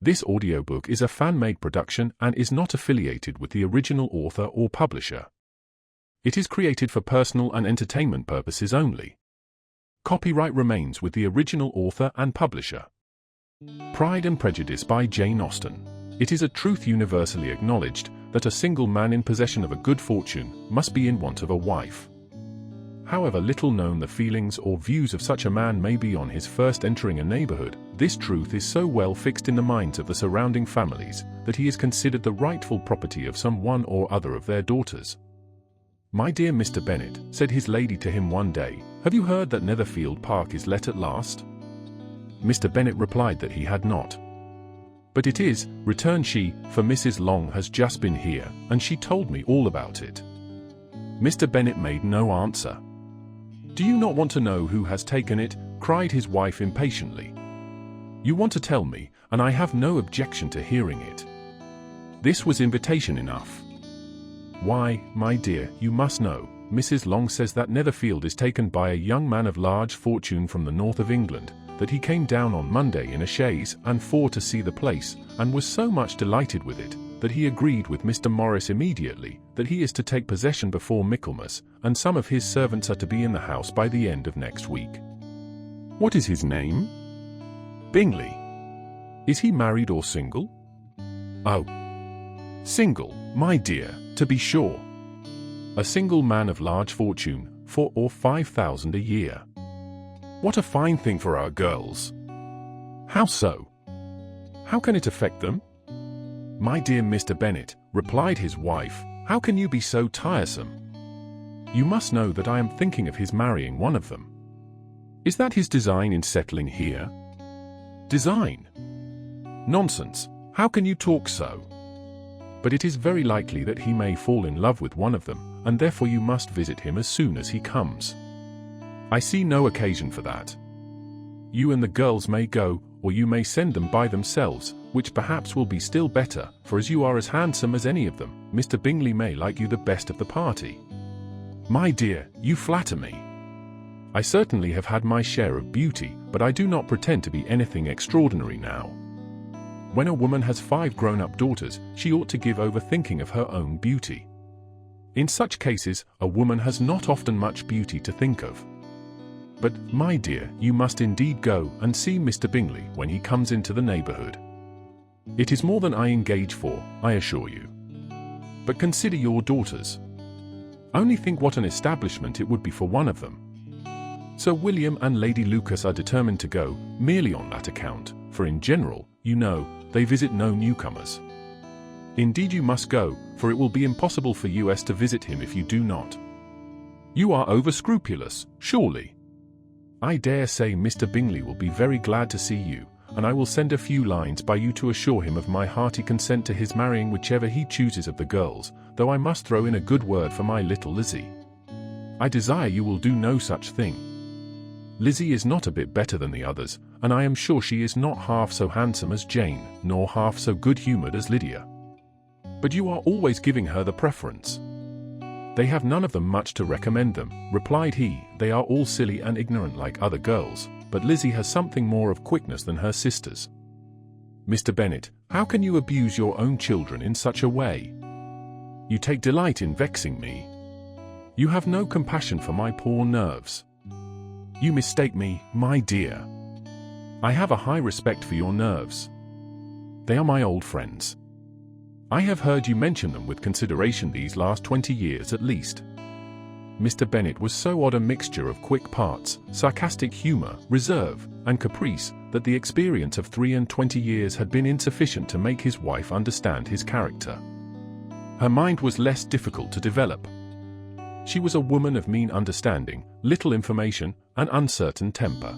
This audiobook is a fan-made production and is not affiliated with the original author or publisher. It is created for personal and entertainment purposes only. Copyright remains with the original author and publisher. Pride and Prejudice by Jane Austen. It is a truth universally acknowledged that a single man in possession of a good fortune must be in want of a wife. However little known the feelings or views of such a man may be on his first entering a neighborhood, this truth is so well fixed in the minds of the surrounding families that he is considered the rightful property of some one or other of their daughters. "My dear Mr. Bennet," said his lady to him one day, "have you heard that Netherfield Park is let at last?" Mr. Bennet replied that he had not. "But it is," returned she, "for Mrs. Long has just been here, and she told me all about it." Mr. Bennet made no answer. "Do you not want to know who has taken it?" cried his wife impatiently. "You want to tell me, and I have no objection to hearing it." This was invitation enough. "Why, my dear, you must know, Mrs. Long says that Netherfield is taken by a young man of large fortune from the north of England, that he came down on Monday in a chaise and four to see the place, and was so much delighted with it, that he agreed with Mr. Morris immediately, that he is to take possession before Michaelmas, and some of his servants are to be in the house by the end of next week." "What is his name?" "Bingley." "Is he married or single?" "Oh, single, my dear, to be sure. A single man of large fortune, 4,000 or 5,000 a year. What a fine thing for our girls." "How so? How can it affect them?" "My dear Mr. Bennet," replied his wife, "how can you be so tiresome? You must know that I am thinking of his marrying one of them." "Is that his design in settling here?" "Design? Nonsense, how can you talk so? But it is very likely that he may fall in love with one of them, and therefore you must visit him as soon as he comes. I see no occasion for that. You and the girls may go, or you may send them by themselves, which perhaps will be still better, for as you are as handsome as any of them, Mr. Bingley may like you the best of the party." "My dear, you flatter me. I certainly have had my share of beauty, but I do not pretend to be anything extraordinary now. When a woman has 5 grown-up daughters, she ought to give over thinking of her own beauty. In such cases, a woman has not often much beauty to think of. But, my dear, you must indeed go and see Mr. Bingley when he comes into the neighborhood. It is more than I engage for, I assure you. But consider your daughters. Only think what an establishment it would be for one of them. Sir William and Lady Lucas are determined to go, merely on that account, for in general, you know, they visit no newcomers. Indeed you must go, for it will be impossible for us to visit him if you do not. You are over-scrupulous, surely. I dare say Mr. Bingley will be very glad to see you, and I will send a few lines by you to assure him of my hearty consent to his marrying whichever he chooses of the girls, though I must throw in a good word for my little Lizzie. I desire you will do no such thing. Lizzie is not a bit better than the others, and I am sure she is not half so handsome as Jane, nor half so good-humoured as Lydia. But you are always giving her the preference." "They have none of them much to recommend them," replied he. "They are all silly and ignorant like other girls, but Lizzie has something more of quickness than her sisters." "Mr. Bennet, how can you abuse your own children in such a way? You take delight in vexing me. You have no compassion for my poor nerves. You mistake me, my dear. I have a high respect for your nerves. They are my old friends. I have heard you mention them with consideration these last 20 years at least." Mr. Bennet was so odd a mixture of quick parts, sarcastic humour, reserve, and caprice, that the experience of 23 years had been insufficient to make his wife understand his character. Her mind was less difficult to develop. She was a woman of mean understanding, little information, and uncertain temper.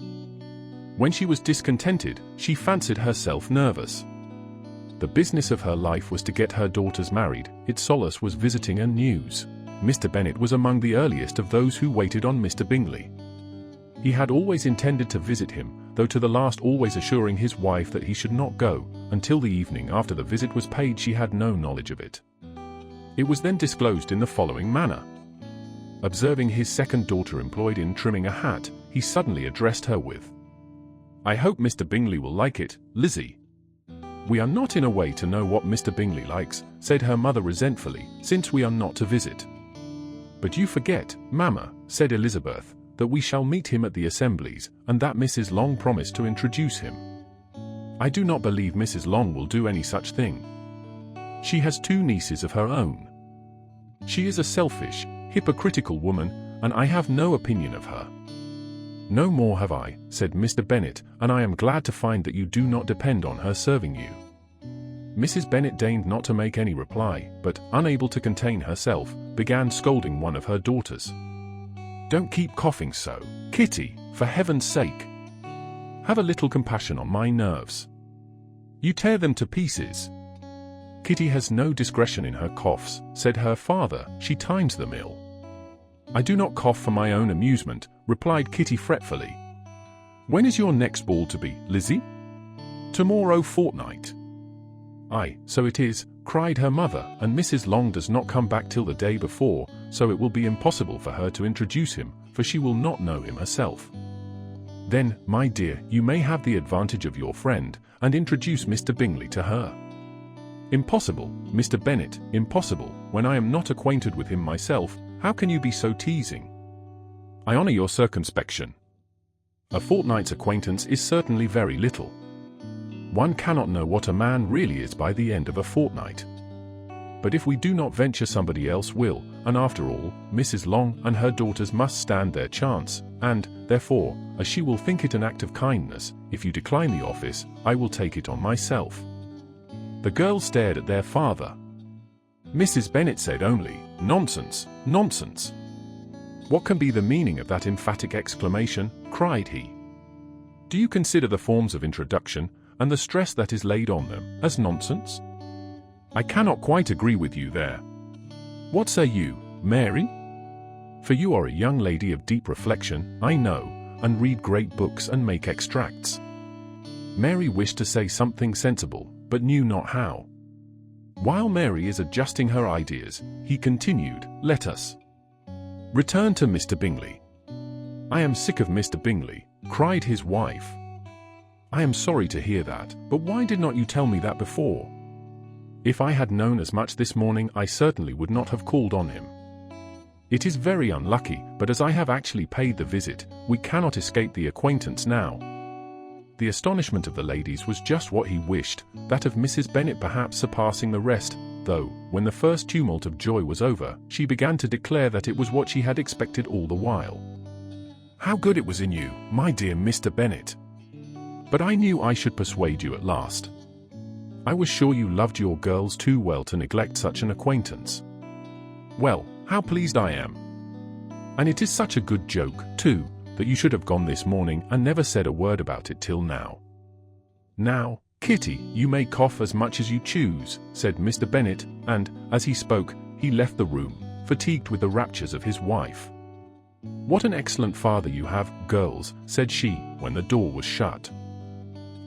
When she was discontented, she fancied herself nervous. The business of her life was to get her daughters married, its solace was visiting and news. Mr. Bennet was among the earliest of those who waited on Mr. Bingley. He had always intended to visit him, though to the last always assuring his wife that he should not go, until the evening after the visit was paid she had no knowledge of it. It was then disclosed in the following manner. Observing his second daughter employed in trimming a hat, he suddenly addressed her with, "I hope Mr. Bingley will like it, Lizzie." "We are not in a way to know what Mr. Bingley likes," said her mother resentfully, "since we are not to visit." "But you forget, Mamma," said Elizabeth, "that we shall meet him at the assemblies, and that Mrs. Long promised to introduce him." "I do not believe Mrs. Long will do any such thing. She has 2 nieces of her own. She is a selfish, hypocritical woman, and I have no opinion of her." "No more have I," said Mr. Bennet, "and I am glad to find that you do not depend on her serving you." Mrs. Bennet deigned not to make any reply, but, unable to contain herself, began scolding one of her daughters. "Don't keep coughing so, Kitty, for heaven's sake. Have a little compassion on my nerves. You tear them to pieces." "Kitty has no discretion in her coughs," said her father, "she times them ill." "I do not cough for my own amusement," replied Kitty fretfully. "When is your next ball to be, Lizzie?" "Tomorrow fortnight." "Aye, so it is," cried her mother, "and Mrs. Long does not come back till the day before, so it will be impossible for her to introduce him, for she will not know him herself." "Then, my dear, you may have the advantage of your friend, and introduce Mr. Bingley to her." "Impossible, Mr. Bennet, impossible, when I am not acquainted with him myself. How can you be so teasing?" "I honour your circumspection. A fortnight's acquaintance is certainly very little. One cannot know what a man really is by the end of a fortnight. But if we do not venture, somebody else will, and after all, Mrs. Long and her daughters must stand their chance, and, therefore, as she will think it an act of kindness, if you decline the office, I will take it on myself." The girls stared at their father. Mrs. Bennet said only, "Nonsense, nonsense." "What can be the meaning of that emphatic exclamation?" cried he. "Do you consider the forms of introduction, and the stress that is laid on them, as nonsense? I cannot quite agree with you there. What say you, Mary? For you are a young lady of deep reflection, I know, and read great books and make extracts." Mary wished to say something sensible, but knew not how. While Mary is adjusting her ideas, he continued, "Let us return to Mr. Bingley." "I am sick of Mr. Bingley," cried his wife. "I am sorry to hear that, but why did not you tell me that before? If I had known as much this morning, I certainly would not have called on him. It is very unlucky, but as I have actually paid the visit, we cannot escape the acquaintance now." The astonishment of the ladies was just what he wished, that of Mrs. Bennet perhaps surpassing the rest, though, when the first tumult of joy was over, she began to declare that it was what she had expected all the while. "How good it was in you, my dear Mr. Bennet! But I knew I should persuade you at last. I was sure you loved your girls too well to neglect such an acquaintance. Well, how pleased I am! And it is such a good joke, too, that you should have gone this morning and never said a word about it till now." "Now, Kitty, you may cough as much as you choose," said Mr. Bennet, and, as he spoke, he left the room, fatigued with the raptures of his wife. "What an excellent father you have, girls," said she, when the door was shut.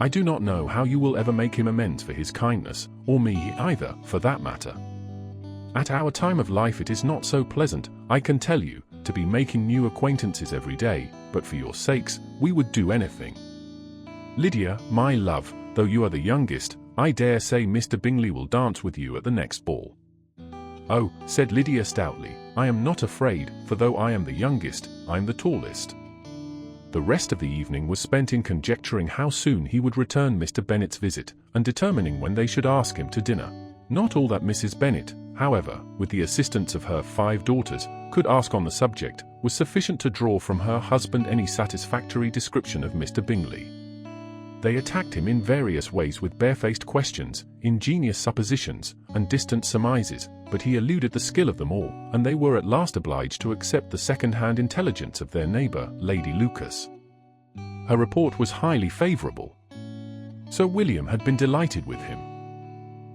"I do not know how you will ever make him amends for his kindness, or me either, for that matter. At our time of life it is not so pleasant, I can tell you, to be making new acquaintances every day, but for your sakes, we would do anything. Lydia, my love, though you are the youngest, I dare say Mr. Bingley will dance with you at the next ball." "Oh," said Lydia stoutly, "I am not afraid, for though I am the youngest, I'm the tallest." The rest of the evening was spent in conjecturing how soon he would return Mr. Bennet's visit, and determining when they should ask him to dinner. Not all that Mrs. Bennet, however, with the assistance of her 5 daughters, could ask on the subject, was sufficient to draw from her husband any satisfactory description of Mr. Bingley. They attacked him in various ways with barefaced questions, ingenious suppositions, and distant surmises, but he eluded the skill of them all, and they were at last obliged to accept the second-hand intelligence of their neighbour, Lady Lucas. Her report was highly favourable. Sir William had been delighted with him.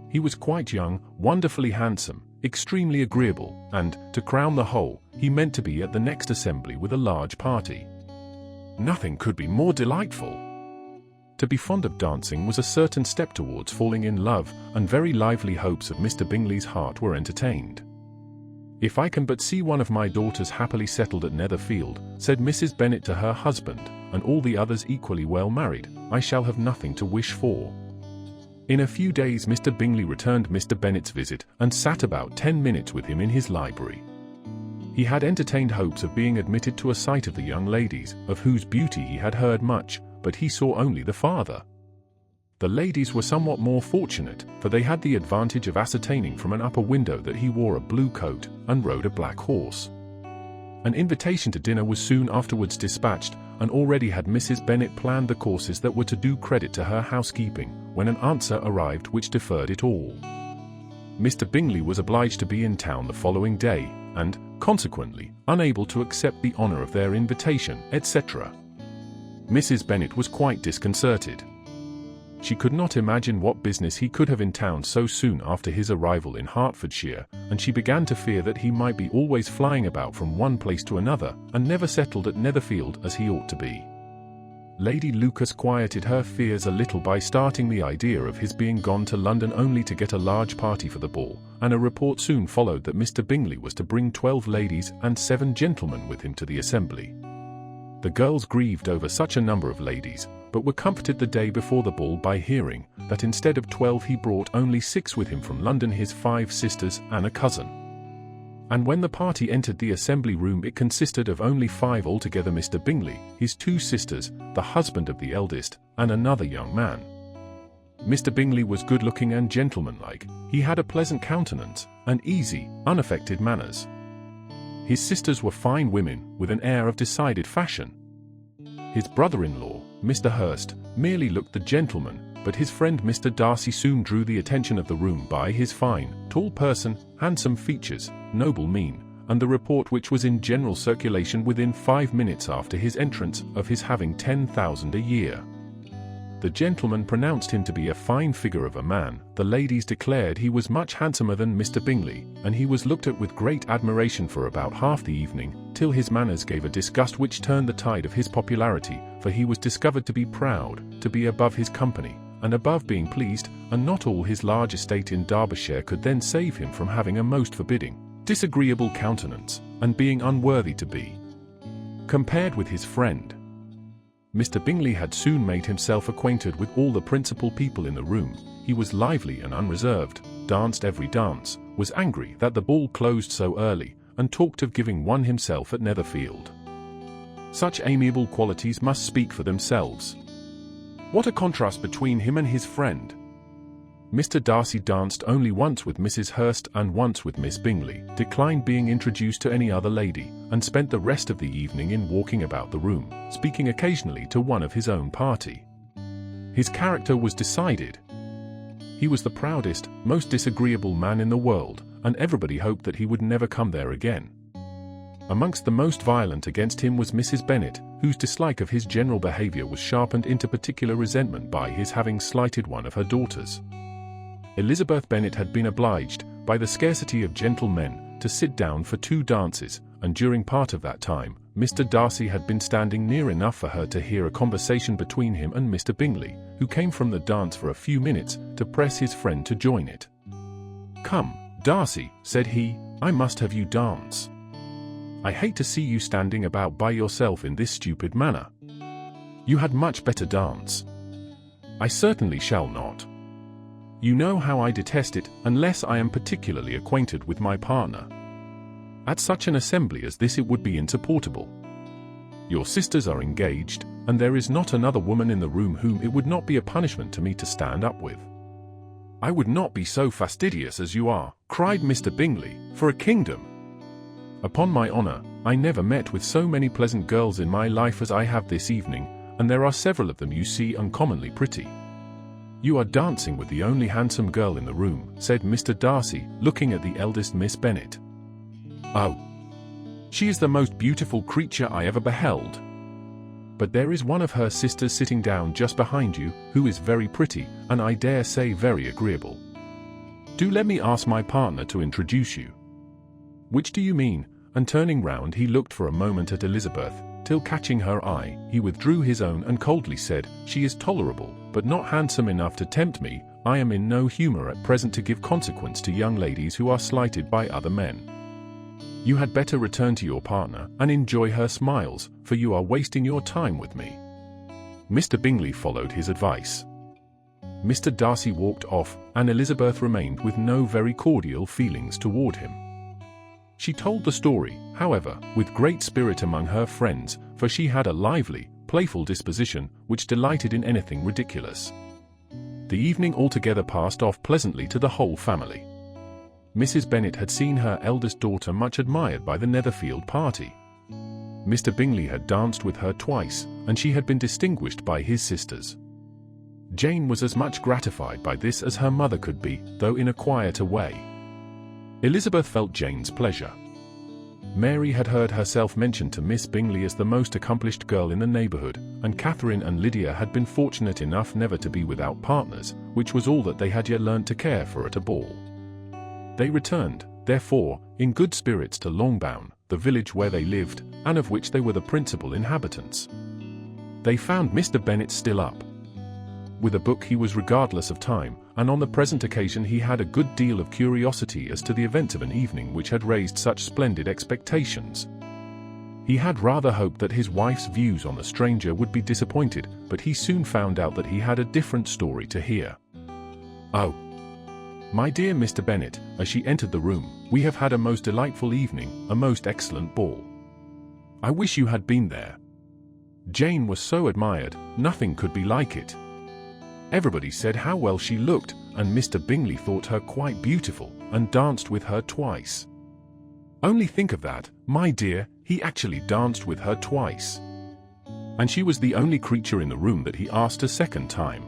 He was quite young, wonderfully handsome, extremely agreeable, and, to crown the whole, he meant to be at the next assembly with a large party. Nothing could be more delightful. To be fond of dancing was a certain step towards falling in love, and very lively hopes of Mr. Bingley's heart were entertained. "If I can but see one of my daughters happily settled at Netherfield," said Mrs. Bennet to her husband, "and all the others equally well married, I shall have nothing to wish for." In a few days Mr. Bingley returned Mr. Bennet's visit and sat about 10 minutes with him in his library. He had entertained hopes of being admitted to a sight of the young ladies, of whose beauty he had heard much, but he saw only the father. The ladies were somewhat more fortunate, for they had the advantage of ascertaining from an upper window that he wore a blue coat and rode a black horse. An invitation to dinner was soon afterwards dispatched, and already had Mrs. Bennet planned the courses that were to do credit to her housekeeping, when an answer arrived which deferred it all. Mr. Bingley was obliged to be in town the following day, and, consequently, unable to accept the honour of their invitation, etc. Mrs. Bennet was quite disconcerted. She could not imagine what business he could have in town so soon after his arrival in Hertfordshire, and she began to fear that he might be always flying about from one place to another, and never settled at Netherfield as he ought to be. Lady Lucas quieted her fears a little by starting the idea of his being gone to London only to get a large party for the ball, and a report soon followed that Mr. Bingley was to bring 12 ladies and 7 gentlemen with him to the assembly. The girls grieved over such a number of ladies, but were comforted the day before the ball by hearing that instead of 12 he brought only 6 with him from London, his 5 sisters and a cousin. And when the party entered the assembly room it consisted of only 5 altogether: Mr. Bingley, his 2 sisters, the husband of the eldest, and another young man. Mr. Bingley was good-looking and gentlemanlike. He had a pleasant countenance, and easy, unaffected manners. His sisters were fine women, with an air of decided fashion. His brother-in-law, Mr. Hurst, merely looked the gentleman, but his friend Mr. Darcy soon drew the attention of the room by his fine, tall person, handsome features, noble mien, and the report which was in general circulation within 5 minutes after his entrance of his having 10,000 a year. The gentleman pronounced him to be a fine figure of a man, the ladies declared he was much handsomer than Mr. Bingley, and he was looked at with great admiration for about half the evening, till his manners gave a disgust which turned the tide of his popularity, for he was discovered to be proud, to be above his company, and above being pleased, and not all his large estate in Derbyshire could then save him from having a most forbidding, disagreeable countenance, and being unworthy to be compared with his friend. Mr. Bingley had soon made himself acquainted with all the principal people in the room. He was lively and unreserved, danced every dance, was angry that the ball closed so early, and talked of giving one himself at Netherfield. Such amiable qualities must speak for themselves. What a contrast between him and his friend! Mr. Darcy danced only once with Mrs. Hurst and once with Miss Bingley, declined being introduced to any other lady, and spent the rest of the evening in walking about the room, speaking occasionally to one of his own party. His character was decided. He was the proudest, most disagreeable man in the world, and everybody hoped that he would never come there again. Amongst the most violent against him was Mrs. Bennet, whose dislike of his general behaviour was sharpened into particular resentment by his having slighted one of her daughters. Elizabeth Bennet had been obliged, by the scarcity of gentlemen, to sit down for 2 dances, and during part of that time, Mr. Darcy had been standing near enough for her to hear a conversation between him and Mr. Bingley, who came from the dance for a few minutes, to press his friend to join it. "Come, Darcy," said he, "I must have you dance. I hate to see you standing about by yourself in this stupid manner. You had much better dance." "I certainly shall not. You know how I detest it, unless I am particularly acquainted with my partner. At such an assembly as this it would be insupportable. Your sisters are engaged, and there is not another woman in the room whom it would not be a punishment to me to stand up with." "I would not be so fastidious as you are," cried Mr. Bingley, "for a kingdom. Upon my honour, I never met with so many pleasant girls in my life as I have this evening, and there are several of them you see uncommonly pretty." "You are dancing with the only handsome girl in the room," said Mr. Darcy, looking at the eldest Miss Bennet. "Oh, she is the most beautiful creature I ever beheld. But there is one of her sisters sitting down just behind you, who is very pretty, and I dare say very agreeable. Do let me ask my partner to introduce you." "Which do you mean?" And turning round he looked for a moment at Elizabeth, till catching her eye, he withdrew his own and coldly said, "She is tolerable, but not handsome enough to tempt me. I am in no humour at present to give consequence to young ladies who are slighted by other men. You had better return to your partner, and enjoy her smiles, for you are wasting your time with me." Mr. Bingley followed his advice. Mr. Darcy walked off, and Elizabeth remained with no very cordial feelings toward him. She told the story, however, with great spirit among her friends, for she had a lively, playful disposition which delighted in anything ridiculous. The evening altogether passed off pleasantly to the whole family. Mrs. Bennet had seen her eldest daughter much admired by the Netherfield party. Mr. Bingley had danced with her twice, and she had been distinguished by his sisters. Jane was as much gratified by this as her mother could be, though in a quieter way. Elizabeth felt Jane's pleasure. Mary had heard herself mentioned to Miss Bingley as the most accomplished girl in the neighbourhood, and Catherine and Lydia had been fortunate enough never to be without partners, which was all that they had yet learned to care for at a ball. They returned, therefore, in good spirits to Longbourn, the village where they lived, and of which they were the principal inhabitants. They found Mr. Bennet still up. With a book he was regardless of time, and on the present occasion he had a good deal of curiosity as to the events of an evening which had raised such splendid expectations. He had rather hoped that his wife's views on the stranger would be disappointed, but he soon found out that he had a different story to hear. "Oh, my dear Mr. Bennet," as she entered the room, "we have had a most delightful evening, a most excellent ball. I wish you had been there. Jane was so admired, nothing could be like it. Everybody said how well she looked, and Mr. Bingley thought her quite beautiful, and danced with her twice. Only think of that, my dear, he actually danced with her twice. And she was the only creature in the room that he asked a second time.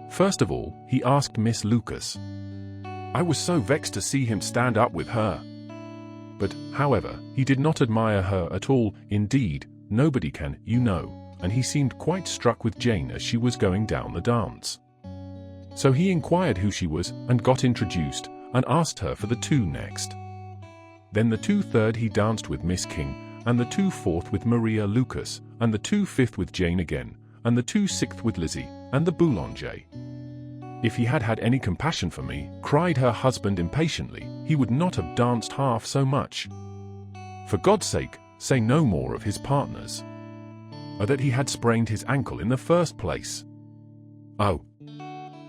First of all, he asked Miss Lucas. I was so vexed to see him stand up with her. But, however, he did not admire her at all, indeed, nobody can, you know, and he seemed quite struck with Jane as she was going down the dance. So he inquired who she was, and got introduced, and asked her for the two next. Then the 2/3 he danced with Miss King, and the 2/4 with Maria Lucas, and the 2/5 with Jane again, and the 2/6 with Lizzie, and the Boulanger. If he had had any compassion for me, cried her husband impatiently, he would not have danced half so much. For God's sake, say no more of his partners. Or that he had sprained his ankle in the first place. Oh,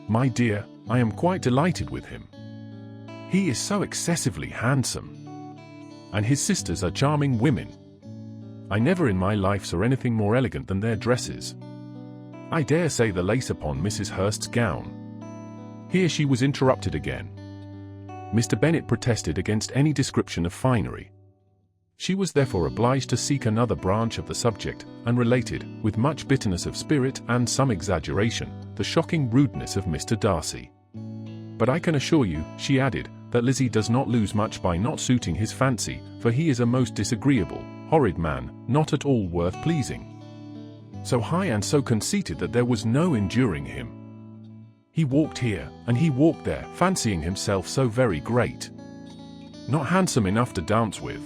my dear, I am quite delighted with him. He is so excessively handsome. And his sisters are charming women. I never in my life saw anything more elegant than their dresses. I dare say the lace upon Mrs. Hurst's gown." Here she was interrupted again. Mr. Bennet protested against any description of finery. She was therefore obliged to seek another branch of the subject, and related, with much bitterness of spirit and some exaggeration, the shocking rudeness of Mr. Darcy. "But I can assure you," she added, "that Lizzie does not lose much by not suiting his fancy, for he is a most disagreeable, horrid man, not at all worth pleasing. So high and so conceited that there was no enduring him. He walked here, and he walked there, fancying himself so very great. Not handsome enough to dance with.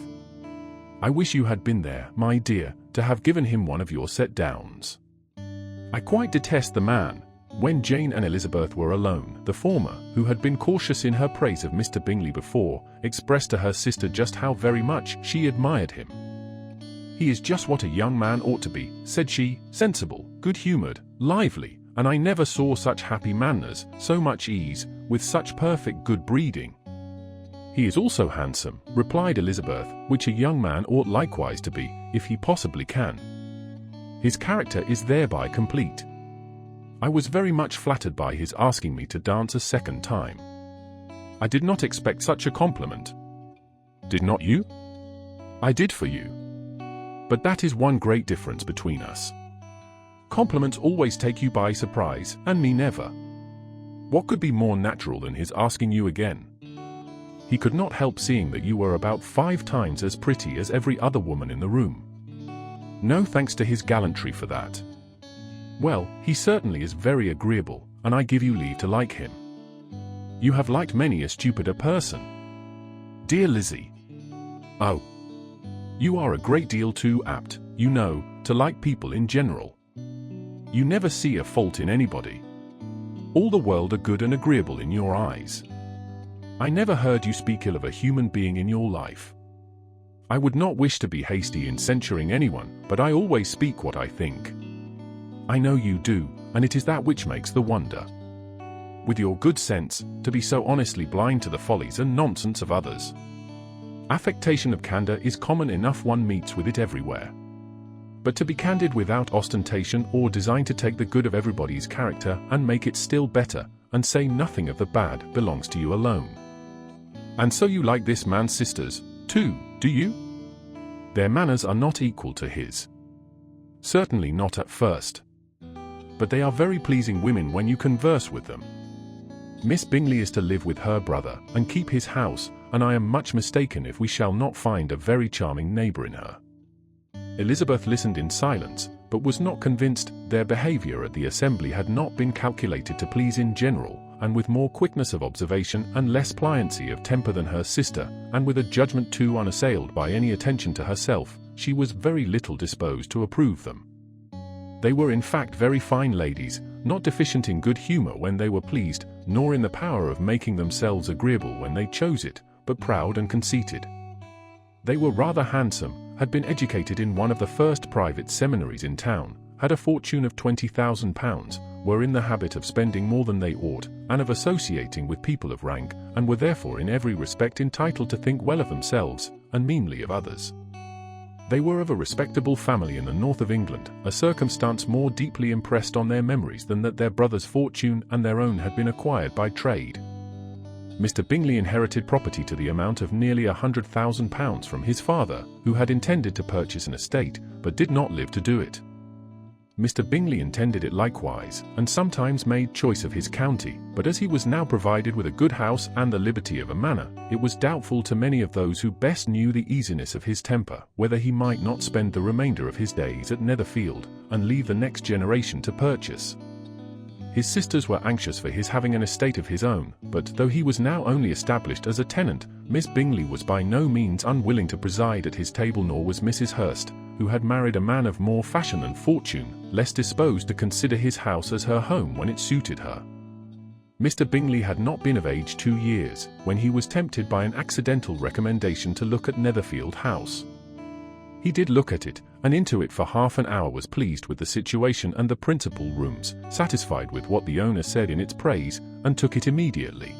I wish you had been there, my dear, to have given him one of your set-downs. I quite detest the man." When Jane and Elizabeth were alone, the former, who had been cautious in her praise of Mr. Bingley before, expressed to her sister just how very much she admired him. "He is just what a young man ought to be," said she, "sensible, good-humoured, lively, and I never saw such happy manners, so much ease, with such perfect good breeding." "He is also handsome," replied Elizabeth, "which a young man ought likewise to be, if he possibly can. His character is thereby complete. I was very much flattered by his asking me to dance a second time. I did not expect such a compliment. Did not you? I did for you. But that is one great difference between us. Compliments always take you by surprise, and me never. What could be more natural than his asking you again? He could not help seeing that you were about 5 times as pretty as every other woman in the room. No thanks to his gallantry for that. Well, he certainly is very agreeable, and I give you leave to like him. You have liked many a stupider person. Dear Lizzie. Oh, you are a great deal too apt, you know, to like people in general. You never see a fault in anybody. All the world are good and agreeable in your eyes. I never heard you speak ill of a human being in your life. I would not wish to be hasty in censuring anyone, but I always speak what I think. I know you do, and it is that which makes the wonder. with your good sense, to be so honestly blind to the follies and nonsense of others. Affectation of candor is common enough, one meets with it everywhere. But to be candid without ostentation or design to take the good of everybody's character and make it still better, and say nothing of the bad, belongs to you alone. And so you like this man's sisters, too, do you? Their manners are not equal to his. Certainly not at first. But they are very pleasing women when you converse with them. Miss Bingley is to live with her brother, and keep his house, and I am much mistaken if we shall not find a very charming neighbour in her. Elizabeth listened in silence, but was not convinced. Their behaviour at the assembly had not been calculated to please in general, and with more quickness of observation and less pliancy of temper than her sister, and with a judgment too unassailed by any attention to herself, she was very little disposed to approve them. They were in fact very fine ladies, not deficient in good humour when they were pleased, nor in the power of making themselves agreeable when they chose it, but proud and conceited. They were rather handsome, had been educated in one of the first private seminaries in town, had a fortune of £20,000, were in the habit of spending more than they ought, and of associating with people of rank, and were therefore in every respect entitled to think well of themselves, and meanly of others. They were of a respectable family in the north of England, a circumstance more deeply impressed on their memories than that their brother's fortune and their own had been acquired by trade. Mr. Bingley inherited property to the amount of nearly £100,000 from his father, who had intended to purchase an estate, but did not live to do it. Mr. Bingley intended it likewise, and sometimes made choice of his county, but as he was now provided with a good house and the liberty of a manor, it was doubtful to many of those who best knew the easiness of his temper, whether he might not spend the remainder of his days at Netherfield, and leave the next generation to purchase. His sisters were anxious for his having an estate of his own, but though he was now only established as a tenant, Miss Bingley was by no means unwilling to preside at his table, nor was Mrs. Hurst, who had married a man of more fashion and fortune, less disposed to consider his house as her home when it suited her. Mr. Bingley had not been of age 2 years, when he was tempted by an accidental recommendation to look at Netherfield House. He did look at it, and into it for half an hour, was pleased with the situation and the principal rooms, satisfied with what the owner said in its praise, and took it immediately.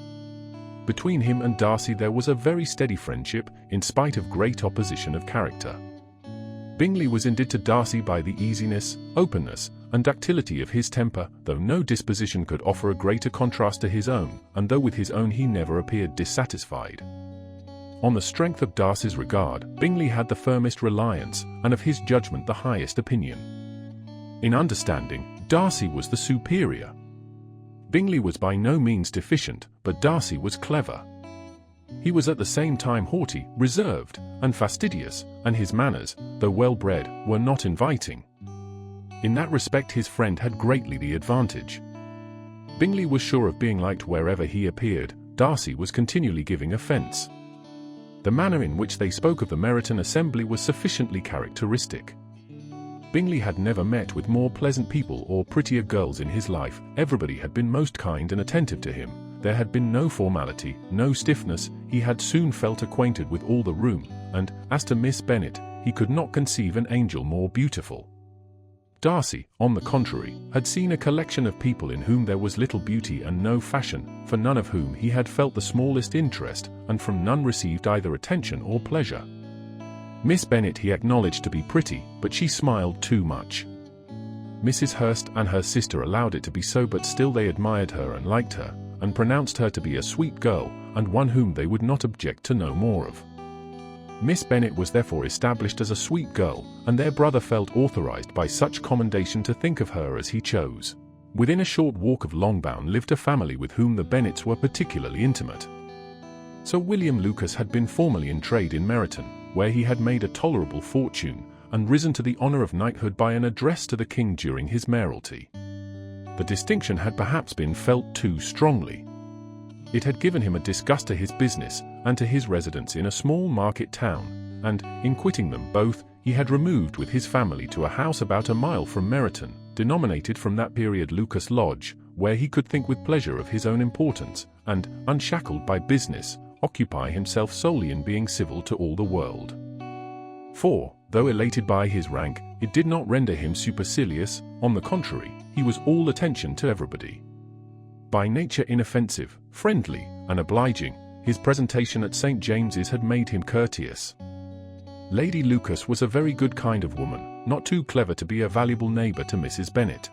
Between him and Darcy there was a very steady friendship, in spite of great opposition of character. Bingley was indebted to Darcy by the easiness, openness, and ductility of his temper, though no disposition could offer a greater contrast to his own, and though with his own he never appeared dissatisfied. On the strength of Darcy's regard, Bingley had the firmest reliance, and of his judgment the highest opinion. In understanding, Darcy was the superior. Bingley was by no means deficient, but Darcy was clever. He was at the same time haughty, reserved, and fastidious, and his manners, though well-bred, were not inviting. In that respect his friend had greatly the advantage. Bingley was sure of being liked wherever he appeared. Darcy was continually giving offence. The manner in which they spoke of the Meryton assembly was sufficiently characteristic. Bingley had never met with more pleasant people or prettier girls in his life. Everybody had been most kind and attentive to him. There had been no formality, no stiffness. He had soon felt acquainted with all the room, and, as to Miss Bennet, he could not conceive an angel more beautiful. Darcy, on the contrary, had seen a collection of people in whom there was little beauty and no fashion, for none of whom he had felt the smallest interest, and from none received either attention or pleasure. Miss Bennet he acknowledged to be pretty, but she smiled too much. Mrs. Hurst and her sister allowed it to be so, but still they admired her and liked her, and pronounced her to be a sweet girl, and one whom they would not object to know more of. Miss Bennet was therefore established as a sweet girl, and their brother felt authorized by such commendation to think of her as he chose. Within a short walk of Longbourn lived a family with whom the Bennets were particularly intimate. Sir William Lucas had been formerly in trade in Meryton, where he had made a tolerable fortune, and risen to the honour of knighthood by an address to the king during his mayoralty. The distinction had perhaps been felt too strongly. It had given him a disgust to his business, and to his residence in a small market town, and, in quitting them both, he had removed with his family to a house about a mile from Meryton, denominated from that period Lucas Lodge, where he could think with pleasure of his own importance, and, unshackled by business, occupy himself solely in being civil to all the world. For, though elated by his rank, it did not render him supercilious. On the contrary, he was all attention to everybody. By nature inoffensive, friendly, and obliging, his presentation at St. James's had made him courteous. Lady Lucas was a very good kind of woman, not too clever to be a valuable neighbour to Mrs. Bennet.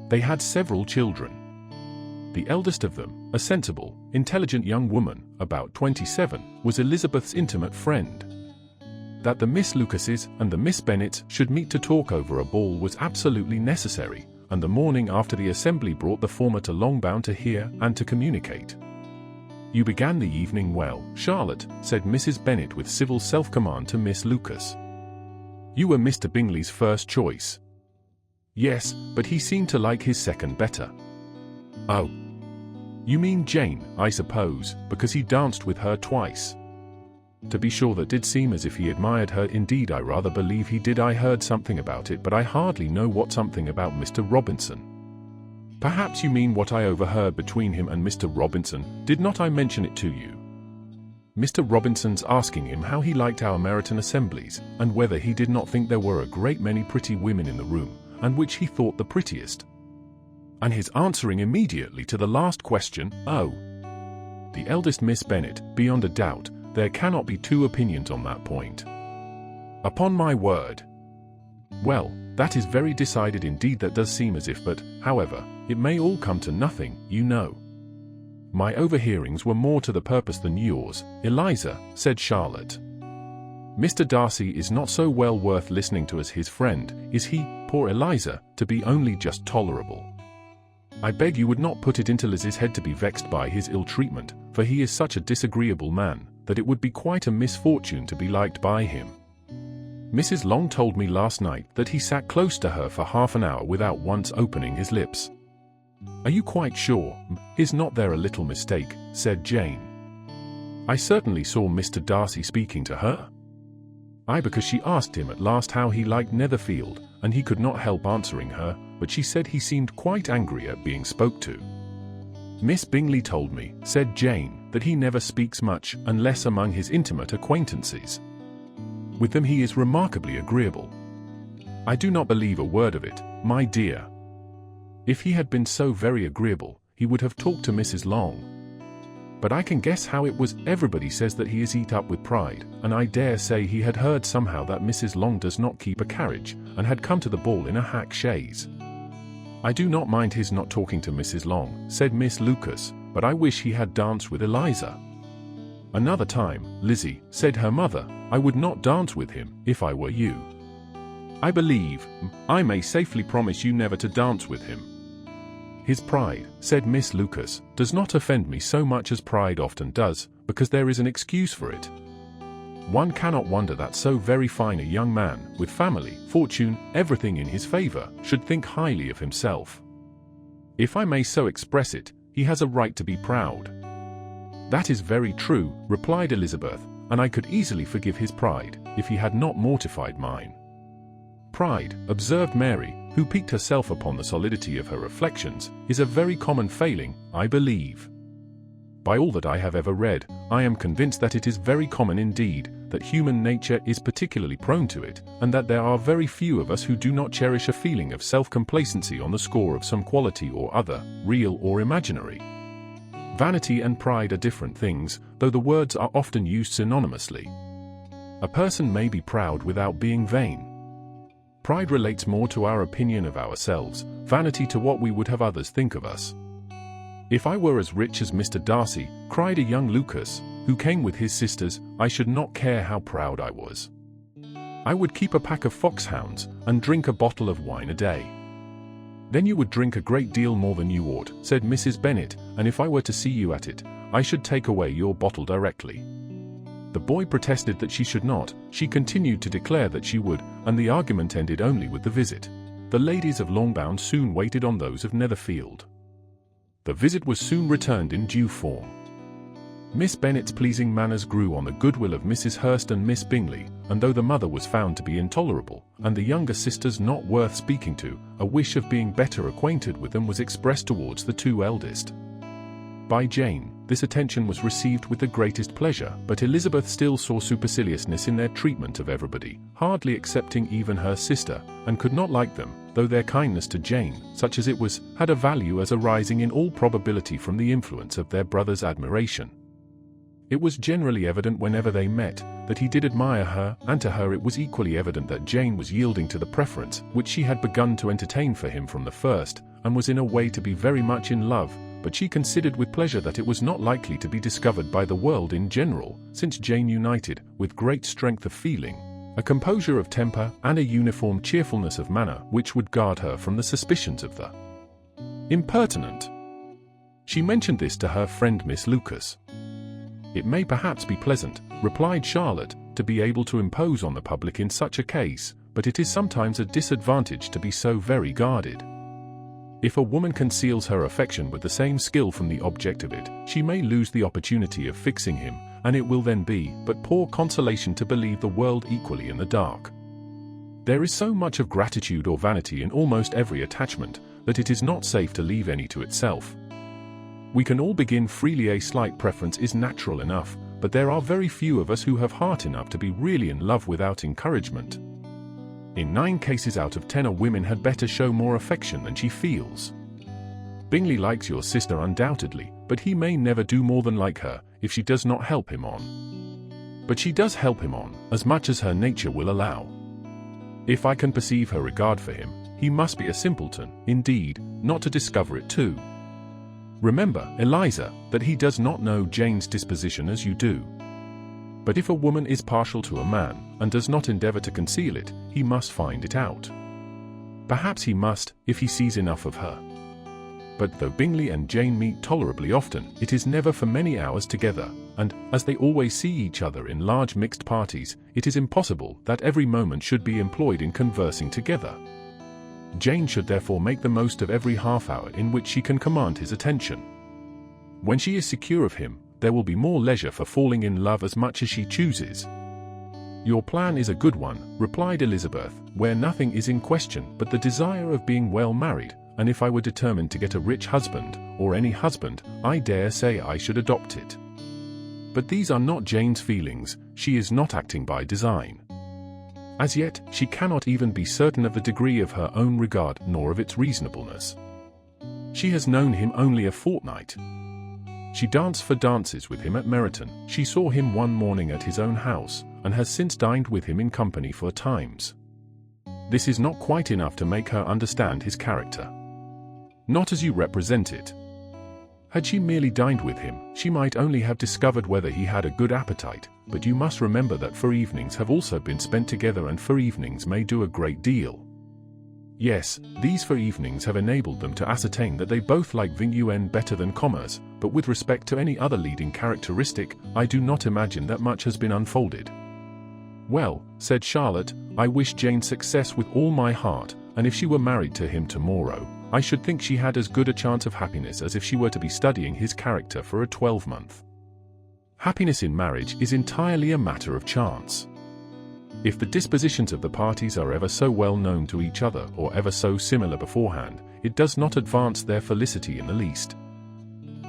They had several children. The eldest of them, a sensible, intelligent young woman, about 27, was Elizabeth's intimate friend. That the Miss Lucases and the Miss Bennets should meet to talk over a ball was absolutely necessary, and the morning after the assembly brought the former to Longbourn to hear and to communicate. "You began the evening well, Charlotte," said Mrs. Bennet with civil self-command to Miss Lucas. "You were Mr. Bingley's first choice." "Yes, but he seemed to like his second better." "Oh. You mean Jane, I suppose, because he danced with her twice." "To be sure, that did seem as if he admired her. Indeed, I rather believe he did. I heard something about it, but I hardly know what something about Mr. Robinson." "Perhaps you mean what I overheard between him and Mr. Robinson. Did not I mention it to you? Mr. Robinson's asking him how he liked our Meryton assemblies, and whether he did not think there were a great many pretty women in the room, and which he thought the prettiest. And his answering immediately to the last question, 'Oh, the eldest Miss Bennet, beyond a doubt. There cannot be two opinions on that point.' Upon my word." "Well, that is very decided indeed. That does seem as if, but, however, it may all come to nothing, you know." "My overhearings were more to the purpose than yours, Eliza," said Charlotte. "Mr. Darcy is not so well worth listening to as his friend, is he, poor Eliza, to be only just tolerable? I beg you would not put it into Liz's head to be vexed by his ill treatment, for he is such a disagreeable man, that it would be quite a misfortune to be liked by him. Mrs. Long told me last night that he sat close to her for half an hour without once opening his lips." "Are you quite sure? Is not there a little mistake?" said Jane. "I certainly saw Mr. Darcy speaking to her." "Aye, because she asked him at last how he liked Netherfield, and he could not help answering her, but she said he seemed quite angry at being spoke to." "Miss Bingley told me," said Jane, "that he never speaks much, unless among his intimate acquaintances. With them he is remarkably agreeable." "I do not believe a word of it, my dear. If he had been so very agreeable, he would have talked to Mrs. Long. But I can guess how it was. Everybody says that he is eat up with pride, and I dare say he had heard somehow that Mrs. Long does not keep a carriage, and had come to the ball in a hack chaise." "I do not mind his not talking to Mrs. Long," said Miss Lucas, "but I wish he had danced with Eliza." "Another time, Lizzie," said her mother, "I would not dance with him, if I were you." "I believe, I may safely promise you never to dance with him." "His pride," said Miss Lucas, "does not offend me so much as pride often does, because there is an excuse for it. One cannot wonder that so very fine a young man, with family, fortune, everything in his favour, should think highly of himself. If I may so express it, he has a right to be proud." "That is very true," replied Elizabeth, "and I could easily forgive his pride, if he had not mortified mine." "Pride," observed Mary, who piqued herself upon the solidity of her reflections, "is a very common failing, I believe. By all that I have ever read, I am convinced that it is very common indeed, that human nature is particularly prone to it, and that there are very few of us who do not cherish a feeling of self-complacency on the score of some quality or other, real or imaginary. Vanity and pride are different things, though the words are often used synonymously. A person may be proud without being vain. Pride relates more to our opinion of ourselves, vanity to what we would have others think of us. If I were as rich as Mr. Darcy," cried a young Lucas, who came with his sisters, "I should not care how proud I was. I would keep a pack of foxhounds, and drink a bottle of wine a day." "Then you would drink a great deal more than you ought," said Mrs. Bennet, "and if I were to see you at it, I should take away your bottle directly." The boy protested that she should not. She continued to declare that she would, and the argument ended only with the visit. The ladies of Longbourn soon waited on those of Netherfield. The visit was soon returned in due form. Miss Bennet's pleasing manners grew on the goodwill of Mrs. Hurst and Miss Bingley, and though the mother was found to be intolerable, and the younger sisters not worth speaking to, a wish of being better acquainted with them was expressed towards the two eldest. By Jane. this attention was received with the greatest pleasure, but Elizabeth still saw superciliousness in their treatment of everybody, hardly accepting even her sister, and could not like them, though their kindness to Jane, such as it was, had a value as arising in all probability from the influence of their brother's admiration. It was generally evident whenever they met, that he did admire her, and to her it was equally evident that Jane was yielding to the preference which she had begun to entertain for him from the first, and was in a way to be very much in love, but she considered with pleasure that it was not likely to be discovered by the world in general, since Jane united, with great strength of feeling, a composure of temper, and a uniform cheerfulness of manner which would guard her from the suspicions of the impertinent. She mentioned this to her friend Miss Lucas. "It may perhaps be pleasant," replied Charlotte, "to be able to impose on the public in such a case, but it is sometimes a disadvantage to be so very guarded. If a woman conceals her affection with the same skill from the object of it, she may lose the opportunity of fixing him, and it will then be but poor consolation to believe the world equally in the dark. There is so much of gratitude or vanity in almost every attachment, that it is not safe to leave any to itself. We can all begin freely. A slight preference is natural enough, but there are very few of us who have heart enough to be really in love without encouragement. In 9 cases out of 10 a woman had better show more affection than she feels. Bingley likes your sister undoubtedly, but he may never do more than like her, if she does not help him on. But she does help him on, as much as her nature will allow. If I can perceive her regard for him, he must be a simpleton, indeed, not to discover it too. Remember, Eliza, that he does not know Jane's disposition as you do. But if a woman is partial to a man, and does not endeavour to conceal it, he must find it out. Perhaps he must, if he sees enough of her. But though Bingley and Jane meet tolerably often, it is never for many hours together, and, as they always see each other in large mixed parties, it is impossible that every moment should be employed in conversing together. Jane should therefore make the most of every half-hour in which she can command his attention. When she is secure of him, there will be more leisure for falling in love as much as she chooses. "Your plan is a good one," replied Elizabeth, "where nothing is in question but the desire of being well married, and if I were determined to get a rich husband, or any husband, I dare say I should adopt it. But these are not Jane's feelings, she is not acting by design. As yet, she cannot even be certain of the degree of her own regard nor of its reasonableness. She has known him only a fortnight. She danced for dances with him at Meryton, she saw him one morning at his own house, and has since dined with him in company 4 times. This is not quite enough to make her understand his character. Not as you represent it. Had she merely dined with him, she might only have discovered whether he had a good appetite, but you must remember that 4 evenings have also been spent together, and 4 evenings may do a great deal. Yes, these 4 evenings have enabled them to ascertain that they both like vin better than commerce, but with respect to any other leading characteristic, I do not imagine that much has been unfolded. "Well," said Charlotte, "I wish Jane success with all my heart, and if she were married to him tomorrow, I should think she had as good a chance of happiness as if she were to be studying his character for a 12-month. Happiness in marriage is entirely a matter of chance. If the dispositions of the parties are ever so well known to each other, or ever so similar beforehand, it does not advance their felicity in the least.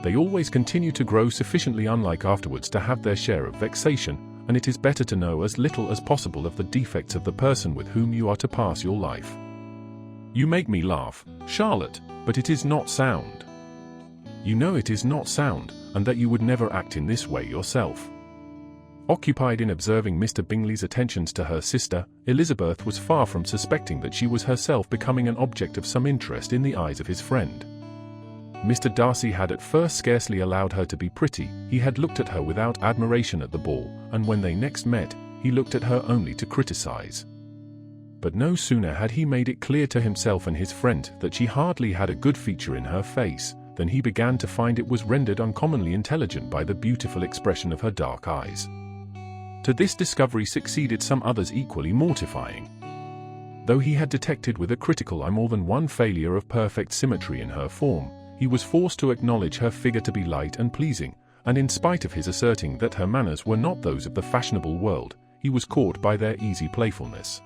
They always continue to grow sufficiently unlike afterwards to have their share of vexation, and it is better to know as little as possible of the defects of the person with whom you are to pass your life. You make me laugh, Charlotte, but it is not sound. You know it is not sound, and that you would never act in this way yourself." Occupied in observing Mr. Bingley's attentions to her sister, Elizabeth was far from suspecting that she was herself becoming an object of some interest in the eyes of his friend. Mr. Darcy had at first scarcely allowed her to be pretty, he had looked at her without admiration at the ball, and when they next met, he looked at her only to criticize. But no sooner had he made it clear to himself and his friend that she hardly had a good feature in her face, than he began to find it was rendered uncommonly intelligent by the beautiful expression of her dark eyes. To this discovery succeeded some others equally mortifying. Though he had detected with a critical eye more than one failure of perfect symmetry in her form, he was forced to acknowledge her figure to be light and pleasing, and in spite of his asserting that her manners were not those of the fashionable world, he was caught by their easy playfulness.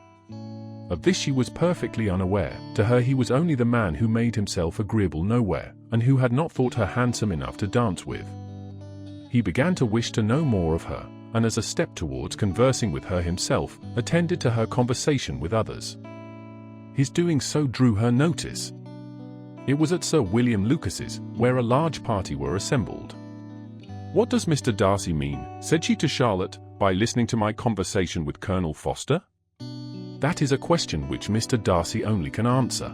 Of this she was perfectly unaware. To her he was only the man who made himself agreeable nowhere, and who had not thought her handsome enough to dance with. He began to wish to know more of her, and as a step towards conversing with her himself, attended to her conversation with others. His doing so drew her notice. It was at Sir William Lucas's, where a large party were assembled. "What does Mr. Darcy mean," said she to Charlotte, "by listening to my conversation with Colonel Foster? That is a question which Mr. Darcy only can answer.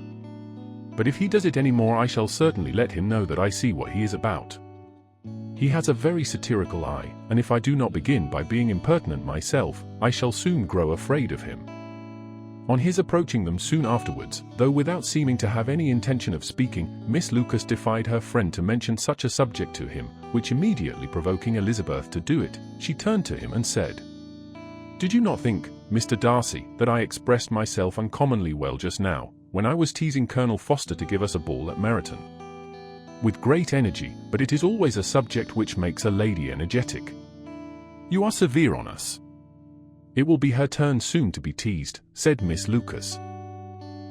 But if he does it any more, I shall certainly let him know that I see what he is about. He has a very satirical eye, and if I do not begin by being impertinent myself, I shall soon grow afraid of him." On his approaching them soon afterwards, though without seeming to have any intention of speaking, Miss Lucas defied her friend to mention such a subject to him, which immediately provoking Elizabeth to do it, she turned to him and said, "Did you not think, Mr. Darcy, that I expressed myself uncommonly well just now, when I was teasing Colonel Foster to give us a ball at Meryton? With great energy, but it is always a subject which makes a lady energetic. You are severe on us." "It will be her turn soon to be teased," said Miss Lucas.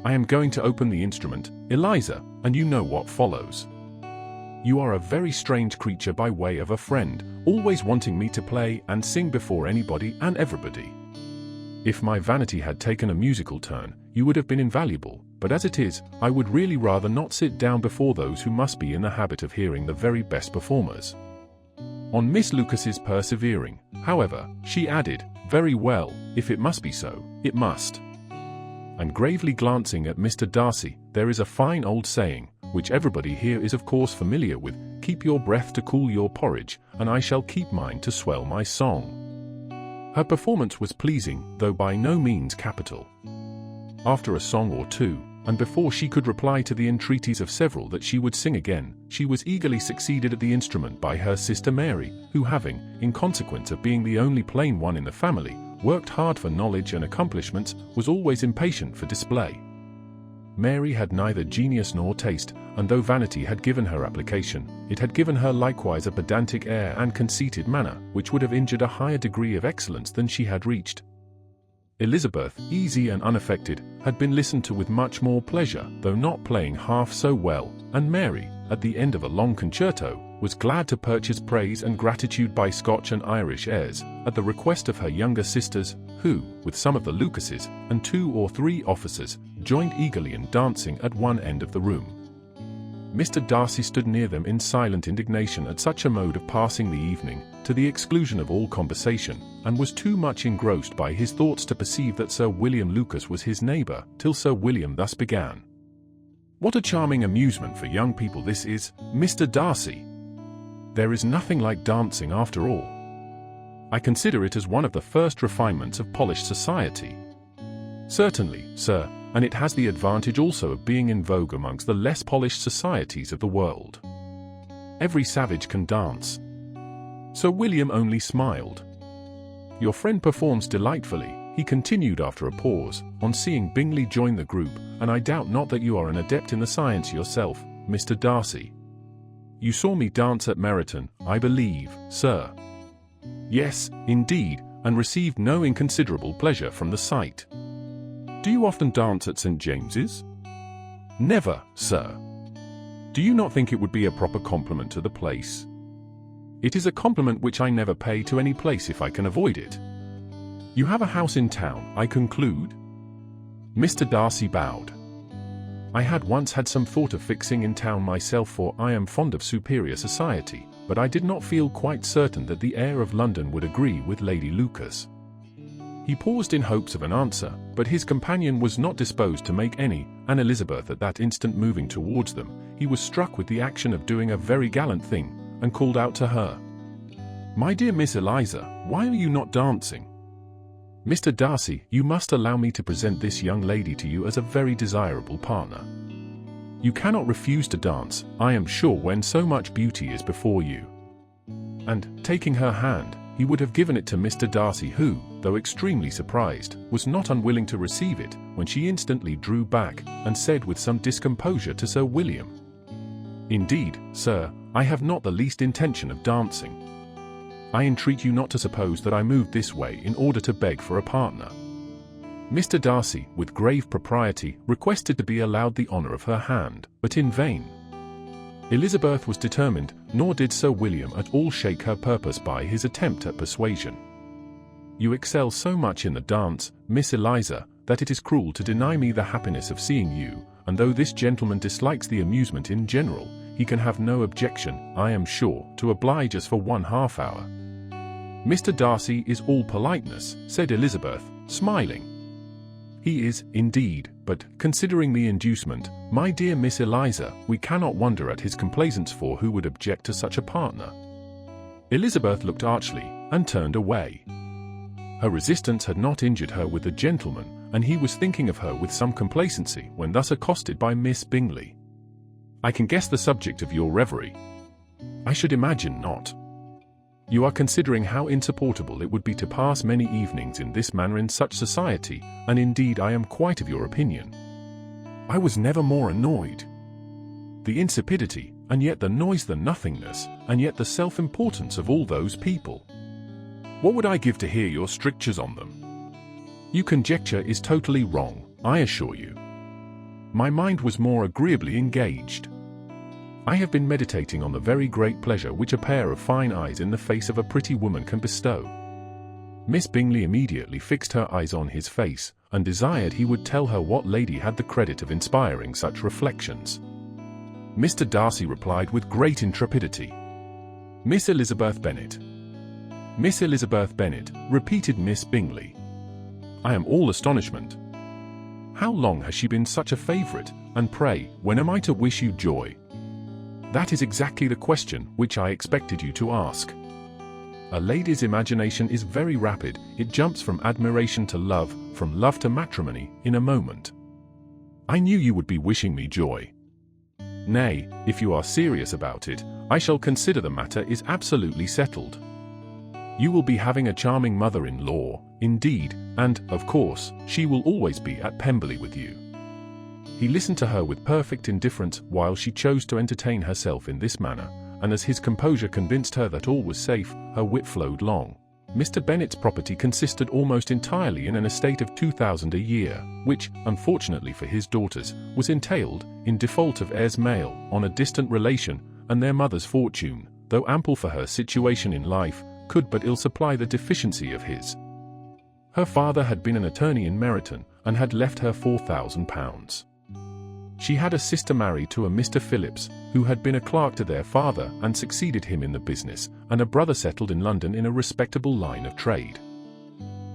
"I am going to open the instrument, Eliza, and you know what follows. You are a very strange creature by way of a friend, always wanting me to play and sing before anybody and everybody. If my vanity had taken a musical turn, you would have been invaluable, but as it is, I would really rather not sit down before those who must be in the habit of hearing the very best performers." On Miss Lucas's persevering, however, she added, "Very well, if it must be so, it must." And gravely glancing at Mr. Darcy, "There is a fine old saying, which everybody here is of course familiar with, 'Keep your breath to cool your porridge, and I shall keep mine to swell my song.'" Her performance was pleasing, though by no means capital. After a song or two, and before she could reply to the entreaties of several that she would sing again, she was eagerly succeeded at the instrument by her sister Mary, who having, in consequence of being the only plain one in the family, worked hard for knowledge and accomplishments, was always impatient for display. Mary had neither genius nor taste, and though vanity had given her application, it had given her likewise a pedantic air and conceited manner, which would have injured a higher degree of excellence than she had reached. Elizabeth, easy and unaffected, had been listened to with much more pleasure, though not playing half so well, and Mary, at the end of a long concerto, was glad to purchase praise and gratitude by Scotch and Irish airs, at the request of her younger sisters, who, with some of the Lucases, and 2 or 3 officers, joined eagerly in dancing at one end of the room. Mr. Darcy stood near them in silent indignation at such a mode of passing the evening, to the exclusion of all conversation, and was too much engrossed by his thoughts to perceive that Sir William Lucas was his neighbour, till Sir William thus began. "What a charming amusement for young people this is, Mr. Darcy! There is nothing like dancing after all. I consider it as one of the first refinements of polished society." "Certainly, sir, and it has the advantage also of being in vogue amongst the less polished societies of the world. Every savage can dance." Sir William only smiled. "Your friend performs delightfully," he continued after a pause, on seeing Bingley join the group, "and I doubt not that you are an adept in the science yourself, Mr. Darcy. You saw me dance at Meryton, I believe, sir?" "Yes, indeed, and received no inconsiderable pleasure from the sight." "Do you often dance at St. James's?" "Never, sir." "Do you not think it would be a proper compliment to the place?" "It is a compliment which I never pay to any place if I can avoid it." "You have a house in town, I conclude?" Mr. Darcy bowed. "I had once had some thought of fixing in town myself, for I am fond of superior society, but I did not feel quite certain that the air of London would agree with Lady Lucas." He paused in hopes of an answer, but his companion was not disposed to make any, and Elizabeth at that instant moving towards them, he was struck with the action of doing a very gallant thing, and called out to her, "My dear Miss Eliza, why are you not dancing? Mr. Darcy, you must allow me to present this young lady to you as a very desirable partner. You cannot refuse to dance, I am sure, when so much beauty is before you." And, taking her hand, he would have given it to Mr. Darcy, who, though extremely surprised, was not unwilling to receive it, when she instantly drew back, and said with some discomposure to Sir William, "Indeed, sir, I have not the least intention of dancing. I entreat you not to suppose that I moved this way in order to beg for a partner." Mr. Darcy, with grave propriety, requested to be allowed the honour of her hand, but in vain. Elizabeth was determined, nor did Sir William at all shake her purpose by his attempt at persuasion. "You excel so much in the dance, Miss Eliza, that it is cruel to deny me the happiness of seeing you, and though this gentleman dislikes the amusement in general, he can have no objection, I am sure, to oblige us for 1/2 hour." "Mr. Darcy is all politeness," said Elizabeth, smiling. "He is, indeed, but, considering the inducement, my dear Miss Eliza, we cannot wonder at his complaisance, for who would object to such a partner?" Elizabeth looked archly, and turned away. Her resistance had not injured her with the gentleman, and he was thinking of her with some complacency when thus accosted by Miss Bingley. "I can guess the subject of your reverie." "I should imagine not. You are considering how insupportable it would be to pass many evenings in this manner in such society, and indeed I am quite of your opinion. I was never more annoyed. The insipidity, and yet the noise, the nothingness, and yet the self-importance of all those people. What would I give to hear your strictures on them? Your conjecture is totally wrong, I assure you. My mind was more agreeably engaged. I have been meditating on the very great pleasure which a pair of fine eyes in the face of a pretty woman can bestow." Miss Bingley immediately fixed her eyes on his face, and desired he would tell her what lady had the credit of inspiring such reflections. Mr. Darcy replied with great intrepidity, "Miss Elizabeth Bennet." "Miss Elizabeth Bennet," repeated Miss Bingley. "I am all astonishment. How long has she been such a favourite, and pray, when am I to wish you joy?" "That is exactly the question which I expected you to ask. A lady's imagination is very rapid, it jumps from admiration to love, from love to matrimony, in a moment. I knew you would be wishing me joy. Nay, if you are serious about it, I shall consider the matter is absolutely settled. You will be having a charming mother-in-law, indeed, and, of course, she will always be at Pemberley with you." He listened to her with perfect indifference while she chose to entertain herself in this manner, and as his composure convinced her that all was safe, her wit flowed long. Mr. Bennet's property consisted almost entirely in an estate of 2,000 a year, which, unfortunately for his daughters, was entailed, in default of heirs male, on a distant relation, and their mother's fortune, though ample for her situation in life, could but ill supply the deficiency of his. Her father had been an attorney in Meryton, and had left her £4,000. She had a sister married to a Mr. Phillips, who had been a clerk to their father and succeeded him in the business, and a brother settled in London in a respectable line of trade.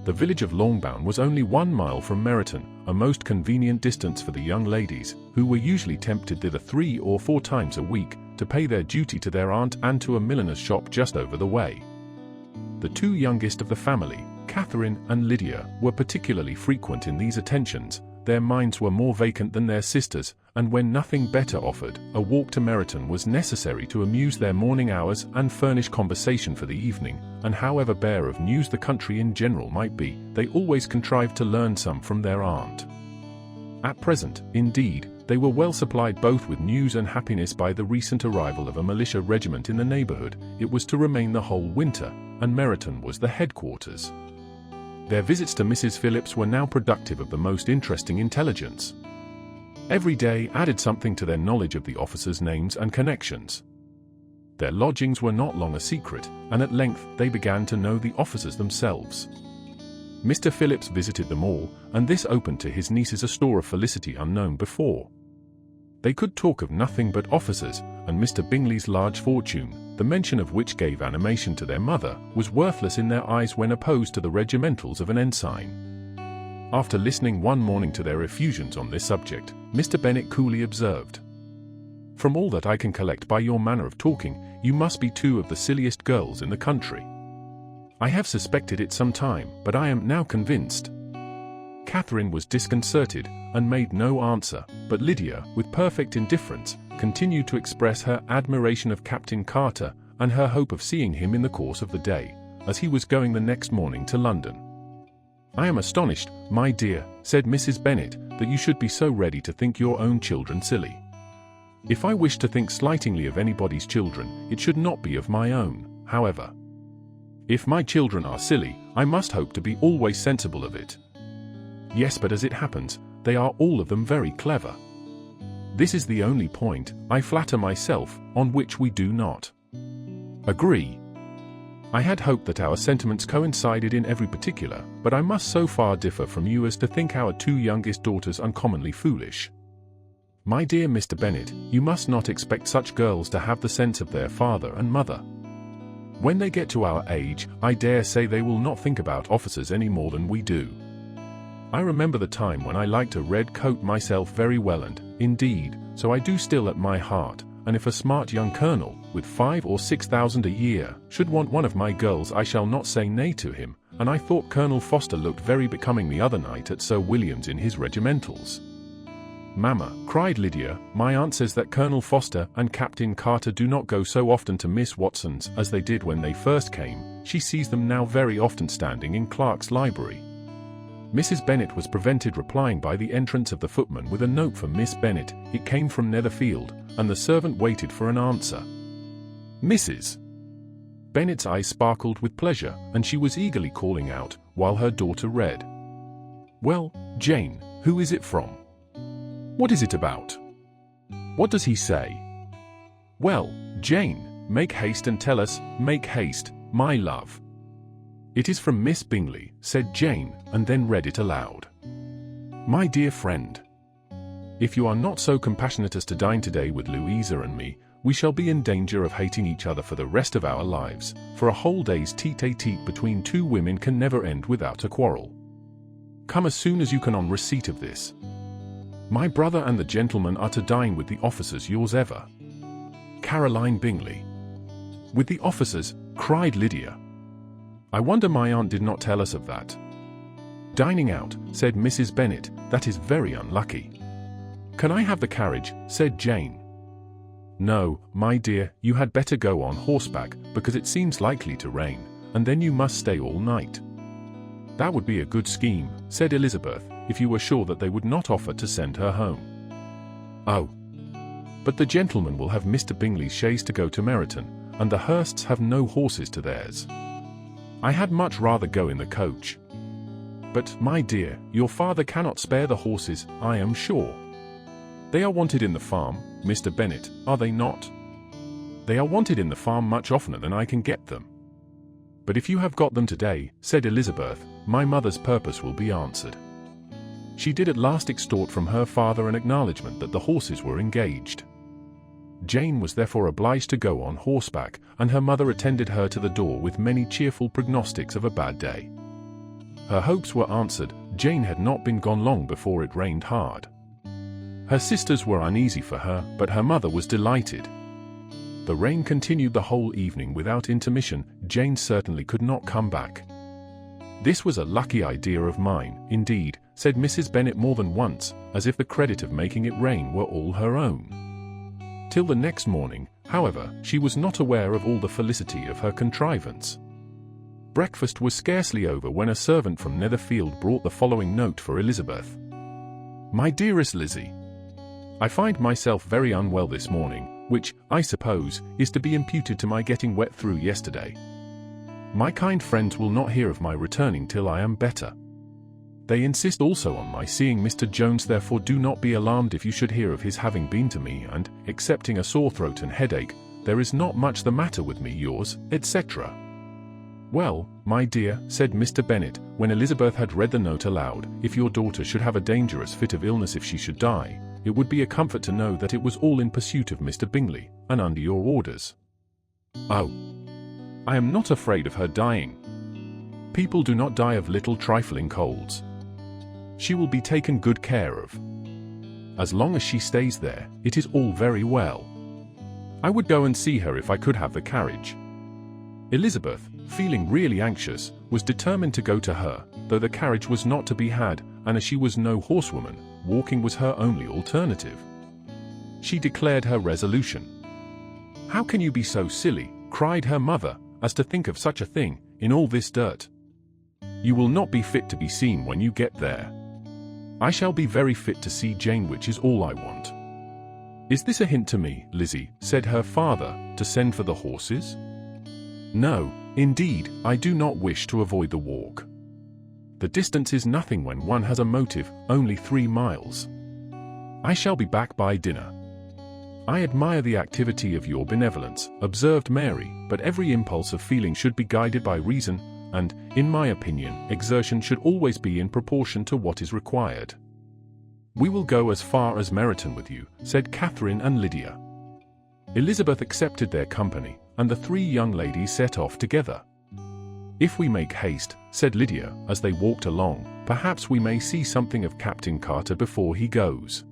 The village of Longbourn was only 1 mile from Meryton, a most convenient distance for the young ladies, who were usually tempted thither 3 or 4 times a week, to pay their duty to their aunt and to a milliner's shop just over the way. The 2 youngest of the family, Catherine and Lydia, were particularly frequent in these attentions. Their minds were more vacant than their sisters', and when nothing better offered, a walk to Meryton was necessary to amuse their morning hours and furnish conversation for the evening, and however bare of news the country in general might be, they always contrived to learn some from their aunt. At present, indeed, they were well supplied both with news and happiness by the recent arrival of a militia regiment in the neighbourhood. It was to remain the whole winter, and Meryton was the headquarters. Their visits to Mrs. Phillips were now productive of the most interesting intelligence. Every day added something to their knowledge of the officers' names and connections. Their lodgings were not long a secret, and at length they began to know the officers themselves. Mr. Phillips visited them all, and this opened to his nieces a store of felicity unknown before. They could talk of nothing but officers, and Mr. Bingley's large fortune, the mention of which gave animation to their mother, was worthless in their eyes when opposed to the regimentals of an ensign. After listening one morning to their effusions on this subject, Mr. Bennet coolly observed, "From all that I can collect by your manner of talking, you must be 2 of the silliest girls in the country. I have suspected it some time, but I am now convinced." Catherine was disconcerted, and made no answer, but Lydia, with perfect indifference, continued to express her admiration of Captain Carter, and her hope of seeing him in the course of the day, as he was going the next morning to London. "I am astonished, my dear," said Mrs. Bennet, "that you should be so ready to think your own children silly. If I wish to think slightingly of anybody's children, it should not be of my own, however. If my children are silly, I must hope to be always sensible of it. Yes, but as it happens, they are all of them very clever. This is the only point, I flatter myself, on which we do not Agree. I had hoped that our sentiments coincided in every particular, but I must so far differ from you as to think our two youngest daughters uncommonly foolish. My dear Mr. Bennet, you must not expect such girls to have the sense of their father and mother. When they get to our age, I dare say they will not think about officers any more than we do. I remember the time when I liked a red coat myself very well, and, indeed, so I do still at my heart, and if a smart young colonel, with 5,000 or 6,000 a year, should want one of my girls, I shall not say nay to him, and I thought Colonel Foster looked very becoming the other night at Sir William's in his regimentals. Mamma, cried Lydia, my aunt says that Colonel Foster and Captain Carter do not go so often to Miss Watson's as they did when they first came. She sees them now very often standing in Clark's library. Mrs. Bennet was prevented replying by the entrance of the footman with a note for Miss Bennet. It came from Netherfield, and the servant waited for an answer. Mrs. Bennet's eyes sparkled with pleasure, and she was eagerly calling out, while her daughter read. Well, Jane, who is it from? What is it about? What does he say? Well, Jane, make haste and tell us, make haste, my love. It is from Miss Bingley, said Jane, and then read it aloud. My dear friend, if you are not so compassionate as to dine today with Louisa and me, we shall be in danger of hating each other for the rest of our lives, for a whole day's tete-a-tete between two women can never end without a quarrel. Come as soon as you can on receipt of this. My brother and the gentleman are to dine with the officers, yours ever, Caroline Bingley. With the officers, cried Lydia. I wonder my aunt did not tell us of that. Dining out, said Mrs. Bennet, that is very unlucky. Can I have the carriage, said Jane. No, my dear, you had better go on horseback, because it seems likely to rain, and then you must stay all night. That would be a good scheme, said Elizabeth, if you were sure that they would not offer to send her home. Oh. But the gentleman will have Mr. Bingley's chaise to go to Meryton, and the Hursts have no horses to theirs. I had much rather go in the coach. But, my dear, your father cannot spare the horses, I am sure. They are wanted in the farm, Mr. Bennet, are they not? They are wanted in the farm much oftener than I can get them. But if you have got them today, said Elizabeth, my mother's purpose will be answered. She did at last extort from her father an acknowledgment that the horses were engaged. Jane was therefore obliged to go on horseback, and her mother attended her to the door with many cheerful prognostics of a bad day. Her hopes were answered. Jane had not been gone long before it rained hard. Her sisters were uneasy for her, but her mother was delighted. The rain continued the whole evening without intermission. Jane certainly could not come back. This was a lucky idea of mine, indeed, said Mrs. Bennet more than once, as if the credit of making it rain were all her own. Till the next morning, however, she was not aware of all the felicity of her contrivance. Breakfast was scarcely over when a servant from Netherfield brought the following note for Elizabeth. My dearest Lizzie, I find myself very unwell this morning, which, I suppose, is to be imputed to my getting wet through yesterday. My kind friends will not hear of my returning till I am better. They insist also on my seeing Mr. Jones, therefore do not be alarmed if you should hear of his having been to me, and, excepting a sore throat and headache, there is not much the matter with me, yours, etc. Well, my dear, said Mr. Bennet, when Elizabeth had read the note aloud, if your daughter should have a dangerous fit of illness, if she should die, it would be a comfort to know that it was all in pursuit of Mr. Bingley, and under your orders. Oh, I am not afraid of her dying. People do not die of little trifling colds. She will be taken good care of. As long as she stays there, it is all very well. I would go and see her if I could have the carriage. Elizabeth, feeling really anxious, was determined to go to her, though the carriage was not to be had, and as she was no horsewoman, walking was her only alternative. She declared her resolution. How can you be so silly, cried her mother, as to think of such a thing, in all this dirt? You will not be fit to be seen when you get there. I shall be very fit to see Jane, which is all I want. Is this a hint to me, Lizzie, said her father, to send for the horses? No, indeed, I do not wish to avoid the walk. The distance is nothing when one has a motive, only 3 miles. I shall be back by dinner. "I admire the activity of your benevolence," observed Mary, "but every impulse of feeling should be guided by reason, and, in my opinion, exertion should always be in proportion to what is required." "We will go as far as Meryton with you," said Catherine and Lydia. Elizabeth accepted their company, and the three young ladies set off together. "If we make haste," said Lydia, as they walked along, "perhaps we may see something of Captain Carter before he goes."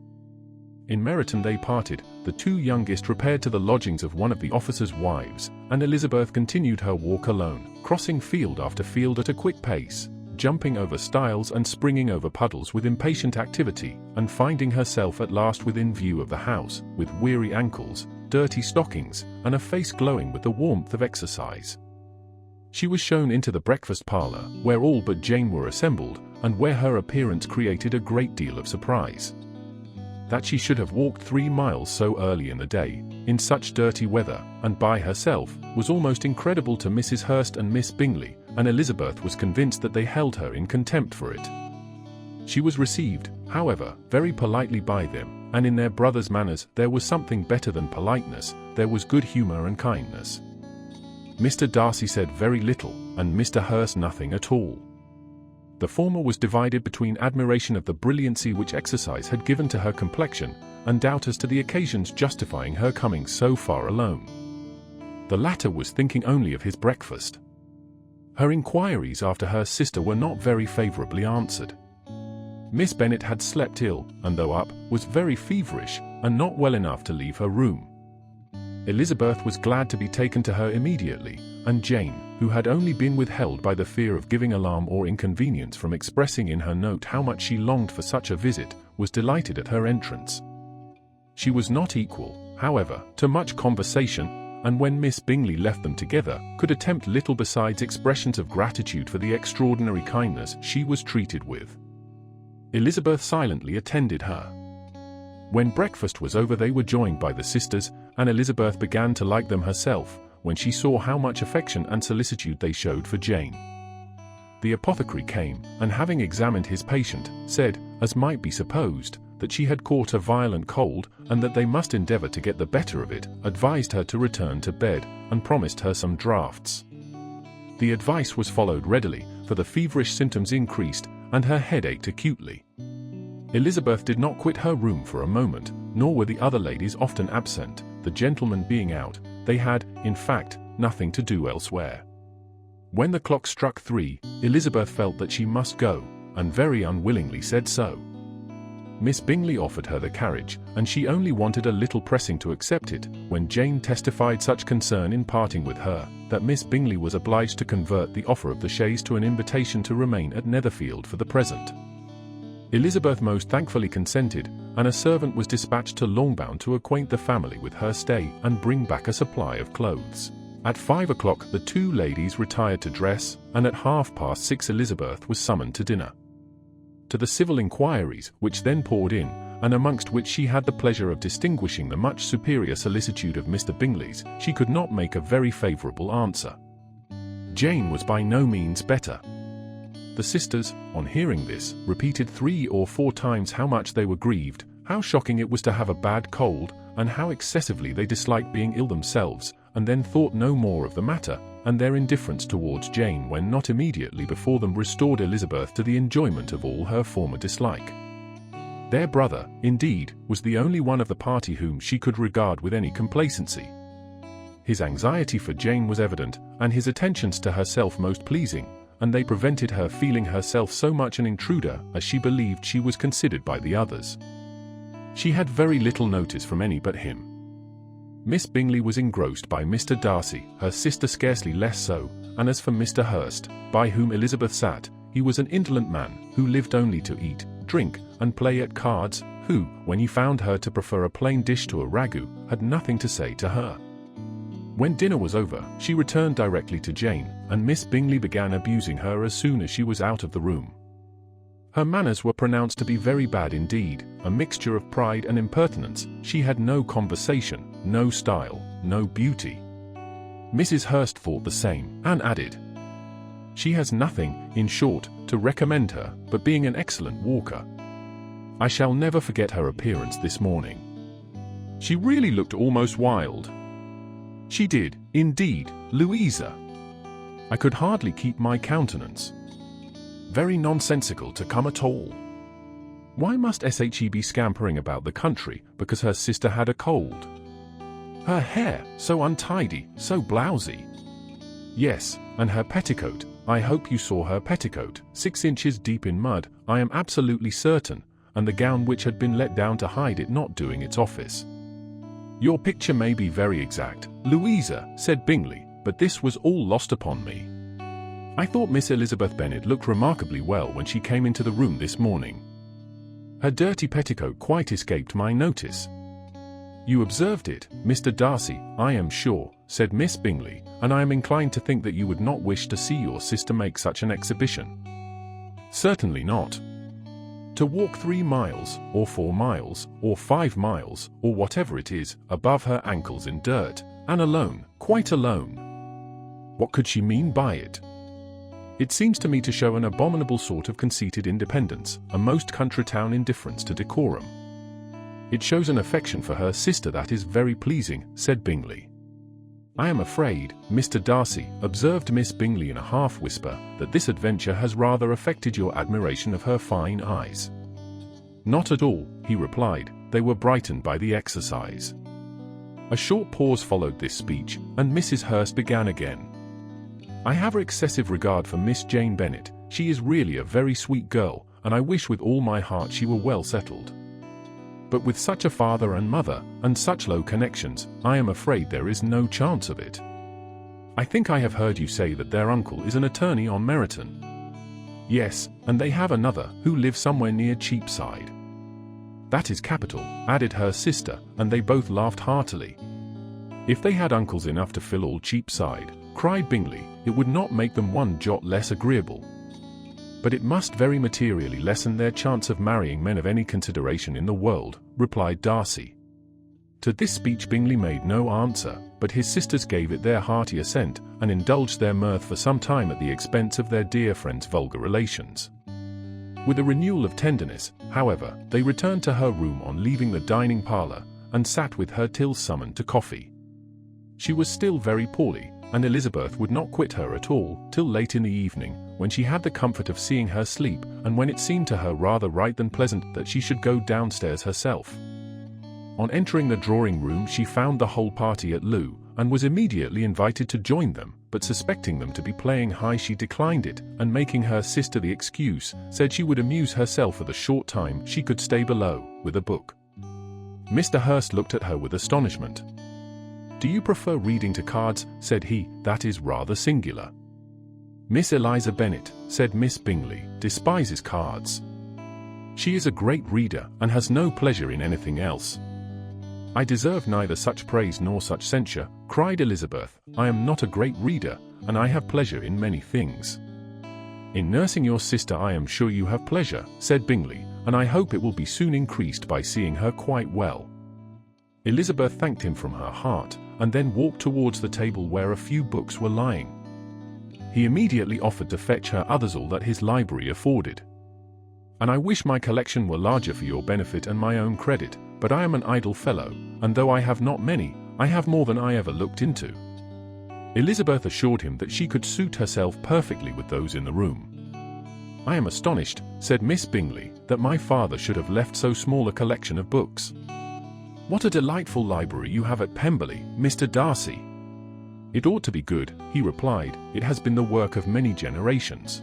In Meryton they parted. The two youngest repaired to the lodgings of one of the officers' wives, and Elizabeth continued her walk alone, crossing field after field at a quick pace, jumping over stiles and springing over puddles with impatient activity, and finding herself at last within view of the house, with weary ankles, dirty stockings, and a face glowing with the warmth of exercise. She was shown into the breakfast parlour, where all but Jane were assembled, and where her appearance created a great deal of surprise. That she should have walked 3 miles so early in the day, in such dirty weather, and by herself, was almost incredible to Mrs. Hurst and Miss Bingley, and Elizabeth was convinced that they held her in contempt for it. She was received, however, very politely by them, and in their brother's manners there was something better than politeness, there was good humour and kindness. Mr. Darcy said very little, and Mr. Hurst nothing at all. The former was divided between admiration of the brilliancy which exercise had given to her complexion, and doubt as to the occasions justifying her coming so far alone. The latter was thinking only of his breakfast. Her inquiries after her sister were not very favourably answered. Miss Bennet had slept ill, and though up, was very feverish, and not well enough to leave her room. Elizabeth was glad to be taken to her immediately, and Jane, who had only been withheld by the fear of giving alarm or inconvenience from expressing in her note how much she longed for such a visit, was delighted at her entrance. She was not equal, however, to much conversation, and when Miss Bingley left them together, could attempt little besides expressions of gratitude for the extraordinary kindness she was treated with. Elizabeth silently attended her. When breakfast was over they were joined by the sisters, and Elizabeth began to like them herself, when she saw how much affection and solicitude they showed for Jane. The apothecary came, and having examined his patient, said, as might be supposed, that she had caught a violent cold, and that they must endeavour to get the better of it, advised her to return to bed, and promised her some draughts. The advice was followed readily, for the feverish symptoms increased, and her head ached acutely. Elizabeth did not quit her room for a moment, nor were the other ladies often absent, the gentlemen being out. They had, in fact, nothing to do elsewhere. When the clock struck 3, Elizabeth felt that she must go, and very unwillingly said so. Miss Bingley offered her the carriage, and she only wanted a little pressing to accept it, when Jane testified such concern in parting with her, that Miss Bingley was obliged to convert the offer of the chaise to an invitation to remain at Netherfield for the present. Elizabeth most thankfully consented, and a servant was dispatched to Longbourn to acquaint the family with her stay and bring back a supply of clothes. At 5 o'clock the two ladies retired to dress, and at 6:30 Elizabeth was summoned to dinner. To the civil inquiries which then poured in, and amongst which she had the pleasure of distinguishing the much superior solicitude of Mr. Bingley's, she could not make a very favourable answer. Jane was by no means better. The sisters, on hearing this, repeated 3 or 4 times how much they were grieved, how shocking it was to have a bad cold, and how excessively they disliked being ill themselves, and then thought no more of the matter, and their indifference towards Jane when not immediately before them restored Elizabeth to the enjoyment of all her former dislike. Their brother, indeed, was the only one of the party whom she could regard with any complacency. His anxiety for Jane was evident, and his attentions to herself most pleasing, and they prevented her feeling herself so much an intruder as she believed she was considered by the others. She had very little notice from any but him. Miss Bingley was engrossed by Mr. Darcy, her sister scarcely less so, and as for Mr. Hurst, by whom Elizabeth sat, he was an indolent man, who lived only to eat, drink, and play at cards, who, when he found her to prefer a plain dish to a ragout, had nothing to say to her. When dinner was over, she returned directly to Jane, and Miss Bingley began abusing her as soon as she was out of the room. Her manners were pronounced to be very bad indeed, a mixture of pride and impertinence. She had no conversation, no style, no beauty. Mrs. Hurst thought the same, and added, "She has nothing, in short, to recommend her, but being an excellent walker. I shall never forget her appearance this morning." She really looked almost wild. She did, indeed, Louisa. I could hardly keep my countenance. Very nonsensical to come at all. Why must she be scampering about the country because her sister had a cold? Her hair, so untidy, so blousy. Yes, and her petticoat. I hope you saw her petticoat, 6 inches deep in mud, I am absolutely certain, and the gown which had been let down to hide it not doing its office. Your picture may be very exact, Louisa, said Bingley, but this was all lost upon me. I thought Miss Elizabeth Bennet looked remarkably well when she came into the room this morning. Her dirty petticoat quite escaped my notice. You observed it, Mr. Darcy, I am sure, said Miss Bingley, and I am inclined to think that you would not wish to see your sister make such an exhibition. Certainly not. To walk 3 miles, or 4 miles, or 5 miles, or whatever it is, above her ankles in dirt, and alone, quite alone. What could she mean by it? It seems to me to show an abominable sort of conceited independence, a most country-town indifference to decorum. It shows an affection for her sister that is very pleasing, said Bingley. I am afraid, Mr. Darcy, observed Miss Bingley in a half-whisper, that this adventure has rather affected your admiration of her fine eyes. Not at all, he replied, they were brightened by the exercise. A short pause followed this speech, and Mrs. Hurst began again. I have excessive regard for Miss Jane Bennet, she is really a very sweet girl, and I wish with all my heart she were well settled. But with such a father and mother, and such low connections, I am afraid there is no chance of it. I think I have heard you say that their uncle is an attorney on Meryton. Yes, and they have another, who lives somewhere near Cheapside. That is capital, added her sister, and they both laughed heartily. If they had uncles enough to fill all Cheapside, cried Bingley, it would not make them one jot less agreeable. But it must very materially lessen their chance of marrying men of any consideration in the world, replied Darcy. To this speech Bingley made no answer, but his sisters gave it their hearty assent, and indulged their mirth for some time at the expense of their dear friend's vulgar relations. With a renewal of tenderness, however, they returned to her room on leaving the dining parlour, and sat with her till summoned to coffee. She was still very poorly, and Elizabeth would not quit her at all, till late in the evening, when she had the comfort of seeing her sleep, and when it seemed to her rather right than pleasant that she should go downstairs herself. On entering the drawing-room she found the whole party at loo, and was immediately invited to join them, but suspecting them to be playing high she declined it, and making her sister the excuse, said she would amuse herself for the short time she could stay below, with a book. Mr. Hurst looked at her with astonishment. Do you prefer reading to cards, said he, that is rather singular. Miss Eliza Bennet, said Miss Bingley, despises cards. She is a great reader, and has no pleasure in anything else. I deserve neither such praise nor such censure, cried Elizabeth, I am not a great reader, and I have pleasure in many things. In nursing your sister I am sure you have pleasure, said Bingley, and I hope it will be soon increased by seeing her quite well. Elizabeth thanked him from her heart, and then walked towards the table where a few books were lying. He immediately offered to fetch her others all that his library afforded. And I wish my collection were larger for your benefit and my own credit, but I am an idle fellow, and though I have not many, I have more than I ever looked into. Elizabeth assured him that she could suit herself perfectly with those in the room. I am astonished, said Miss Bingley, that my father should have left so small a collection of books. What a delightful library you have at Pemberley, Mr. Darcy. It ought to be good, he replied, it has been the work of many generations.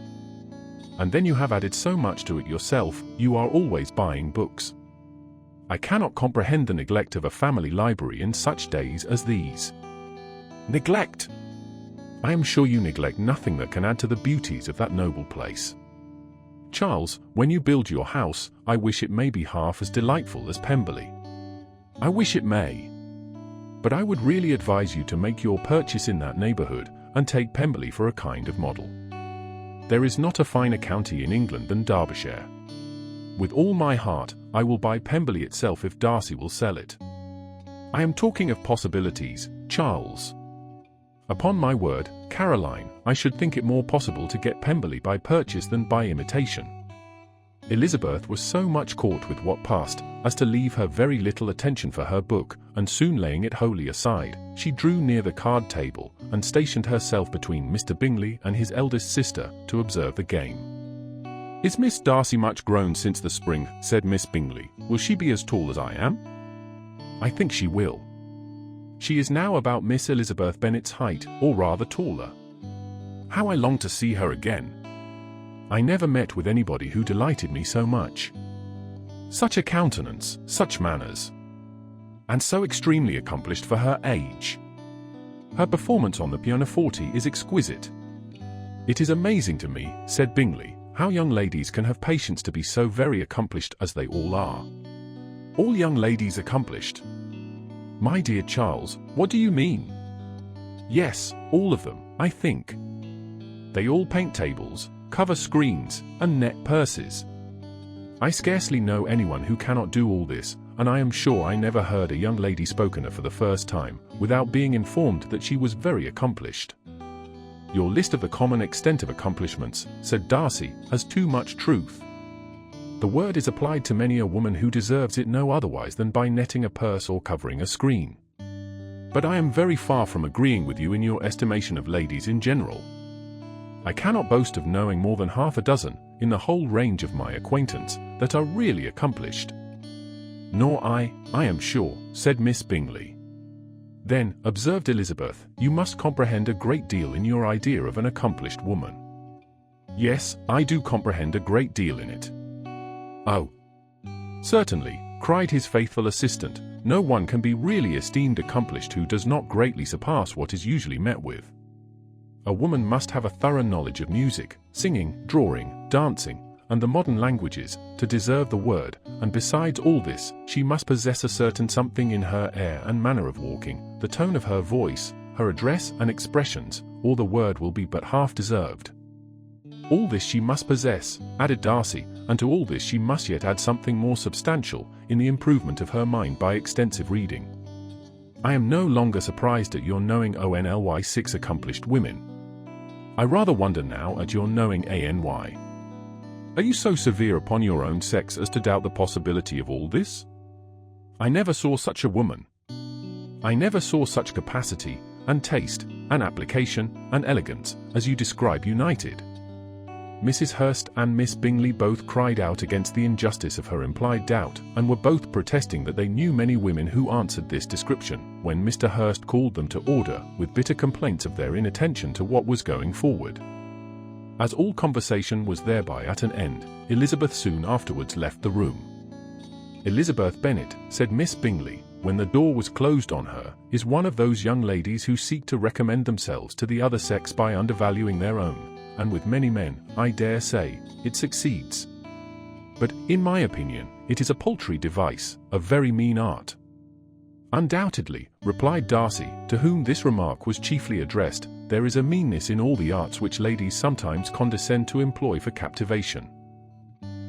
And then you have added so much to it yourself, you are always buying books. I cannot comprehend the neglect of a family library in such days as these. Neglect! I am sure you neglect nothing that can add to the beauties of that noble place. Charles, when you build your house, I wish it may be half as delightful as Pemberley. I wish it may. But I would really advise you to make your purchase in that neighbourhood, and take Pemberley for a kind of model. There is not a finer county in England than Derbyshire. With all my heart, I will buy Pemberley itself if Darcy will sell it. I am talking of possibilities, Charles. Upon my word, Caroline, I should think it more possible to get Pemberley by purchase than by imitation. Elizabeth was so much caught with what passed as to leave her very little attention for her book, and soon laying it wholly aside, she drew near the card table and stationed herself between Mr. Bingley and his eldest sister to observe the game. "Is Miss Darcy much grown since the spring?" said Miss Bingley. "Will she be as tall as I am?" "I think she will. She is now about Miss Elizabeth Bennet's height, or rather taller. How I long to see her again. I never met with anybody who delighted me so much. Such a countenance, such manners, and so extremely accomplished for her age. Her performance on the pianoforte is exquisite." "It is amazing to me," said Bingley, "how young ladies can have patience to be so very accomplished as they all are." "All young ladies accomplished? My dear Charles, what do you mean?" "Yes, all of them, I think. They all paint tables, cover screens, and net purses. I scarcely know anyone who cannot do all this, and I am sure I never heard a young lady spoken of for the first time, without being informed that she was very accomplished." "Your list of the common extent of accomplishments," said Darcy, "has too much truth. The word is applied to many a woman who deserves it no otherwise than by netting a purse or covering a screen. But I am very far from agreeing with you in your estimation of ladies in general. I cannot boast of knowing more than half a dozen, in the whole range of my acquaintance, that are really accomplished." "Nor I am sure," said Miss Bingley. "Then," observed Elizabeth, "you must comprehend a great deal in your idea of an accomplished woman." "Yes, I do comprehend a great deal in it." "Oh, certainly," cried his faithful assistant, "no one can be really esteemed accomplished who does not greatly surpass what is usually met with. A woman must have a thorough knowledge of music, singing, drawing, dancing, and the modern languages, to deserve the word, and besides all this, she must possess a certain something in her air and manner of walking, the tone of her voice, her address and expressions, or the word will be but half deserved. All this she must possess," added Darcy, "and to all this she must yet add something more substantial, in the improvement of her mind by extensive reading. I am no longer surprised at your knowing only 6 accomplished women. I rather wonder now at your knowing ANY. Are you so severe upon your own sex as to doubt the possibility of all this? I never saw such a woman. I never saw such capacity, and taste, and application, and elegance, as you describe united." Mrs. Hurst and Miss Bingley both cried out against the injustice of her implied doubt, and were both protesting that they knew many women who answered this description, when Mr. Hurst called them to order, with bitter complaints of their inattention to what was going forward. As all conversation was thereby at an end, Elizabeth soon afterwards left the room. "Elizabeth Bennet," said Miss Bingley, when the door was closed on her, "is one of those young ladies who seek to recommend themselves to the other sex by undervaluing their own, and with many men, I dare say, it succeeds. But, in my opinion, it is a paltry device, a very mean art." "Undoubtedly," replied Darcy, to whom this remark was chiefly addressed, "there is a meanness in all the arts which ladies sometimes condescend to employ for captivation.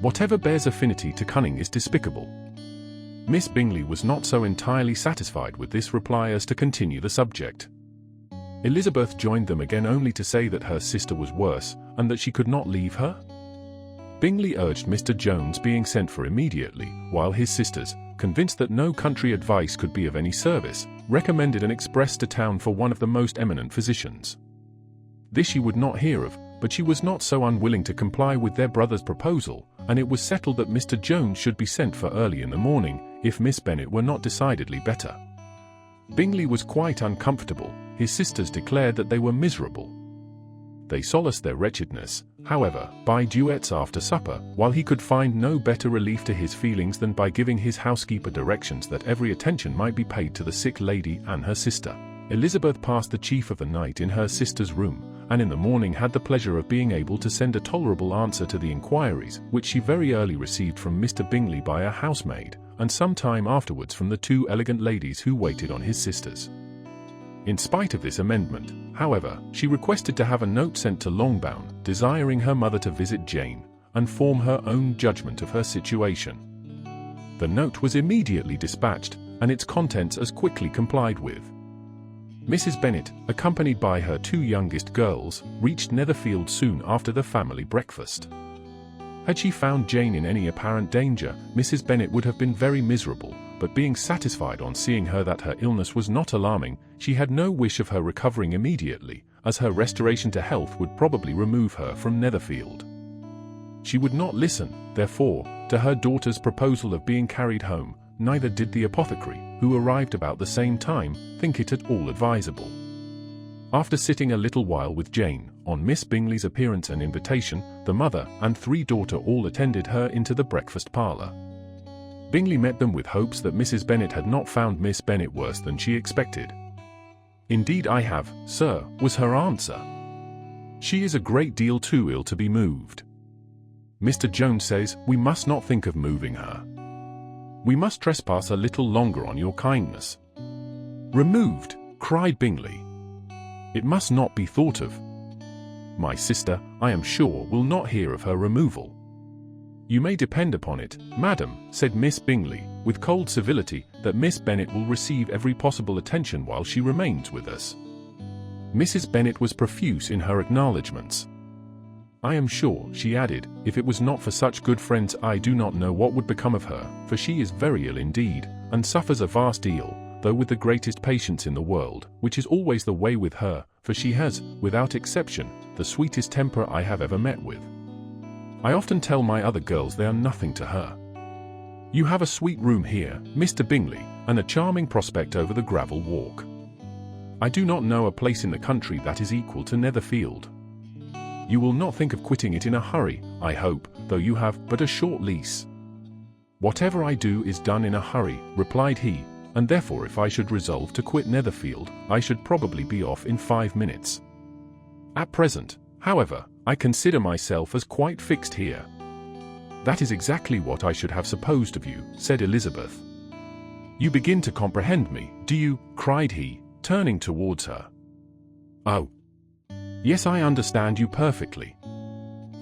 Whatever bears affinity to cunning is despicable." Miss Bingley was not so entirely satisfied with this reply as to continue the subject. Elizabeth joined them again only to say that her sister was worse, and that she could not leave her. Bingley urged Mr. Jones being sent for immediately, while his sisters, convinced that no country advice could be of any service, recommended an express to town for one of the most eminent physicians. This she would not hear of, but she was not so unwilling to comply with their brother's proposal, and it was settled that Mr. Jones should be sent for early in the morning, if Miss Bennet were not decidedly better. Bingley was quite uncomfortable. His sisters declared that they were miserable. They solaced their wretchedness, however, by duets after supper, while he could find no better relief to his feelings than by giving his housekeeper directions that every attention might be paid to the sick lady and her sister. Elizabeth passed the chief of the night in her sister's room, and in the morning had the pleasure of being able to send a tolerable answer to the inquiries which she very early received from Mr. Bingley by a housemaid, and some time afterwards from the 2 elegant ladies who waited on his sisters. In spite of this amendment, however, she requested to have a note sent to Longbourn, desiring her mother to visit Jane, and form her own judgment of her situation. The note was immediately dispatched, and its contents as quickly complied with. Mrs. Bennet, accompanied by her 2 youngest girls, reached Netherfield soon after the family breakfast. Had she found Jane in any apparent danger, Mrs. Bennet would have been very miserable, but being satisfied on seeing her that her illness was not alarming, she had no wish of her recovering immediately, as her restoration to health would probably remove her from Netherfield. She would not listen, therefore, to her daughter's proposal of being carried home, neither did the apothecary, who arrived about the same time, think it at all advisable. After sitting a little while with Jane, on Miss Bingley's appearance and invitation, the mother and 3 daughters all attended her into the breakfast parlour. Bingley met them with hopes that Mrs. Bennet had not found Miss Bennet worse than she expected. "Indeed I have, sir," was her answer. "She is a great deal too ill to be moved. Mr. Jones says we must not think of moving her. We must trespass a little longer on your kindness." "Removed!" cried Bingley. "It must not be thought of. My sister, I am sure, will not hear of her removal." "You may depend upon it, madam," said Miss Bingley, with cold civility, "that Miss Bennet will receive every possible attention while she remains with us." Mrs. Bennet was profuse in her acknowledgments. "I am sure," she added, "if it was not for such good friends I do not know what would become of her, for she is very ill indeed, and suffers a vast deal, though with the greatest patience in the world, which is always the way with her, for she has, without exception, the sweetest temper I have ever met with. I often tell my other girls they are nothing to her. You have a sweet room here, Mr. Bingley, and a charming prospect over the gravel walk. I do not know a place in the country that is equal to Netherfield. You will not think of quitting it in a hurry, I hope, though you have but a short lease." "Whatever I do is done in a hurry," replied he, "and therefore if I should resolve to quit Netherfield, I should probably be off in 5 minutes. At present, however, I consider myself as quite fixed here." "That is exactly what I should have supposed of you," said Elizabeth. "You begin to comprehend me, do you?" cried he, turning towards her. "Oh, yes, I understand you perfectly.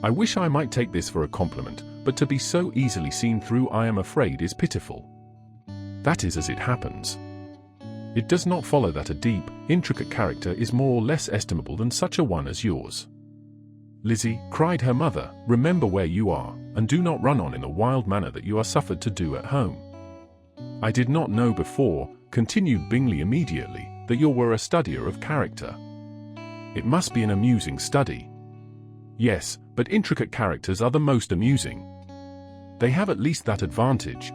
I wish I might take this for a compliment, but to be so easily seen through I am afraid is pitiful. That is as it happens. It does not follow that a deep, intricate character is more or less estimable than such a one as yours." "Lizzie," cried her mother, "remember where you are, and do not run on in the wild manner that you are suffered to do at home. I did not know before," continued Bingley immediately, "that you were a studier of character. It must be an amusing study." "Yes, but intricate characters are the most amusing. They have at least that advantage."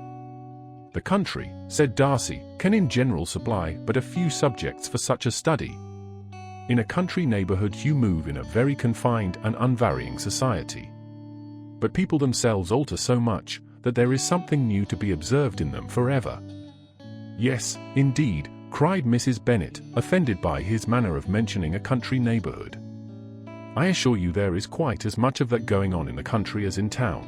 "The country," said Darcy, "can in general supply but a few subjects for such a study. In a country neighbourhood you move in a very confined and unvarying society. But people themselves alter so much, that there is something new to be observed in them forever." "Yes, indeed," cried Mrs. Bennet, offended by his manner of mentioning a country neighbourhood. "I assure you there is quite as much of that going on in the country as in town."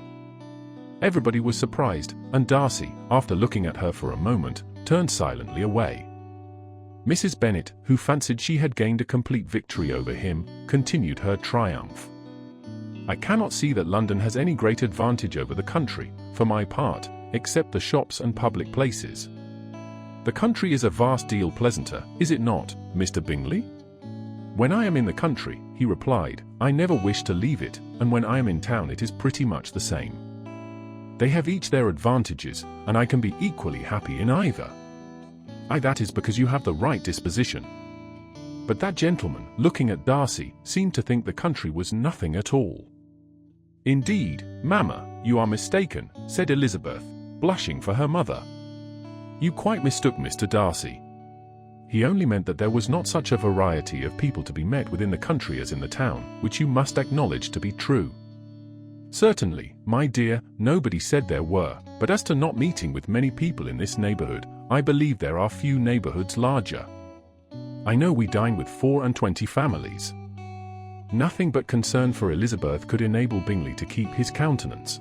Everybody was surprised, and Darcy, after looking at her for a moment, turned silently away. Mrs. Bennet, who fancied she had gained a complete victory over him, continued her triumph. "I cannot see that London has any great advantage over the country, for my part, except the shops and public places. The country is a vast deal pleasanter, is it not, Mr. Bingley?" "When I am in the country," he replied, "I never wish to leave it, and when I am in town it is pretty much the same. They have each their advantages, and I can be equally happy in either." "That is because you have the right disposition." But that gentleman, looking at Darcy, seemed to think the country was nothing at all. "Indeed, mamma, you are mistaken," said Elizabeth, blushing for her mother. "You quite mistook Mr. Darcy. He only meant that there was not such a variety of people to be met with in the country as in the town, which you must acknowledge to be true." "Certainly, my dear, nobody said there were, but as to not meeting with many people in this neighbourhood, I believe there are few neighbourhoods larger. I know we dine with 24 families." Nothing but concern for Elizabeth could enable Bingley to keep his countenance.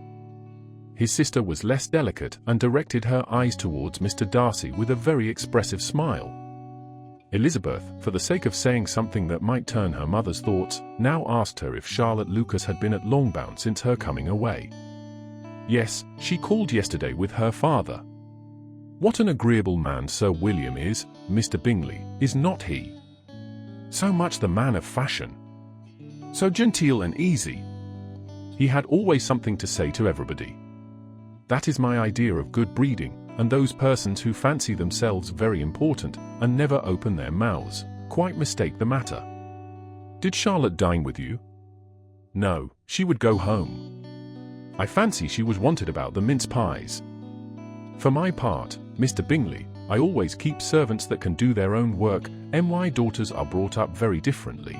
His sister was less delicate, and directed her eyes towards Mr. Darcy with a very expressive smile. Elizabeth, for the sake of saying something that might turn her mother's thoughts, now asked her if Charlotte Lucas had been at Longbourn since her coming away. "Yes, she called yesterday with her father." "What an agreeable man Sir William is, Mr. Bingley, is not he? So much the man of fashion. So genteel and easy. He had always something to say to everybody. That is my idea of good breeding, and those persons who fancy themselves very important and never open their mouths quite mistake the matter. Did Charlotte dine with you? No, she would go home. I fancy she was wanted about the mince pies. For my part, Mr. Bingley, I always keep servants that can do their own work. My daughters are brought up very differently.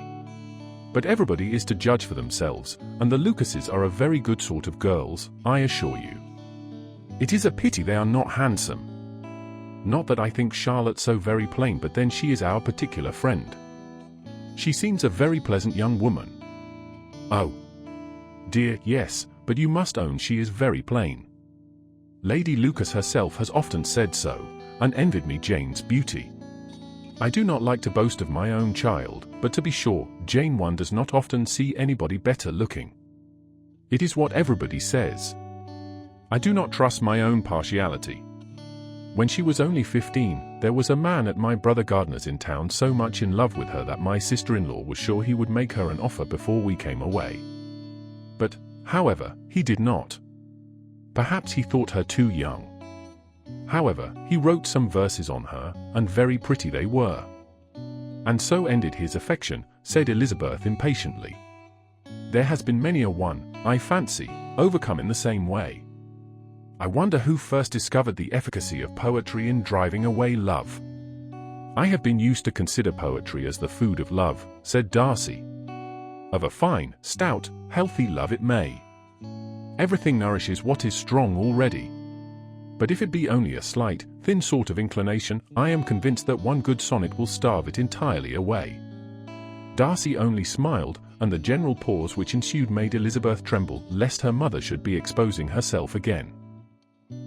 But everybody is to judge for themselves, and the Lucases are a very good sort of girls, I assure you. It is a pity they are not handsome. Not that I think Charlotte so very plain, but then she is our particular friend. She seems a very pleasant young woman. Oh, dear, yes, but you must own she is very plain. Lady Lucas herself has often said so, and envied me Jane's beauty. I do not like to boast of my own child, but to be sure, Jane one does not often see anybody better looking. It is what everybody says. I do not trust my own partiality. When she was only 15, there was a man at my brother Gardner's in town so much in love with her that my sister-in-law was sure he would make her an offer before we came away. But, however, he did not. Perhaps he thought her too young. However, he wrote some verses on her, and very pretty they were. And so ended his affection, said Elizabeth impatiently. There has been many a one, I fancy, overcome in the same way. I wonder who first discovered the efficacy of poetry in driving away love. I have been used to consider poetry as the food of love, said Darcy. Of a fine, stout, healthy love it may. Everything nourishes what is strong already. But if it be only a slight, thin sort of inclination, I am convinced that one good sonnet will starve it entirely away. Darcy only smiled, and the general pause which ensued made Elizabeth tremble lest her mother should be exposing herself again.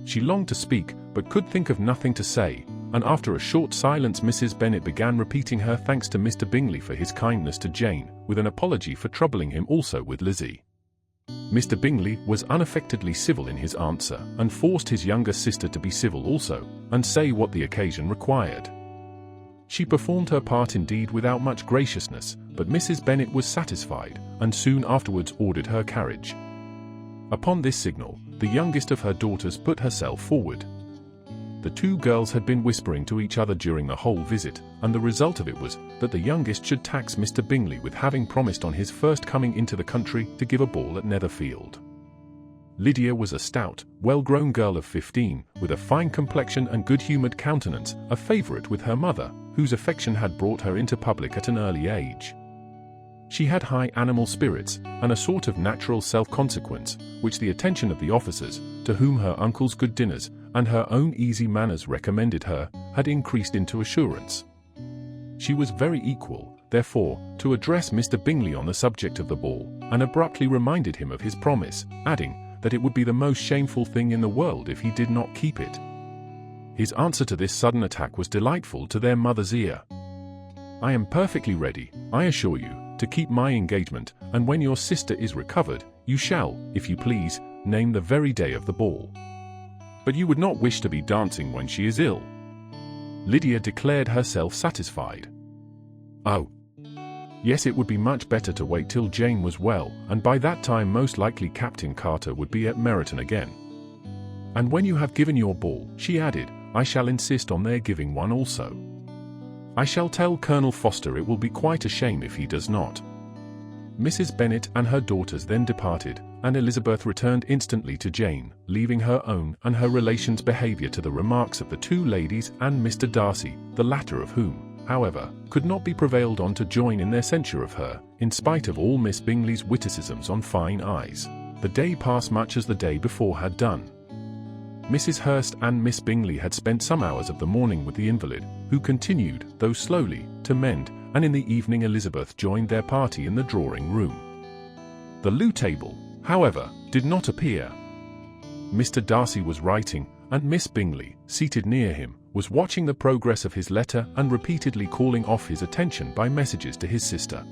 She longed to speak, but could think of nothing to say, and after a short silence Mrs. Bennet began repeating her thanks to Mr. Bingley for his kindness to Jane, with an apology for troubling him also with Lizzie. Mr. Bingley was unaffectedly civil in his answer, and forced his younger sister to be civil also, and say what the occasion required. She performed her part indeed without much graciousness, but Mrs. Bennet was satisfied, and soon afterwards ordered her carriage. Upon this signal, the youngest of her daughters put herself forward. The two girls had been whispering to each other during the whole visit, and the result of it was that the youngest should tax Mr. Bingley with having promised on his first coming into the country to give a ball at Netherfield. Lydia was a stout, well-grown girl of 15, with a fine complexion and good-humoured countenance, a favourite with her mother, whose affection had brought her into public at an early age. She had high animal spirits, and a sort of natural self-consequence, which the attention of the officers, to whom her uncle's good dinners, and her own easy manners recommended her, had increased into assurance. She was very equal, therefore, to address Mr. Bingley on the subject of the ball, and abruptly reminded him of his promise, adding, that it would be the most shameful thing in the world if he did not keep it. His answer to this sudden attack was delightful to their mother's ear. I am perfectly ready, I assure you, to keep my engagement, and when your sister is recovered, you shall, if you please, name the very day of the ball. But you would not wish to be dancing when she is ill. Lydia declared herself satisfied. Oh, yes, it would be much better to wait till Jane was well, and by that time most likely Captain Carter would be at Meryton again. And when you have given your ball, she added, I shall insist on their giving one also. I shall tell Colonel Foster it will be quite a shame if he does not. Mrs. Bennet and her daughters then departed, and Elizabeth returned instantly to Jane, leaving her own and her relations' behaviour to the remarks of the two ladies and Mr. Darcy, the latter of whom, however, could not be prevailed on to join in their censure of her, in spite of all Miss Bingley's witticisms on fine eyes. The day passed much as the day before had done. Mrs. Hurst and Miss Bingley had spent some hours of the morning with the invalid, who continued, though slowly, to mend, and in the evening Elizabeth joined their party in the drawing-room. The loo table, however, did not appear. Mr. Darcy was writing, and Miss Bingley, seated near him, was watching the progress of his letter and repeatedly calling off his attention by messages to his sister.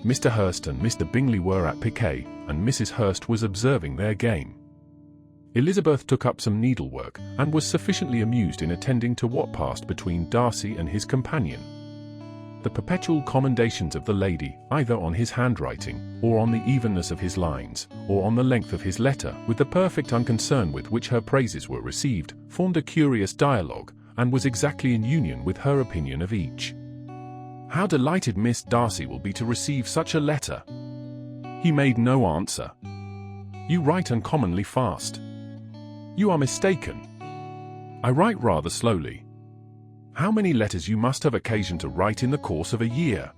Mr. Hurst and Mr. Bingley were at piquet, and Mrs. Hurst was observing their game. Elizabeth took up some needlework, and was sufficiently amused in attending to what passed between Darcy and his companion. the perpetual commendations of the lady, either on his handwriting, or on the evenness of his lines, or on the length of his letter, with the perfect unconcern with which her praises were received, formed a curious dialogue, and was exactly in union with her opinion of each. How delighted Miss Darcy will be to receive such a letter! He made no answer. You write uncommonly fast. You are mistaken. I write rather slowly. How many letters you must have occasion to write in the course of a year?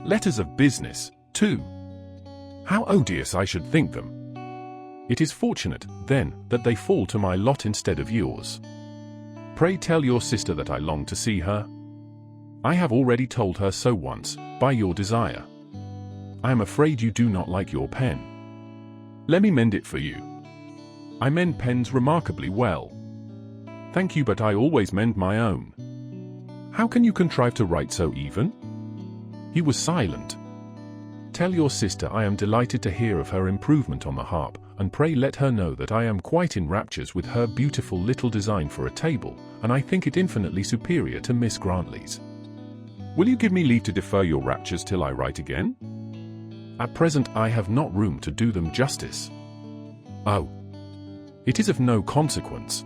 Letters of business, too. How odious I should think them. It is fortunate, then, that they fall to my lot instead of yours. Pray tell your sister that I long to see her. I have already told her so once, by your desire. I am afraid you do not like your pen. Let me mend it for you. I mend pens remarkably well. Thank you, but I always mend my own. How can you contrive to write so even? He was silent. Tell your sister I am delighted to hear of her improvement on the harp, and pray let her know that I am quite in raptures with her beautiful little design for a table, and I think it infinitely superior to Miss Grantley's. Will you give me leave to defer your raptures till I write again? At present I have not room to do them justice. Oh. It is of no consequence.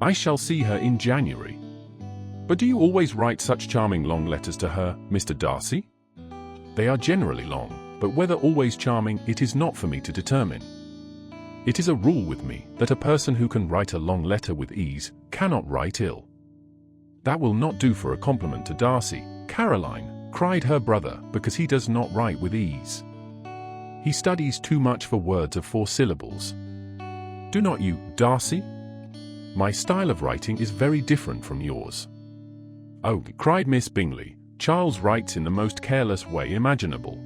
I shall see her in January. But do you always write such charming long letters to her, Mr. Darcy? They are generally long, but whether always charming it is not for me to determine. It is a rule with me that a person who can write a long letter with ease cannot write ill. That will not do for a compliment to Darcy, Caroline, cried her brother, because he does not write with ease. He studies too much for words of 4 syllables. Do not you, Darcy? My style of writing is very different from yours. Oh, cried Miss Bingley, Charles writes in the most careless way imaginable.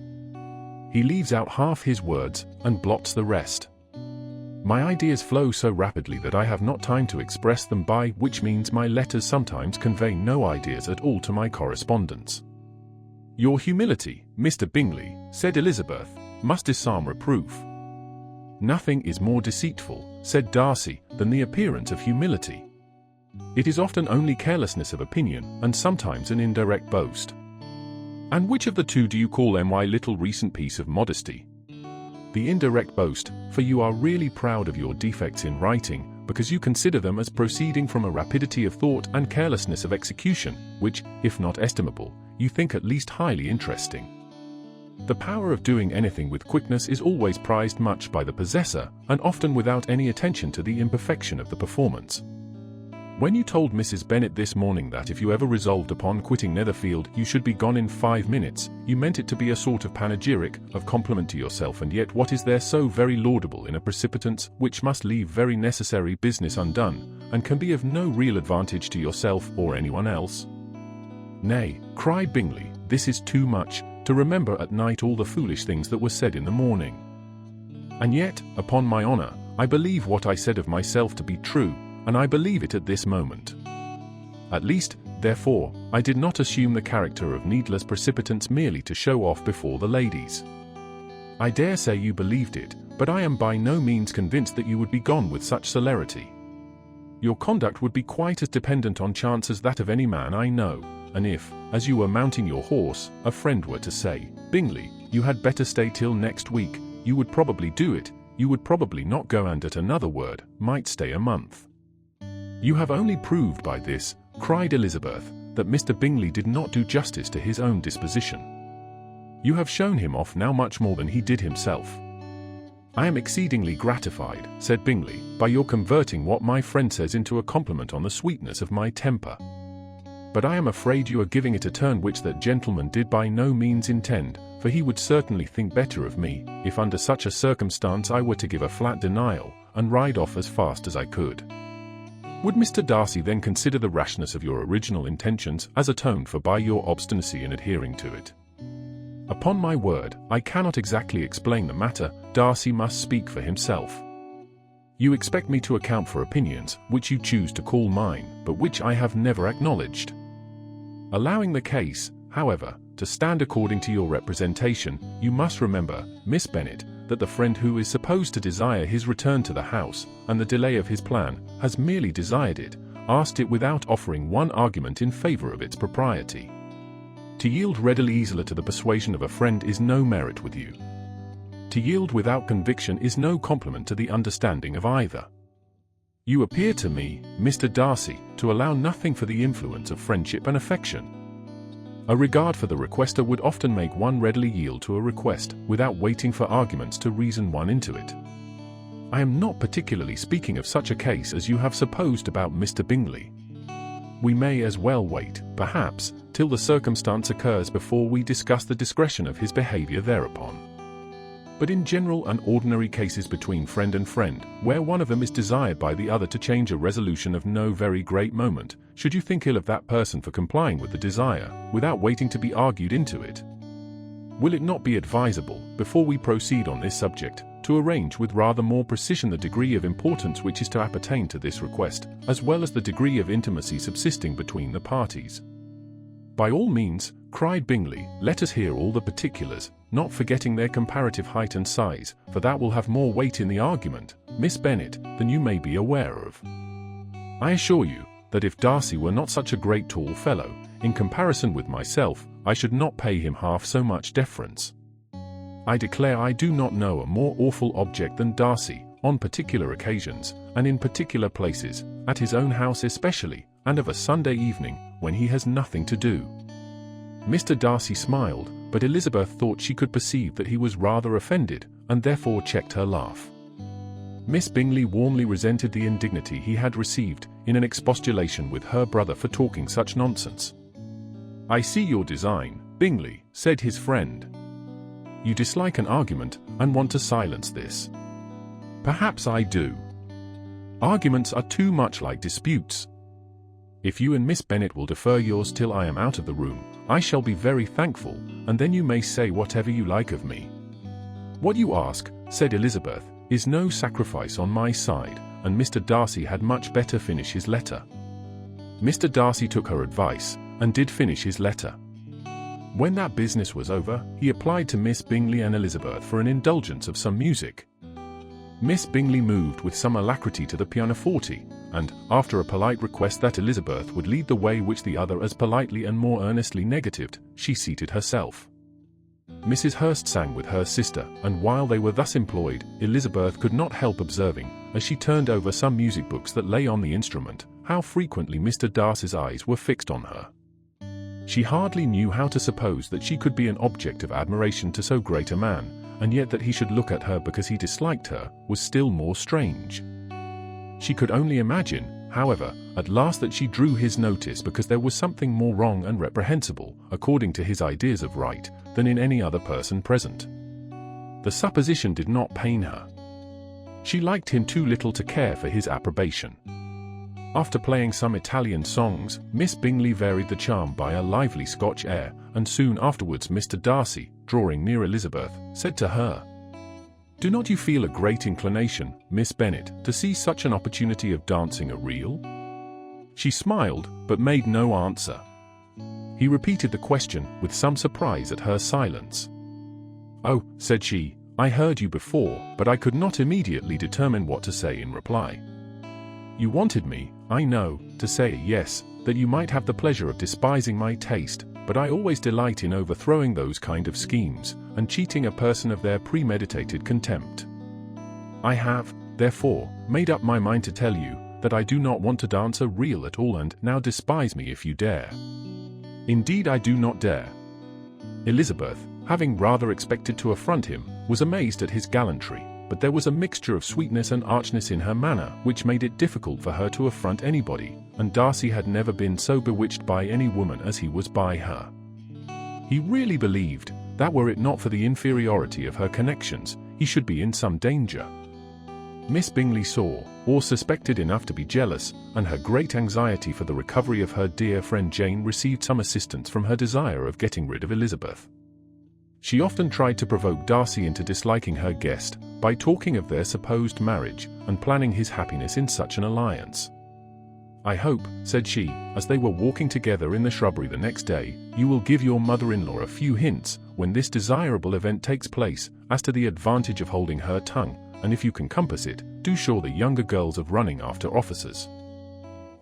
He leaves out half his words, and blots the rest. My ideas flow so rapidly that I have not time to express them, by which means my letters sometimes convey no ideas at all to my correspondents. Your humility, Mr. Bingley, said Elizabeth, must disarm reproof. Nothing is more deceitful, said Darcy, than the appearance of humility. It is often only carelessness of opinion, and sometimes an indirect boast. And which of the two do you call my little recent piece of modesty? The indirect boast, for you are really proud of your defects in writing, because you consider them as proceeding from a rapidity of thought and carelessness of execution, which, if not estimable, you think at least highly interesting. The power of doing anything with quickness is always prized much by the possessor, and often without any attention to the imperfection of the performance. When you told Mrs. Bennet this morning that if you ever resolved upon quitting Netherfield you should be gone in 5 minutes, you meant it to be a sort of panegyric, of compliment to yourself, and yet what is there so very laudable in a precipitance which must leave very necessary business undone, and can be of no real advantage to yourself or anyone else? Nay, cried Bingley, this is too much, to remember at night all the foolish things that were said in the morning. And yet, upon my honour, I believe what I said of myself to be true, and I believe it at this moment. At least, therefore, I did not assume the character of needless precipitance merely to show off before the ladies. I dare say you believed it, but I am by no means convinced that you would be gone with such celerity. Your conduct would be quite as dependent on chance as that of any man I know, and if, as you were mounting your horse, a friend were to say, Bingley, you had better stay till next week, you would probably do it, you would probably not go, and at another word, might stay a month. You have only proved by this, cried Elizabeth, that Mr. Bingley did not do justice to his own disposition. You have shown him off now much more than he did himself. I am exceedingly gratified, said Bingley, by your converting what my friend says into a compliment on the sweetness of my temper. But I am afraid you are giving it a turn which that gentleman did by no means intend, for he would certainly think better of me, if under such a circumstance I were to give a flat denial, and ride off as fast as I could. Would Mr. Darcy then consider the rashness of your original intentions as atoned for by your obstinacy in adhering to it? Upon my word, I cannot exactly explain the matter, Darcy must speak for himself. You expect me to account for opinions, which you choose to call mine, but which I have never acknowledged. Allowing the case, however, to stand according to your representation, you must remember, Miss Bennet, that the friend who is supposed to desire his return to the house, and the delay of his plan, has merely desired it, asked it without offering one argument in favour of its propriety. To yield readily easily to the persuasion of a friend is no merit with you. To yield without conviction is no compliment to the understanding of either. You appear to me, Mr. Darcy, to allow nothing for the influence of friendship and affection. A regard for the requester would often make one readily yield to a request, without waiting for arguments to reason one into it. I am not particularly speaking of such a case as you have supposed about Mr. Bingley. We may as well wait, perhaps, till the circumstance occurs before we discuss the discretion of his behaviour thereupon. But in general and ordinary cases between friend and friend, where one of them is desired by the other to change a resolution of no very great moment, should you think ill of that person for complying with the desire, without waiting to be argued into it? Will it not be advisable, before we proceed on this subject, to arrange with rather more precision the degree of importance which is to appertain to this request, as well as the degree of intimacy subsisting between the parties? By all means, cried Bingley, let us hear all the particulars, not forgetting their comparative height and size, for that will have more weight in the argument, Miss Bennet, than you may be aware of. I assure you, that if Darcy were not such a great tall fellow, in comparison with myself, I should not pay him half so much deference. I declare I do not know a more awful object than Darcy, on particular occasions, and in particular places, at his own house especially, and of a Sunday evening, when he has nothing to do. Mr. Darcy smiled, but Elizabeth thought she could perceive that he was rather offended, and therefore checked her laugh. Miss Bingley warmly resented the indignity he had received, in an expostulation with her brother for talking such nonsense. I see your design, Bingley, said his friend. You dislike an argument, and want to silence this. Perhaps I do. Arguments are too much like disputes. If you and Miss Bennet will defer yours till I am out of the room, I shall be very thankful, and then you may say whatever you like of me. What you ask, said Elizabeth, is no sacrifice on my side, and Mr. Darcy had much better finish his letter. Mr. Darcy took her advice, and did finish his letter. When that business was over, he applied to Miss Bingley and Elizabeth for an indulgence of some music. Miss Bingley moved with some alacrity to the pianoforte, and, after a polite request that Elizabeth would lead the way which the other as politely and more earnestly negatived, she seated herself. Mrs. Hurst sang with her sister, and while they were thus employed, Elizabeth could not help observing, as she turned over some music books that lay on the instrument, how frequently Mr. Darcy's eyes were fixed on her. She hardly knew how to suppose that she could be an object of admiration to so great a man, and yet that he should look at her because he disliked her, was still more strange. She could only imagine, however, at last that she drew his notice because there was something more wrong and reprehensible, according to his ideas of right, than in any other person present. The supposition did not pain her. She liked him too little to care for his approbation. After playing some Italian songs, Miss Bingley varied the charm by a lively Scotch air, and soon afterwards Mr. Darcy, drawing near Elizabeth, said to her, "Do not you feel a great inclination, Miss Bennet, to see such an opportunity of dancing a reel?" She smiled, but made no answer. He repeated the question, with some surprise at her silence. "Oh," said she, "I heard you before, but I could not immediately determine what to say in reply. You wanted me, I know, to say yes, that you might have the pleasure of despising my taste, but I always delight in overthrowing those kind of schemes, and cheating a person of their premeditated contempt. I have, therefore, made up my mind to tell you, that I do not want to dance a reel at all, and now despise me if you dare." "Indeed I do not dare." Elizabeth, having rather expected to affront him, was amazed at his gallantry, but there was a mixture of sweetness and archness in her manner which made it difficult for her to affront anybody, and Darcy had never been so bewitched by any woman as he was by her. He really believed that were it not for the inferiority of her connections, he should be in some danger. Miss Bingley saw, or suspected enough to be jealous, and her great anxiety for the recovery of her dear friend Jane received some assistance from her desire of getting rid of Elizabeth. She often tried to provoke Darcy into disliking her guest, by talking of their supposed marriage, and planning his happiness in such an alliance. "I hope," said she, as they were walking together in the shrubbery the next day, "you will give your mother-in-law a few hints, when this desirable event takes place, as to the advantage of holding her tongue, and if you can compass it, do show the younger girls of running after officers.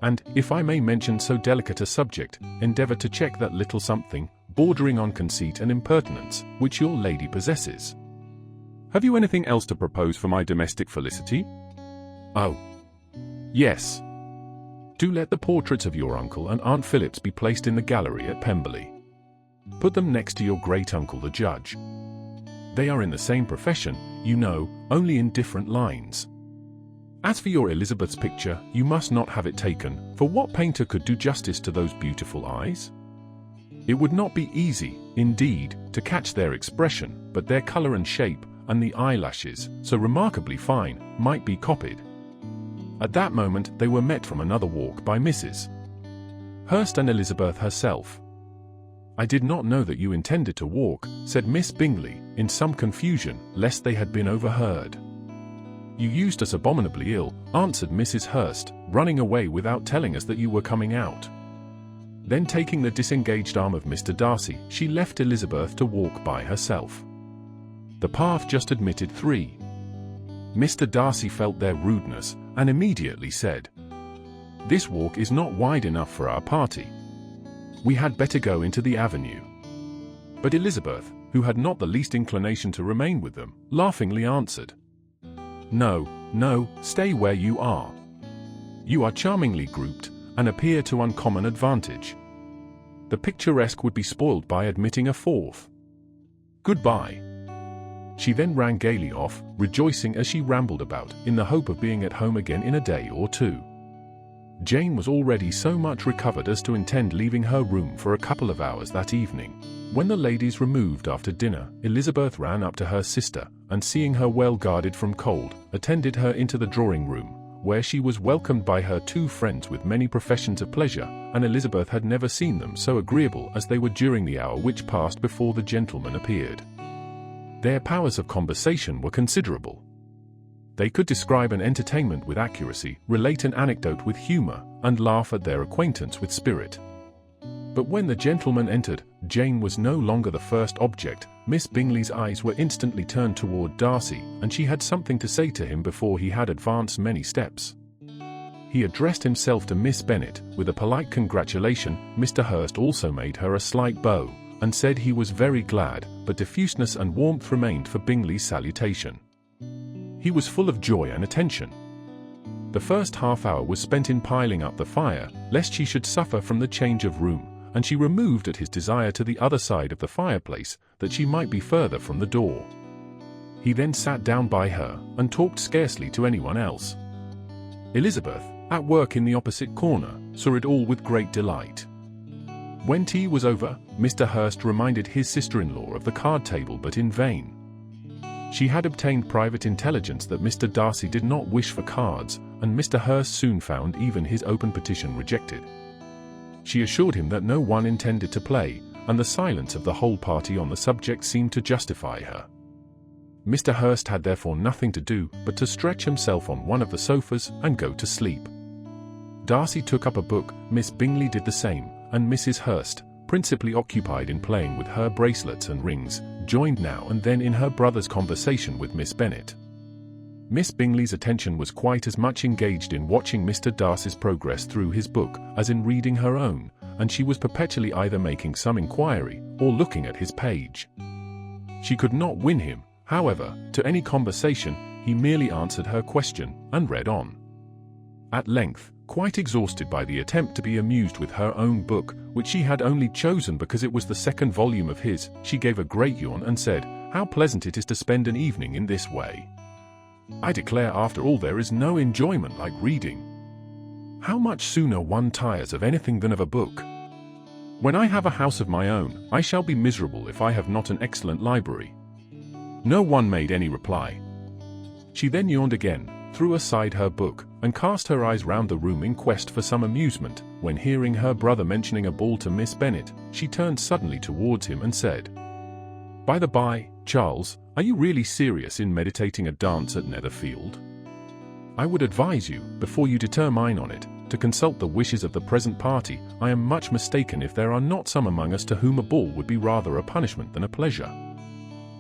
And, if I may mention so delicate a subject, endeavour to check that little something, bordering on conceit and impertinence, which your lady possesses. Have you anything else to propose for my domestic felicity? Oh, yes. Do let the portraits of your uncle and Aunt Phillips be placed in the gallery at Pemberley. Put them next to your great-uncle the judge. They are in the same profession, you know, only in different lines. As for your Elizabeth's picture, you must not have it taken, for what painter could do justice to those beautiful eyes? It would not be easy, indeed, to catch their expression, but their colour and shape, and the eyelashes, so remarkably fine, might be copied. At that moment they were met from another walk by Mrs. Hurst and Elizabeth herself. "I did not know that you intended to walk," said Miss Bingley, in some confusion, lest they had been overheard. "You used us abominably ill," answered Mrs. Hurst, "running away without telling us that you were coming out." Then taking the disengaged arm of Mr. Darcy, she left Elizabeth to walk by herself. The path just admitted 3. Mr. Darcy felt their rudeness, and immediately said, "This walk is not wide enough for our party. We had better go into the avenue." But Elizabeth, who had not the least inclination to remain with them, laughingly answered, "No, no, stay where you are. You are charmingly grouped, and appear to uncommon advantage. The picturesque would be spoiled by admitting a 4th. Goodbye." She then ran gaily off, rejoicing as she rambled about, in the hope of being at home again in a day or 2. Jane was already so much recovered as to intend leaving her room for a couple of hours that evening. When the ladies removed after dinner, Elizabeth ran up to her sister, and seeing her well guarded from cold, attended her into the drawing-room, where she was welcomed by her 2 friends with many professions of pleasure, and Elizabeth had never seen them so agreeable as they were during the hour which passed before the gentleman appeared. Their powers of conversation were considerable. They could describe an entertainment with accuracy, relate an anecdote with humour, and laugh at their acquaintance with spirit. But when the gentleman entered, Jane was no longer the first object. Miss Bingley's eyes were instantly turned toward Darcy, and she had something to say to him before he had advanced many steps. He addressed himself to Miss Bennet, with a polite congratulation. Mr. Hurst also made her a slight bow, and said he was very glad, but diffuseness and warmth remained for Bingley's salutation. He was full of joy and attention. The first half-hour was spent in piling up the fire, lest she should suffer from the change of room, and she removed at his desire to the other side of the fireplace, that she might be further from the door. He then sat down by her, and talked scarcely to anyone else. Elizabeth, at work in the opposite corner, saw it all with great delight. When tea was over, Mr. Hurst reminded his sister-in-law of the card-table, but in vain. She had obtained private intelligence that Mr. Darcy did not wish for cards, and Mr. Hurst soon found even his open petition rejected. She assured him that no one intended to play, and the silence of the whole party on the subject seemed to justify her. Mr. Hurst had therefore nothing to do but to stretch himself on one of the sofas and go to sleep. Darcy took up a book, Miss Bingley did the same, and Mrs. Hurst, principally occupied in playing with her bracelets and rings, joined now and then in her brother's conversation with Miss Bennet. Miss Bingley's attention was quite as much engaged in watching Mr. Darcy's progress through his book as in reading her own, and she was perpetually either making some inquiry or looking at his page. She could not win him, however, to any conversation. He merely answered her question and read on. At length, quite exhausted by the attempt to be amused with her own book, which she had only chosen because it was the second volume of his, she gave a great yawn and said, "How pleasant it is to spend an evening in this way. I declare after all there is no enjoyment like reading. How much sooner one tires of anything than of a book. When I have a house of my own, I shall be miserable if I have not an excellent library." No one made any reply. She then yawned again, threw aside her book, and cast her eyes round the room in quest for some amusement, when hearing her brother mentioning a ball to Miss Bennet, she turned suddenly towards him and said, "By the by, Charles, are you really serious in meditating a dance at Netherfield? I would advise you, before you determine on it, to consult the wishes of the present party. I am much mistaken if there are not some among us to whom a ball would be rather a punishment than a pleasure."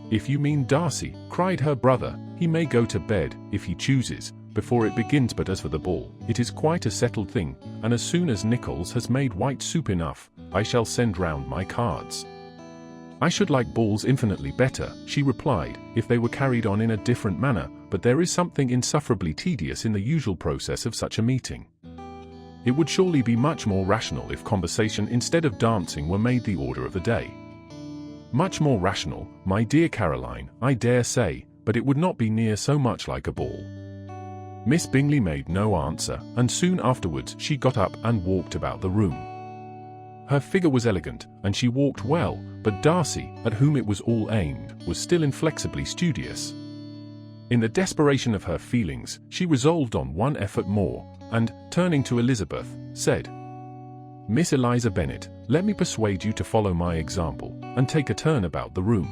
"If you mean Darcy," cried her brother, "he may go to bed, if he chooses, before it begins, but as for the ball, it is quite a settled thing, and as soon as Nichols has made white soup enough, I shall send round my cards." I should like balls infinitely better, she replied, if they were carried on in a different manner, but there is something insufferably tedious in the usual process of such a meeting. It would surely be much more rational if conversation instead of dancing were made the order of the day. Much more rational, my dear Caroline, I dare say, but it would not be near so much like a ball. Miss Bingley made no answer, and soon afterwards she got up and walked about the room. Her figure was elegant, and she walked well, but Darcy, at whom it was all aimed, was still inflexibly studious. In the desperation of her feelings, she resolved on one effort more, and, turning to Elizabeth, said, "Miss Eliza Bennet, let me persuade you to follow my example, and take a turn about the room.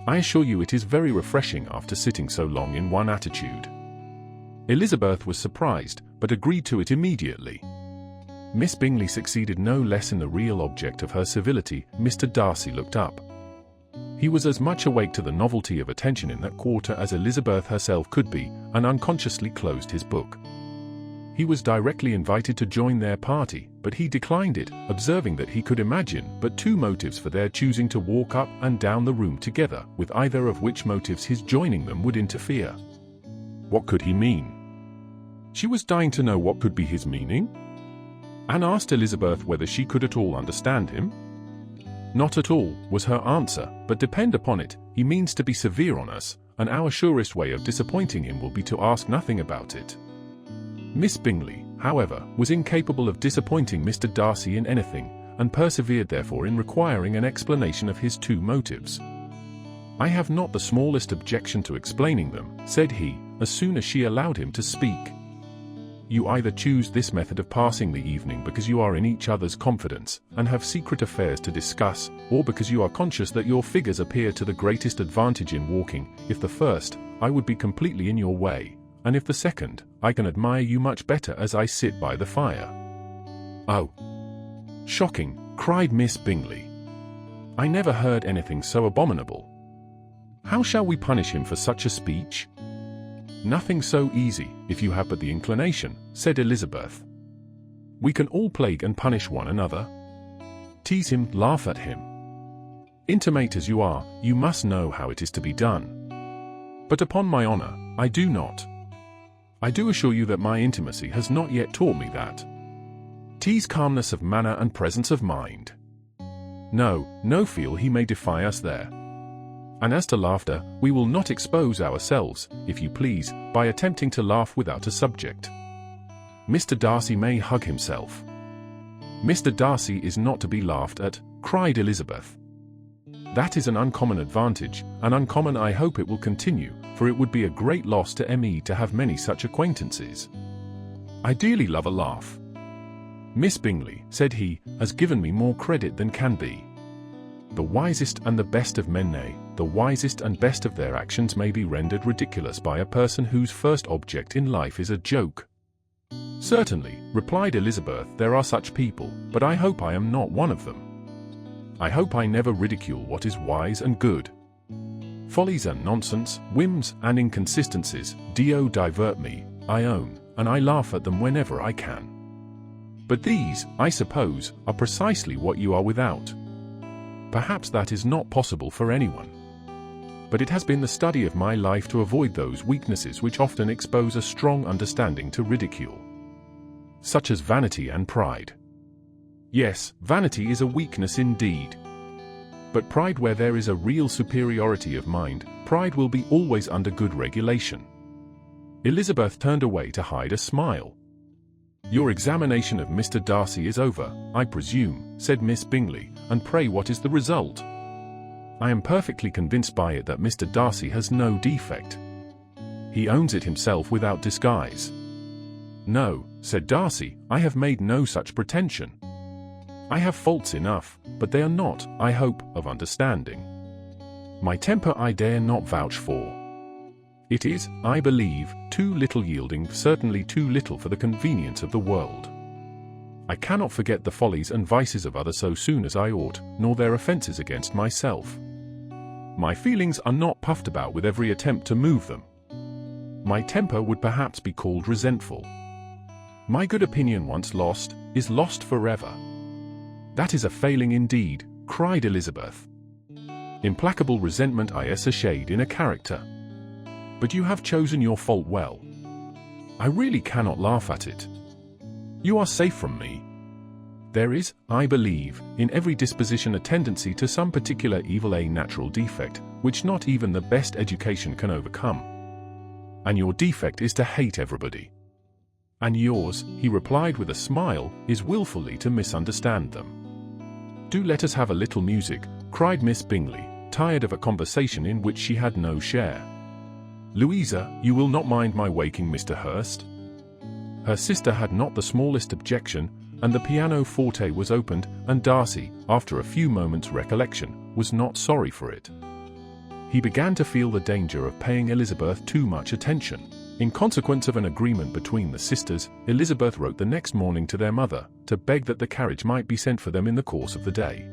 I assure you it is very refreshing after sitting so long in one attitude." Elizabeth was surprised, but agreed to it immediately. Miss Bingley succeeded no less in the real object of her civility. Mr. Darcy looked up. He was as much awake to the novelty of attention in that quarter as Elizabeth herself could be, and unconsciously closed his book. He was directly invited to join their party, but he declined it, observing that he could imagine but two motives for their choosing to walk up and down the room together, with either of which motives his joining them would interfere. What could he mean? She was dying to know what could be his meaning. Anne asked Elizabeth whether she could at all understand him. "Not at all," was her answer, "but depend upon it, he means to be severe on us, and our surest way of disappointing him will be to ask nothing about it." Miss Bingley, however, was incapable of disappointing Mr. Darcy in anything, and persevered therefore in requiring an explanation of his two motives. "I have not the smallest objection to explaining them," said he, as soon as she allowed him to speak. "You either choose this method of passing the evening because you are in each other's confidence, and have secret affairs to discuss, or because you are conscious that your figures appear to the greatest advantage in walking. If the first, I would be completely in your way, and if the second, I can admire you much better as I sit by the fire." "Oh! Shocking!" cried Miss Bingley. "I never heard anything so abominable. How shall we punish him for such a speech?" "Nothing so easy, if you have but the inclination," said Elizabeth. "We can all plague and punish one another. Tease him, laugh at him. Intimate as you are, you must know how it is to be done. But upon my honor, I do not. I do assure you that my intimacy has not yet taught me that. Tease calmness of manner and presence of mind. No, feel he may defy us there. And as to laughter, we will not expose ourselves, if you please, by attempting to laugh without a subject. Mr. Darcy may hug himself." "Mr. Darcy is not to be laughed at," cried Elizabeth. "That is an uncommon advantage, and uncommon I hope it will continue, for it would be a great loss to me to have many such acquaintances. I dearly love a laugh. Miss Bingley," said he, "has given me more credit than can be. The wisest and the best of men, nay, the wisest and best of their actions may be rendered ridiculous by a person whose first object in life is a joke." "Certainly," replied Elizabeth, "there are such people, but I hope I am not one of them. I hope I never ridicule what is wise and good. Follies and nonsense, whims and inconsistencies, do divert me, I own, and I laugh at them whenever I can. But these, I suppose, are precisely what you are without. Perhaps that is not possible for anyone. But it has been the study of my life to avoid those weaknesses which often expose a strong understanding to ridicule. Such as vanity and pride. Yes, vanity is a weakness indeed. But pride, where there is a real superiority of mind, pride will be always under good regulation." Elizabeth turned away to hide a smile. "Your examination of Mr. Darcy is over, I presume," said Miss Bingley, "and pray what is the result?" "I am perfectly convinced by it that Mr. Darcy has no defect. He owns it himself without disguise." "No," said Darcy, "I have made no such pretension. I have faults enough, but they are not, I hope, of understanding. My temper I dare not vouch for. It is, I believe, too little yielding, certainly too little for the convenience of the world. I cannot forget the follies and vices of others so soon as I ought, nor their offences against myself. My feelings are not puffed about with every attempt to move them. My temper would perhaps be called resentful. My good opinion once lost, is lost forever." "That is a failing indeed," cried Elizabeth. Implacable resentment is a shade in a character. But you have chosen your fault well. I really cannot laugh at it. You are safe from me. There is, I believe, in every disposition a tendency to some particular evil, a natural defect, which not even the best education can overcome. And your defect is to hate everybody. And yours, he replied with a smile, is willfully to misunderstand them. Do let us have a little music, cried Miss Bingley, tired of a conversation in which she had no share. Louisa, you will not mind my waking Mr. Hurst? Her sister had not the smallest objection, and the pianoforte was opened, and Darcy, after a few moments' recollection, was not sorry for it. He began to feel the danger of paying Elizabeth too much attention. In consequence of an agreement between the sisters, Elizabeth wrote the next morning to their mother, to beg that the carriage might be sent for them in the course of the day.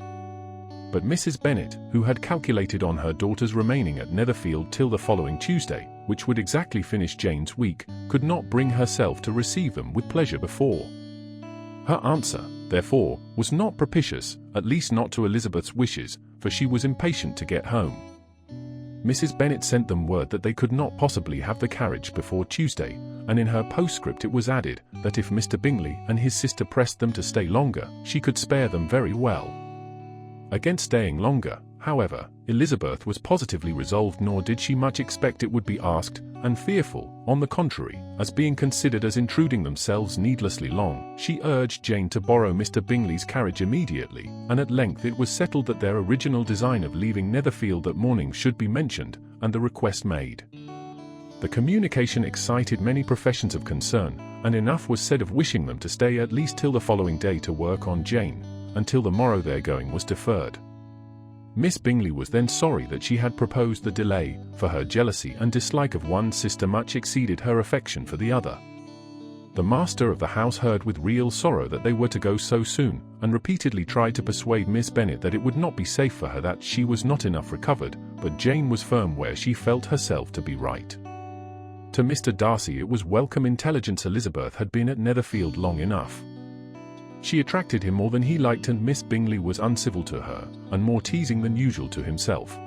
But Mrs. Bennet, who had calculated on her daughter's remaining at Netherfield till the following Tuesday, which would exactly finish Jane's week, could not bring herself to receive them with pleasure before. Her answer, therefore, was not propitious, at least not to Elizabeth's wishes, for she was impatient to get home. Mrs. Bennet sent them word that they could not possibly have the carriage before Tuesday, and in her postscript it was added that if Mr. Bingley and his sister pressed them to stay longer, she could spare them very well. Against staying longer, however, Elizabeth was positively resolved, nor did she much expect it would be asked, and fearful, on the contrary, as being considered as intruding themselves needlessly long, she urged Jane to borrow Mr. Bingley's carriage immediately, and at length it was settled that their original design of leaving Netherfield that morning should be mentioned, and the request made. The communication excited many professions of concern, and enough was said of wishing them to stay at least till the following day to work on Jane, until the morrow their going was deferred. Miss Bingley was then sorry that she had proposed the delay, for her jealousy and dislike of one sister much exceeded her affection for the other. The master of the house heard with real sorrow that they were to go so soon, and repeatedly tried to persuade Miss Bennet that it would not be safe for her, that she was not enough recovered, but Jane was firm where she felt herself to be right. To Mr. Darcy it was welcome intelligence Elizabeth had been at Netherfield long enough. She attracted him more than he liked, and Miss Bingley was uncivil to her, and more teasing than usual to himself.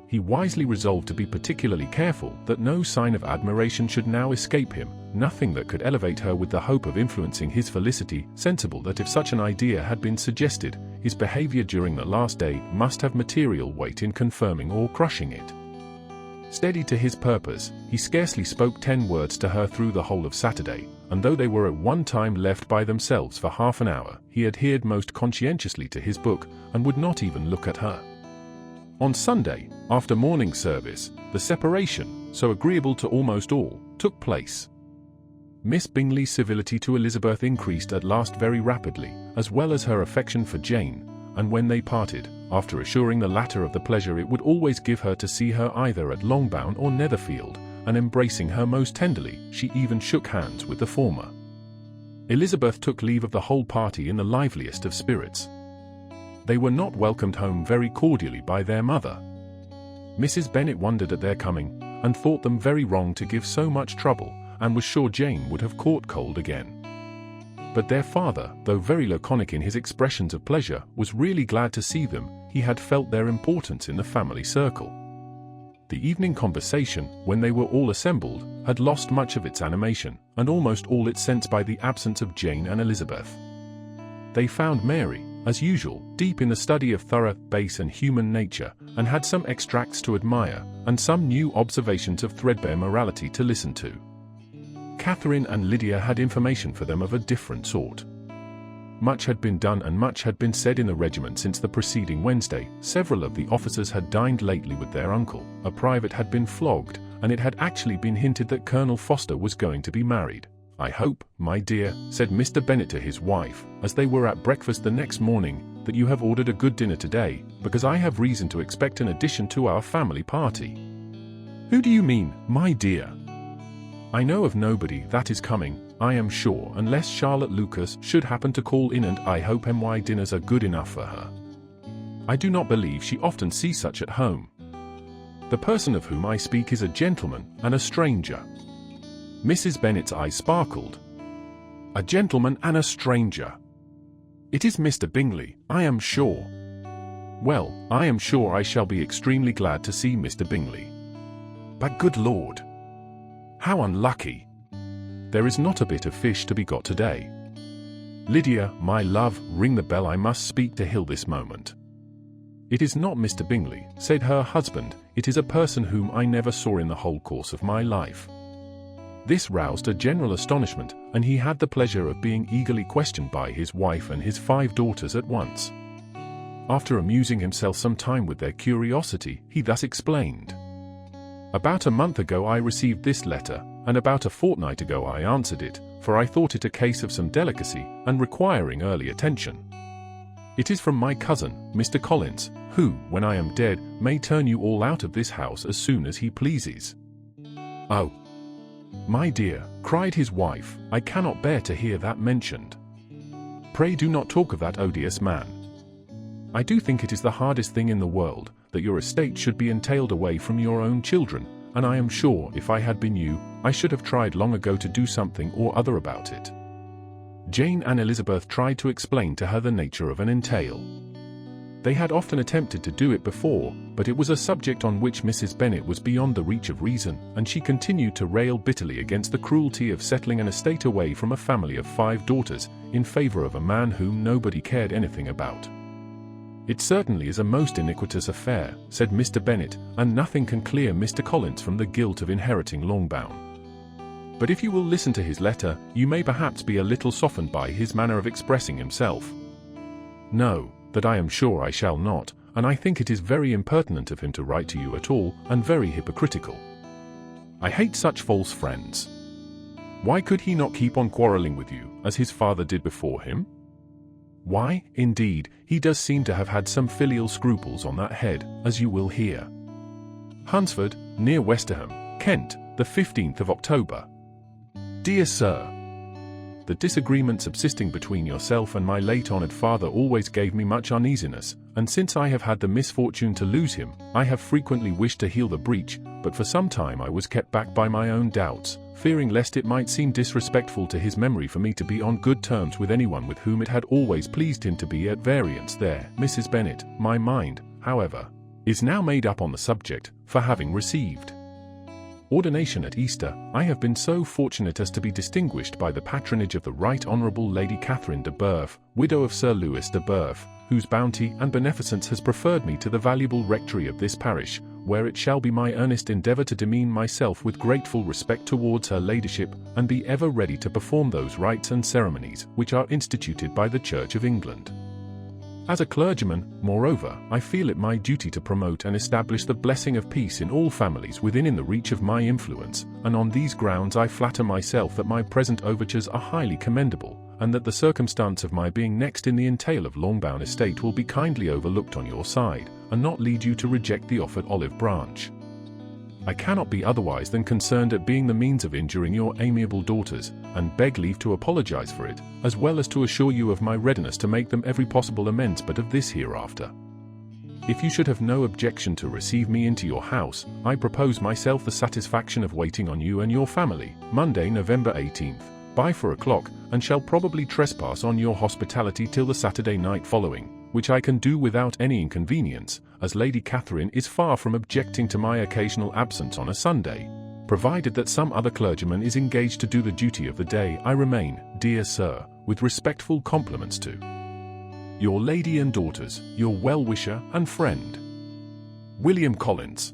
He wisely resolved to be particularly careful that no sign of admiration should now escape him, nothing that could elevate her with the hope of influencing his felicity, sensible that if such an idea had been suggested, his behaviour during the last day must have material weight in confirming or crushing it. Steady to his purpose, he scarcely spoke 10 words to her through the whole of Saturday, and though they were at one time left by themselves for half an hour, he adhered most conscientiously to his book, and would not even look at her. On Sunday, after morning service, the separation, so agreeable to almost all, took place. Miss Bingley's civility to Elizabeth increased at last very rapidly, as well as her affection for Jane, and when they parted, after assuring the latter of the pleasure it would always give her to see her either at Longbourn or Netherfield, and embracing her most tenderly, she even shook hands with the former. Elizabeth took leave of the whole party in the liveliest of spirits. They were not welcomed home very cordially by their mother. Mrs. Bennet wondered at their coming, and thought them very wrong to give so much trouble, and was sure Jane would have caught cold again. But their father, though very laconic in his expressions of pleasure, was really glad to see them. He had felt their importance in the family circle. The evening conversation, when they were all assembled, had lost much of its animation, and almost all its sense by the absence of Jane and Elizabeth. They found Mary, as usual, deep in the study of thorough, base and human nature, and had some extracts to admire, and some new observations of threadbare morality to listen to. Catherine and Lydia had information for them of a different sort. Much had been done and much had been said in the regiment since the preceding Wednesday. Several of the officers had dined lately with their uncle, a private had been flogged, and it had actually been hinted that Colonel Foster was going to be married. "I hope, my dear," said Mr. Bennet to his wife, as they were at breakfast the next morning, "that you have ordered a good dinner today, because I have reason to expect an addition to our family party." "Who do you mean, my dear?" "I know of nobody that is coming, I am sure, unless Charlotte Lucas should happen to call in, and I hope my dinners are good enough for her. I do not believe she often sees such at home. The person of whom I speak is a gentleman and a stranger." Mrs. Bennet's eyes sparkled. "A gentleman and a stranger! It is Mr. Bingley, I am sure." Well, I am sure I shall be extremely glad to see Mr. Bingley. But good Lord! How unlucky! There is not a bit of fish to be got today. Lydia, my love, ring the bell. I must speak to Hill this moment. It is not Mr. Bingley, said her husband, it is a person whom I never saw in the whole course of my life. This roused a general astonishment, and he had the pleasure of being eagerly questioned by his wife and his 5 daughters at once. After amusing himself some time with their curiosity, he thus explained. About a month ago I received this letter, and about a fortnight ago I answered it, for I thought it a case of some delicacy, and requiring early attention. It is from my cousin, Mr. Collins, who, when I am dead, may turn you all out of this house as soon as he pleases. Oh! My dear, cried his wife, I cannot bear to hear that mentioned. Pray do not talk of that odious man. I do think it is the hardest thing in the world, that your estate should be entailed away from your own children, and I am sure if I had been you, I should have tried long ago to do something or other about it. Jane and Elizabeth tried to explain to her the nature of an entail. They had often attempted to do it before, but it was a subject on which Mrs. Bennet was beyond the reach of reason, and she continued to rail bitterly against the cruelty of settling an estate away from a family of 5 daughters, in favour of a man whom nobody cared anything about. It certainly is a most iniquitous affair, said Mr. Bennet, and nothing can clear Mr. Collins from the guilt of inheriting Longbourn. But if you will listen to his letter, you may perhaps be a little softened by his manner of expressing himself. No, that I am sure I shall not, and I think it is very impertinent of him to write to you at all, and very hypocritical. I hate such false friends. Why could he not keep on quarrelling with you, as his father did before him? Why, indeed, he does seem to have had some filial scruples on that head, as you will hear. Hunsford, near Westerham, Kent, the 15th of October. Dear Sir, the disagreement subsisting between yourself and my late honoured father always gave me much uneasiness, and since I have had the misfortune to lose him, I have frequently wished to heal the breach, but for some time I was kept back by my own doubts, fearing lest it might seem disrespectful to his memory for me to be on good terms with anyone with whom it had always pleased him to be at variance. There, Mrs. Bennet, my mind, however, is now made up on the subject, for having received ordination at Easter, I have been so fortunate as to be distinguished by the patronage of the Right Honourable Lady Catherine de Bourgh, widow of Sir Louis de Bourgh, whose bounty and beneficence has preferred me to the valuable rectory of this parish, where it shall be my earnest endeavour to demean myself with grateful respect towards her ladyship, and be ever ready to perform those rites and ceremonies which are instituted by the Church of England. As a clergyman, moreover, I feel it my duty to promote and establish the blessing of peace in all families within the reach of my influence, and on these grounds I flatter myself that my present overtures are highly commendable, and that the circumstance of my being next in the entail of Longbourn estate will be kindly overlooked on your side, and not lead you to reject the offered olive branch. I cannot be otherwise than concerned at being the means of injuring your amiable daughters, and beg leave to apologize for it, as well as to assure you of my readiness to make them every possible amends but of this hereafter. If you should have no objection to receive me into your house, I propose myself the satisfaction of waiting on you and your family, Monday, November 18th, by 4 o'clock, and shall probably trespass on your hospitality till the Saturday night following, which I can do without any inconvenience, as Lady Catherine is far from objecting to my occasional absence on a Sunday. Provided that some other clergyman is engaged to do the duty of the day, I remain, dear Sir, with respectful compliments to your lady and daughters, your well-wisher and friend, William Collins.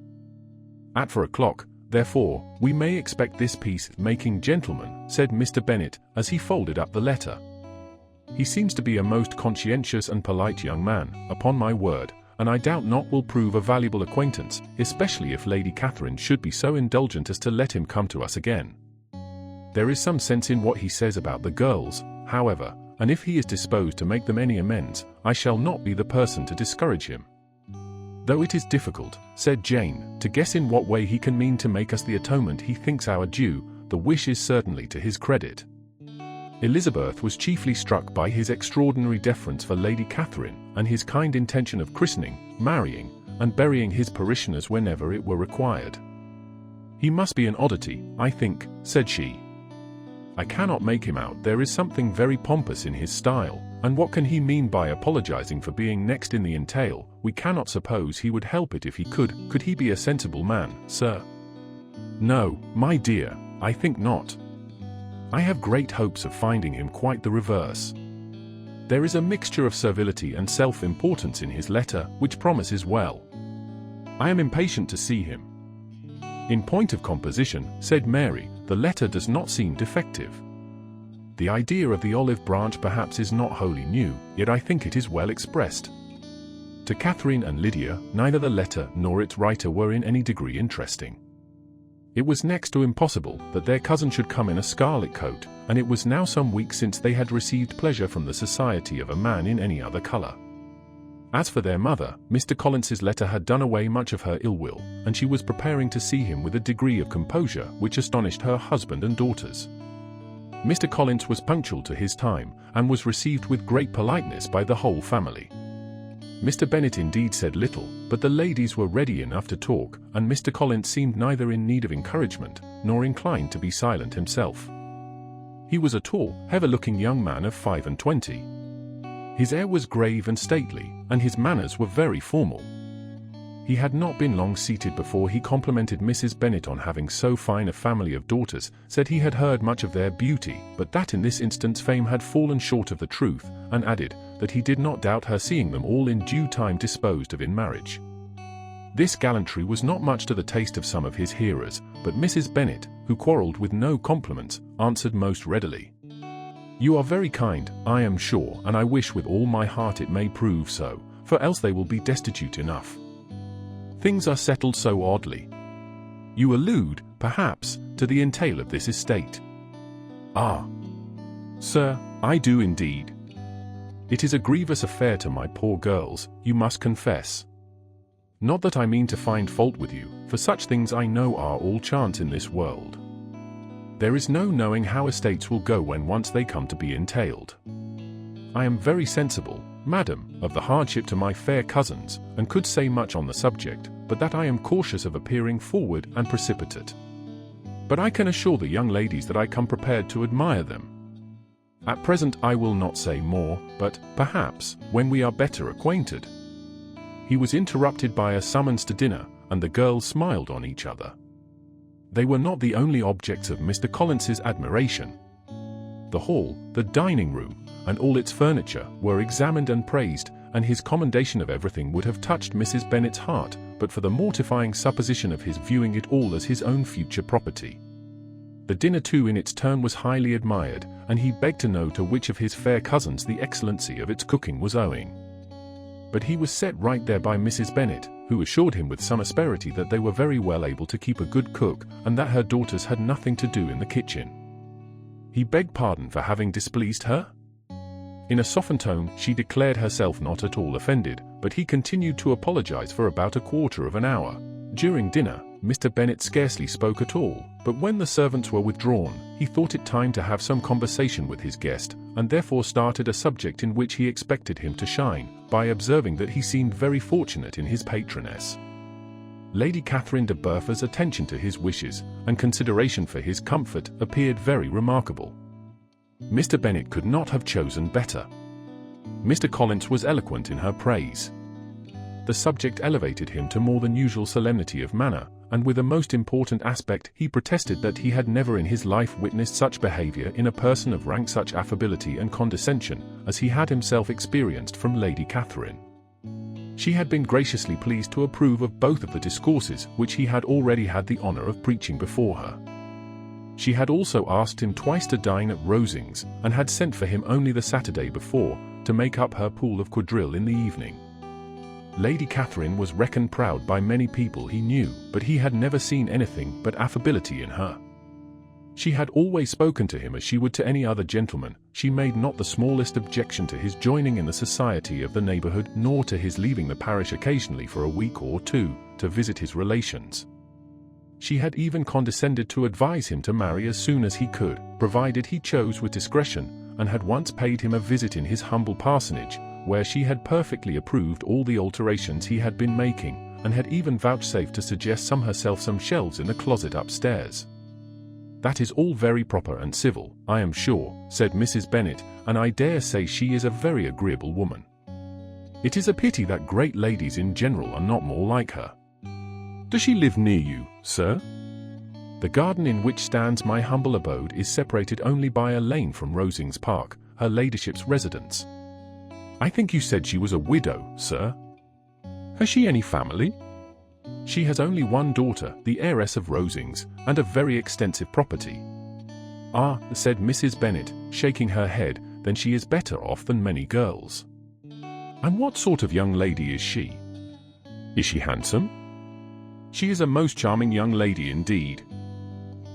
At 4 o'clock, therefore, we may expect this peace-making gentleman, said Mr. Bennet, as he folded up the letter. He seems to be a most conscientious and polite young man, upon my word, and I doubt not will prove a valuable acquaintance, especially if Lady Catherine should be so indulgent as to let him come to us again. There is some sense in what he says about the girls, however, and if he is disposed to make them any amends, I shall not be the person to discourage him. Though it is difficult, said Jane, to guess in what way he can mean to make us the atonement he thinks our due, the wish is certainly to his credit. Elizabeth was chiefly struck by his extraordinary deference for Lady Catherine, and his kind intention of christening, marrying, and burying his parishioners whenever it were required. He must be an oddity, I think, said she. I cannot make him out. There is something very pompous in his style, And what can he mean by apologizing for being next in the entail? We cannot suppose he would help it if he could. Could he be a sensible man, sir? No, my dear, I think not. I have great hopes of finding him quite the reverse. There is a mixture of servility and self-importance in his letter, which promises well. I am impatient to see him. In point of composition, said Mary, the letter does not seem defective. The idea of the olive branch perhaps is not wholly new, yet I think it is well expressed. To Catherine and Lydia, neither the letter nor its writer were in any degree interesting. It was next to impossible that their cousin should come in a scarlet coat, and it was now some weeks since they had received pleasure from the society of a man in any other colour. As for their mother, Mr. Collins's letter had done away much of her ill will, and she was preparing to see him with a degree of composure which astonished her husband and daughters. Mr. Collins was punctual to his time, and was received with great politeness by the whole family. Mr. Bennet indeed said little, but the ladies were ready enough to talk, and Mr. Collins seemed neither in need of encouragement, nor inclined to be silent himself. He was a tall, heavy-looking young man of 25. His air was grave and stately, and his manners were very formal. He had not been long seated before he complimented Mrs. Bennet on having so fine a family of daughters, said he had heard much of their beauty, but that in this instance fame had fallen short of the truth, and added, that he did not doubt her seeing them all in due time disposed of in marriage. This gallantry was not much to the taste of some of his hearers, but Mrs. Bennet, who quarrelled with no compliments, answered most readily. You are very kind, I am sure, and I wish with all my heart it may prove so, for else they will be destitute enough. Things are settled so oddly. You allude, perhaps, to the entail of this estate. Ah, sir, I do indeed. It is a grievous affair to my poor girls, you must confess. Not that I mean to find fault with you, for such things I know are all chance in this world. There is no knowing how estates will go when once they come to be entailed. I am very sensible, madam, of the hardship to my fair cousins, and could say much on the subject, but that I am cautious of appearing forward and precipitate. But I can assure the young ladies that I come prepared to admire them. At present I will not say more, but, perhaps, when we are better acquainted. He was interrupted by a summons to dinner, and the girls smiled on each other. They were not the only objects of Mr. Collins's admiration. The hall, the dining room, and all its furniture were examined and praised, and his commendation of everything would have touched Mrs. Bennet's heart, but for the mortifying supposition of his viewing it all as his own future property. The dinner too in its turn was highly admired, and he begged to know to which of his fair cousins the excellency of its cooking was owing. But he was set right there by Mrs. Bennet, who assured him with some asperity that they were very well able to keep a good cook, and that her daughters had nothing to do in the kitchen. He begged pardon for having displeased her? In a softened tone, she declared herself not at all offended, but he continued to apologize for about a quarter of an hour. During dinner, Mr. Bennet scarcely spoke at all, but when the servants were withdrawn, he thought it time to have some conversation with his guest, and therefore started a subject in which he expected him to shine, by observing that he seemed very fortunate in his patroness. Lady Catherine de Bourg's attention to his wishes, and consideration for his comfort, appeared very remarkable. Mr. Bennet could not have chosen better. Mr. Collins was eloquent in her praise. The subject elevated him to more than usual solemnity of manner, and with a most important aspect he protested that he had never in his life witnessed such behaviour in a person of rank, such affability and condescension, as he had himself experienced from Lady Catherine. She had been graciously pleased to approve of both of the discourses which he had already had the honour of preaching before her. She had also asked him twice to dine at Rosings, and had sent for him only the Saturday before, to make up her pool of quadrille in the evening. Lady Catherine was reckoned proud by many people he knew, but he had never seen anything but affability in her. She had always spoken to him as she would to any other gentleman. She made not the smallest objection to his joining in the society of the neighbourhood, nor to his leaving the parish occasionally for a week or two, to visit his relations. She had even condescended to advise him to marry as soon as he could, provided he chose with discretion, and had once paid him a visit in his humble parsonage, where she had perfectly approved all the alterations he had been making, and had even vouchsafed to suggest some herself some shelves in the closet upstairs. "That is all very proper and civil, I am sure," said Mrs. Bennet, "and I dare say she is a very agreeable woman. It is a pity that great ladies in general are not more like her. Does she live near you, sir?" "The garden in which stands my humble abode is separated only by a lane from Rosings Park, her ladyship's residence." "I think you said she was a widow, sir." "Has she any family?" "She has only one daughter, the heiress of Rosings, and a very extensive property." "Ah," said Mrs. Bennet, shaking her head, "then she is better off than many girls." "And what sort of young lady is she?" "Is she handsome?" "She is a most charming young lady indeed.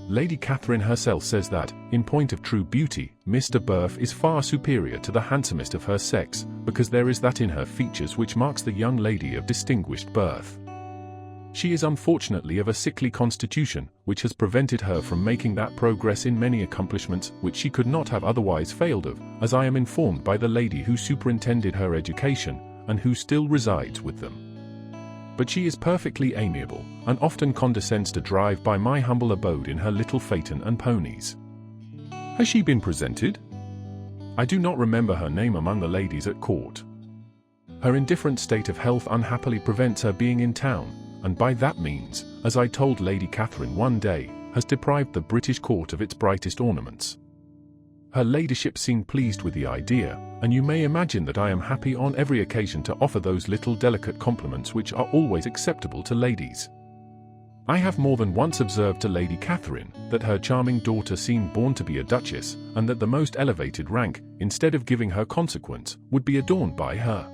Lady Catherine herself says that, in point of true beauty, Mr. Burf is far superior to the handsomest of her sex, because there is that in her features which marks the young lady of distinguished birth. She is unfortunately of a sickly constitution, which has prevented her from making that progress in many accomplishments which she could not have otherwise failed of, as I am informed by the lady who superintended her education, and who still resides with them. But she is perfectly amiable, and often condescends to drive by my humble abode in her little phaeton and ponies." "Has she been presented?" "I do not remember her name among the ladies at court. Her indifferent state of health unhappily prevents her being in town, and by that means, as I told Lady Catherine one day, has deprived the British court of its brightest ornaments. Her ladyship seemed pleased with the idea, and you may imagine that I am happy on every occasion to offer those little delicate compliments which are always acceptable to ladies. I have more than once observed to Lady Catherine that her charming daughter seemed born to be a duchess, and that the most elevated rank, instead of giving her consequence, would be adorned by her.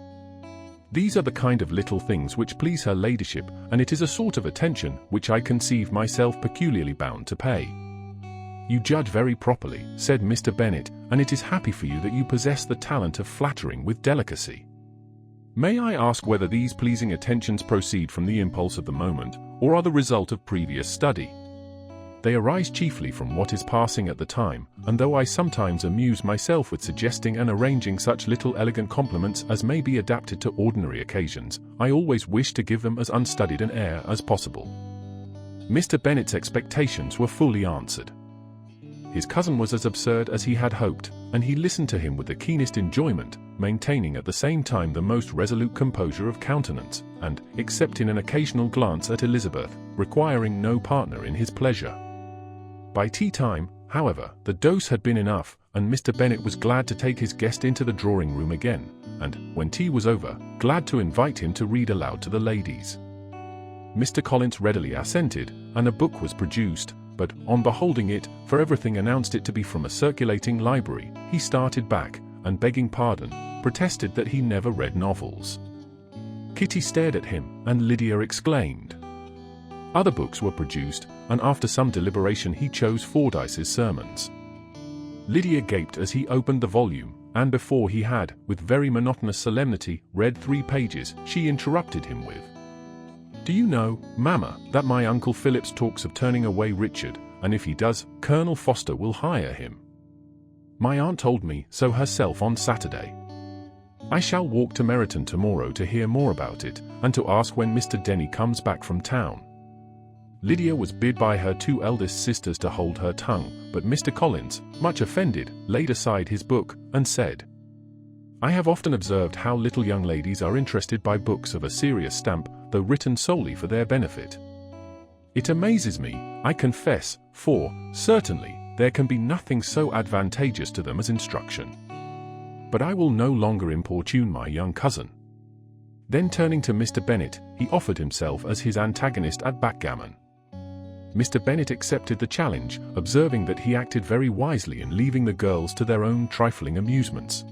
These are the kind of little things which please her ladyship, and it is a sort of attention which I conceive myself peculiarly bound to pay." "You judge very properly," said Mr. Bennet, "and it is happy for you that you possess the talent of flattering with delicacy. May I ask whether these pleasing attentions proceed from the impulse of the moment, or are the result of previous study?" "They arise chiefly from what is passing at the time, and though I sometimes amuse myself with suggesting and arranging such little elegant compliments as may be adapted to ordinary occasions, I always wish to give them as unstudied an air as possible." Mr. Bennet's expectations were fully answered. His cousin was as absurd as he had hoped, and he listened to him with the keenest enjoyment, maintaining at the same time the most resolute composure of countenance, and, except in an occasional glance at Elizabeth, requiring no partner in his pleasure. By tea-time, however, the dose had been enough, and Mr. Bennet was glad to take his guest into the drawing-room again, and, when tea was over, glad to invite him to read aloud to the ladies. Mr. Collins readily assented, and a book was produced, but, on beholding it, for everything announced it to be from a circulating library, he started back, and begging pardon, protested that he never read novels. Kitty stared at him, and Lydia exclaimed. Other books were produced, and after some deliberation he chose Fordyce's Sermons. Lydia gaped as he opened the volume, and before he had, with very monotonous solemnity, read 3 pages, she interrupted him with, "Do you know, Mamma, that my Uncle Phillips talks of turning away Richard, and if he does, Colonel Foster will hire him. My aunt told me so herself on Saturday. I shall walk to Meryton tomorrow to hear more about it, and to ask when Mr. Denny comes back from town." Lydia was bid by her 2 eldest sisters to hold her tongue, but Mr. Collins, much offended, laid aside his book, and said, "I have often observed how little young ladies are interested by books of a serious stamp, though written solely for their benefit. It amazes me, I confess, for, certainly, there can be nothing so advantageous to them as instruction. But I will no longer importune my young cousin." Then turning to Mr. Bennet, he offered himself as his antagonist at backgammon. Mr. Bennet accepted the challenge, observing that he acted very wisely in leaving the girls to their own trifling amusements.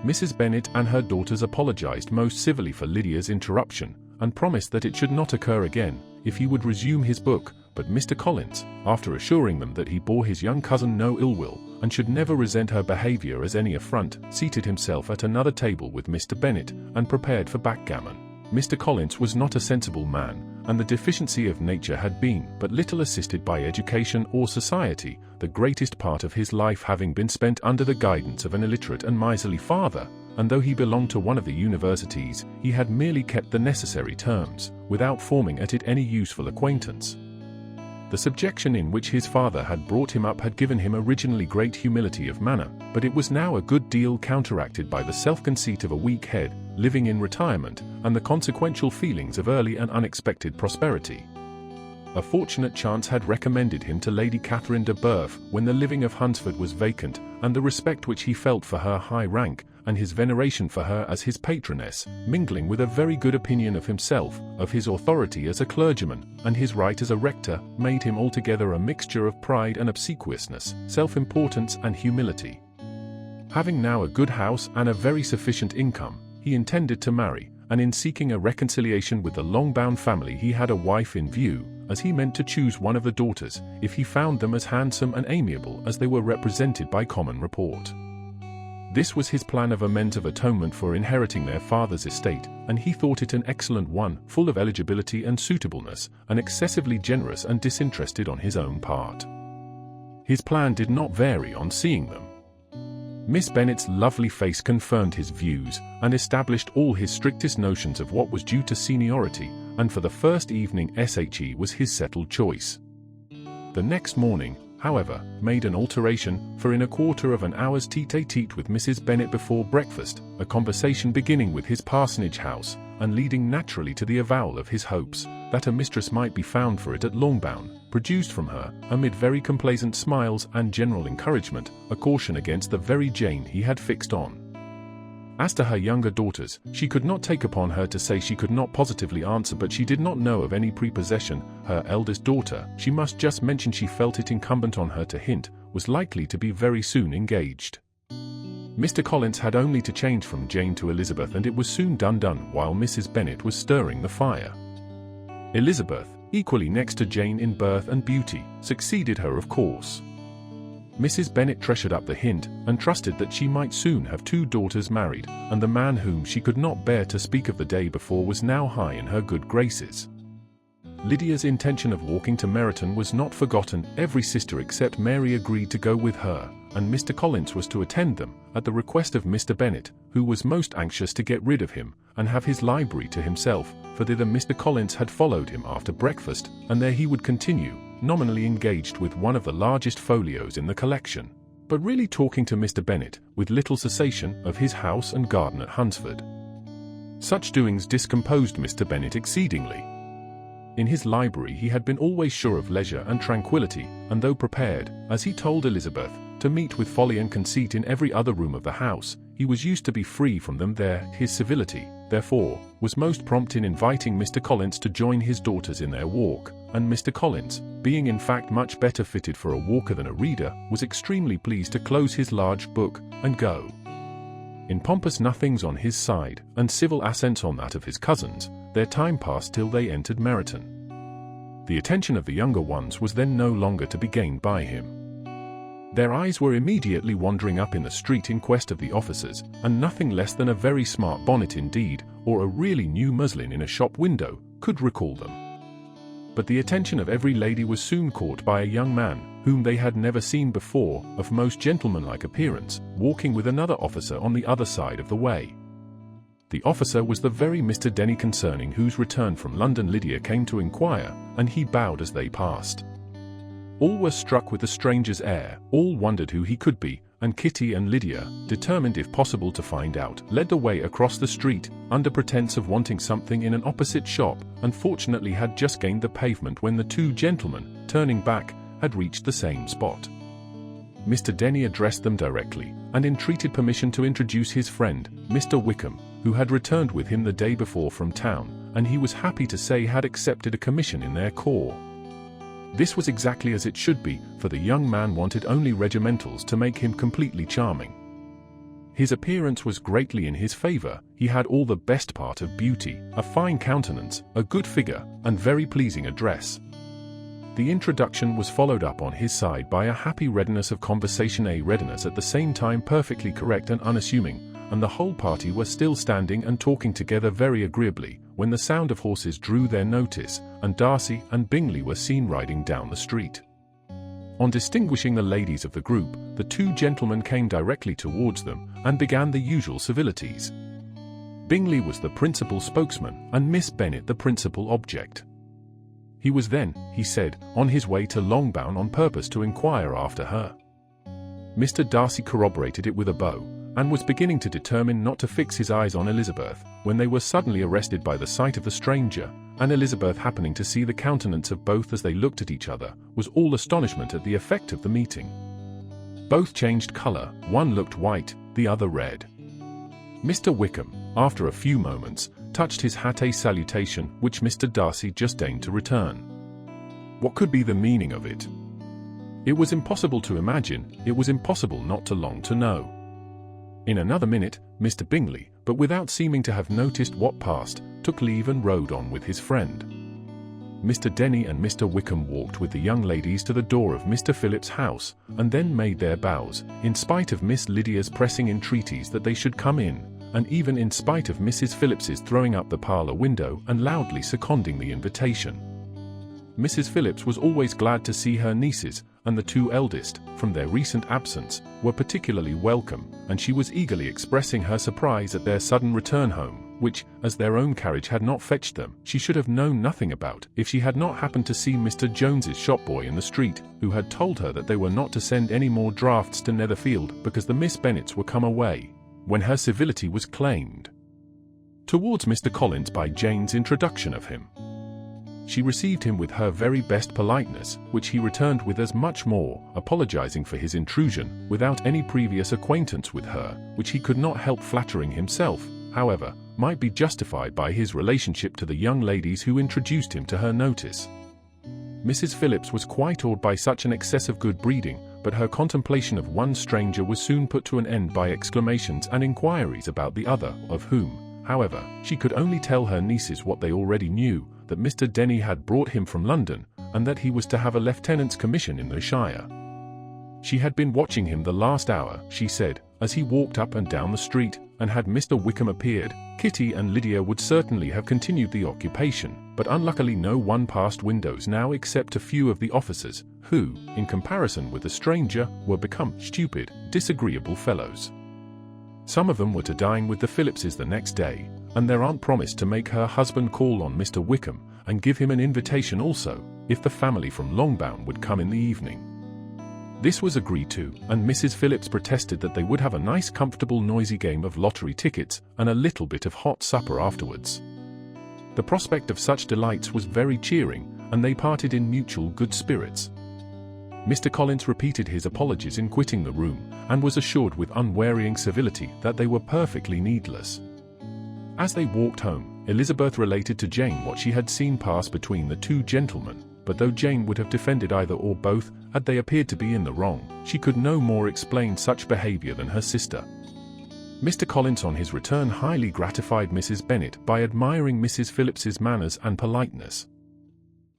Mrs. Bennet and her daughters apologized most civilly for Lydia's interruption, and promised that it should not occur again, if he would resume his book, but Mr. Collins, after assuring them that he bore his young cousin no ill will, and should never resent her behavior as any affront, seated himself at another table with Mr. Bennet, and prepared for backgammon. Mr. Collins was not a sensible man, and the deficiency of nature had been but little assisted by education or society, the greatest part of his life having been spent under the guidance of an illiterate and miserly father, and though he belonged to one of the universities, he had merely kept the necessary terms, without forming at it any useful acquaintance. The subjection in which his father had brought him up had given him originally great humility of manner, but it was now a good deal counteracted by the self-conceit of a weak head, living in retirement, and the consequential feelings of early and unexpected prosperity. A fortunate chance had recommended him to Lady Catherine de Bourgh when the living of Hunsford was vacant, and the respect which he felt for her high rank, and his veneration for her as his patroness, mingling with a very good opinion of himself, of his authority as a clergyman, and his right as a rector, made him altogether a mixture of pride and obsequiousness, self-importance and humility. Having now a good house and a very sufficient income, he intended to marry, and in seeking a reconciliation with the long-bound family he had a wife in view, as he meant to choose one of the daughters, if he found them as handsome and amiable as they were represented by common report. This was his plan of amends of atonement for inheriting their father's estate, and he thought it an excellent one, full of eligibility and suitableness, and excessively generous and disinterested on his own part. His plan did not vary on seeing them. Miss Bennet's lovely face confirmed his views, and established all his strictest notions of what was due to seniority, and for the first evening she was his settled choice. The next morning, however, made an alteration, for in a quarter of an hour's tete-a-tete with Mrs. Bennet before breakfast, a conversation beginning with his parsonage house, and leading naturally to the avowal of his hopes, that a mistress might be found for it at Longbourn, produced from her, amid very complaisant smiles and general encouragement, a caution against the very Jane he had fixed on. As to her younger daughters, she could not take upon her to say she could not positively answer, but she did not know of any prepossession. Her eldest daughter, she must just mention she felt it incumbent on her to hint, was likely to be very soon engaged. Mr. Collins had only to change from Jane to Elizabeth, and it was soon done while Mrs. Bennet was stirring the fire. Elizabeth, equally next to Jane in birth and beauty, succeeded her of course. Mrs. Bennet treasured up the hint, and trusted that she might soon have 2 daughters married, and the man whom she could not bear to speak of the day before was now high in her good graces. Lydia's intention of walking to Meryton was not forgotten. Every sister except Mary agreed to go with her, and Mr. Collins was to attend them, at the request of Mr. Bennet, who was most anxious to get rid of him, and have his library to himself, for thither Mr. Collins had followed him after breakfast, and there he would continue, nominally engaged with one of the largest folios in the collection, but really talking to Mr. Bennet, with little cessation, of his house and garden at Hunsford. Such doings discomposed Mr. Bennet exceedingly. In his library he had been always sure of leisure and tranquillity, and though prepared, as he told Elizabeth, to meet with folly and conceit in every other room of the house, he was used to be free from them there. His civility, therefore, was most prompt in inviting Mr. Collins to join his daughters in their walk, and Mr. Collins, being in fact much better fitted for a walker than a reader, was extremely pleased to close his large book, and go. In pompous nothings on his side, and civil assents on that of his cousins, their time passed till they entered Meryton. The attention of the younger ones was then no longer to be gained by him. Their eyes were immediately wandering up in the street in quest of the officers, and nothing less than a very smart bonnet indeed, or a really new muslin in a shop window, could recall them. But the attention of every lady was soon caught by a young man, whom they had never seen before, of most gentlemanlike appearance, walking with another officer on the other side of the way. The officer was the very Mr. Denny concerning whose return from London Lydia came to inquire, and he bowed as they passed. All were struck with the stranger's air, all wondered who he could be, and Kitty and Lydia, determined if possible to find out, led the way across the street, under pretence of wanting something in an opposite shop, and fortunately had just gained the pavement when the 2 gentlemen, turning back, had reached the same spot. Mr. Denny addressed them directly, and entreated permission to introduce his friend, Mr. Wickham, who had returned with him the day before from town, and he was happy to say had accepted a commission in their corps. This was exactly as it should be, for the young man wanted only regimentals to make him completely charming. His appearance was greatly in his favour. He had all the best part of beauty, a fine countenance, a good figure, and very pleasing address. The introduction was followed up on his side by a happy readiness of conversation, a readiness at the same time perfectly correct and unassuming, and the whole party were still standing and talking together very agreeably, when the sound of horses drew their notice, and Darcy and Bingley were seen riding down the street. On distinguishing the ladies of the group, the 2 gentlemen came directly towards them, and began the usual civilities. Bingley was the principal spokesman, and Miss Bennet the principal object. He was then, he said, on his way to Longbourn on purpose to inquire after her. Mr. Darcy corroborated it with a bow, and was beginning to determine not to fix his eyes on Elizabeth, when they were suddenly arrested by the sight of the stranger, and Elizabeth, happening to see the countenance of both as they looked at each other, was all astonishment at the effect of the meeting. Both changed colour, one looked white, the other red. Mr. Wickham, after a few moments, touched his hat, a salutation which Mr. Darcy just deigned to return. What could be the meaning of it? It was impossible to imagine, it was impossible not to long to know. In another minute, Mr. Bingley, but without seeming to have noticed what passed, took leave and rode on with his friend. Mr. Denny and Mr. Wickham walked with the young ladies to the door of Mr. Phillips's house, and then made their bows, in spite of Miss Lydia's pressing entreaties that they should come in, and even in spite of Mrs. Phillips's throwing up the parlour window and loudly seconding the invitation. Mrs. Phillips was always glad to see her nieces, and the two eldest, from their recent absence, were particularly welcome, and she was eagerly expressing her surprise at their sudden return home, which, as their own carriage had not fetched them, she should have known nothing about, if she had not happened to see Mr. Jones's shop-boy in the street, who had told her that they were not to send any more drafts to Netherfield because the Miss Bennets were come away, when her civility was claimed towards Mr. Collins by Jane's introduction of him. She received him with her very best politeness, which he returned with as much more, apologizing for his intrusion, without any previous acquaintance with her, which he could not help flattering himself, however, might be justified by his relationship to the young ladies who introduced him to her notice. Mrs. Phillips was quite awed by such an excess of good breeding, but her contemplation of one stranger was soon put to an end by exclamations and inquiries about the other, of whom, however, she could only tell her nieces what they already knew, that Mr. Denny had brought him from London, and that he was to have a lieutenant's commission in the shire. She had been watching him the last hour, she said, as he walked up and down the street, and had Mr. Wickham appeared, Kitty and Lydia would certainly have continued the occupation, but unluckily no one passed windows now except a few of the officers, who, in comparison with the stranger, were become stupid, disagreeable fellows. Some of them were to dine with the Phillipses the next day, and their aunt promised to make her husband call on Mr. Wickham, and give him an invitation also, if the family from Longbourn would come in the evening. This was agreed to, and Mrs. Phillips protested that they would have a nice comfortable noisy game of lottery tickets, and a little bit of hot supper afterwards. The prospect of such delights was very cheering, and they parted in mutual good spirits. Mr. Collins repeated his apologies in quitting the room, and was assured with unwearying civility that they were perfectly needless. As they walked home, Elizabeth related to Jane what she had seen pass between the two gentlemen, but though Jane would have defended either or both, had they appeared to be in the wrong, she could no more explain such behaviour than her sister. Mr. Collins on his return highly gratified Mrs. Bennet by admiring Mrs. Phillips's manners and politeness.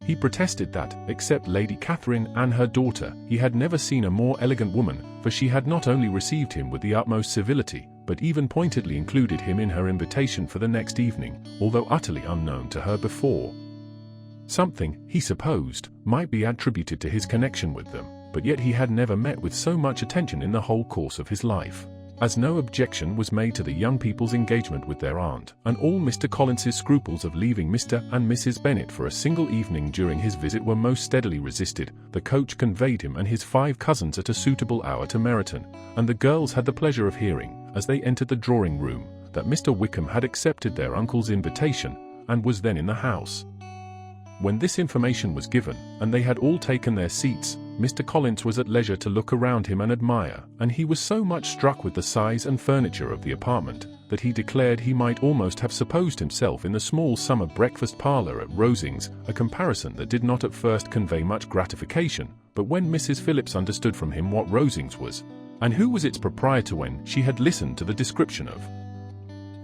He protested that, except Lady Catherine and her daughter, he had never seen a more elegant woman, for she had not only received him with the utmost civility, but even pointedly included him in her invitation for the next evening, although utterly unknown to her before. Something, he supposed, might be attributed to his connection with them, but yet he had never met with so much attention in the whole course of his life, as no objection was made to the young people's engagement with their aunt, and all Mr. Collins's scruples of leaving Mr. and Mrs. Bennet for a single evening during his visit were most steadily resisted. The coach conveyed him and his 5 cousins at a suitable hour to Meryton, and the girls had the pleasure of hearing, as they entered the drawing-room, that Mr. Wickham had accepted their uncle's invitation, and was then in the house. When this information was given, and they had all taken their seats, Mr. Collins was at leisure to look around him and admire, and he was so much struck with the size and furniture of the apartment, that he declared he might almost have supposed himself in the small summer breakfast parlour at Rosings, a comparison that did not at first convey much gratification, but when Mrs. Phillips understood from him what Rosings was, and who was its proprietor when she had listened to the description of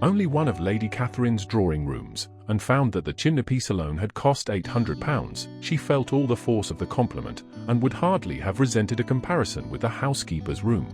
only one of Lady Catherine's drawing-rooms, and found that the chimney-piece alone had cost £800, she felt all the force of the compliment, and would hardly have resented a comparison with the housekeeper's room.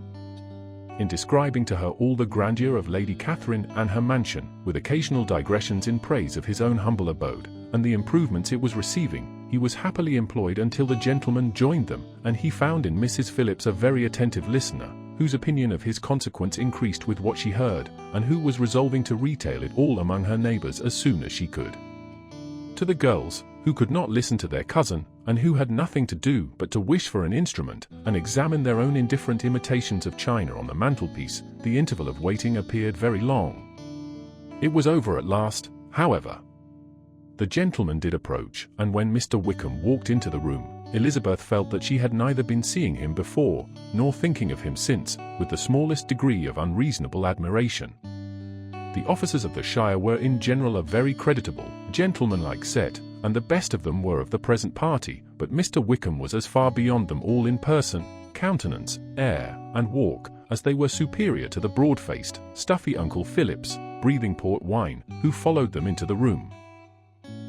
In describing to her all the grandeur of Lady Catherine and her mansion, with occasional digressions in praise of his own humble abode, and the improvements it was receiving, he was happily employed until the gentlemen joined them, and he found in Mrs. Phillips a very attentive listener, whose opinion of his consequence increased with what she heard, and who was resolving to retail it all among her neighbours as soon as she could. To the girls, who could not listen to their cousin, and who had nothing to do but to wish for an instrument, and examine their own indifferent imitations of china on the mantelpiece, the interval of waiting appeared very long. It was over at last, however. The gentleman did approach, and when Mr. Wickham walked into the room, Elizabeth felt that she had neither been seeing him before, nor thinking of him since, with the smallest degree of unreasonable admiration. The officers of the Shire were in general a very creditable, gentlemanlike set, and the best of them were of the present party, but Mr. Wickham was as far beyond them all in person, countenance, air, and walk, as they were superior to the broad-faced, stuffy Uncle Phillips, breathing port wine, who followed them into the room.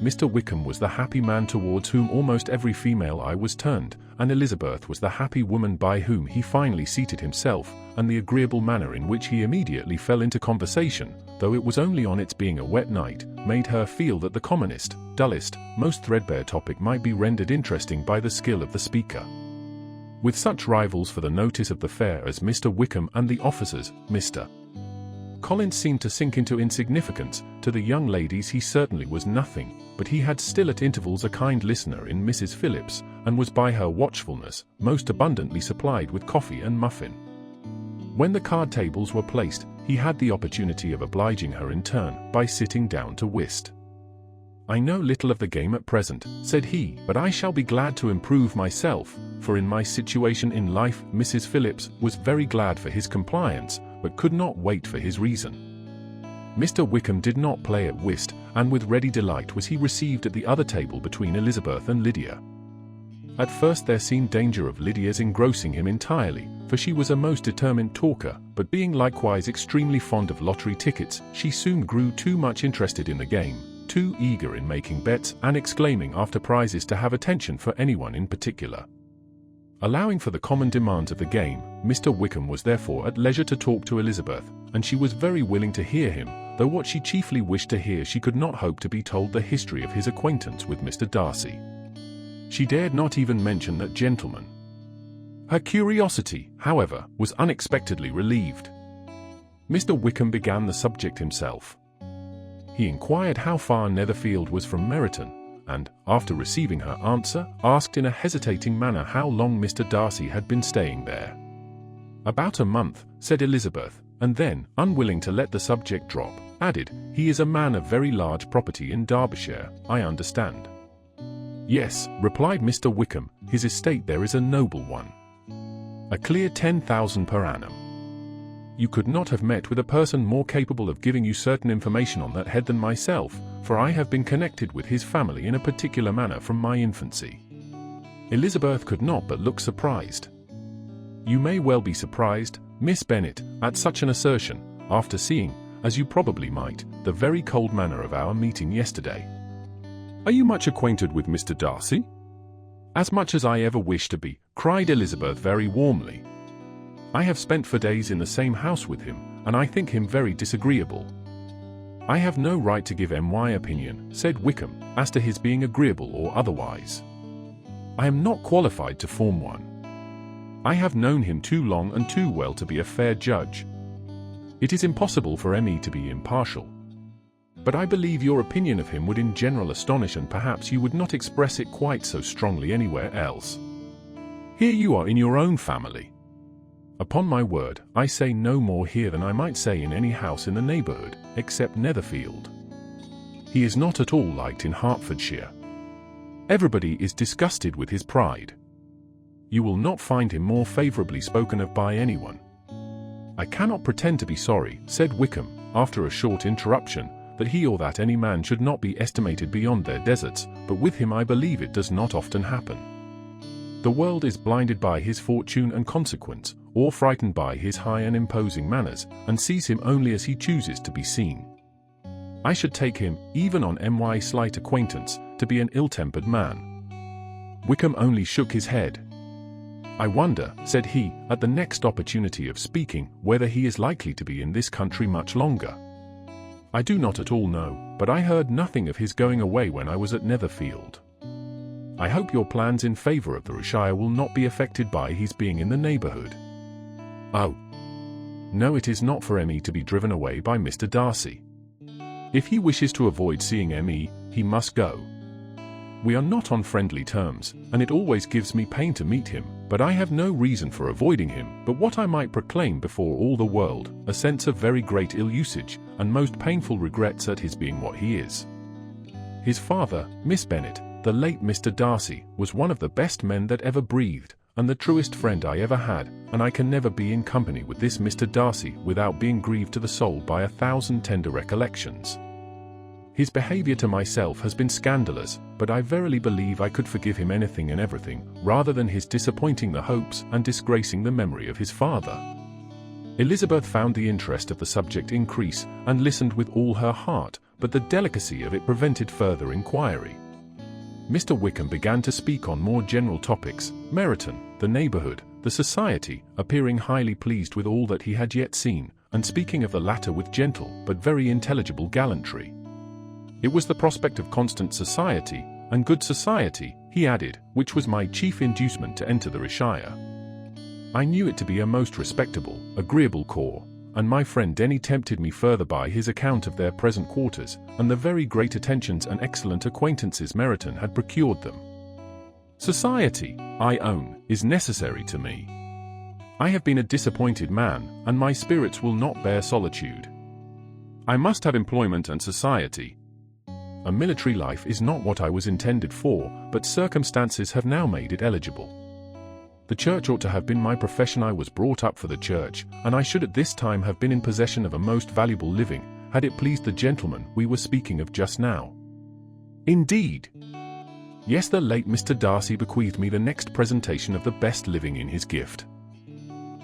Mr. Wickham was the happy man towards whom almost every female eye was turned, and Elizabeth was the happy woman by whom he finally seated himself, and the agreeable manner in which he immediately fell into conversation, though it was only on its being a wet night, made her feel that the commonest, dullest, most threadbare topic might be rendered interesting by the skill of the speaker. With such rivals for the notice of the fair as Mr. Wickham and the officers, Mr. Collins seemed to sink into insignificance. To the young ladies he certainly was nothing, but he had still at intervals a kind listener in Mrs. Phillips, and was by her watchfulness most abundantly supplied with coffee and muffin. When the card tables were placed, he had the opportunity of obliging her in turn by sitting down to whist. "I know little of the game at present," said he, "but I shall be glad to improve myself, for in my situation in life." Mrs. Phillips was very glad for his compliance, but could not wait for his reason. Mr. Wickham did not play at whist, and with ready delight was he received at the other table between Elizabeth and Lydia. At first there seemed danger of Lydia's engrossing him entirely, for she was a most determined talker, but being likewise extremely fond of lottery tickets, she soon grew too much interested in the game, too eager in making bets and exclaiming after prizes to have attention for anyone in particular. Allowing for the common demands of the game, Mr. Wickham was therefore at leisure to talk to Elizabeth, and she was very willing to hear him, though what she chiefly wished to hear she could not hope to be told the history of his acquaintance with Mr. Darcy. She dared not even mention that gentleman. Her curiosity, however, was unexpectedly relieved. Mr. Wickham began the subject himself. He inquired how far Netherfield was from Meryton, and, after receiving her answer, asked in a hesitating manner how long Mr. Darcy had been staying there. "About a month," said Elizabeth, and then, unwilling to let the subject drop, added, "He is a man of very large property in Derbyshire, I understand." "Yes," replied Mr. Wickham, "his estate there is a noble one. A clear 10,000 per annum. You could not have met with a person more capable of giving you certain information on that head than myself, for I have been connected with his family in a particular manner from my infancy." Elizabeth could not but look surprised. "You may well be surprised, Miss Bennet, at such an assertion, after seeing, as you probably might, the very cold manner of our meeting yesterday. Are you much acquainted with Mr. Darcy?" "As much as I ever wish to be," cried Elizabeth very warmly. "I have spent for days in the same house with him, and I think him very disagreeable." "I have no right to give my opinion," said Wickham, "as to his being agreeable or otherwise. I am not qualified to form one. I have known him too long and too well to be a fair judge. It is impossible for me to be impartial. But I believe your opinion of him would in general astonish, and perhaps you would not express it quite so strongly anywhere else. Here you are in your own family. Upon my word, I say no more here than I might say in any house in the neighbourhood, except Netherfield. He is not at all liked in Hertfordshire. Everybody is disgusted with his pride. You will not find him more favourably spoken of by anyone." "I cannot pretend to be sorry," said Wickham, after a short interruption, "that he or that any man should not be estimated beyond their deserts, but with him I believe it does not often happen. The world is blinded by his fortune and consequence, or frightened by his high and imposing manners, and sees him only as he chooses to be seen. I should take him, even on my slight acquaintance, to be an ill-tempered man." Wickham only shook his head. "I wonder," said he, at the next opportunity of speaking, "whether he is likely to be in this country much longer. I do not at all know, but I heard nothing of his going away when I was at Netherfield. I hope your plans in favour of the Shire will not be affected by his being in the neighbourhood." "Oh, no, it is not for me to be driven away by Mr. Darcy. If he wishes to avoid seeing me, he must go, We are not on friendly terms, and it always gives me pain to meet him, but I have no reason for avoiding him, but what I might proclaim before all the world, a sense of very great ill-usage, and most painful regrets at his being what he is. His father, Miss Bennet, the late Mr. Darcy, was one of the best men that ever breathed, and the truest friend I ever had, and I can never be in company with this Mr. Darcy without being grieved to the soul by 1,000 tender recollections. His behavior to myself has been scandalous, but I verily believe I could forgive him anything and everything, rather than his disappointing the hopes and disgracing the memory of his father. Elizabeth found the interest of the subject increase, and listened with all her heart, but the delicacy of it prevented further inquiry. Mr. Wickham began to speak on more general topics, Meryton, the neighbourhood, the society, appearing highly pleased with all that he had yet seen, and speaking of the latter with gentle but very intelligible gallantry. It was the prospect of constant society, and good society, he added, which was my chief inducement to enter the shire. I knew it to be a most respectable, agreeable corps, and my friend Denny tempted me further by his account of their present quarters, and the very great attentions and excellent acquaintances Meryton had procured them. Society, I own, is necessary to me. I have been a disappointed man, and my spirits will not bear solitude. I must have employment and society. A military life is not what I was intended for, but circumstances have now made it eligible. The church ought to have been my profession. I was brought up for the church, and I should at this time have been in possession of a most valuable living, had it pleased the gentleman we were speaking of just now. Indeed. Yes, the late Mr. Darcy bequeathed me the next presentation of the best living in his gift.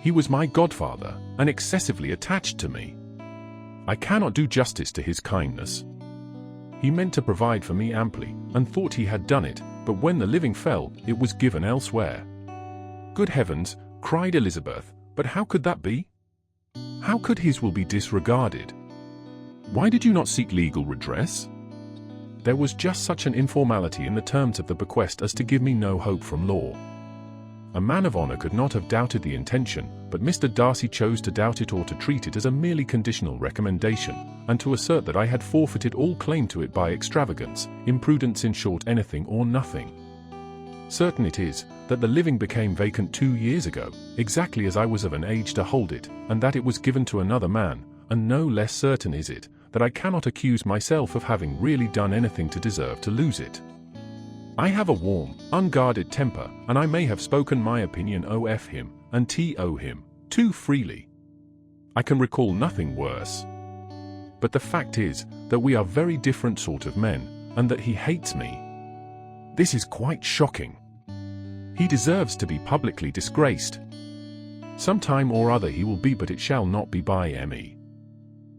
He was my godfather, and excessively attached to me. I cannot do justice to his kindness. He meant to provide for me amply, and thought he had done it, but when the living fell, it was given elsewhere. Good heavens, cried Elizabeth, but how could that be? How could his will be disregarded? Why did you not seek legal redress? There was just such an informality in the terms of the bequest as to give me no hope from law. A man of honour could not have doubted the intention, but Mr. Darcy chose to doubt it or to treat it as a merely conditional recommendation, and to assert that I had forfeited all claim to it by extravagance, imprudence, in short, anything or nothing. Certain it is, that the living became vacant 2 years ago, exactly as I was of an age to hold it, and that it was given to another man, and no less certain is it, that I cannot accuse myself of having really done anything to deserve to lose it. I have a warm, unguarded temper, and I may have spoken my opinion of him, and to him, too freely. I can recall nothing worse. But the fact is, that we are very different sort of men, and that he hates me. This is quite shocking. He deserves to be publicly disgraced. Some time or other he will be, but it shall not be by me.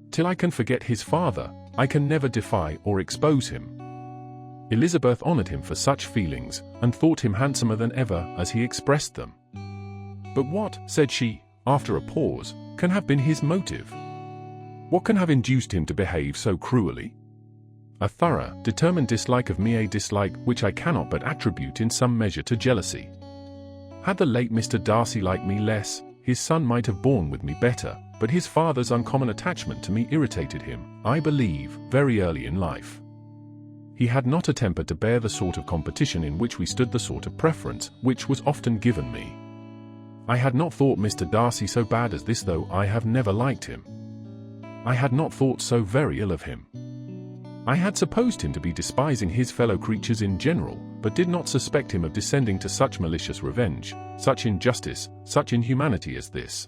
Till I can forget his father, I can never defy or expose him. Elizabeth honoured him for such feelings, and thought him handsomer than ever as he expressed them. But what, said she, after a pause, can have been his motive? What can have induced him to behave so cruelly? A thorough, determined dislike of me, a dislike which I cannot but attribute in some measure to jealousy. Had the late Mr. Darcy liked me less, his son might have borne with me better, but his father's uncommon attachment to me irritated him, I believe, very early in life. He had not a temper to bear the sort of competition in which we stood, the sort of preference which was often given me. I had not thought Mr. Darcy so bad as this, though I have never liked him. I had not thought so very ill of him. I had supposed him to be despising his fellow creatures in general, but did not suspect him of descending to such malicious revenge, such injustice, such inhumanity as this.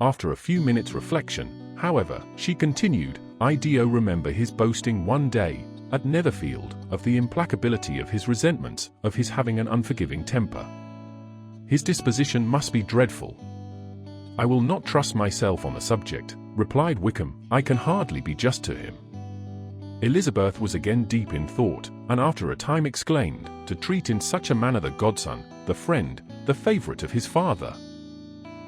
After a few minutes' reflection, however, she continued, I do remember his boasting one day, at Netherfield, of the implacability of his resentments, of his having an unforgiving temper. His disposition must be dreadful. I will not trust myself on the subject, replied Wickham, I can hardly be just to him. Elizabeth was again deep in thought, and after a time exclaimed, to treat in such a manner the godson, the friend, the favourite of his father.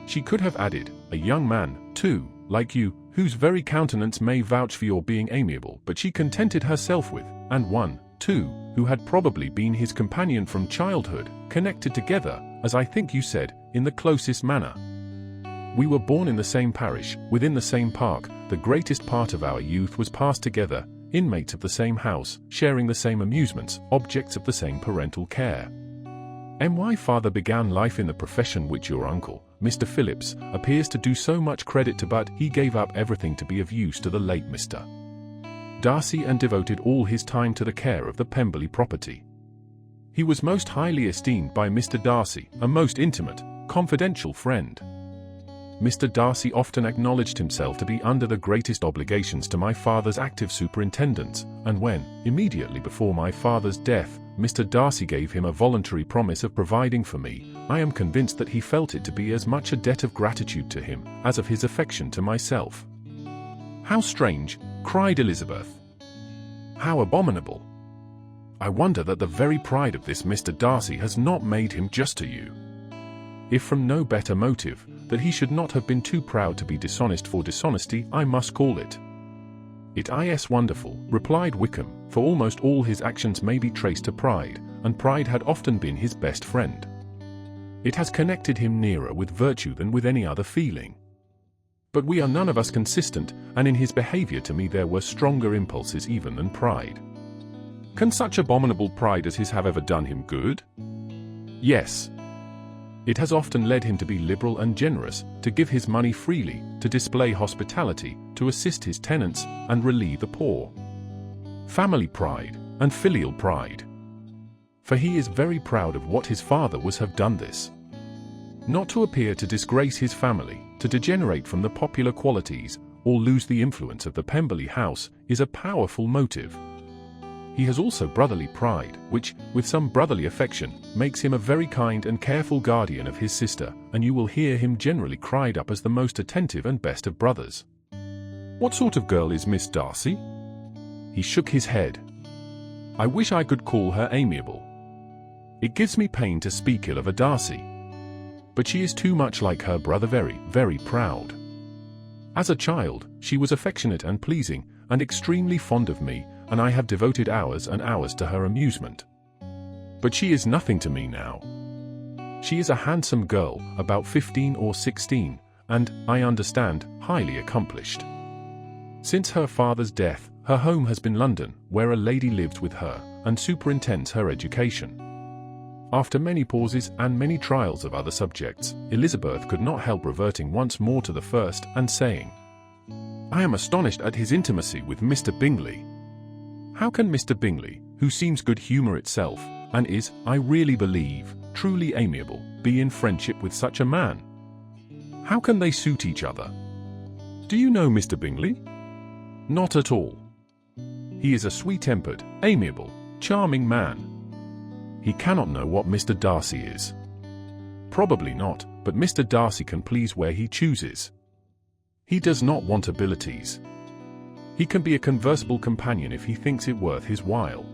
She could have added, a young man, too, like you, whose very countenance may vouch for your being amiable, but she contented herself with, and one, too, who had probably been his companion from childhood, connected together, as I think you said, in the closest manner. We were born in the same parish, within the same park, the greatest part of our youth was passed together, inmates of the same house, sharing the same amusements, objects of the same parental care. My father began life in the profession which your uncle, Mr. Phillips, appears to do so much credit to, but he gave up everything to be of use to the late Mr. Darcy and devoted all his time to the care of the Pemberley property. He was most highly esteemed by Mr. Darcy, a most intimate, confidential friend. Mr. Darcy often acknowledged himself to be under the greatest obligations to my father's active superintendence, and when, immediately before my father's death, Mr. Darcy gave him a voluntary promise of providing for me, I am convinced that he felt it to be as much a debt of gratitude to him as of his affection to myself. "How strange!" cried Elizabeth. "How abominable! I wonder that the very pride of this Mr. Darcy has not made him just to you. If from no better motive, that he should not have been too proud to be dishonest for dishonesty, I must call it. It is wonderful," replied Wickham, "for almost all his actions may be traced to pride, and pride had often been his best friend. It has connected him nearer with virtue than with any other feeling. But we are none of us consistent, and in his behavior to me there were stronger impulses even than pride." "Can such abominable pride as his have ever done him good?" "Yes. It has often led him to be liberal and generous, to give his money freely, to display hospitality, to assist his tenants, and relieve the poor. Family pride, and filial pride. For he is very proud of what his father was have done this. Not to appear to disgrace his family, to degenerate from the popular qualities, or lose the influence of the Pemberley house, is a powerful motive. He has also brotherly pride, which, with some brotherly affection, makes him a very kind and careful guardian of his sister, and you will hear him generally cried up as the most attentive and best of brothers." "What sort of girl is Miss Darcy?" He shook his head. "I wish I could call her amiable. It gives me pain to speak ill of a Darcy. But she is too much like her brother, very, very proud. As a child, she was affectionate and pleasing, and extremely fond of me, and I have devoted hours and hours to her amusement. But she is nothing to me now. She is a handsome girl, about 15 or 16, and, I understand, highly accomplished. Since her father's death, her home has been London, where a lady lives with her, and superintends her education." After many pauses and many trials of other subjects, Elizabeth could not help reverting once more to the first, and saying, "I am astonished at his intimacy with Mr. Bingley. How can Mr. Bingley, who seems good humour itself, and is, I really believe, truly amiable, be in friendship with such a man? How can they suit each other? Do you know Mr. Bingley?" "Not at all. He is a sweet-tempered, amiable, charming man. He cannot know what Mr. Darcy is." "Probably not, but Mr. Darcy can please where he chooses. He does not want abilities. He can be a conversable companion if he thinks it worth his while.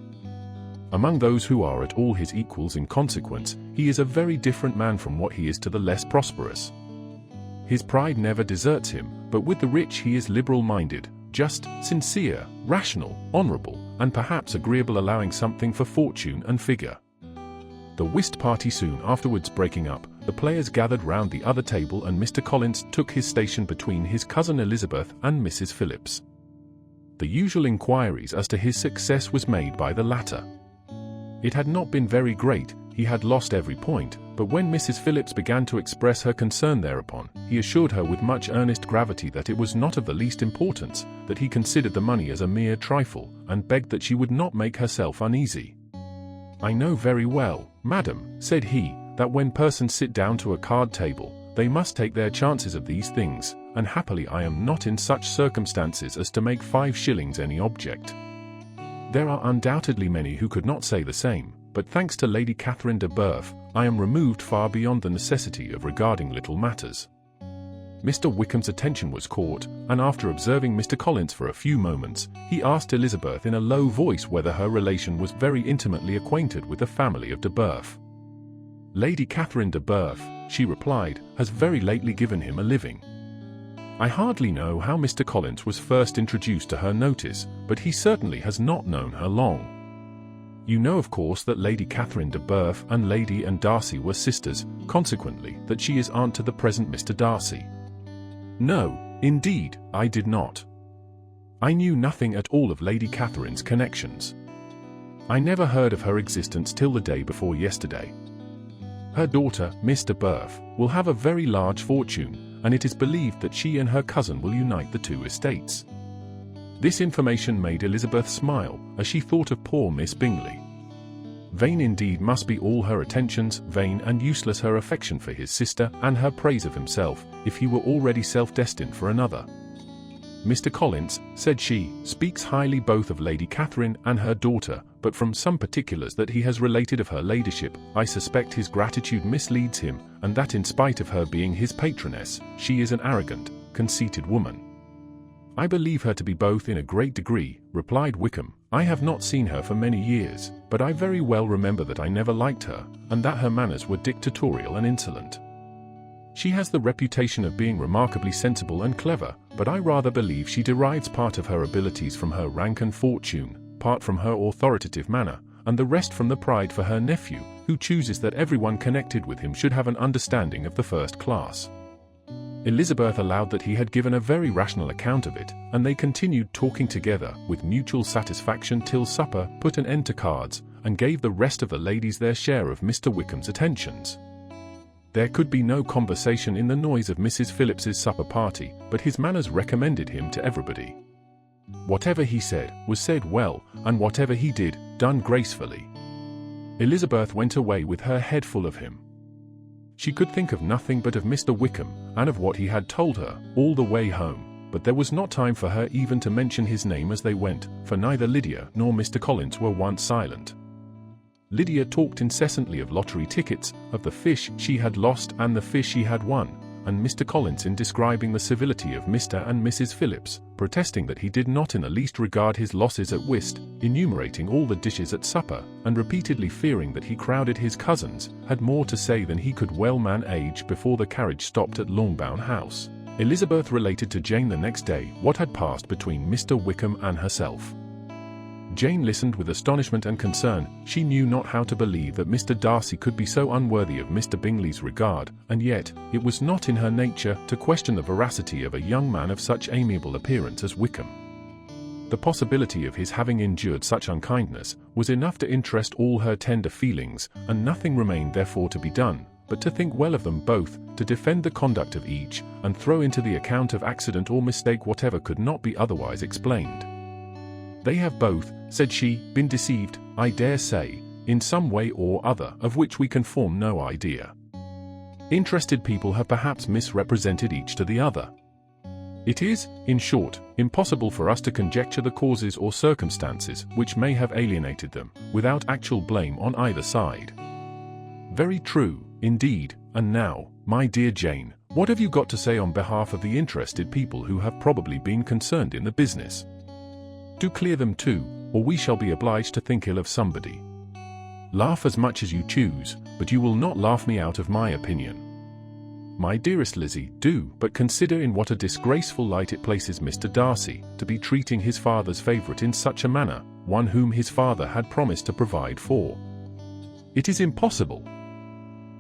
Among those who are at all his equals in consequence, he is a very different man from what he is to the less prosperous. His pride never deserts him, but with the rich he is liberal-minded, just, sincere, rational, honourable, and perhaps agreeable, allowing something for fortune and figure." The whist party soon afterwards breaking up, the players gathered round the other table, and Mr. Collins took his station between his cousin Elizabeth and Mrs. Phillips. The usual inquiries as to his success was made by the latter. It had not been very great, he had lost every point, but when Mrs. Phillips began to express her concern thereupon, he assured her with much earnest gravity that it was not of the least importance, that he considered the money as a mere trifle, and begged that she would not make herself uneasy. "I know very well, madam," said he, "that when persons sit down to a card table, they must take their chances of these things, and happily I am not in such circumstances as to make 5 shillings any object. There are undoubtedly many who could not say the same, but thanks to Lady Catherine de Bourgh, I am removed far beyond the necessity of regarding little matters." Mr. Wickham's attention was caught, and after observing Mr. Collins for a few moments, he asked Elizabeth in a low voice whether her relation was very intimately acquainted with the family of de Bourgh. "Lady Catherine de Bourgh," she replied, "has very lately given him a living. I hardly know how Mr. Collins was first introduced to her notice, but he certainly has not known her long. You know of course that Lady Catherine de Bourgh and Lady and Darcy were sisters, consequently that she is aunt to the present Mr. Darcy." "No, indeed, I did not." I knew nothing at all of Lady Catherine's connections. I never heard of her existence till the day before yesterday. Her daughter, Mr. Burf, will have a very large fortune, and it is believed that she and her cousin will unite the two estates. This information made Elizabeth smile, as she thought of poor Miss Bingley. Vain indeed must be all her attentions, vain and useless her affection for his sister, and her praise of himself, if he were already self-destined for another. Mr. Collins, said she, speaks highly both of Lady Catherine and her daughter, but from some particulars that he has related of her ladyship, I suspect his gratitude misleads him, and that in spite of her being his patroness, she is an arrogant, conceited woman. I believe her to be both in a great degree, replied Wickham. I have not seen her for many years, but I very well remember that I never liked her, and that her manners were dictatorial and insolent. She has the reputation of being remarkably sensible and clever, but I rather believe she derives part of her abilities from her rank and fortune, part from her authoritative manner, and the rest from the pride for her nephew, who chooses that everyone connected with him should have an understanding of the first class. Elizabeth allowed that he had given a very rational account of it, and they continued talking together with mutual satisfaction till supper put an end to cards, and gave the rest of the ladies their share of Mr. Wickham's attentions. There could be no conversation in the noise of Mrs. Phillips's supper party, but his manners recommended him to everybody. Whatever he said was said well, and whatever he did, done gracefully. Elizabeth went away with her head full of him. She could think of nothing but of Mr. Wickham, and of what he had told her, all the way home, but there was not time for her even to mention his name as they went, for neither Lydia nor Mr. Collins were once silent. Lydia talked incessantly of lottery tickets, of the fish she had lost and the fish she had won, and Mr. Collins in describing the civility of Mr. and Mrs. Phillips, protesting that he did not in the least regard his losses at whist, enumerating all the dishes at supper, and repeatedly fearing that he crowded his cousins, had more to say than he could well manage before the carriage stopped at Longbourn House. Elizabeth related to Jane the next day what had passed between Mr. Wickham and herself. Jane listened with astonishment and concern. She knew not how to believe that Mr. Darcy could be so unworthy of Mr. Bingley's regard, and yet, it was not in her nature to question the veracity of a young man of such amiable appearance as Wickham. The possibility of his having endured such unkindness was enough to interest all her tender feelings, and nothing remained therefore to be done, but to think well of them both, to defend the conduct of each, and throw into the account of accident or mistake whatever could not be otherwise explained. They have both, said she, been deceived, I dare say, in some way or other, of which we can form no idea. Interested people have perhaps misrepresented each to the other. It is, in short, impossible for us to conjecture the causes or circumstances which may have alienated them, without actual blame on either side. Very true, indeed, and now, my dear Jane, what have you got to say on behalf of the interested people who have probably been concerned in the business? Do clear them too, or we shall be obliged to think ill of somebody. Laugh as much as you choose, but you will not laugh me out of my opinion. My dearest Lizzie, do but consider in what a disgraceful light it places Mr. Darcy, to be treating his father's favourite in such a manner, one whom his father had promised to provide for. It is impossible.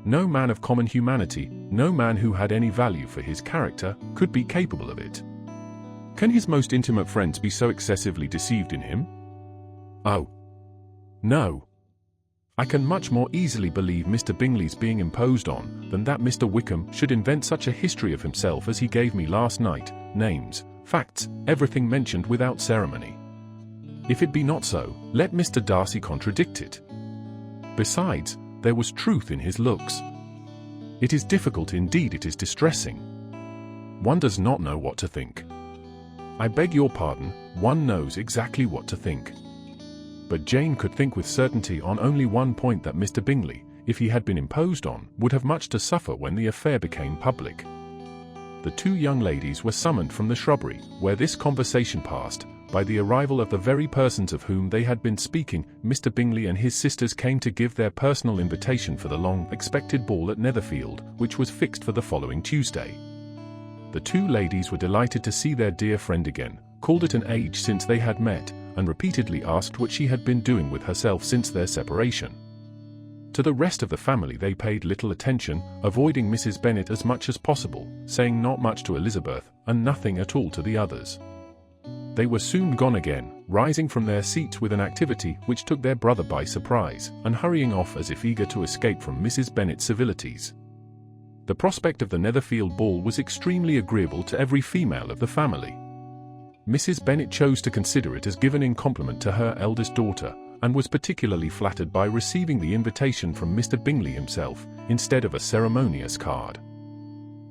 No man of common humanity, no man who had any value for his character, could be capable of it. Can his most intimate friends be so excessively deceived in him? Oh, no. I can much more easily believe Mr. Bingley's being imposed on, than that Mr. Wickham should invent such a history of himself as he gave me last night, names, facts, everything mentioned without ceremony. If it be not so, let Mr. Darcy contradict it. Besides, there was truth in his looks. It is difficult, indeed it is distressing. One does not know what to think. I beg your pardon, one knows exactly what to think. But Jane could think with certainty on only one point, that Mr. Bingley, if he had been imposed on, would have much to suffer when the affair became public. The two young ladies were summoned from the shrubbery, where this conversation passed, by the arrival of the very persons of whom they had been speaking. Mr. Bingley and his sisters came to give their personal invitation for the long-expected ball at Netherfield, which was fixed for the following Tuesday. The two ladies were delighted to see their dear friend again, called it an age since they had met, and repeatedly asked what she had been doing with herself since their separation. To the rest of the family they paid little attention, avoiding Mrs. Bennet as much as possible, saying not much to Elizabeth, and nothing at all to the others. They were soon gone again, rising from their seats with an activity which took their brother by surprise, and hurrying off as if eager to escape from Mrs. Bennet's civilities. The prospect of the Netherfield ball was extremely agreeable to every female of the family. Mrs. Bennet chose to consider it as given in compliment to her eldest daughter, and was particularly flattered by receiving the invitation from Mr. Bingley himself, instead of a ceremonious card.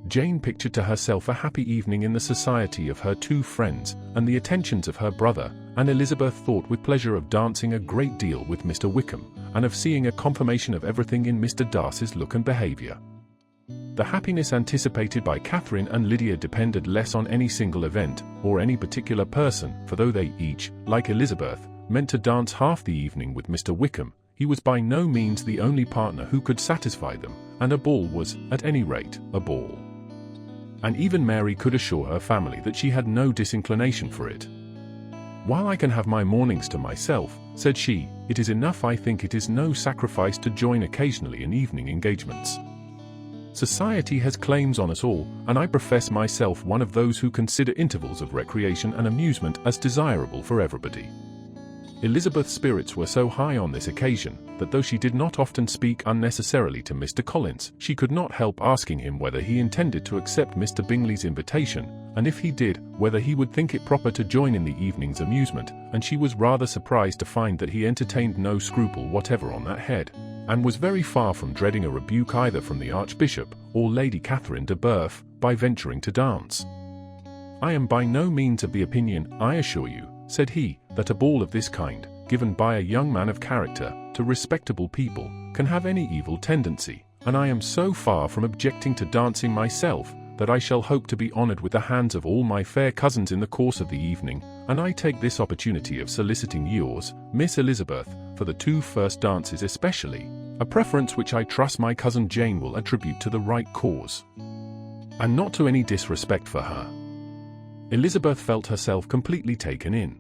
Jane pictured to herself a happy evening in the society of her two friends, and the attentions of her brother, and Elizabeth thought with pleasure of dancing a great deal with Mr. Wickham, and of seeing a confirmation of everything in Mr. Darcy's look and behaviour. The happiness anticipated by Catherine and Lydia depended less on any single event, or any particular person, for though they each, like Elizabeth, meant to dance half the evening with Mr. Wickham, he was by no means the only partner who could satisfy them, and a ball was, at any rate, a ball. And even Mary could assure her family that she had no disinclination for it. "While I can have my mornings to myself," said she, "it is enough. I think it is no sacrifice to join occasionally in evening engagements. Society has claims on us all, and I profess myself one of those who consider intervals of recreation and amusement as desirable for everybody." Elizabeth's spirits were so high on this occasion, that though she did not often speak unnecessarily to Mr. Collins, she could not help asking him whether he intended to accept Mr. Bingley's invitation, and if he did, whether he would think it proper to join in the evening's amusement, and she was rather surprised to find that he entertained no scruple whatever on that head, and was very far from dreading a rebuke either from the Archbishop, or Lady Catherine de Bourgh, by venturing to dance. "I am by no means of the opinion, I assure you," said he, "that a ball of this kind, given by a young man of character, to respectable people, can have any evil tendency, and I am so far from objecting to dancing myself, that I shall hope to be honoured with the hands of all my fair cousins in the course of the evening, and I take this opportunity of soliciting yours, Miss Elizabeth, for the two first dances especially, a preference which I trust my cousin Jane will attribute to the right cause, and not to any disrespect for her." Elizabeth felt herself completely taken in.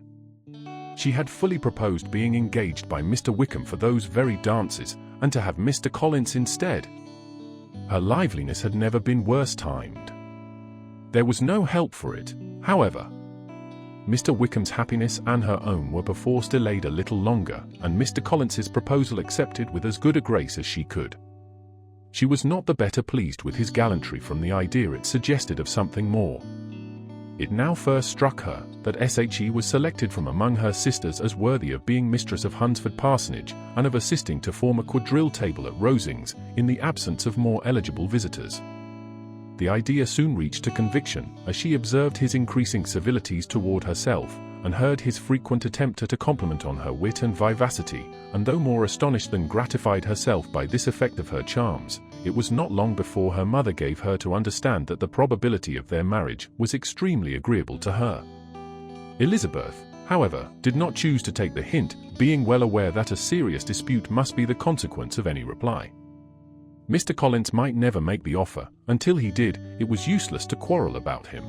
She had fully proposed being engaged by Mr. Wickham for those very dances, and to have Mr. Collins instead. Her liveliness had never been worse timed. There was no help for it, however. Mr. Wickham's happiness and her own were perforce delayed a little longer, and Mr. Collins's proposal accepted with as good a grace as she could. She was not the better pleased with his gallantry from the idea it suggested of something more. It now first struck her that she was selected from among her sisters as worthy of being mistress of Hunsford Parsonage, and of assisting to form a quadrille table at Rosings, in the absence of more eligible visitors. The idea soon reached a conviction, as she observed his increasing civilities toward herself, and heard his frequent attempt at a compliment on her wit and vivacity, and though more astonished than gratified herself by this effect of her charms, it was not long before her mother gave her to understand that the probability of their marriage was extremely agreeable to her. Elizabeth, however, did not choose to take the hint, being well aware that a serious dispute must be the consequence of any reply. Mr. Collins might never make the offer. Until he did, it was useless to quarrel about him.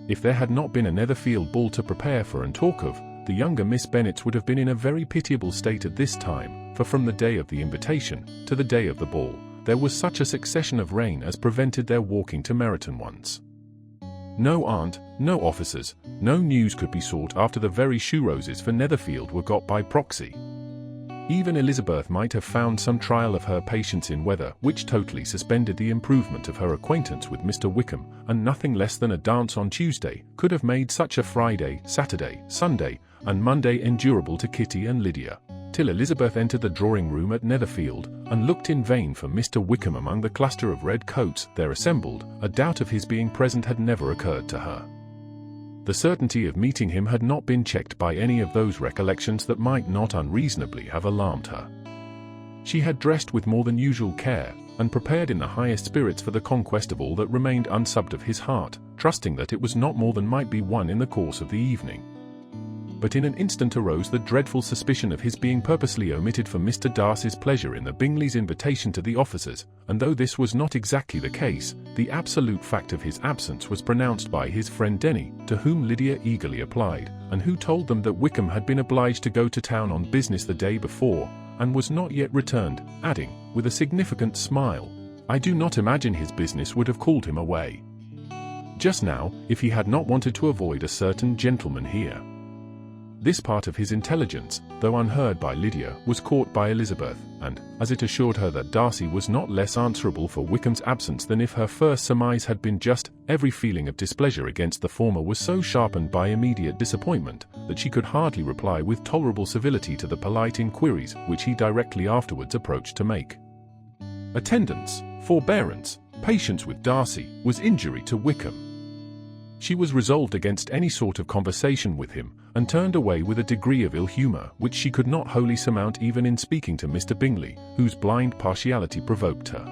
If there had not been a Netherfield ball to prepare for and talk of, the younger Miss Bennets would have been in a very pitiable state at this time, for from the day of the invitation to the day of the ball, there was such a succession of rain as prevented their walking to Meryton once. No aunt, no officers, no news could be sought after the very shoe roses for Netherfield were got by proxy. Even Elizabeth might have found some trial of her patience in weather which totally suspended the improvement of her acquaintance with Mr. Wickham, and nothing less than a dance on Tuesday could have made such a Friday, Saturday, Sunday, and Monday endurable to Kitty and Lydia, till Elizabeth entered the drawing-room at Netherfield, and looked in vain for Mr. Wickham among the cluster of red coats there assembled. A doubt of his being present had never occurred to her. The certainty of meeting him had not been checked by any of those recollections that might not unreasonably have alarmed her. She had dressed with more than usual care, and prepared in the highest spirits for the conquest of all that remained unsubbed of his heart, trusting that it was not more than might be won in the course of the evening. But in an instant arose the dreadful suspicion of his being purposely omitted for Mr. Darcy's pleasure in the Bingley's invitation to the officers, and though this was not exactly the case, the absolute fact of his absence was pronounced by his friend Denny, to whom Lydia eagerly applied, and who told them that Wickham had been obliged to go to town on business the day before, and was not yet returned, adding, with a significant smile, "I do not imagine his business would have called him away." just now, if he had not wanted to avoid a certain gentleman here. This part of his intelligence, though unheard by Lydia, was caught by Elizabeth, and, as it assured her that Darcy was not less answerable for Wickham's absence than if her first surmise had been just, every feeling of displeasure against the former was so sharpened by immediate disappointment, that she could hardly reply with tolerable civility to the polite inquiries which he directly afterwards approached to make. Attendance, forbearance, patience with Darcy, was injury to Wickham. She was resolved against any sort of conversation with him, and turned away with a degree of ill humour which she could not wholly surmount even in speaking to Mr. Bingley, whose blind partiality provoked her.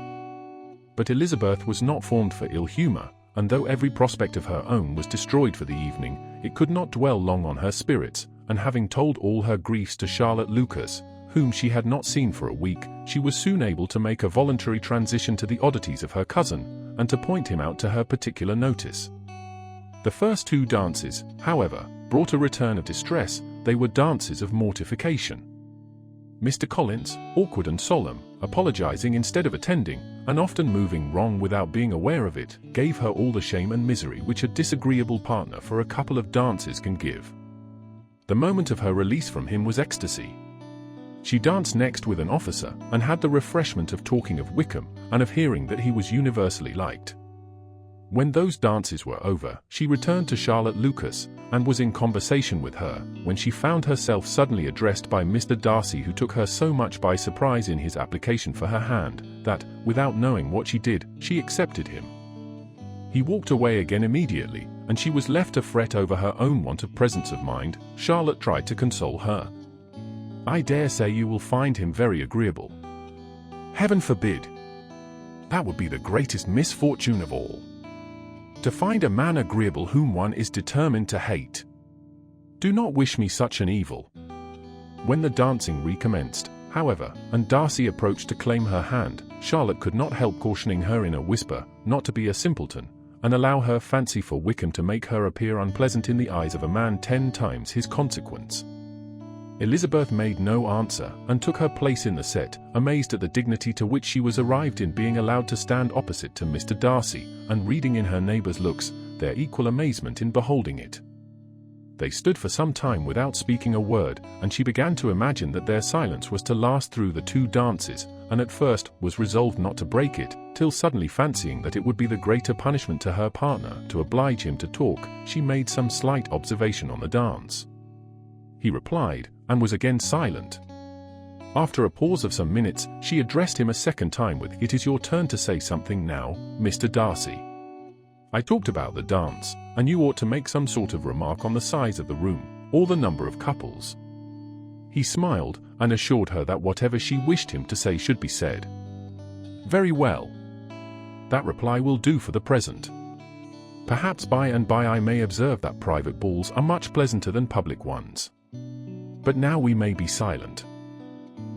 But Elizabeth was not formed for ill humour, and though every prospect of her own was destroyed for the evening, it could not dwell long on her spirits, and having told all her griefs to Charlotte Lucas, whom she had not seen for a week, she was soon able to make a voluntary transition to the oddities of her cousin, and to point him out to her particular notice. The first 2 dances, however, brought a return of distress. They were dances of mortification. Mr. Collins, awkward and solemn, apologizing instead of attending, and often moving wrong without being aware of it, gave her all the shame and misery which a disagreeable partner for a couple of dances can give. The moment of her release from him was ecstasy. She danced next with an officer, and had the refreshment of talking of Wickham, and of hearing that he was universally liked. When those dances were over, she returned to Charlotte Lucas, and was in conversation with her, when she found herself suddenly addressed by Mr. Darcy, who took her so much by surprise in his application for her hand, that, without knowing what she did, she accepted him. He walked away again immediately, and she was left to fret over her own want of presence of mind. Charlotte tried to console her. "I dare say you will find him very agreeable." "Heaven forbid! That would be the greatest misfortune of all. To find a man agreeable whom one is determined to hate. Do not wish me such an evil." When the dancing recommenced, however, and Darcy approached to claim her hand, Charlotte could not help cautioning her in a whisper not to be a simpleton, and allow her fancy for Wickham to make her appear unpleasant in the eyes of a man 10 times his consequence. Elizabeth made no answer, and took her place in the set, amazed at the dignity to which she was arrived in being allowed to stand opposite to Mr. Darcy, and reading in her neighbours' looks their equal amazement in beholding it. They stood for some time without speaking a word, and she began to imagine that their silence was to last through the 2 dances, and at first was resolved not to break it, till suddenly fancying that it would be the greater punishment to her partner to oblige him to talk, she made some slight observation on the dance. He replied, and was again silent. After a pause of some minutes, she addressed him a second time with, "It is your turn to say something now, Mr. Darcy. I talked about the dance, and you ought to make some sort of remark on the size of the room, or the number of couples." He smiled, and assured her that whatever she wished him to say should be said. "Very well. That reply will do for the present. Perhaps by and by I may observe that private balls are much pleasanter than public ones. But now we may be silent."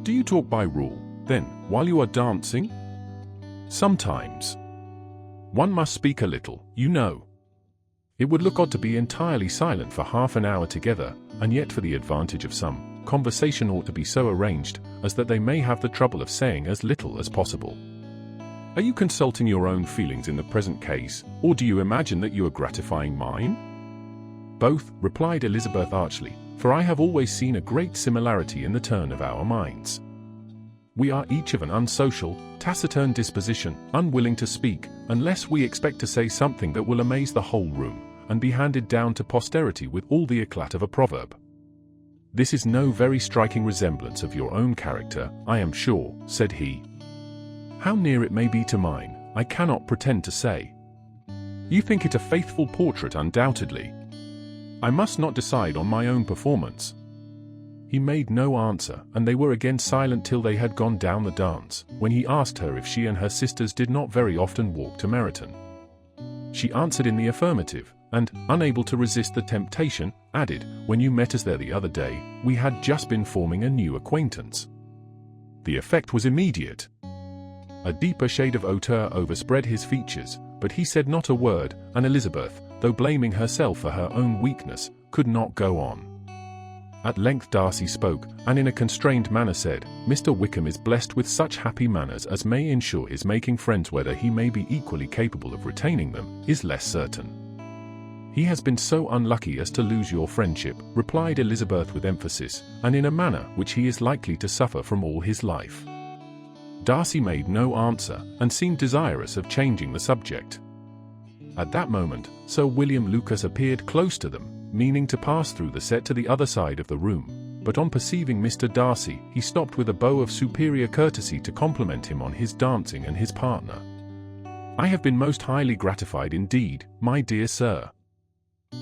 "Do you talk by rule, then, while you are dancing?" "Sometimes. One must speak a little, you know. It would look odd to be entirely silent for half an hour together, and yet for the advantage of some, conversation ought to be so arranged as that they may have the trouble of saying as little as possible. Are you consulting your own feelings in the present case, or do you imagine that you are gratifying mine?" "Both," replied Elizabeth archly, "for I have always seen a great similarity in the turn of our minds. We are each of an unsocial, taciturn disposition, unwilling to speak, unless we expect to say something that will amaze the whole room, and be handed down to posterity with all the eclat of a proverb. This is no very striking resemblance of your own character, I am sure," said he. "How near it may be to mine, I cannot pretend to say." "You think it a faithful portrait, undoubtedly." "I must not decide on my own performance." He made no answer, and they were again silent till they had gone down the dance, when he asked her if she and her sisters did not very often walk to Meryton. She answered in the affirmative, and, unable to resist the temptation, added, "When you met us there the other day, we had just been forming a new acquaintance." The effect was immediate. A deeper shade of hauteur overspread his features, but he said not a word, and Elizabeth, though blaming herself for her own weakness, could not go on. At length Darcy spoke, and in a constrained manner said, "Mr. Wickham is blessed with such happy manners as may ensure his making friends. Whether he may be equally capable of retaining them, is less certain." "He has been so unlucky as to lose your friendship," replied Elizabeth with emphasis, "and in a manner which he is likely to suffer from all his life." Darcy made no answer, and seemed desirous of changing the subject. At that moment, Sir William Lucas appeared close to them, meaning to pass through the set to the other side of the room, but on perceiving Mr. Darcy, he stopped with a bow of superior courtesy to compliment him on his dancing and his partner. "I have been most highly gratified indeed, my dear sir.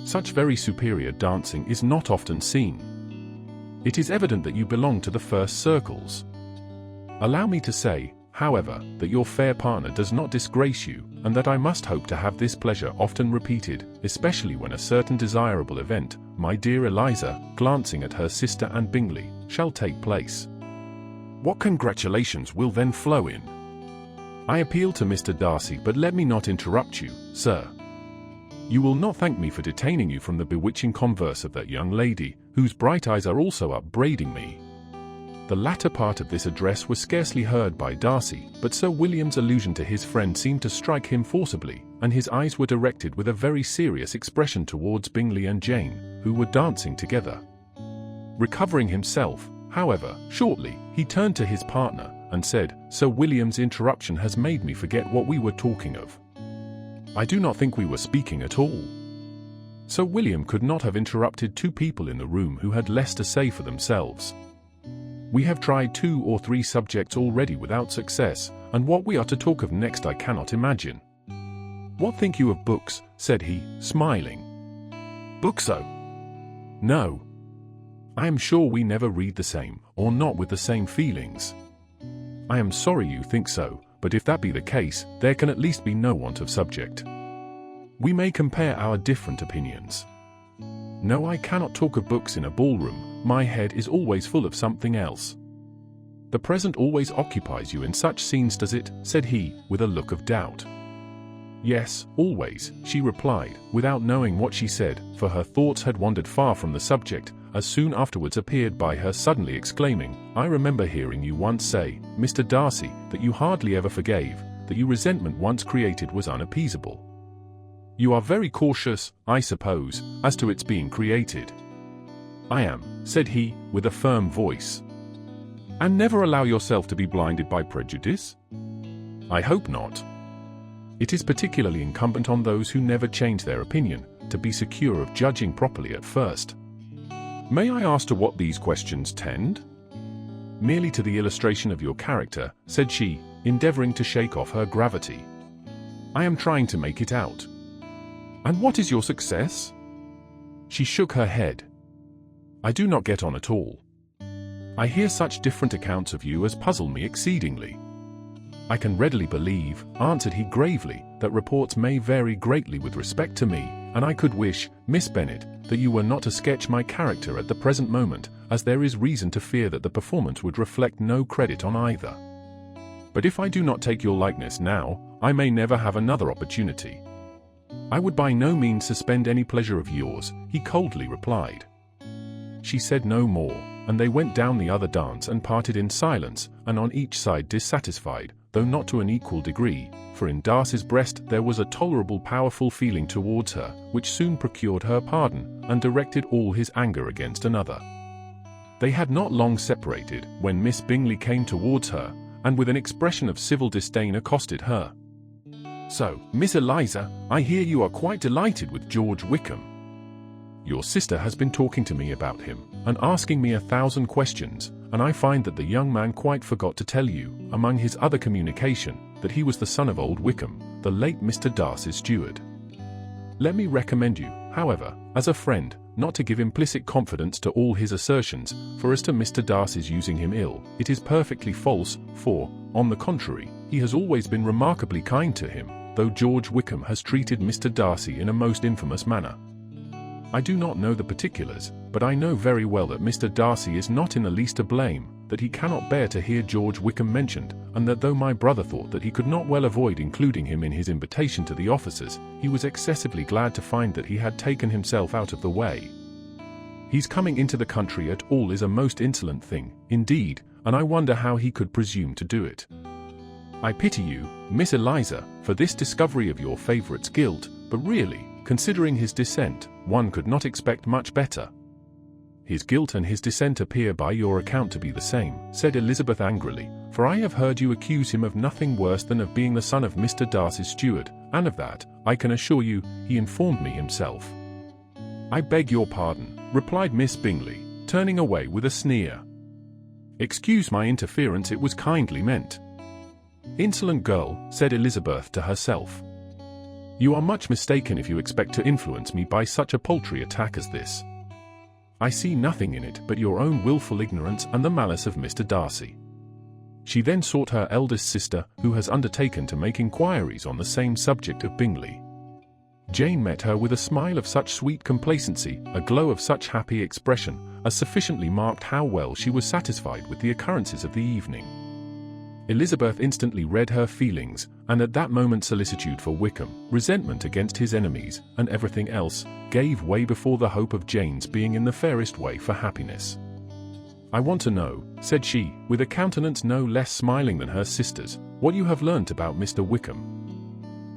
Such very superior dancing is not often seen. It is evident that you belong to the first circles. Allow me to say, however, that your fair partner does not disgrace you, and that I must hope to have this pleasure often repeated, especially when a certain desirable event, my dear Eliza," glancing at her sister and Bingley, "shall take place. What congratulations will then flow in! I appeal to Mr. Darcy, but let me not interrupt you, sir. You will not thank me for detaining you from the bewitching converse of that young lady, whose bright eyes are also upbraiding me." The latter part of this address was scarcely heard by Darcy, but Sir William's allusion to his friend seemed to strike him forcibly, and his eyes were directed with a very serious expression towards Bingley and Jane, who were dancing together. Recovering himself, however, shortly, he turned to his partner, and said, "Sir William's interruption has made me forget what we were talking of. I do not think we were speaking at all." Sir William could not have interrupted two people in the room who had less to say for themselves. "We have tried 2 or 3 subjects already without success, and what we are to talk of next I cannot imagine. What think you of books?" said he, smiling. "Books? Oh, no. I am sure we never read the same, or not with the same feelings. I am sorry you think so, but if that be the case, there can at least be no want of subject. We may compare our different opinions. No, I cannot talk of books in a ballroom. My head is always full of something else." "The present always occupies you in such scenes, does it?" said he, with a look of doubt. "Yes, always," she replied, without knowing what she said, for her thoughts had wandered far from the subject, as soon afterwards appeared by her suddenly exclaiming, "I remember hearing you once say, Mr. Darcy, that you hardly ever forgave, that your resentment once created was unappeasable. You are very cautious, I suppose, as to its being created." "I am," said he, with a firm voice. "And never allow yourself to be blinded by prejudice?" "I hope not. It is particularly incumbent on those who never change their opinion, to be secure of judging properly at first." "May I ask to what these questions tend?" "Merely to the illustration of your character," said she, endeavoring to shake off her gravity. "I am trying to make it out." "And what is your success?" She shook her head. "I do not get on at all. I hear such different accounts of you as puzzle me exceedingly." "I can readily believe," answered he gravely, "that reports may vary greatly with respect to me, and I could wish, Miss Bennet, that you were not to sketch my character at the present moment, as there is reason to fear that the performance would reflect no credit on either. But if I do not take your likeness now, I may never have another opportunity." "I would by no means suspend any pleasure of yours," he coldly replied. She said no more, and they went down the other dance and parted in silence, and on each side dissatisfied, though not to an equal degree, for in Darcy's breast there was a tolerable powerful feeling towards her, which soon procured her pardon, and directed all his anger against another. They had not long separated, when Miss Bingley came towards her, and with an expression of civil disdain accosted her. "So, Miss Eliza, I hear you are quite delighted with George Wickham. Your sister has been talking to me about him, and asking me 1,000 questions, and I find that the young man quite forgot to tell you, among his other communication, that he was the son of old Wickham, the late Mr. Darcy's steward. Let me recommend you, however, as a friend, not to give implicit confidence to all his assertions, for as to Mr. Darcy's using him ill, it is perfectly false, for, on the contrary, he has always been remarkably kind to him, though George Wickham has treated Mr. Darcy in a most infamous manner. I do not know the particulars, but I know very well that Mr. Darcy is not in the least to blame, that he cannot bear to hear George Wickham mentioned, and that though my brother thought that he could not well avoid including him in his invitation to the officers, he was excessively glad to find that he had taken himself out of the way. He's coming into the country at all is a most insolent thing, indeed, and I wonder how he could presume to do it. I pity you, Miss Eliza, for this discovery of your favourite's guilt, but really, considering his descent, one could not expect much better." "His guilt and his descent appear by your account to be the same," said Elizabeth angrily, "for I have heard you accuse him of nothing worse than of being the son of Mr. Darcy's steward, and of that, I can assure you, he informed me himself." "I beg your pardon," replied Miss Bingley, turning away with a sneer. "Excuse my interference, it was kindly meant." "Insolent girl," said Elizabeth to herself. "You are much mistaken if you expect to influence me by such a paltry attack as this. I see nothing in it but your own wilful ignorance and the malice of Mr. Darcy." She then sought her eldest sister, who has undertaken to make inquiries on the same subject of Bingley. Jane met her with a smile of such sweet complacency, a glow of such happy expression, as sufficiently marked how well she was satisfied with the occurrences of the evening. Elizabeth instantly read her feelings, and at that moment solicitude for Wickham, resentment against his enemies, and everything else, gave way before the hope of Jane's being in the fairest way for happiness. "I want to know," said she, with a countenance no less smiling than her sister's, "what you have learnt about Mr. Wickham.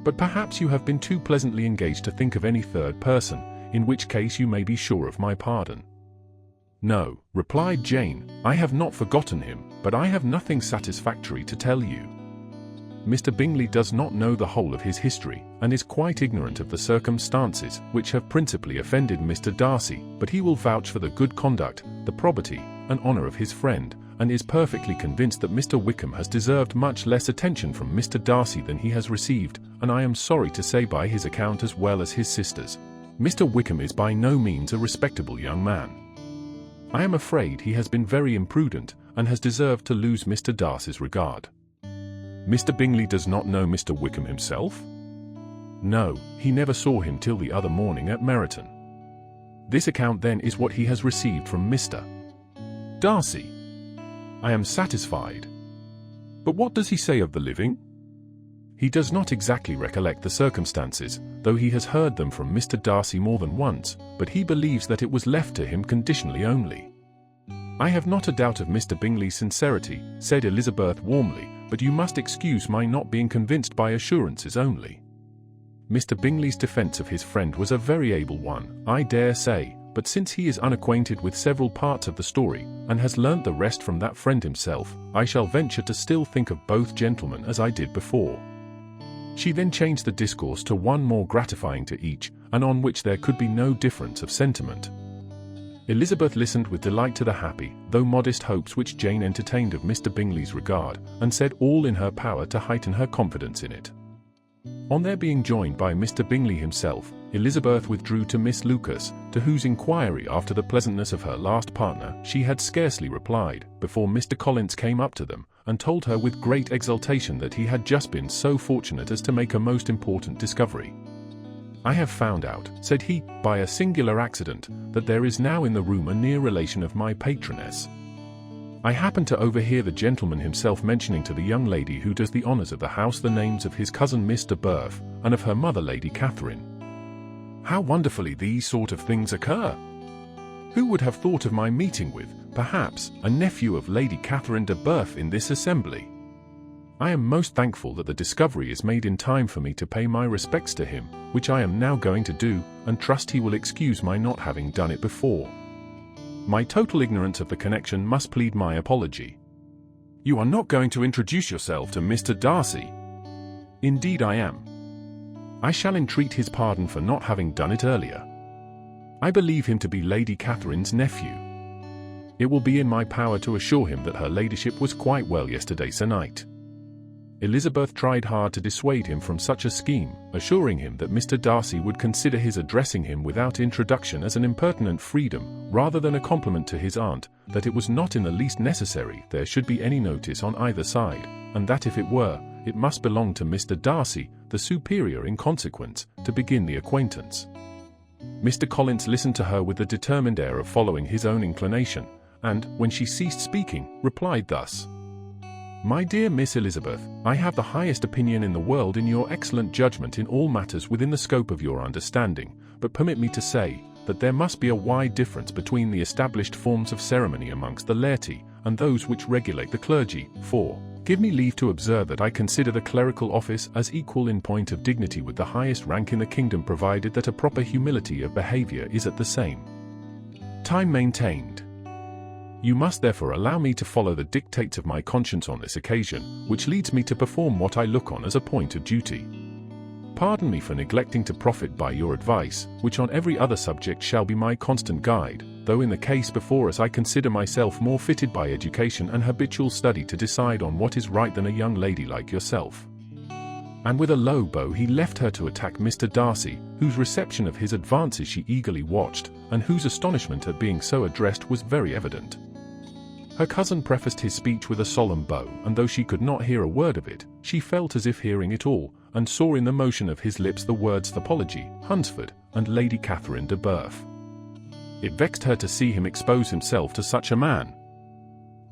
But perhaps you have been too pleasantly engaged to think of any third person, in which case you may be sure of my pardon." "No," replied Jane, "I have not forgotten him, but I have nothing satisfactory to tell you. Mr. Bingley does not know the whole of his history, and is quite ignorant of the circumstances which have principally offended Mr. Darcy, but he will vouch for the good conduct, the probity, and honour of his friend, and is perfectly convinced that Mr. Wickham has deserved much less attention from Mr. Darcy than he has received, and I am sorry to say by his account as well as his sister's, Mr. Wickham is by no means a respectable young man. I am afraid he has been very imprudent, and has deserved to lose Mr. Darcy's regard." "Mr. Bingley does not know Mr. Wickham himself?" "No, he never saw him till the other morning at Meryton." "This account then is what he has received from Mr. Darcy. I am satisfied. But what does he say of the living?" "He does not exactly recollect the circumstances, though he has heard them from Mr. Darcy more than once, but he believes that it was left to him conditionally only." "I have not a doubt of Mr. Bingley's sincerity," said Elizabeth warmly, "but you must excuse my not being convinced by assurances only. Mr. Bingley's defence of his friend was a very able one, I dare say, but since he is unacquainted with several parts of the story, and has learnt the rest from that friend himself, I shall venture to still think of both gentlemen as I did before." She then changed the discourse to one more gratifying to each, and on which there could be no difference of sentiment. Elizabeth listened with delight to the happy, though modest hopes which Jane entertained of Mr. Bingley's regard, and said all in her power to heighten her confidence in it. On their being joined by Mr. Bingley himself, Elizabeth withdrew to Miss Lucas, to whose inquiry after the pleasantness of her last partner she had scarcely replied, before Mr. Collins came up to them, and told her with great exultation that he had just been so fortunate as to make a most important discovery. "I have found out," said he, "by a singular accident, that there is now in the room a near relation of my patroness. I happened to overhear the gentleman himself mentioning to the young lady who does the honours of the house the names of his cousin Mr. Burf, and of her mother Lady Catherine. How wonderfully these sort of things occur! Who would have thought of my meeting with, perhaps, a nephew of Lady Catherine de Burf in this assembly? I am most thankful that the discovery is made in time for me to pay my respects to him, which I am now going to do, and trust he will excuse my not having done it before. My total ignorance of the connection must plead my apology." "You are not going to introduce yourself to Mr. Darcy?" "Indeed I am. I shall entreat his pardon for not having done it earlier. I believe him to be Lady Catherine's nephew. It will be in my power to assure him that her ladyship was quite well yesterday se'night." Elizabeth tried hard to dissuade him from such a scheme, assuring him that Mr. Darcy would consider his addressing him without introduction as an impertinent freedom, rather than a compliment to his aunt, that it was not in the least necessary there should be any notice on either side, and that if it were, it must belong to Mr. Darcy, the superior in consequence, to begin the acquaintance. Mr. Collins listened to her with the determined air of following his own inclination, and, when she ceased speaking, replied thus: "My dear Miss Elizabeth, I have the highest opinion in the world in your excellent judgment in all matters within the scope of your understanding, but permit me to say, that there must be a wide difference between the established forms of ceremony amongst the laity, and those which regulate the clergy. 4. Give me leave to observe that I consider the clerical office as equal in point of dignity with the highest rank in the kingdom, provided that a proper humility of behavior is at the same time maintained. You must therefore allow me to follow the dictates of my conscience on this occasion, which leads me to perform what I look on as a point of duty. Pardon me for neglecting to profit by your advice, which on every other subject shall be my constant guide, though in the case before us I consider myself more fitted by education and habitual study to decide on what is right than a young lady like yourself. And with a low bow he left her to attack Mr. Darcy, whose reception of his advances she eagerly watched, and whose astonishment at being so addressed was very evident. Her cousin prefaced his speech with a solemn bow, and though she could not hear a word of it, she felt as if hearing it all, and saw in the motion of his lips the words Thopology, Hunsford, and Lady Catherine de Bourgh. It vexed her to see him expose himself to such a man.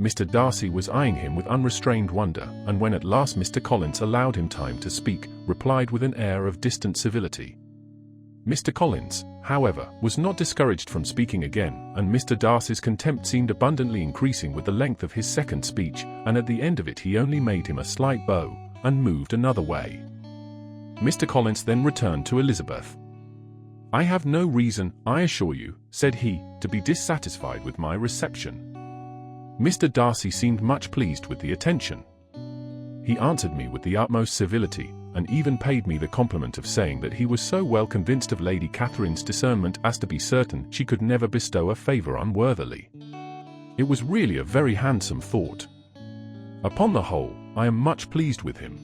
Mr. Darcy was eyeing him with unrestrained wonder, and when at last Mr. Collins allowed him time to speak, replied with an air of distant civility. Mr. Collins, however, was not discouraged from speaking again, and Mr. Darcy's contempt seemed abundantly increasing with the length of his second speech, and at the end of it he only made him a slight bow, and moved another way. Mr. Collins then returned to Elizabeth. I have no reason, I assure you, said he, to be dissatisfied with my reception. Mr. Darcy seemed much pleased with the attention. He answered me with the utmost civility, and even paid me the compliment of saying that he was so well convinced of Lady Catherine's discernment as to be certain she could never bestow a favour unworthily. It was really a very handsome thought. Upon the whole, I am much pleased with him.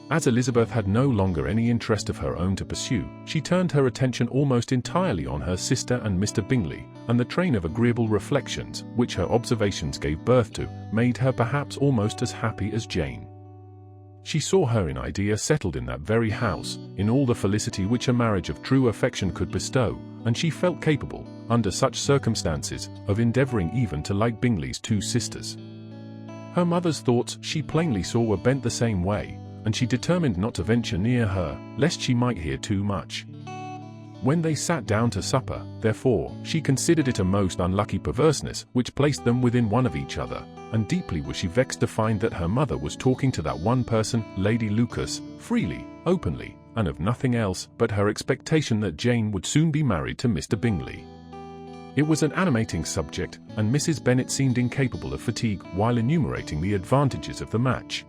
As Elizabeth had no longer any interest of her own to pursue, she turned her attention almost entirely on her sister and Mr. Bingley, and the train of agreeable reflections, which her observations gave birth to, made her perhaps almost as happy as Jane. She saw her in idea settled in that very house, in all the felicity which a marriage of true affection could bestow, and she felt capable, under such circumstances, of endeavouring even to like Bingley's two sisters. Her mother's thoughts, she plainly saw, were bent the same way, and she determined not to venture near her, lest she might hear too much. When they sat down to supper, therefore, she considered it a most unlucky perverseness which placed them within one of each other, and deeply was she vexed to find that her mother was talking to that one person, Lady Lucas, freely, openly, and of nothing else but her expectation that Jane would soon be married to Mr. Bingley. It was an animating subject, and Mrs. Bennet seemed incapable of fatigue while enumerating the advantages of the match.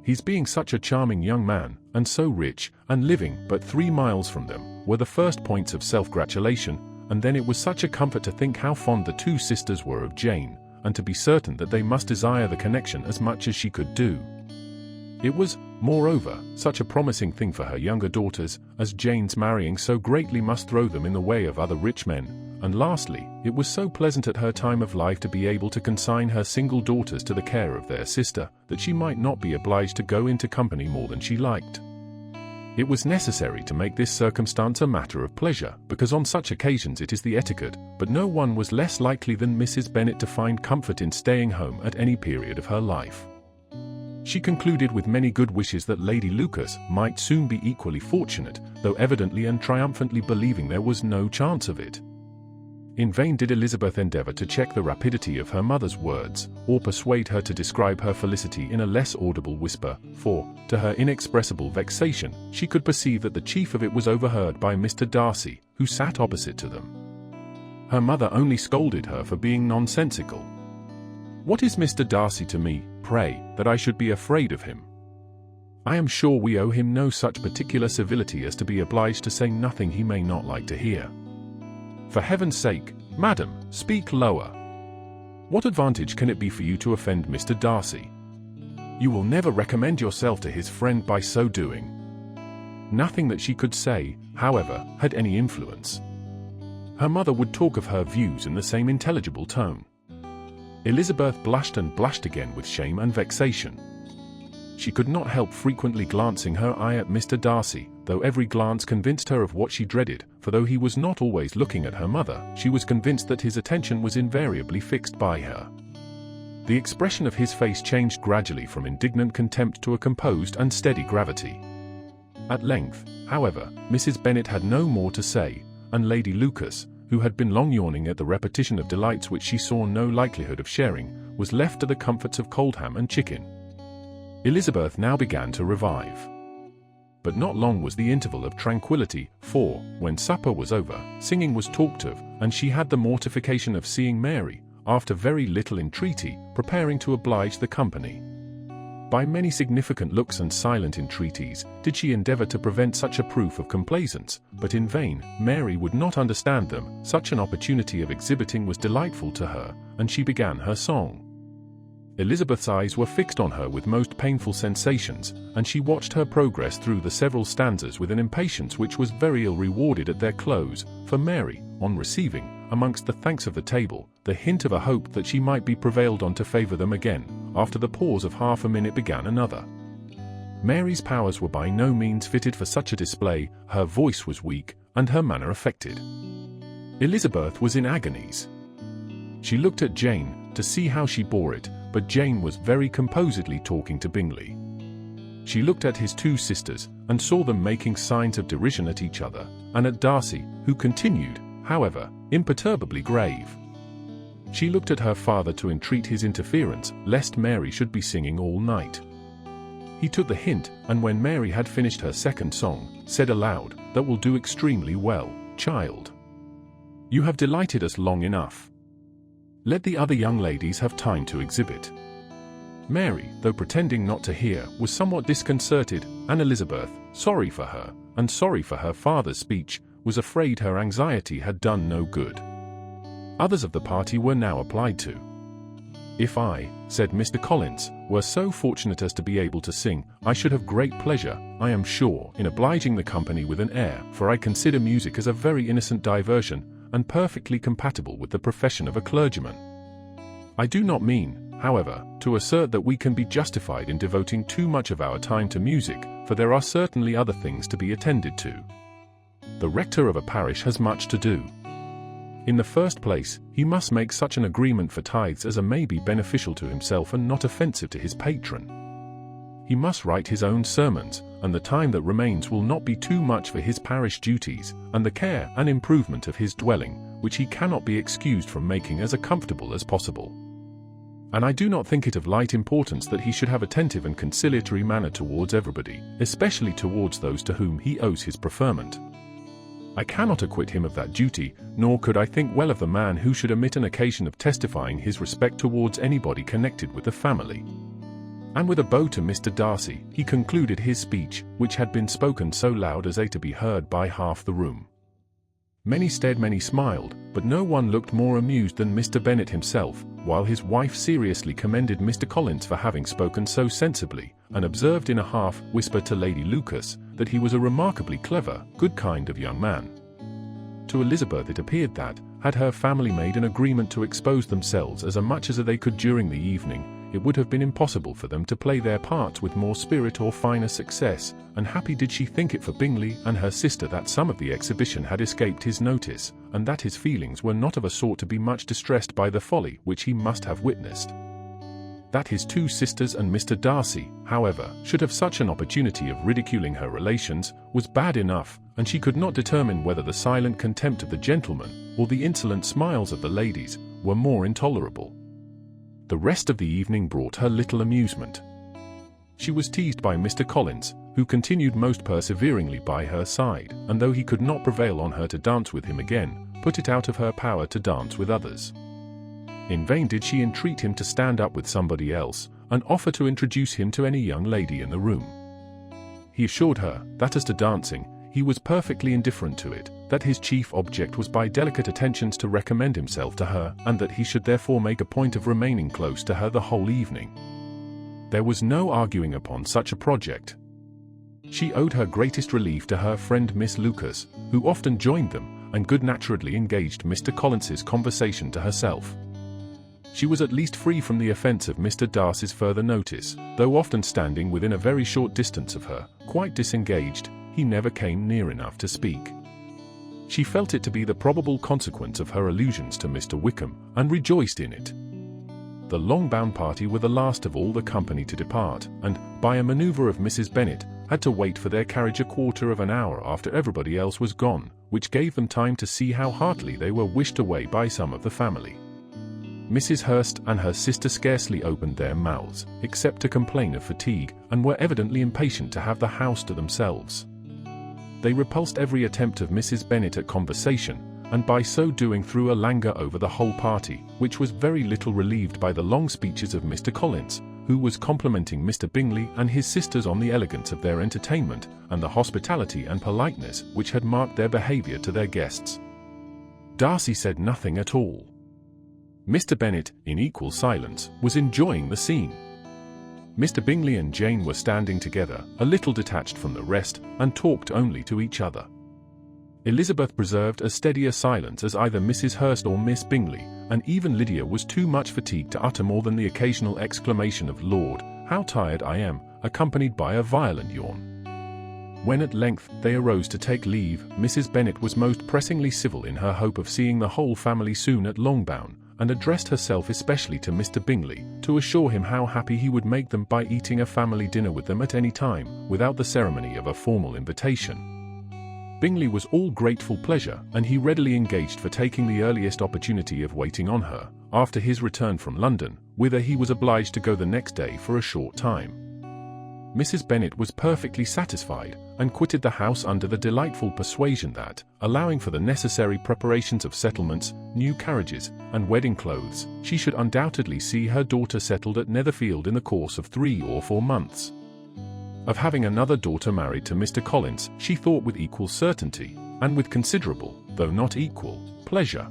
His being such a charming young man, and so rich, and living but 3 miles from them, were the first points of self-gratulation, and then it was such a comfort to think how fond the two sisters were of Jane, and to be certain that they must desire the connection as much as she could do. It was, moreover, such a promising thing for her younger daughters, as Jane's marrying so greatly must throw them in the way of other rich men, and lastly, it was so pleasant at her time of life to be able to consign her single daughters to the care of their sister, that she might not be obliged to go into company more than she liked. It was necessary to make this circumstance a matter of pleasure, because on such occasions it is the etiquette, but no one was less likely than Mrs. Bennet to find comfort in staying home at any period of her life. She concluded with many good wishes that Lady Lucas might soon be equally fortunate, though evidently and triumphantly believing there was no chance of it. In vain did Elizabeth endeavour to check the rapidity of her mother's words, or persuade her to describe her felicity in a less audible whisper, for, to her inexpressible vexation, she could perceive that the chief of it was overheard by Mr. Darcy, who sat opposite to them. Her mother only scolded her for being nonsensical. "What is Mr. Darcy to me, pray, that I should be afraid of him? I am sure we owe him no such particular civility as to be obliged to say nothing he may not like to hear. For heaven's sake, madam, speak lower. What advantage can it be for you to offend Mr. Darcy? You will never recommend yourself to his friend by so doing." Nothing that she could say, however, had any influence. Her mother would talk of her views in the same intelligible tone. Elizabeth blushed and blushed again with shame and vexation. She could not help frequently glancing her eye at Mr. Darcy, though every glance convinced her of what she dreaded, for though he was not always looking at her mother, she was convinced that his attention was invariably fixed by her. The expression of his face changed gradually from indignant contempt to a composed and steady gravity. At length, however, Mrs. Bennet had no more to say, and Lady Lucas, who had been long yawning at the repetition of delights which she saw no likelihood of sharing, was left to the comforts of cold ham and chicken. Elizabeth now began to revive. But not long was the interval of tranquility, for, when supper was over, singing was talked of, and she had the mortification of seeing Mary, after very little entreaty, preparing to oblige the company. By many significant looks and silent entreaties did she endeavour to prevent such a proof of complaisance, but in vain. Mary would not understand them. Such an opportunity of exhibiting was delightful to her, and she began her song. Elizabeth's eyes were fixed on her with most painful sensations, and she watched her progress through the several stanzas with an impatience which was very ill rewarded at their close, for Mary, on receiving, amongst the thanks of the table, the hint of a hope that she might be prevailed on to favour them again, after the pause of half a minute began another. Mary's powers were by no means fitted for such a display, her voice was weak, and her manner affected. Elizabeth was in agonies. She looked at Jane, to see how she bore it, but Jane was very composedly talking to Bingley. She looked at his two sisters, and saw them making signs of derision at each other, and at Darcy, who continued, however, imperturbably grave. She looked at her father to entreat his interference, lest Mary should be singing all night. He took the hint, and when Mary had finished her second song, said aloud, "That will do extremely well, child. You have delighted us long enough. Let the other young ladies have time to exhibit." Mary, though pretending not to hear, was somewhat disconcerted, and Elizabeth, sorry for her, and sorry for her father's speech, was afraid her anxiety had done no good. Others of the party were now applied to. "If I," said Mr. Collins, "were so fortunate as to be able to sing, I should have great pleasure, I am sure, in obliging the company with an air, for I consider music as a very innocent diversion, and perfectly compatible with the profession of a clergyman. I do not mean, however, to assert that we can be justified in devoting too much of our time to music, for there are certainly other things to be attended to. The rector of a parish has much to do. In the first place, he must make such an agreement for tithes as may be beneficial to himself and not offensive to his patron. He must write his own sermons, and the time that remains will not be too much for his parish duties, and the care and improvement of his dwelling, which he cannot be excused from making as comfortable as possible. And I do not think it of light importance that he should have attentive and conciliatory manner towards everybody, especially towards those to whom he owes his preferment. I cannot acquit him of that duty, nor could I think well of the man who should omit an occasion of testifying his respect towards anybody connected with the family." And with a bow to Mr. Darcy, he concluded his speech, which had been spoken so loud as to be heard by half the room. Many stared, many smiled, but no one looked more amused than Mr. Bennet himself, while his wife seriously commended Mr. Collins for having spoken so sensibly, and observed in a half-whisper to Lady Lucas, that he was a remarkably clever, good kind of young man. To Elizabeth it appeared that, had her family made an agreement to expose themselves as much as they could during the evening, it would have been impossible for them to play their parts with more spirit or finer success, and happy did she think it for Bingley and her sister that some of the exhibition had escaped his notice, and that his feelings were not of a sort to be much distressed by the folly which he must have witnessed. That his two sisters and Mr. Darcy, however, should have such an opportunity of ridiculing her relations, was bad enough, and she could not determine whether the silent contempt of the gentlemen, or the insolent smiles of the ladies, were more intolerable. The rest of the evening brought her little amusement. She was teased by Mr. Collins, who continued most perseveringly by her side, and though he could not prevail on her to dance with him again, put it out of her power to dance with others. In vain did she entreat him to stand up with somebody else, and offer to introduce him to any young lady in the room. He assured her, that as to dancing, he was perfectly indifferent to it, that his chief object was by delicate attentions to recommend himself to her, and that he should therefore make a point of remaining close to her the whole evening. There was no arguing upon such a project. She owed her greatest relief to her friend Miss Lucas, who often joined them, and good-naturedly engaged Mr. Collins's conversation to herself. She was at least free from the offence of Mr. Darcy's further notice, though often standing within a very short distance of her, quite disengaged, he never came near enough to speak. She felt it to be the probable consequence of her allusions to Mr. Wickham, and rejoiced in it. The long-bound party were the last of all the company to depart, and, by a manoeuvre of Mrs. Bennet, had to wait for their carriage a quarter of an hour after everybody else was gone, which gave them time to see how heartily they were wished away by some of the family. Mrs. Hurst and her sister scarcely opened their mouths, except to complain of fatigue, and were evidently impatient to have the house to themselves. They repulsed every attempt of Mrs. Bennet at conversation, and by so doing threw a languor over the whole party, which was very little relieved by the long speeches of Mr. Collins, who was complimenting Mr. Bingley and his sisters on the elegance of their entertainment, and the hospitality and politeness which had marked their behaviour to their guests. Darcy said nothing at all. Mr. Bennet, in equal silence, was enjoying the scene. Mr. Bingley and Jane were standing together, a little detached from the rest, and talked only to each other. Elizabeth preserved as steady a silence as either Mrs. Hurst or Miss Bingley, and even Lydia was too much fatigued to utter more than the occasional exclamation of "Lord, how tired I am," accompanied by a violent yawn. When at length they arose to take leave, Mrs. Bennet was most pressingly civil in her hope of seeing the whole family soon at Longbourn, and addressed herself especially to Mr. Bingley, to assure him how happy he would make them by eating a family dinner with them at any time, without the ceremony of a formal invitation. Bingley was all grateful pleasure, and he readily engaged for taking the earliest opportunity of waiting on her, after his return from London, whither he was obliged to go the next day for a short time. Mrs. Bennet was perfectly satisfied, and quitted the house under the delightful persuasion that, allowing for the necessary preparations of settlements, new carriages, and wedding clothes, she should undoubtedly see her daughter settled at Netherfield in the course of 3 or 4 months. Of having another daughter married to Mr. Collins, she thought with equal certainty, and with considerable, though not equal, pleasure.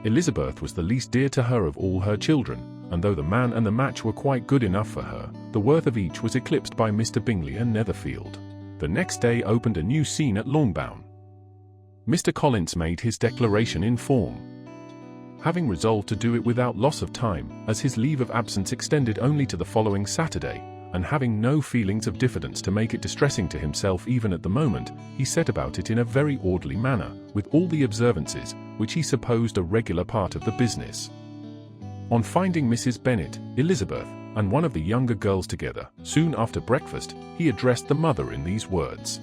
Elizabeth was the least dear to her of all her children, and though the man and the match were quite good enough for her, the worth of each was eclipsed by Mr. Bingley and Netherfield. The next day opened a new scene at Longbourn. Mr. Collins made his declaration in form, having resolved to do it without loss of time, as his leave of absence extended only to the following Saturday, and having no feelings of diffidence to make it distressing to himself even at the moment, he set about it in a very orderly manner, with all the observances which he supposed a regular part of the business. On finding Mrs. Bennet, Elizabeth, and one of the younger girls together, soon after breakfast, he addressed the mother in these words: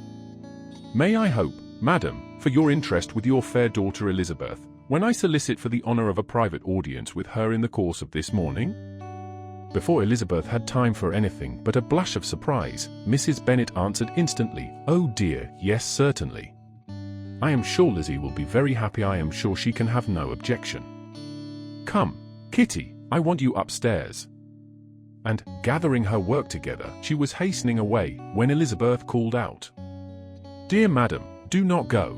"May I hope, madam, for your interest with your fair daughter Elizabeth, when I solicit for the honour of a private audience with her in the course of this morning?" Before Elizabeth had time for anything but a blush of surprise, Mrs. Bennet answered instantly, "Oh dear, yes, certainly. I am sure Lizzie will be very happy. I am sure she can have no objection. Come, Kitty, I want you upstairs." And, gathering her work together, she was hastening away, when Elizabeth called out, "Dear madam, do not go.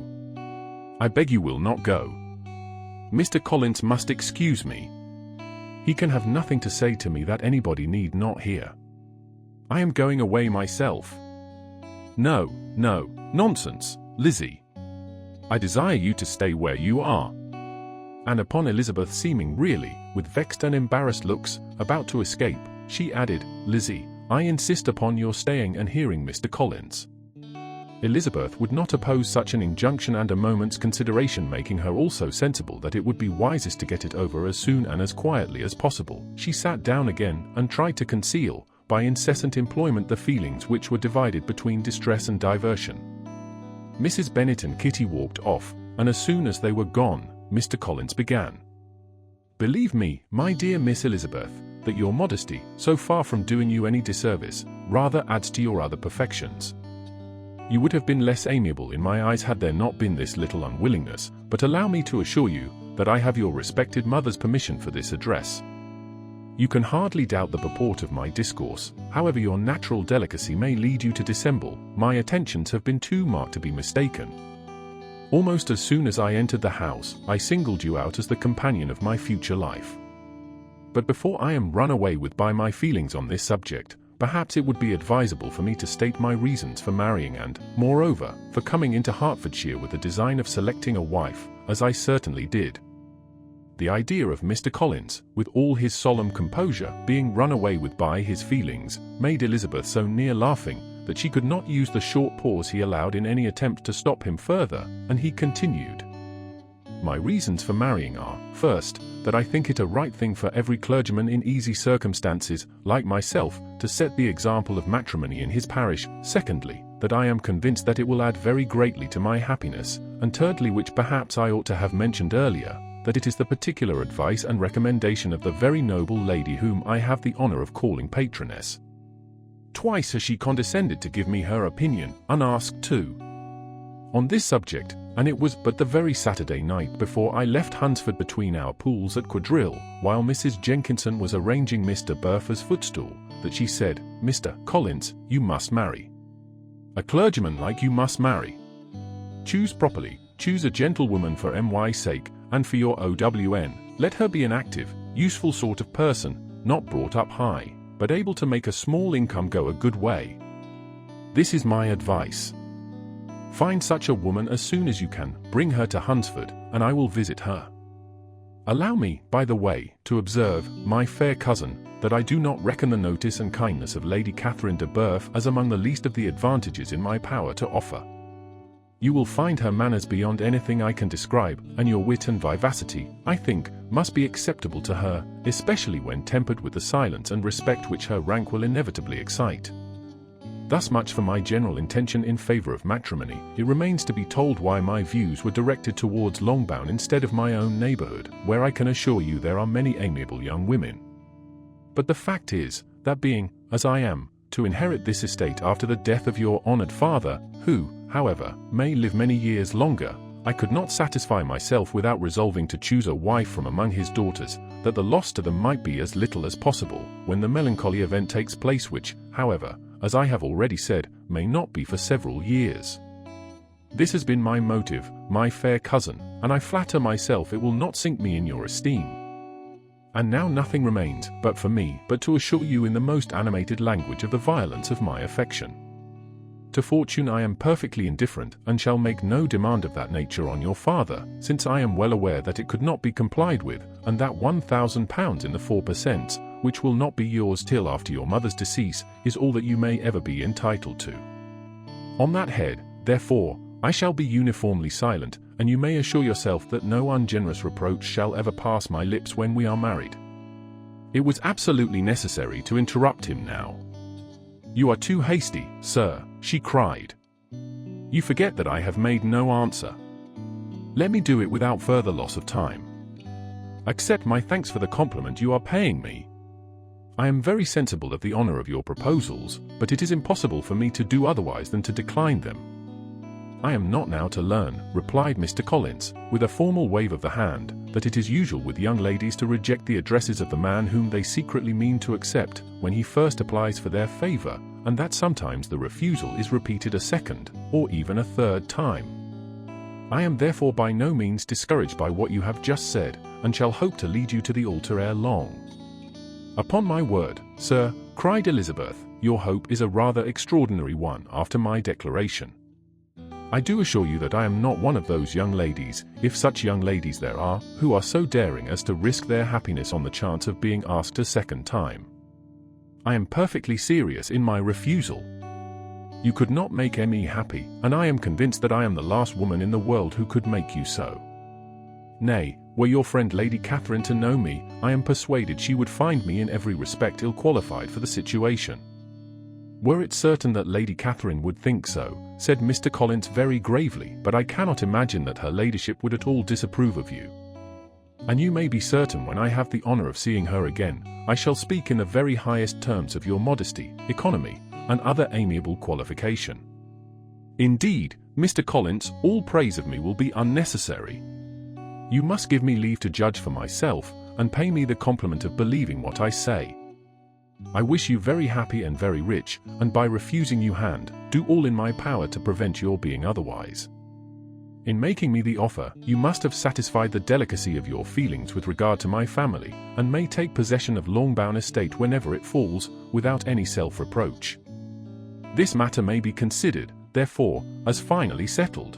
I beg you will not go. Mr. Collins must excuse me. He can have nothing to say to me that anybody need not hear. I am going away myself." "No, no, nonsense, Lizzie. I desire you to stay where you are." And upon Elizabeth seeming really, with vexed and embarrassed looks, about to escape, she added, "Lizzie, I insist upon your staying and hearing Mr. Collins." Elizabeth would not oppose such an injunction, and a moment's consideration making her also sensible that it would be wisest to get it over as soon and as quietly as possible, she sat down again, and tried to conceal, by incessant employment, the feelings which were divided between distress and diversion. Mrs. Bennet and Kitty walked off, and as soon as they were gone, Mr. Collins began: "Believe me, my dear Miss Elizabeth, that your modesty, so far from doing you any disservice, rather adds to your other perfections. You would have been less amiable in my eyes had there not been this little unwillingness, but allow me to assure you that I have your respected mother's permission for this address. You can hardly doubt the purport of my discourse, however your natural delicacy may lead you to dissemble. My attentions have been too marked to be mistaken. Almost as soon as I entered the house, I singled you out as the companion of my future life. But before I am run away with by my feelings on this subject, perhaps it would be advisable for me to state my reasons for marrying and, moreover, for coming into Hertfordshire with the design of selecting a wife, as I certainly did." The idea of Mr. Collins, with all his solemn composure, being run away with by his feelings, made Elizabeth so near laughing, that she could not use the short pause he allowed in any attempt to stop him further, and he continued: My reasons for marrying are, first, that I think it a right thing for every clergyman in easy circumstances, like myself, to set the example of matrimony in his parish; secondly, that I am convinced that it will add very greatly to my happiness; and thirdly, which perhaps I ought to have mentioned earlier, that it is the particular advice and recommendation of the very noble lady whom I have the honor of calling patroness. Twice has she condescended to give me her opinion, unasked too, on this subject, and it was but the very Saturday night before I left Hunsford between our pools at quadrille, while Mrs. Jenkinson was arranging Mr. Bertha's footstool, that she said, "Mr. Collins, you must marry. A clergyman like you must marry. Choose properly, choose a gentlewoman for M.Y.'s sake, and for your O.W.N. Let her be an active, useful sort of person, not brought up high, but able to make a small income go a good way. This is my advice. Find such a woman as soon as you can, bring her to Hunsford, and I will visit her. Allow me, by the way, to observe, my fair cousin, that I do not reckon the notice and kindness of Lady Catherine de Bourgh as among the least of the advantages in my power to offer. You will find her manners beyond anything I can describe, and your wit and vivacity, I think, must be acceptable to her, especially when tempered with the silence and respect which her rank will inevitably excite. Thus much for my general intention in favor of matrimony. It remains to be told why my views were directed towards Longbourn instead of my own neighborhood, where I can assure you there are many amiable young women. But the fact is, that being, as I am, to inherit this estate after the death of your honored father, who, however, may live many years longer, I could not satisfy myself without resolving to choose a wife from among his daughters, that the loss to them might be as little as possible, when the melancholy event takes place which, however, as I have already said, may not be for several years. This has been my motive, my fair cousin, and I flatter myself it will not sink me in your esteem. And now nothing remains, but for me, but to assure you in the most animated language of the violence of my affection. To fortune I am perfectly indifferent, and shall make no demand of that nature on your father, since I am well aware that it could not be complied with, and that £1,000 in the 4%, which will not be yours till after your mother's decease, is all that you may ever be entitled to. On that head, therefore, I shall be uniformly silent, and you may assure yourself that no ungenerous reproach shall ever pass my lips when we are married." It was absolutely necessary to interrupt him now. "You are too hasty, sir," she cried. "You forget that I have made no answer. Let me do it without further loss of time. Accept my thanks for the compliment you are paying me. I am very sensible of the honor of your proposals, but it is impossible for me to do otherwise than to decline them." "I am not now to learn," replied Mr. Collins, with a formal wave of the hand, "that it is usual with young ladies to reject the addresses of the man whom they secretly mean to accept, when he first applies for their favor, and that sometimes the refusal is repeated a second, or even a third time. I am therefore by no means discouraged by what you have just said, and shall hope to lead you to the altar ere long." "Upon my word, sir," cried Elizabeth, "your hope is a rather extraordinary one after my declaration. I do assure you that I am not one of those young ladies, if such young ladies there are, who are so daring as to risk their happiness on the chance of being asked a second time. I am perfectly serious in my refusal. You could not make me happy, and I am convinced that I am the last woman in the world who could make you so. Nay, were your friend Lady Catherine to know me, I am persuaded she would find me in every respect ill-qualified for the situation." "Were it certain that Lady Catherine would think so," said Mr. Collins very gravely, "but I cannot imagine that her ladyship would at all disapprove of you. And you may be certain when I have the honor of seeing her again, I shall speak in the very highest terms of your modesty, economy, and other amiable qualification. Indeed, Mr. Collins, all praise of me will be unnecessary. You must give me leave to judge for myself, and pay me the compliment of believing what I say. I wish you very happy and very rich, and by refusing you hand, do all in my power to prevent your being otherwise. In making me the offer, you must have satisfied the delicacy of your feelings with regard to my family, and may take possession of Longbourn estate whenever it falls, without any self-reproach. This matter may be considered, therefore, as finally settled."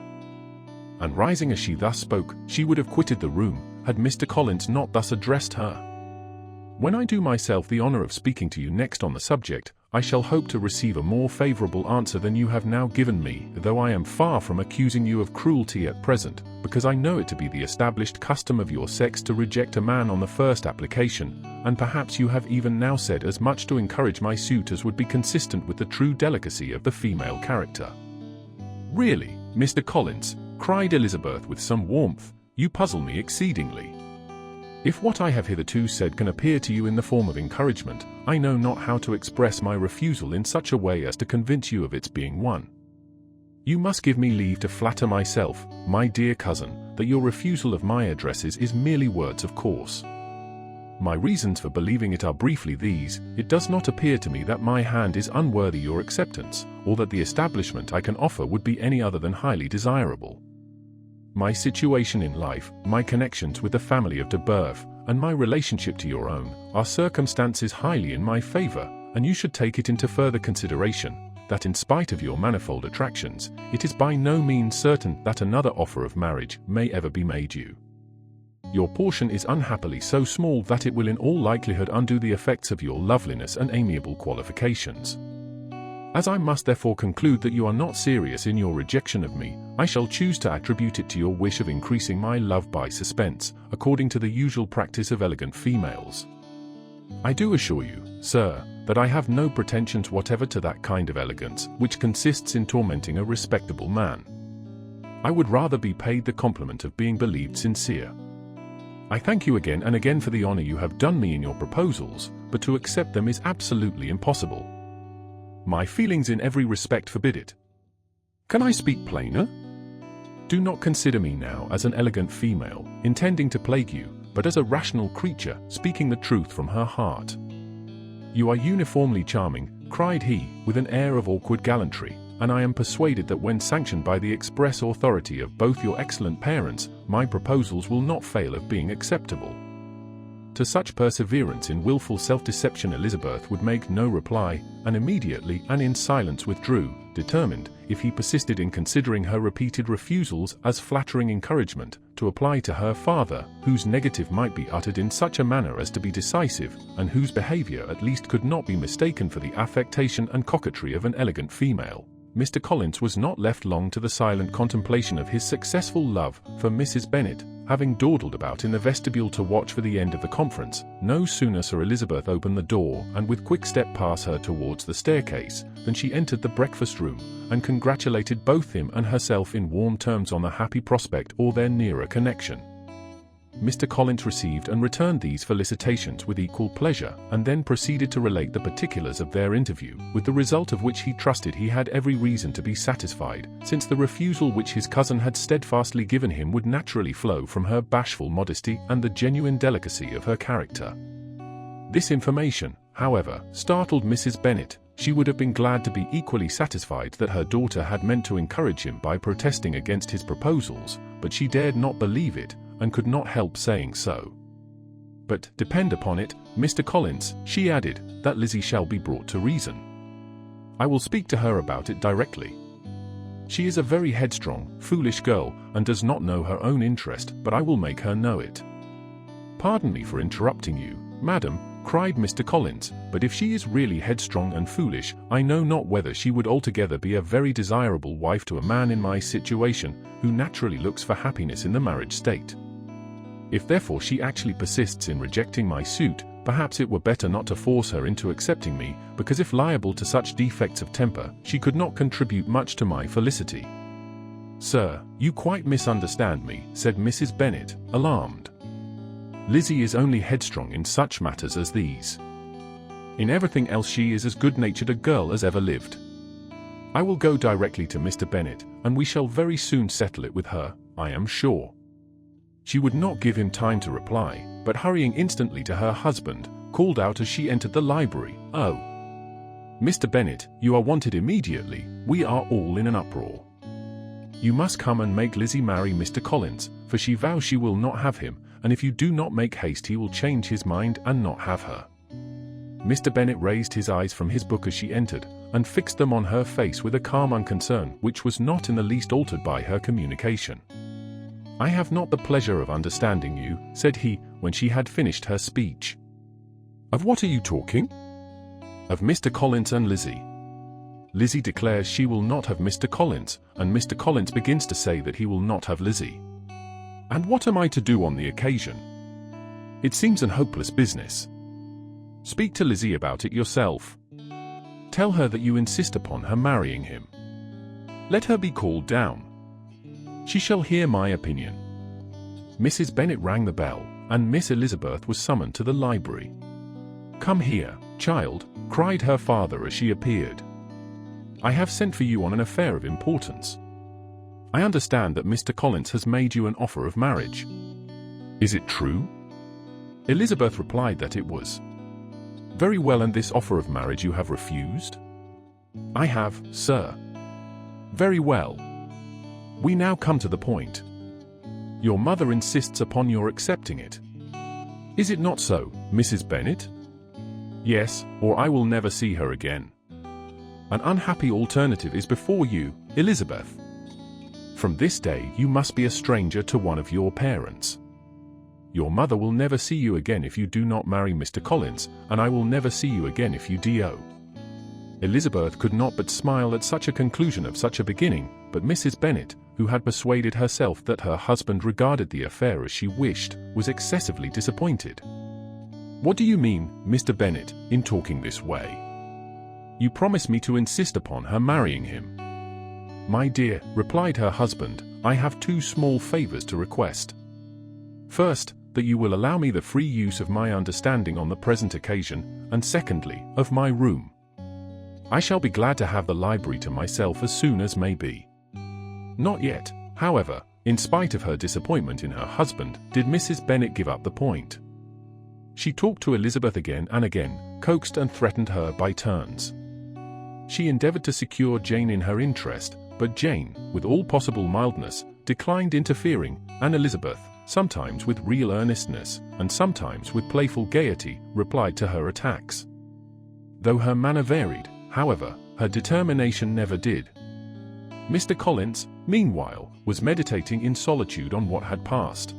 And rising as she thus spoke, she would have quitted the room, had Mr. Collins not thus addressed her. "When I do myself the honor of speaking to you next on the subject, I shall hope to receive a more favorable answer than you have now given me, though I am far from accusing you of cruelty at present, because I know it to be the established custom of your sex to reject a man on the first application, and perhaps you have even now said as much to encourage my suit as would be consistent with the true delicacy of the female character." "Really, Mr. Collins," cried Elizabeth with some warmth, "you puzzle me exceedingly. If what I have hitherto said can appear to you in the form of encouragement, I know not how to express my refusal in such a way as to convince you of its being one. You must give me leave to flatter myself, my dear cousin, that your refusal of my addresses is merely words of course. My reasons for believing it are briefly these: it does not appear to me that my hand is unworthy your acceptance, or that the establishment I can offer would be any other than highly desirable. My situation in life, my connections with the family of de Bourgh, and my relationship to your own, are circumstances highly in my favor, and you should take it into further consideration, that in spite of your manifold attractions, it is by no means certain that another offer of marriage may ever be made you. Your portion is unhappily so small that it will in all likelihood undo the effects of your loveliness and amiable qualifications. As I must therefore conclude that you are not serious in your rejection of me, I shall choose to attribute it to your wish of increasing my love by suspense, according to the usual practice of elegant females. I do assure you, sir, that I have no pretensions whatever to that kind of elegance which consists in tormenting a respectable man. I would rather be paid the compliment of being believed sincere. I thank you again and again for the honor you have done me in your proposals, but to accept them is absolutely impossible. My feelings in every respect forbid it. Can I speak plainer? Do not consider me now as an elegant female, intending to plague you, but as a rational creature, speaking the truth from her heart. You are uniformly charming," cried he, with an air of awkward gallantry, "and I am persuaded that when sanctioned by the express authority of both your excellent parents, my proposals will not fail of being acceptable." To such perseverance in wilful self-deception Elizabeth would make no reply, and immediately and in silence withdrew, determined, if he persisted in considering her repeated refusals as flattering encouragement, to apply to her father, whose negative might be uttered in such a manner as to be decisive, and whose behaviour at least could not be mistaken for the affectation and coquetry of an elegant female. Mr. Collins was not left long to the silent contemplation of his successful love for Mrs. Bennet. Having dawdled about in the vestibule to watch for the end of the conference, no sooner saw Elizabeth open the door and with quick step pass her towards the staircase, than she entered the breakfast room, and congratulated both him and herself in warm terms on the happy prospect or their nearer connection. Mr. Collins received and returned these felicitations with equal pleasure, and then proceeded to relate the particulars of their interview, with the result of which he trusted he had every reason to be satisfied, since the refusal which his cousin had steadfastly given him would naturally flow from her bashful modesty and the genuine delicacy of her character. This information, however, startled Mrs. Bennet. She would have been glad to be equally satisfied that her daughter had meant to encourage him by protesting against his proposals, but she dared not believe it, and could not help saying so. "But, depend upon it, Mr. Collins," she added, "that Lizzie shall be brought to reason. I will speak to her about it directly. She is a very headstrong, foolish girl, and does not know her own interest, but I will make her know it." "Pardon me for interrupting you, madam," cried Mr. Collins, "but if she is really headstrong and foolish, I know not whether she would altogether be a very desirable wife to a man in my situation, who naturally looks for happiness in the marriage state. If therefore she actually persists in rejecting my suit, perhaps it were better not to force her into accepting me, because if liable to such defects of temper, she could not contribute much to my felicity." "Sir, you quite misunderstand me," said Mrs. Bennet, alarmed. "Lizzie is only headstrong in such matters as these. In everything else she is as good-natured a girl as ever lived. I will go directly to Mr. Bennet, and we shall very soon settle it with her, I am sure." She would not give him time to reply, but hurrying instantly to her husband, called out as she entered the library, "Oh, Mr. Bennet, you are wanted immediately, we are all in an uproar. You must come and make Lizzie marry Mr. Collins, for she vows she will not have him, and if you do not make haste he will change his mind and not have her." Mr. Bennet raised his eyes from his book as she entered, and fixed them on her face with a calm unconcern which was not in the least altered by her communication. "I have not the pleasure of understanding you," said he, when she had finished her speech. "Of what are you talking?" Of Mr. Collins and Lizzie. Lizzie declares she will not have Mr. Collins, and Mr. Collins begins to say that he will not have Lizzie. And what am I to do on the occasion? It seems an hopeless business. Speak to Lizzie about it yourself. Tell her that you insist upon her marrying him. Let her be called down. She shall hear my opinion. Mrs. Bennet rang the bell, and Miss Elizabeth was summoned to the library. Come here, child, cried her father as she appeared. I have sent for you on an affair of importance. I understand that Mr. Collins has made you an offer of marriage. Is it true? Elizabeth replied that it was. Very well, and this offer of marriage you have refused? I have, sir. Very well. We now come to the point. Your mother insists upon your accepting it. Is it not so, Mrs. Bennet? Yes, or I will never see her again. An unhappy alternative is before you, Elizabeth. From this day you must be a stranger to one of your parents. Your mother will never see you again if you do not marry Mr. Collins, and I will never see you again if you do. Elizabeth could not but smile at such a conclusion of such a beginning, but Mrs. Bennet, who had persuaded herself that her husband regarded the affair as she wished, was excessively disappointed. What do you mean, Mr. Bennet, in talking this way? You promise me to insist upon her marrying him. My dear, replied her husband, I have two small favors to request. First, that you will allow me the free use of my understanding on the present occasion, and secondly, of my room. I shall be glad to have the library to myself as soon as may be. Not yet, however, in spite of her disappointment in her husband, did Mrs. Bennet give up the point. She talked to Elizabeth again and again, coaxed and threatened her by turns. She endeavored to secure Jane in her interest, but Jane, with all possible mildness, declined interfering, and Elizabeth, sometimes with real earnestness, and sometimes with playful gaiety, replied to her attacks. Though her manner varied, however, her determination never did. Mr. Collins, meanwhile, was meditating in solitude on what had passed.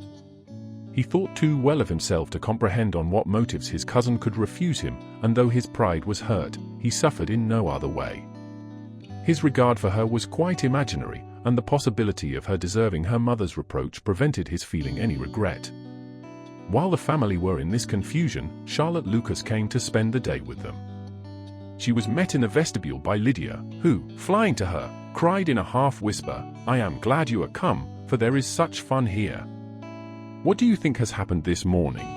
He thought too well of himself to comprehend on what motives his cousin could refuse him, and though his pride was hurt, he suffered in no other way. His regard for her was quite imaginary, and the possibility of her deserving her mother's reproach prevented his feeling any regret. While the family were in this confusion, Charlotte Lucas came to spend the day with them. She was met in the vestibule by Lydia, who, flying to her, cried in a half-whisper, I am glad you are come, for there is such fun here. What do you think has happened this morning?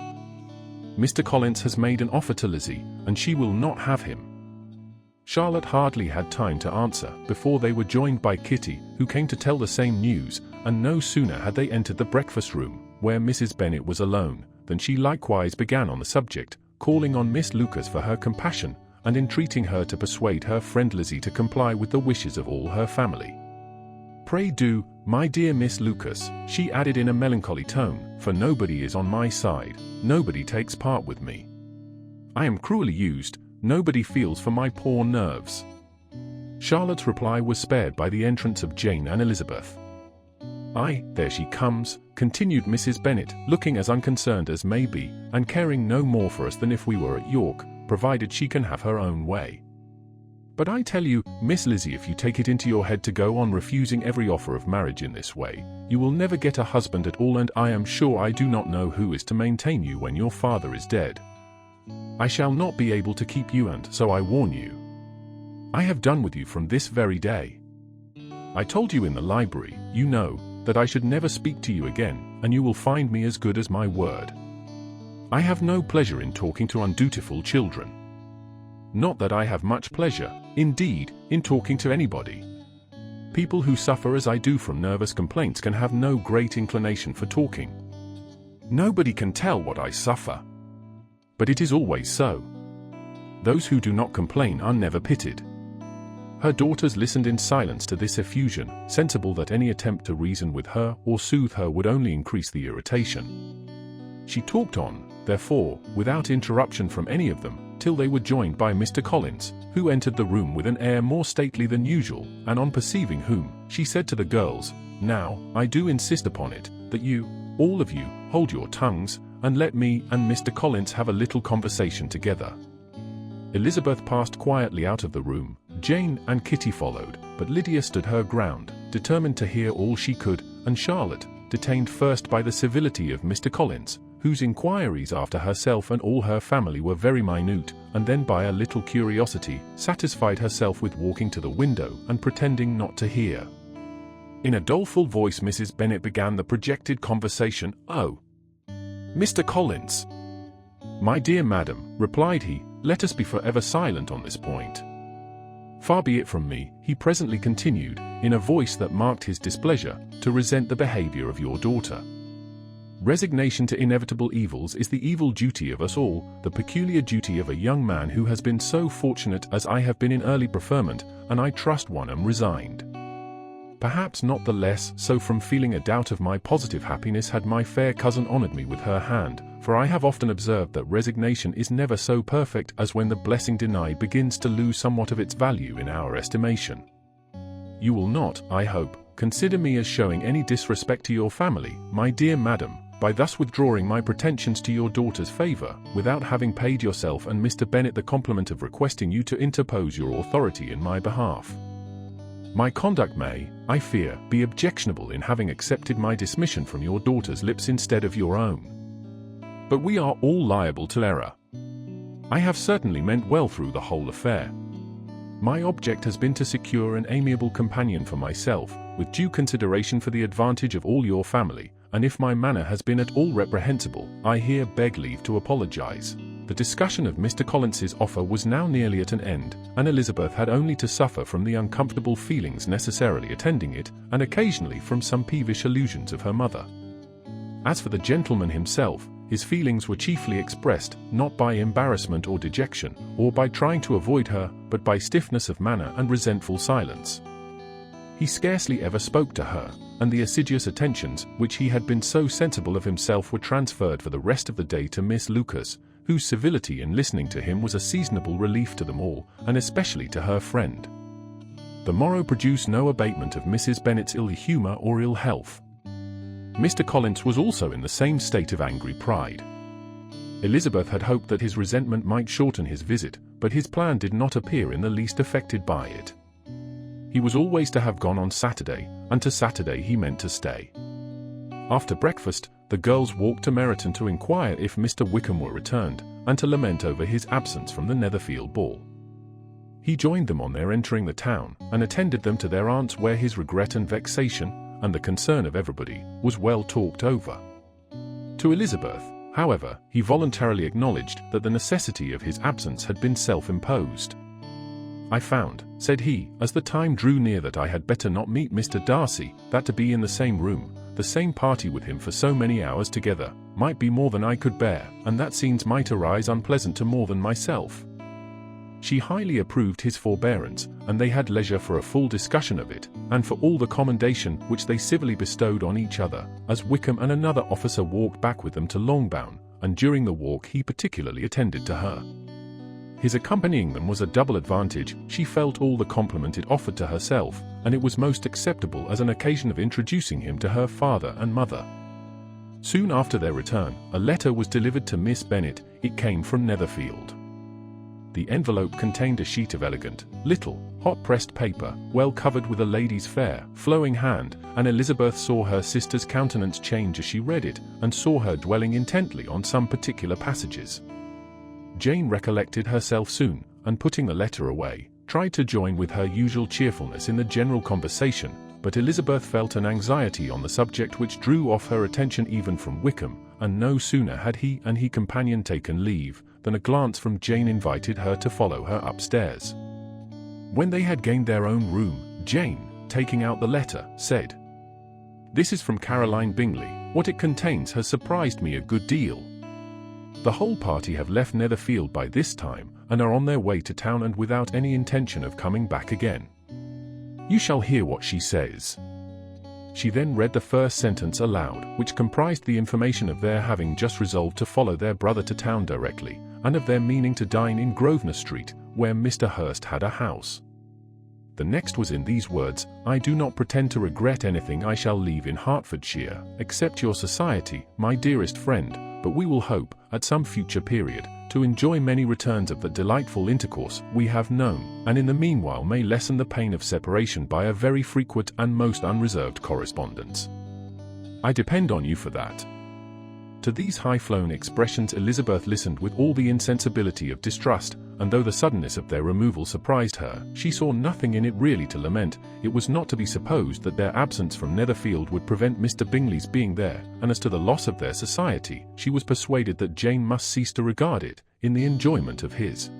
Mr. Collins has made an offer to Lizzie, and she will not have him. Charlotte hardly had time to answer before they were joined by Kitty, who came to tell the same news, and no sooner had they entered the breakfast room, where Mrs. Bennet was alone, than she likewise began on the subject, calling on Miss Lucas for her compassion, and entreating her to persuade her friend Lizzie to comply with the wishes of all her family. Pray do, my dear Miss Lucas, she added in a melancholy tone, for nobody is on my side, nobody takes part with me. I am cruelly used, nobody feels for my poor nerves. Charlotte's reply was spared by the entrance of Jane and Elizabeth. Aye, there she comes, continued Mrs. Bennet, looking as unconcerned as may be, and caring no more for us than if we were at York, provided she can have her own way. But I tell you, Miss Lizzie, if you take it into your head to go on refusing every offer of marriage in this way, you will never get a husband at all, and I am sure I do not know who is to maintain you when your father is dead. I shall not be able to keep you, and so I warn you. I have done with you from this very day. I told you in the library, you know, that I should never speak to you again, and you will find me as good as my word. I have no pleasure in talking to undutiful children. Not that I have much pleasure, indeed, in talking to anybody. People who suffer as I do from nervous complaints can have no great inclination for talking. Nobody can tell what I suffer. But it is always so. Those who do not complain are never pitied. Her daughters listened in silence to this effusion, sensible that any attempt to reason with her or soothe her would only increase the irritation. She talked on, therefore, without interruption from any of them, till they were joined by Mr. Collins, who entered the room with an air more stately than usual, and on perceiving whom, she said to the girls, Now, I do insist upon it, that you, all of you, hold your tongues, and let me and Mr. Collins have a little conversation together. Elizabeth passed quietly out of the room. Jane and Kitty followed, but Lydia stood her ground, determined to hear all she could, and Charlotte, detained first by the civility of Mr. Collins, whose inquiries after herself and all her family were very minute, and then by a little curiosity, satisfied herself with walking to the window and pretending not to hear. In a doleful voice Mrs. Bennet began the projected conversation. "Oh, Mr. Collins." "My dear madam," replied he, "let us be forever silent on this point." "Far be it from me," he presently continued, in a voice that marked his displeasure, "to resent the behavior of your daughter. Resignation to inevitable evils is the evil duty of us all, the peculiar duty of a young man who has been so fortunate as I have been in early preferment, and I trust one am resigned. Perhaps not the less so from feeling a doubt of my positive happiness had my fair cousin honoured me with her hand, for I have often observed that resignation is never so perfect as when the blessing denied begins to lose somewhat of its value in our estimation. You will not, I hope, consider me as showing any disrespect to your family, my dear madam, by thus withdrawing my pretensions to your daughter's favour, without having paid yourself and Mr. Bennet the compliment of requesting you to interpose your authority in my behalf. My conduct may, I fear, be objectionable in having accepted my dismission from your daughter's lips instead of your own. But we are all liable to error. I have certainly meant well through the whole affair. My object has been to secure an amiable companion for myself, with due consideration for the advantage of all your family, and if my manner has been at all reprehensible, I here beg leave to apologize. The discussion of Mr. Collins's offer was now nearly at an end, and Elizabeth had only to suffer from the uncomfortable feelings necessarily attending it, and occasionally from some peevish allusions of her mother. As for the gentleman himself, his feelings were chiefly expressed, not by embarrassment or dejection, or by trying to avoid her, but by stiffness of manner and resentful silence. He scarcely ever spoke to her, and the assiduous attentions which he had been so sensible of himself were transferred for the rest of the day to Miss Lucas, whose civility in listening to him was a seasonable relief to them all, and especially to her friend. The morrow produced no abatement of Mrs. Bennet's ill humour or ill health. Mr. Collins was also in the same state of angry pride. Elizabeth had hoped that his resentment might shorten his visit, but his plan did not appear in the least affected by it. He was always to have gone on Saturday, and to Saturday he meant to stay. After breakfast, the girls walked to Meryton to inquire if Mr. Wickham were returned, and to lament over his absence from the Netherfield ball. He joined them on their entering the town, and attended them to their aunt's, where his regret and vexation, and the concern of everybody, was well talked over. To Elizabeth, however, he voluntarily acknowledged that the necessity of his absence had been self-imposed. "I found," said he, as the time drew near, "that I had better not meet Mr. Darcy, that to be in the same room, the same party with him for so many hours together, might be more than I could bear, and that scenes might arise unpleasant to more than myself." She highly approved his forbearance, and they had leisure for a full discussion of it, and for all the commendation which they civilly bestowed on each other, as Wickham and another officer walked back with them to Longbourn, and during the walk he particularly attended to her. His accompanying them was a double advantage. She felt all the compliment it offered to herself, and it was most acceptable as an occasion of introducing him to her father and mother. Soon after their return, a letter was delivered to Miss Bennet. It came from Netherfield. The envelope contained a sheet of elegant, little, hot-pressed paper, well covered with a lady's fair, flowing hand, and Elizabeth saw her sister's countenance change as she read it, and saw her dwelling intently on some particular passages. Jane recollected herself soon, and putting the letter away, tried to join with her usual cheerfulness in the general conversation, but Elizabeth felt an anxiety on the subject which drew off her attention even from Wickham, and no sooner had he and his companion taken leave, than a glance from Jane invited her to follow her upstairs. When they had gained their own room, Jane, taking out the letter, said, "This is from Caroline Bingley. What it contains has surprised me a good deal. The whole party have left Netherfield by this time, and are on their way to town, and without any intention of coming back again. You shall hear what she says." She then read the first sentence aloud, which comprised the information of their having just resolved to follow their brother to town directly, and of their meaning to dine in Grosvenor Street, where Mr. Hurst had a house. The next was in these words: "I do not pretend to regret anything I shall leave in Hertfordshire, except your society, my dearest friend, but we will hope, at some future period, to enjoy many returns of the delightful intercourse we have known, and in the meanwhile may lessen the pain of separation by a very frequent and most unreserved correspondence. I depend on you for that." To these high-flown expressions Elizabeth listened with all the insensibility of distrust, and though the suddenness of their removal surprised her, she saw nothing in it really to lament. It was not to be supposed that their absence from Netherfield would prevent Mr. Bingley's being there, and as to the loss of their society, she was persuaded that Jane must cease to regard it in the enjoyment of his.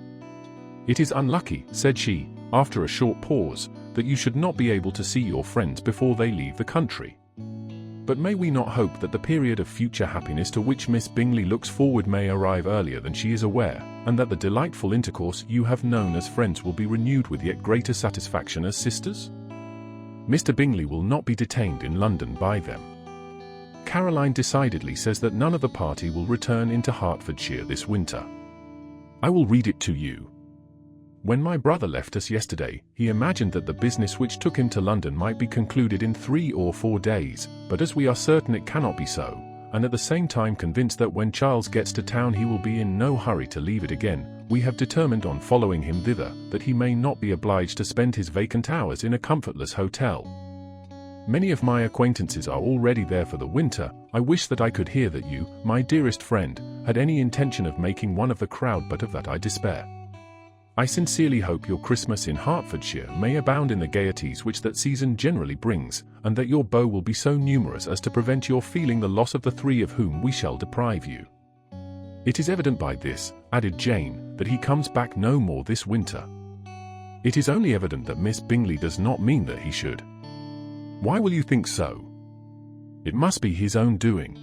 "It is unlucky," said she, after a short pause, "that you should not be able to see your friends before they leave the country. But may we not hope that the period of future happiness to which Miss Bingley looks forward may arrive earlier than she is aware, and that the delightful intercourse you have known as friends will be renewed with yet greater satisfaction as sisters? Mr. Bingley will not be detained in London by them. Caroline decidedly says that none of the party will return into Hertfordshire this winter. I will read it to you. When my brother left us yesterday, he imagined that the business which took him to London might be concluded in 3 or 4 days, but as we are certain it cannot be so, and at the same time convinced that when Charles gets to town he will be in no hurry to leave it again, we have determined on following him thither, that he may not be obliged to spend his vacant hours in a comfortless hotel. Many of my acquaintances are already there for the winter. I wish that I could hear that you, my dearest friend, had any intention of making one of the crowd, but of that I despair. I sincerely hope your Christmas in Hertfordshire may abound in the gaieties which that season generally brings, and that your beaux will be so numerous as to prevent your feeling the loss of the 3 of whom we shall deprive you. It is evident by this," added Jane, "that he comes back no more this winter. It is only evident that Miss Bingley does not mean that he should. Why will you think so? It must be his own doing.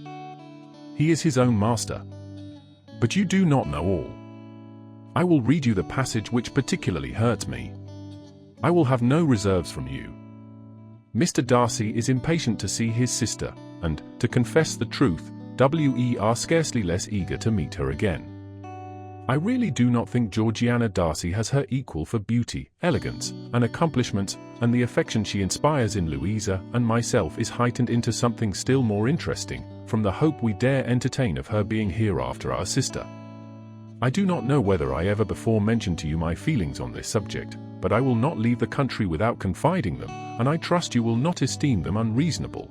He is his own master. But you do not know all. I will read you the passage which particularly hurts me. I will have no reserves from you. Mr. Darcy is impatient to see his sister, and, to confess the truth, we are scarcely less eager to meet her again. I really do not think Georgiana Darcy has her equal for beauty, elegance, and accomplishments, and the affection she inspires in Louisa and myself is heightened into something still more interesting, from the hope we dare entertain of her being hereafter our sister. I do not know whether I ever before mentioned to you my feelings on this subject, but I will not leave the country without confiding them, and I trust you will not esteem them unreasonable.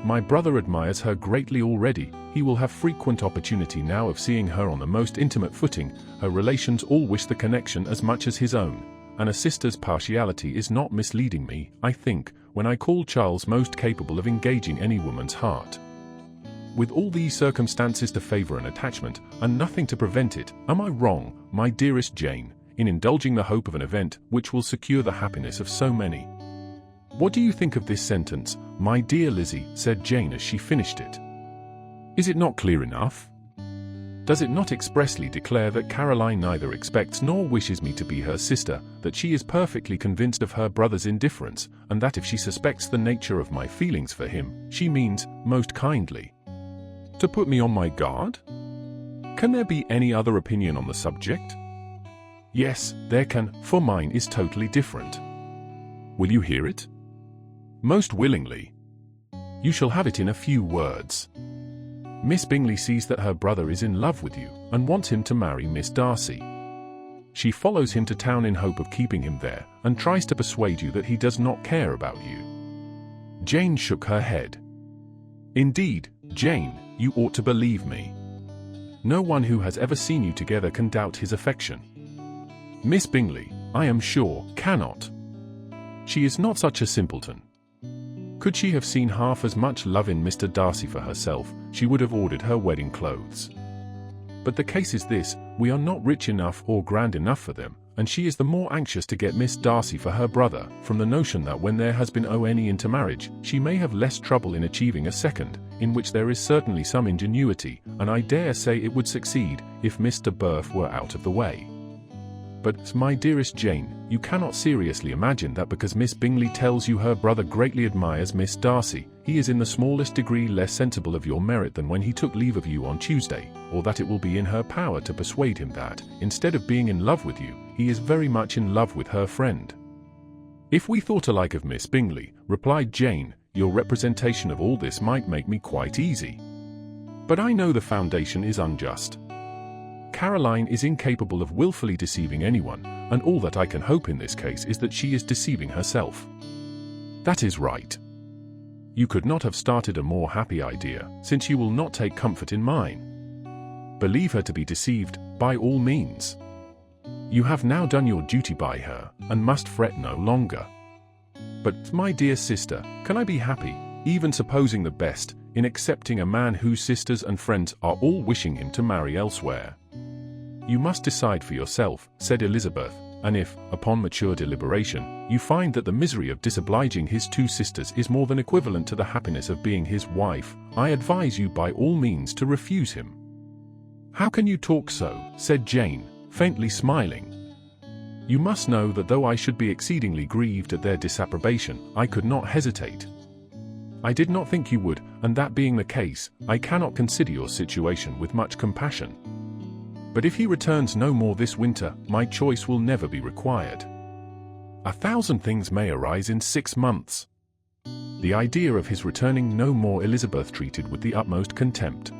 My brother admires her greatly already. He will have frequent opportunity now of seeing her on the most intimate footing. Her relations all wish the connection as much as his own, and a sister's partiality is not misleading me, I think, when I call Charles most capable of engaging any woman's heart. With all these circumstances to favour an attachment, and nothing to prevent it, am I wrong, my dearest Jane, in indulging the hope of an event which will secure the happiness of so many? What do you think of this sentence, my dear Lizzie? Said Jane as she finished it. Is it not clear enough? Does it not expressly declare that Caroline neither expects nor wishes me to be her sister, that she is perfectly convinced of her brother's indifference, and that if she suspects the nature of my feelings for him, she means, most kindly, to put me on my guard? Can there be any other opinion on the subject? Yes, there can, for mine is totally different. Will you hear it? Most willingly. You shall have it in a few words. Miss Bingley sees that her brother is in love with you, and wants him to marry Miss Darcy. She follows him to town in hope of keeping him there, and tries to persuade you that he does not care about you. Jane shook her head. Indeed, Jane, you ought to believe me. No one who has ever seen you together can doubt his affection. Miss Bingley, I am sure, cannot. She is not such a simpleton. Could she have seen half as much love in Mr. Darcy for herself, she would have ordered her wedding clothes. But the case is this, we are not rich enough or grand enough for them, and she is the more anxious to get Miss Darcy for her brother, from the notion that when there has been any intermarriage, she may have less trouble in achieving a second, in which there is certainly some ingenuity, and I dare say it would succeed, if Mr. Burf were out of the way. But, my dearest Jane, you cannot seriously imagine that because Miss Bingley tells you her brother greatly admires Miss Darcy, he is in the smallest degree less sensible of your merit than when he took leave of you on Tuesday, or that it will be in her power to persuade him that, instead of being in love with you, he is very much in love with her friend. If we thought alike of Miss Bingley, replied Jane, your representation of all this might make me quite easy. But I know the foundation is unjust. Caroline is incapable of willfully deceiving anyone, and all that I can hope in this case is that she is deceiving herself." "That is right. You could not have started a more happy idea, since you will not take comfort in mine. Believe her to be deceived, by all means. You have now done your duty by her, and must fret no longer. But, my dear sister, can I be happy, even supposing the best, in accepting a man whose sisters and friends are all wishing him to marry elsewhere?" "You must decide for yourself," said Elizabeth, "and if, upon mature deliberation, you find that the misery of disobliging his two sisters is more than equivalent to the happiness of being his wife, I advise you by all means to refuse him." "How can you talk so?" said Jane, faintly smiling. "You must know that though I should be exceedingly grieved at their disapprobation, I could not hesitate. I did not think you would, and that being the case, I cannot consider your situation with much compassion. But if he returns no more this winter, my choice will never be required. 1,000 things may arise in 6 months. The idea of his returning no more Elizabeth treated with the utmost contempt.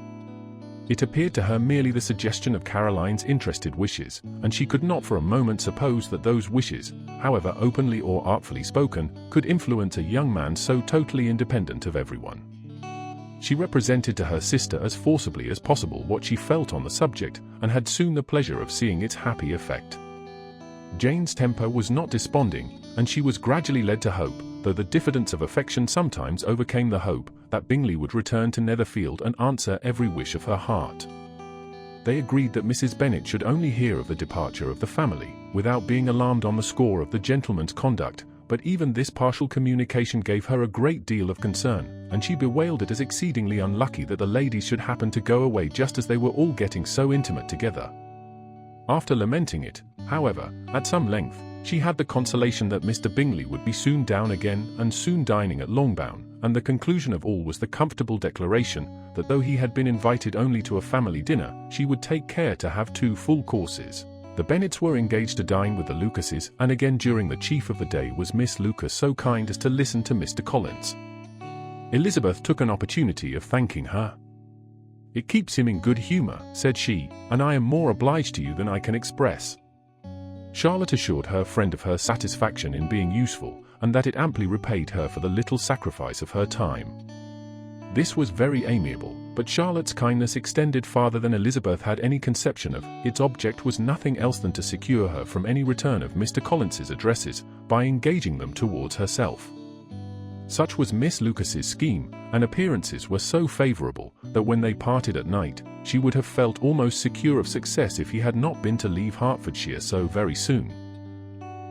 It appeared to her merely the suggestion of Caroline's interested wishes, and she could not for a moment suppose that those wishes, however openly or artfully spoken, could influence a young man so totally independent of everyone. She represented to her sister as forcibly as possible what she felt on the subject, and had soon the pleasure of seeing its happy effect. Jane's temper was not desponding, and she was gradually led to hope, though the diffidence of affection sometimes overcame the hope, that Bingley would return to Netherfield and answer every wish of her heart. They agreed that Mrs. Bennet should only hear of the departure of the family, without being alarmed on the score of the gentleman's conduct, but even this partial communication gave her a great deal of concern, and she bewailed it as exceedingly unlucky that the ladies should happen to go away just as they were all getting so intimate together. After lamenting it, however, at some length, she had the consolation that Mr. Bingley would be soon down again and soon dining at Longbourn, and the conclusion of all was the comfortable declaration that though he had been invited only to a family dinner, she would take care to have 2 full courses. The Bennets were engaged to dine with the Lucases, and again during the chief of the day was Miss Lucas so kind as to listen to Mr. Collins. Elizabeth took an opportunity of thanking her. "It keeps him in good humour," said she, "and I am more obliged to you than I can express." Charlotte assured her friend of her satisfaction in being useful, and that it amply repaid her for the little sacrifice of her time. This was very amiable, but Charlotte's kindness extended farther than Elizabeth had any conception of. Its object was nothing else than to secure her from any return of Mr. Collins's addresses, by engaging them towards herself. Such was Miss Lucas's scheme, and appearances were so favourable, that when they parted at night, she would have felt almost secure of success if he had not been to leave Hertfordshire so very soon.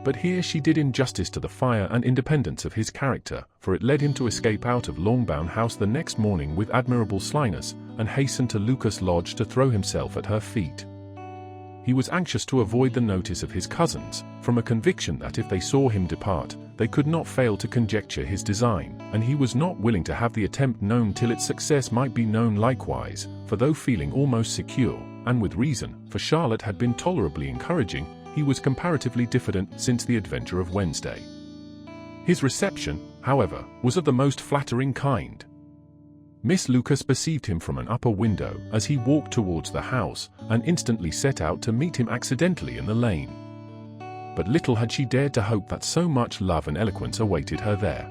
But here she did injustice to the fire and independence of his character, for it led him to escape out of Longbourn House the next morning with admirable slyness, and hasten to Lucas Lodge to throw himself at her feet. He was anxious to avoid the notice of his cousins, from a conviction that if they saw him depart, they could not fail to conjecture his design, and he was not willing to have the attempt known till its success might be known likewise, for though feeling almost secure, and with reason, for Charlotte had been tolerably encouraging, he was comparatively diffident since the adventure of Wednesday. His reception, however, was of the most flattering kind. Miss Lucas perceived him from an upper window as he walked towards the house, and instantly set out to meet him accidentally in the lane. But little had she dared to hope that so much love and eloquence awaited her there.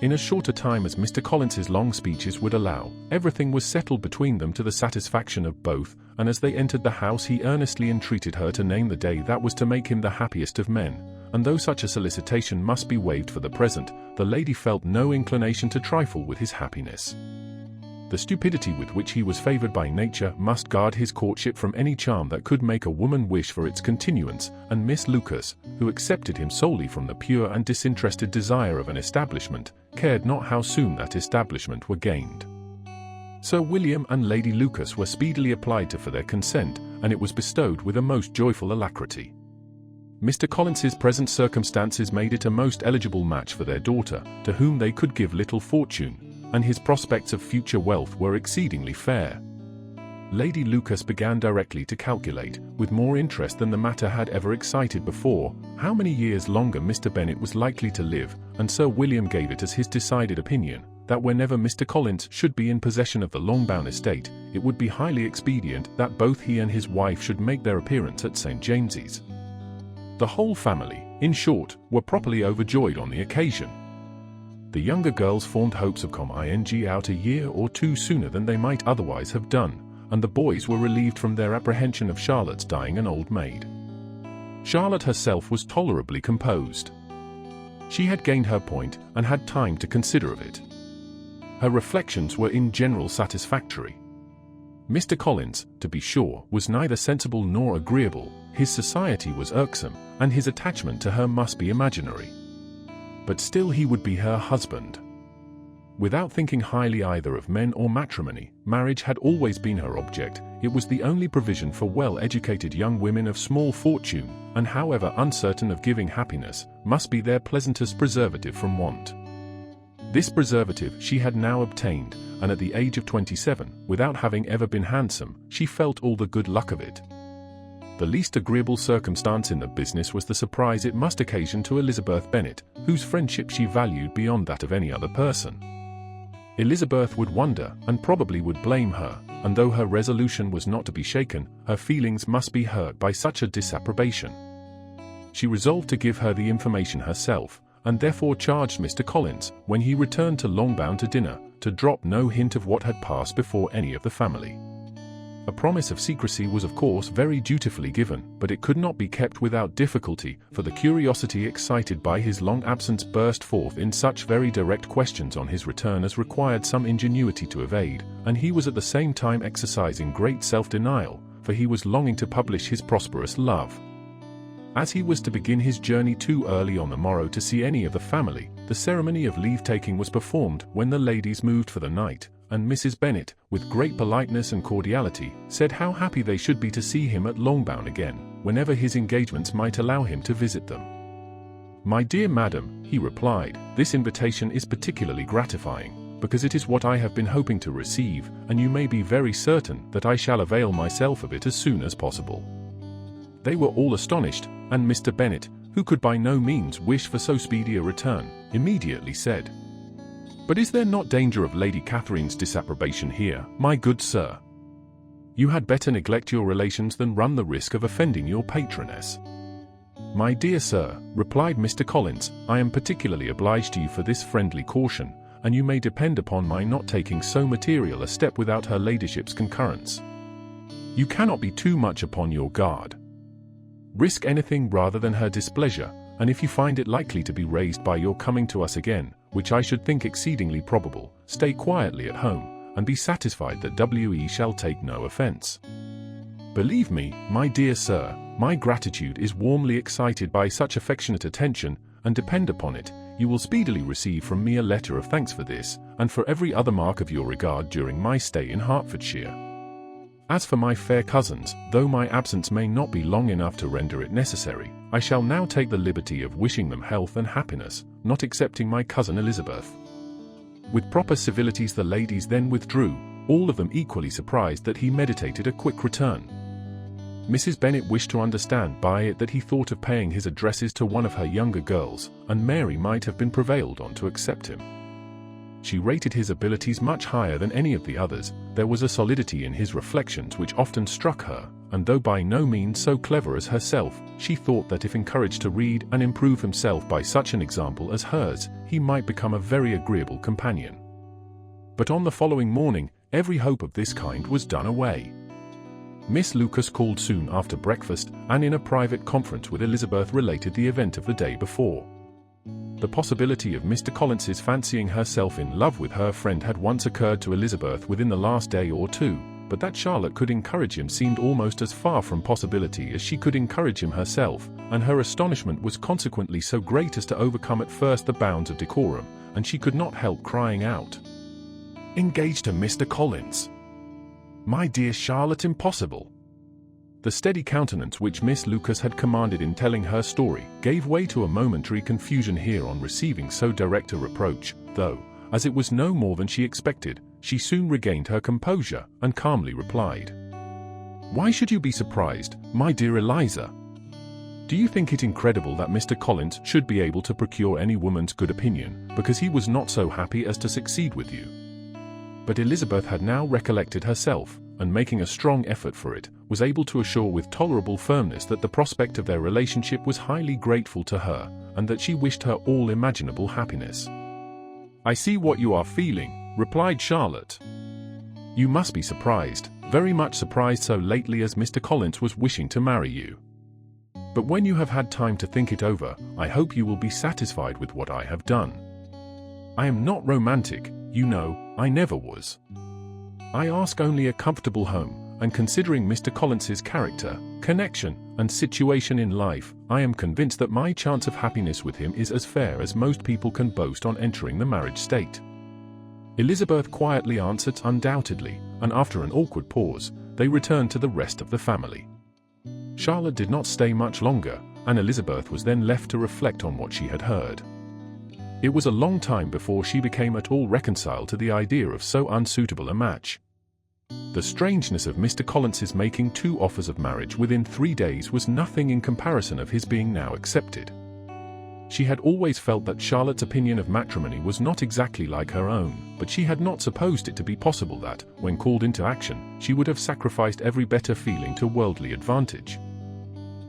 In as short a time as Mr. Collins's long speeches would allow, everything was settled between them to the satisfaction of both, and as they entered the house he earnestly entreated her to name the day that was to make him the happiest of men, and though such a solicitation must be waived for the present, the lady felt no inclination to trifle with his happiness. The stupidity with which he was favoured by nature must guard his courtship from any charm that could make a woman wish for its continuance, and Miss Lucas, who accepted him solely from the pure and disinterested desire of an establishment, cared not how soon that establishment were gained. Sir William and Lady Lucas were speedily applied to for their consent, and it was bestowed with a most joyful alacrity. Mr. Collins's present circumstances made it a most eligible match for their daughter, to whom they could give little fortune, and his prospects of future wealth were exceedingly fair. Lady Lucas began directly to calculate, with more interest than the matter had ever excited before, how many years longer Mr. Bennet was likely to live, and Sir William gave it as his decided opinion, that whenever Mr. Collins should be in possession of the Longbourn estate, it would be highly expedient that both he and his wife should make their appearance at St. James's. The whole family, in short, were properly overjoyed on the occasion. The younger girls formed hopes of coming out a year or two sooner than they might otherwise have done, and the boys were relieved from their apprehension of Charlotte's dying an old maid. Charlotte herself was tolerably composed. She had gained her point and had time to consider of it. Her reflections were in general satisfactory. Mr. Collins, to be sure, was neither sensible nor agreeable, his society was irksome, and his attachment to her must be imaginary. But still he would be her husband. Without thinking highly either of men or matrimony, marriage had always been her object. It was the only provision for well-educated young women of small fortune, and however uncertain of giving happiness, must be their pleasantest preservative from want. This preservative she had now obtained, and at the age of 27, without having ever been handsome, she felt all the good luck of it. The least agreeable circumstance in the business was the surprise it must occasion to Elizabeth Bennet, whose friendship she valued beyond that of any other person. Elizabeth would wonder, and probably would blame her, and though her resolution was not to be shaken, her feelings must be hurt by such a disapprobation. She resolved to give her the information herself, and therefore charged Mr. Collins, when he returned to Longbourn to dinner, to drop no hint of what had passed before any of the family. A promise of secrecy was of course very dutifully given, but it could not be kept without difficulty, for the curiosity excited by his long absence burst forth in such very direct questions on his return as required some ingenuity to evade, and he was at the same time exercising great self-denial, for he was longing to publish his prosperous love. As he was to begin his journey too early on the morrow to see any of the family, the ceremony of leave-taking was performed when the ladies moved for the night, and Mrs. Bennet, with great politeness and cordiality, said how happy they should be to see him at Longbourn again, whenever his engagements might allow him to visit them. "My dear madam," he replied, "this invitation is particularly gratifying, because it is what I have been hoping to receive, and you may be very certain that I shall avail myself of it as soon as possible." They were all astonished, and Mr. Bennet, who could by no means wish for so speedy a return, immediately said, "But is there not danger of Lady Catherine's disapprobation here, my good sir? You had better neglect your relations than run the risk of offending your patroness." "My dear sir," replied Mr. Collins, "I am particularly obliged to you for this friendly caution, and you may depend upon my not taking so material a step without her ladyship's concurrence. You cannot be too much upon your guard. Risk anything rather than her displeasure, and if you find it likely to be raised by your coming to us again, which I should think exceedingly probable, stay quietly at home, and be satisfied that W.E. shall take no offence. Believe me, my dear sir, my gratitude is warmly excited by such affectionate attention, and depend upon it, you will speedily receive from me a letter of thanks for this, and for every other mark of your regard during my stay in Hertfordshire. As for my fair cousins, though my absence may not be long enough to render it necessary, I shall now take the liberty of wishing them health and happiness, not excepting my cousin Elizabeth." With proper civilities the ladies then withdrew, all of them equally surprised that he meditated a quick return. Mrs. Bennet wished to understand by it that he thought of paying his addresses to one of her younger girls, and Mary might have been prevailed on to accept him. She rated his abilities much higher than any of the others. There was a solidity in his reflections which often struck her, and though by no means so clever as herself, she thought that if encouraged to read and improve himself by such an example as hers, he might become a very agreeable companion. But on the following morning, every hope of this kind was done away. Miss Lucas called soon after breakfast, and in a private conference with Elizabeth related the event of the day before. The possibility of Mr. Collins's fancying herself in love with her friend had once occurred to Elizabeth within the last day or two, but that Charlotte could encourage him seemed almost as far from possibility as she could encourage him herself, and her astonishment was consequently so great as to overcome at first the bounds of decorum, and she could not help crying out, "Engaged to Mr. Collins? My dear Charlotte, impossible!" The steady countenance which Miss Lucas had commanded in telling her story gave way to a momentary confusion here on receiving so direct a reproach, though, as it was no more than she expected, she soon regained her composure, and calmly replied, "Why should you be surprised, my dear Eliza? Do you think it incredible that Mr. Collins should be able to procure any woman's good opinion, because he was not so happy as to succeed with you?" But Elizabeth had now recollected herself, and making a strong effort for it, was able to assure with tolerable firmness that the prospect of their relationship was highly grateful to her, and that she wished her all imaginable happiness. "I see what you are feeling," replied Charlotte. "You must be surprised, very much surprised so lately as Mr. Collins was wishing to marry you. But when you have had time to think it over, I hope you will be satisfied with what I have done. I am not romantic, you know, I never was. I ask only a comfortable home, and considering Mr. Collins's character, connection, and situation in life, I am convinced that my chance of happiness with him is as fair as most people can boast on entering the marriage state." Elizabeth quietly answered undoubtedly, and after an awkward pause, they returned to the rest of the family. Charlotte did not stay much longer, and Elizabeth was then left to reflect on what she had heard. It was a long time before she became at all reconciled to the idea of so unsuitable a match. The strangeness of Mr. Collins's making 2 offers of marriage within 3 days was nothing in comparison of his being now accepted. She had always felt that Charlotte's opinion of matrimony was not exactly like her own, but she had not supposed it to be possible that, when called into action, she would have sacrificed every better feeling to worldly advantage.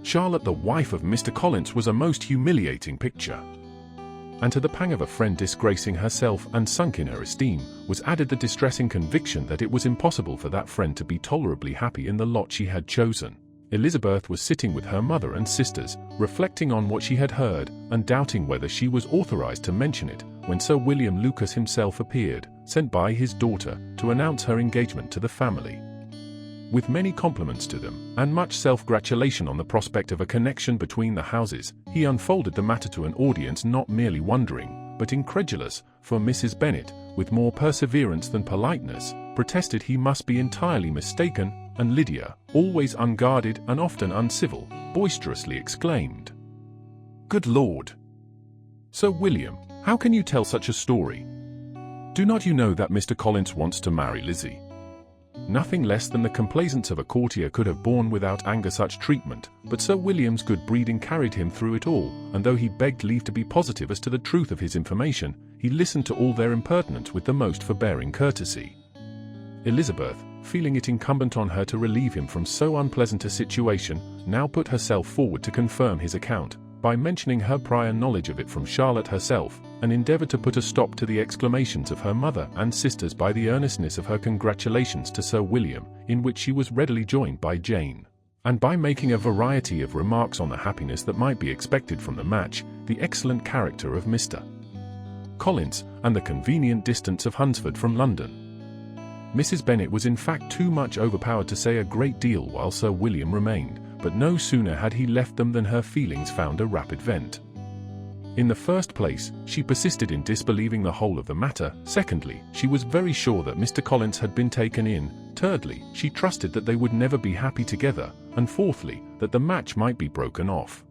Charlotte, the wife of Mr. Collins, was a most humiliating picture. And to the pang of a friend disgracing herself and sunk in her esteem, was added the distressing conviction that it was impossible for that friend to be tolerably happy in the lot she had chosen. Elizabeth was sitting with her mother and sisters, reflecting on what she had heard, and doubting whether she was authorized to mention it, when Sir William Lucas himself appeared, sent by his daughter, to announce her engagement to the family. With many compliments to them, and much self-gratulation on the prospect of a connection between the houses, he unfolded the matter to an audience not merely wondering, but incredulous, for Mrs. Bennet, with more perseverance than politeness, protested he must be entirely mistaken, and Lydia, always unguarded and often uncivil, boisterously exclaimed, "Good Lord! Sir William, how can you tell such a story? Do not you know that Mr. Collins wants to marry Lizzie?" Nothing less than the complaisance of a courtier could have borne without anger such treatment, but Sir William's good breeding carried him through it all, and though he begged leave to be positive as to the truth of his information, he listened to all their impertinence with the most forbearing courtesy. Elizabeth, feeling it incumbent on her to relieve him from so unpleasant a situation, now put herself forward to confirm his account, by mentioning her prior knowledge of it from Charlotte herself, and endeavoured to put a stop to the exclamations of her mother and sisters by the earnestness of her congratulations to Sir William, in which she was readily joined by Jane, and by making a variety of remarks on the happiness that might be expected from the match, the excellent character of Mr. Collins, and the convenient distance of Hunsford from London. Mrs. Bennet was in fact too much overpowered to say a great deal while Sir William remained, but no sooner had he left them than her feelings found a rapid vent. In the first place, she persisted in disbelieving the whole of the matter. Secondly, she was very sure that Mr. Collins had been taken in. Thirdly, she trusted that they would never be happy together. And fourthly, that the match might be broken off.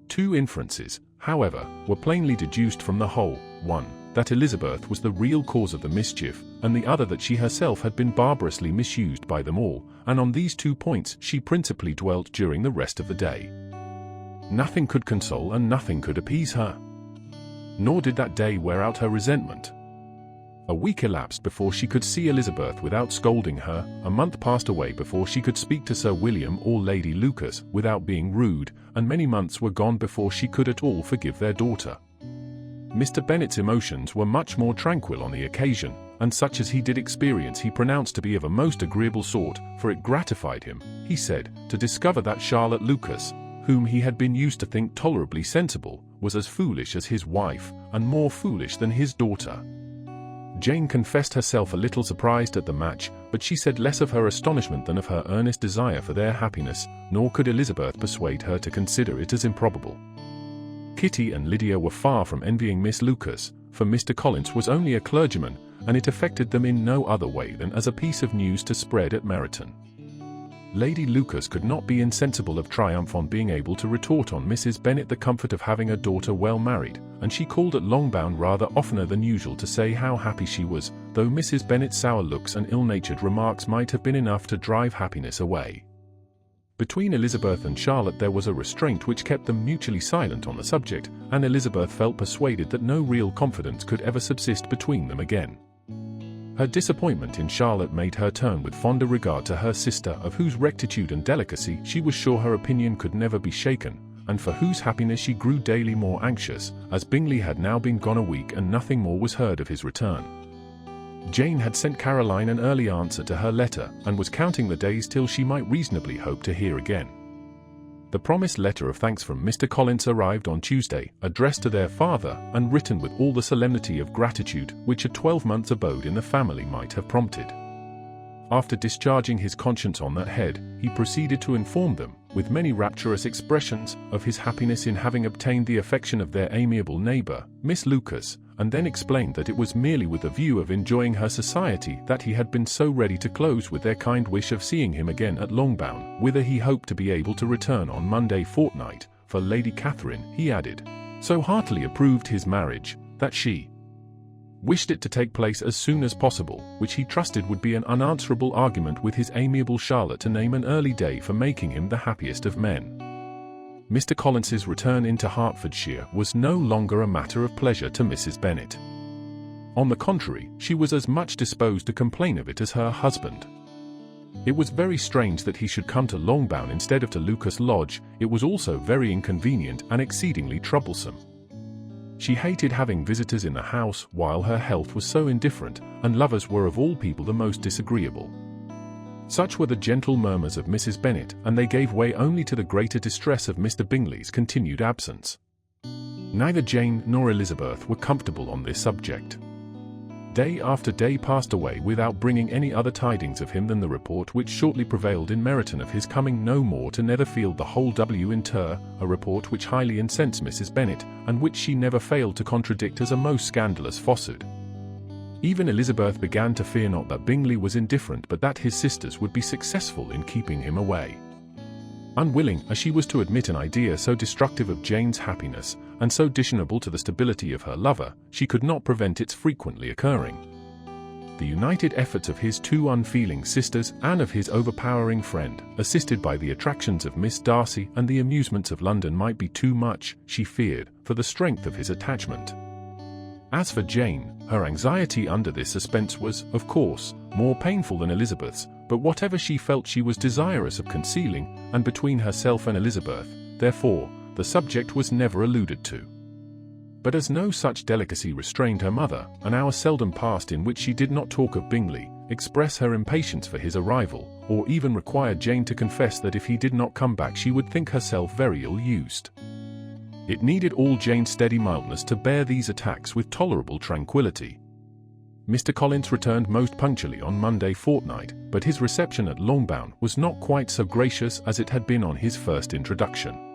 2 inferences, however, were plainly deduced from the whole. 1, that Elizabeth was the real cause of the mischief, and the other that she herself had been barbarously misused by them all, and on these 2 points she principally dwelt during the rest of the day. Nothing could console and nothing could appease her. Nor did that day wear out her resentment. A week elapsed before she could see Elizabeth without scolding her, a month passed away before she could speak to Sir William or Lady Lucas without being rude, and many months were gone before she could at all forgive their daughter. Mr. Bennet's emotions were much more tranquil on the occasion, and such as he did experience he pronounced to be of a most agreeable sort, for it gratified him, he said, to discover that Charlotte Lucas, whom he had been used to think tolerably sensible, was as foolish as his wife, and more foolish than his daughter. Jane confessed herself a little surprised at the match, but she said less of her astonishment than of her earnest desire for their happiness, nor could Elizabeth persuade her to consider it as improbable. Kitty and Lydia were far from envying Miss Lucas, for Mr. Collins was only a clergyman, and it affected them in no other way than as a piece of news to spread at Meryton. Lady Lucas could not be insensible of triumph on being able to retort on Mrs. Bennet the comfort of having a daughter well married, and she called at Longbourn rather oftener than usual to say how happy she was, though Mrs. Bennet's sour looks and ill-natured remarks might have been enough to drive happiness away. Between Elizabeth and Charlotte there was a restraint which kept them mutually silent on the subject, and Elizabeth felt persuaded that no real confidence could ever subsist between them again. Her disappointment in Charlotte made her turn with fonder regard to her sister, of whose rectitude and delicacy she was sure her opinion could never be shaken, and for whose happiness she grew daily more anxious, as Bingley had now been gone a week and nothing more was heard of his return. Jane had sent Caroline an early answer to her letter, and was counting the days till she might reasonably hope to hear again. The promised letter of thanks from Mr. Collins arrived on Tuesday, addressed to their father, and written with all the solemnity of gratitude which a 12-month's abode in the family might have prompted. After discharging his conscience on that head, he proceeded to inform them, with many rapturous expressions, of his happiness in having obtained the affection of their amiable neighbour, Miss Lucas, and then explained that it was merely with the view of enjoying her society that he had been so ready to close with their kind wish of seeing him again at Longbourn, whither he hoped to be able to return on Monday fortnight, for Lady Catherine, he added, so heartily approved his marriage, that she wished it to take place as soon as possible, which he trusted would be an unanswerable argument with his amiable Charlotte to name an early day for making him the happiest of men. Mr. Collins's return into Hertfordshire was no longer a matter of pleasure to Mrs. Bennet. On the contrary, she was as much disposed to complain of it as her husband. It was very strange that he should come to Longbourn instead of to Lucas Lodge. It was also very inconvenient and exceedingly troublesome. She hated having visitors in the house while her health was so indifferent, and lovers were of all people the most disagreeable. Such were the gentle murmurs of Mrs. Bennet, and they gave way only to the greater distress of Mr. Bingley's continued absence. Neither Jane nor Elizabeth were comfortable on this subject. Day after day passed away without bringing any other tidings of him than the report which shortly prevailed in Meryton of his coming no more to Netherfield the whole winter, a report which highly incensed Mrs. Bennet, and which she never failed to contradict as a most scandalous falsehood. Even Elizabeth began to fear not that Bingley was indifferent but that his sisters would be successful in keeping him away. Unwilling as she was to admit an idea so destructive of Jane's happiness, and so dishonourable to the stability of her lover, she could not prevent its frequently occurring. The united efforts of his two unfeeling sisters and of his overpowering friend, assisted by the attractions of Miss Darcy and the amusements of London, might be too much, she feared, for the strength of his attachment. As for Jane, her anxiety under this suspense was, of course, more painful than Elizabeth's, but whatever she felt she was desirous of concealing, and between herself and Elizabeth, therefore, the subject was never alluded to. But as no such delicacy restrained her mother, an hour seldom passed in which she did not talk of Bingley, express her impatience for his arrival, or even require Jane to confess that if he did not come back she would think herself very ill-used. It needed all Jane's steady mildness to bear these attacks with tolerable tranquillity. Mr. Collins returned most punctually on Monday fortnight, but his reception at Longbourn was not quite so gracious as it had been on his first introduction.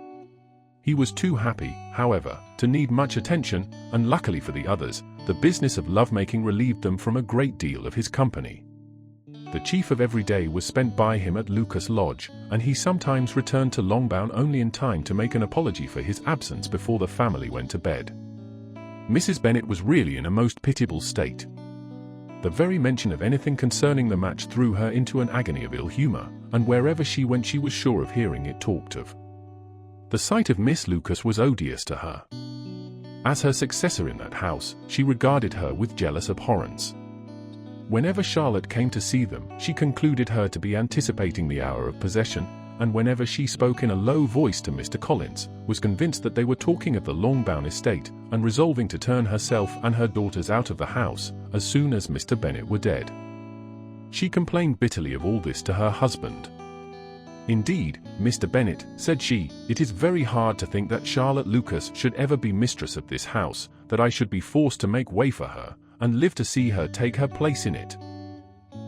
He was too happy, however, to need much attention, and luckily for the others, the business of love-making relieved them from a great deal of his company. The chief of every day was spent by him at Lucas Lodge, and he sometimes returned to Longbourn only in time to make an apology for his absence before the family went to bed. Mrs. Bennet was really in a most pitiable state. The very mention of anything concerning the match threw her into an agony of ill humour, and wherever she went she was sure of hearing it talked of. The sight of Miss Lucas was odious to her. As her successor in that house, she regarded her with jealous abhorrence. Whenever Charlotte came to see them, she concluded her to be anticipating the hour of possession, and whenever she spoke in a low voice to Mr. Collins, was convinced that they were talking of the Longbourn estate, and resolving to turn herself and her daughters out of the house, as soon as Mr. Bennet were dead. She complained bitterly of all this to her husband. "Indeed, Mr. Bennet," said she, "it is very hard to think that Charlotte Lucas should ever be mistress of this house, that I should be forced to make way for her, and live to see her take her place in it.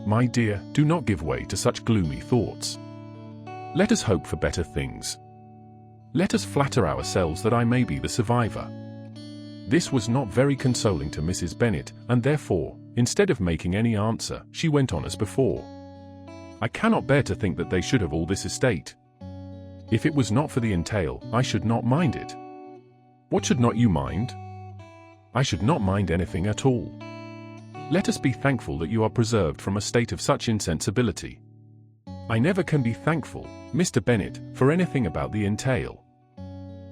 My dear, do not give way to such gloomy thoughts. Let us hope for better things. Let us flatter ourselves that I may be the survivor." This was not very consoling to Mrs. Bennet, and therefore, instead of making any answer, she went on as before. "I cannot bear to think that they should have all this estate. If it was not for the entail, I should not mind it." "What should not you mind?" "I should not mind anything at all. Let us be thankful that you are preserved from a state of such insensibility." "I never can be thankful, Mr. Bennet, for anything about the entail.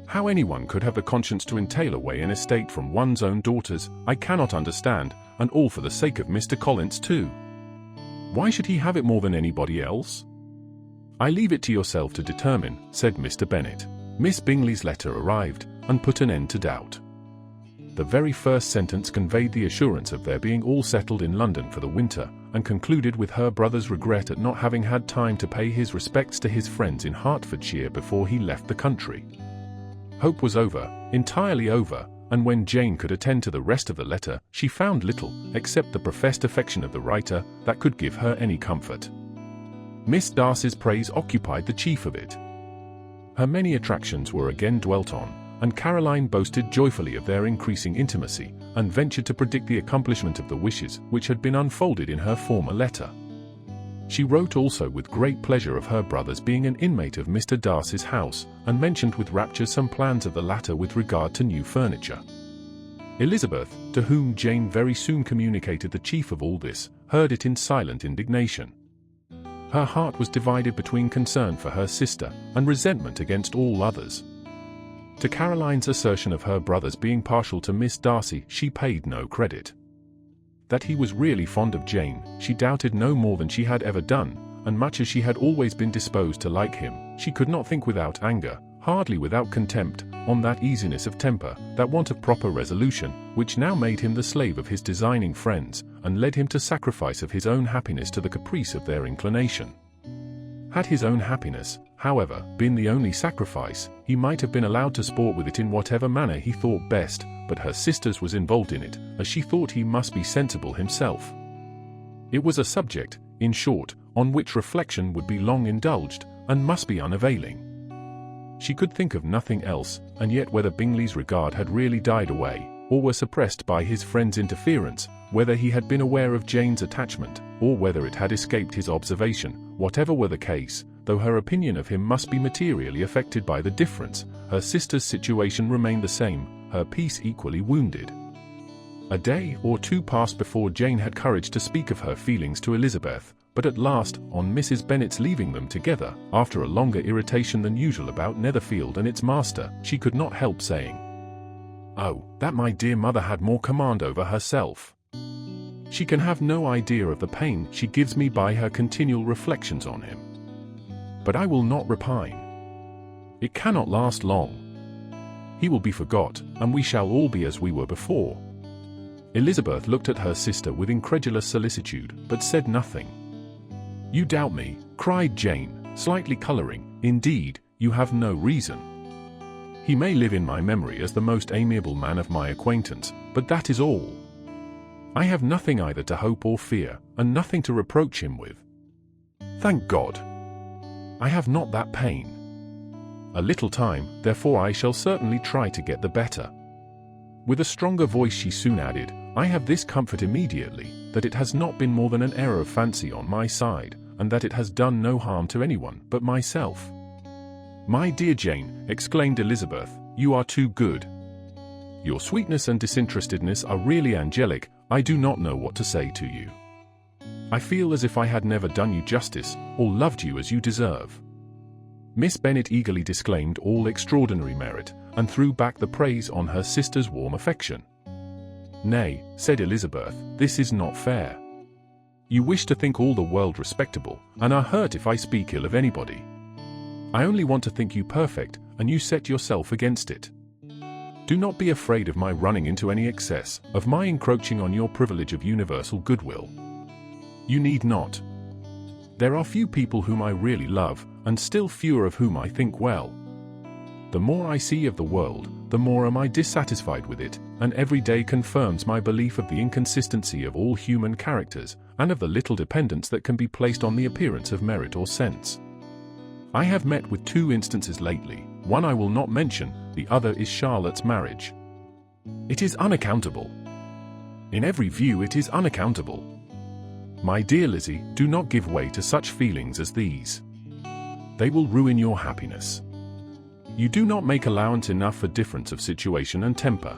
How anyone could have the conscience to entail away an estate from one's own daughters, I cannot understand, and all for the sake of Mr. Collins too. Why should he have it more than anybody else? I leave it to yourself to determine, said Mr. Bennet. Miss Bingley's letter arrived, and put an end to doubt. The very first sentence conveyed the assurance of their being all settled in London for the winter, and concluded with her brother's regret at not having had time to pay his respects to his friends in Hertfordshire before he left the country. Hope was over, entirely over, and when Jane could attend to the rest of the letter, she found little, except the professed affection of the writer, that could give her any comfort. Miss Darcy's praise occupied the chief of it. Her many attractions were again dwelt on, and Caroline boasted joyfully of their increasing intimacy, and ventured to predict the accomplishment of the wishes which had been unfolded in her former letter. She wrote also with great pleasure of her brother's being an inmate of Mr. Darcy's house, and mentioned with rapture some plans of the latter with regard to new furniture. Elizabeth, to whom Jane very soon communicated the chief of all this, heard it in silent indignation. Her heart was divided between concern for her sister, and resentment against all others. To Caroline's assertion of her brother's being partial to Miss Darcy she paid no credit. That he was really fond of Jane, she doubted no more than she had ever done, and much as she had always been disposed to like him, she could not think without anger, hardly without contempt, on that easiness of temper, that want of proper resolution, which now made him the slave of his designing friends, and led him to sacrifice of his own happiness to the caprice of their inclination. Had his own happiness, however, been the only sacrifice, he might have been allowed to sport with it in whatever manner he thought best, but her sister's was involved in it, as she thought he must be sensible himself. It was a subject, in short, on which reflection would be long indulged, and must be unavailing. She could think of nothing else, and yet whether Bingley's regard had really died away, or were suppressed by his friend's interference, whether he had been aware of Jane's attachment, or whether it had escaped his observation, whatever were the case, though her opinion of him must be materially affected by the difference, her sister's situation remained the same, her peace equally wounded. A day or two passed before Jane had courage to speak of her feelings to Elizabeth, but at last, on Mrs. Bennet's leaving them together, after a longer irritation than usual about Netherfield and its master, she could not help saying, "Oh, that my dear mother had more command over herself. She can have no idea of the pain she gives me by her continual reflections on him. But I will not repine. It cannot last long. He will be forgot, and we shall all be as we were before." Elizabeth looked at her sister with incredulous solicitude, but said nothing. "You doubt me," cried Jane, slightly colouring. "Indeed, you have no reason. He may live in my memory as the most amiable man of my acquaintance, but that is all. I have nothing either to hope or fear, and nothing to reproach him with. Thank God! I have not that pain. A little time, therefore I shall certainly try to get the better." With a stronger voice she soon added, "I have this comfort immediately, that it has not been more than an error of fancy on my side, and that it has done no harm to anyone but myself." "My dear Jane," exclaimed Elizabeth, "you are too good. Your sweetness and disinterestedness are really angelic. I do not know what to say to you. I feel as if I had never done you justice, or loved you as you deserve." Miss Bennet eagerly disclaimed all extraordinary merit, and threw back the praise on her sister's warm affection. "Nay," said Elizabeth, "this is not fair. You wish to think all the world respectable, and are hurt if I speak ill of anybody. I only want to think you perfect, and you set yourself against it. Do not be afraid of my running into any excess, of my encroaching on your privilege of universal goodwill. You need not. There are few people whom I really love, and still fewer of whom I think well. The more I see of the world, the more am I dissatisfied with it, and every day confirms my belief of the inconsistency of all human characters, and of the little dependence that can be placed on the appearance of merit or sense. I have met with 2 instances lately, one I will not mention, the other is Charlotte's marriage. It is unaccountable. In every view it is unaccountable. My dear Lizzie, do not give way to such feelings as these. They will ruin your happiness. You do not make allowance enough for difference of situation and temper.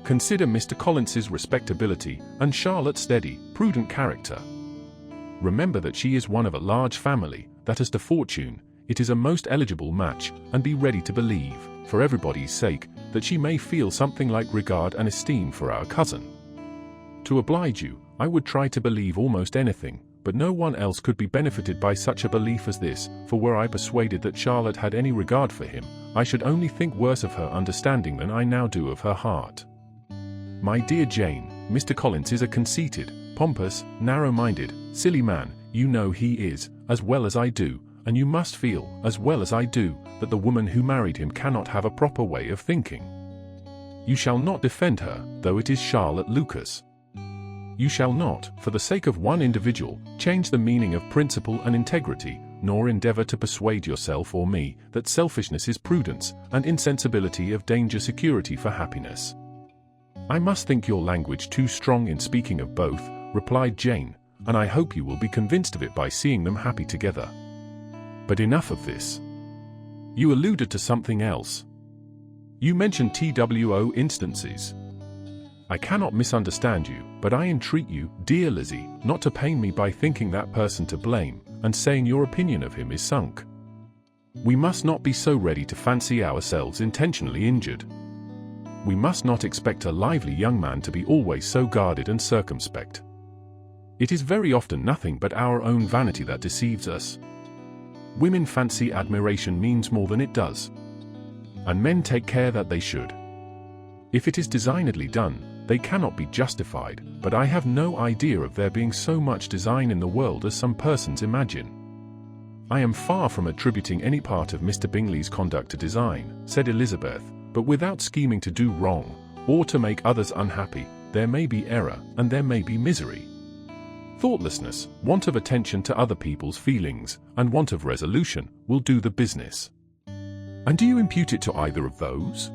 Consider Mr. Collins's respectability, and Charlotte's steady, prudent character. Remember that she is one of a large family, that as to fortune, it is a most eligible match, and be ready to believe, for everybody's sake, that she may feel something like regard and esteem for our cousin. To oblige you, I would try to believe almost anything, but no one else could be benefited by such a belief as this, for were I persuaded that Charlotte had any regard for him, I should only think worse of her understanding than I now do of her heart. My dear Jane, Mr. Collins is a conceited, pompous, narrow-minded, silly man. You know he is, as well as I do, and you must feel, as well as I do, that the woman who married him cannot have a proper way of thinking. You shall not defend her, though it is Charlotte Lucas. You shall not, for the sake of one individual, change the meaning of principle and integrity, nor endeavor to persuade yourself or me that selfishness is prudence, and insensibility of danger security for happiness. I must think your language too strong in speaking of both, replied Jane, and I hope you will be convinced of it by seeing them happy together. But enough of this. You alluded to something else. You mentioned TWO instances. I cannot misunderstand you, but I entreat you, dear Lizzie, not to pain me by thinking that person to blame, and saying your opinion of him is sunk. We must not be so ready to fancy ourselves intentionally injured. We must not expect a lively young man to be always so guarded and circumspect. It is very often nothing but our own vanity that deceives us. Women fancy admiration means more than it does. And men take care that they should. If it is designedly done, they cannot be justified, but I have no idea of there being so much design in the world as some persons imagine. I am far from attributing any part of Mr. Bingley's conduct to design, said Elizabeth, but without scheming to do wrong, or to make others unhappy, there may be error, and there may be misery. Thoughtlessness, want of attention to other people's feelings, and want of resolution, will do the business. And do you impute it to either of those?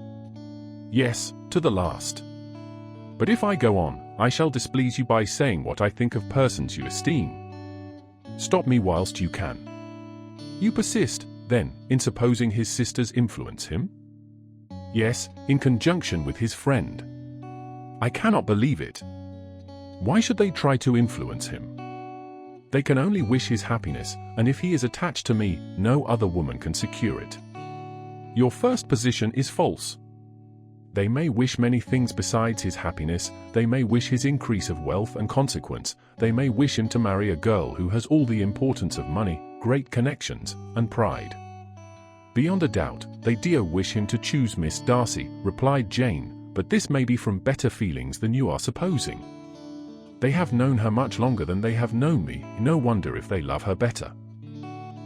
Yes, to the last. But if I go on, I shall displease you by saying what I think of persons you esteem. Stop me whilst you can. You persist, then, in supposing his sisters influence him? Yes, in conjunction with his friend. I cannot believe it. Why should they try to influence him? They can only wish his happiness, and if he is attached to me, no other woman can secure it. Your first position is false. They may wish many things besides his happiness. They may wish his increase of wealth and consequence. They may wish him to marry a girl who has all the importance of money, great connections, and pride. Beyond a doubt, they do wish him to choose Miss Darcy, replied Jane, but this may be from better feelings than you are supposing. They have known her much longer than they have known me, no wonder if they love her better.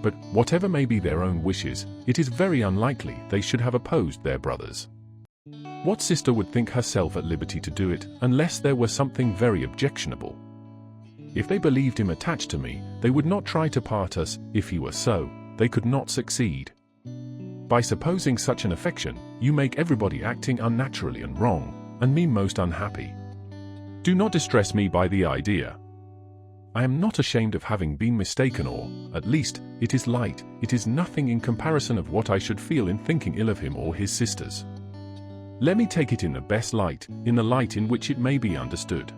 But, whatever may be their own wishes, it is very unlikely they should have opposed their brothers. What sister would think herself at liberty to do it, unless there were something very objectionable? If they believed him attached to me, they would not try to part us. If he were so, they could not succeed. By supposing such an affection, you make everybody acting unnaturally and wrong, and me most unhappy. Do not distress me by the idea. I am not ashamed of having been mistaken, or, at least, it is light, it is nothing in comparison of what I should feel in thinking ill of him or his sisters. Let me take it in the best light, in the light in which it may be understood.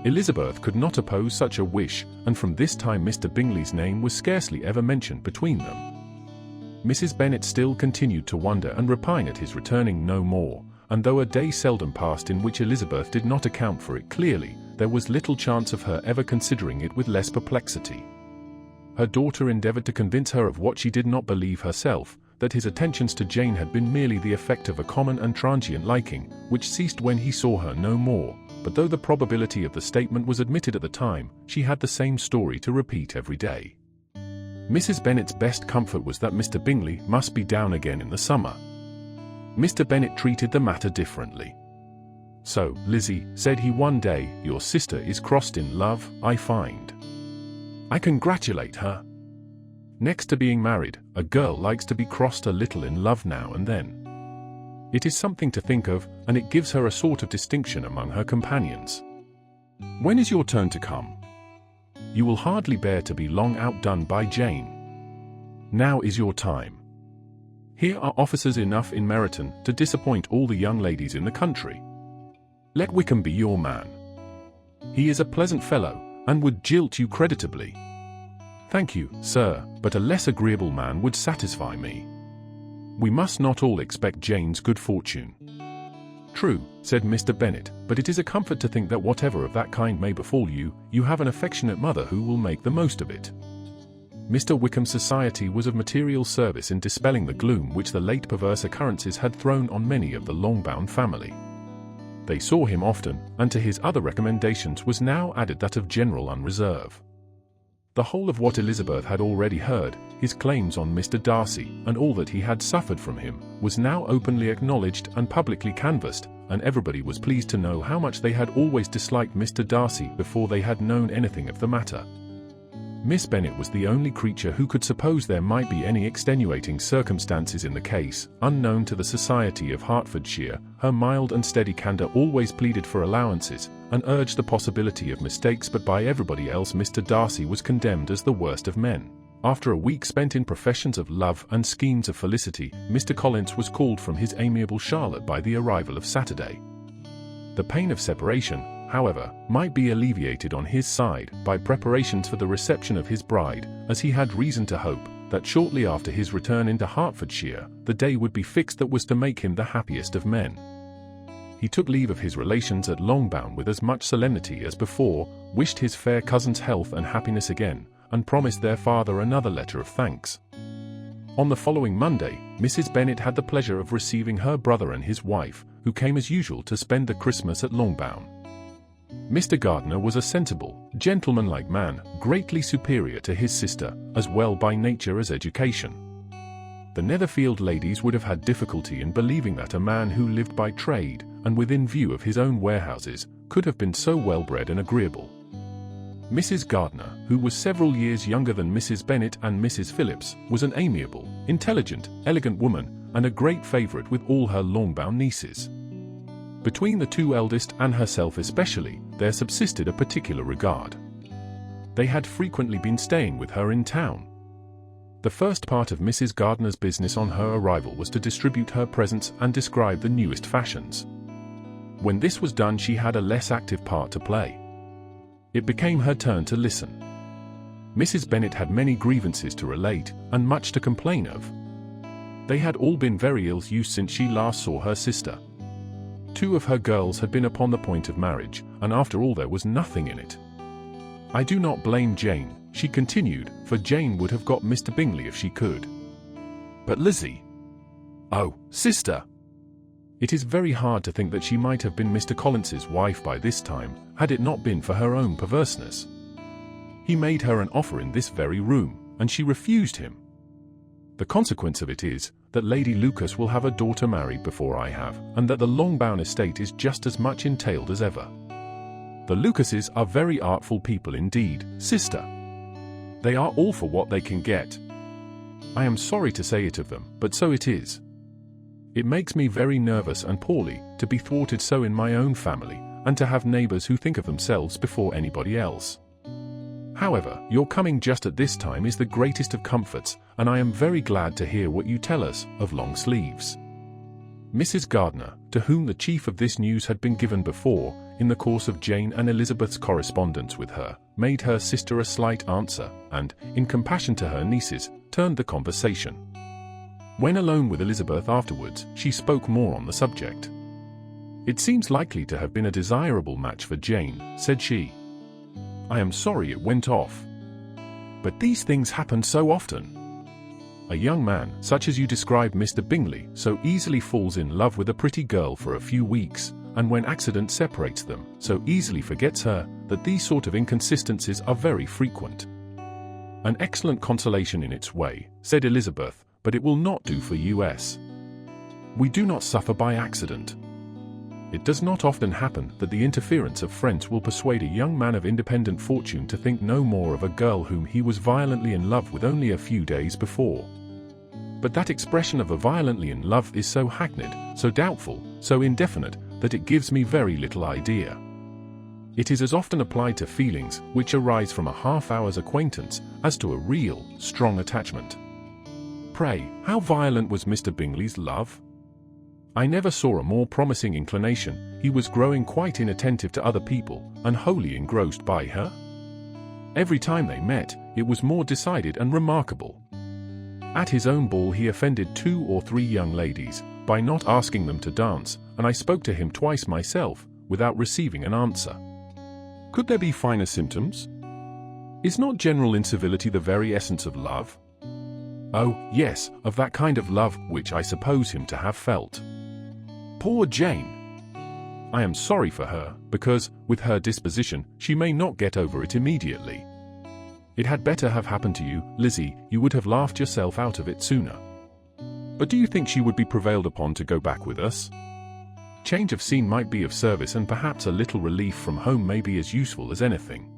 Elizabeth could not oppose such a wish, and from this time Mr. Bingley's name was scarcely ever mentioned between them. Mrs. Bennet still continued to wonder and repine at his returning no more, and though a day seldom passed in which Elizabeth did not account for it clearly, there was little chance of her ever considering it with less perplexity. Her daughter endeavoured to convince her of what she did not believe herself, that his attentions to Jane had been merely the effect of a common and transient liking, which ceased when he saw her no more, but though the probability of the statement was admitted at the time, she had the same story to repeat every day. Mrs. Bennet's best comfort was that Mr. Bingley must be down again in the summer. Mr. Bennet treated the matter differently. "So, Lizzie," said he one day, "your sister is crossed in love, I find. I congratulate her. Next to being married, a girl likes to be crossed a little in love now and then. It is something to think of, and it gives her a sort of distinction among her companions. When is your turn to come? You will hardly bear to be long outdone by Jane. Now is your time. Here are officers enough in Meryton to disappoint all the young ladies in the country. Let Wickham be your man. He is a pleasant fellow, and would jilt you creditably. "Thank you, sir, but a less agreeable man would satisfy me. We must not all expect Jane's good fortune." "True," said Mr. Bennet, "but it is a comfort to think that whatever of that kind may befall you, you have an affectionate mother who will make the most of it." Mr. Wickham's society was of material service in dispelling the gloom which the late perverse occurrences had thrown on many of the Longbourn family. They saw him often, and to his other recommendations was now added that of general unreserve. The whole of what Elizabeth had already heard, his claims on Mr. Darcy, and all that he had suffered from him, was now openly acknowledged and publicly canvassed, and everybody was pleased to know how much they had always disliked Mr. Darcy before they had known anything of the matter. Miss Bennet was the only creature who could suppose there might be any extenuating circumstances in the case. Unknown to the society of Hertfordshire, her mild and steady candour always pleaded for allowances, and urged the possibility of mistakes, but by everybody else Mr. Darcy was condemned as the worst of men. After a week spent in professions of love and schemes of felicity, Mr. Collins was called from his amiable Charlotte by the arrival of Saturday. The pain of separation, however, might be alleviated on his side by preparations for the reception of his bride, as he had reason to hope that shortly after his return into Hertfordshire, the day would be fixed that was to make him the happiest of men. He took leave of his relations at Longbourn with as much solemnity as before, wished his fair cousin's health and happiness again, and promised their father another letter of thanks. On the following Monday, Mrs. Bennet had the pleasure of receiving her brother and his wife, who came as usual to spend the Christmas at Longbourn. Mr. Gardiner was a sensible, gentlemanlike man, greatly superior to his sister, as well by nature as education. The Netherfield ladies would have had difficulty in believing that a man who lived by trade, and within view of his own warehouses, could have been so well-bred and agreeable. Mrs. Gardiner, who was several years younger than Mrs. Bennet and Mrs. Phillips, was an amiable, intelligent, elegant woman, and a great favourite with all her Longbourn nieces. Between the two eldest and herself especially, there subsisted a particular regard. They had frequently been staying with her in town. The first part of Mrs. Gardiner's business on her arrival was to distribute her presents and describe the newest fashions. When this was done, she had a less active part to play. It became her turn to listen. Mrs. Bennet had many grievances to relate, and much to complain of. They had all been very ill-used since she last saw her sister. 2 of her girls had been upon the point of marriage, and after all there was nothing in it. "I do not blame Jane," she continued, "for Jane would have got Mr. Bingley if she could. But Lizzie! Oh, sister! It is very hard to think that she might have been Mr. Collins's wife by this time, had it not been for her own perverseness. He made her an offer in this very room, and she refused him. The consequence of it is, that Lady Lucas will have a daughter married before I have, and that the Longbourn estate is just as much entailed as ever. The Lucases are very artful people indeed, sister. They are all for what they can get. I am sorry to say it of them, but so it is. It makes me very nervous and poorly to be thwarted so in my own family, and to have neighbours who think of themselves before anybody else. However, your coming just at this time is the greatest of comforts, and I am very glad to hear what you tell us of long sleeves." Mrs. Gardiner, to whom the chief of this news had been given before, in the course of Jane and Elizabeth's correspondence with her, made her sister a slight answer, and, in compassion to her nieces, turned the conversation. When alone with Elizabeth afterwards, she spoke more on the subject. "It seems likely to have been a desirable match for Jane," said she. "I am sorry it went off. But these things happen so often. A young man, such as you describe Mr. Bingley, so easily falls in love with a pretty girl for a few weeks, and when accident separates them, so easily forgets her, that these sort of inconsistencies are very frequent." "An excellent consolation in its way," said Elizabeth, "but it will not do for us. We do not suffer by accident. It does not often happen that the interference of friends will persuade a young man of independent fortune to think no more of a girl whom he was violently in love with only a few days before. But that expression of a violently in love is so hackneyed, so doubtful, so indefinite, that it gives me very little idea. It is as often applied to feelings which arise from a half-hour's acquaintance as to a real, strong attachment. Pray, how violent was Mr. Bingley's love? I never saw a more promising inclination. He was growing quite inattentive to other people, and wholly engrossed by her. Every time they met, it was more decided and remarkable. At his own ball he offended 2 or 3 young ladies by not asking them to dance, and I spoke to him twice myself, without receiving an answer. Could there be finer symptoms? Is not general incivility the very essence of love? Oh, yes, of that kind of love which I suppose him to have felt. Poor Jane! I am sorry for her, because, with her disposition, she may not get over it immediately. It had better have happened to you, Lizzie, you would have laughed yourself out of it sooner. But do you think she would be prevailed upon to go back with us? Change of scene might be of service, and perhaps a little relief from home may be as useful as anything.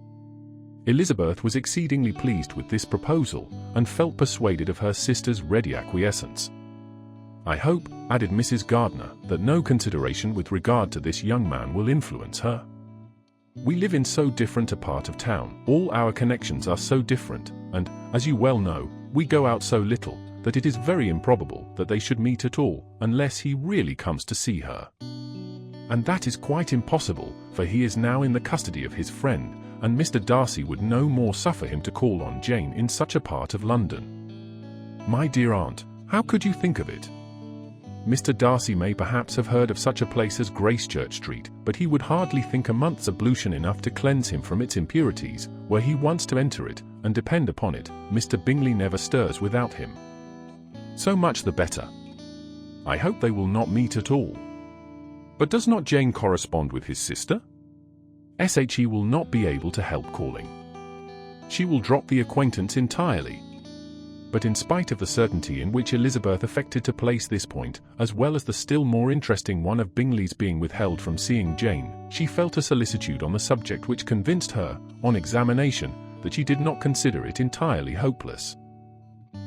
Elizabeth was exceedingly pleased with this proposal, and felt persuaded of her sister's ready acquiescence. I hope, added Mrs. Gardiner, that no consideration with regard to this young man will influence her. We live in so different a part of town, all our connections are so different, and, as you well know, we go out so little, that it is very improbable that they should meet at all, unless he really comes to see her. And that is quite impossible, for he is now in the custody of his friend, and Mr. Darcy would no more suffer him to call on Jane in such a part of London. My dear aunt, how could you think of it? Mr. Darcy may perhaps have heard of such a place as Gracechurch Street, but he would hardly think a month's ablution enough to cleanse him from its impurities, were he once to enter it, and depend upon it, Mr. Bingley never stirs without him. So much the better. I hope they will not meet at all. But does not Jane correspond with his sister? She will not be able to help calling. She will drop the acquaintance entirely. But in spite of the certainty in which Elizabeth affected to place this point, as well as the still more interesting one of Bingley's being withheld from seeing Jane, she felt a solicitude on the subject which convinced her, on examination, that she did not consider it entirely hopeless.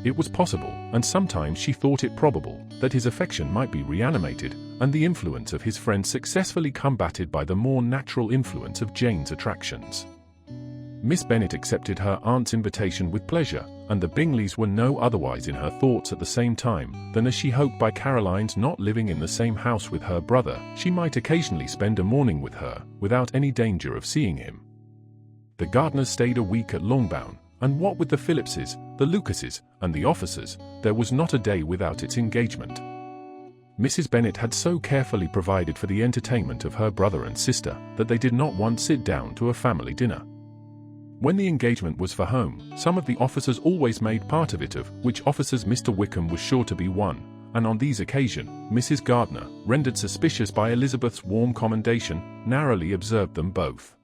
It was possible, and sometimes she thought it probable, that his affection might be reanimated, and the influence of his friend successfully combated by the more natural influence of Jane's attractions. Miss Bennet accepted her aunt's invitation with pleasure, and the Bingleys were no otherwise in her thoughts at the same time, than as she hoped by Caroline's not living in the same house with her brother, she might occasionally spend a morning with her, without any danger of seeing him. The Gardiners stayed a week at Longbourn, and what with the Phillipses, the Lucases, and the officers, there was not a day without its engagement. Mrs. Bennet had so carefully provided for the entertainment of her brother and sister, that they did not once sit down to a family dinner. When the engagement was for home, some of the officers always made part of it, of which officers Mr. Wickham was sure to be one, and on these occasions, Mrs. Gardiner, rendered suspicious by Elizabeth's warm commendation, narrowly observed them both.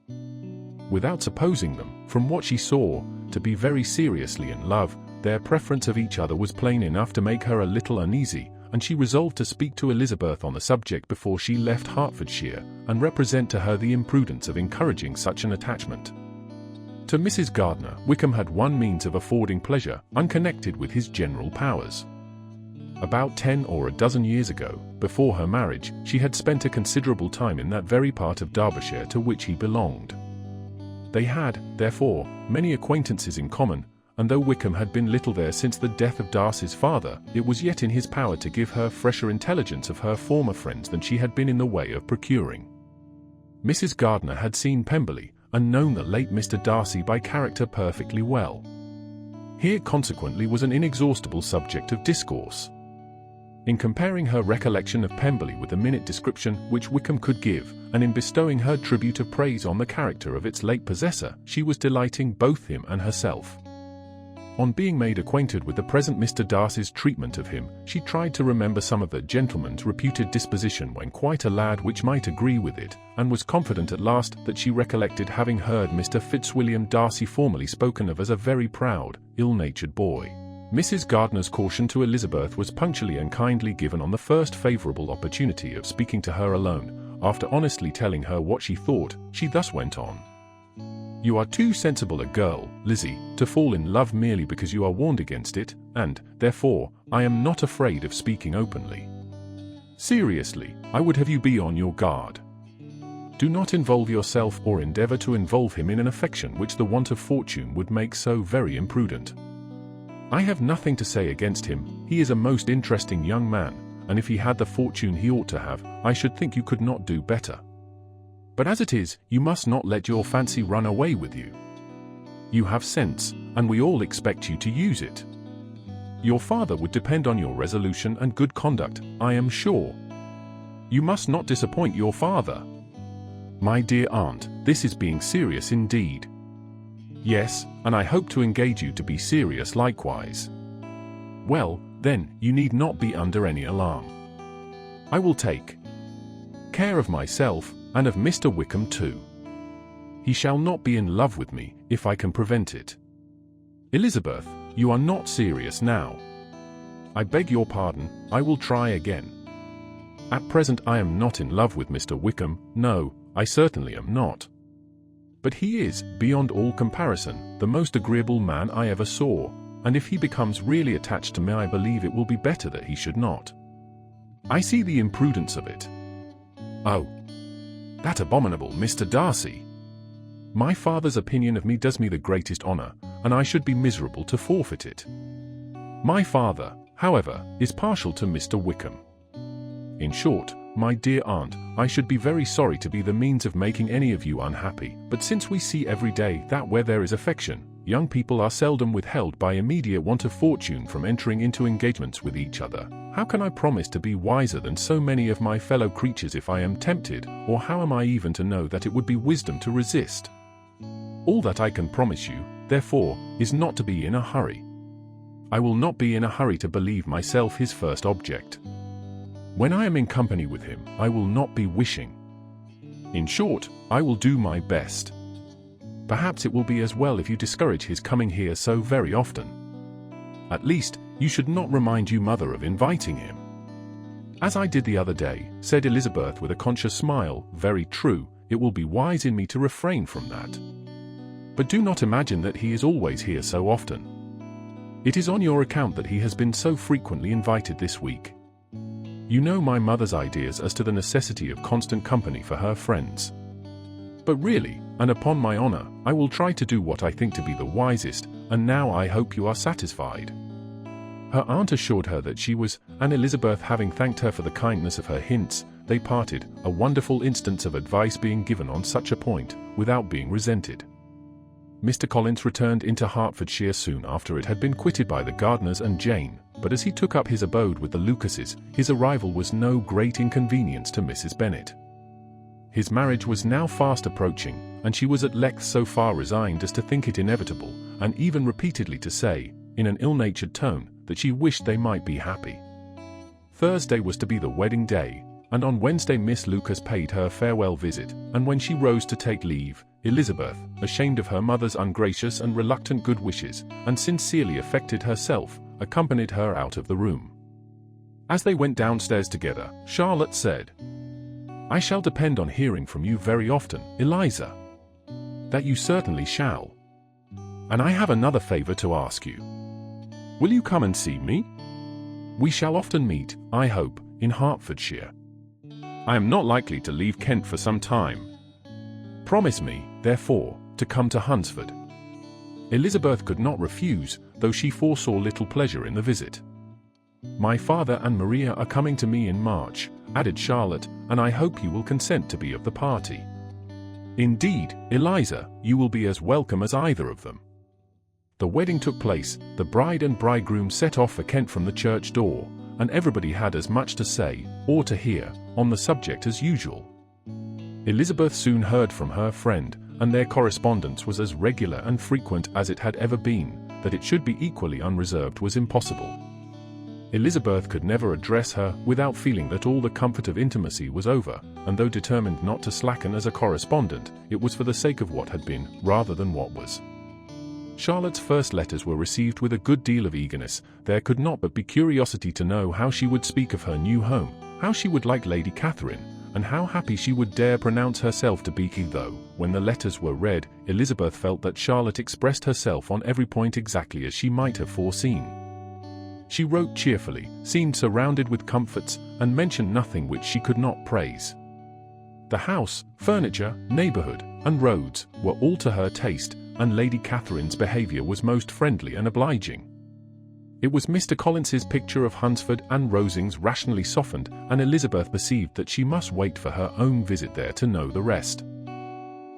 Without supposing them, from what she saw, to be very seriously in love, their preference of each other was plain enough to make her a little uneasy, and she resolved to speak to Elizabeth on the subject before she left Hertfordshire, and represent to her the imprudence of encouraging such an attachment. To Mrs. Gardiner, Wickham had one means of affording pleasure, unconnected with his general powers. About 10 or a dozen years ago, before her marriage, she had spent a considerable time in that very part of Derbyshire to which he belonged. They had, therefore, many acquaintances in common, and though Wickham had been little there since the death of Darcy's father, it was yet in his power to give her fresher intelligence of her former friends than she had been in the way of procuring. Mrs. Gardiner had seen Pemberley, and known the late Mr. Darcy by character perfectly well. Here consequently was an inexhaustible subject of discourse. In comparing her recollection of Pemberley with the minute description which Wickham could give, and in bestowing her tribute of praise on the character of its late possessor, she was delighting both him and herself. On being made acquainted with the present Mr. Darcy's treatment of him, she tried to remember some of the gentleman's reputed disposition when quite a lad which might agree with it, and was confident at last that she recollected having heard Mr. Fitzwilliam Darcy formerly spoken of as a very proud, ill-natured boy. Mrs. Gardiner's caution to Elizabeth was punctually and kindly given on the first favourable opportunity of speaking to her alone. After honestly telling her what she thought, she thus went on. You are too sensible a girl, Lizzie, to fall in love merely because you are warned against it, and, therefore, I am not afraid of speaking openly. Seriously, I would have you be on your guard. Do not involve yourself or endeavour to involve him in an affection which the want of fortune would make so very imprudent. I have nothing to say against him, he is a most interesting young man, and if he had the fortune he ought to have, I should think you could not do better. But as it is, you must not let your fancy run away with you. You have sense, and we all expect you to use it. Your father would depend on your resolution and good conduct, I am sure. You must not disappoint your father. My dear aunt, this is being serious indeed. Yes, and I hope to engage you to be serious likewise. Well, then, you need not be under any alarm. I will take care of myself, and of Mr. Wickham too. He shall not be in love with me, if I can prevent it. Elizabeth, you are not serious now. I beg your pardon, I will try again. At present I am not in love with Mr. Wickham, no, I certainly am not. But he is, beyond all comparison, the most agreeable man I ever saw, and if he becomes really attached to me I believe it will be better that he should not. I see the imprudence of it. Oh, that abominable Mr. Darcy! My father's opinion of me does me the greatest honor, and I should be miserable to forfeit it. My father, however, is partial to Mr. Wickham. In short, my dear aunt, I should be very sorry to be the means of making any of you unhappy, but since we see every day that where there is affection, young people are seldom withheld by immediate want of fortune from entering into engagements with each other, how can I promise to be wiser than so many of my fellow creatures if I am tempted, or how am I even to know that it would be wisdom to resist? All that I can promise you, therefore, is not to be in a hurry. I will not be in a hurry to believe myself his first object. When I am in company with him, I will not be wishing. In short, I will do my best. Perhaps it will be as well if you discourage his coming here so very often. At least, you should not remind your mother of inviting him. As I did the other day, said Elizabeth with a conscious smile, very true, it will be wise in me to refrain from that. But do not imagine that he is always here so often. It is on your account that he has been so frequently invited this week. You know my mother's ideas as to the necessity of constant company for her friends. But really, and upon my honor, I will try to do what I think to be the wisest, and now I hope you are satisfied. Her aunt assured her that she was, and Elizabeth having thanked her for the kindness of her hints, they parted, a wonderful instance of advice being given on such a point, without being resented. Mr. Collins returned into Hertfordshire soon after it had been quitted by the Gardiners and Jane, but as he took up his abode with the Lucases, his arrival was no great inconvenience to Mrs. Bennet. His marriage was now fast approaching, and she was at length so far resigned as to think it inevitable, and even repeatedly to say, in an ill-natured tone, that she wished they might be happy. Thursday was to be the wedding day, and on Wednesday Miss Lucas paid her farewell visit, and when she rose to take leave, Elizabeth, ashamed of her mother's ungracious and reluctant good wishes, and sincerely affected herself, accompanied her out of the room. As they went downstairs together, Charlotte said, "I shall depend on hearing from you very often, Eliza." "That you certainly shall. And I have another favor to ask you. Will you come and see me? We shall often meet, I hope, in Hertfordshire. I am not likely to leave Kent for some time. Promise me, therefore, to come to Hunsford." Elizabeth could not refuse, though she foresaw little pleasure in the visit. "My father and Maria are coming to me in March," added Charlotte, "and I hope you will consent to be of the party." "Indeed, Eliza, you will be as welcome as either of them." The wedding took place, the bride and bridegroom set off for Kent from the church door, and everybody had as much to say, or to hear, on the subject as usual. Elizabeth soon heard from her friend, and their correspondence was as regular and frequent as it had ever been. That it should be equally unreserved was impossible. Elizabeth could never address her without feeling that all the comfort of intimacy was over, and though determined not to slacken as a correspondent, it was for the sake of what had been, rather than what was. Charlotte's first letters were received with a good deal of eagerness. There could not but be curiosity to know how she would speak of her new home, how she would like Lady Catherine, and how happy she would dare pronounce herself to be, though, when the letters were read, Elizabeth felt that Charlotte expressed herself on every point exactly as she might have foreseen. She wrote cheerfully, seemed surrounded with comforts, and mentioned nothing which she could not praise. The house, furniture, neighbourhood, and roads were all to her taste, and Lady Catherine's behaviour was most friendly and obliging. It was Mr. Collins's picture of Hunsford and Rosings rationally softened, and Elizabeth perceived that she must wait for her own visit there to know the rest.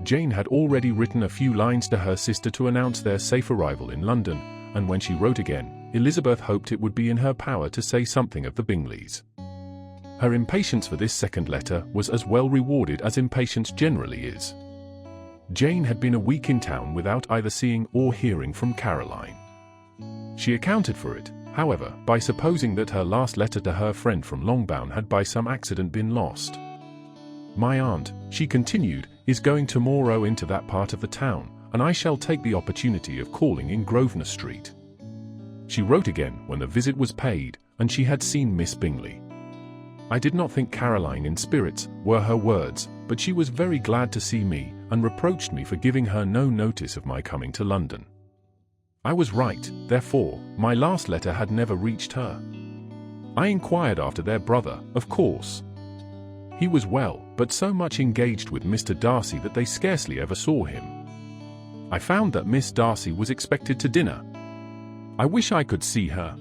Jane had already written a few lines to her sister to announce their safe arrival in London, and when she wrote again, Elizabeth hoped it would be in her power to say something of the Bingleys. Her impatience for this second letter was as well rewarded as impatience generally is. Jane had been a week in town without either seeing or hearing from Caroline. She accounted for it, however, by supposing that her last letter to her friend from Longbourn had by some accident been lost. "My aunt," she continued, "is going tomorrow into that part of the town, and I shall take the opportunity of calling in Grosvenor Street." She wrote again when the visit was paid, and she had seen Miss Bingley. "I did not think Caroline in spirits," were her words, "but she was very glad to see me, and reproached me for giving her no notice of my coming to London. I was right, therefore, my last letter had never reached her. I inquired after their brother, of course. He was well, but so much engaged with Mr. Darcy that they scarcely ever saw him. I found that Miss Darcy was expected to dinner. I wish I could see her.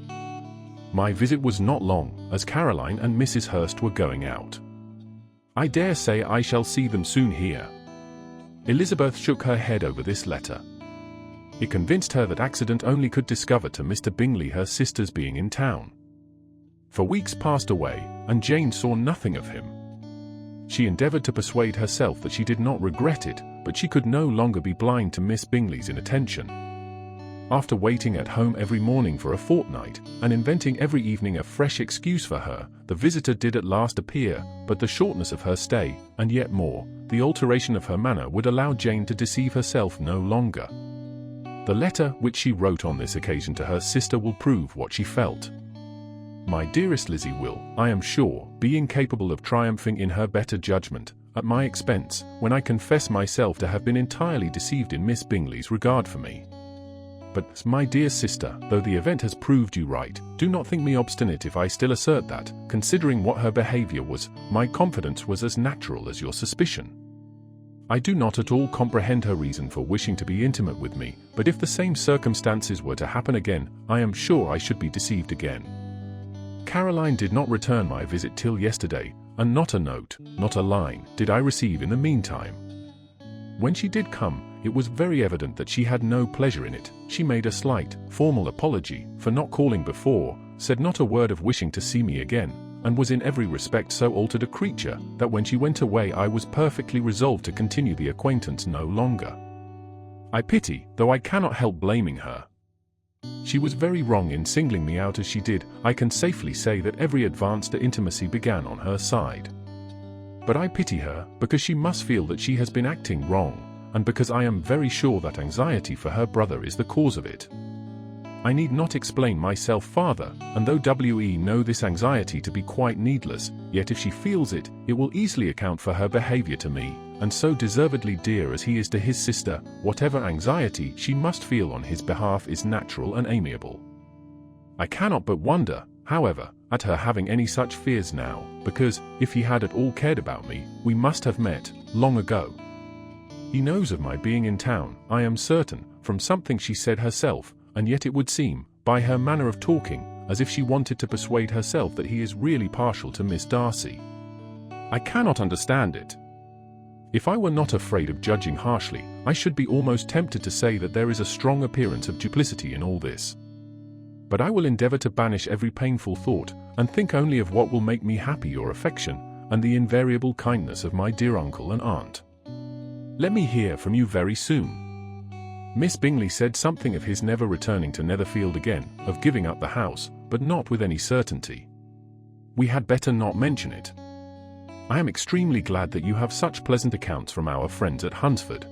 My visit was not long, as Caroline and Mrs. Hurst were going out. I dare say I shall see them soon here." Elizabeth shook her head over this letter. It convinced her that accident only could discover to Mr. Bingley her sister's being in town. For weeks passed away, and Jane saw nothing of him. She endeavoured to persuade herself that she did not regret it, but she could no longer be blind to Miss Bingley's inattention. After waiting at home every morning for a fortnight, and inventing every evening a fresh excuse for her, the visitor did at last appear, but the shortness of her stay, and yet more, the alteration of her manner would allow Jane to deceive herself no longer. The letter which she wrote on this occasion to her sister will prove what she felt. "My dearest Lizzie will, I am sure, be incapable of triumphing in her better judgment, at my expense, when I confess myself to have been entirely deceived in Miss Bingley's regard for me. But, my dear sister, though the event has proved you right, do not think me obstinate if I still assert that, considering what her behaviour was, my confidence was as natural as your suspicion. I do not at all comprehend her reason for wishing to be intimate with me, but if the same circumstances were to happen again, I am sure I should be deceived again. Caroline did not return my visit till yesterday, and not a note, not a line, did I receive in the meantime. When she did come, it was very evident that she had no pleasure in it. She made a slight, formal apology for not calling before, said not a word of wishing to see me again, and was in every respect so altered a creature, that when she went away I was perfectly resolved to continue the acquaintance no longer. I pity, though I cannot help blaming her. She was very wrong in singling me out as she did. I can safely say that every advance to intimacy began on her side. But I pity her, because she must feel that she has been acting wrong, and because I am very sure that anxiety for her brother is the cause of it. I need not explain myself farther, and though we know this anxiety to be quite needless, yet if she feels it, it will easily account for her behaviour to me, and so deservedly dear as he is to his sister, whatever anxiety she must feel on his behalf is natural and amiable. I cannot but wonder, however, at her having any such fears now, because, if he had at all cared about me, we must have met, long ago. He knows of my being in town, I am certain, from something she said herself, and yet it would seem, by her manner of talking, as if she wanted to persuade herself that he is really partial to Miss Darcy. I cannot understand it. If I were not afraid of judging harshly, I should be almost tempted to say that there is a strong appearance of duplicity in all this. But I will endeavour to banish every painful thought, and think only of what will make me happy your affection, and the invariable kindness of my dear uncle and aunt. Let me hear from you very soon. Miss Bingley said something of his never returning to Netherfield again, of giving up the house, but not with any certainty. We had better not mention it. I am extremely glad that you have such pleasant accounts from our friends at Hunsford.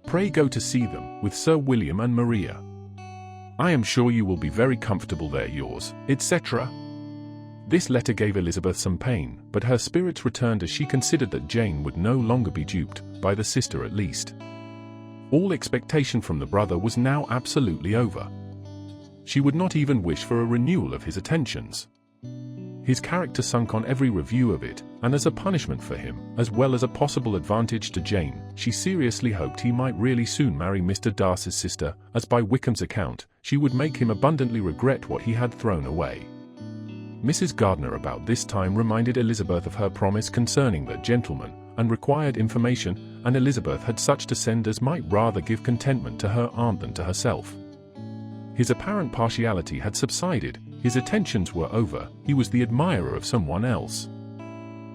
Pray go to see them, with Sir William and Maria. I am sure you will be very comfortable there, yours, etc. This letter gave Elizabeth some pain, but her spirits returned as she considered that Jane would no longer be duped, by the sister at least. All expectation from the brother was now absolutely over. She would not even wish for a renewal of his attentions. His character sunk on every review of it, and as a punishment for him, as well as a possible advantage to Jane, she seriously hoped he might really soon marry Mr. Darcy's sister, as by Wickham's account, she would make him abundantly regret what he had thrown away. Mrs. Gardiner about this time reminded Elizabeth of her promise concerning that gentleman, and required information, and Elizabeth had such to send as might rather give contentment to her aunt than to herself. His apparent partiality had subsided, his attentions were over, he was the admirer of someone else.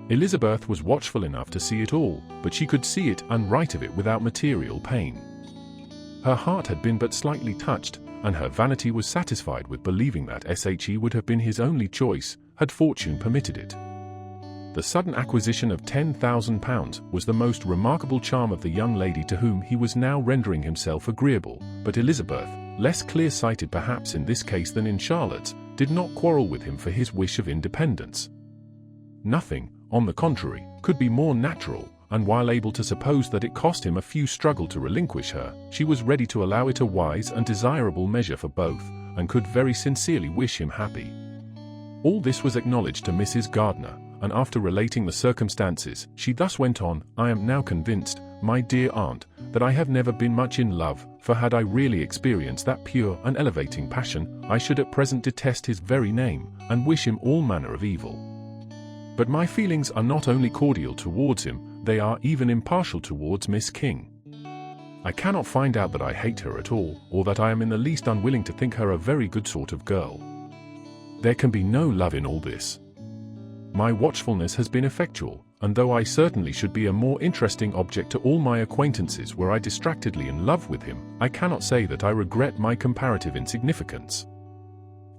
Elizabeth was watchful enough to see it all, but she could see it and write of it without material pain. Her heart had been but slightly touched, and her vanity was satisfied with believing that she would have been his only choice, had fortune permitted it. The sudden acquisition of £10,000 was the most remarkable charm of the young lady to whom he was now rendering himself agreeable, but Elizabeth, less clear-sighted perhaps in this case than in Charlotte's, did not quarrel with him for his wish of independence. Nothing, on the contrary, could be more natural, and while able to suppose that it cost him a few struggle to relinquish her, she was ready to allow it a wise and desirable measure for both, and could very sincerely wish him happy. All this was acknowledged to Mrs. Gardiner, and after relating the circumstances, she thus went on, "I am now convinced, my dear aunt, that I have never been much in love, for had I really experienced that pure and elevating passion, I should at present detest his very name, and wish him all manner of evil. But my feelings are not only cordial towards him, they are even impartial towards Miss King. I cannot find out that I hate her at all, or that I am in the least unwilling to think her a very good sort of girl. There can be no love in all this. My watchfulness has been effectual, and though I certainly should be a more interesting object to all my acquaintances were I distractedly in love with him, I cannot say that I regret my comparative insignificance.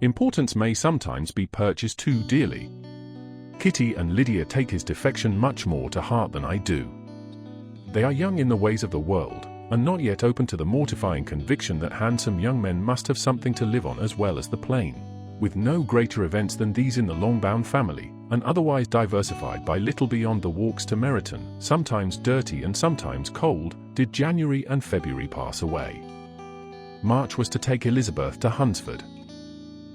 Importance may sometimes be purchased too dearly. Kitty and Lydia take his defection much more to heart than I do. They are young in the ways of the world, and not yet open to the mortifying conviction that handsome young men must have something to live on as well as the plain. With no greater events than these in the long-bound family, and otherwise diversified by little beyond the walks to Meryton, sometimes dirty and sometimes cold, did January and February pass away. March was to take Elizabeth to Hunsford.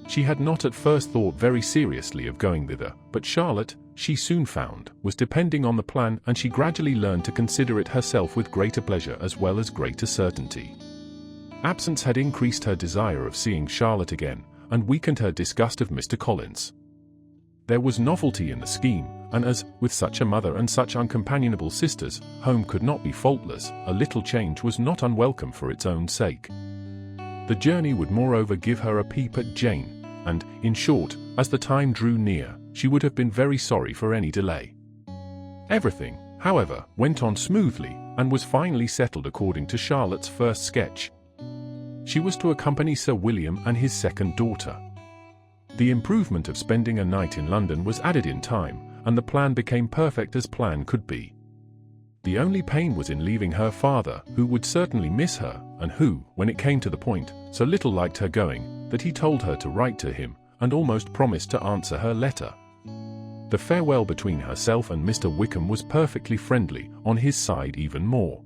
She had not at first thought very seriously of going thither, but Charlotte, she soon found, was depending on the plan, and she gradually learned to consider it herself with greater pleasure as well as greater certainty. Absence had increased her desire of seeing Charlotte again, and weakened her disgust of Mr. Collins. There was novelty in the scheme, and as, with such a mother and such uncompanionable sisters, home could not be faultless, a little change was not unwelcome for its own sake. The journey would moreover give her a peep at Jane, and, in short, as the time drew near, she would have been very sorry for any delay. Everything, however, went on smoothly, and was finally settled according to Charlotte's first sketch. She was to accompany Sir William and his second daughter. The improvement of spending a night in London was added in time, and the plan became perfect as plan could be. The only pain was in leaving her father, who would certainly miss her, and who, when it came to the point, so little liked her going, that he told her to write to him, and almost promised to answer her letter. The farewell between herself and Mr. Wickham was perfectly friendly, on his side even more.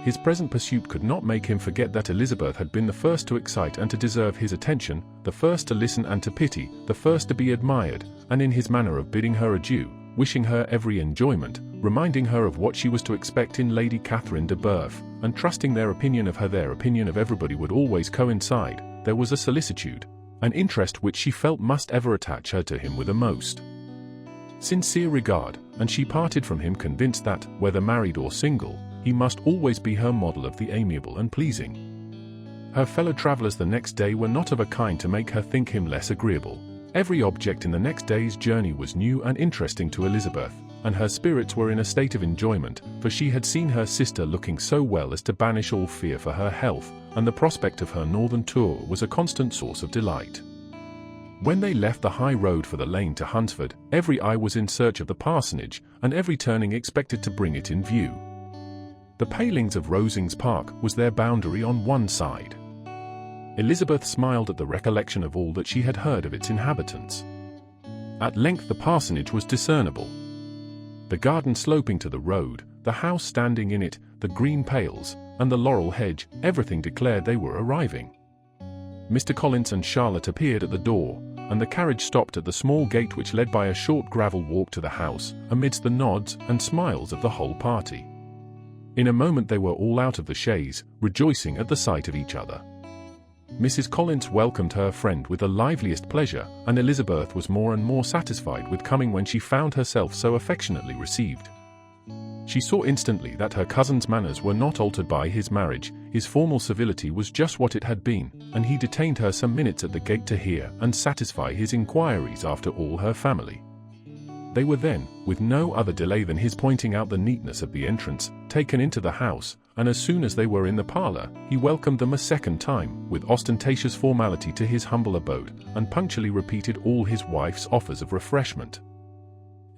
His present pursuit could not make him forget that Elizabeth had been the first to excite and to deserve his attention, the first to listen and to pity, the first to be admired, and in his manner of bidding her adieu, wishing her every enjoyment, reminding her of what she was to expect in Lady Catherine de Bourgh, and trusting their opinion of everybody would always coincide, there was a solicitude, an interest which she felt must ever attach her to him with a most sincere regard, and she parted from him convinced that, whether married or single, he must always be her model of the amiable and pleasing. Her fellow travellers the next day were not of a kind to make her think him less agreeable. Every object in the next day's journey was new and interesting to Elizabeth, and her spirits were in a state of enjoyment, for she had seen her sister looking so well as to banish all fear for her health, and the prospect of her northern tour was a constant source of delight. When they left the high road for the lane to Hunsford, every eye was in search of the parsonage, and every turning expected to bring it in view. The palings of Rosings Park was their boundary on one side. Elizabeth smiled at the recollection of all that she had heard of its inhabitants. At length the parsonage was discernible. The garden sloping to the road, the house standing in it, the green pales, and the laurel hedge, everything declared they were arriving. Mr. Collins and Charlotte appeared at the door, and the carriage stopped at the small gate which led by a short gravel walk to the house, amidst the nods and smiles of the whole party. In a moment they were all out of the chaise, rejoicing at the sight of each other. Mrs. Collins welcomed her friend with the liveliest pleasure, and Elizabeth was more and more satisfied with coming when she found herself so affectionately received. She saw instantly that her cousin's manners were not altered by his marriage, his formal civility was just what it had been, and he detained her some minutes at the gate to hear and satisfy his inquiries after all her family. They were then, with no other delay than his pointing out the neatness of the entrance, taken into the house, and as soon as they were in the parlour, he welcomed them a second time, with ostentatious formality to his humble abode, and punctually repeated all his wife's offers of refreshment.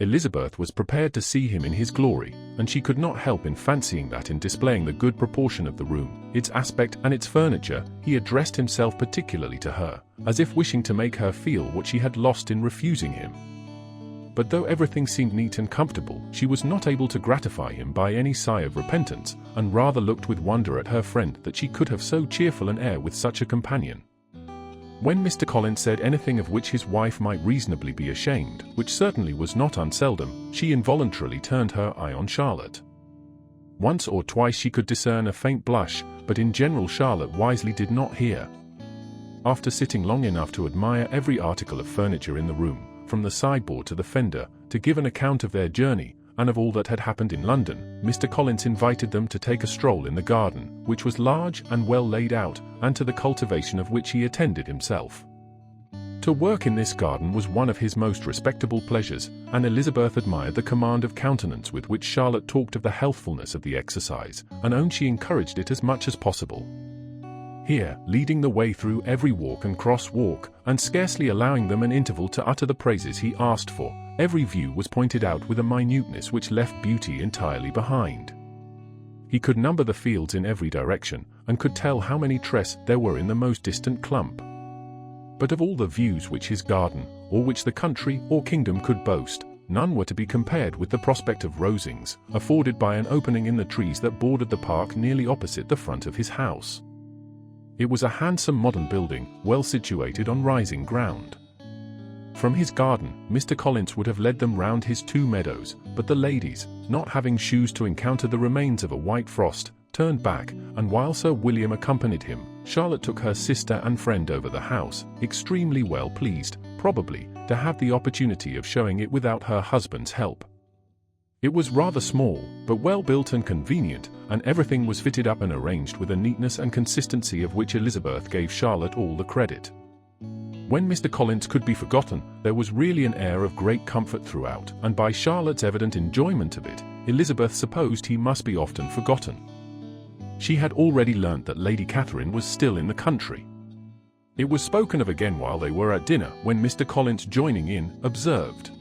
Elizabeth was prepared to see him in his glory, and she could not help in fancying that in displaying the good proportion of the room, its aspect and its furniture, he addressed himself particularly to her, as if wishing to make her feel what she had lost in refusing him. But though everything seemed neat and comfortable, she was not able to gratify him by any sigh of repentance, and rather looked with wonder at her friend that she could have so cheerful an air with such a companion. When Mr. Collins said anything of which his wife might reasonably be ashamed, which certainly was not unseldom, she involuntarily turned her eye on Charlotte. Once or twice she could discern a faint blush, but in general Charlotte wisely did not hear. After sitting long enough to admire every article of furniture in the room, from the sideboard to the fender, to give an account of their journey, and of all that had happened in London, Mr. Collins invited them to take a stroll in the garden, which was large and well laid out, and to the cultivation of which he attended himself. To work in this garden was one of his most respectable pleasures, and Elizabeth admired the command of countenance with which Charlotte talked of the healthfulness of the exercise, and owned she encouraged it as much as possible. Here, leading the way through every walk and cross-walk, and scarcely allowing them an interval to utter the praises he asked for, every view was pointed out with a minuteness which left beauty entirely behind. He could number the fields in every direction, and could tell how many tress there were in the most distant clump. But of all the views which his garden, or which the country or kingdom could boast, none were to be compared with the prospect of Rosings, afforded by an opening in the trees that bordered the park nearly opposite the front of his house. It was a handsome modern building, well situated on rising ground. From his garden, Mr. Collins would have led them round his 2 meadows, but the ladies, not having shoes to encounter the remains of a white frost, turned back, and while Sir William accompanied him, Charlotte took her sister and friend over the house, extremely well pleased, probably, to have the opportunity of showing it without her husband's help. It was rather small, but well built and convenient, and everything was fitted up and arranged with a neatness and consistency of which Elizabeth gave Charlotte all the credit. When Mr. Collins could be forgotten, there was really an air of great comfort throughout, and by Charlotte's evident enjoyment of it, Elizabeth supposed he must be often forgotten. She had already learnt that Lady Catherine was still in the country. It was spoken of again while they were at dinner, when Mr. Collins, joining in, observed,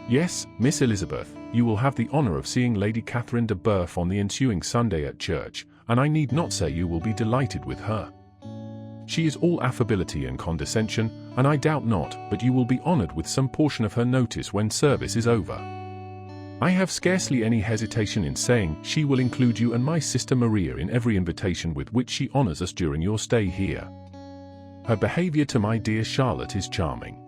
"Yes, Miss Elizabeth, you will have the honour of seeing Lady Catherine de Bourgh on the ensuing Sunday at church, and I need not say you will be delighted with her. She is all affability and condescension, and I doubt not but you will be honoured with some portion of her notice when service is over. I have scarcely any hesitation in saying she will include you and my sister Maria in every invitation with which she honours us during your stay here. Her behaviour to my dear Charlotte is charming.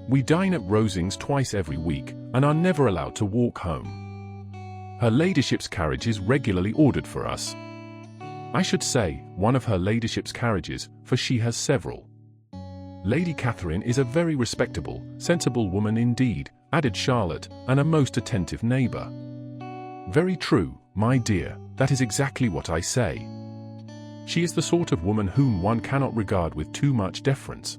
We dine at Rosings twice every week, and are never allowed to walk home. Her ladyship's carriage is regularly ordered for us. I should say, one of her ladyship's carriages, for she has several. Lady Catherine is a very respectable, sensible woman indeed," added Charlotte, "and a most attentive neighbour." "Very true, my dear, that is exactly what I say. She is the sort of woman whom one cannot regard with too much deference."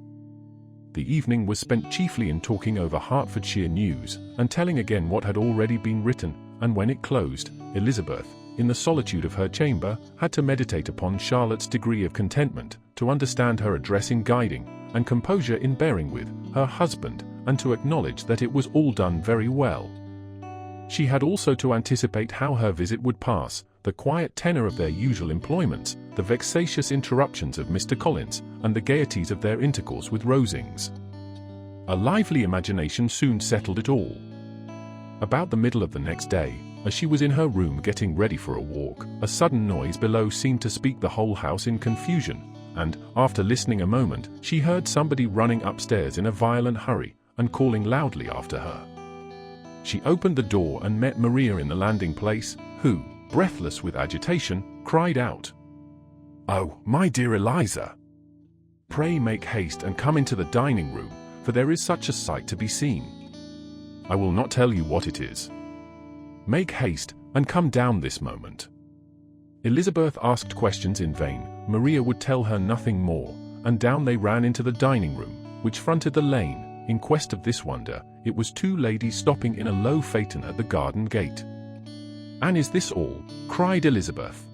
The evening was spent chiefly in talking over Hertfordshire news, and telling again what had already been written, and when it closed, Elizabeth, in the solitude of her chamber, had to meditate upon Charlotte's degree of contentment, to understand her address in guiding, and composure in bearing with, her husband, and to acknowledge that it was all done very well. She had also to anticipate how her visit would pass, the quiet tenor of their usual employments, the vexatious interruptions of Mr. Collins, and the gaieties of their intercourse with Rosings. A lively imagination soon settled it all. About the middle of the next day, as she was in her room getting ready for a walk, a sudden noise below seemed to speak the whole house in confusion, and, after listening a moment, she heard somebody running upstairs in a violent hurry, and calling loudly after her. She opened the door and met Maria in the landing-place, who, breathless with agitation, cried out, "Oh, my dear Eliza! Pray make haste and come into the dining-room, for there is such a sight to be seen. I will not tell you what it is. Make haste, and come down this moment." Elizabeth asked questions in vain. Maria would tell her nothing more, and down they ran into the dining room, which fronted the lane. In quest of this wonder, it was two ladies stopping in a low phaeton at the garden gate. "And is this all?" cried Elizabeth.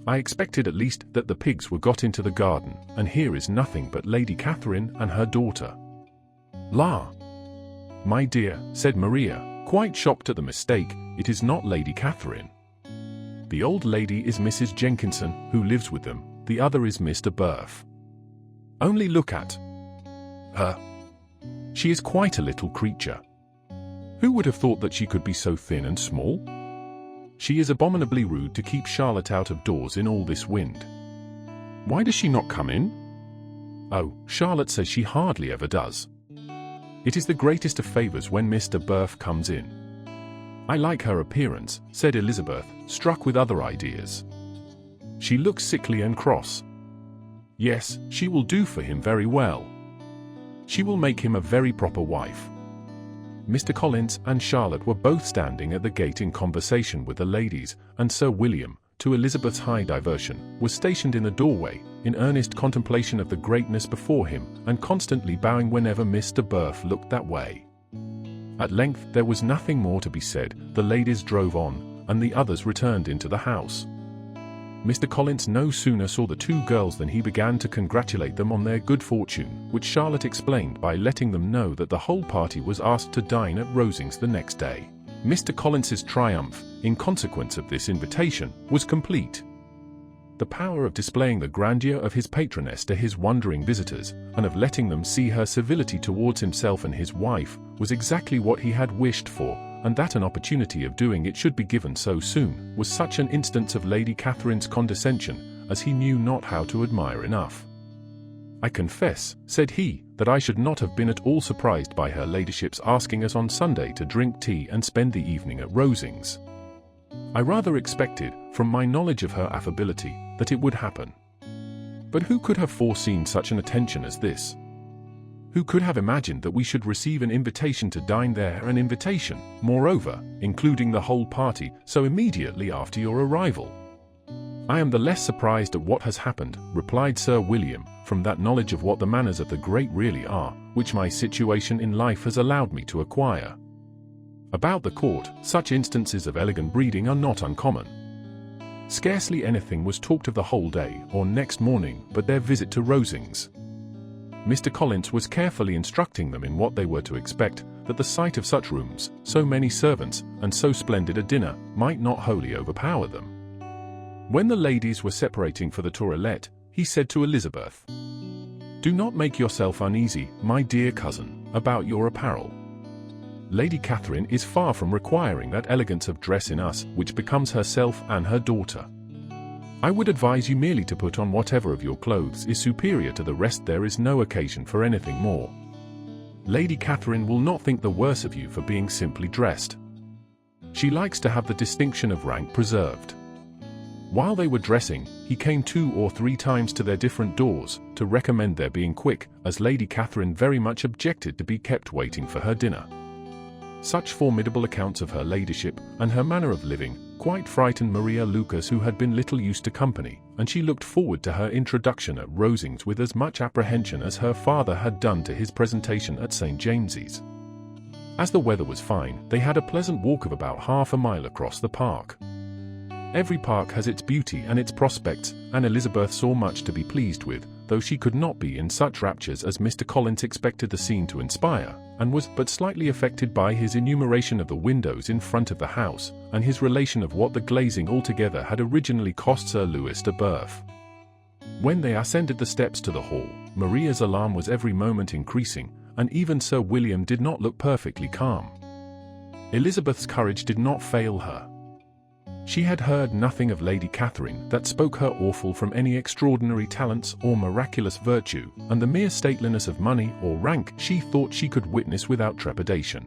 "I expected at least that the pigs were got into the garden, and here is nothing but Lady Catherine and her daughter." "La! My dear," said Maria, quite shocked at the mistake, "it is not Lady Catherine. The old lady is Mrs. Jenkinson, who lives with them, the other is Mr. Burf. Only look at her. She is quite a little creature. Who would have thought that she could be so thin and small? She is abominably rude to keep Charlotte out of doors in all this wind. Why does she not come in? Oh, Charlotte says she hardly ever does. It is the greatest of favors when Mr. Burf comes in. I like her appearance," said Elizabeth, struck with other ideas. "She looks sickly and cross. Yes, she will do for him very well. She will make him a very proper wife." Mr. Collins and Charlotte were both standing at the gate in conversation with the ladies, and Sir William, to Elizabeth's high diversion, was stationed in the doorway, in earnest contemplation of the greatness before him, and constantly bowing whenever Mr. Burf looked that way. At length there was nothing more to be said. The ladies drove on, and the others returned into the house. Mr. Collins no sooner saw the two girls than he began to congratulate them on their good fortune, which Charlotte explained by letting them know that the whole party was asked to dine at Rosings the next day. Mr. Collins's triumph, in consequence of this invitation, was complete. The power of displaying the grandeur of his patroness to his wondering visitors, and of letting them see her civility towards himself and his wife, was exactly what he had wished for, and that an opportunity of doing it should be given so soon, was such an instance of Lady Catherine's condescension, as he knew not how to admire enough. "I confess," said he, "that I should not have been at all surprised by her ladyship's asking us on Sunday to drink tea and spend the evening at Rosings. I rather expected, from my knowledge of her affability, that it would happen. But who could have foreseen such an attention as this? Who could have imagined that we should receive an invitation to dine there, an invitation, moreover, including the whole party, so immediately after your arrival?" "I am the less surprised at what has happened," replied Sir William, "from that knowledge of what the manners of the great really are, which my situation in life has allowed me to acquire. About the court, such instances of elegant breeding are not uncommon. Scarcely anything was talked of the whole day or next morning but their visit to Rosings. Mr. Collins was carefully instructing them in what they were to expect, that the sight of such rooms, so many servants, and so splendid a dinner, might not wholly overpower them. When the ladies were separating for the toilette, he said to Elizabeth, "Do not make yourself uneasy, my dear cousin, about your apparel. Lady Catherine is far from requiring that elegance of dress in us which becomes herself and her daughter. I would advise you merely to put on whatever of your clothes is superior to the rest. There is no occasion for anything more. Lady Catherine will not think the worse of you for being simply dressed. She likes to have the distinction of rank preserved." While they were dressing, he came 2 or 3 times to their different doors, to recommend their being quick, as Lady Catherine very much objected to be kept waiting for her dinner. Such formidable accounts of her ladyship, and her manner of living, quite frightened Maria Lucas, who had been little used to company, and she looked forward to her introduction at Rosings with as much apprehension as her father had done to his presentation at St. James's. As the weather was fine, they had a pleasant walk of about half a mile across the park. Every park has its beauty and its prospects, and Elizabeth saw much to be pleased with, though she could not be in such raptures as Mr. Collins expected the scene to inspire, and was but slightly affected by his enumeration of the windows in front of the house, and his relation of what the glazing altogether had originally cost Sir Louis de Burf. When they ascended the steps to the hall, Maria's alarm was every moment increasing, and even Sir William did not look perfectly calm. Elizabeth's courage did not fail her. She had heard nothing of Lady Catherine that spoke her awful from any extraordinary talents or miraculous virtue, and the mere stateliness of money or rank she thought she could witness without trepidation.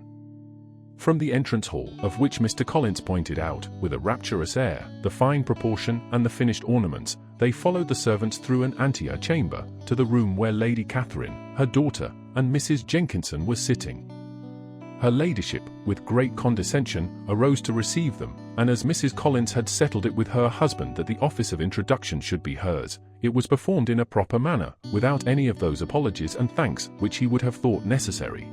From the entrance hall, of which Mr. Collins pointed out, with a rapturous air, the fine proportion and the finished ornaments, they followed the servants through an antechamber, to the room where Lady Catherine, her daughter, and Mrs. Jenkinson were sitting. Her ladyship, with great condescension, arose to receive them, and as Mrs. Collins had settled it with her husband that the office of introduction should be hers, it was performed in a proper manner, without any of those apologies and thanks which he would have thought necessary.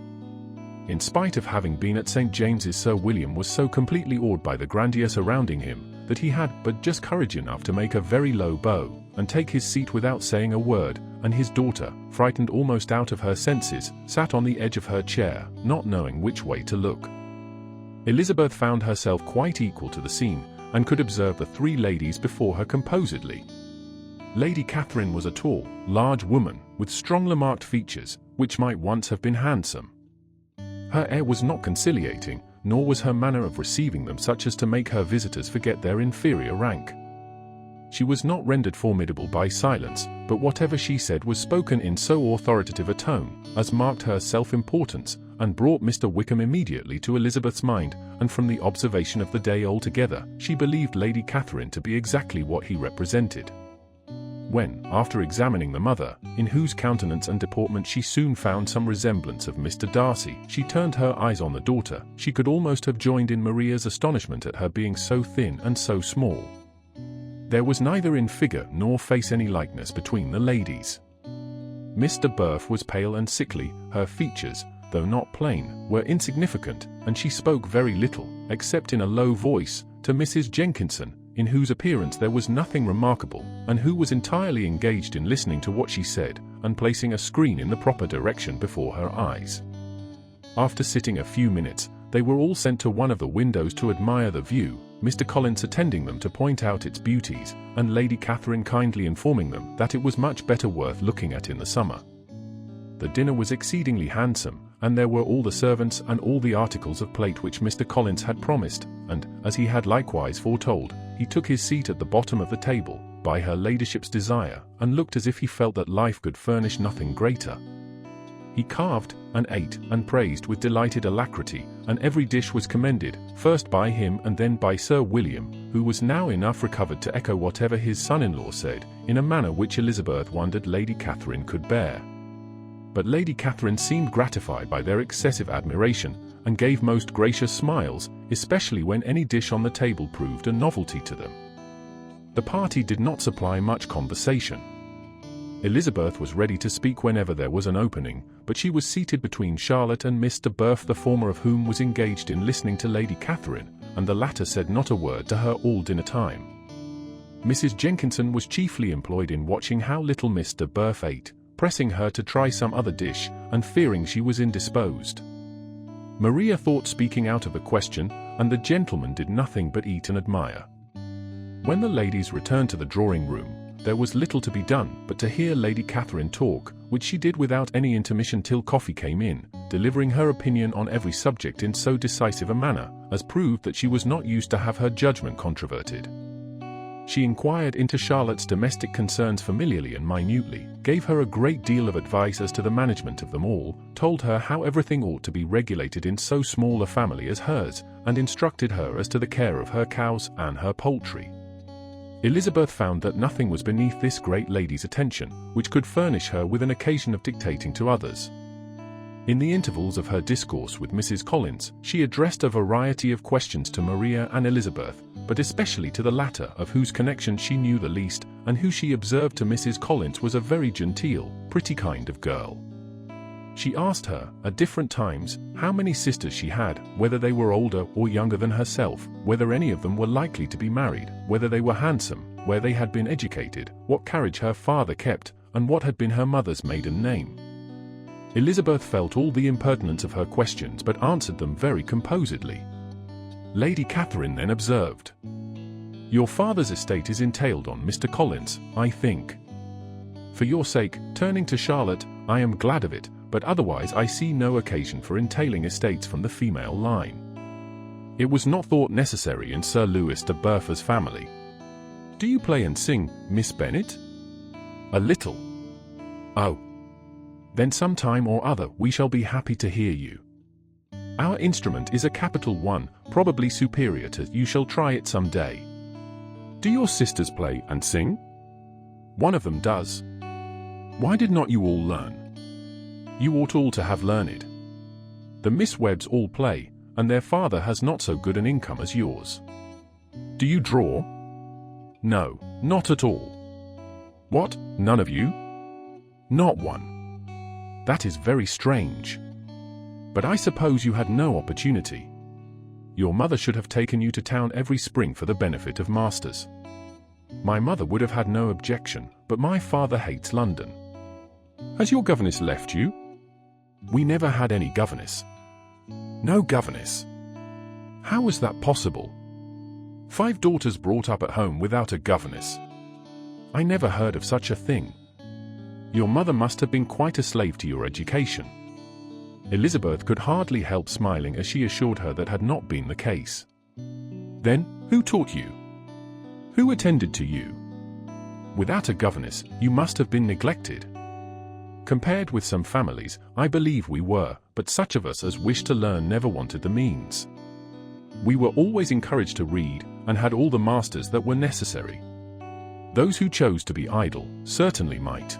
In spite of having been at St. James's, Sir William was so completely awed by the grandeur surrounding him, that he had but just courage enough to make a very low bow, and take his seat without saying a word, and his daughter, frightened almost out of her senses, sat on the edge of her chair, not knowing which way to look. Elizabeth found herself quite equal to the scene, and could observe the three ladies before her composedly. Lady Catherine was a tall, large woman, with strongly marked features, which might once have been handsome. Her air was not conciliating, nor was her manner of receiving them such as to make her visitors forget their inferior rank. She was not rendered formidable by silence, but whatever she said was spoken in so authoritative a tone, as marked her self-importance, and brought Mr. Wickham immediately to Elizabeth's mind, and from the observation of the day altogether, she believed Lady Catherine to be exactly what he represented. When, after examining the mother, in whose countenance and deportment she soon found some resemblance of Mr. Darcy, she turned her eyes on the daughter, she could almost have joined in Maria's astonishment at her being so thin and so small. There was neither in figure nor face any likeness between the ladies. Mr. Burf was pale and sickly, her features, though not plain, were insignificant, and she spoke very little, except in a low voice, to Mrs. Jenkinson, in whose appearance there was nothing remarkable, and who was entirely engaged in listening to what she said, and placing a screen in the proper direction before her eyes. After sitting a few minutes, they were all sent to one of the windows to admire the view, Mr. Collins attending them to point out its beauties, and Lady Catherine kindly informing them that it was much better worth looking at in the summer. The dinner was exceedingly handsome, and there were all the servants and all the articles of plate which Mr. Collins had promised, and, as he had likewise foretold, he took his seat at the bottom of the table, by her ladyship's desire, and looked as if he felt that life could furnish nothing greater. He carved, and ate, and praised with delighted alacrity, and every dish was commended, first by him and then by Sir William, who was now enough recovered to echo whatever his son-in-law said, in a manner which Elizabeth wondered Lady Catherine could bear. But Lady Catherine seemed gratified by their excessive admiration, and gave most gracious smiles, especially when any dish on the table proved a novelty to them. The party did not supply much conversation. Elizabeth was ready to speak whenever there was an opening, but she was seated between Charlotte and Mr. Burf, the former of whom was engaged in listening to Lady Catherine, and the latter said not a word to her all dinner time. Mrs. Jenkinson was chiefly employed in watching how little Mr. Burf ate, pressing her to try some other dish, and fearing she was indisposed. Maria thought speaking out of the question, and the gentlemen did nothing but eat and admire. When the ladies returned to the drawing-room, there was little to be done but to hear Lady Catherine talk, which she did without any intermission till coffee came in, delivering her opinion on every subject in so decisive a manner, as proved that she was not used to have her judgment controverted. She inquired into Charlotte's domestic concerns familiarly and minutely, gave her a great deal of advice as to the management of them all, told her how everything ought to be regulated in so small a family as hers, and instructed her as to the care of her cows and her poultry. Elizabeth found that nothing was beneath this great lady's attention, which could furnish her with an occasion of dictating to others. In the intervals of her discourse with Mrs. Collins, she addressed a variety of questions to Maria and Elizabeth, but especially to the latter, of whose connection she knew the least, and who she observed to Mrs. Collins was a very genteel, pretty kind of girl. She asked her, at different times, how many sisters she had, whether they were older or younger than herself, whether any of them were likely to be married, whether they were handsome, where they had been educated, what carriage her father kept, and what had been her mother's maiden name. Elizabeth felt all the impertinence of her questions but answered them very composedly. Lady Catherine then observed, "Your father's estate is entailed on Mr. Collins, I think. For your sake," turning to Charlotte, "I am glad of it, but otherwise I see no occasion for entailing estates from the female line. It was not thought necessary in Sir Louis de Burfa's family. Do you play and sing, Miss Bennet?" "A little." "Oh. Then some time or other we shall be happy to hear you. Our instrument is a capital one, probably superior to you shall try it some day. Do your sisters play and sing?" "One of them does." "Why did not you all learn? You ought all to have learned." The Miss Webbs all play, and their father has not so good an income as yours. Do you draw? No, not at all. What, none of you? Not one. That is very strange. But I suppose you had no opportunity. Your mother should have taken you to town every spring for the benefit of masters. My mother would have had no objection, but my father hates London. Has your governess left you? We never had any governess. No governess? How was that possible? 5 daughters brought up at home without a governess. I never heard of such a thing. Your mother must have been quite a slave to your education. Elizabeth could hardly help smiling as she assured her that had not been the case. Then, who taught you? Who attended to you? Without a governess, you must have been neglected. Compared with some families, I believe we were, but such of us as wished to learn never wanted the means. We were always encouraged to read, and had all the masters that were necessary. Those who chose to be idle certainly might.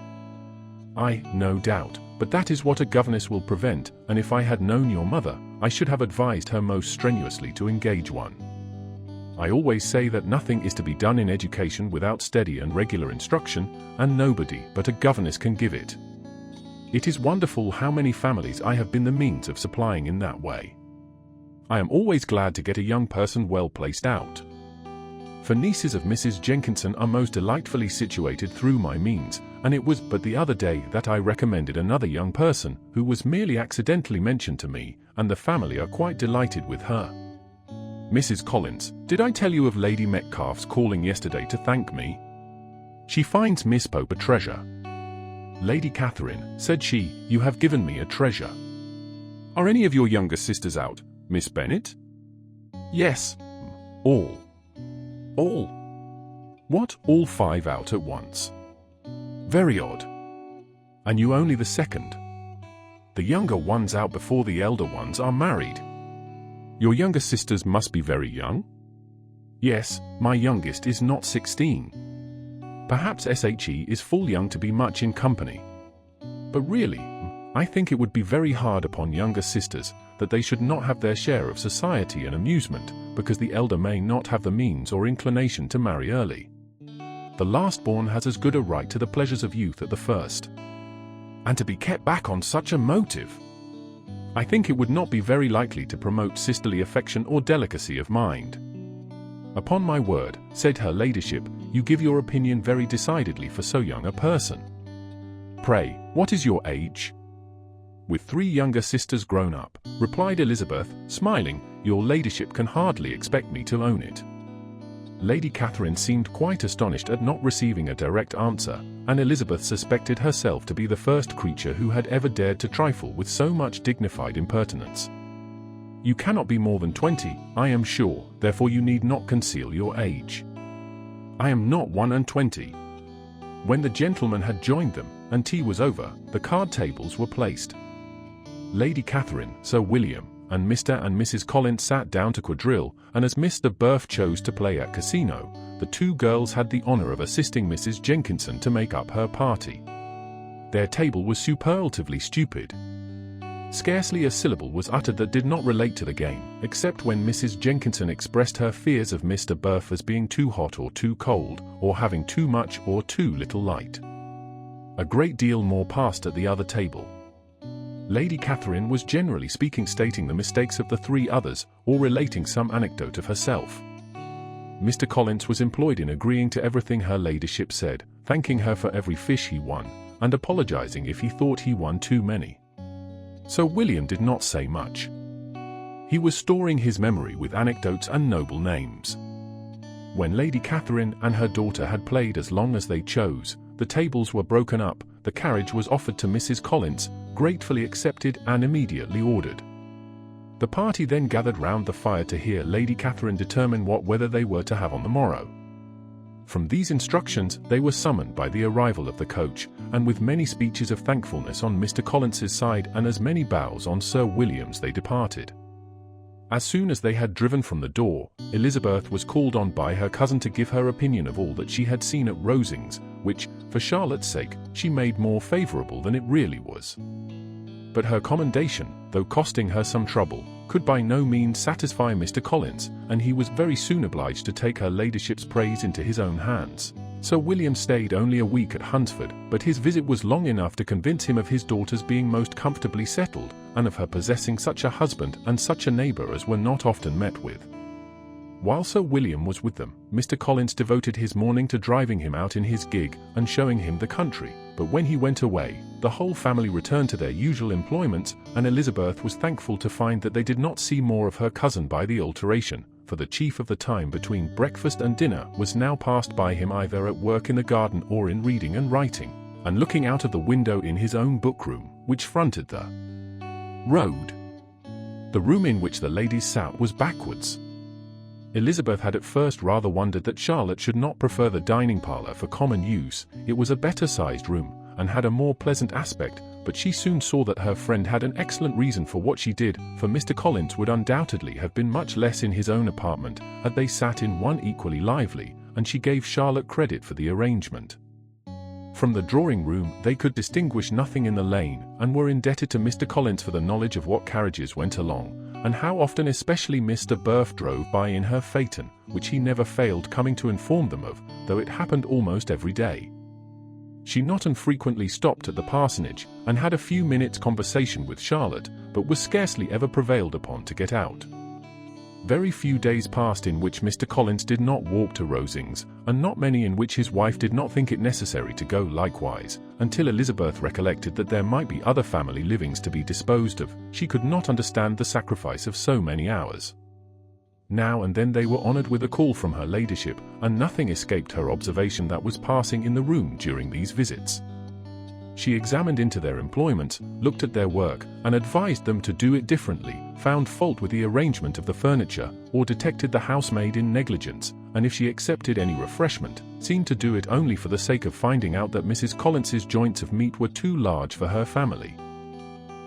No doubt, but that is what a governess will prevent, and if I had known your mother, I should have advised her most strenuously to engage one. I always say that nothing is to be done in education without steady and regular instruction, and nobody but a governess can give it. It is wonderful how many families I have been the means of supplying in that way. I am always glad to get a young person well placed out. For nieces of Mrs. Jenkinson are most delightfully situated through my means, and it was but the other day that I recommended another young person, who was merely accidentally mentioned to me, and the family are quite delighted with her. Mrs. Collins, did I tell you of Lady Metcalfe's calling yesterday to thank me? She finds Miss Pope a treasure. Lady Catherine, said she, you have given me a treasure. Are any of your younger sisters out, Miss Bennet? Yes. All. All. What, all 5 out at once? Very odd. And you only the second. The younger ones out before the elder ones are married. Your younger sisters must be very young? Yes, my youngest is not 16. Perhaps SHE is full young to be much in company. But really, I think it would be very hard upon younger sisters that they should not have their share of society and amusement, because the elder may not have the means or inclination to marry early. The last-born has as good a right to the pleasures of youth at the first. And to be kept back on such a motive! I think it would not be very likely to promote sisterly affection or delicacy of mind. Upon my word, said her ladyship, you give your opinion very decidedly for so young a person. Pray, what is your age? With 3 younger sisters grown up, replied Elizabeth, smiling, your ladyship can hardly expect me to own it. Lady Catherine seemed quite astonished at not receiving a direct answer, and Elizabeth suspected herself to be the first creature who had ever dared to trifle with so much dignified impertinence. You cannot be more than 20, I am sure, therefore you need not conceal your age. I am not 21. When the gentlemen had joined them, and tea was over, the card tables were placed. Lady Catherine, Sir William, and Mr. and Mrs. Collins sat down to quadrille, and as Mr. Burf chose to play at casino, the 2 girls had the honour of assisting Mrs. Jenkinson to make up her party. Their table was superlatively stupid. Scarcely a syllable was uttered that did not relate to the game, except when Mrs. Jenkinson expressed her fears of Mr. Burf as being too hot or too cold, or having too much or too little light. A great deal more passed at the other table. Lady Catherine was generally speaking stating the mistakes of the 3 others, or relating some anecdote of herself. Mr. Collins was employed in agreeing to everything her ladyship said, thanking her for every fish he won, and apologizing if he thought he won too many. Sir William did not say much. He was storing his memory with anecdotes and noble names. When Lady Catherine and her daughter had played as long as they chose, the tables were broken up, the carriage was offered to Mrs. Collins, gratefully accepted and immediately ordered. The party then gathered round the fire to hear Lady Catherine determine what weather they were to have on the morrow. From these instructions they were summoned by the arrival of the coach, and with many speeches of thankfulness on Mr. Collins's side and as many bows on Sir William's they departed. As soon as they had driven from the door, Elizabeth was called on by her cousin to give her opinion of all that she had seen at Rosings, which, for Charlotte's sake, she made more favourable than it really was. but her commendation, though costing her some trouble, could by no means satisfy Mr. Collins, and he was very soon obliged to take her ladyship's praise into his own hands. Sir William stayed only a week at Hunsford, but his visit was long enough to convince him of his daughter's being most comfortably settled, and of her possessing such a husband and such a neighbour as were not often met with. While Sir William was with them, Mr. Collins devoted his morning to driving him out in his gig and showing him the country, but when he went away, the whole family returned to their usual employments, and Elizabeth was thankful to find that they did not see more of her cousin by the alteration, for the chief of the time between breakfast and dinner was now passed by him either at work in the garden or in reading and writing, and looking out of the window in his own book-room, which fronted the road. The room in which the ladies sat was backwards. Elizabeth had at first rather wondered that Charlotte should not prefer the dining parlour for common use. It was a better-sized room, and had a more pleasant aspect, but she soon saw that her friend had an excellent reason for what she did, for Mr. Collins would undoubtedly have been much less in his own apartment had they sat in one equally lively, and she gave Charlotte credit for the arrangement. From the drawing-room they could distinguish nothing in the lane, and were indebted to Mr. Collins for the knowledge of what carriages went along, and how often especially Mr. Burf drove by in her phaeton, which he never failed coming to inform them of, though it happened almost every day. She not unfrequently stopped at the parsonage, and had a few minutes' conversation with Charlotte, but was scarcely ever prevailed upon to get out. Very few days passed in which Mr. Collins did not walk to Rosings, and not many in which his wife did not think it necessary to go likewise, until Elizabeth recollected that there might be other family livings to be disposed of. She could not understand the sacrifice of so many hours. Now and then they were honoured with a call from her ladyship, and nothing escaped her observation that was passing in the room during these visits. She examined into their employments, looked at their work, and advised them to do it differently, found fault with the arrangement of the furniture, or detected the housemaid in negligence, and if she accepted any refreshment, seemed to do it only for the sake of finding out that Mrs. Collins's joints of meat were too large for her family.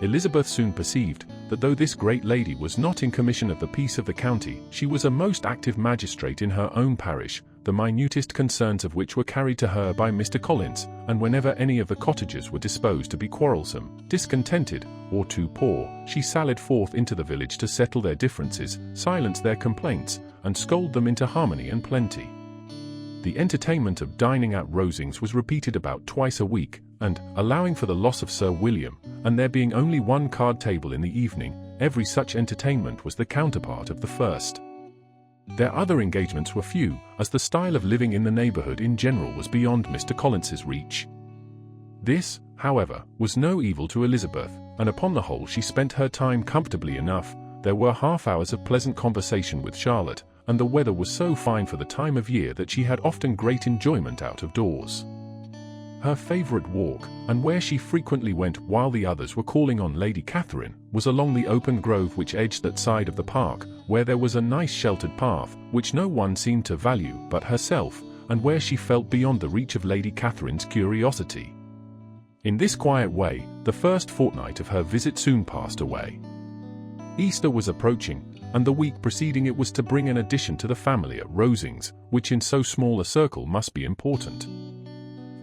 Elizabeth soon perceived that though this great lady was not in commission of the peace of the county, she was a most active magistrate in her own parish, the minutest concerns of which were carried to her by Mr. Collins, and whenever any of the cottagers were disposed to be quarrelsome, discontented, or too poor, she sallied forth into the village to settle their differences, silence their complaints, and scold them into harmony and plenty. The entertainment of dining at Rosings was repeated about twice a week, and, allowing for the loss of Sir William, and there being only one card table in the evening, every such entertainment was the counterpart of the first. Their other engagements were few, as the style of living in the neighbourhood in general was beyond Mr. Collins's reach. This, however, was no evil to Elizabeth, and upon the whole she spent her time comfortably enough. There were half hours of pleasant conversation with Charlotte, and the weather was so fine for the time of year that she had often great enjoyment out of doors. Her favourite walk, and where she frequently went while the others were calling on Lady Catherine, was along the open grove which edged that side of the park, where there was a nice sheltered path, which no one seemed to value but herself, and where she felt beyond the reach of Lady Catherine's curiosity. In this quiet way, the first fortnight of her visit soon passed away. Easter was approaching, and the week preceding it was to bring an addition to the family at Rosings, which in so small a circle must be important.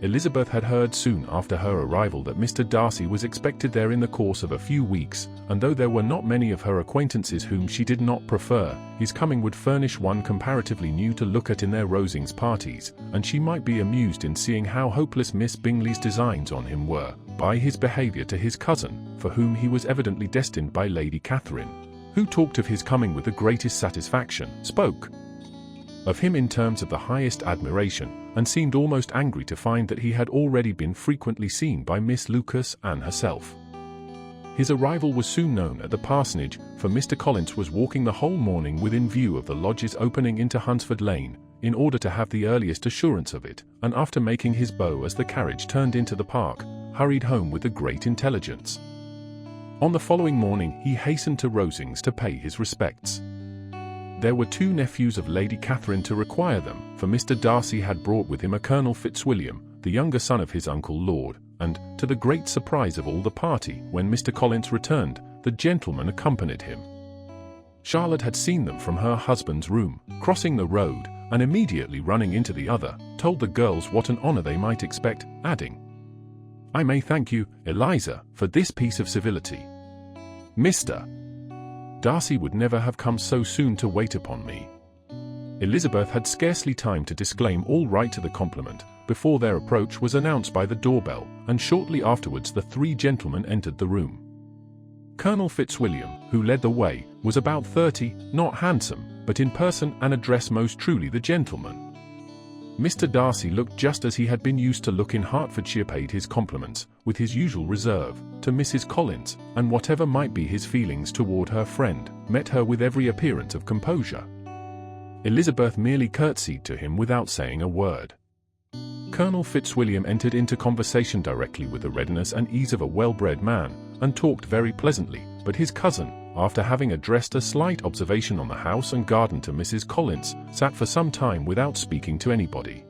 Elizabeth had heard soon after her arrival that Mr. Darcy was expected there in the course of a few weeks, and though there were not many of her acquaintances whom she did not prefer, his coming would furnish one comparatively new to look at in their Rosings parties, and she might be amused in seeing how hopeless Miss Bingley's designs on him were, by his behaviour to his cousin, for whom he was evidently destined by Lady Catherine, who talked of his coming with the greatest satisfaction, spoke of him in terms of the highest admiration, and seemed almost angry to find that he had already been frequently seen by Miss Lucas and herself. His arrival was soon known at the parsonage, for Mr. Collins was walking the whole morning within view of the lodges opening into Hunsford Lane, in order to have the earliest assurance of it, and after making his bow as the carriage turned into the park, hurried home with the great intelligence. On the following morning he hastened to Rosings to pay his respects. There were two nephews of Lady Catherine to require them, for Mr. Darcy had brought with him a Colonel Fitzwilliam, the younger son of his uncle Lord, and, to the great surprise of all the party, when Mr. Collins returned, the gentleman accompanied him. Charlotte had seen them from her husband's room, crossing the road, and immediately running into the other, told the girls what an honour they might expect, adding, I may thank you, Eliza, for this piece of civility. Mr. Darcy would never have come so soon to wait upon me. Elizabeth had scarcely time to disclaim all right to the compliment before their approach was announced by the doorbell, and shortly afterwards the three gentlemen entered the room. Colonel Fitzwilliam, who led the way, was about 30, not handsome, but in person and address most truly the gentleman. Mr. Darcy looked just as he had been used to look in Hertfordshire, paid his compliments, with his usual reserve, to Mrs. Collins, and whatever might be his feelings toward her friend, met her with every appearance of composure. Elizabeth merely curtsied to him without saying a word. Colonel Fitzwilliam entered into conversation directly with the readiness and ease of a well-bred man, and talked very pleasantly, but his cousin, after having addressed a slight observation on the house and garden to Mrs. Collins, sat for some time without speaking to anybody.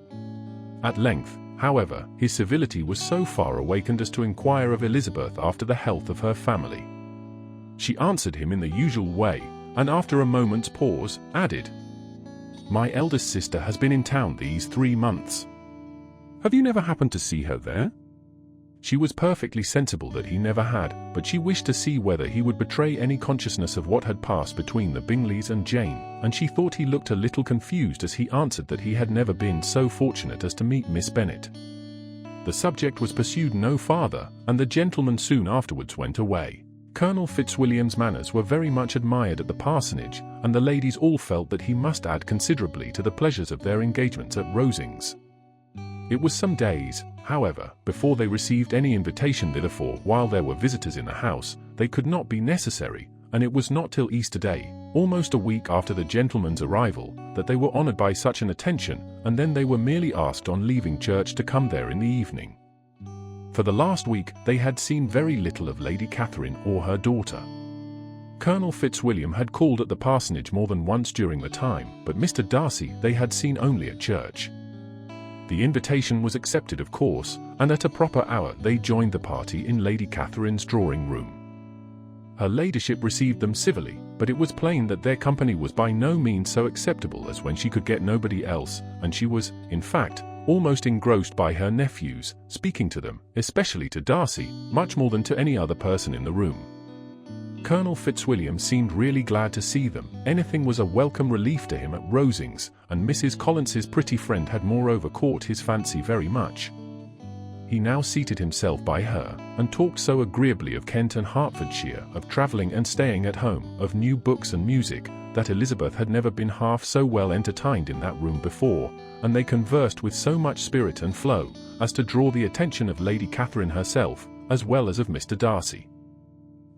At length, however, his civility was so far awakened as to inquire of Elizabeth after the health of her family. She answered him in the usual way, and after a moment's pause, added, "My eldest sister has been in town these 3 months. Have you never happened to see her there?" She was perfectly sensible that he never had, but she wished to see whether he would betray any consciousness of what had passed between the Bingleys and Jane, and she thought he looked a little confused as he answered that he had never been so fortunate as to meet Miss Bennet. The subject was pursued no farther, and the gentleman soon afterwards went away. Colonel Fitzwilliam's manners were very much admired at the parsonage, and the ladies all felt that he must add considerably to the pleasures of their engagements at Rosings. It was some days, however, before they received any invitation thither, for while there were visitors in the house, they could not be necessary, and it was not till Easter Day, almost a week after the gentleman's arrival, that they were honoured by such an attention, and then they were merely asked on leaving church to come there in the evening. For the last week they had seen very little of Lady Catherine or her daughter. Colonel Fitzwilliam had called at the parsonage more than once during the time, but Mr. Darcy they had seen only at church. The invitation was accepted, of course, and at a proper hour they joined the party in Lady Catherine's drawing-room. Her ladyship received them civilly, but it was plain that their company was by no means so acceptable as when she could get nobody else, and she was, in fact, almost engrossed by her nephews, speaking to them, especially to Darcy, much more than to any other person in the room. Colonel Fitzwilliam seemed really glad to see them. Anything was a welcome relief to him at Rosings, and Mrs. Collins's pretty friend had moreover caught his fancy very much. He now seated himself by her, and talked so agreeably of Kent and Hertfordshire, of travelling and staying at home, of new books and music, that Elizabeth had never been half so well entertained in that room before, and they conversed with so much spirit and flow, as to draw the attention of Lady Catherine herself, as well as of Mr. Darcy.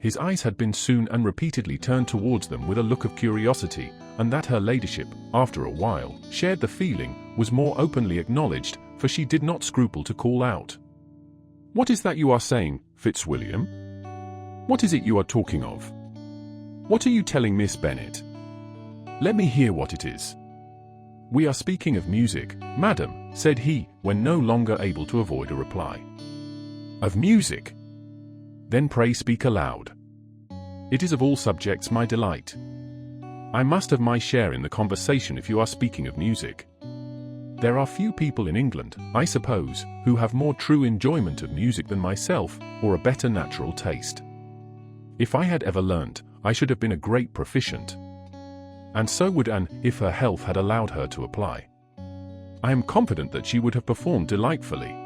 His eyes had been soon and repeatedly turned towards them with a look of curiosity, and that her ladyship, after a while, shared the feeling, was more openly acknowledged, for she did not scruple to call out, "What is that you are saying, Fitzwilliam? What is it you are talking of? What are you telling Miss Bennet? Let me hear what it is." "We are speaking of music, madam," said he, when no longer able to avoid a reply. "Of music? Then pray speak aloud. It is of all subjects my delight. I must have my share in the conversation if you are speaking of music. There are few people in England, I suppose, who have more true enjoyment of music than myself, or a better natural taste. If I had ever learnt, I should have been a great proficient. And so would Anne, if her health had allowed her to apply. I am confident that she would have performed delightfully.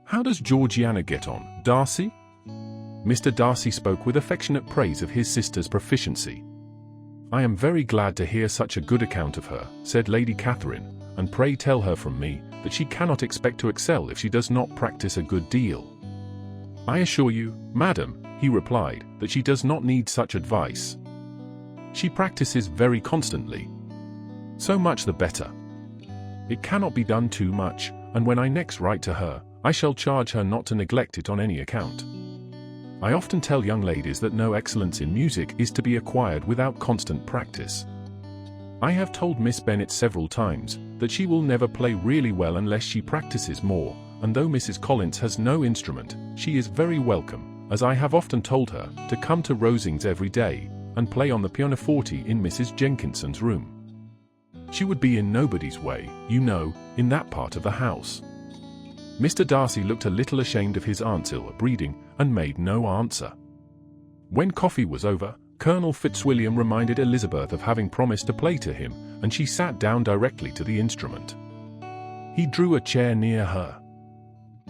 How does Georgiana get on, Darcy?" Mr. Darcy spoke with affectionate praise of his sister's proficiency. "I am very glad to hear such a good account of her," said Lady Catherine, "and pray tell her from me, that she cannot expect to excel if she does not practice a good deal." "I assure you, madam," he replied, "that she does not need such advice. She practices very constantly. So much the better. It cannot be done too much, and when I next write to her, I shall charge her not to neglect it on any account. I often tell young ladies that no excellence in music is to be acquired without constant practice. I have told Miss Bennet several times that she will never play really well unless she practices more, and though Mrs. Collins has no instrument, she is very welcome, as I have often told her, to come to Rosings every day, and play on the pianoforte in Mrs. Jenkinson's room. She would be in nobody's way, you know, in that part of the house. Mr. Darcy looked a little ashamed of his aunt's ill breeding, and made no answer. When coffee was over, Colonel Fitzwilliam reminded Elizabeth of having promised to play to him, and she sat down directly to the instrument. He drew a chair near her.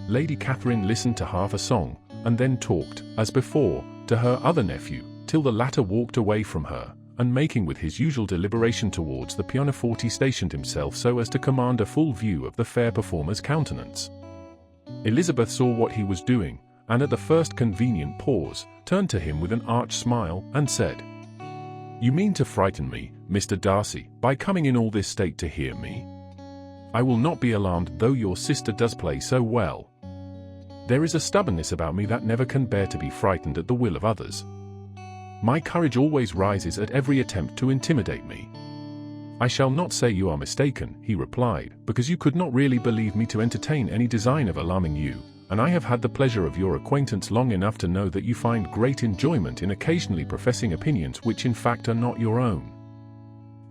Lady Catherine listened to half a song, and then talked, as before, to her other nephew, till the latter walked away from her, and making with his usual deliberation towards the pianoforte stationed himself so as to command a full view of the fair performer's countenance. Elizabeth saw what he was doing, and at the first convenient pause, turned to him with an arch smile, and said, "You mean to frighten me, Mr. Darcy, by coming in all this state to hear me? I will not be alarmed though your sister does play so well. There is a stubbornness about me that never can bear to be frightened at the will of others. My courage always rises at every attempt to intimidate me." "I shall not say you are mistaken," he replied, "because you could not really believe me to entertain any design of alarming you, and I have had the pleasure of your acquaintance long enough to know that you find great enjoyment in occasionally professing opinions which in fact are not your own."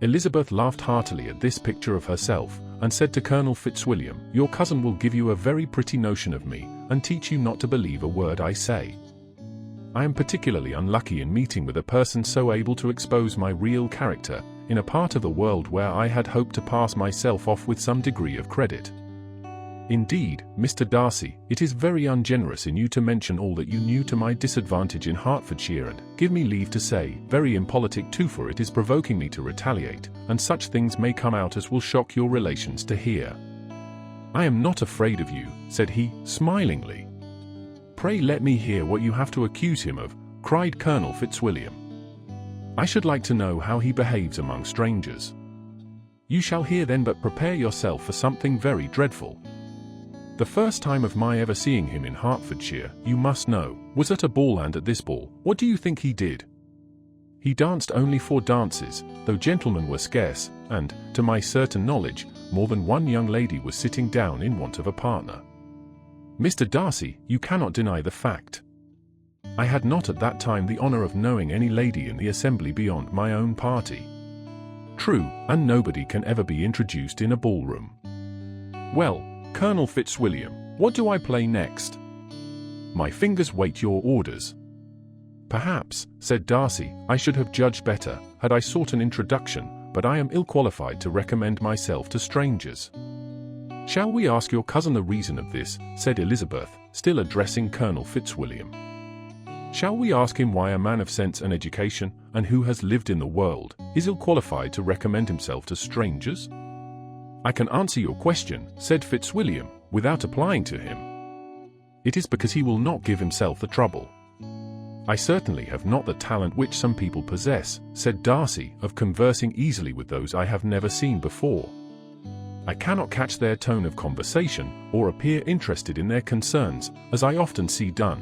Elizabeth laughed heartily at this picture of herself, and said to Colonel Fitzwilliam, "Your cousin will give you a very pretty notion of me, and teach you not to believe a word I say. I am particularly unlucky in meeting with a person so able to expose my real character, in a part of the world where I had hoped to pass myself off with some degree of credit. Indeed, Mr. Darcy, it is very ungenerous in you to mention all that you knew to my disadvantage in Hertfordshire, and, give me leave to say, very impolitic too, for it is provoking me to retaliate, and such things may come out as will shock your relations to hear." "I am not afraid of you," said he, smilingly. "Pray let me hear what you have to accuse him of," cried Colonel Fitzwilliam. "I should like to know how he behaves among strangers." "You shall hear then, but prepare yourself for something very dreadful. The first time of my ever seeing him in Hertfordshire, you must know, was at a ball, and at this ball, what do you think he did? He danced only 4 dances, though gentlemen were scarce, and, to my certain knowledge, more than one young lady was sitting down in want of a partner. Mr. Darcy, you cannot deny the fact. I had not at that time the honor of knowing any lady in the assembly beyond my own party. True, and nobody can ever be introduced in a ballroom. Well, Colonel Fitzwilliam, what do I play next? My fingers wait your orders." "Perhaps," said Darcy, "I should have judged better, had I sought an introduction, but I am ill-qualified to recommend myself to strangers." "Shall we ask your cousin the reason of this?" said Elizabeth, still addressing Colonel Fitzwilliam. "Shall we ask him why a man of sense and education, and who has lived in the world, is ill-qualified to recommend himself to strangers?" "I can answer your question," said Fitzwilliam, "without applying to him. It is because he will not give himself the trouble. I certainly have not the talent which some people possess," said Darcy, "of conversing easily with those I have never seen before. I cannot catch their tone of conversation, or appear interested in their concerns, as I often see done."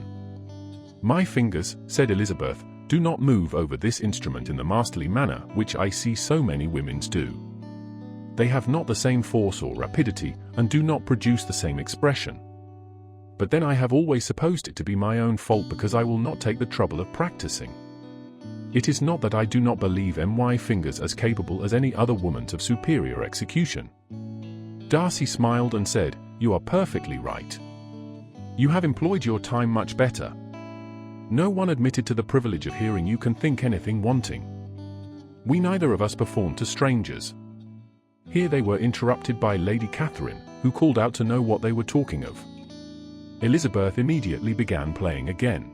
"My fingers," said Elizabeth, "do not move over this instrument in the masterly manner which I see so many women's do. They have not the same force or rapidity, and do not produce the same expression. But then I have always supposed it to be my own fault because I will not take the trouble of practicing. It is not that I do not believe my fingers as capable as any other woman's of superior execution." Darcy smiled and said, "You are perfectly right. You have employed your time much better. No one admitted to the privilege of hearing you can think anything wanting. We neither of us perform to strangers." Here they were interrupted by Lady Catherine, who called out to know what they were talking of. Elizabeth immediately began playing again.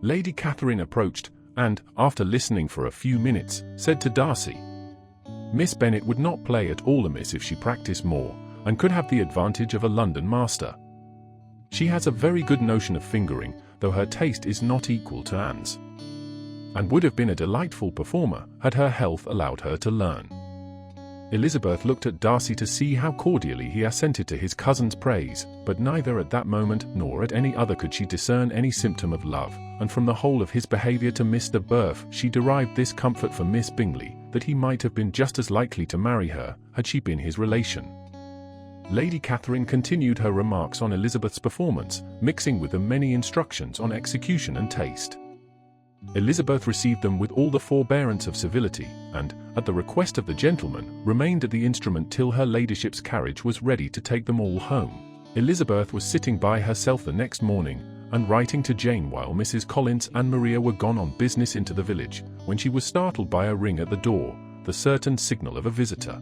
Lady Catherine approached, and, after listening for a few minutes, said to Darcy, "Miss Bennet would not play at all amiss if she practiced more, and could have the advantage of a London master. She has a very good notion of fingering, though her taste is not equal to Anne's, and would have been a delightful performer had her health allowed her to learn." Elizabeth looked at Darcy to see how cordially he assented to his cousin's praise, but neither at that moment nor at any other could she discern any symptom of love, and from the whole of his behaviour to Mr. Burf she derived this comfort for Miss Bingley, that he might have been just as likely to marry her, had she been his relation. Lady Catherine continued her remarks on Elizabeth's performance, mixing with them many instructions on execution and taste. Elizabeth received them with all the forbearance of civility, and, at the request of the gentleman, remained at the instrument till her ladyship's carriage was ready to take them all home. Elizabeth was sitting by herself the next morning, and writing to Jane while Mrs. Collins and Maria were gone on business into the village, when she was startled by a ring at the door, the certain signal of a visitor.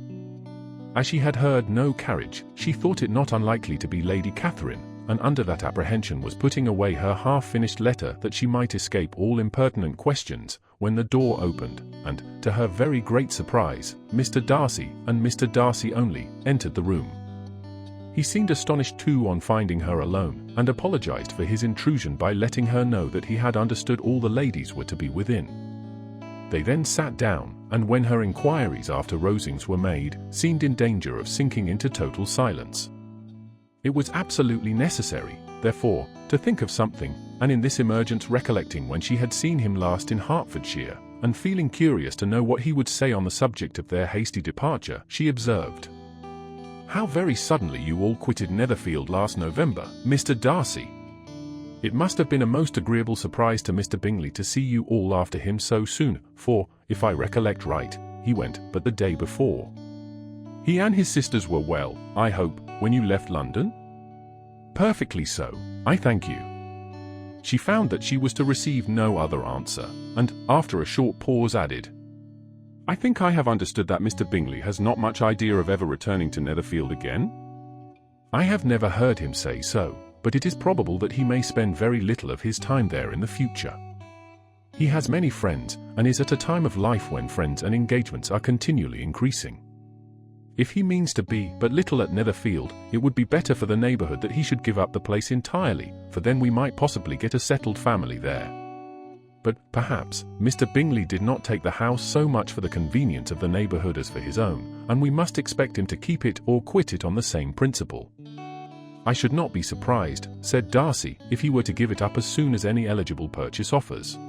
As she had heard no carriage, she thought it not unlikely to be Lady Catherine, and under that apprehension was putting away her half-finished letter that she might escape all impertinent questions, when the door opened, and, to her very great surprise, Mr. Darcy, and Mr. Darcy only, entered the room. He seemed astonished too on finding her alone, and apologized for his intrusion by letting her know that he had understood all the ladies were to be within. They then sat down, and when her inquiries after Rosings were made, seemed in danger of sinking into total silence. It was absolutely necessary, therefore, to think of something, and in this emergence recollecting when she had seen him last in Hertfordshire, and feeling curious to know what he would say on the subject of their hasty departure, she observed, "How very suddenly you all quitted Netherfield last November, Mr. Darcy. It must have been a most agreeable surprise to Mr. Bingley to see you all after him so soon, for, if I recollect right, he went but the day before. He and his sisters were well, I hope, when you left London?" "Perfectly so, I thank you." She found that she was to receive no other answer, and, after a short pause, added, "I think I have understood that Mr. Bingley has not much idea of ever returning to Netherfield again?" "I have never heard him say so, but it is probable that he may spend very little of his time there in the future. He has many friends, and is at a time of life when friends and engagements are continually increasing. If he means to be but little at Netherfield, it would be better for the neighbourhood that he should give up the place entirely, for then we might possibly get a settled family there. But, perhaps, Mr. Bingley did not take the house so much for the convenience of the neighbourhood as for his own, and we must expect him to keep it or quit it on the same principle." "I should not be surprised," said Darcy, "if he were to give it up as soon as any eligible purchase offers."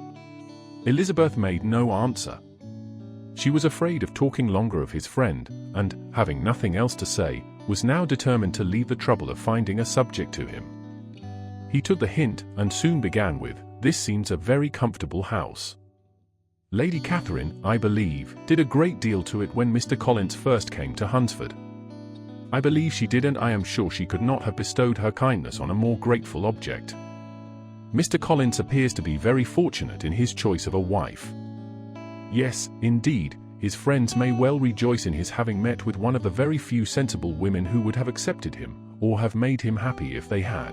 Elizabeth made no answer. She was afraid of talking longer of his friend, and, having nothing else to say, was now determined to leave the trouble of finding a subject to him. He took the hint, and soon began with, "This seems a very comfortable house. Lady Catherine, I believe, did a great deal to it when Mr. Collins first came to Hunsford. I believe she did, and I am sure she could not have bestowed her kindness on a more grateful object. Mr. Collins appears to be very fortunate in his choice of a wife. Yes, indeed, his friends may well rejoice in his having met with one of the very few sensible women who would have accepted him, or have made him happy if they had.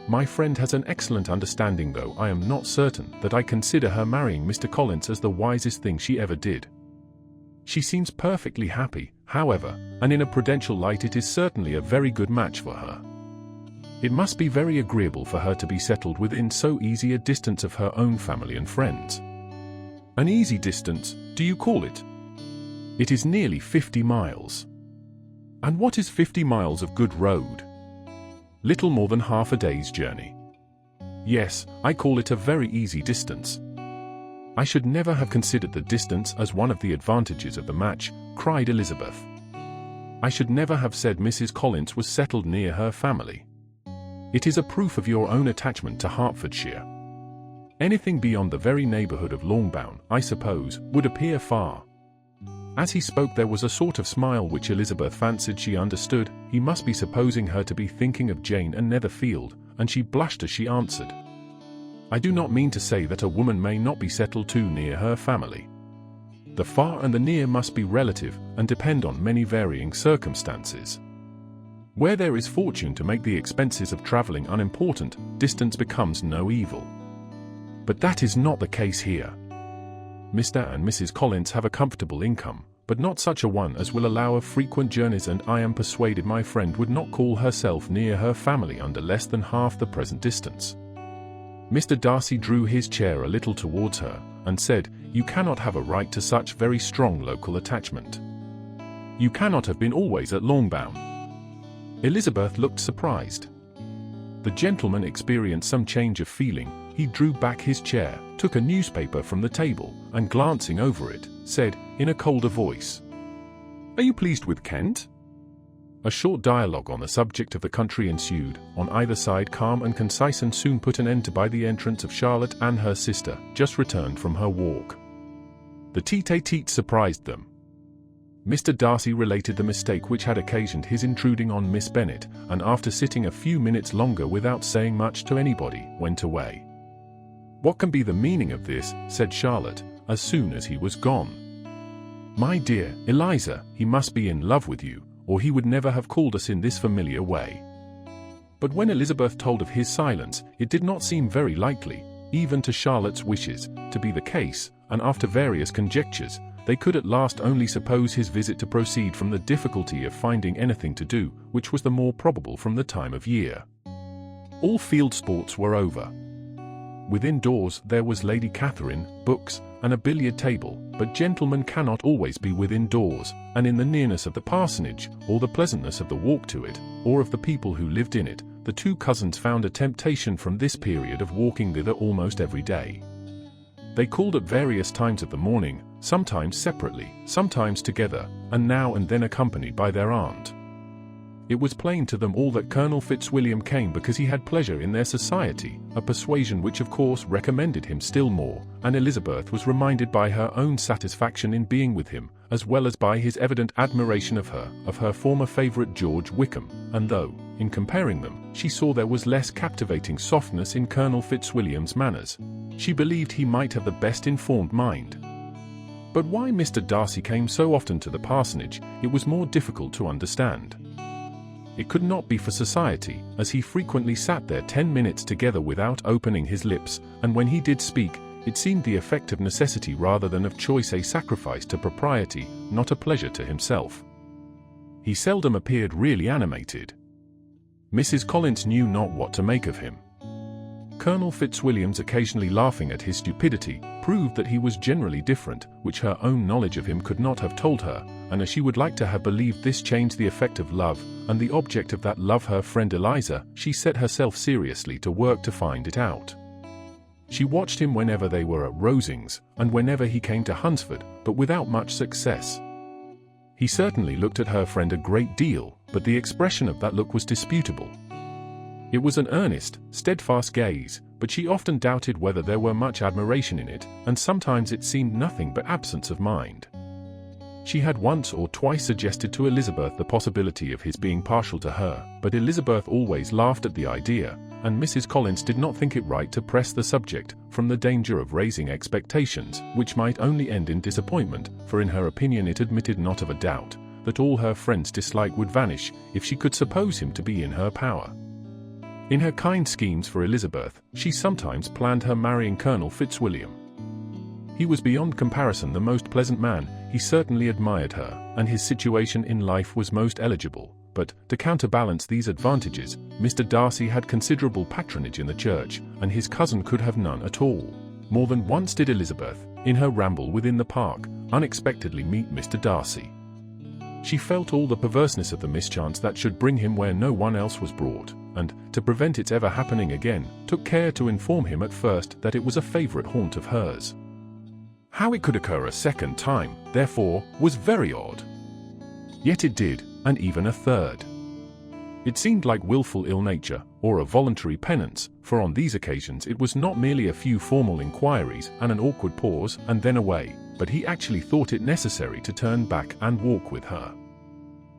My friend has an excellent understanding, though I am not certain that I consider her marrying Mr. Collins as the wisest thing she ever did. She seems perfectly happy, however, and in a prudential light it is certainly a very good match for her. It must be very agreeable for her to be settled within so easy a distance of her own family and friends." "An easy distance, do you call it?" "It is nearly 50 miles. "And what is 50 miles of good road?" "Little more than half a day's journey." "Yes, I call it a very easy distance." "I should never have considered the distance as one of the advantages of the match," cried Elizabeth. "I should never have said Mrs. Collins was settled near her family. It is a proof of your own attachment to Hertfordshire. Anything beyond the very neighbourhood of Longbourn, I suppose, would appear far." As he spoke there was a sort of smile which Elizabeth fancied she understood. He must be supposing her to be thinking of Jane and Netherfield, and she blushed as she answered, "I do not mean to say that a woman may not be settled too near her family. The far and the near must be relative, and depend on many varying circumstances. Where there is fortune to make the expenses of travelling unimportant, distance becomes no evil. But that is not the case here. Mr. and Mrs. Collins have a comfortable income, but not such a one as will allow of frequent journeys, and I am persuaded my friend would not call herself near her family under less than half the present distance." Mr. Darcy drew his chair a little towards her, and said, "You cannot have a right to such very strong local attachment. You cannot have been always at Longbourn." Elizabeth looked surprised. The gentleman experienced some change of feeling. He drew back his chair, took a newspaper from the table, and glancing over it, said, in a colder voice, "Are you pleased with Kent?" A short dialogue on the subject of the country ensued, on either side calm and concise, and soon put an end to by the entrance of Charlotte and her sister, just returned from her walk. The tete-a-tete surprised them. Mr. Darcy related the mistake which had occasioned his intruding on Miss Bennet, and after sitting a few minutes longer without saying much to anybody, went away. "What can be the meaning of this?" said Charlotte, as soon as he was gone. "My dear Eliza, he must be in love with you, or he would never have called us in this familiar way." But when Elizabeth told of his silence, it did not seem very likely, even to Charlotte's wishes, to be the case, and after various conjectures, they could at last only suppose his visit to proceed from the difficulty of finding anything to do, which was the more probable from the time of year. All field sports were over. Within doors there was Lady Catherine, books, and a billiard table, but gentlemen cannot always be within doors, and in the nearness of the parsonage, or the pleasantness of the walk to it, or of the people who lived in it, the two cousins found a temptation from this period of walking thither almost every day. They called at various times of the morning, sometimes separately, sometimes together, and now and then accompanied by their aunt. It was plain to them all that Colonel Fitzwilliam came because he had pleasure in their society, a persuasion which of course recommended him still more, and Elizabeth was reminded by her own satisfaction in being with him, as well as by his evident admiration of her former favourite George Wickham, and though, in comparing them, she saw there was less captivating softness in Colonel Fitzwilliam's manners, she believed he might have the best informed mind. But why Mr. Darcy came so often to the parsonage, it was more difficult to understand. It could not be for society, as he frequently sat there 10 minutes together without opening his lips, and when he did speak, it seemed the effect of necessity rather than of choice, a sacrifice to propriety, not a pleasure to himself. He seldom appeared really animated. Mrs. Collins knew not what to make of him. Colonel Fitzwilliam's occasionally laughing at his stupidity proved that he was generally different, which her own knowledge of him could not have told her, and as she would like to have believed this changed the effect of love, and the object of that love her friend Eliza, she set herself seriously to work to find it out. She watched him whenever they were at Rosings, and whenever he came to Hunsford, but without much success. He certainly looked at her friend a great deal, but the expression of that look was disputable. It was an earnest, steadfast gaze, but she often doubted whether there were much admiration in it, and sometimes it seemed nothing but absence of mind. She had once or twice suggested to Elizabeth the possibility of his being partial to her, but Elizabeth always laughed at the idea, and Mrs. Collins did not think it right to press the subject, from the danger of raising expectations, which might only end in disappointment, for in her opinion it admitted not of a doubt, that all her friend's dislike would vanish, if she could suppose him to be in her power. In her kind schemes for Elizabeth, she sometimes planned her marrying Colonel Fitzwilliam. He was beyond comparison the most pleasant man, he certainly admired her, and his situation in life was most eligible, but, to counterbalance these advantages, Mr. Darcy had considerable patronage in the church, and his cousin could have none at all. More than once did Elizabeth, in her ramble within the park, unexpectedly meet Mr. Darcy. She felt all the perverseness of the mischance that should bring him where no one else was brought, and, to prevent its ever happening again, took care to inform him at first that it was a favourite haunt of hers. How it could occur a second time, therefore, was very odd. Yet it did, and even a third. It seemed like wilful ill-nature, or a voluntary penance, for on these occasions it was not merely a few formal inquiries and an awkward pause and then away, but he actually thought it necessary to turn back and walk with her.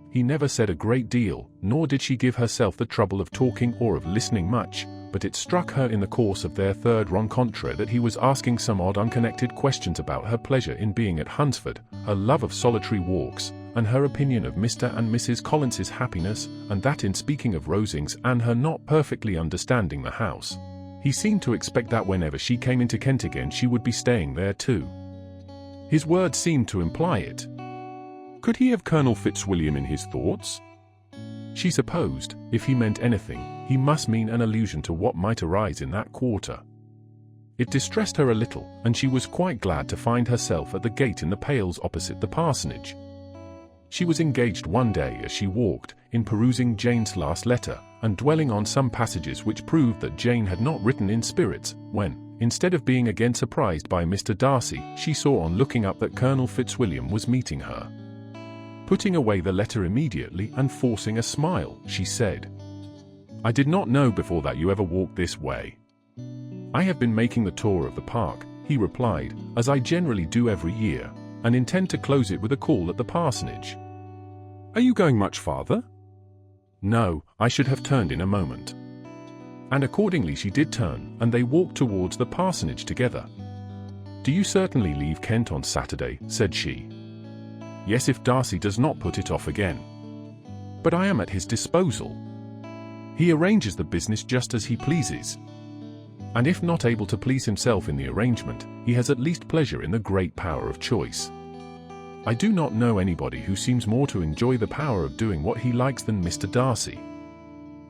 He never said a great deal, nor did she give herself the trouble of talking or of listening much, but it struck her in the course of their third rencontre that he was asking some odd unconnected questions about her pleasure in being at Hunsford, her love of solitary walks, and her opinion of Mr. and Mrs. Collins's happiness, and that in speaking of Rosings and her not perfectly understanding the house. He seemed to expect that whenever she came into Kent again she would be staying there too. His words seemed to imply it. Could he have Colonel Fitzwilliam in his thoughts? She supposed, if he meant anything, he must mean an allusion to what might arise in that quarter. It distressed her a little, and she was quite glad to find herself at the gate in the Pales opposite the parsonage. She was engaged one day as she walked, in perusing Jane's last letter, and dwelling on some passages which proved that Jane had not written in spirits, when, instead of being again surprised by Mr. Darcy, she saw on looking up that Colonel Fitzwilliam was meeting her. Putting away the letter immediately and forcing a smile, she said, "I did not know before that you ever walked this way." "I have been making the tour of the park," he replied, "as I generally do every year. and intend to close it with a call at the parsonage." "Are you going much farther?" "No, I should have turned in a moment." And accordingly she did turn, and they walked towards the parsonage together. "Do you certainly leave Kent on Saturday?" said she. "Yes, if Darcy does not put it off again. But I am at his disposal. He arranges the business just as he pleases. And if not able to please himself in the arrangement, he has at least pleasure in the great power of choice. I do not know anybody who seems more to enjoy the power of doing what he likes than Mr. Darcy."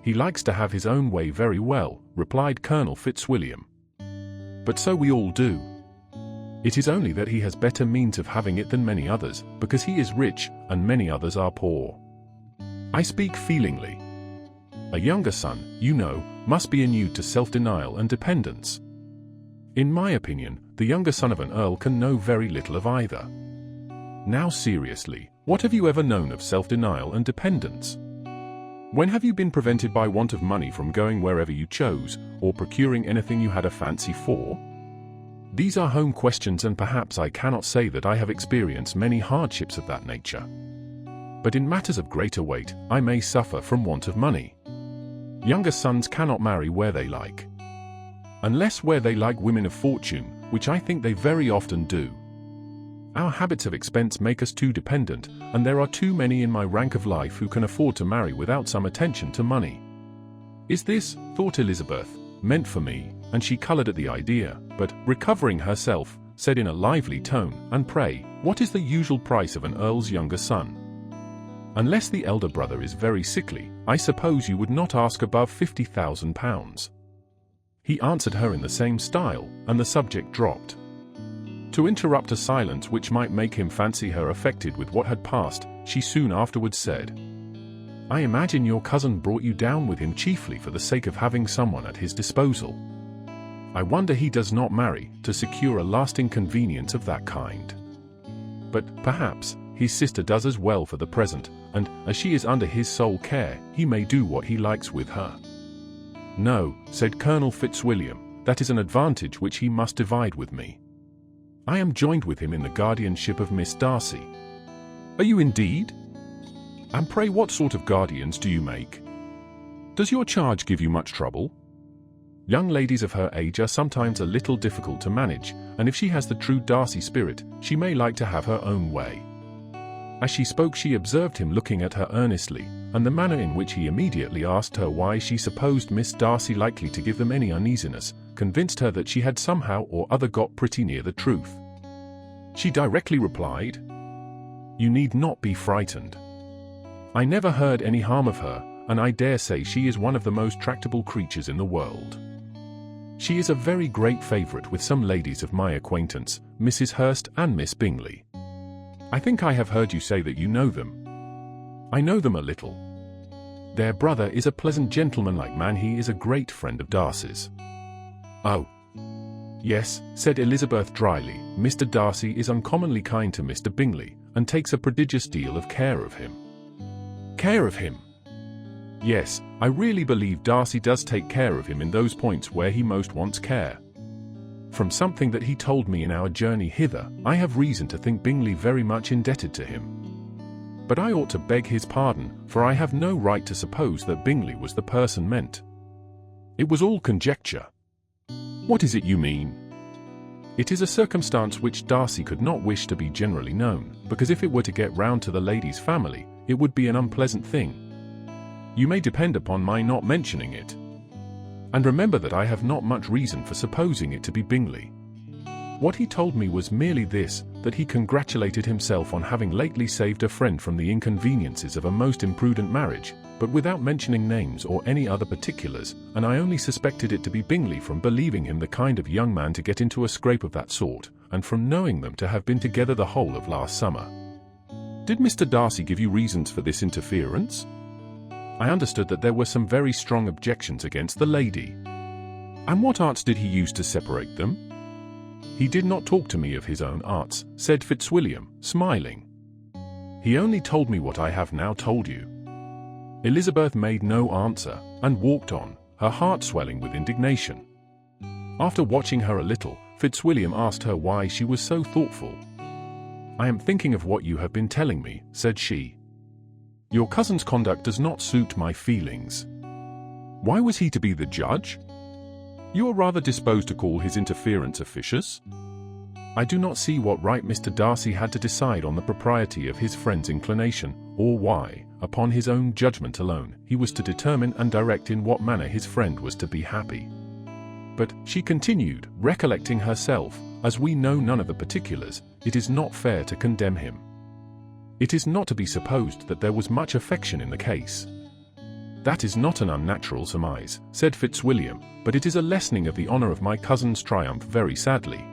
"He likes to have his own way very well," replied Colonel Fitzwilliam. "But so we all do. It is only that he has better means of having it than many others, because he is rich, and many others are poor. I speak feelingly. A younger son, you know, must be inured to self-denial and dependence. In my opinion, the younger son of an earl can know very little of either. Now seriously, what have you ever known of self-denial and dependence? When have you been prevented by want of money from going wherever you chose, or procuring anything you had a fancy for? These are home questions, and perhaps I cannot say that I have experienced many hardships of that nature. But in matters of greater weight, I may suffer from want of money. Younger sons cannot marry where they like. Unless where they like women of fortune, which I think they very often do. Our habits of expense make us too dependent, and there are too many in my rank of life who can afford to marry without some attention to money. Is this, thought Elizabeth, meant for me? And she coloured at the idea, but, recovering herself, said in a lively tone, "And pray, what is the usual price of an earl's younger son?" "Unless the elder brother is very sickly, I suppose you would not ask above £50,000. He answered her in the same style, and the subject dropped. To interrupt a silence which might make him fancy her affected with what had passed, she soon afterwards said, "I imagine your cousin brought you down with him chiefly for the sake of having someone at his disposal. I wonder he does not marry, to secure a lasting convenience of that kind. But, perhaps, his sister does as well for the present, and, as she is under his sole care, he may do what he likes with her." "No," said Colonel Fitzwilliam, "that is an advantage which he must divide with me. I am joined with him in the guardianship of Miss Darcy." "Are you indeed? And pray what sort of guardians do you make? Does your charge give you much trouble?" "Young ladies of her age are sometimes a little difficult to manage, and if she has the true Darcy spirit, she may like to have her own way." As she spoke she observed him looking at her earnestly, and the manner in which he immediately asked her why she supposed Miss Darcy likely to give them any uneasiness, convinced her that she had somehow or other got pretty near the truth. She directly replied, "You need not be frightened. I never heard any harm of her, and I dare say she is one of the most tractable creatures in the world. She is a very great favourite with some ladies of my acquaintance, Mrs. Hurst and Miss Bingley. I think I have heard you say that you know them." "I know them a little. Their brother is a pleasant gentlemanlike man. He is a great friend of Darcy's." "Oh, yes," said Elizabeth dryly, "Mr. Darcy is uncommonly kind to Mr. Bingley, and takes a prodigious deal of care of him." "Care of him?" "Yes, I really believe Darcy does take care of him in those points where he most wants care. From something that he told me in our journey hither, I have reason to think Bingley very much indebted to him. But I ought to beg his pardon, for I have no right to suppose that Bingley was the person meant. It was all conjecture." "What is it you mean?" "It is a circumstance which Darcy could not wish to be generally known, because if it were to get round to the lady's family, it would be an unpleasant thing. You may depend upon my not mentioning it. And remember that I have not much reason for supposing it to be Bingley. What he told me was merely this, that he congratulated himself on having lately saved a friend from the inconveniences of a most imprudent marriage, but without mentioning names or any other particulars, and I only suspected it to be Bingley from believing him the kind of young man to get into a scrape of that sort, and from knowing them to have been together the whole of last summer." "Did Mr. Darcy give you reasons for this interference?" "I understood that there were some very strong objections against the lady." "And what arts did he use to separate them?" "He did not talk to me of his own arts," said Fitzwilliam, smiling. "He only told me what I have now told you." Elizabeth made no answer, and walked on, her heart swelling with indignation. After watching her a little, Fitzwilliam asked her why she was so thoughtful. "I am thinking of what you have been telling me," said she. "Your cousin's conduct does not suit my feelings." "Why was he to be the judge? You are rather disposed to call his interference officious." "I do not see what right Mr. Darcy had to decide on the propriety of his friend's inclination, or why, upon his own judgment alone, he was to determine and direct in what manner his friend was to be happy. But," she continued, recollecting herself, "as we know none of the particulars, it is not fair to condemn him. It is not to be supposed that there was much affection in the case." "That is not an unnatural surmise," said Fitzwilliam, "but it is a lessening of the honor of my cousin's triumph very sadly."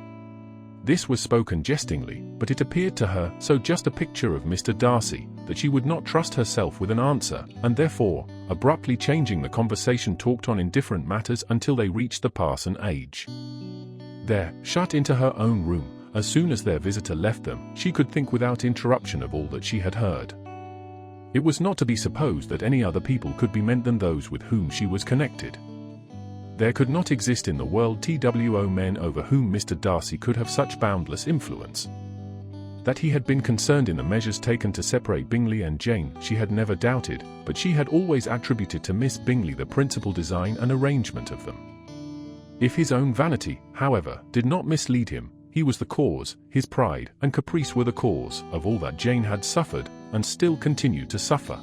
This was spoken jestingly, but it appeared to her so just a picture of Mr. Darcy, that she would not trust herself with an answer, and therefore, abruptly changing the conversation, talked on indifferent matters until they reached the parson age. There, shut into her own room, as soon as their visitor left them, she could think without interruption of all that she had heard. It was not to be supposed that any other people could be meant than those with whom she was connected. There could not exist in the world two men over whom Mr. Darcy could have such boundless influence. That he had been concerned in the measures taken to separate Bingley and Jane, she had never doubted, but she had always attributed to Miss Bingley the principal design and arrangement of them. If his own vanity, however, did not mislead him, he was the cause, his pride and caprice were the cause, of all that Jane had suffered, and still continued to suffer.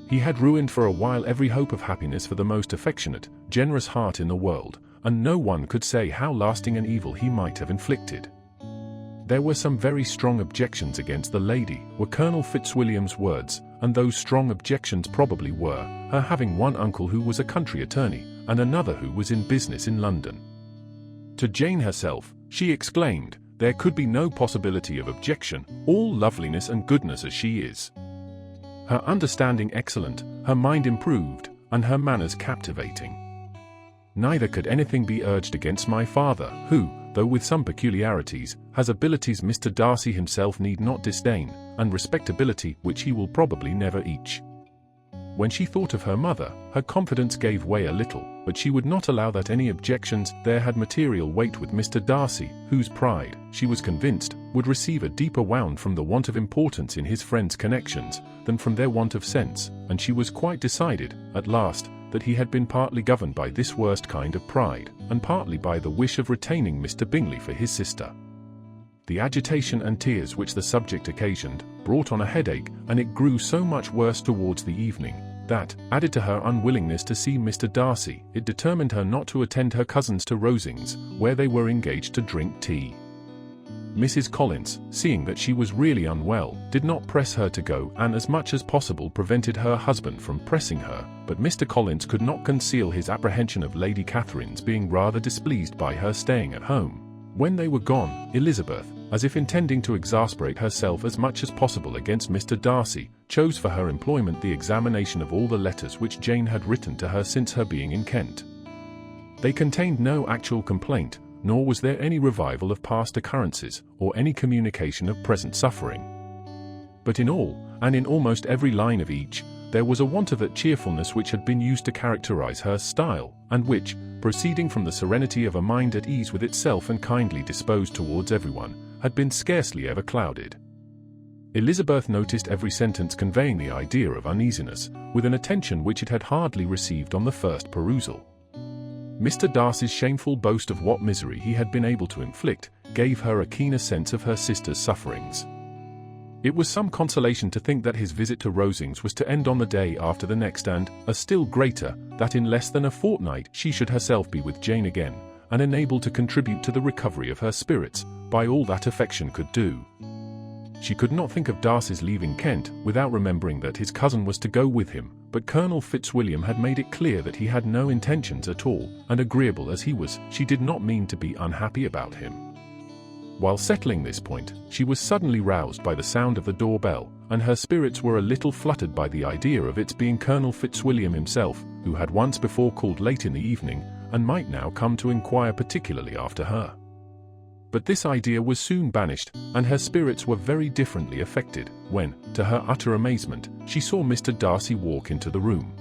He had ruined for a while every hope of happiness for the most affectionate, generous heart in the world, and no one could say how lasting an evil he might have inflicted. There were some very strong objections against the lady, were Colonel Fitzwilliam's words, and those strong objections probably were, her having one uncle who was a country attorney, and another who was in business in London. To Jane herself, she exclaimed, there could be no possibility of objection, all loveliness and goodness as she is. Her understanding excellent, her mind improved, and her manners captivating. Neither could anything be urged against my father, who, though with some peculiarities, has abilities Mr. Darcy himself need not disdain, and respectability which he will probably never each. When she thought of her mother, her confidence gave way a little, but she would not allow that any objections there had material weight with Mr. Darcy, whose pride, she was convinced, would receive a deeper wound from the want of importance in his friends' connections, than from their want of sense, and she was quite decided, at last, that he had been partly governed by this worst kind of pride, and partly by the wish of retaining Mr. Bingley for his sister. The agitation and tears which the subject occasioned, brought on a headache, and it grew so much worse towards the evening, that, added to her unwillingness to see Mr. Darcy, it determined her not to attend her cousins to Rosings, where they were engaged to drink tea. Mrs. Collins, seeing that she was really unwell, did not press her to go, and as much as possible prevented her husband from pressing her, but Mr. Collins could not conceal his apprehension of Lady Catherine's being rather displeased by her staying at home. When they were gone, Elizabeth, as if intending to exasperate herself as much as possible against Mr. Darcy, chose for her employment the examination of all the letters which Jane had written to her since her being in Kent. They contained no actual complaint, nor was there any revival of past occurrences, or any communication of present suffering. But in all, and in almost every line of each, there was a want of that cheerfulness which had been used to characterize her style, and which, proceeding from the serenity of a mind at ease with itself and kindly disposed towards everyone, had been scarcely ever clouded. Elizabeth noticed every sentence conveying the idea of uneasiness, with an attention which it had hardly received on the first perusal. Mr. Darcy's shameful boast of what misery he had been able to inflict, gave her a keener sense of her sister's sufferings. It was some consolation to think that his visit to Rosings was to end on the day after the next, and, a still greater, that in less than a fortnight she should herself be with Jane again, and enabled to contribute to the recovery of her spirits, by all that affection could do. She could not think of Darcy's leaving Kent, without remembering that his cousin was to go with him, but Colonel Fitzwilliam had made it clear that he had no intentions at all, and agreeable as he was, she did not mean to be unhappy about him. While settling this point, she was suddenly roused by the sound of the door-bell, and her spirits were a little fluttered by the idea of its being Colonel Fitzwilliam himself, who had once before called late in the evening, and might now come to inquire particularly after her. But this idea was soon banished, and her spirits were very differently affected, when, to her utter amazement, she saw Mr. Darcy walk into the room.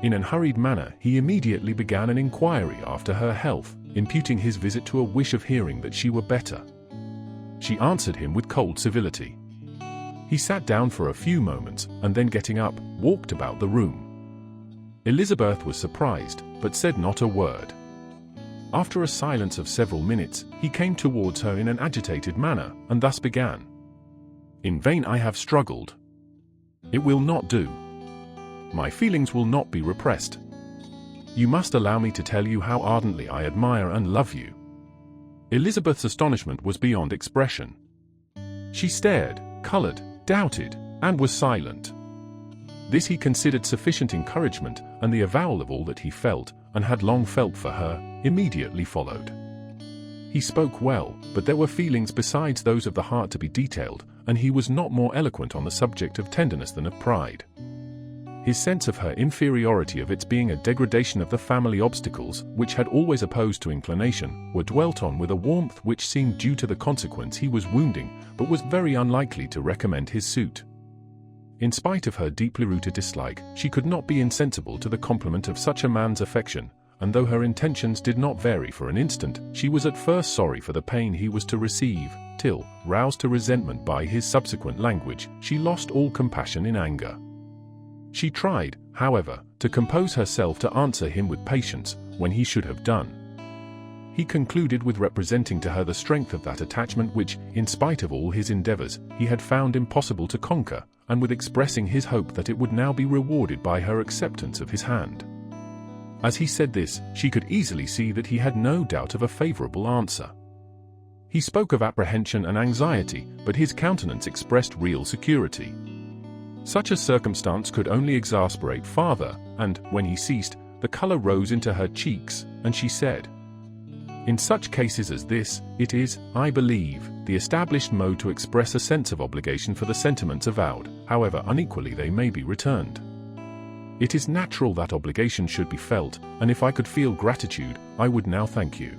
In an hurried manner, he immediately began an inquiry after her health, imputing his visit to a wish of hearing that she were better. she answered him with cold civility. He sat down for a few moments, and then getting up, walked about the room. Elizabeth was surprised, but said not a word. After a silence of several minutes, he came towards her in an agitated manner, and thus began. "In vain I have struggled. It will not do. My feelings will not be repressed. You must allow me to tell you how ardently I admire and love you." Elizabeth's astonishment was beyond expression. She stared, colored, doubted, and was silent. This he considered sufficient encouragement, and the avowal of all that he felt, and had long felt for her, immediately followed. He spoke well, but there were feelings besides those of the heart to be detailed, and he was not more eloquent on the subject of tenderness than of pride. His sense of her inferiority, of its being a degradation of the family obstacles, which had always opposed to inclination, were dwelt on with a warmth which seemed due to the consequence he was wounding, but was very unlikely to recommend his suit. In spite of her deeply rooted dislike, she could not be insensible to the compliment of such a man's affection, and though her intentions did not vary for an instant, she was at first sorry for the pain he was to receive, till, roused to resentment by his subsequent language, she lost all compassion in anger. She tried, however, to compose herself to answer him with patience, when he should have done. He concluded with representing to her the strength of that attachment which, in spite of all his endeavors, he had found impossible to conquer, and with expressing his hope that it would now be rewarded by her acceptance of his hand. As he said this, she could easily see that he had no doubt of a favorable answer. He spoke of apprehension and anxiety, but his countenance expressed real security. Such a circumstance could only exasperate farther, and, when he ceased, the color rose into her cheeks, and she said, "In such cases as this, it is, I believe, the established mode to express a sense of obligation for the sentiments avowed, however unequally they may be returned. It is natural that obligation should be felt, and if I could feel gratitude, I would now thank you.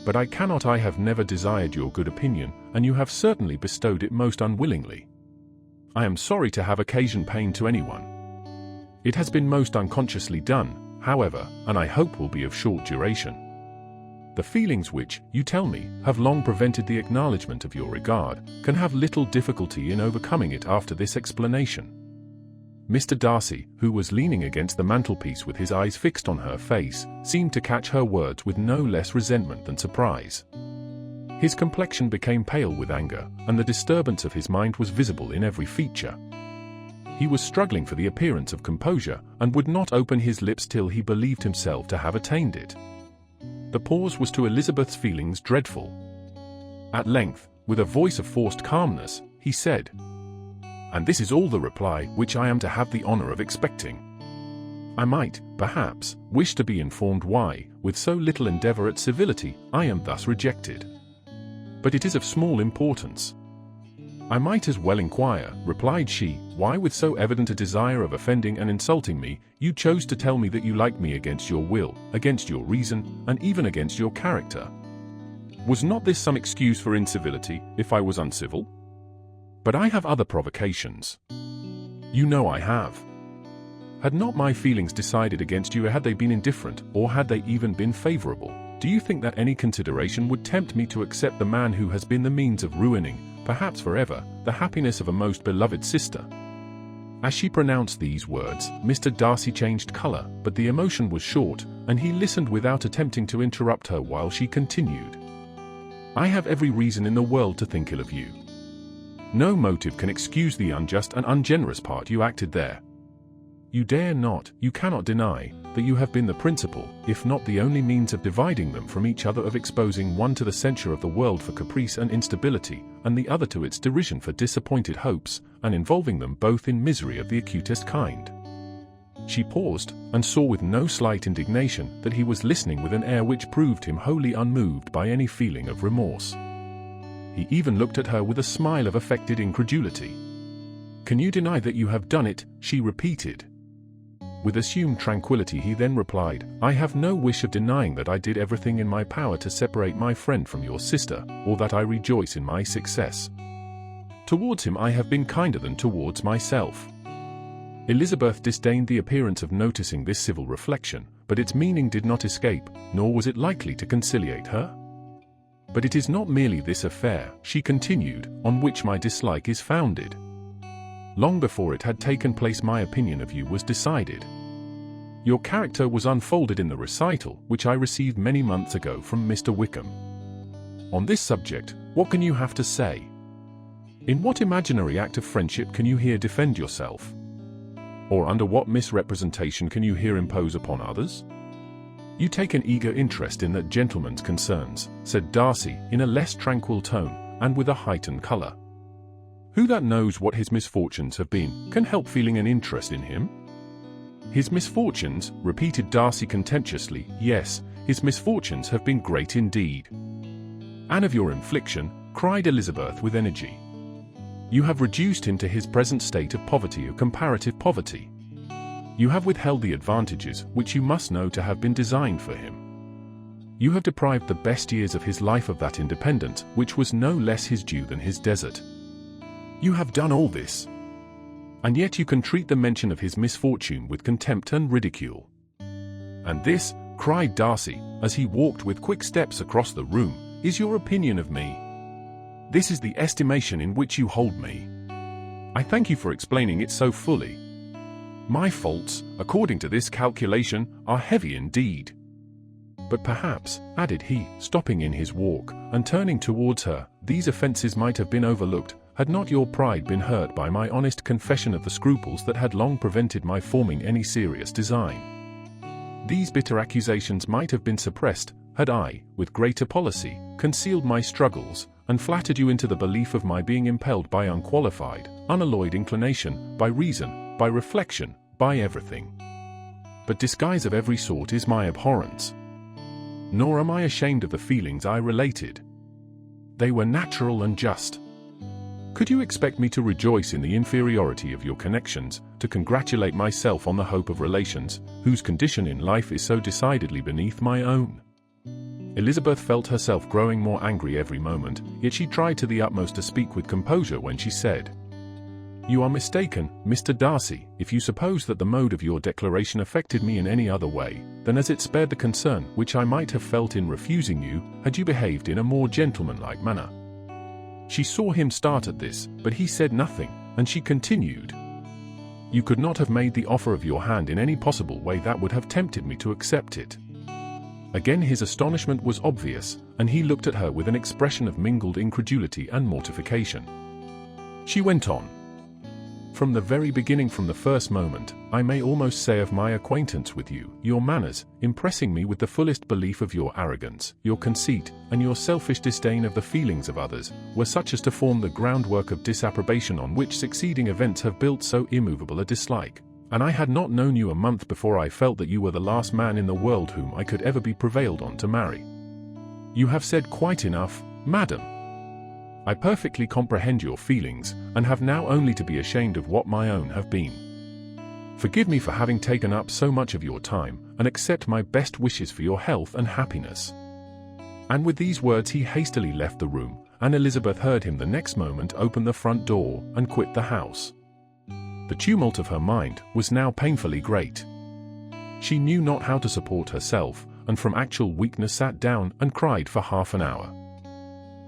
But I cannot. I have never desired your good opinion, and you have certainly bestowed it most unwillingly. I am sorry to have occasioned pain to anyone. It has been most unconsciously done, however, and I hope will be of short duration. The feelings which, you tell me, have long prevented the acknowledgement of your regard, can have little difficulty in overcoming it after this explanation." Mr. Darcy, who was leaning against the mantelpiece with his eyes fixed on her face, seemed to catch her words with no less resentment than surprise. His complexion became pale with anger, and the disturbance of his mind was visible in every feature. He was struggling for the appearance of composure, and would not open his lips till he believed himself to have attained it. The pause was to Elizabeth's feelings dreadful. At length, with a voice of forced calmness, he said, "And this is all the reply which I am to have the honor of expecting. I might, perhaps, wish to be informed why, with so little endeavor at civility, I am thus rejected. But it is of small importance." "I might as well inquire," replied she, "why with so evident a desire of offending and insulting me, you chose to tell me that you like me against your will, against your reason, and even against your character. Was not this some excuse for incivility, if I was uncivil? But I have other provocations. You know I have. Had not my feelings decided against you, had they been indifferent, or had they even been favorable, do you think that any consideration would tempt me to accept the man who has been the means of ruining, perhaps forever, the happiness of a most beloved sister?" As she pronounced these words, Mr. Darcy changed color, but the emotion was short, and he listened without attempting to interrupt her while she continued. "I have every reason in the world to think ill of you. No motive can excuse the unjust and ungenerous part you acted there. You dare not, you cannot deny, that you have been the principal, if not the only means of dividing them from each other, of exposing one to the censure of the world for caprice and instability, and the other to its derision for disappointed hopes, and involving them both in misery of the acutest kind." She paused, and saw with no slight indignation that he was listening with an air which proved him wholly unmoved by any feeling of remorse. He even looked at her with a smile of affected incredulity. "Can you deny that you have done it?" she repeated. With assumed tranquility he then replied, "I have no wish of denying that I did everything in my power to separate my friend from your sister, or that I rejoice in my success. Towards him I have been kinder than towards myself." Elizabeth disdained the appearance of noticing this civil reflection, but its meaning did not escape, nor was it likely to conciliate her. But it is not merely this affair, she continued, on which my dislike is founded. Long before it had taken place, my opinion of you was decided. Your character was unfolded in the recital which I received many months ago from Mr. Wickham. On this subject, what can you have to say? In what imaginary act of friendship can you here defend yourself? Or under what misrepresentation can you here impose upon others? You take an eager interest in that gentleman's concerns, said Darcy in a less tranquil tone, and with a heightened colour. Who that knows what his misfortunes have been, can help feeling an interest in him? His misfortunes, repeated Darcy contemptuously, yes, his misfortunes have been great indeed. And of your infliction, cried Elizabeth with energy. You have reduced him to his present state of poverty, or comparative poverty. You have withheld the advantages which you must know to have been designed for him. You have deprived the best years of his life of that independence which was no less his due than his desert. You have done all this, and yet you can treat the mention of his misfortune with contempt and ridicule. And this, cried Darcy, as he walked with quick steps across the room, is your opinion of me. This is the estimation in which you hold me. I thank you for explaining it so fully. My faults, according to this calculation, are heavy indeed. But perhaps, added he, stopping in his walk, and turning towards her, these offences might have been overlooked, had not your pride been hurt by my honest confession of the scruples that had long prevented my forming any serious design. These bitter accusations might have been suppressed, had I, with greater policy, concealed my struggles, and flattered you into the belief of my being impelled by unqualified, unalloyed inclination, by reason, by reflection, by everything. But disguise of every sort is my abhorrence. Nor am I ashamed of the feelings I related. They were natural and just. Could you expect me to rejoice in the inferiority of your connections, to congratulate myself on the hope of relations, whose condition in life is so decidedly beneath my own? Elizabeth felt herself growing more angry every moment, yet she tried to the utmost to speak with composure when she said, You are mistaken, Mr. Darcy, if you suppose that the mode of your declaration affected me in any other way, than as it spared the concern which I might have felt in refusing you, had you behaved in a more gentlemanlike manner. She saw him start at this, but he said nothing, and she continued, You could not have made the offer of your hand in any possible way that would have tempted me to accept it. Again his astonishment was obvious, and he looked at her with an expression of mingled incredulity and mortification. She went on, From the very beginning, from the first moment, I may almost say of my acquaintance with you, your manners, impressing me with the fullest belief of your arrogance, your conceit, and your selfish disdain of the feelings of others, were such as to form the groundwork of disapprobation on which succeeding events have built so immovable a dislike. And I had not known you a month before I felt that you were the last man in the world whom I could ever be prevailed on to marry. You have said quite enough, madam. I perfectly comprehend your feelings, and have now only to be ashamed of what my own have been. Forgive me for having taken up so much of your time, and accept my best wishes for your health and happiness. And with these words he hastily left the room, and Elizabeth heard him the next moment open the front door and quit the house. The tumult of her mind was now painfully great. She knew not how to support herself, and from actual weakness sat down and cried for half an hour.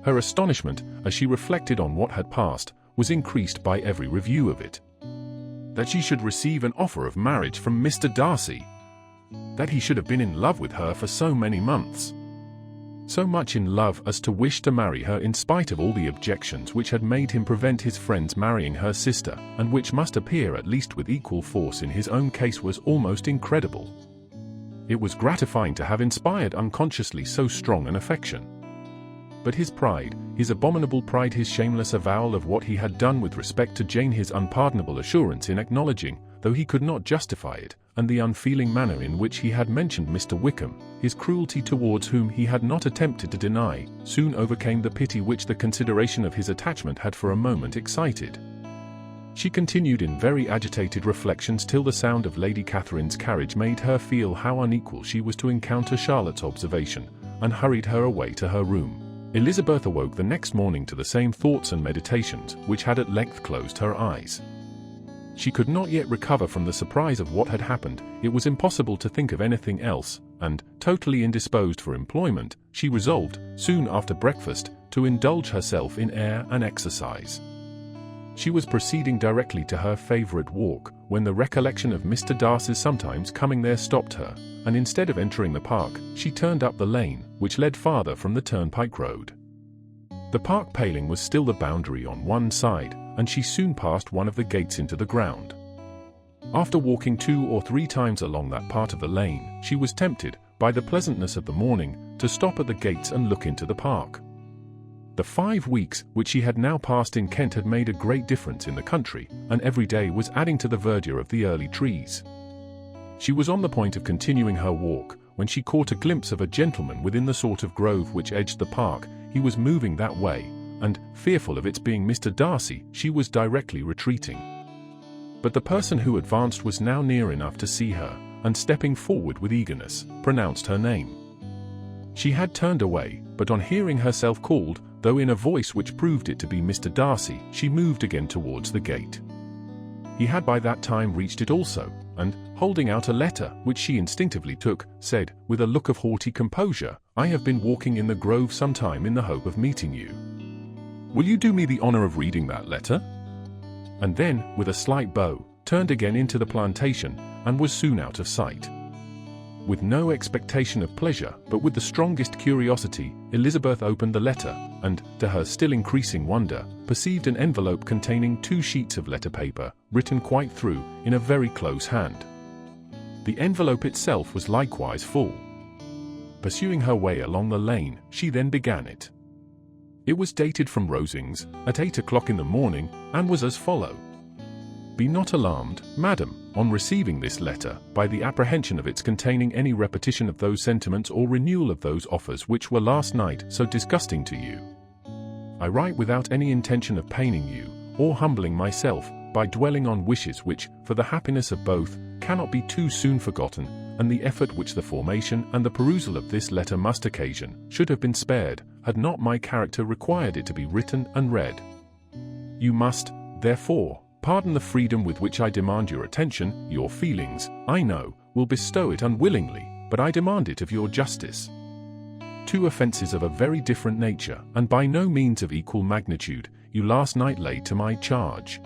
Her astonishment, as she reflected on what had passed, was increased by every review of it. That she should receive an offer of marriage from Mr. Darcy! That he should have been in love with her for so many months! So much in love as to wish to marry her in spite of all the objections which had made him prevent his friends marrying her sister, and which must appear at least with equal force in his own case, was almost incredible. It was gratifying to have inspired unconsciously so strong an affection. But his pride, his abominable pride, his shameless avowal of what he had done with respect to Jane, his unpardonable assurance in acknowledging, though he could not justify it, and the unfeeling manner in which he had mentioned Mr. Wickham, his cruelty towards whom he had not attempted to deny, soon overcame the pity which the consideration of his attachment had for a moment excited. She continued in very agitated reflections till the sound of Lady Catherine's carriage made her feel how unequal she was to encounter Charlotte's observation, and hurried her away to her room. Elizabeth awoke the next morning to the same thoughts and meditations which had at length closed her eyes. She could not yet recover from the surprise of what had happened. It was impossible to think of anything else, and, totally indisposed for employment, she resolved, soon after breakfast, to indulge herself in air and exercise. She was proceeding directly to her favourite walk, when the recollection of Mr. Darcy's sometimes coming there stopped her, and instead of entering the park, she turned up the lane, which led farther from the turnpike road. The park paling was still the boundary on one side, and she soon passed one of the gates into the ground. After walking 2 or 3 times along that part of the lane, she was tempted, by the pleasantness of the morning, to stop at the gates and look into the park. The 5 weeks which she had now passed in Kent had made a great difference in the country, and every day was adding to the verdure of the early trees. She was on the point of continuing her walk, when she caught a glimpse of a gentleman within the sort of grove which edged the park. He was moving that way, and, fearful of its being Mr. Darcy, she was directly retreating. But the person who advanced was now near enough to see her, and stepping forward with eagerness, pronounced her name. She had turned away, but on hearing herself called, though in a voice which proved it to be Mr. Darcy, she moved again towards the gate. He had by that time reached it also, and, holding out a letter, which she instinctively took, said, with a look of haughty composure, "I have been walking in the grove some time in the hope of meeting you. Will you do me the honour of reading that letter?" And then, with a slight bow, turned again into the plantation, and was soon out of sight. With no expectation of pleasure, but with the strongest curiosity, Elizabeth opened the letter, and, to her still increasing wonder, perceived an envelope containing 2 sheets of letter paper, written quite through, in a very close hand. The envelope itself was likewise full. Pursuing her way along the lane, she then began it. It was dated from Rosings, at 8 o'clock in the morning, and was as follows. "Be not alarmed, madam, on receiving this letter, by the apprehension of its containing any repetition of those sentiments or renewal of those offers which were last night so disgusting to you. I write without any intention of paining you, or humbling myself, by dwelling on wishes which, for the happiness of both, cannot be too soon forgotten, and the effort which the formation and the perusal of this letter must occasion, should have been spared, had not my character required it to be written and read. You must, therefore, pardon the freedom with which I demand your attention. Your feelings, I know, will bestow it unwillingly, but I demand it of your justice. 2 offences of a very different nature, and by no means of equal magnitude, you last night laid to my charge.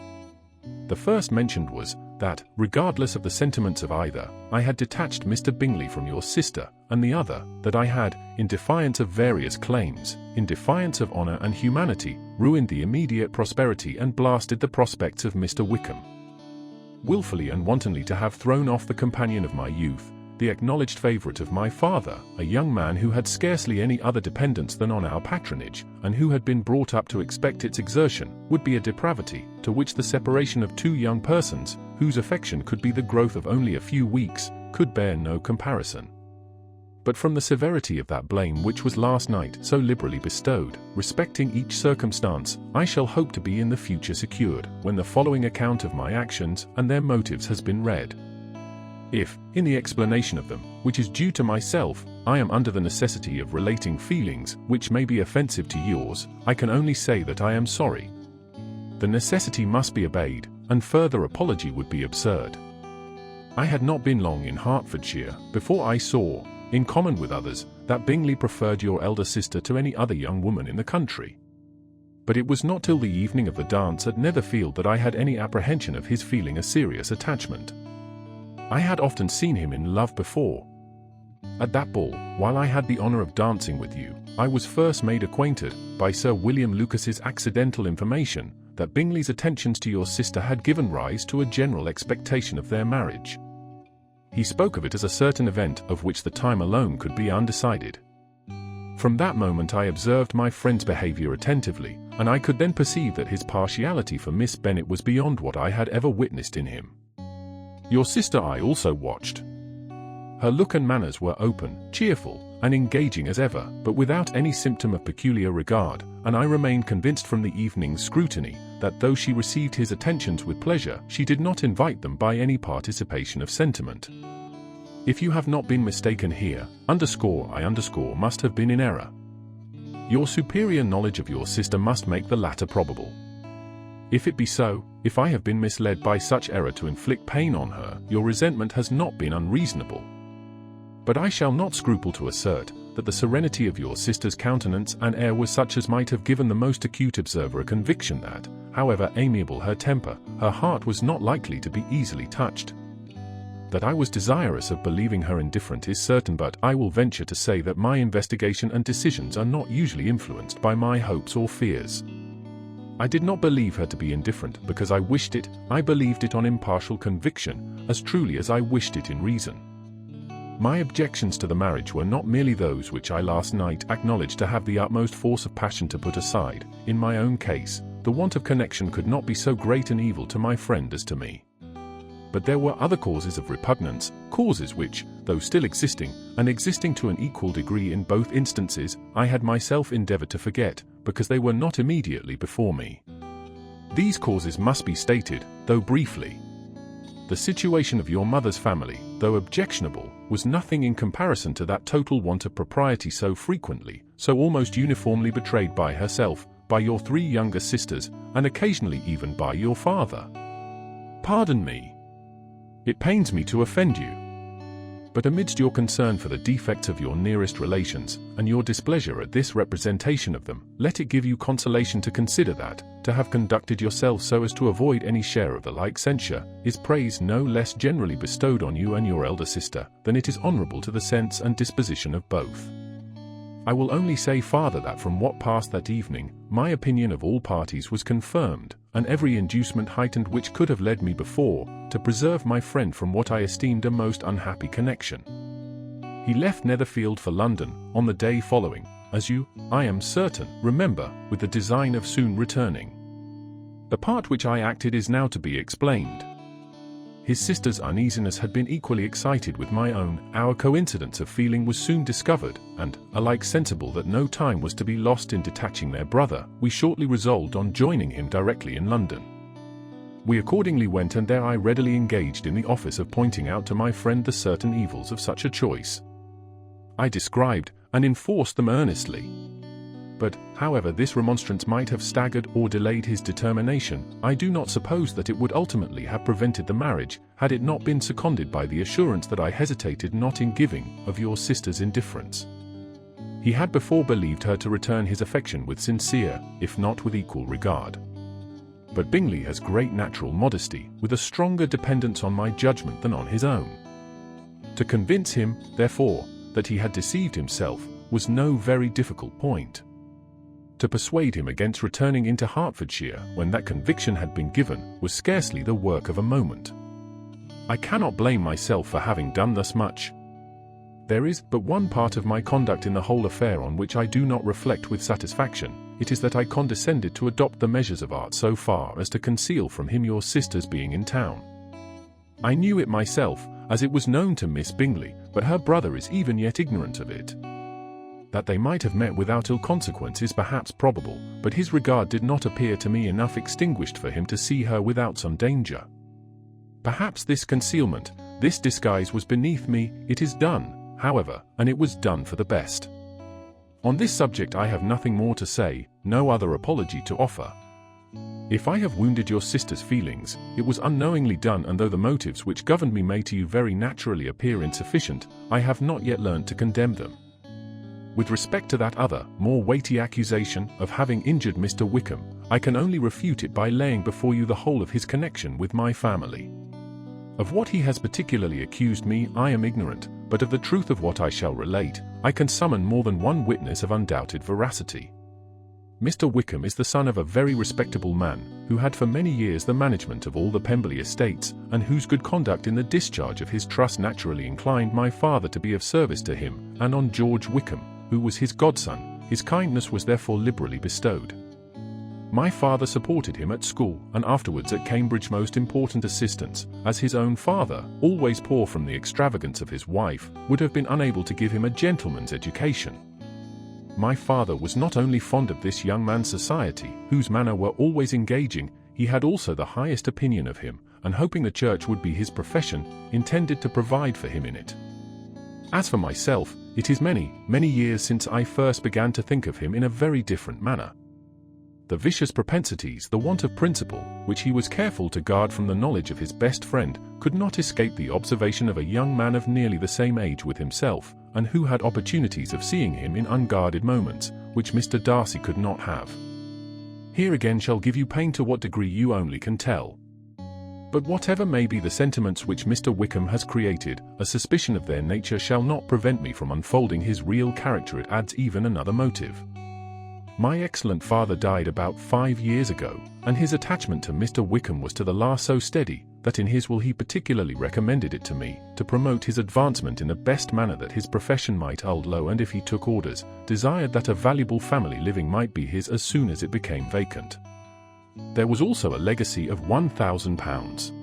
The first mentioned was, that, regardless of the sentiments of either, I had detached Mr. Bingley from your sister, and the other, that I had, in defiance of various claims, in defiance of honour and humanity, ruined the immediate prosperity and blasted the prospects of Mr. Wickham. Wilfully and wantonly to have thrown off the companion of my youth, the acknowledged favourite of my father, a young man who had scarcely any other dependence than on our patronage, and who had been brought up to expect its exertion, would be a depravity, to which the separation of 2 young persons, whose affection could be the growth of only a few weeks, could bear no comparison. But from the severity of that blame which was last night so liberally bestowed, respecting each circumstance, I shall hope to be in the future secured, when the following account of my actions and their motives has been read. If, in the explanation of them, which is due to myself, I am under the necessity of relating feelings which may be offensive to yours, I can only say that I am sorry. The necessity must be obeyed, and further apology would be absurd. I had not been long in Hertfordshire before I saw, in common with others, that Bingley preferred your elder sister to any other young woman in the country. But it was not till the evening of the dance at Netherfield that I had any apprehension of his feeling a serious attachment. I had often seen him in love before. At that ball, while I had the honour of dancing with you, I was first made acquainted, by Sir William Lucas's accidental information, that Bingley's attentions to your sister had given rise to a general expectation of their marriage. He spoke of it as a certain event of which the time alone could be undecided. From that moment I observed my friend's behaviour attentively, and I could then perceive that his partiality for Miss Bennet was beyond what I had ever witnessed in him. Your sister I also watched. Her look and manners were open, cheerful, and engaging as ever, but without any symptom of peculiar regard, and I remained convinced from the evening's scrutiny, that though she received his attentions with pleasure, she did not invite them by any participation of sentiment. If you have not been mistaken here, I must have been in error. Your superior knowledge of your sister must make the latter probable. If it be so, if I have been misled by such error to inflict pain on her, your resentment has not been unreasonable. But I shall not scruple to assert, that the serenity of your sister's countenance and air was such as might have given the most acute observer a conviction that, however amiable her temper, her heart was not likely to be easily touched. That I was desirous of believing her indifferent is certain, but I will venture to say that my investigation and decisions are not usually influenced by my hopes or fears. I did not believe her to be indifferent because I wished it. I believed it on impartial conviction, as truly as I wished it in reason. My objections to the marriage were not merely those which I last night acknowledged to have the utmost force of passion to put aside. In my own case, the want of connection could not be so great an evil to my friend as to me. But there were other causes of repugnance, causes which, though still existing, and existing to an equal degree in both instances, I had myself endeavored to forget, because they were not immediately before me. These causes must be stated, though briefly. The situation of your mother's family, though objectionable, was nothing in comparison to that total want of propriety so frequently, so almost uniformly betrayed by herself, by your 3 younger sisters, and occasionally even by your father. Pardon me. It pains me to offend you. But amidst your concern for the defects of your nearest relations, and your displeasure at this representation of them, let it give you consolation to consider that, to have conducted yourself so as to avoid any share of the like censure, is praise no less generally bestowed on you and your elder sister, than it is honourable to the sense and disposition of both. I will only say farther that from what passed that evening, my opinion of all parties was confirmed, and every inducement heightened which could have led me before, to preserve my friend from what I esteemed a most unhappy connection. He left Netherfield for London, on the day following, as you, I am certain, remember, with the design of soon returning. The part which I acted is now to be explained. His sister's uneasiness had been equally excited with my own. Our coincidence of feeling was soon discovered, and, alike sensible that no time was to be lost in detaching their brother, we shortly resolved on joining him directly in London. We accordingly went, and there I readily engaged in the office of pointing out to my friend the certain evils of such a choice. I described and enforced them earnestly. But, however this remonstrance might have staggered or delayed his determination, I do not suppose that it would ultimately have prevented the marriage, had it not been seconded by the assurance that I hesitated not in giving, of your sister's indifference. He had before believed her to return his affection with sincere, if not with equal regard. But Bingley has great natural modesty, with a stronger dependence on my judgment than on his own. To convince him, therefore, that he had deceived himself, was no very difficult point. To persuade him against returning into Hertfordshire when that conviction had been given, was scarcely the work of a moment. I cannot blame myself for having done thus much. There is but one part of my conduct in the whole affair on which I do not reflect with satisfaction. It is that I condescended to adopt the measures of art so far as to conceal from him your sister's being in town. I knew it myself, as it was known to Miss Bingley, but her brother is even yet ignorant of it. That they might have met without ill consequence is perhaps probable, but his regard did not appear to me enough extinguished for him to see her without some danger. Perhaps this concealment, this disguise was beneath me. It is done, however, and it was done for the best. On this subject I have nothing more to say, no other apology to offer. If I have wounded your sister's feelings, it was unknowingly done, and though the motives which governed me may to you very naturally appear insufficient, I have not yet learned to condemn them. With respect to that other, more weighty accusation of having injured Mr. Wickham, I can only refute it by laying before you the whole of his connection with my family. Of what he has particularly accused me I am ignorant, but of the truth of what I shall relate, I can summon more than one witness of undoubted veracity. Mr. Wickham is the son of a very respectable man, who had for many years the management of all the Pemberley estates, and whose good conduct in the discharge of his trust naturally inclined my father to be of service to him, and on George Wickham, who was his godson, his kindness was therefore liberally bestowed. My father supported him at school, and afterwards at Cambridge most important assistance, as his own father, always poor from the extravagance of his wife, would have been unable to give him a gentleman's education. My father was not only fond of this young man's society, whose manner were always engaging, he had also the highest opinion of him, and hoping the church would be his profession, intended to provide for him in it. As for myself, it is many, many years since I first began to think of him in a very different manner. The vicious propensities, the want of principle, which he was careful to guard from the knowledge of his best friend, could not escape the observation of a young man of nearly the same age with himself, and who had opportunities of seeing him in unguarded moments, which Mr. Darcy could not have. Here again shall give you pain to what degree you only can tell. But whatever may be the sentiments which Mr. Wickham has created, a suspicion of their nature shall not prevent me from unfolding his real character. It adds even another motive. My excellent father died about 5 years ago, and his attachment to Mr. Wickham was to the last so steady, that in his will he particularly recommended it to me, to promote his advancement in the best manner that his profession might hold low, and if he took orders, desired that a valuable family living might be his as soon as it became vacant. There was also a legacy of £1,000.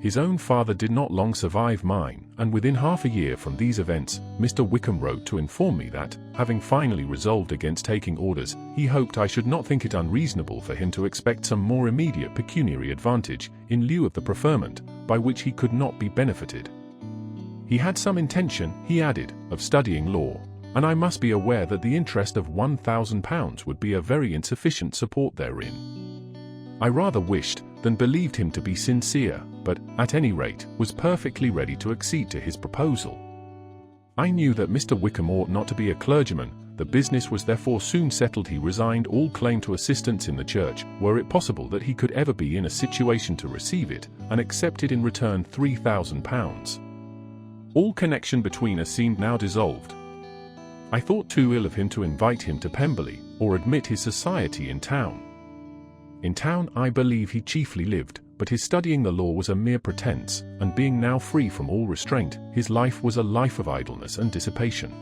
His own father did not long survive mine, and within half a year from these events, Mr. Wickham wrote to inform me that, having finally resolved against taking orders, he hoped I should not think it unreasonable for him to expect some more immediate pecuniary advantage, in lieu of the preferment, by which he could not be benefited. He had some intention, he added, of studying law, and I must be aware that the interest of £1,000 would be a very insufficient support therein. I rather wished than believed him to be sincere, but, at any rate, was perfectly ready to accede to his proposal. I knew that Mr. Wickham ought not to be a clergyman. The business was therefore soon settled. He resigned all claim to assistance in the church, were it possible that he could ever be in a situation to receive it, and accepted in return £3,000. All connection between us seemed now dissolved. I thought too ill of him to invite him to Pemberley, or admit his society in town. In town I believe he chiefly lived, but his studying the law was a mere pretence, and being now free from all restraint, his life was a life of idleness and dissipation.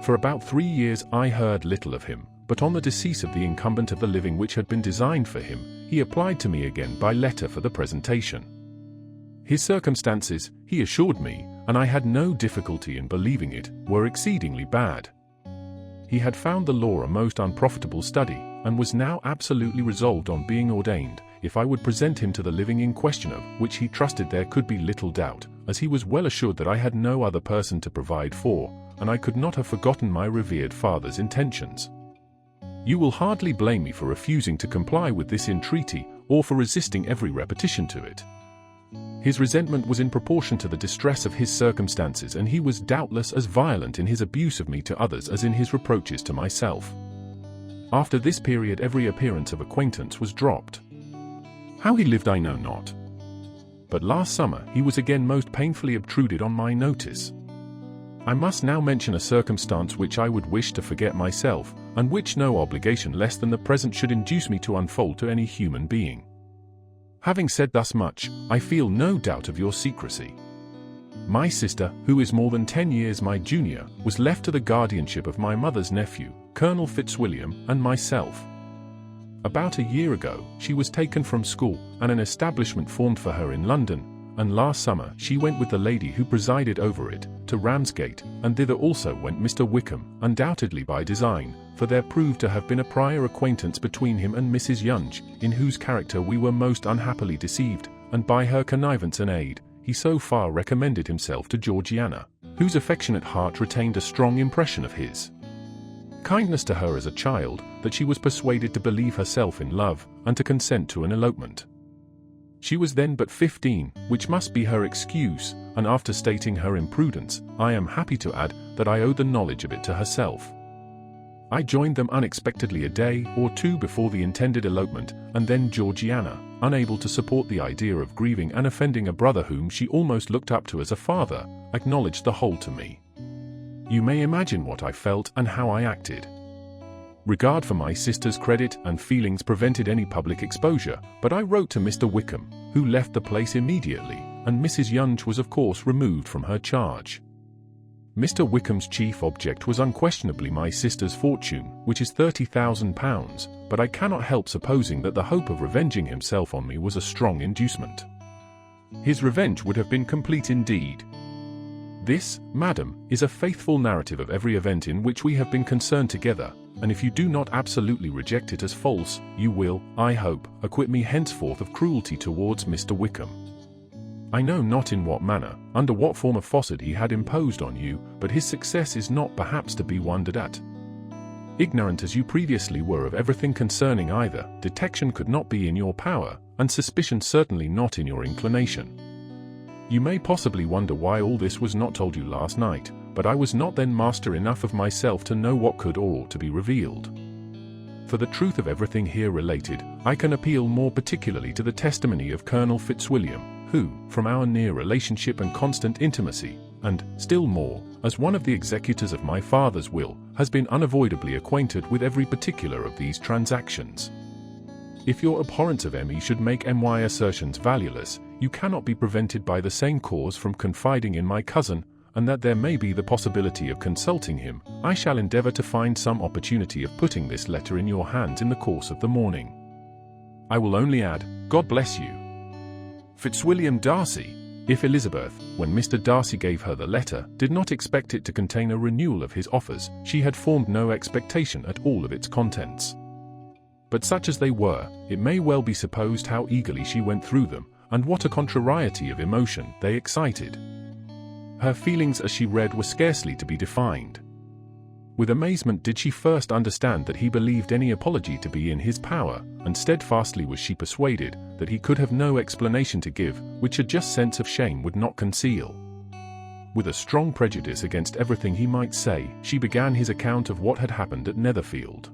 For about 3 years I heard little of him, but on the decease of the incumbent of the living which had been designed for him, he applied to me again by letter for the presentation. His circumstances, he assured me, and I had no difficulty in believing it, were exceedingly bad. He had found the law a most unprofitable study, and was now absolutely resolved on being ordained, if I would present him to the living in question, of which he trusted there could be little doubt, as he was well assured that I had no other person to provide for, and I could not have forgotten my revered father's intentions. You will hardly blame me for refusing to comply with this entreaty, or for resisting every repetition to it. His resentment was in proportion to the distress of his circumstances, and he was doubtless as violent in his abuse of me to others as in his reproaches to myself. After this period every appearance of acquaintance was dropped. How he lived I know not. But last summer he was again most painfully obtruded on my notice. I must now mention a circumstance which I would wish to forget myself, and which no obligation less than the present should induce me to unfold to any human being. Having said thus much, I feel no doubt of your secrecy. My sister, who is more than 10 years my junior, was left to the guardianship of my mother's nephew, Colonel Fitzwilliam, and myself. About a year ago, she was taken from school, and an establishment formed for her in London, and last summer she went with the lady who presided over it, to Ramsgate, and thither also went Mr. Wickham, undoubtedly by design, for there proved to have been a prior acquaintance between him and Mrs. Yonge, in whose character we were most unhappily deceived, and by her connivance and aid, he so far recommended himself to Georgiana, whose affectionate heart retained a strong impression of his kindness to her as a child, that she was persuaded to believe herself in love, and to consent to an elopement. She was then but 15, which must be her excuse, and after stating her imprudence, I am happy to add that I owed the knowledge of it to herself. I joined them unexpectedly a day or two before the intended elopement, and then Georgiana, unable to support the idea of grieving and offending a brother whom she almost looked up to as a father, acknowledged the whole to me. You may imagine what I felt and how I acted. Regard for my sister's credit and feelings prevented any public exposure, but I wrote to Mr. Wickham, who left the place immediately, and Mrs. Yonge was of course removed from her charge. Mr. Wickham's chief object was unquestionably my sister's fortune, which is £30,000, but I cannot help supposing that the hope of revenging himself on me was a strong inducement. His revenge would have been complete indeed. This, madam, is a faithful narrative of every event in which we have been concerned together, and if you do not absolutely reject it as false, you will, I hope, acquit me henceforth of cruelty towards Mr. Wickham. I know not in what manner, under what form of falsehood he had imposed on you, but his success is not perhaps to be wondered at. Ignorant as you previously were of everything concerning either, detection could not be in your power, and suspicion certainly not in your inclination. You may possibly wonder why all this was not told you last night, but I was not then master enough of myself to know what could or ought to be revealed. For the truth of everything here related, I can appeal more particularly to the testimony of Colonel Fitzwilliam, who, from our near relationship and constant intimacy, and, still more, as one of the executors of my father's will, has been unavoidably acquainted with every particular of these transactions. If your abhorrence of M.E. should make M.Y. assertions valueless, you cannot be prevented by the same cause from confiding in my cousin, and that there may be the possibility of consulting him, I shall endeavour to find some opportunity of putting this letter in your hands in the course of the morning. I will only add, God bless you. Fitzwilliam Darcy. If Elizabeth, when Mr. Darcy gave her the letter, did not expect it to contain a renewal of his offers, she had formed no expectation at all of its contents. But such as they were, it may well be supposed how eagerly she went through them, and what a contrariety of emotion they excited. Her feelings as she read were scarcely to be defined. With amazement did she first understand that he believed any apology to be in his power, and steadfastly was she persuaded that he could have no explanation to give which a just sense of shame would not conceal. With a strong prejudice against everything he might say, she began his account of what had happened at Netherfield.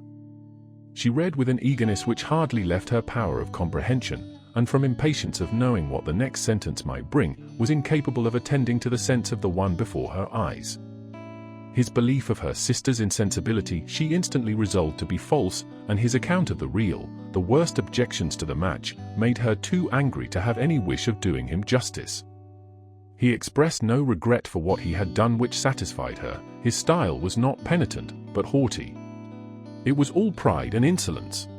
She read with an eagerness which hardly left her power of comprehension, and from impatience of knowing what the next sentence might bring, was incapable of attending to the sense of the one before her eyes. His belief of her sister's insensibility she instantly resolved to be false, and his account of the real, the worst objections to the match, made her too angry to have any wish of doing him justice. He expressed no regret for what he had done which satisfied her. His style was not penitent, but haughty. It was all pride and insolence.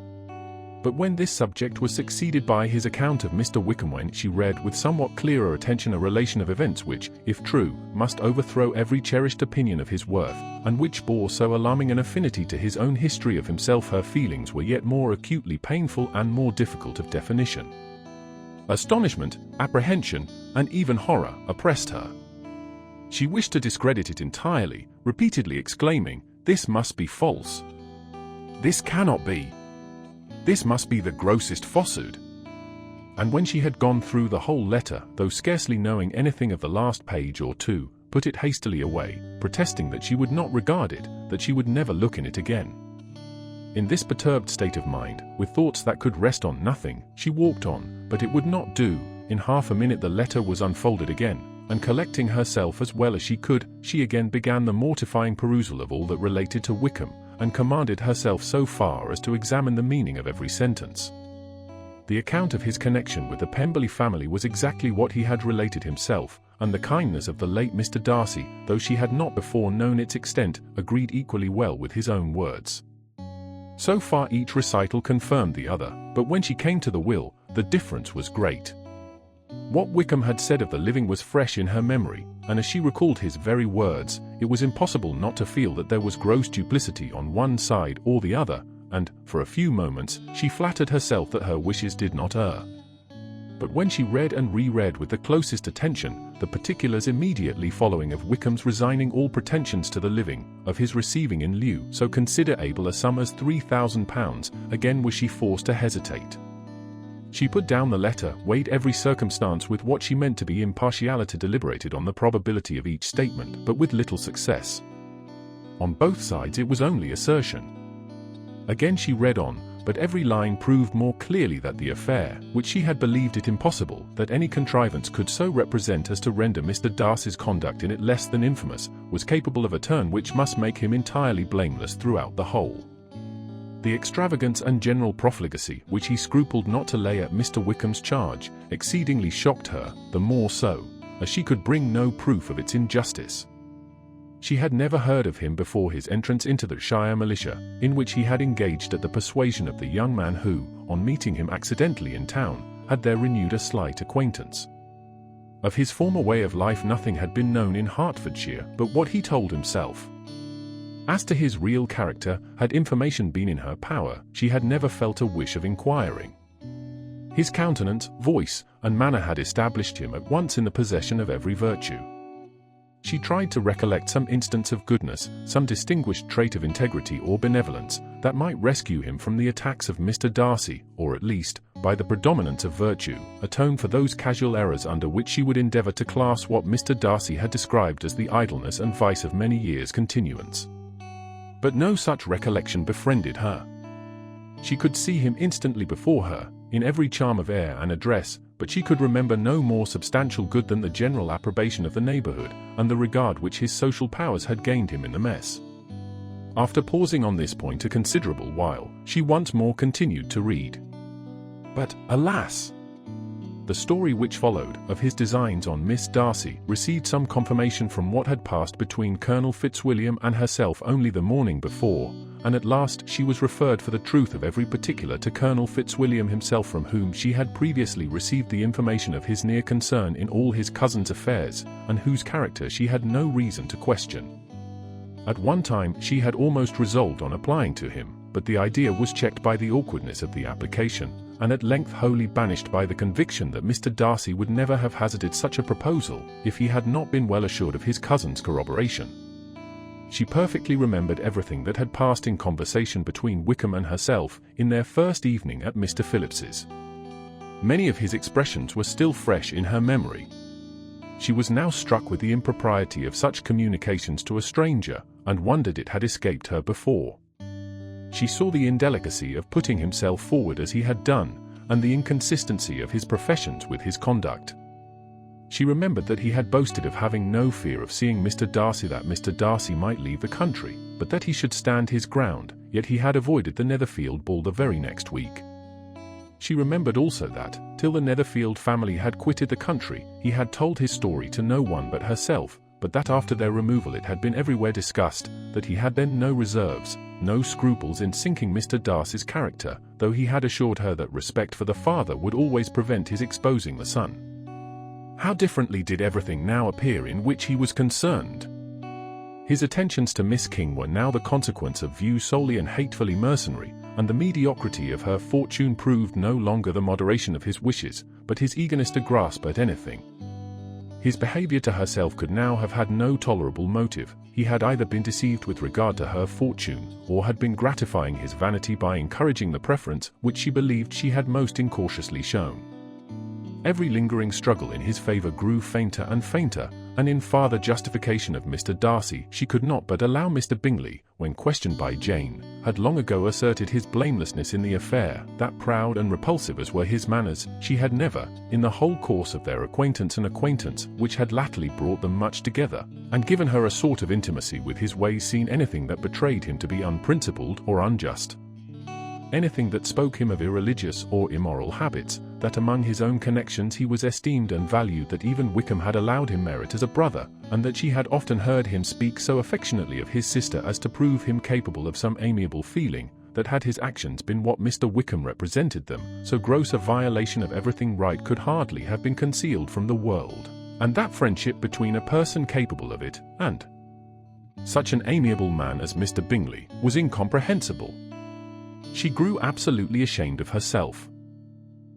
But when this subject was succeeded by his account of Mr. Wickham, when she read with somewhat clearer attention a relation of events which, if true, must overthrow every cherished opinion of his worth, and which bore so alarming an affinity to his own history of himself, her feelings were yet more acutely painful and more difficult of definition. Astonishment, apprehension, and even horror oppressed her. She wished to discredit it entirely, repeatedly exclaiming, "This must be false. This cannot be. This must be the grossest falsehood." And when she had gone through the whole letter, though scarcely knowing anything of the last page or two, put it hastily away, protesting that she would not regard it, that she would never look in it again. In this perturbed state of mind, with thoughts that could rest on nothing, she walked on, but it would not do. In half a minute the letter was unfolded again, and collecting herself as well as she could, she again began the mortifying perusal of all that related to Wickham, and commanded herself so far as to examine the meaning of every sentence. The account of his connection with the Pemberley family was exactly what he had related himself, and the kindness of the late Mr. Darcy, though she had not before known its extent, agreed equally well with his own words. So far each recital confirmed the other, but when she came to the will, the difference was great. What Wickham had said of the living was fresh in her memory, and as she recalled his very words, it was impossible not to feel that there was gross duplicity on one side or the other, and, for a few moments, she flattered herself that her wishes did not err. But when she read and reread with the closest attention, the particulars immediately following of Wickham's resigning all pretensions to the living, of his receiving in lieu so considerable a sum as £3,000, again was she forced to hesitate. She put down the letter, weighed every circumstance with what she meant to be impartiality, deliberated on the probability of each statement, but with little success. On both sides it was only assertion. Again she read on, but every line proved more clearly that the affair, which she had believed it impossible that any contrivance could so represent as to render Mr. Darcy's conduct in it less than infamous, was capable of a turn which must make him entirely blameless throughout the whole. The extravagance and general profligacy which he scrupled not to lay at Mr. Wickham's charge exceedingly shocked her, the more so, as she could bring no proof of its injustice. She had never heard of him before his entrance into the Shire militia, in which he had engaged at the persuasion of the young man who, on meeting him accidentally in town, had there renewed a slight acquaintance. Of his former way of life nothing had been known in Hertfordshire but what he told himself. As to his real character, had information been in her power, she had never felt a wish of inquiring. His countenance, voice, and manner had established him at once in the possession of every virtue. she tried to recollect some instance of goodness, some distinguished trait of integrity or benevolence, that might rescue him from the attacks of Mr. Darcy, or at least, by the predominance of virtue, atone for those casual errors under which she would endeavour to class what Mr. Darcy had described as the idleness and vice of many years' continuance. But no such recollection befriended her. She could see him instantly before her, in every charm of air and address, but she could remember no more substantial good than the general approbation of the neighbourhood, and the regard which his social powers had gained him in the mess. After pausing on this point a considerable while, she once more continued to read. But, alas! The story which followed, of his designs on Miss Darcy, received some confirmation from what had passed between Colonel Fitzwilliam and herself only the morning before, and at last she was referred for the truth of every particular to Colonel Fitzwilliam himself, from whom she had previously received the information of his near concern in all his cousin's affairs, and whose character she had no reason to question. At one time she had almost resolved on applying to him, but the idea was checked by the awkwardness of the application, and at length wholly banished by the conviction that Mr. Darcy would never have hazarded such a proposal, if he had not been well assured of his cousin's corroboration. She perfectly remembered everything that had passed in conversation between Wickham and herself, in their first evening at Mr. Phillips's. Many of his expressions were still fresh in her memory. She was now struck with the impropriety of such communications to a stranger, and wondered it had escaped her before. She saw the indelicacy of putting himself forward as he had done, and the inconsistency of his professions with his conduct. She remembered that he had boasted of having no fear of seeing Mr. Darcy, that Mr. Darcy might leave the country, but that he should stand his ground, yet he had avoided the Netherfield ball the very next week. She remembered also that, till the Netherfield family had quitted the country, he had told his story to no one but herself, but that after their removal it had been everywhere discussed, that he had then no reserves, no scruples in sinking Mr. Darcy's character, though he had assured her that respect for the father would always prevent his exposing the son. How differently did everything now appear in which he was concerned! His attentions to Miss King were now the consequence of views solely and hatefully mercenary, and the mediocrity of her fortune proved no longer the moderation of his wishes, but his eagerness to grasp at anything. His behaviour to herself could now have had no tolerable motive. He had either been deceived with regard to her fortune, or had been gratifying his vanity by encouraging the preference which she believed she had most incautiously shown. Every lingering struggle in his favour grew fainter and fainter, and in farther justification of Mr. Darcy she could not but allow Mr. Bingley, when questioned by Jane, had long ago asserted his blamelessness in the affair, that proud and repulsive as were his manners, she had never, in the whole course of their acquaintance which had latterly brought them much together, and given her a sort of intimacy with his ways, seen anything that betrayed him to be unprincipled or unjust. Anything that spoke him of irreligious or immoral habits, that among his own connections he was esteemed and valued, that even Wickham had allowed him merit as a brother, and that she had often heard him speak so affectionately of his sister as to prove him capable of some amiable feeling, that had his actions been what Mr. Wickham represented them, so gross a violation of everything right could hardly have been concealed from the world, and that friendship between a person capable of it, and such an amiable man as Mr. Bingley, was incomprehensible. She grew absolutely ashamed of herself.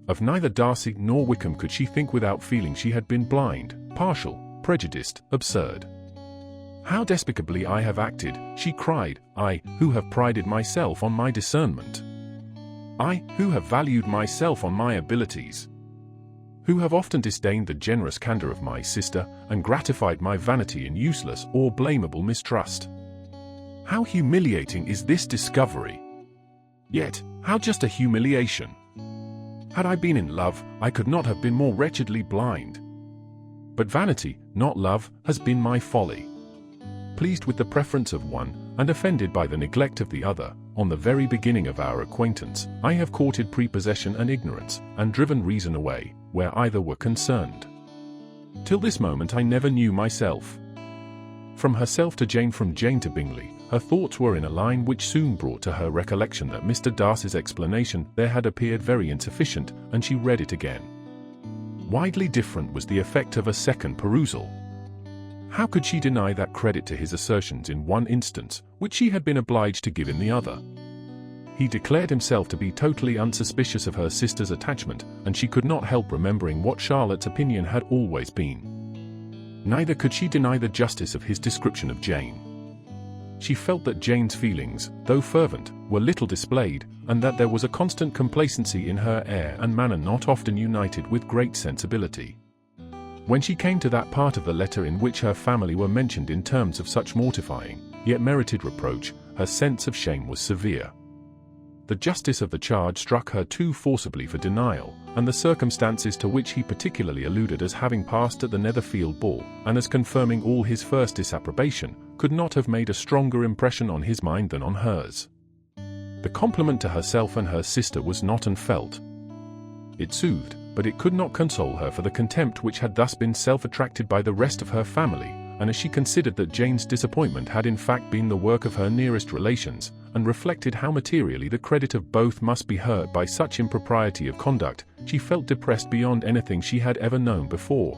Of neither Darcy nor Wickham could she think without feeling she had been blind, partial, prejudiced, absurd. "How despicably I have acted," she cried, "I, who have prided myself on my discernment. I, who have valued myself on my abilities. Who have often disdained the generous candour of my sister, and gratified my vanity in useless or blamable mistrust. How humiliating is this discovery! Yet, how just a humiliation! Had I been in love, I could not have been more wretchedly blind. But vanity, not love, has been my folly. Pleased with the preference of one, and offended by the neglect of the other, on the very beginning of our acquaintance, I have courted prepossession and ignorance, and driven reason away, where either were concerned. Till this moment I never knew myself." From herself to Jane, from Jane to Bingley, her thoughts were in a line which soon brought to her recollection that Mr. Darcy's explanation there had appeared very insufficient, and she read it again. Widely different was the effect of a second perusal. How could she deny that credit to his assertions in one instance, which she had been obliged to give in the other? He declared himself to be totally unsuspicious of her sister's attachment, and she could not help remembering what Charlotte's opinion had always been. Neither could she deny the justice of his description of Jane. She felt that Jane's feelings, though fervent, were little displayed, and that there was a constant complacency in her air and manner not often united with great sensibility. When she came to that part of the letter in which her family were mentioned in terms of such mortifying, yet merited reproach, her sense of shame was severe. The justice of the charge struck her too forcibly for denial, and the circumstances to which he particularly alluded as having passed at the Netherfield ball, and as confirming all his first disapprobation, could not have made a stronger impression on his mind than on hers. The compliment to herself and her sister was not unfelt. It soothed, but it could not console her for the contempt which had thus been self-attracted by the rest of her family, and as she considered that Jane's disappointment had in fact been the work of her nearest relations, and reflected how materially the credit of both must be hurt by such impropriety of conduct, she felt depressed beyond anything she had ever known before.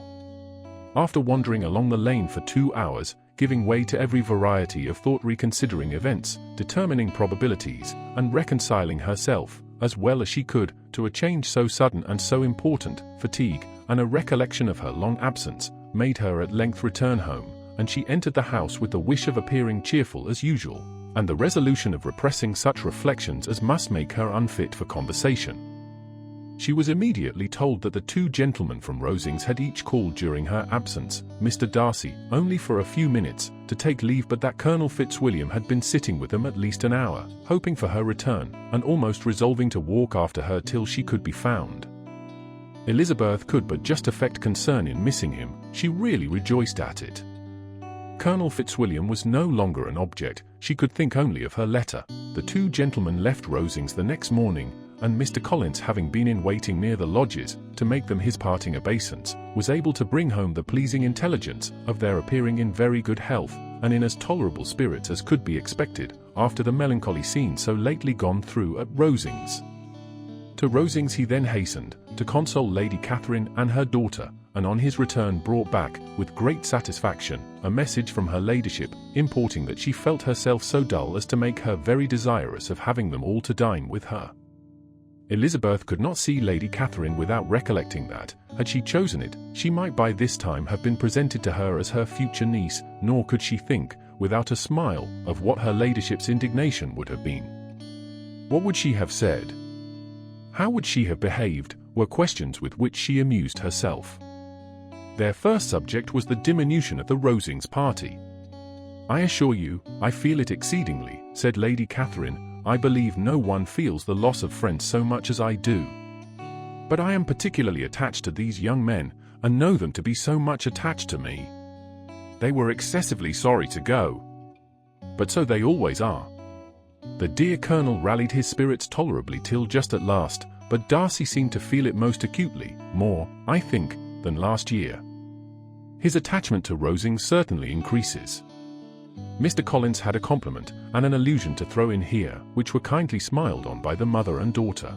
After wandering along the lane for 2 hours, giving way to every variety of thought, reconsidering events, determining probabilities, and reconciling herself, as well as she could, to a change so sudden and so important, fatigue, and a recollection of her long absence, made her at length return home, and she entered the house with the wish of appearing cheerful as usual, and the resolution of repressing such reflections as must make her unfit for conversation. She was immediately told that the 2 gentlemen from Rosings had each called during her absence, Mr. Darcy, only for a few minutes, to take leave, but that Colonel Fitzwilliam had been sitting with them at least an hour, hoping for her return, and almost resolving to walk after her till she could be found. Elizabeth could but just affect concern in missing him. She really rejoiced at it. Colonel Fitzwilliam was no longer an object, she could think only of her letter. The 2 gentlemen left Rosings the next morning, and Mr. Collins, having been in waiting near the lodges, to make them his parting obeisance, was able to bring home the pleasing intelligence of their appearing in very good health, and in as tolerable spirits as could be expected, after the melancholy scene so lately gone through at Rosings. To Rosings he then hastened, to console Lady Catherine and her daughter, and on his return brought back, with great satisfaction, a message from her ladyship, importing that she felt herself so dull as to make her very desirous of having them all to dine with her. Elizabeth could not see Lady Catherine without recollecting that, had she chosen it, she might by this time have been presented to her as her future niece, nor could she think, without a smile, of what her ladyship's indignation would have been. What would she have said? How would she have behaved, were questions with which she amused herself. Their first subject was the diminution of the Rosings party. "I assure you, I feel it exceedingly," said Lady Catherine. "I believe no one feels the loss of friends so much as I do. But I am particularly attached to these young men, and know them to be so much attached to me. They were excessively sorry to go. But so they always are." The dear Colonel rallied his spirits tolerably till just at last, but Darcy seemed to feel it most acutely, more, I think, than last year. His attachment to Rosings certainly increases. Mr. Collins had a compliment and an allusion to throw in here, which were kindly smiled on by the mother and daughter.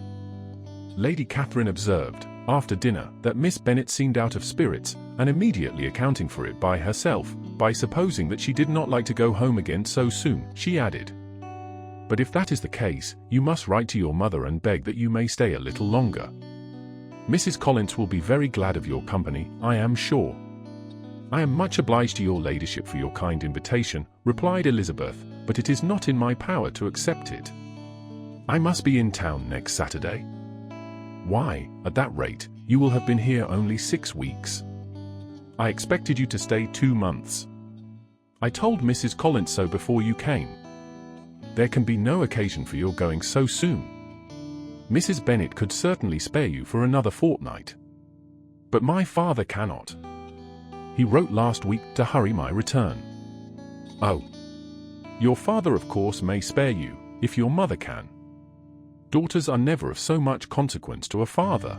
Lady Catherine observed, after dinner, that Miss Bennet seemed out of spirits, and immediately accounting for it by herself, by supposing that she did not like to go home again so soon, she added, "But if that is the case, you must write to your mother and beg that you may stay a little longer. Mrs. Collins will be very glad of your company, I am sure." "I am much obliged to your ladyship for your kind invitation," replied Elizabeth, "but it is not in my power to accept it. I must be in town next Saturday." "Why, at that rate, you will have been here only 6 weeks. I expected you to stay 2 months. I told Mrs. Collins so before you came. There can be no occasion for your going so soon. Mrs. Bennet could certainly spare you for another fortnight. But my father cannot. He wrote last week to hurry my return." "Oh. Your father of course may spare you, if your mother can. Daughters are never of so much consequence to a father.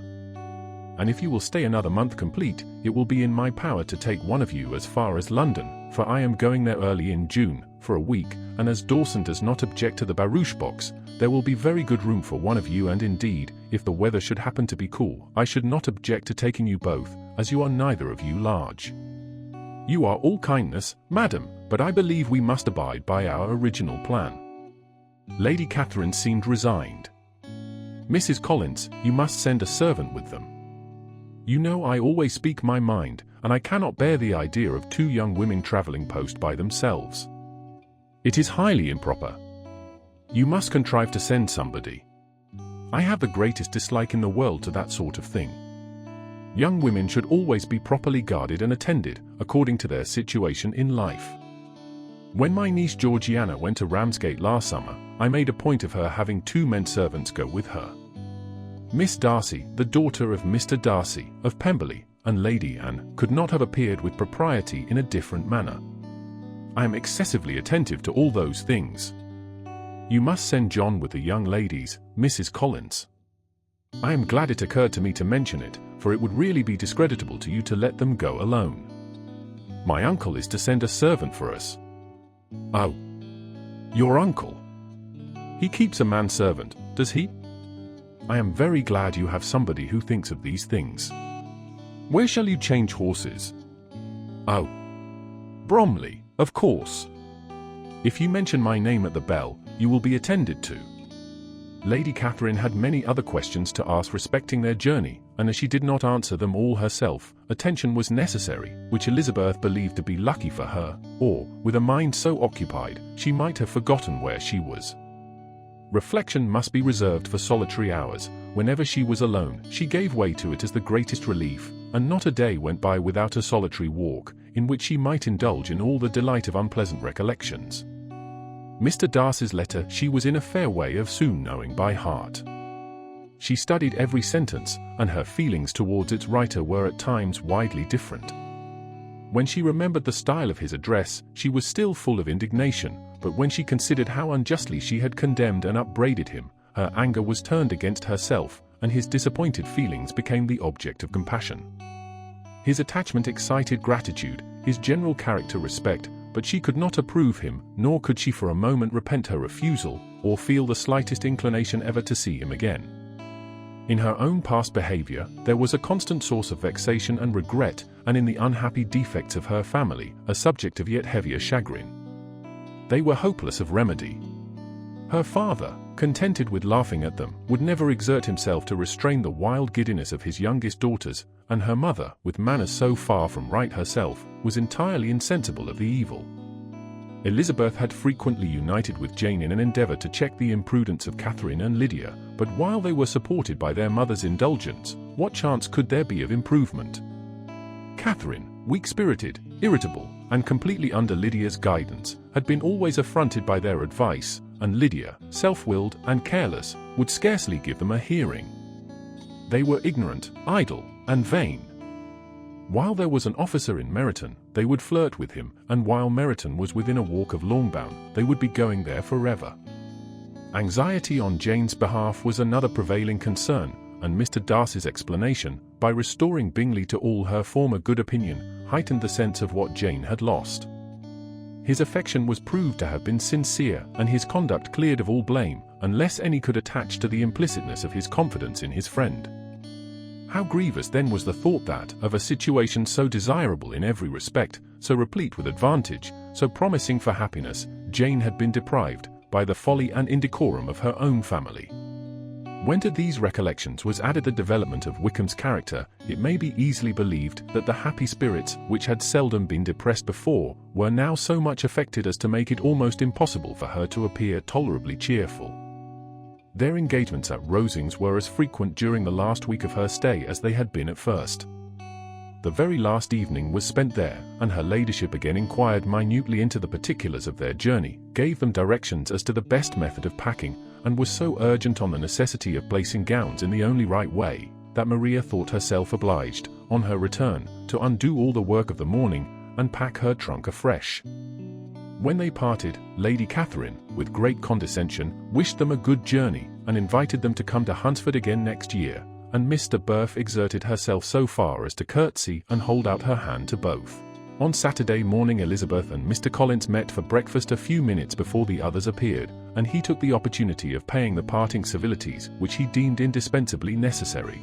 And if you will stay another month complete, it will be in my power to take one of you as far as London, for I am going there early in June, for a week, and as Dawson does not object to the barouche box, there will be very good room for one of you, and indeed, if the weather should happen to be cool, I should not object to taking you both, as you are neither of you large. You are all kindness, madam, but I believe we must abide by our original plan." Lady Catherine seemed resigned. "Mrs. Collins, you must send a servant with them." You know I always speak my mind, and I cannot bear the idea of two young women travelling post by themselves. It is highly improper. You must contrive to send somebody. I have the greatest dislike in the world to that sort of thing. Young women should always be properly guarded and attended, according to their situation in life. When my niece Georgiana went to Ramsgate last summer, I made a point of her having 2 men servants go with her. Miss Darcy, the daughter of Mr. Darcy, of Pemberley, and Lady Anne, could not have appeared with propriety in a different manner. I am excessively attentive to all those things. You must send John with the young ladies, Mrs. Collins. I am glad it occurred to me to mention it, for it would really be discreditable to you to let them go alone. My uncle is to send a servant for us. Oh. Your uncle? He keeps a manservant, does he? I am very glad you have somebody who thinks of these things. Where shall you change horses? Oh. Bromley, of course. If you mention my name at the bell, you will be attended to. Lady Catherine had many other questions to ask respecting their journey, and as she did not answer them all herself, attention was necessary, which Elizabeth believed to be lucky for her, or, with a mind so occupied, she might have forgotten where she was. Reflection must be reserved for solitary hours. Whenever she was alone, she gave way to it as the greatest relief, and not a day went by without a solitary walk, in which she might indulge in all the delight of unpleasant recollections. Mr. Darcy's letter she was in a fair way of soon knowing by heart. She studied every sentence, and her feelings towards its writer were at times widely different. When she remembered the style of his address, she was still full of indignation, but when she considered how unjustly she had condemned and upbraided him, her anger was turned against herself, and his disappointed feelings became the object of compassion. His attachment excited gratitude, his general character respect, but she could not approve him, nor could she for a moment repent her refusal, or feel the slightest inclination ever to see him again. In her own past behavior, there was a constant source of vexation and regret, and in the unhappy defects of her family, a subject of yet heavier chagrin. They were hopeless of remedy. Her father, contented with laughing at them, would never exert himself to restrain the wild giddiness of his youngest daughters, and her mother, with manners so far from right herself, was entirely insensible of the evil. Elizabeth had frequently united with Jane in an endeavour to check the imprudence of Catherine and Lydia, but while they were supported by their mother's indulgence, what chance could there be of improvement? Catherine, weak-spirited, irritable, and completely under Lydia's guidance, had been always affronted by their advice, and Lydia, self-willed and careless, would scarcely give them a hearing. They were ignorant, idle, and vain. While there was an officer in Meryton, they would flirt with him, and while Meryton was within a walk of Longbourn, they would be going there forever. Anxiety on Jane's behalf was another prevailing concern, and Mr. Darcy's explanation, by restoring Bingley to all her former good opinion, heightened the sense of what Jane had lost. His affection was proved to have been sincere, and his conduct cleared of all blame, unless any could attach to the implicitness of his confidence in his friend. How grievous then was the thought that, of a situation so desirable in every respect, so replete with advantage, so promising for happiness, Jane had been deprived, by the folly and indecorum of her own family. When to these recollections was added the development of Wickham's character, it may be easily believed that the happy spirits, which had seldom been depressed before, were now so much affected as to make it almost impossible for her to appear tolerably cheerful. Their engagements at Rosings were as frequent during the last week of her stay as they had been at first. The very last evening was spent there, and her ladyship again inquired minutely into the particulars of their journey, gave them directions as to the best method of packing, and was so urgent on the necessity of placing gowns in the only right way, that Maria thought herself obliged, on her return, to undo all the work of the morning, and pack her trunk afresh. When they parted, Lady Catherine, with great condescension, wished them a good journey, and invited them to come to Hunsford again next year, and Mr. Burf exerted herself so far as to curtsy and hold out her hand to both. On Saturday morning Elizabeth and Mr. Collins met for breakfast a few minutes before the others appeared, and he took the opportunity of paying the parting civilities which he deemed indispensably necessary.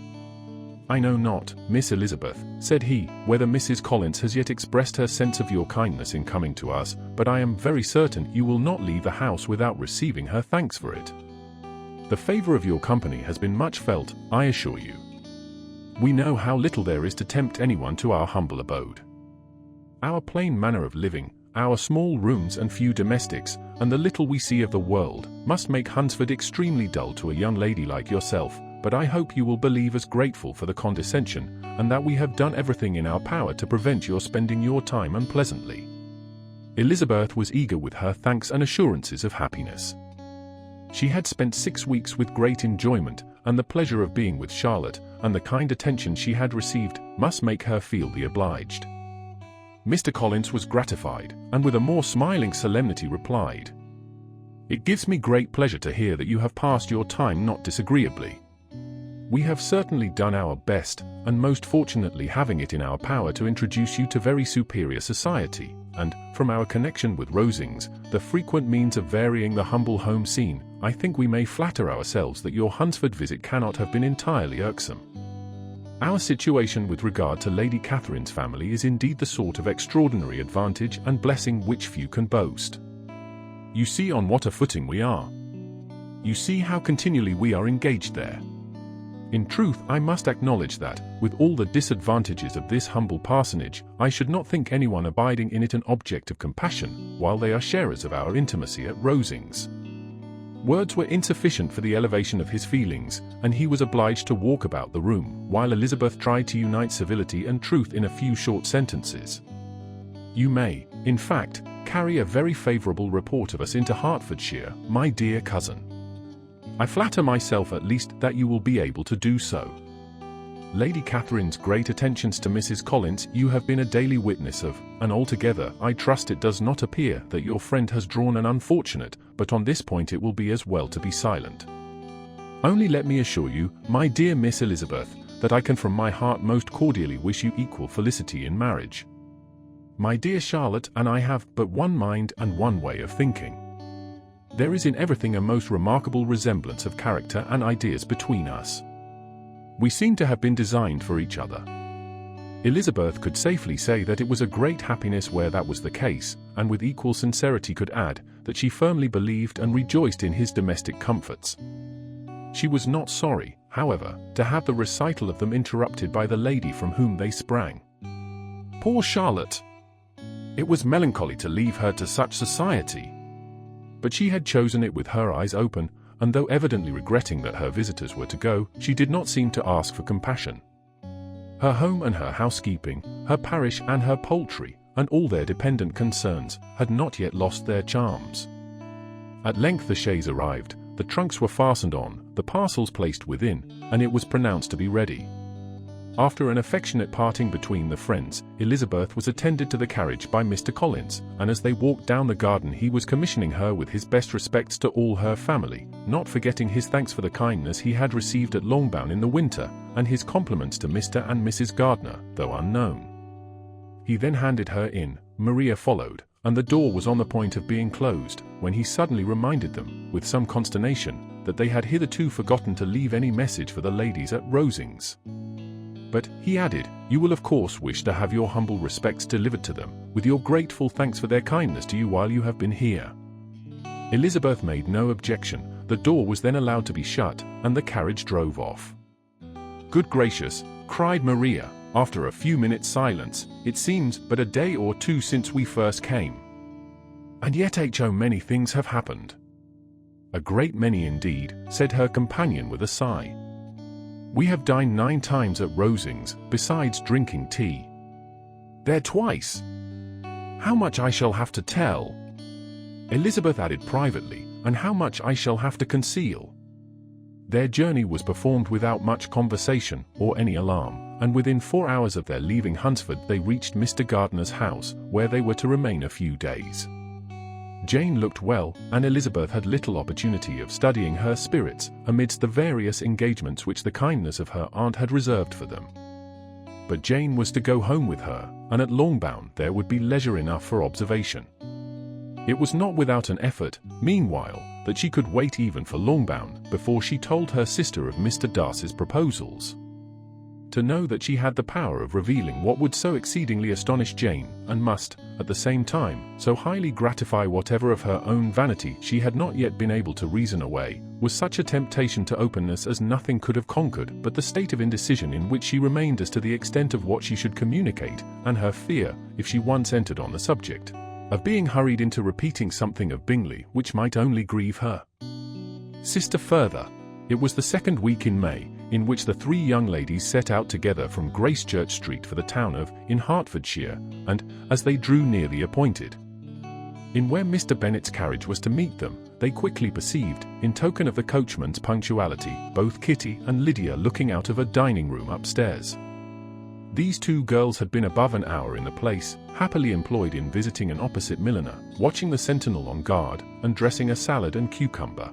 "I know not, Miss Elizabeth," said he, "whether Mrs. Collins has yet expressed her sense of your kindness in coming to us, but I am very certain you will not leave the house without receiving her thanks for it. The favour of your company has been much felt, I assure you. We know how little there is to tempt anyone to our humble abode. Our plain manner of living, our small rooms and few domestics, and the little we see of the world, must make Hunsford extremely dull to a young lady like yourself, but I hope you will believe us grateful for the condescension, and that we have done everything in our power to prevent your spending your time unpleasantly." Elizabeth was eager with her thanks and assurances of happiness. She had spent 6 weeks with great enjoyment, and the pleasure of being with Charlotte, and the kind attention she had received, must make her feel the obliged. Mr. Collins was gratified, and with a more smiling solemnity replied, "It gives me great pleasure to hear that you have passed your time not disagreeably. We have certainly done our best, and most fortunately having it in our power to introduce you to very superior society, and, from our connection with Rosings, the frequent means of varying the humble home scene, I think we may flatter ourselves that your Hunsford visit cannot have been entirely irksome. Our situation with regard to Lady Catherine's family is indeed the sort of extraordinary advantage and blessing which few can boast. You see on what a footing we are. You see how continually we are engaged there. In truth, I must acknowledge that, with all the disadvantages of this humble parsonage, I should not think anyone abiding in it an object of compassion, while they are sharers of our intimacy at Rosings." Words were insufficient for the elevation of his feelings, and he was obliged to walk about the room, while Elizabeth tried to unite civility and truth in a few short sentences. "You may, in fact, carry a very favourable report of us into Hertfordshire, my dear cousin. I flatter myself at least that you will be able to do so. Lady Catherine's great attentions to Mrs. Collins you have been a daily witness of, and altogether I trust it does not appear that your friend has drawn an unfortunate, but on this point it will be as well to be silent. Only let me assure you, my dear Miss Elizabeth, that I can from my heart most cordially wish you equal felicity in marriage. My dear Charlotte and I have but one mind and one way of thinking. There is in everything a most remarkable resemblance of character and ideas between us. We seem to have been designed for each other. Elizabeth could safely say that it was a great happiness where that was the case, and with equal sincerity could add, that she firmly believed and rejoiced in his domestic comforts. She was not sorry, however, to have the recital of them interrupted by the lady from whom they sprang. Poor Charlotte! It was melancholy to leave her to such society. But she had chosen it with her eyes open, and though evidently regretting that her visitors were to go, she did not seem to ask for compassion. Her home and her housekeeping, her parish and her poultry, and all their dependent concerns, had not yet lost their charms. At length the chaise arrived, the trunks were fastened on, the parcels placed within, and it was pronounced to be ready. After an affectionate parting between the friends, Elizabeth was attended to the carriage by Mr. Collins, and as they walked down the garden he was commissioning her with his best respects to all her family, not forgetting his thanks for the kindness he had received at Longbourn in the winter, and his compliments to Mr. and Mrs. Gardiner, though unknown. He then handed her in, Maria followed, and the door was on the point of being closed, when he suddenly reminded them, with some consternation, that they had hitherto forgotten to leave any message for the ladies at Rosings. But, he added, you will of course wish to have your humble respects delivered to them, with your grateful thanks for their kindness to you while you have been here. Elizabeth made no objection, the door was then allowed to be shut, and the carriage drove off. Good gracious, cried Maria, after a few minutes' silence, it seems but a day or two since we first came. And yet many things have happened. A great many indeed, said her companion with a sigh. We have dined 9 times at Rosings, besides drinking tea. There twice. How much I shall have to tell. Elizabeth added privately, and how much I shall have to conceal. Their journey was performed without much conversation, or any alarm, and within 4 hours of their leaving Hunsford they reached Mr. Gardiner's house, where they were to remain a few days. Jane looked well, and Elizabeth had little opportunity of studying her spirits, amidst the various engagements which the kindness of her aunt had reserved for them. But Jane was to go home with her, and at Longbourn there would be leisure enough for observation. It was not without an effort, meanwhile, that she could wait even for Longbourn, before she told her sister of Mr. Darcy's proposals. to know that she had the power of revealing what would so exceedingly astonish Jane, and must, at the same time, so highly gratify whatever of her own vanity she had not yet been able to reason away, was such a temptation to openness as nothing could have conquered but the state of indecision in which she remained as to the extent of what she should communicate, and her fear, if she once entered on the subject, of being hurried into repeating something of Bingley which might only grieve her sister further. It was the second week in May, in which the three young ladies set out together from Gracechurch Street for the town of, in Hertfordshire, and, as they drew near the appointed inn where Mr. Bennet's carriage was to meet them, they quickly perceived, in token of the coachman's punctuality, both Kitty and Lydia looking out of a dining-room upstairs. These two girls had been above an hour in the place, happily employed in visiting an opposite milliner, watching the sentinel on guard, and dressing a salad and cucumber.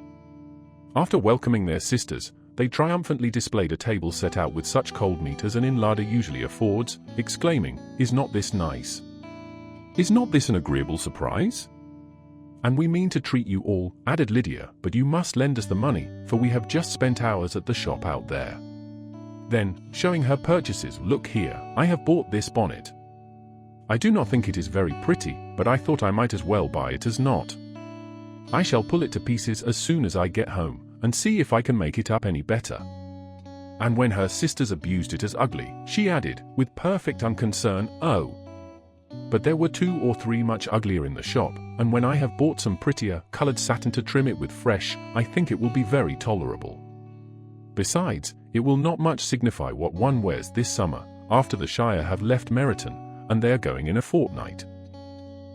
After welcoming their sisters, they triumphantly displayed a table set out with such cold meat as an inn larder usually affords, exclaiming, "Is not this nice? Is not this an agreeable surprise? And we mean to treat you all," added Lydia, "but you must lend us the money, for we have just spent hours at the shop out there." Then, showing her purchases, "Look here, I have bought this bonnet. I do not think it is very pretty, but I thought I might as well buy it as not. I shall pull it to pieces as soon as I get home, and see if I can make it up any better." And when her sisters abused it as ugly, she added, with perfect unconcern, "Oh, but there were 2 or 3 much uglier in the shop, and when I have bought some prettier, coloured satin to trim it with fresh, I think it will be very tolerable. Besides, it will not much signify what one wears this summer, after the Shire have left Meryton, and they are going in a fortnight."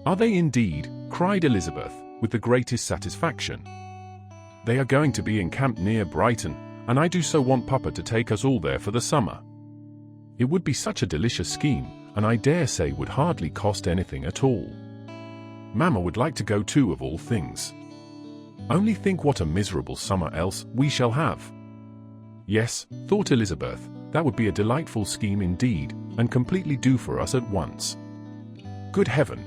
"Are they indeed?" cried Elizabeth, with the greatest satisfaction. "They are going to be encamped near Brighton, and I do so want Papa to take us all there for the summer. It would be such a delicious scheme, and I dare say would hardly cost anything at all. Mamma would like to go too, of all things. Only think what a miserable summer else we shall have." "Yes," thought Elizabeth, "that would be a delightful scheme indeed, and completely do for us at once. Good heaven!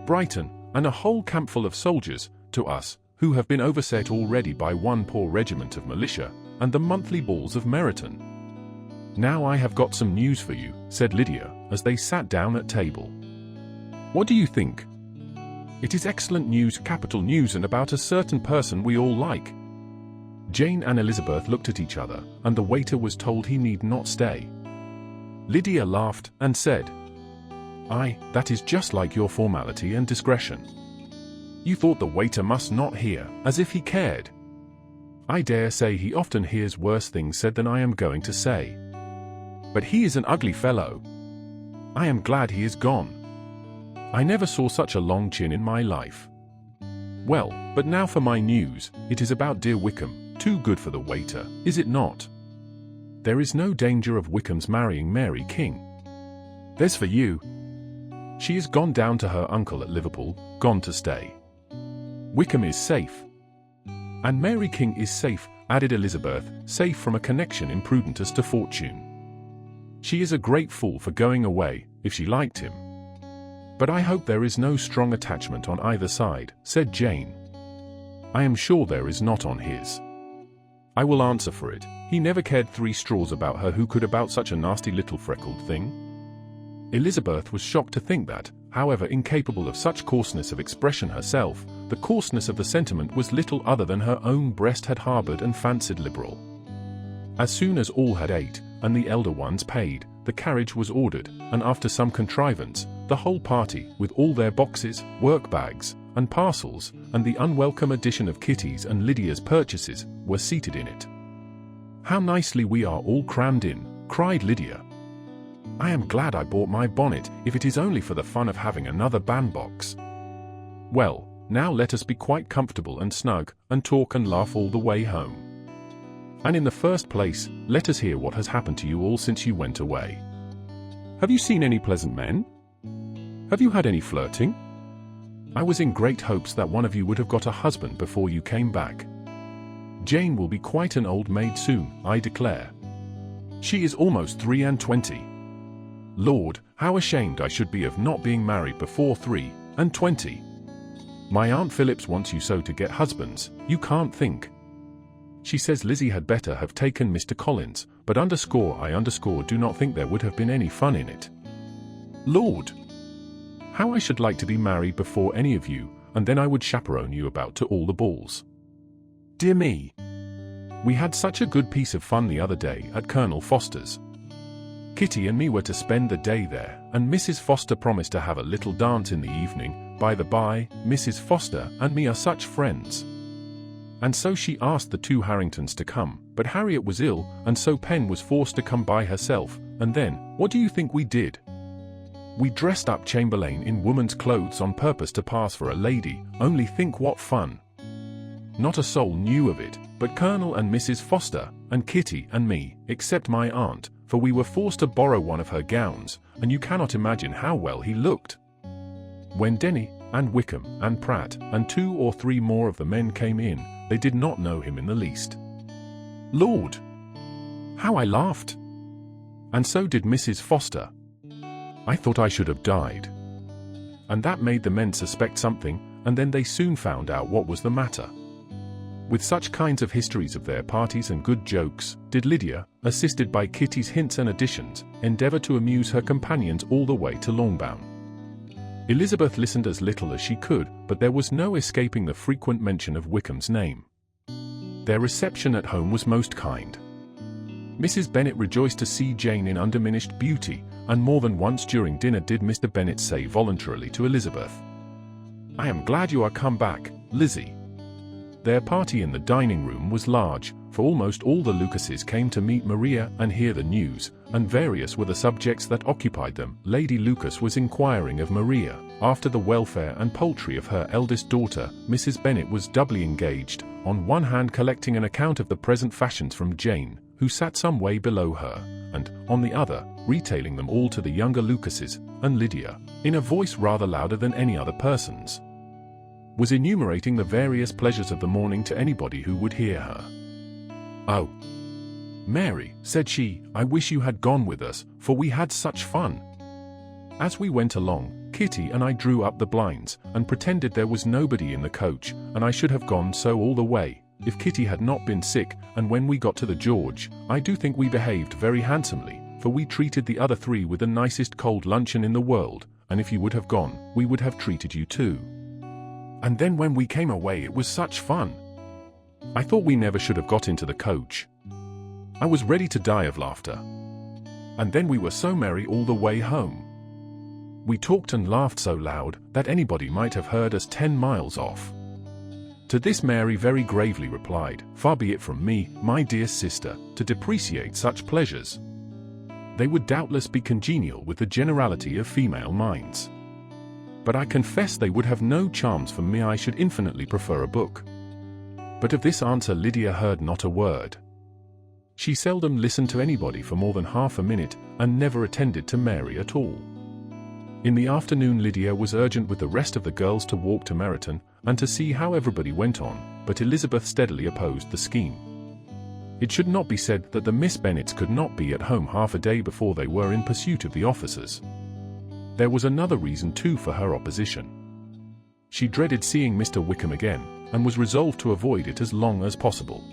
Brighton, and a whole campful of soldiers, to us, who have been overset already by one poor regiment of militia, and the monthly balls of Meryton." "Now I have got some news for you," said Lydia, as they sat down at table. "What do you think?" "It is excellent news, capital news, and about a certain person we all like." Jane and Elizabeth looked at each other, and the waiter was told he need not stay. Lydia laughed, and said, "Aye, that is just like your formality and discretion. You thought the waiter must not hear, as if he cared. I dare say he often hears worse things said than I am going to say. But he is an ugly fellow. I am glad he is gone. I never saw such a long chin in my life. Well, but now for my news. It is about dear Wickham, too good for the waiter, is it not? There is no danger of Wickham's marrying Mary King. There's for you. She is gone down to her uncle at Liverpool, gone to stay. Wickham is safe. And Mary King is safe, added Elizabeth, safe from a connection imprudent as to fortune. She is a great fool for going away, if she liked him. But I hope there is no strong attachment on either side, said Jane. I am sure there is not on his. I will answer for it, he never cared 3 straws about her who could about such a nasty little freckled thing. Elizabeth was shocked to think that, however incapable of such coarseness of expression herself, the coarseness of the sentiment was little other than her own breast had harboured and fancied liberal. As soon as all had ate, and the elder ones paid, the carriage was ordered, and after some contrivance, the whole party, with all their boxes, work-bags, and parcels, and the unwelcome addition of Kitty's and Lydia's purchases, were seated in it. How nicely we are all crammed in, cried Lydia. I am glad I bought my bonnet, if it is only for the fun of having another bandbox. Well, now let us be quite comfortable and snug, and talk and laugh all the way home. And in the first place, let us hear what has happened to you all since you went away. Have you seen any pleasant men? Have you had any flirting? I was in great hopes that one of you would have got a husband before you came back. Jane will be quite an old maid soon, I declare. She is almost 23. Lord, how ashamed I should be of not being married before 23. My Aunt Phillips wants you so to get husbands, you can't think. She says Lizzie had better have taken Mr. Collins, but I do not think there would have been any fun in it. Lord! How I should like to be married before any of you, and then I would chaperone you about to all the balls. Dear me! We had such a good piece of fun the other day at Colonel Foster's. Kitty and me were to spend the day there, and Mrs. Foster promised to have a little dance in the evening. By the by, Mrs. Foster and me are such friends. And so she asked the two Harringtons to come, but Harriet was ill, and so Pen was forced to come by herself, and then, what do you think we did? We dressed up Chamberlain in woman's clothes on purpose to pass for a lady. Only think what fun. Not a soul knew of it, but Colonel and Mrs. Foster, and Kitty and me, except my aunt, for we were forced to borrow one of her gowns, and you cannot imagine how well he looked. When Denny, and Wickham, and Pratt, and 2 or 3 more of the men came in, they did not know him in the least. Lord! How I laughed! And so did Mrs. Foster. I thought I should have died. And that made the men suspect something, and then they soon found out what was the matter. With such kinds of histories of their parties and good jokes, did Lydia, assisted by Kitty's hints and additions, endeavour to amuse her companions all the way to Longbourn. Elizabeth listened as little as she could, but there was no escaping the frequent mention of Wickham's name. Their reception at home was most kind. Mrs. Bennet rejoiced to see Jane in undiminished beauty, and more than once during dinner did Mr. Bennet say voluntarily to Elizabeth, "I am glad you are come back, Lizzie." Their party in the dining room was large, for almost all the Lucases came to meet Maria and hear the news, and various were the subjects that occupied them. Lady Lucas was inquiring of Maria after the welfare and poultry of her eldest daughter. Mrs. Bennet was doubly engaged, on one hand collecting an account of the present fashions from Jane, who sat some way below her, and, on the other, retailing them all to the younger Lucases, and Lydia, in a voice rather louder than any other person's, was enumerating the various pleasures of the morning to anybody who would hear her. "Oh, Mary," said she, "I wish you had gone with us, for we had such fun." As we went along, Kitty and I drew up the blinds, and pretended there was nobody in the coach, and I should have gone so all the way, if Kitty had not been sick, and when we got to the George, I do think we behaved very handsomely, for we treated the other 3 with the nicest cold luncheon in the world, and if you would have gone, we would have treated you too. And then when we came away it was such fun. I thought we never should have got into the coach. I was ready to die of laughter. And then we were so merry all the way home. We talked and laughed so loud that anybody might have heard us 10 miles off. To this Mary very gravely replied, "Far be it from me, my dear sister, to depreciate such pleasures. They would doubtless be congenial with the generality of female minds. But I confess they would have no charms for me. I should infinitely prefer a book." But of this answer Lydia heard not a word. She seldom listened to anybody for more than half a minute, and never attended to Mary at all. In the afternoon Lydia was urgent with the rest of the girls to walk to Meryton, and to see how everybody went on, but Elizabeth steadily opposed the scheme. It should not be said that the Miss Bennets could not be at home half a day before they were in pursuit of the officers. There was another reason too for her opposition. She dreaded seeing Mr. Wickham again, and was resolved to avoid it as long as possible.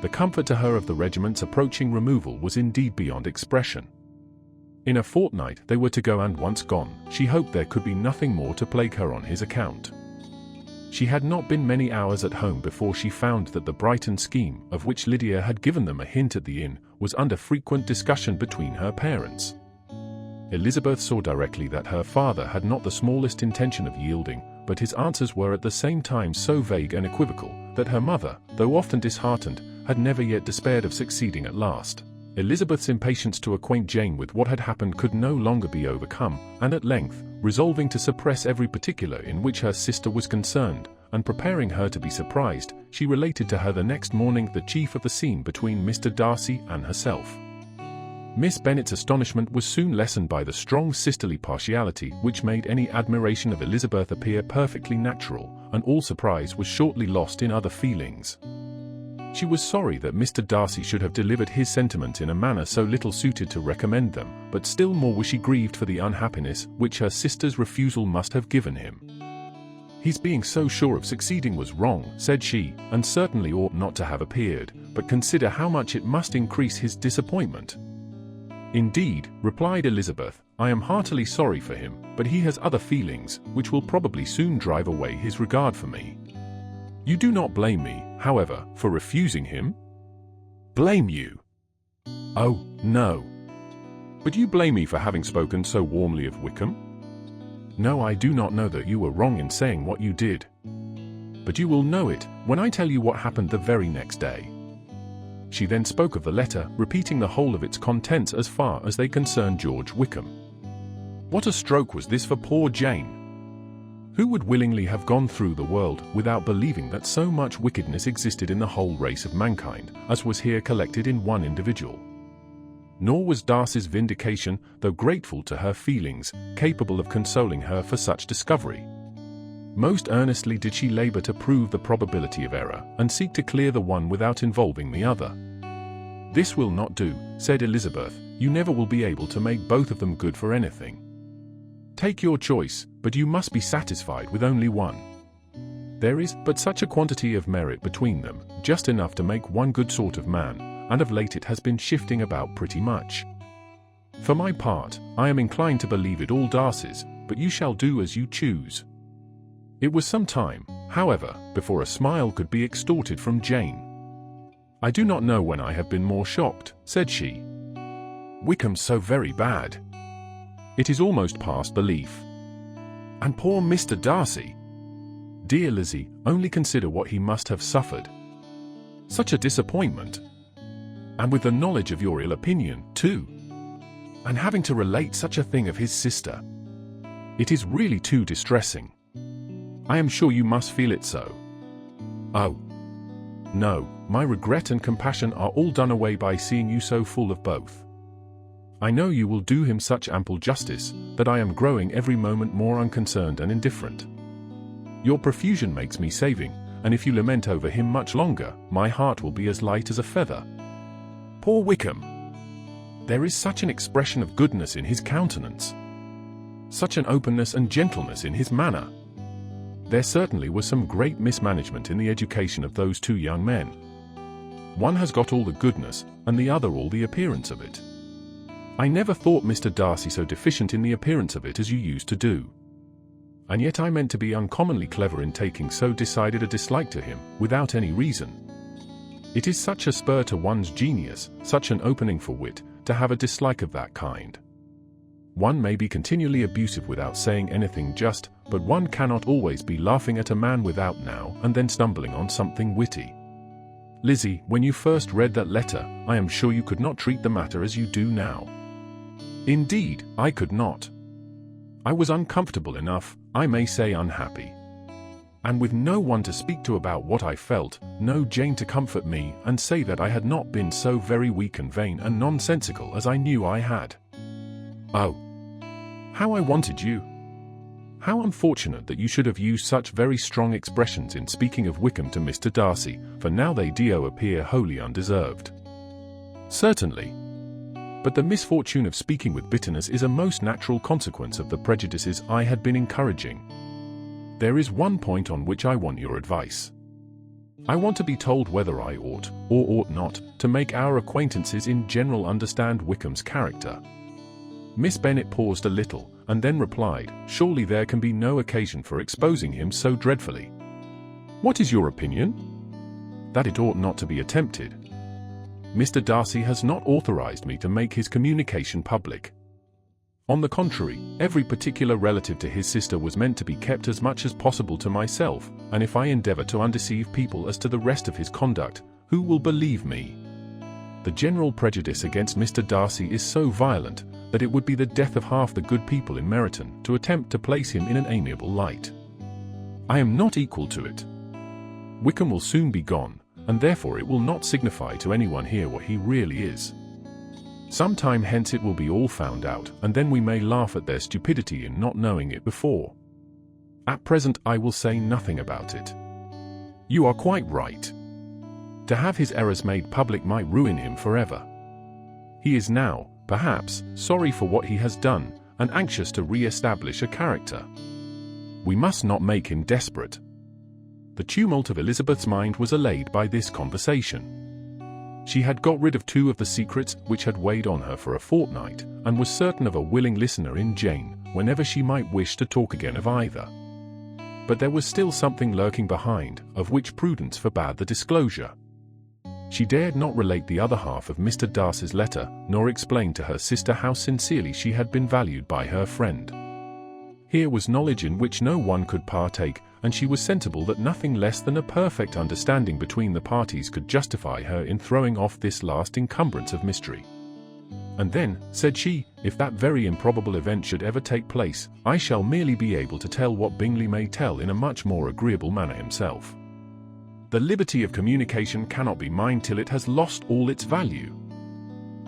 The comfort to her of the regiment's approaching removal was indeed beyond expression. In a fortnight they were to go, and once gone, she hoped there could be nothing more to plague her on his account. She had not been many hours at home before she found that the Brighton scheme, of which Lydia had given them a hint at the inn, was under frequent discussion between her parents. Elizabeth saw directly that her father had not the smallest intention of yielding, but his answers were at the same time so vague and equivocal, that her mother, though often disheartened, had never yet despaired of succeeding at last. Elizabeth's impatience to acquaint Jane with what had happened could no longer be overcome, and at length, resolving to suppress every particular in which her sister was concerned, and preparing her to be surprised, she related to her the next morning the chief of the scene between Mr. Darcy and herself. Miss Bennet's astonishment was soon lessened by the strong sisterly partiality which made any admiration of Elizabeth appear perfectly natural, and all surprise was shortly lost in other feelings. She was sorry that Mr. Darcy should have delivered his sentiments in a manner so little suited to recommend them, but still more was she grieved for the unhappiness which her sister's refusal must have given him. "His being so sure of succeeding was wrong," said she, "and certainly ought not to have appeared, but consider how much it must increase his disappointment." "Indeed," replied Elizabeth, "I am heartily sorry for him, but he has other feelings, which will probably soon drive away his regard for me. You do not blame me, however, for refusing him?" "Blame you? Oh, no. But you blame me for having spoken so warmly of Wickham?" "No, I do not know that you were wrong in saying what you did. But you will know it when I tell you what happened the very next day." She then spoke of the letter, repeating the whole of its contents as far as they concerned George Wickham. What a stroke was this for poor Jane! Who would willingly have gone through the world without believing that so much wickedness existed in the whole race of mankind, as was here collected in one individual? Nor was Darcy's vindication, though grateful to her feelings, capable of consoling her for such discovery. Most earnestly did she labor to prove the probability of error, and seek to clear the one without involving the other. "This will not do," said Elizabeth. "You never will be able to make both of them good for anything. Take your choice, but you must be satisfied with only one. There is but such a quantity of merit between them, just enough to make one good sort of man, and of late it has been shifting about pretty much. For my part, I am inclined to believe it all Darcy's, but you shall do as you choose." It was some time, however, before a smile could be extorted from Jane. "I do not know when I have been more shocked," said she. "Wickham's so very bad. It is almost past belief. And poor Mr. Darcy. Dear Lizzie, only consider what he must have suffered. Such a disappointment. And with the knowledge of your ill opinion, too. And having to relate such a thing of his sister. It is really too distressing. I am sure you must feel it so." "Oh, no, my regret and compassion are all done away by seeing you so full of both. I know you will do him such ample justice, that I am growing every moment more unconcerned and indifferent. Your profusion makes me saving, and if you lament over him much longer, my heart will be as light as a feather. Poor Wickham! There is such an expression of goodness in his countenance, such an openness and gentleness in his manner. There certainly was some great mismanagement in the education of those two young men. One has got all the goodness, and the other all the appearance of it. I never thought Mr. Darcy so deficient in the appearance of it as you used to do. And yet I meant to be uncommonly clever in taking so decided a dislike to him, without any reason. It is such a spur to one's genius, such an opening for wit, to have a dislike of that kind. One may be continually abusive without saying anything just, but one cannot always be laughing at a man without now and then stumbling on something witty. Lizzie, when you first read that letter, I am sure you could not treat the matter as you do now." "Indeed, I could not. I was uncomfortable enough, I may say unhappy. And with no one to speak to about what I felt, no Jane to comfort me and say that I had not been so very weak and vain and nonsensical as I knew I had. Oh, how I wanted you! How unfortunate that you should have used such very strong expressions in speaking of Wickham to Mr. Darcy, for now they do appear wholly undeserved." "Certainly. But the misfortune of speaking with bitterness is a most natural consequence of the prejudices I had been encouraging. There is one point on which I want your advice. I want to be told whether I ought, or ought not, to make our acquaintances in general understand Wickham's character." Miss Bennet paused a little, and then replied, "Surely there can be no occasion for exposing him so dreadfully." "What is your opinion?" "That it ought not to be attempted. Mr. Darcy has not authorized me to make his communication public. On the contrary, every particular relative to his sister was meant to be kept as much as possible to myself, and if I endeavor to undeceive people as to the rest of his conduct, who will believe me? The general prejudice against Mr. Darcy is so violent, that it would be the death of half the good people in Meryton to attempt to place him in an amiable light. I am not equal to it. Wickham will soon be gone, and therefore it will not signify to anyone here what he really is. Some time hence it will be all found out, and then we may laugh at their stupidity in not knowing it before. At present I will say nothing about it." "You are quite right. To have his errors made public might ruin him forever. He is now, perhaps, sorry for what he has done, and anxious to re-establish a character. We must not make him desperate." The tumult of Elizabeth's mind was allayed by this conversation. She had got rid of 2 of the secrets which had weighed on her for a fortnight, and was certain of a willing listener in Jane, whenever she might wish to talk again of either. But there was still something lurking behind, of which prudence forbade the disclosure. She dared not relate the other half of Mr. Darcy's letter, nor explain to her sister how sincerely she had been valued by her friend. Here was knowledge in which no one could partake, and she was sensible that nothing less than a perfect understanding between the parties could justify her in throwing off this last encumbrance of mystery. "And then," said she, "if that very improbable event should ever take place, I shall merely be able to tell what Bingley may tell in a much more agreeable manner himself. The liberty of communication cannot be mine till it has lost all its value."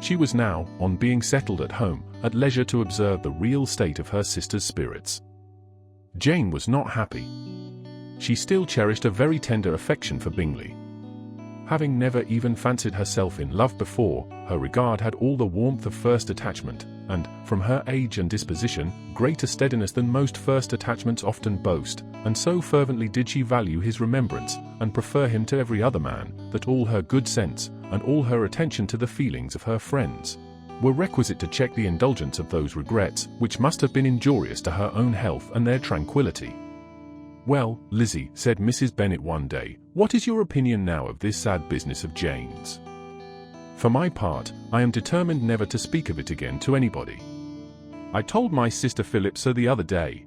She was now, on being settled at home, at leisure to observe the real state of her sister's spirits. Jane was not happy. She still cherished a very tender affection for Bingley. Having never even fancied herself in love before, her regard had all the warmth of first attachment, and, from her age and disposition, greater steadiness than most first attachments often boast, and so fervently did she value his remembrance, and prefer him to every other man, that all her good sense, and all her attention to the feelings of her friends, were requisite to check the indulgence of those regrets which must have been injurious to her own health and their tranquillity. "Well, Lizzie," said Mrs. Bennet one day, "what is your opinion now of this sad business of Jane's? For my part, I am determined never to speak of it again to anybody. I told my sister Philip so the other day.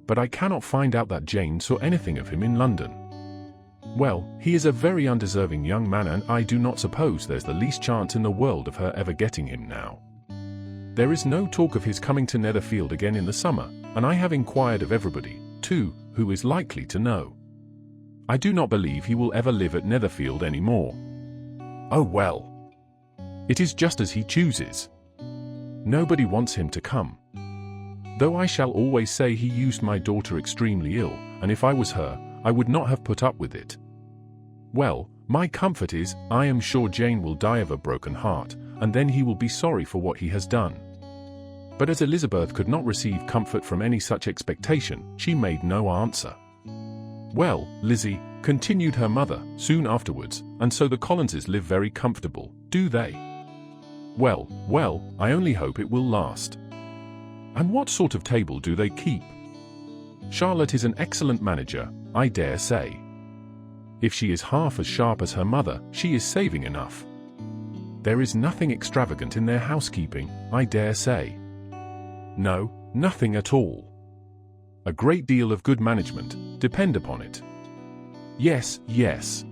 But I cannot find out that Jane saw anything of him in London. Well, he is a very undeserving young man, and I do not suppose there's the least chance in the world of her ever getting him now. There is no talk of his coming to Netherfield again in the summer, and I have inquired of everybody, too, who is likely to know. I do not believe he will ever live at Netherfield any more. Oh well. It is just as he chooses. Nobody wants him to come. Though I shall always say he used my daughter extremely ill, and if I was her, I would not have put up with it. Well, my comfort is, I am sure Jane will die of a broken heart, and then he will be sorry for what he has done." But as Elizabeth could not receive comfort from any such expectation, she made no answer. "Well, Lizzie," continued her mother, soon afterwards, "and so the Collinses live very comfortable, do they? Well, well, I only hope it will last. And what sort of table do they keep? Charlotte is an excellent manager, I dare say. If she is half as sharp as her mother, she is saving enough. There is nothing extravagant in their housekeeping, I dare say. No, nothing at all. A great deal of good management, depend upon it. Yes, yes.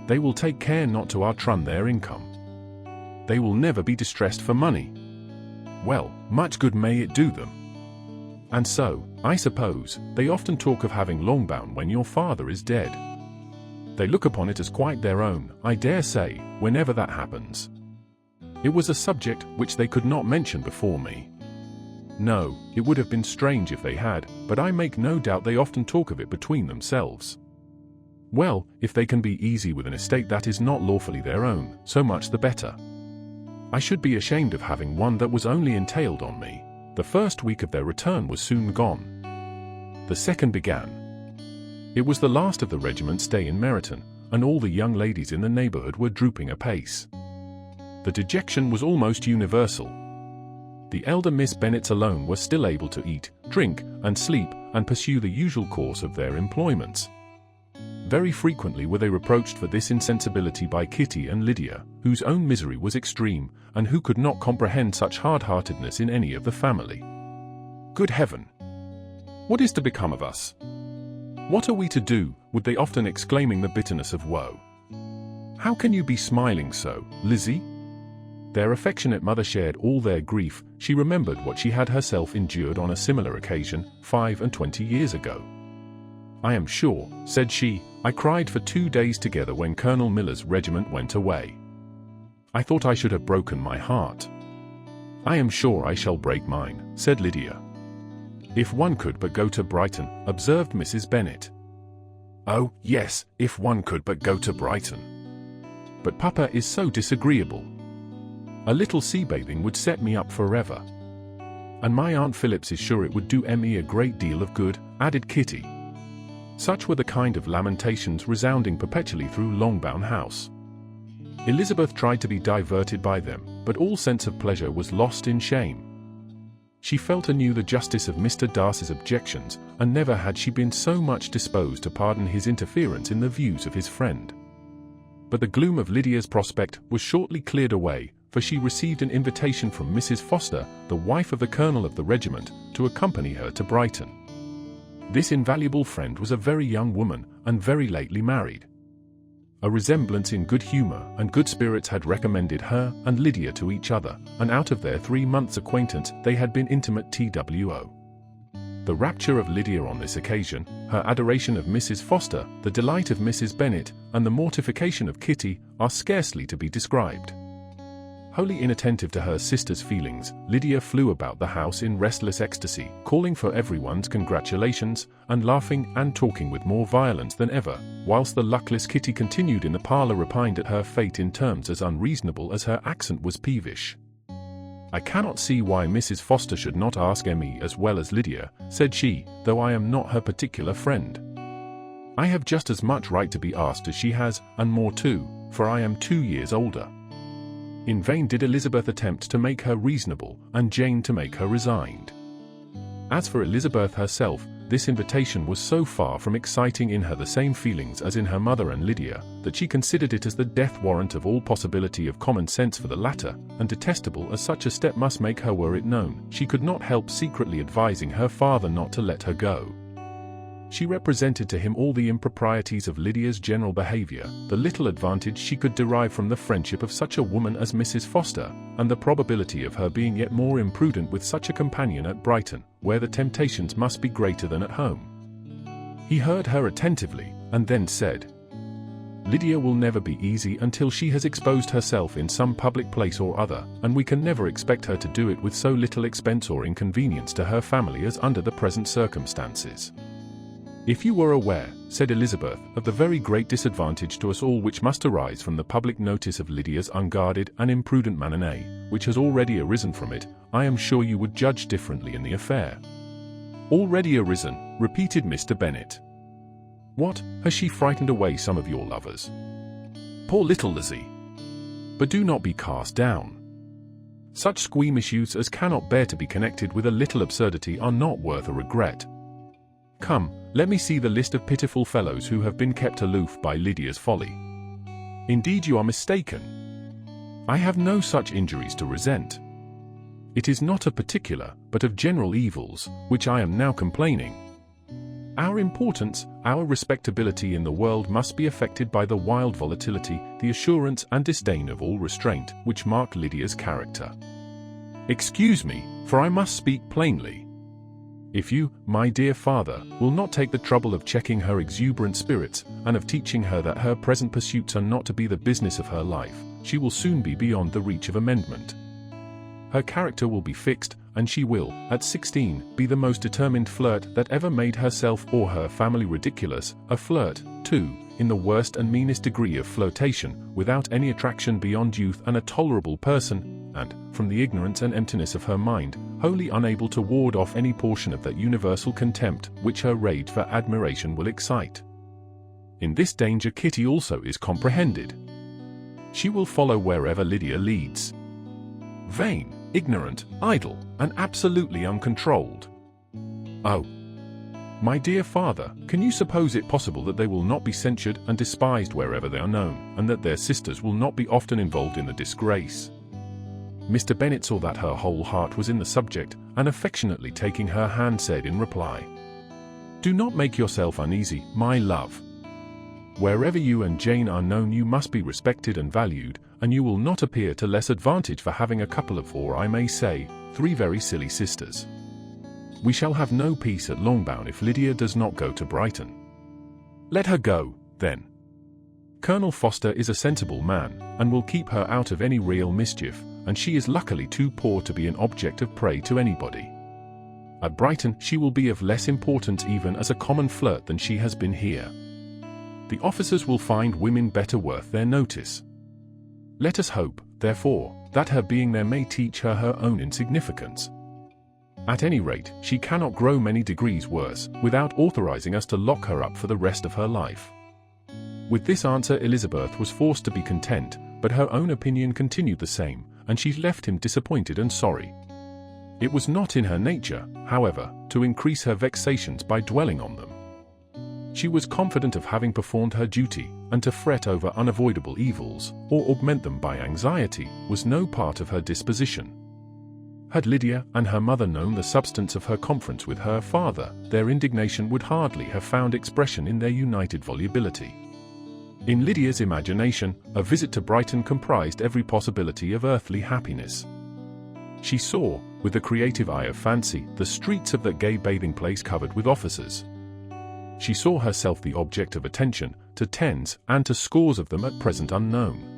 They will take care not to outrun their income. They will never be distressed for money. Well, much good may it do them. And so, I suppose, they often talk of having Longbourn when your father is dead. They look upon it as quite their own, I dare say, whenever that happens. It was a subject which they could not mention before me. No, it would have been strange if they had, but I make no doubt they often talk of it between themselves. Well, if they can be easy with an estate that is not lawfully their own, so much the better. I should be ashamed of having one that was only entailed on me. The first week of their return was soon gone. The second began. It was the last of the regiment's stay in Meryton, and all the young ladies in the neighbourhood were drooping apace. The dejection was almost universal. The elder Miss Bennets alone were still able to eat, drink, and sleep, and pursue the usual course of their employments. Very frequently were they reproached for this insensibility by Kitty and Lydia, whose own misery was extreme, and who could not comprehend such hard-heartedness in any of the family. Good heaven! What is to become of us? What are we to do? Would they often exclaiming the bitterness of woe. How can you be smiling so, Lizzie? Their affectionate mother shared all their grief. She remembered what she had herself endured on a similar occasion 25 years ago. I am sure, said she, I cried for 2 days together when Colonel Miller's regiment went away. I thought I should have broken my heart. I am sure I shall break mine, said Lydia. If one could but go to Brighton, observed Mrs. Bennet. Oh, yes, if one could but go to Brighton. But Papa is so disagreeable. A little sea bathing would set me up forever. And my Aunt Phillips is sure it would do Emmy a great deal of good, added Kitty. Such were the kind of lamentations resounding perpetually through Longbourn House. Elizabeth tried to be diverted by them, but all sense of pleasure was lost in shame. She felt anew the justice of Mr. Darcy's objections, and never had she been so much disposed to pardon his interference in the views of his friend. But the gloom of Lydia's prospect was shortly cleared away, for she received an invitation from Mrs. Foster, the wife of the colonel of the regiment, to accompany her to Brighton. This invaluable friend was a very young woman, and very lately married. A resemblance in good humour and good spirits had recommended her and Lydia to each other, and out of their 3 months' acquaintance they had been intimate TWO. The rapture of Lydia on this occasion, her adoration of Mrs. Foster, the delight of Mrs. Bennet, and the mortification of Kitty, are scarcely to be described. Wholly inattentive to her sister's feelings, Lydia flew about the house in restless ecstasy, calling for everyone's congratulations, and laughing and talking with more violence than ever, whilst the luckless Kitty continued in the parlour repined at her fate in terms as unreasonable as her accent was peevish. "I cannot see why Mrs. Foster should not ask Emmy as well as Lydia," said she, "though I am not her particular friend. I have just as much right to be asked as she has, and more too, for I am 2 years older." In vain did Elizabeth attempt to make her reasonable, and Jane to make her resigned. As for Elizabeth herself, this invitation was so far from exciting in her the same feelings as in her mother and Lydia, that she considered it as the death warrant of all possibility of common sense for the latter, and detestable as such a step must make her were it known, she could not help secretly advising her father not to let her go. She represented to him all the improprieties of Lydia's general behaviour, the little advantage she could derive from the friendship of such a woman as Mrs. Foster, and the probability of her being yet more imprudent with such a companion at Brighton, where the temptations must be greater than at home. He heard her attentively, and then said, "Lydia will never be easy until she has exposed herself in some public place or other, and we can never expect her to do it with so little expense or inconvenience to her family as under the present circumstances. If you were aware," said Elizabeth, "of the very great disadvantage to us all which must arise from the public notice of Lydia's unguarded and imprudent manner, which has already arisen from it, I am sure you would judge differently in the affair." "Already arisen," repeated Mr. Bennet. "What, has she frightened away some of your lovers?" "Poor little Lizzie! But do not be cast down. Such squeamishes as cannot bear to be connected with a little absurdity are not worth a regret. Come, let me see the list of pitiful fellows who have been kept aloof by Lydia's folly. Indeed you are mistaken. I have no such injuries to resent. It is not of particular, but of general evils, which I am now complaining. Our importance, our respectability in the world must be affected by the wild volatility, the assurance and disdain of all restraint, which mark Lydia's character. Excuse me, for I must speak plainly. If you, my dear father, will not take the trouble of checking her exuberant spirits, and of teaching her that her present pursuits are not to be the business of her life, she will soon be beyond the reach of amendment. Her character will be fixed, and she will, at 16, be the most determined flirt that ever made herself or her family ridiculous, a flirt, too, in the worst and meanest degree of flirtation, without any attraction beyond youth and a tolerable person, and, from the ignorance and emptiness of her mind, wholly unable to ward off any portion of that universal contempt which her rage for admiration will excite. In this danger Kitty also is comprehended. She will follow wherever Lydia leads. Vain, ignorant, idle, and absolutely uncontrolled. Oh, my dear father, can you suppose it possible that they will not be censured and despised wherever they are known, and that their sisters will not be often involved in the disgrace?" Mr. Bennet saw that her whole heart was in the subject, and affectionately taking her hand said in reply, "Do not make yourself uneasy, my love. Wherever you and Jane are known you must be respected and valued, and you will not appear to less advantage for having a couple of, or I may say, 3 very silly sisters. We shall have no peace at Longbourn if Lydia does not go to Brighton. Let her go, then. Colonel Foster is a sensible man, and will keep her out of any real mischief, and she is luckily too poor to be an object of prey to anybody. At Brighton she will be of less importance even as a common flirt than she has been here. The officers will find women better worth their notice. Let us hope, therefore, that her being there may teach her her own insignificance. At any rate, she cannot grow many degrees worse, without authorizing us to lock her up for the rest of her life." With this answer Elizabeth was forced to be content, but her own opinion continued the same, and she left him disappointed and sorry. It was not in her nature, however, to increase her vexations by dwelling on them. She was confident of having performed her duty, and to fret over unavoidable evils, or augment them by anxiety, was no part of her disposition. Had Lydia and her mother known the substance of her conference with her father, their indignation would hardly have found expression in their united volubility. In Lydia's imagination, a visit to Brighton comprised every possibility of earthly happiness. She saw, with the creative eye of fancy, the streets of that gay bathing place covered with officers. She saw herself the object of attention to tens and to scores of them at present unknown.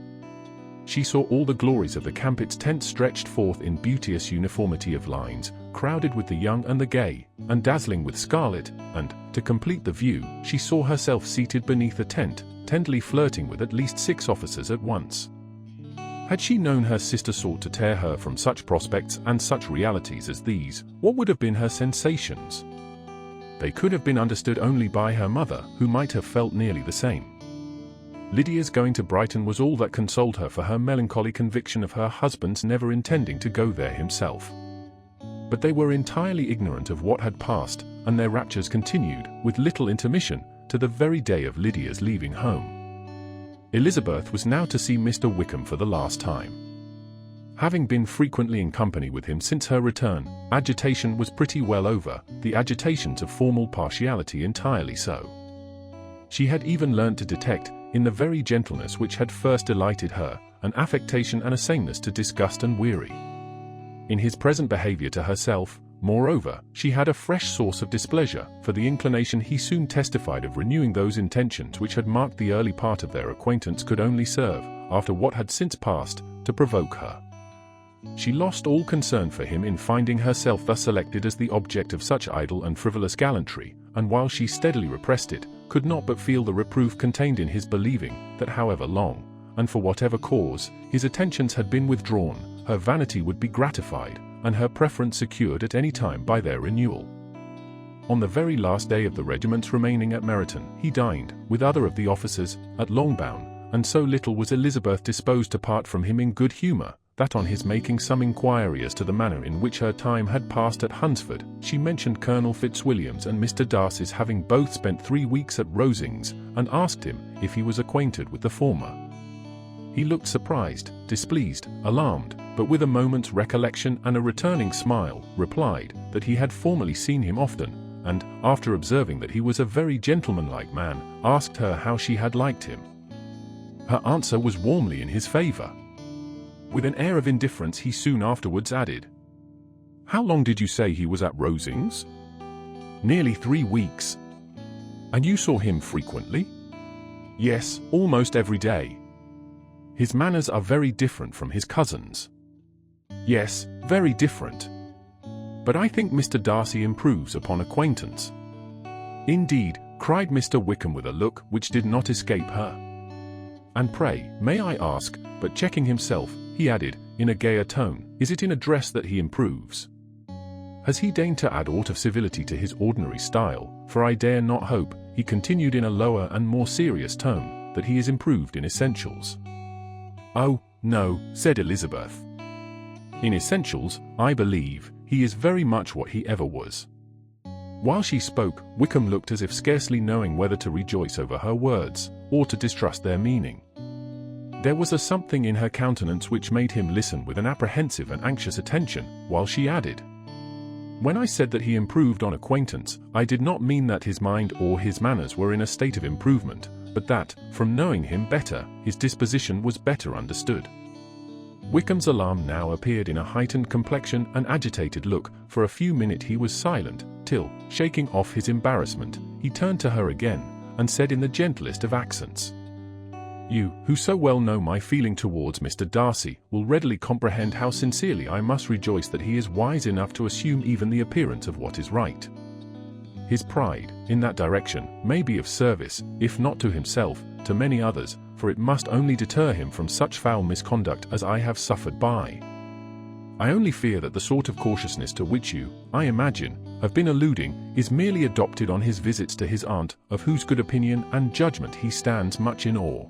She saw all the glories of the Campit's tent stretched forth in beauteous uniformity of lines, crowded with the young and the gay, and dazzling with scarlet, and, to complete the view, she saw herself seated beneath a tent, tenderly flirting with at least 6 officers at once. Had she known her sister sought to tear her from such prospects and such realities as these, what would have been her sensations? They could have been understood only by her mother, who might have felt nearly the same. Lydia's going to Brighton was all that consoled her for her melancholy conviction of her husband's never intending to go there himself. But they were entirely ignorant of what had passed, and their raptures continued, with little intermission, to the very day of Lydia's leaving home. Elizabeth was now to see Mr. Wickham for the last time. Having been frequently in company with him since her return, agitation was pretty well over, the agitations of formal partiality entirely so. She had even learnt to detect, in the very gentleness which had first delighted her, an affectation and a sameness to disgust and weary. In his present behaviour to herself, moreover, she had a fresh source of displeasure, for the inclination he soon testified of renewing those intentions which had marked the early part of their acquaintance could only serve, after what had since passed, to provoke her. She lost all concern for him in finding herself thus selected as the object of such idle and frivolous gallantry, and while she steadily repressed it, could not but feel the reproof contained in his believing that however long, and for whatever cause, his attentions had been withdrawn, her vanity would be gratified, and her preference secured at any time by their renewal. On the very last day of the regiment's remaining at Meryton, he dined, with other of the officers, at Longbourn, and so little was Elizabeth disposed to part from him in good humour, that on his making some inquiry as to the manner in which her time had passed at Hunsford, she mentioned Colonel Fitzwilliam's and Mr. Darcy's having both spent 3 weeks at Rosings, and asked him if he was acquainted with the former. He looked surprised, displeased, alarmed, but with a moment's recollection and a returning smile, replied that he had formerly seen him often, and, after observing that he was a very gentlemanlike man, asked her how she had liked him. Her answer was warmly in his favour. With an air of indifference he soon afterwards added, "How long did you say he was at Rosings?" "Nearly 3 weeks." "And you saw him frequently?" "Yes, almost every day." "His manners are very different from his cousin's." "Yes, very different. But I think Mr. Darcy improves upon acquaintance." "Indeed," cried Mr. Wickham with a look which did not escape her. "And pray, may I ask," but checking himself, he added, in a gayer tone, "is it in address that he improves? Has he deigned to add aught of civility to his ordinary style? For I dare not hope," he continued in a lower and more serious tone, "that he is improved in essentials." "Oh, no," said Elizabeth. "In essentials, I believe, he is very much what he ever was." While she spoke, Wickham looked as if scarcely knowing whether to rejoice over her words, or to distrust their meaning. There was a something in her countenance which made him listen with an apprehensive and anxious attention, while she added, "When I said that he improved on acquaintance, I did not mean that his mind or his manners were in a state of improvement, but that, from knowing him better, his disposition was better understood." Wickham's alarm now appeared in a heightened complexion and agitated look. For a few minutes he was silent, till, shaking off his embarrassment, he turned to her again, and said in the gentlest of accents, "You, who so well know my feeling towards Mr. Darcy, will readily comprehend how sincerely I must rejoice that he is wise enough to assume even the appearance of what is right. His pride, in that direction, may be of service, if not to himself, to many others, for it must only deter him from such foul misconduct as I have suffered by. I only fear that the sort of cautiousness to which you, I imagine, have been alluding, is merely adopted on his visits to his aunt, of whose good opinion and judgment he stands much in awe.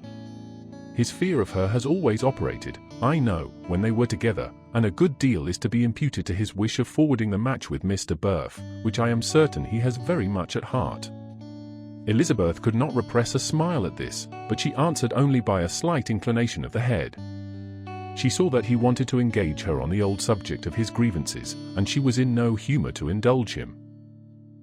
his fear of her has always operated, I know, when they were together, and a good deal is to be imputed to his wish of forwarding the match with Mr. Burf, which I am certain he has very much at heart." Elizabeth could not repress a smile at this, but she answered only by a slight inclination of the head. She saw that he wanted to engage her on the old subject of his grievances, and she was in no humour to indulge him.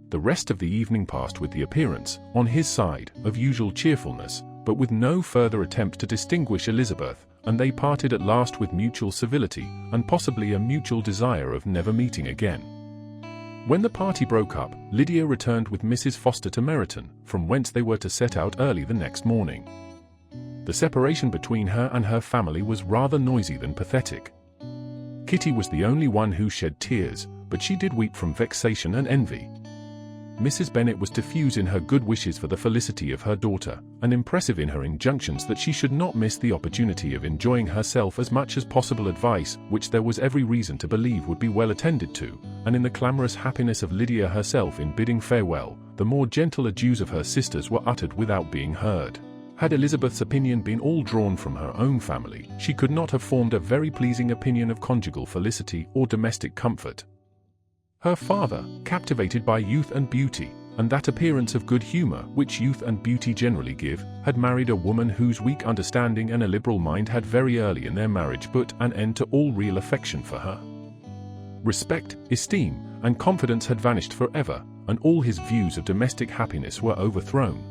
The rest of the evening passed with the appearance, on his side, of usual cheerfulness, but with no further attempt to distinguish Elizabeth, and they parted at last with mutual civility, and possibly a mutual desire of never meeting again. When the party broke up, Lydia returned with Mrs. Foster to Meryton, from whence they were to set out early the next morning. The separation between her and her family was rather noisy than pathetic. Kitty was the only one who shed tears, but she did weep from vexation and envy. Mrs. Bennet was diffuse in her good wishes for the felicity of her daughter, and impressive in her injunctions that she should not miss the opportunity of enjoying herself as much as possible, advice which there was every reason to believe would be well attended to, and in the clamorous happiness of Lydia herself in bidding farewell, the more gentle adieus of her sisters were uttered without being heard. Had Elizabeth's opinion been all drawn from her own family, she could not have formed a very pleasing opinion of conjugal felicity or domestic comfort. Her father, captivated by youth and beauty, and that appearance of good humour which youth and beauty generally give, had married a woman whose weak understanding and illiberal mind had very early in their marriage put an end to all real affection for her. Respect, esteem, and confidence had vanished forever, and all his views of domestic happiness were overthrown.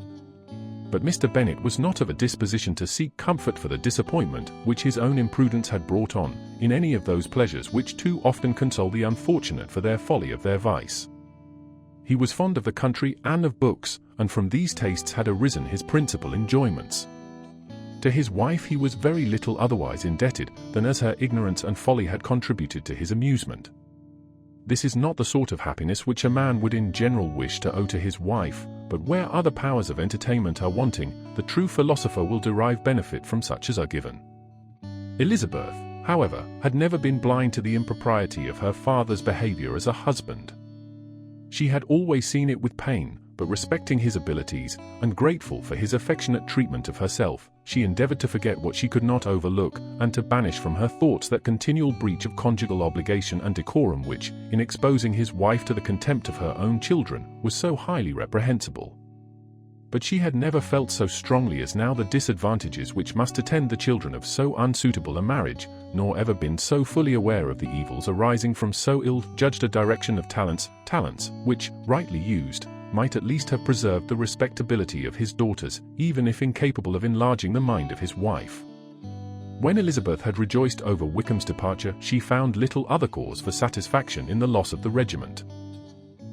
But Mr. Bennet was not of a disposition to seek comfort for the disappointment which his own imprudence had brought on, in any of those pleasures which too often console the unfortunate for their folly of their vice. He was fond of the country and of books, and from these tastes had arisen his principal enjoyments. To his wife he was very little otherwise indebted than as her ignorance and folly had contributed to his amusement. This is not the sort of happiness which a man would in general wish to owe to his wife, but where other powers of entertainment are wanting, the true philosopher will derive benefit from such as are given. Elizabeth, however, had never been blind to the impropriety of her father's behaviour as a husband. She had always seen it with pain, but respecting his abilities, and grateful for his affectionate treatment of herself, she endeavoured to forget what she could not overlook, and to banish from her thoughts that continual breach of conjugal obligation and decorum which, in exposing his wife to the contempt of her own children, was so highly reprehensible. But she had never felt so strongly as now the disadvantages which must attend the children of so unsuitable a marriage, nor ever been so fully aware of the evils arising from so ill-judged a direction of talents which, rightly used, might at least have preserved the respectability of his daughters, even if incapable of enlarging the mind of his wife. When Elizabeth had rejoiced over Wickham's departure, she found little other cause for satisfaction in the loss of the regiment.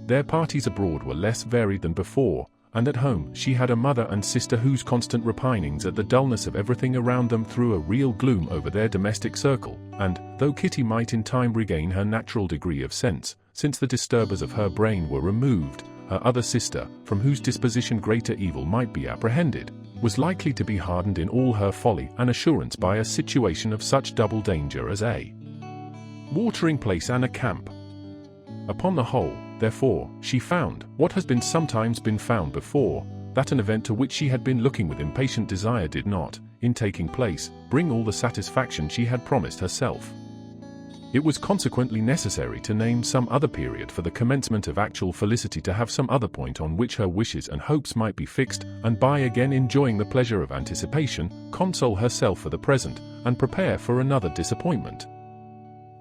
Their parties abroad were less varied than before, and at home she had a mother and sister whose constant repinings at the dullness of everything around them threw a real gloom over their domestic circle, and, though Kitty might in time regain her natural degree of sense, since the disturbers of her brain were removed, her other sister, from whose disposition greater evil might be apprehended, was likely to be hardened in all her folly and assurance by a situation of such double danger as a watering place and a camp. Upon the whole, therefore, she found, what has been sometimes been found before, that an event to which she had been looking with impatient desire did not, in taking place, bring all the satisfaction she had promised herself. It was consequently necessary to name some other period for the commencement of actual felicity, to have some other point on which her wishes and hopes might be fixed, and by again enjoying the pleasure of anticipation, console herself for the present, and prepare for another disappointment.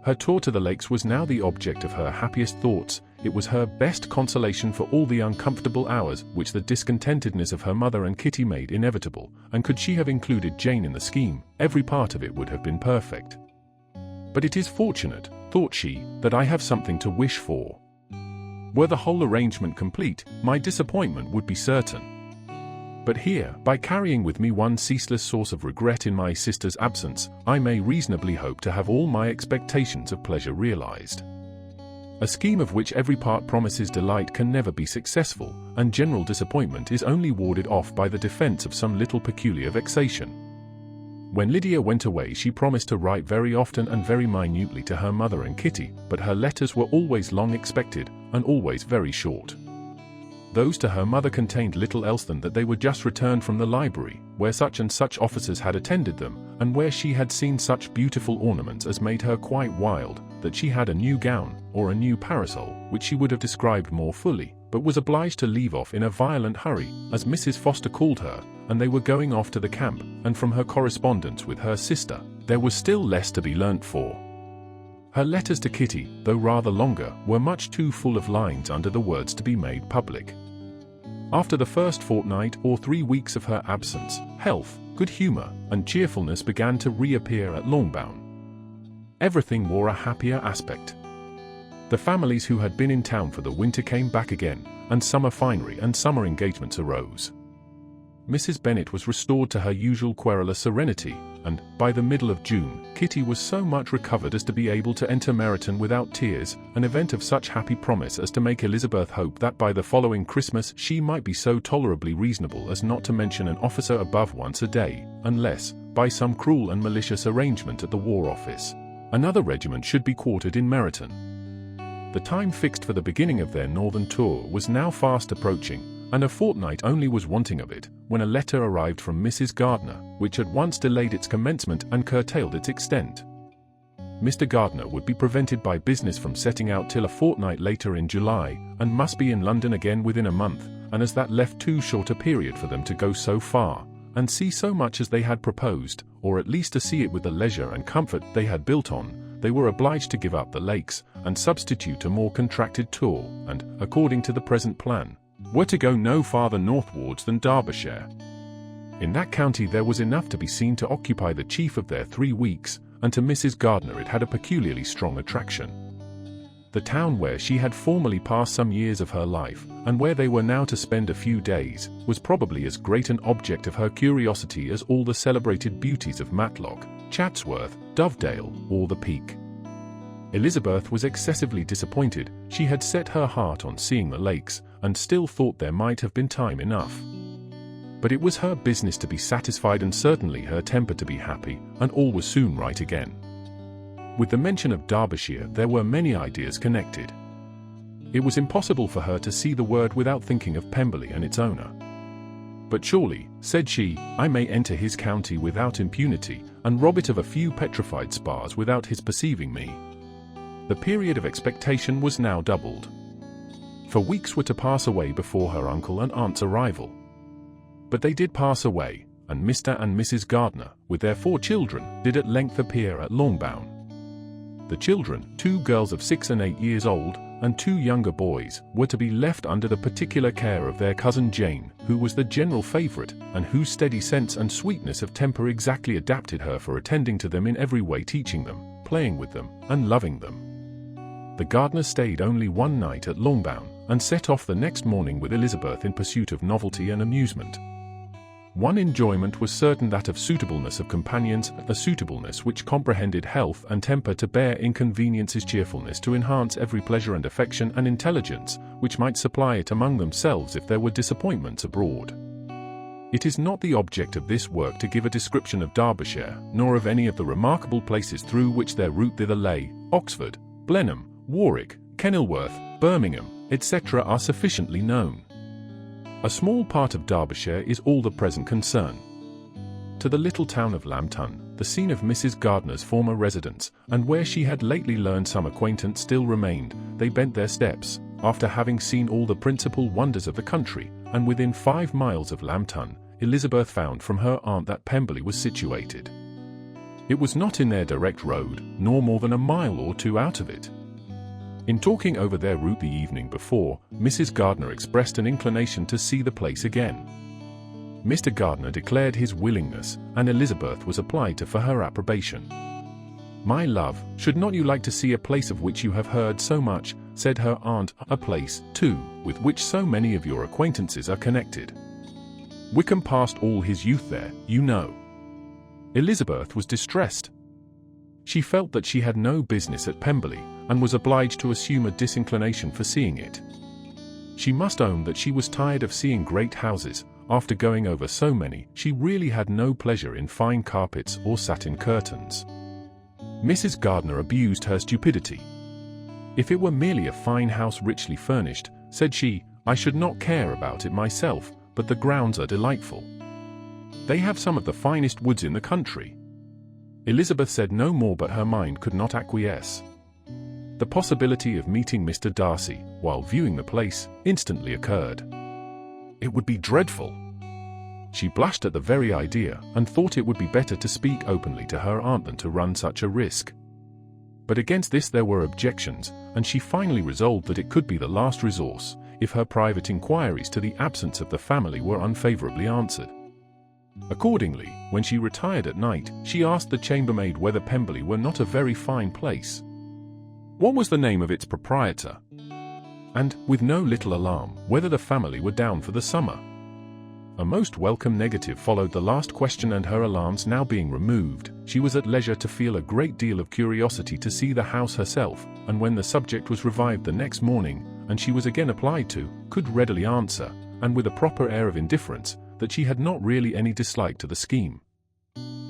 Her tour to the lakes was now the object of her happiest thoughts. It was her best consolation for all the uncomfortable hours which the discontentedness of her mother and Kitty made inevitable, and could she have included Jane in the scheme, every part of it would have been perfect. But it is fortunate, thought she, that I have something to wish for. Were the whole arrangement complete, my disappointment would be certain. But here, by carrying with me one ceaseless source of regret in my sister's absence, I may reasonably hope to have all my expectations of pleasure realized. A scheme of which every part promises delight can never be successful, and general disappointment is only warded off by the defense of some little peculiar vexation. When Lydia went away, she promised to write very often and very minutely to her mother and Kitty, but her letters were always long expected, and always very short. Those to her mother contained little else than that they were just returned from the library, where such and such officers had attended them, and where she had seen such beautiful ornaments as made her quite wild, that she had a new gown, or a new parasol, which she would have described more fully, but was obliged to leave off in a violent hurry, as Mrs. Foster called her, and they were going off to the camp, and from her correspondence with her sister, there was still less to be learnt for. Her letters to Kitty, though rather longer, were much too full of lines under the words to be made public. After the first fortnight or 3 weeks of her absence, health, good humour, and cheerfulness began to reappear at Longbourn. Everything wore a happier aspect. The families who had been in town for the winter came back again, and summer finery and summer engagements arose. Mrs. Bennet was restored to her usual querulous serenity, and, by the middle of June, Kitty was so much recovered as to be able to enter Meryton without tears, an event of such happy promise as to make Elizabeth hope that by the following Christmas she might be so tolerably reasonable as not to mention an officer above once a day, unless, by some cruel and malicious arrangement at the War Office, another regiment should be quartered in Meryton. The time fixed for the beginning of their northern tour was now fast approaching, and a fortnight only was wanting of it, when a letter arrived from Mrs. Gardiner, which at once delayed its commencement and curtailed its extent. Mr. Gardiner would be prevented by business from setting out till a fortnight later in July, and must be in London again within a month, and as that left too short a period for them to go so far, and see so much as they had proposed, or at least to see it with the leisure and comfort they had built on, they were obliged to give up the lakes, and substitute a more contracted tour, and, according to the present plan, were to go no farther northwards than Derbyshire. In that county there was enough to be seen to occupy the chief of their 3 weeks, and to Mrs. Gardiner it had a peculiarly strong attraction. The town where she had formerly passed some years of her life, and where they were now to spend a few days, was probably as great an object of her curiosity as all the celebrated beauties of Matlock, Chatsworth, Dovedale, or the Peak. Elizabeth was excessively disappointed. She had set her heart on seeing the lakes, and still thought there might have been time enough. But it was her business to be satisfied and certainly her temper to be happy, and all was soon right again. With the mention of Derbyshire there were many ideas connected. It was impossible for her to see the word without thinking of Pemberley and its owner. But surely, said she, I may enter his county without impunity, and rob it of a few petrified spars without his perceiving me. The period of expectation was now doubled. For weeks were to pass away before her uncle and aunt's arrival. But they did pass away, and Mr. and Mrs. Gardiner, with their 4 children, did at length appear at Longbourn. The children, 2 girls of 6 and 8 years old, and 2 younger boys, were to be left under the particular care of their cousin Jane, who was the general favourite, and whose steady sense and sweetness of temper exactly adapted her for attending to them in every way, teaching them, playing with them, and loving them. The Gardiners stayed only 1 night at Longbourn, and set off the next morning with Elizabeth in pursuit of novelty and amusement. One enjoyment was certain, that of suitableness of companions, a suitableness which comprehended health and temper to bear inconveniences, cheerfulness to enhance every pleasure, and affection and intelligence, which might supply it among themselves if there were disappointments abroad. It is not the object of this work to give a description of Derbyshire, nor of any of the remarkable places through which their route thither lay. Oxford, Blenheim, Warwick, Kenilworth, Birmingham, etc. are sufficiently known. A small part of Derbyshire is all the present concern. To the little town of Lambton, the scene of Mrs. Gardiner's former residence, and where she had lately learned some acquaintance still remained, they bent their steps, after having seen all the principal wonders of the country, and within 5 miles of Lambton, Elizabeth found from her aunt that Pemberley was situated. It was not in their direct road, nor more than a mile or 2 out of it. In talking over their route the evening before, Mrs. Gardiner expressed an inclination to see the place again. Mr. Gardiner declared his willingness, and Elizabeth was applied to for her approbation. "My love, should not you like to see a place of which you have heard so much?" said her aunt. "A place, too, with which so many of your acquaintances are connected. Wickham passed all his youth there, you know." Elizabeth was distressed. She felt that she had no business at Pemberley, and was obliged to assume a disinclination for seeing it. She must own that she was tired of seeing great houses. After going over so many, she really had no pleasure in fine carpets or satin curtains. Mrs. Gardiner abused her stupidity. "If it were merely a fine house richly furnished," said she, I should not care about it myself, but the grounds are delightful. They have some of the finest woods in the country." Elizabeth said no more, but her mind could not acquiesce. The possibility of meeting Mr. Darcy, while viewing the place, instantly occurred. It would be dreadful. She blushed at the very idea, and thought it would be better to speak openly to her aunt than to run such a risk. But against this there were objections, and she finally resolved that it could be the last resource, if her private inquiries to the absence of the family were unfavorably answered. Accordingly, when she retired at night, she asked the chambermaid whether Pemberley were not a very fine place. What was the name of its proprietor? And, with no little alarm, whether the family were down for the summer. A most welcome negative followed the last question, and her alarms now being removed, she was at leisure to feel a great deal of curiosity to see the house herself, and when the subject was revived the next morning, and she was again applied to, could readily answer, and with a proper air of indifference, that she had not really any dislike to the scheme.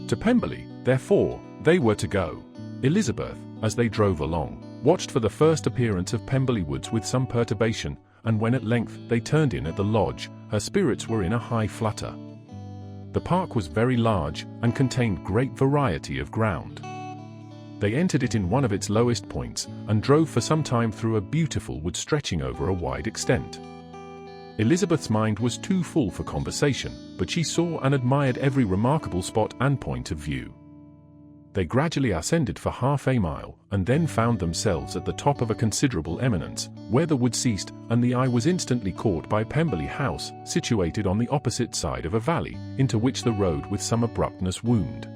To Pemberley, therefore, they were to go. Elizabeth, as they drove along, watched for the first appearance of Pemberley Woods with some perturbation, and when at length they turned in at the lodge, her spirits were in a high flutter. The park was very large, and contained great variety of ground. They entered it in one of its lowest points, and drove for some time through a beautiful wood stretching over a wide extent. Elizabeth's mind was too full for conversation, but she saw and admired every remarkable spot and point of view. They gradually ascended for half a mile, and then found themselves at the top of a considerable eminence, where the wood ceased, and the eye was instantly caught by Pemberley House, situated on the opposite side of a valley, into which the road with some abruptness wound.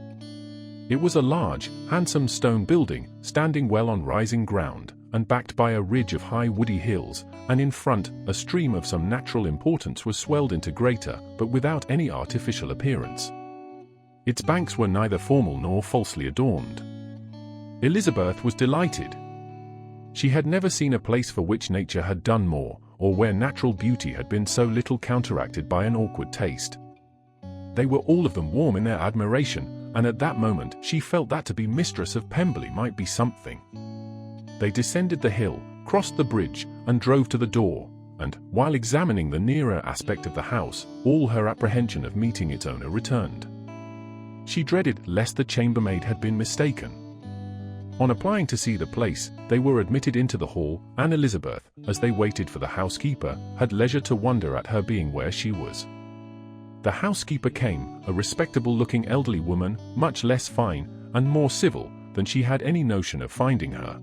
It was a large, handsome stone building, standing well on rising ground, and backed by a ridge of high woody hills, and in front, a stream of some natural importance was swelled into greater, but without any artificial appearance. Its banks were neither formal nor falsely adorned. Elizabeth was delighted. She had never seen a place for which nature had done more, or where natural beauty had been so little counteracted by an awkward taste. They were all of them warm in their admiration, and at that moment she felt that to be mistress of Pemberley might be something. They descended the hill, crossed the bridge, and drove to the door, and, while examining the nearer aspect of the house, all her apprehension of meeting its owner returned. She dreaded lest the chambermaid had been mistaken. On applying to see the place, they were admitted into the hall, and Elizabeth, as they waited for the housekeeper, had leisure to wonder at her being where she was. The housekeeper came, a respectable-looking elderly woman, much less fine, and more civil, than she had any notion of finding her.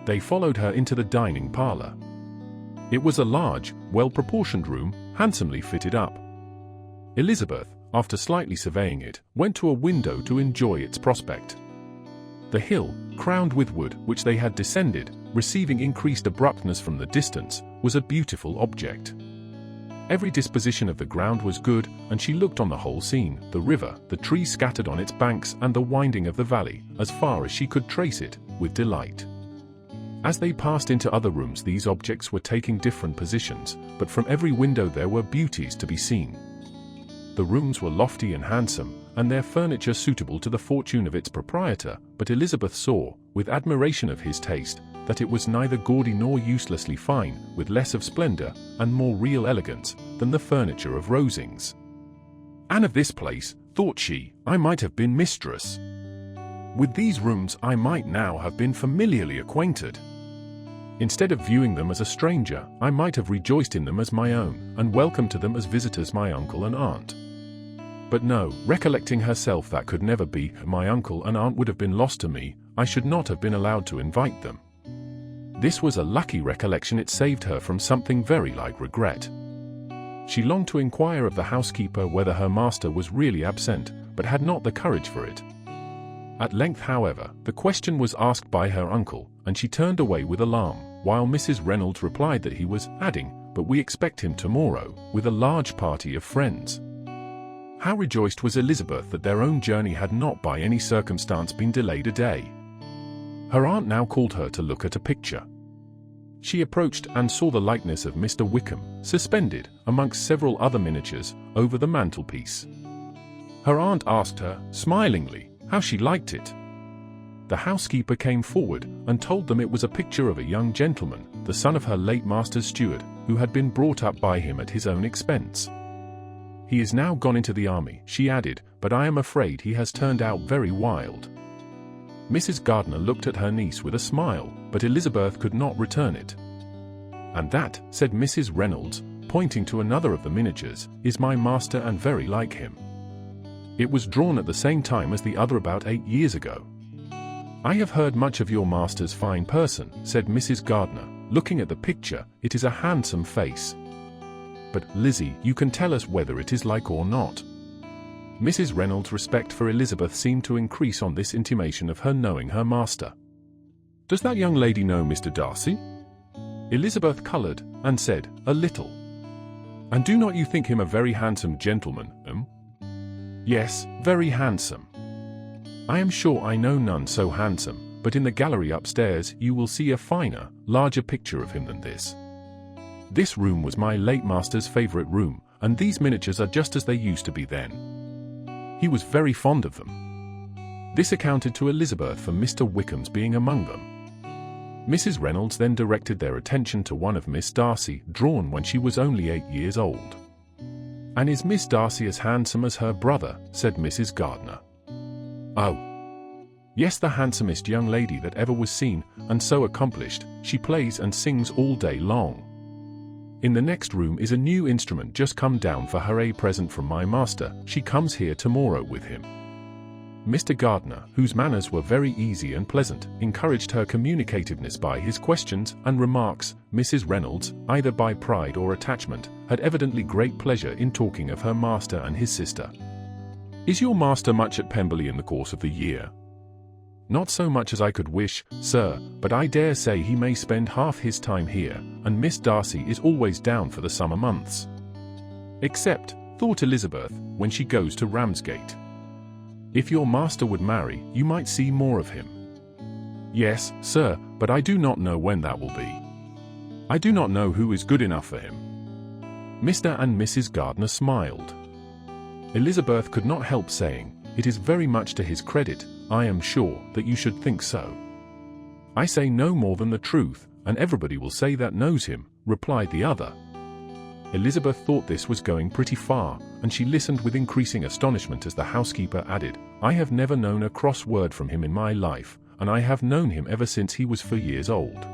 They followed her into the dining parlour. It was a large, well-proportioned room, handsomely fitted up. Elizabeth, after slightly surveying it, went to a window to enjoy its prospect. The hill, crowned with wood, which they had descended, receiving increased abruptness from the distance, was a beautiful object. Every disposition of the ground was good, and she looked on the whole scene, the river, the trees scattered on its banks, and the winding of the valley, as far as she could trace it, with delight. As they passed into other rooms, these objects were taking different positions, but from every window there were beauties to be seen. The rooms were lofty and handsome, and their furniture suitable to the fortune of its proprietor, but Elizabeth saw, with admiration of his taste, that it was neither gaudy nor uselessly fine, with less of splendour, and more real elegance, than the furniture of Rosings. "And of this place," thought she, "I might have been mistress. With these rooms I might now have been familiarly acquainted. Instead of viewing them as a stranger, I might have rejoiced in them as my own, and welcomed to them as visitors my uncle and aunt. But no, recollecting herself that could never be, my uncle and aunt would have been lost to me, I should not have been allowed to invite them." This was a lucky recollection. It saved her from something very like regret. She longed to inquire of the housekeeper whether her master was really absent, but had not the courage for it. At length, however, the question was asked by her uncle, and she turned away with alarm, while Mrs. Reynolds replied that he was, adding, "But we expect him tomorrow, with a large party of friends." How rejoiced was Elizabeth that their own journey had not by any circumstance been delayed a day. Her aunt now called her to look at a picture. She approached and saw the likeness of Mr. Wickham, suspended, amongst several other miniatures, over the mantelpiece. Her aunt asked her, smilingly, how she liked it. The housekeeper came forward, and told them it was a picture of a young gentleman, the son of her late master's steward, who had been brought up by him at his own expense. He is now gone into the army, she added, but I am afraid he has turned out very wild. Mrs. Gardner looked at her niece with a smile, but Elizabeth could not return it. And that, said Mrs. Reynolds, pointing to another of the miniatures, is my master and very like him. It was drawn at the same time as the other about 8 years ago. I have heard much of your master's fine person, said Mrs. Gardner, looking at the picture. It is a handsome face. But, Lizzie, you can tell us whether it is like or not. Mrs. Reynolds' respect for Elizabeth seemed to increase on this intimation of her knowing her master. Does that young lady know Mr. Darcy? Elizabeth coloured, and said, a little. And do not you think him a very handsome gentleman, Yes, very handsome. I am sure I know none so handsome, but in the gallery upstairs you will see a finer, larger picture of him than this. This room was my late master's favourite room, and these miniatures are just as they used to be then. He was very fond of them. This accounted to Elizabeth for Mr. Wickham's being among them. Mrs. Reynolds then directed their attention to one of Miss Darcy, drawn when she was only 8 years old. And is Miss Darcy as handsome as her brother? Said Mrs. Gardner. Oh, yes, the handsomest young lady that ever was seen, and so accomplished. She plays and sings all day long. In the next room is a new instrument just come down for her, a present from my master. She comes here tomorrow with him. Mr. Gardner, whose manners were very easy and pleasant, encouraged her communicativeness by his questions and remarks. Mrs. Reynolds, either by pride or attachment, had evidently great pleasure in talking of her master and his sister. Is your master much at Pemberley in the course of the year? Not so much as I could wish, sir, but I dare say he may spend half his time here, and Miss Darcy is always down for the summer months. Except, thought Elizabeth, when she goes to Ramsgate. If your master would marry, you might see more of him. Yes, sir, but I do not know when that will be. I do not know who is good enough for him. Mr. and Mrs. Gardner smiled. Elizabeth could not help saying, it is very much to his credit, I am sure, that you should think so. I say no more than the truth, and everybody will say that knows him, replied the other. Elizabeth thought this was going pretty far, and she listened with increasing astonishment as the housekeeper added, I have never known a cross word from him in my life, and I have known him ever since he was 4 years old.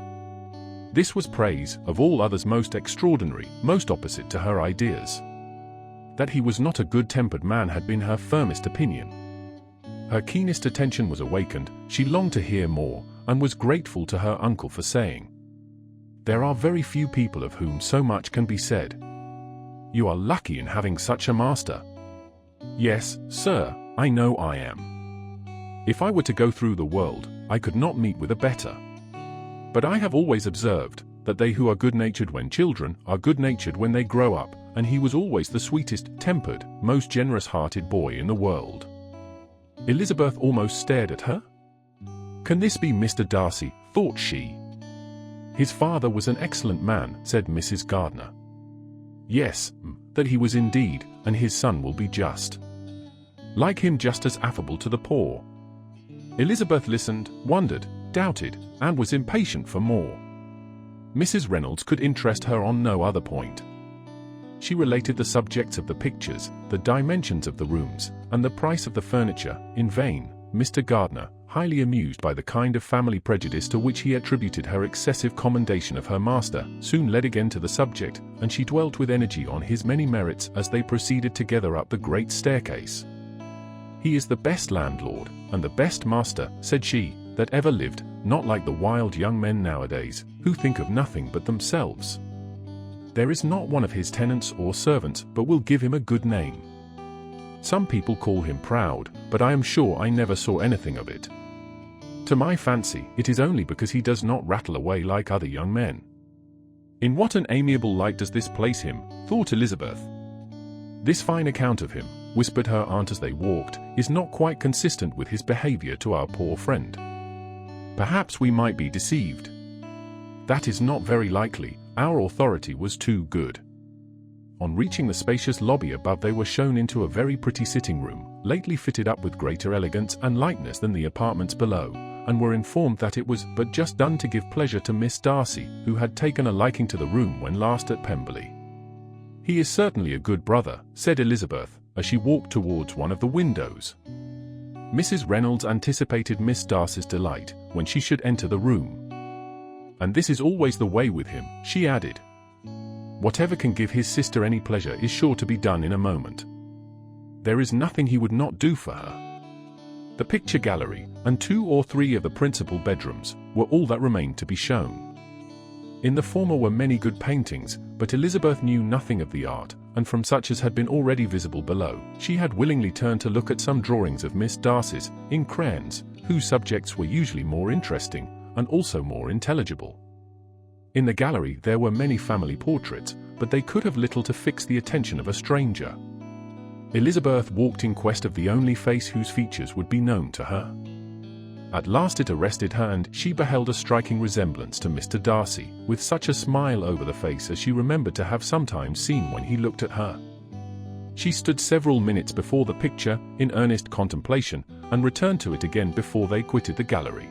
This was praise, of all others most extraordinary, most opposite to her ideas. That he was not a good-tempered man had been her firmest opinion. Her keenest attention was awakened, she longed to hear more, and was grateful to her uncle for saying, there are very few people of whom so much can be said. You are lucky in having such a master. Yes, sir, I know I am. If I were to go through the world, I could not meet with a better. But I have always observed, that they who are good-natured when children, are good-natured when they grow up, and he was always the sweetest-tempered, most generous-hearted boy in the world. Elizabeth almost stared at her. Can this be Mr. Darcy, thought she. His father was an excellent man, said Mrs. Gardner. Yes, that he was indeed, and his son will be just. Like him, just as affable to the poor. Elizabeth listened, wondered, doubted, and was impatient for more. Mrs. Reynolds could interest her on no other point. She related the subjects of the pictures, the dimensions of the rooms, and the price of the furniture, in vain. Mr. Gardner, highly amused by the kind of family prejudice to which he attributed her excessive commendation of her master, soon led again to the subject, and she dwelt with energy on his many merits as they proceeded together up the great staircase. He is the best landlord, and the best master, said she, that ever lived, not like the wild young men nowadays, who think of nothing but themselves. There is not one of his tenants or servants but will give him a good name. Some people call him proud, but I am sure I never saw anything of it. To my fancy, it is only because he does not rattle away like other young men. In what an amiable light does this place him, thought Elizabeth. This fine account of him, whispered her aunt as they walked, is not quite consistent with his behavior to our poor friend. Perhaps we might be deceived. That is not very likely, our authority was too good. On reaching the spacious lobby above, they were shown into a very pretty sitting room, lately fitted up with greater elegance and lightness than the apartments below, and were informed that it was but just done to give pleasure to Miss Darcy, who had taken a liking to the room when last at Pemberley. "He is certainly a good brother," said Elizabeth, as she walked towards one of the windows. Mrs. Reynolds anticipated Miss Darcy's delight when she should enter the room. "And this is always the way with him," she added. "Whatever can give his sister any pleasure is sure to be done in a moment. There is nothing he would not do for her." The picture gallery, and 2 or 3 of the principal bedrooms, were all that remained to be shown. In the former were many good paintings, but Elizabeth knew nothing of the art, and from such as had been already visible below, she had willingly turned to look at some drawings of Miss Darcy's, in crayons, whose subjects were usually more interesting, and also more intelligible. In the gallery there were many family portraits, but they could have little to fix the attention of a stranger. Elizabeth walked in quest of the only face whose features would be known to her. At last it arrested her, and she beheld a striking resemblance to Mr. Darcy, with such a smile over the face as she remembered to have sometimes seen when he looked at her. She stood several minutes before the picture, in earnest contemplation, and returned to it again before they quitted the gallery.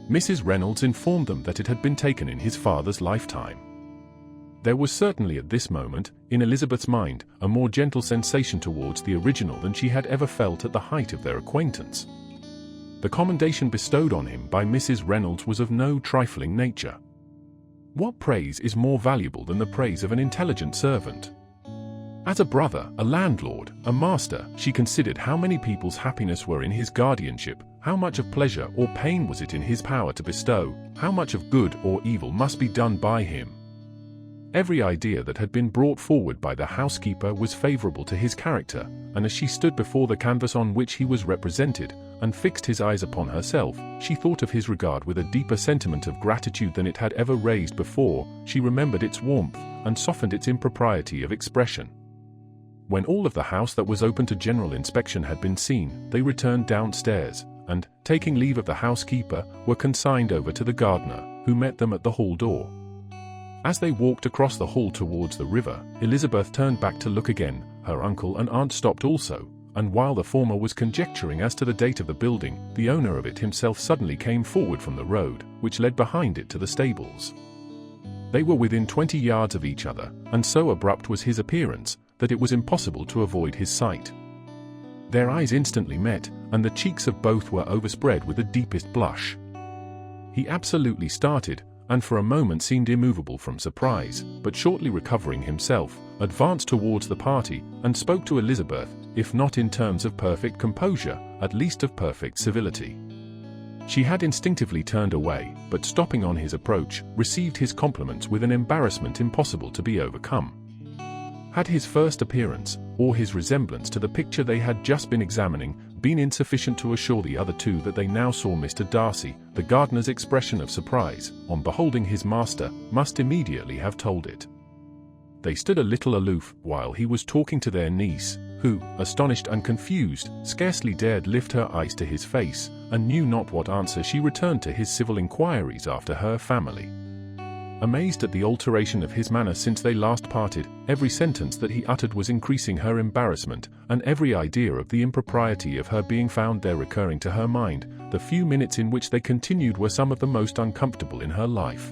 Mrs. Reynolds informed them that it had been taken in his father's lifetime. There was certainly at this moment, in Elizabeth's mind, a more gentle sensation towards the original than she had ever felt at the height of their acquaintance. The commendation bestowed on him by Mrs. Reynolds was of no trifling nature. What praise is more valuable than the praise of an intelligent servant? As a brother, a landlord, a master, she considered how many people's happiness were in his guardianship, how much of pleasure or pain was it in his power to bestow, how much of good or evil must be done by him. Every idea that had been brought forward by the housekeeper was favorable to his character, and as she stood before the canvas on which he was represented, and fixed his eyes upon herself, she thought of his regard with a deeper sentiment of gratitude than it had ever raised before. She remembered its warmth, and softened its impropriety of expression. When all of the house that was open to general inspection had been seen, they returned downstairs, and, taking leave of the housekeeper, were consigned over to the gardener, who met them at the hall door. As they walked across the hall towards the river, Elizabeth turned back to look again. Her uncle and aunt stopped also, and while the former was conjecturing as to the date of the building, the owner of it himself suddenly came forward from the road, which led behind it to the stables. They were within 20 yards of each other, and so abrupt was his appearance, that it was impossible to avoid his sight. Their eyes instantly met, and the cheeks of both were overspread with the deepest blush. He absolutely started, and for a moment seemed immovable from surprise, but shortly recovering himself, advanced towards the party, and spoke to Elizabeth, if not in terms of perfect composure, at least of perfect civility. She had instinctively turned away, but stopping on his approach, received his compliments with an embarrassment impossible to be overcome. Had his first appearance, or his resemblance to the picture they had just been examining, been insufficient to assure the other two that they now saw Mr. Darcy, the gardener's expression of surprise, on beholding his master, must immediately have told it. They stood a little aloof, while he was talking to their niece, who, astonished and confused, scarcely dared lift her eyes to his face, and knew not what answer she returned to his civil inquiries after her family. Amazed at the alteration of his manner since they last parted, every sentence that he uttered was increasing her embarrassment, and every idea of the impropriety of her being found there recurring to her mind. The few minutes in which they continued were some of the most uncomfortable in her life.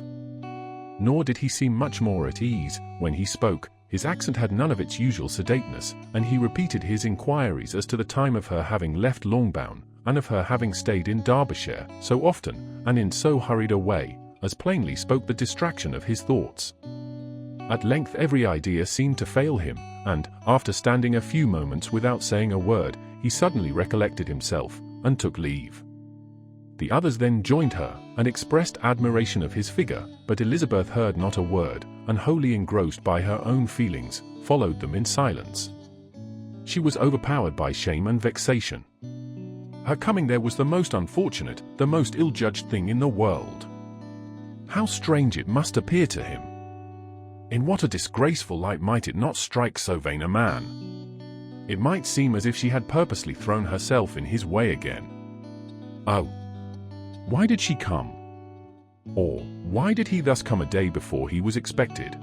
Nor did he seem much more at ease when he spoke. His accent had none of its usual sedateness, and he repeated his inquiries as to the time of her having left Longbourn, and of her having stayed in Derbyshire so often, and in so hurried a way, as plainly spoke the distraction of his thoughts. At length every idea seemed to fail him, and, after standing a few moments without saying a word, he suddenly recollected himself, and took leave. The others then joined her, and expressed admiration of his figure, but Elizabeth heard not a word, and wholly engrossed by her own feelings, followed them in silence. She was overpowered by shame and vexation. Her coming there was the most unfortunate, the most ill-judged thing in the world. How strange it must appear to him! In what a disgraceful light might it not strike so vain a man! It might seem as if she had purposely thrown herself in his way again. Oh! Why did she come? Or, why did he thus come a day before he was expected?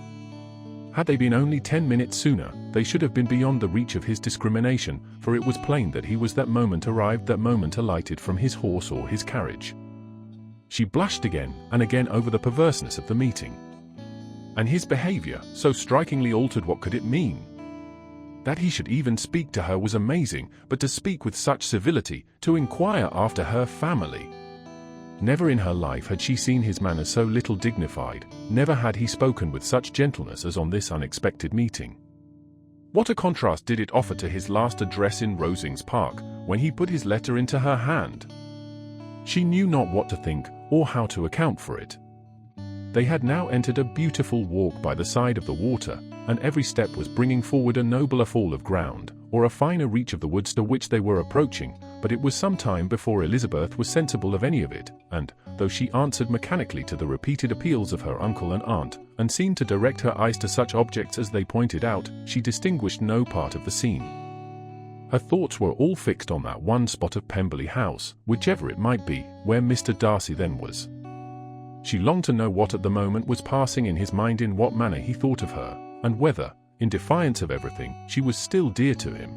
Had they been only 10 minutes sooner, they should have been beyond the reach of his discrimination, for it was plain that he was that moment arrived, that moment alighted from his horse or his carriage. She blushed again and again over the perverseness of the meeting. And his behavior, so strikingly altered, what could it mean? That he should even speak to her was amazing, but to speak with such civility, to inquire after her family. Never in her life had she seen his manner so little dignified, never had he spoken with such gentleness as on this unexpected meeting. What a contrast did it offer to his last address in Rosings Park, when he put his letter into her hand. She knew not what to think, or how to account for it. They had now entered a beautiful walk by the side of the water, and every step was bringing forward a nobler fall of ground, or a finer reach of the woods to which they were approaching, but it was some time before Elizabeth was sensible of any of it, and, though she answered mechanically to the repeated appeals of her uncle and aunt, and seemed to direct her eyes to such objects as they pointed out, she distinguished no part of the scene. Her thoughts were all fixed on that one spot of Pemberley House, whichever it might be, where Mr. Darcy then was. She longed to know what at the moment was passing in his mind, in what manner he thought of her, and whether, in defiance of everything, she was still dear to him.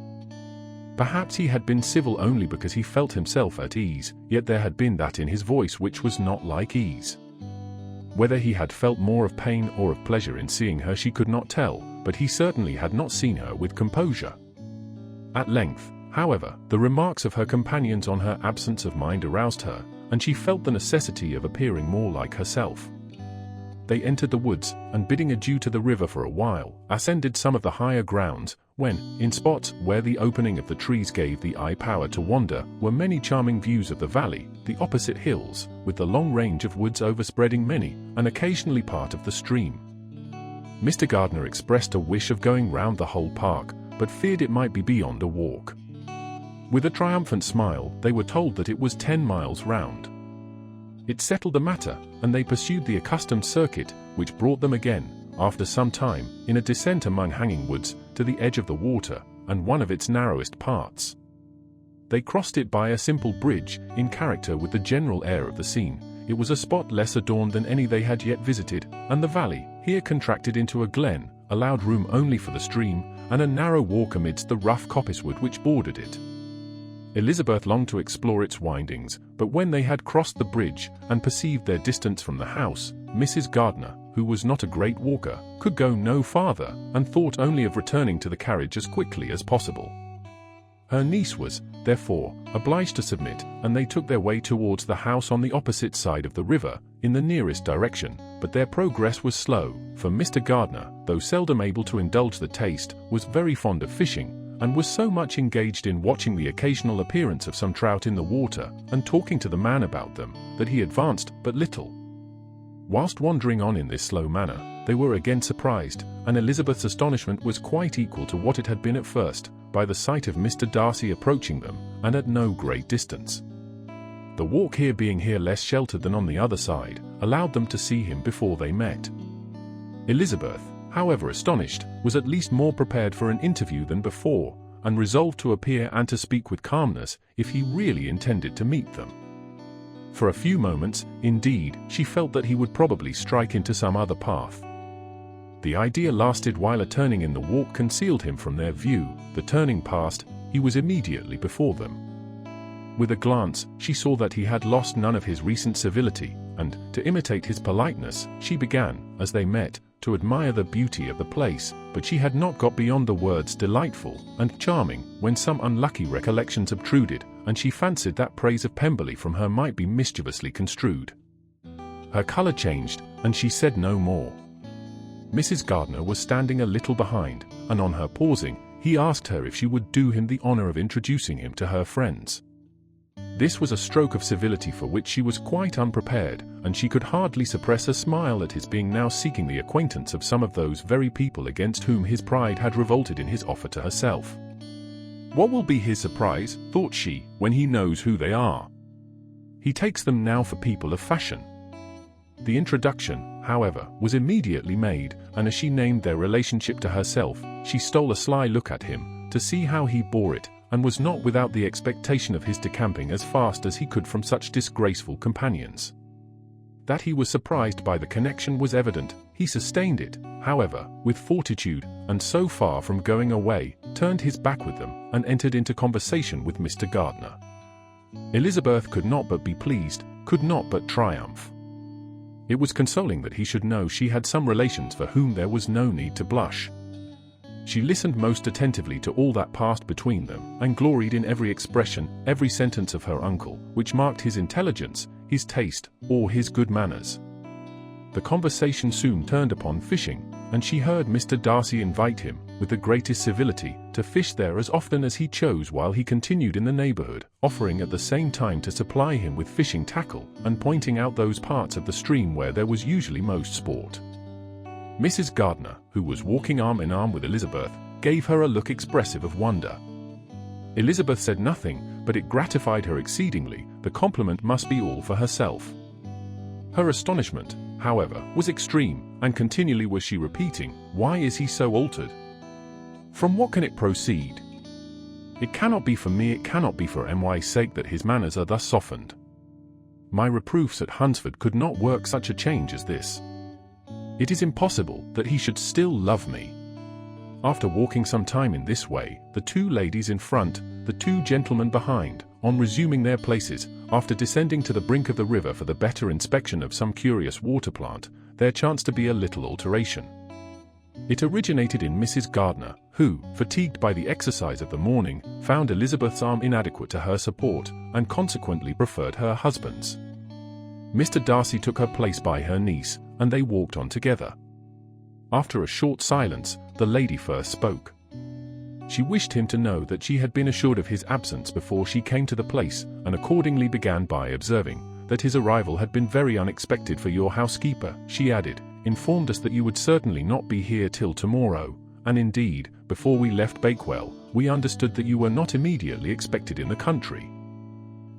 Perhaps he had been civil only because he felt himself at ease, yet there had been that in his voice which was not like ease. Whether he had felt more of pain or of pleasure in seeing her she could not tell, but he certainly had not seen her with composure. At length, however, the remarks of her companions on her absence of mind aroused her, and she felt the necessity of appearing more like herself. They entered the woods, and bidding adieu to the river for a while, ascended some of the higher grounds, when, in spots where the opening of the trees gave the eye power to wander, were many charming views of the valley, the opposite hills, with the long range of woods overspreading many, and occasionally part of the stream. Mr. Gardiner expressed a wish of going round the whole park, but feared it might be beyond a walk. With a triumphant smile, they were told that it was 10 miles round. It settled the matter, and they pursued the accustomed circuit, which brought them again, after some time, in a descent among hanging woods, to the edge of the water, and one of its narrowest parts. They crossed it by a simple bridge, in character with the general air of the scene. It was a spot less adorned than any they had yet visited, and the valley, here contracted into a glen, allowed room only for the stream, and a narrow walk amidst the rough coppicewood which bordered it. Elizabeth longed to explore its windings, but when they had crossed the bridge, and perceived their distance from the house, Mrs. Gardiner, who was not a great walker, could go no farther, and thought only of returning to the carriage as quickly as possible. Her niece was, therefore, obliged to submit, and they took their way towards the house on the opposite side of the river, in the nearest direction, but their progress was slow, for Mr. Gardiner, though seldom able to indulge the taste, was very fond of fishing, and was so much engaged in watching the occasional appearance of some trout in the water, and talking to the man about them, that he advanced but little. Whilst wandering on in this slow manner, they were again surprised, and Elizabeth's astonishment was quite equal to what it had been at first, by the sight of Mr. Darcy approaching them, and at no great distance. The walk here being less sheltered than on the other side, allowed them to see him before they met. Elizabeth, however astonished, was at least more prepared for an interview than before, and resolved to appear and to speak with calmness, if he really intended to meet them. For a few moments, indeed, she felt that he would probably strike into some other path. The idea lasted while a turning in the walk concealed him from their view. The turning past, he was immediately before them. With a glance, she saw that he had lost none of his recent civility, and, to imitate his politeness, she began, as they met, to admire the beauty of the place, but she had not got beyond the words delightful and charming, when some unlucky recollections obtruded, and she fancied that praise of Pemberley from her might be mischievously construed. Her colour changed, and she said no more. Mrs. Gardiner was standing a little behind, and on her pausing, he asked her if she would do him the honour of introducing him to her friends. This was a stroke of civility for which she was quite unprepared, and she could hardly suppress a smile at his being now seeking the acquaintance of some of those very people against whom his pride had revolted in his offer to herself. What will be his surprise, thought she, when he knows who they are? He takes them now for people of fashion. The introduction, however, was immediately made, and as she named their relationship to herself, she stole a sly look at him, to see how he bore it, and was not without the expectation of his decamping as fast as he could from such disgraceful companions. That he was surprised by the connection was evident. He sustained it, however, with fortitude, and so far from going away, turned his back with them, and entered into conversation with Mr. Gardner. Elizabeth could not but be pleased, could not but triumph. It was consoling that he should know she had some relations for whom there was no need to blush. She listened most attentively to all that passed between them, and gloried in every expression, every sentence of her uncle, which marked his intelligence, his taste, or his good manners. The conversation soon turned upon fishing, and she heard Mr. Darcy invite him, with the greatest civility, to fish there as often as he chose while he continued in the neighbourhood, offering at the same time to supply him with fishing tackle, and pointing out those parts of the stream where there was usually most sport. Mrs. Gardner, who was walking arm in arm with Elizabeth, gave her a look expressive of wonder. Elizabeth said nothing, but it gratified her exceedingly. The compliment must be all for herself. Her astonishment, however, was extreme, and continually was she repeating, "Why is he so altered? From what can it proceed? It cannot be for me, it cannot be for my sake that his manners are thus softened. My reproofs at Hunsford could not work such a change as this. It is impossible that he should still love me." After walking some time in this way, the two ladies in front, the two gentlemen behind, on resuming their places, after descending to the brink of the river for the better inspection of some curious water plant, there chanced to be a little alteration. It originated in Mrs. Gardner, who, fatigued by the exercise of the morning, found Elizabeth's arm inadequate to her support, and consequently preferred her husband's. Mr. Darcy took her place by her niece, and they walked on together. After a short silence, the lady first spoke. She wished him to know that she had been assured of his absence before she came to the place, and accordingly began by observing that his arrival had been very unexpected, for your housekeeper, she added, informed us that you would certainly not be here till tomorrow, and indeed, before we left Bakewell, we understood that you were not immediately expected in the country.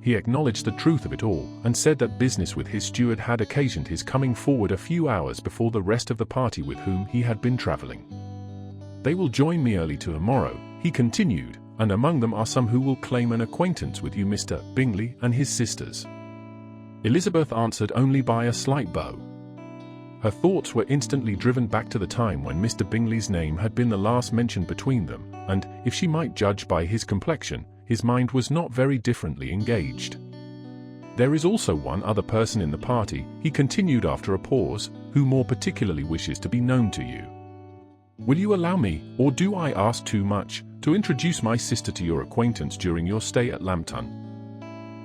He acknowledged the truth of it all, and said that business with his steward had occasioned his coming forward a few hours before the rest of the party with whom he had been travelling. They will join me early tomorrow, he continued, and among them are some who will claim an acquaintance with you, Mr. Bingley and his sisters. Elizabeth answered only by a slight bow. Her thoughts were instantly driven back to the time when Mr. Bingley's name had been the last mentioned between them, and, if she might judge by his complexion, his mind was not very differently engaged. There is also one other person in the party, he continued after a pause, who more particularly wishes to be known to you. Will you allow me, or do I ask too much, to introduce my sister to your acquaintance during your stay at Lambton?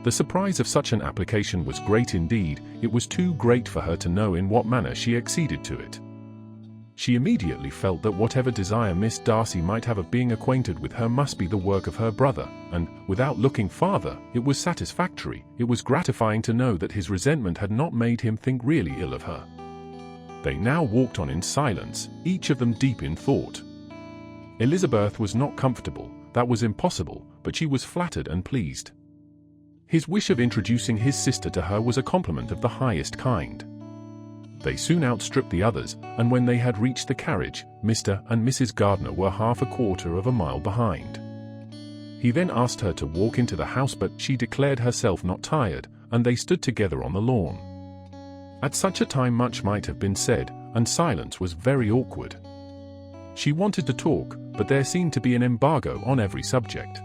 The surprise of such an application was great indeed. It was too great for her to know in what manner she acceded to it. She immediately felt that whatever desire Miss Darcy might have of being acquainted with her must be the work of her brother, and, without looking farther, it was satisfactory, it was gratifying to know that his resentment had not made him think really ill of her. They now walked on in silence, each of them deep in thought. Elizabeth was not comfortable, that was impossible, but she was flattered and pleased. His wish of introducing his sister to her was a compliment of the highest kind. They soon outstripped the others, and when they had reached the carriage, Mr. and Mrs. Gardner were half a quarter of a mile behind. He then asked her to walk into the house, but she declared herself not tired, and they stood together on the lawn. At such a time much might have been said, and silence was very awkward. She wanted to talk, but there seemed to be an embargo on every subject.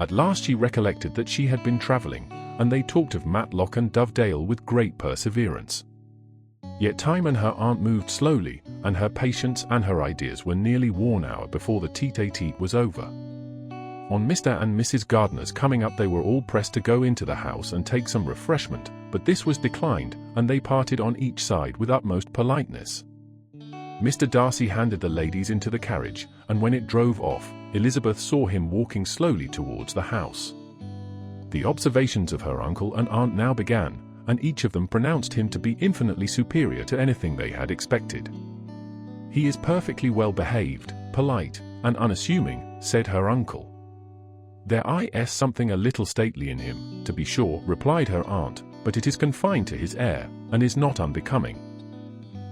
At last she recollected that she had been travelling, and they talked of Matlock and Dovedale with great perseverance. Yet time and her aunt moved slowly, and her patience and her ideas were nearly worn out before the tete-a-tete was over. On Mr. and Mrs. Gardner's coming up, they were all pressed to go into the house and take some refreshment, but this was declined, and they parted on each side with utmost politeness. Mr. Darcy handed the ladies into the carriage, and when it drove off, Elizabeth saw him walking slowly towards the house. The observations of her uncle and aunt now began, and each of them pronounced him to be infinitely superior to anything they had expected. "He is perfectly well behaved, polite, and unassuming," said her uncle. "There is something a little stately in him, to be sure," replied her aunt, "but it is confined to his air, and is not unbecoming.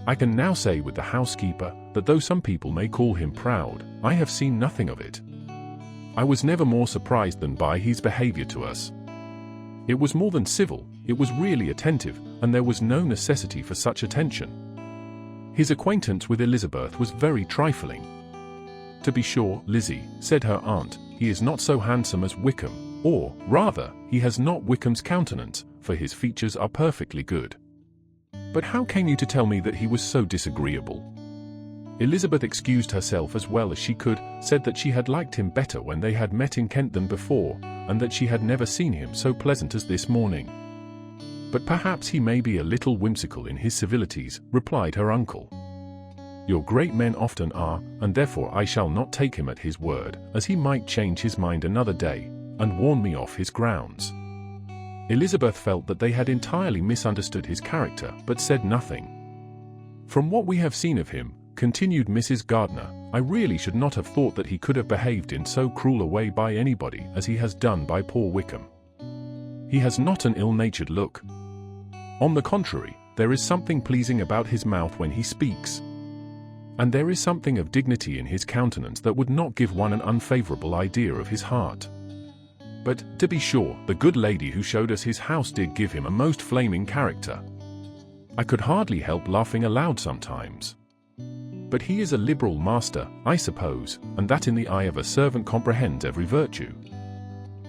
I can now say with the housekeeper, that though some people may call him proud, I have seen nothing of it. I was never more surprised than by his behaviour to us. It was more than civil, it was really attentive, and there was no necessity for such attention. His acquaintance with Elizabeth was very trifling. "To be sure, Lizzie," said her aunt, "he is not so handsome as Wickham, or, rather, he has not Wickham's countenance, for his features are perfectly good. But how came you to tell me that he was so disagreeable?" Elizabeth excused herself as well as she could, said that she had liked him better when they had met in Kent than before, and that she had never seen him so pleasant as this morning. "But perhaps he may be a little whimsical in his civilities," replied her uncle. "Your great men often are, and therefore I shall not take him at his word, as he might change his mind another day, and warn me off his grounds." Elizabeth felt that they had entirely misunderstood his character, but said nothing. "From what we have seen of him," continued Mrs. Gardiner, "I really should not have thought that he could have behaved in so cruel a way by anybody as he has done by poor Wickham. He has not an ill-natured look. On the contrary, there is something pleasing about his mouth when he speaks. And there is something of dignity in his countenance that would not give one an unfavourable idea of his heart. But, to be sure, the good lady who showed us his house did give him a most flaming character. I could hardly help laughing aloud sometimes. But he is a liberal master, I suppose, and that in the eye of a servant comprehends every virtue."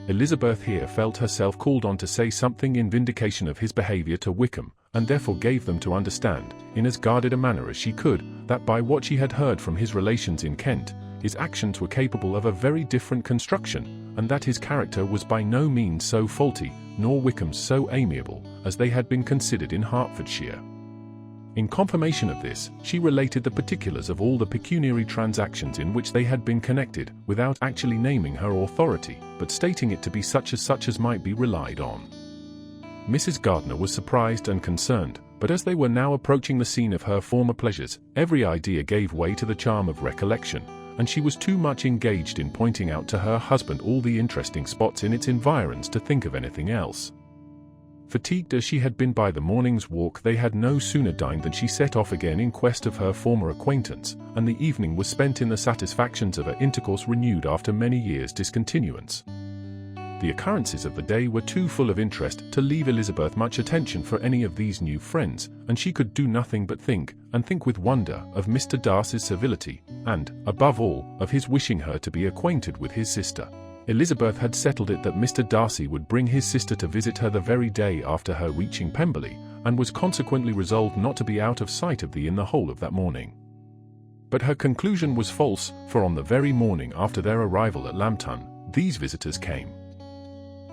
Elizabeth here felt herself called on to say something in vindication of his behaviour to Wickham, and therefore gave them to understand, in as guarded a manner as she could, that by what she had heard from his relations in Kent, his actions were capable of a very different construction, and that his character was by no means so faulty, nor Wickham's so amiable, as they had been considered in Hertfordshire. In confirmation of this, she related the particulars of all the pecuniary transactions in which they had been connected, without actually naming her authority, but stating it to be such as might be relied on. Mrs. Gardiner was surprised and concerned, but as they were now approaching the scene of her former pleasures, every idea gave way to the charm of recollection, and she was too much engaged in pointing out to her husband all the interesting spots in its environs to think of anything else. Fatigued as she had been by the morning's walk, they had no sooner dined than she set off again in quest of her former acquaintance, and the evening was spent in the satisfactions of an intercourse renewed after many years' discontinuance. The occurrences of the day were too full of interest to leave Elizabeth much attention for any of these new friends, and she could do nothing but think, and think with wonder, of Mr. Darcy's civility, and, above all, of his wishing her to be acquainted with his sister. Elizabeth had settled it that Mr. Darcy would bring his sister to visit her the very day after her reaching Pemberley, and was consequently resolved not to be out of sight of the whole of that morning. But her conclusion was false, for on the very morning after their arrival at Lambton, these visitors came.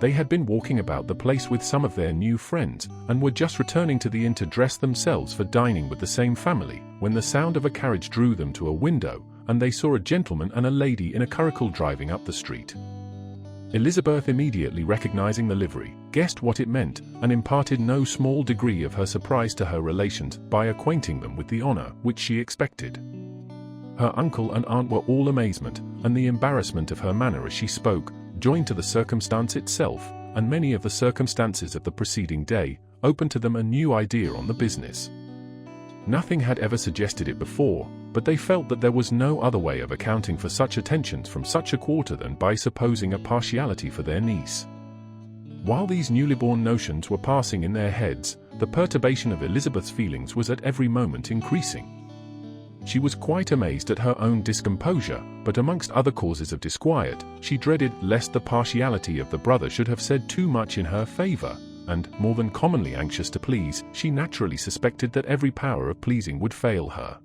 They had been walking about the place with some of their new friends, and were just returning to the inn to dress themselves for dining with the same family, when the sound of a carriage drew them to a window, and they saw a gentleman and a lady in a curricle driving up the street. Elizabeth, immediately recognizing the livery, guessed what it meant, and imparted no small degree of her surprise to her relations by acquainting them with the honor which she expected. Her uncle and aunt were all amazement, and the embarrassment of her manner as she spoke, joined to the circumstance itself, and many of the circumstances of the preceding day, opened to them a new idea on the business. Nothing had ever suggested it before, but they felt that there was no other way of accounting for such attentions from such a quarter than by supposing a partiality for their niece. While these newly born notions were passing in their heads, the perturbation of Elizabeth's feelings was at every moment increasing. She was quite amazed at her own discomposure, but amongst other causes of disquiet, she dreaded lest the partiality of the brother should have said too much in her favour, and, more than commonly anxious to please, she naturally suspected that every power of pleasing would fail her.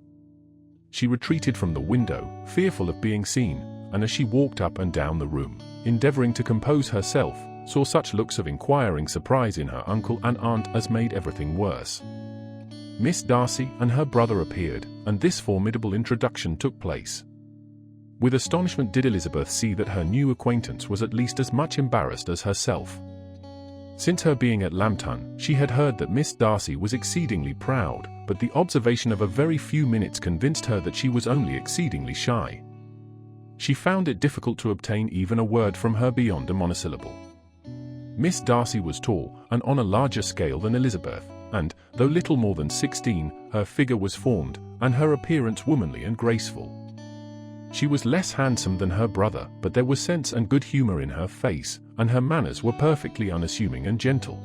She retreated from the window, fearful of being seen, and as she walked up and down the room, endeavouring to compose herself, saw such looks of inquiring surprise in her uncle and aunt as made everything worse. Miss Darcy and her brother appeared, and this formidable introduction took place. With astonishment did Elizabeth see that her new acquaintance was at least as much embarrassed as herself. Since her being at Lambton, she had heard that Miss Darcy was exceedingly proud, but the observation of a very few minutes convinced her that she was only exceedingly shy. She found it difficult to obtain even a word from her beyond a monosyllable. Miss Darcy was tall, and on a larger scale than Elizabeth, and, though little more than 16, her figure was formed, and her appearance womanly and graceful. She was less handsome than her brother, but there was sense and good humour in her face, and her manners were perfectly unassuming and gentle.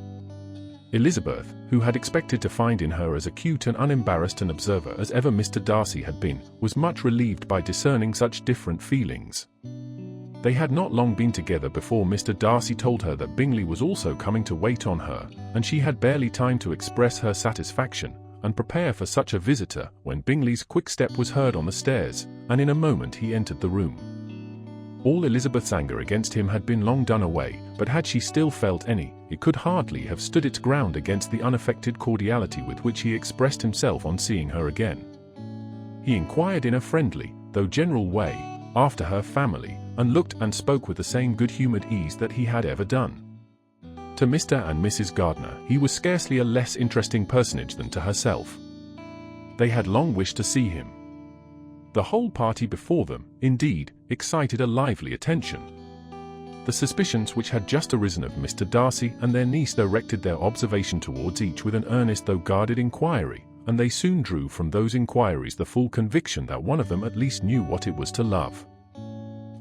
Elizabeth, who had expected to find in her as acute and unembarrassed an observer as ever Mr. Darcy had been, was much relieved by discerning such different feelings. They had not long been together before Mr. Darcy told her that Bingley was also coming to wait on her, and she had barely time to express her satisfaction and prepare for such a visitor when Bingley's quick step was heard on the stairs, and in a moment he entered the room. All Elizabeth's anger against him had been long done away, but had she still felt any, it could hardly have stood its ground against the unaffected cordiality with which he expressed himself on seeing her again. He inquired in a friendly, though general way, after her family, and looked and spoke with the same good-humoured ease that he had ever done. To Mr. and Mrs. Gardiner he was scarcely a less interesting personage than to herself. They had long wished to see him. The whole party before them, indeed, excited a lively attention. The suspicions which had just arisen of Mr. Darcy and their niece directed their observation towards each with an earnest though guarded inquiry, and they soon drew from those inquiries the full conviction that one of them at least knew what it was to love.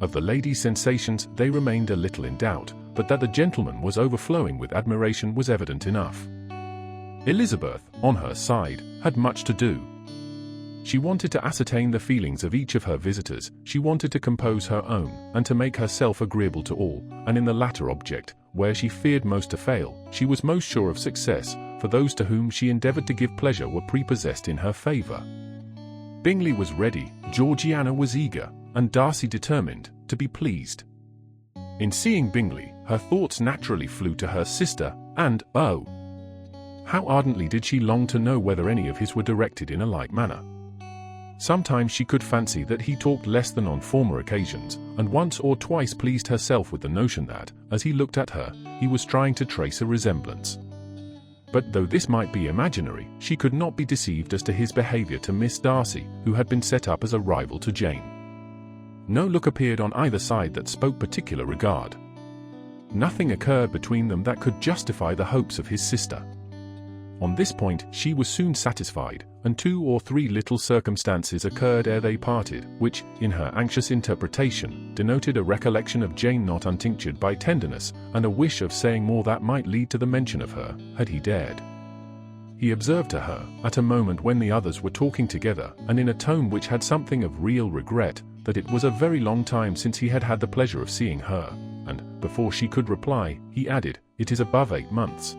Of the lady's sensations they remained a little in doubt, but that the gentleman was overflowing with admiration was evident enough. Elizabeth, on her side, had much to do. She wanted to ascertain the feelings of each of her visitors, she wanted to compose her own, and to make herself agreeable to all, and in the latter object, where she feared most to fail, she was most sure of success, for those to whom she endeavoured to give pleasure were prepossessed in her favour. Bingley was ready, Georgiana was eager, and Darcy determined to be pleased. In seeing Bingley, her thoughts naturally flew to her sister, and, oh, how ardently did she long to know whether any of his were directed in a like manner. Sometimes she could fancy that he talked less than on former occasions, and once or twice pleased herself with the notion that, as he looked at her, he was trying to trace a resemblance. But though this might be imaginary, she could not be deceived as to his behaviour to Miss Darcy, who had been set up as a rival to Jane. No look appeared on either side that spoke particular regard. Nothing occurred between them that could justify the hopes of his sister. On this point she was soon satisfied, and 2 or 3 little circumstances occurred ere they parted, which, in her anxious interpretation, denoted a recollection of Jane not untinctured by tenderness, and a wish of saying more that might lead to the mention of her, had he dared. He observed to her, at a moment when the others were talking together, and in a tone which had something of real regret, that it was a very long time since he had had the pleasure of seeing her, and, before she could reply, he added, "It is above 8 months.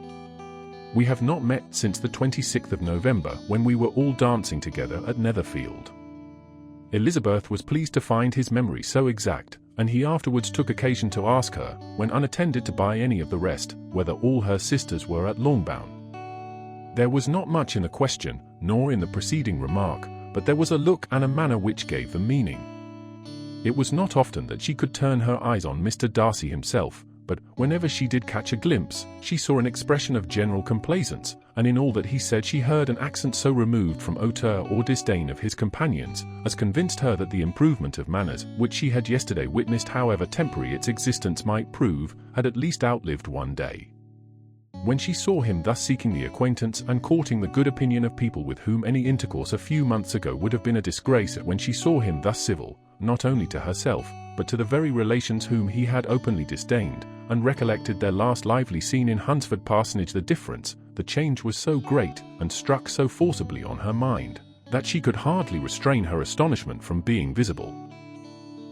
We have not met since the 26th of November, when we were all dancing together at Netherfield." Elizabeth was pleased to find his memory so exact, and he afterwards took occasion to ask her, when unattended to by any of the rest, whether all her sisters were at Longbourn. There was not much in the question, nor in the preceding remark, but there was a look and a manner which gave them meaning. It was not often that she could turn her eyes on Mr. Darcy himself, but whenever she did catch a glimpse, she saw an expression of general complaisance, and in all that he said she heard an accent so removed from hauteur or disdain of his companions, as convinced her that the improvement of manners, which she had yesterday witnessed however temporary its existence might prove, had at least outlived one day. When she saw him thus seeking the acquaintance and courting the good opinion of people with whom any intercourse a few months ago would have been a disgrace, when she saw him thus civil, not only to herself, but to the very relations whom he had openly disdained, and recollected their last lively scene in Hunsford Parsonage, the difference, the change was so great, and struck so forcibly on her mind, that she could hardly restrain her astonishment from being visible.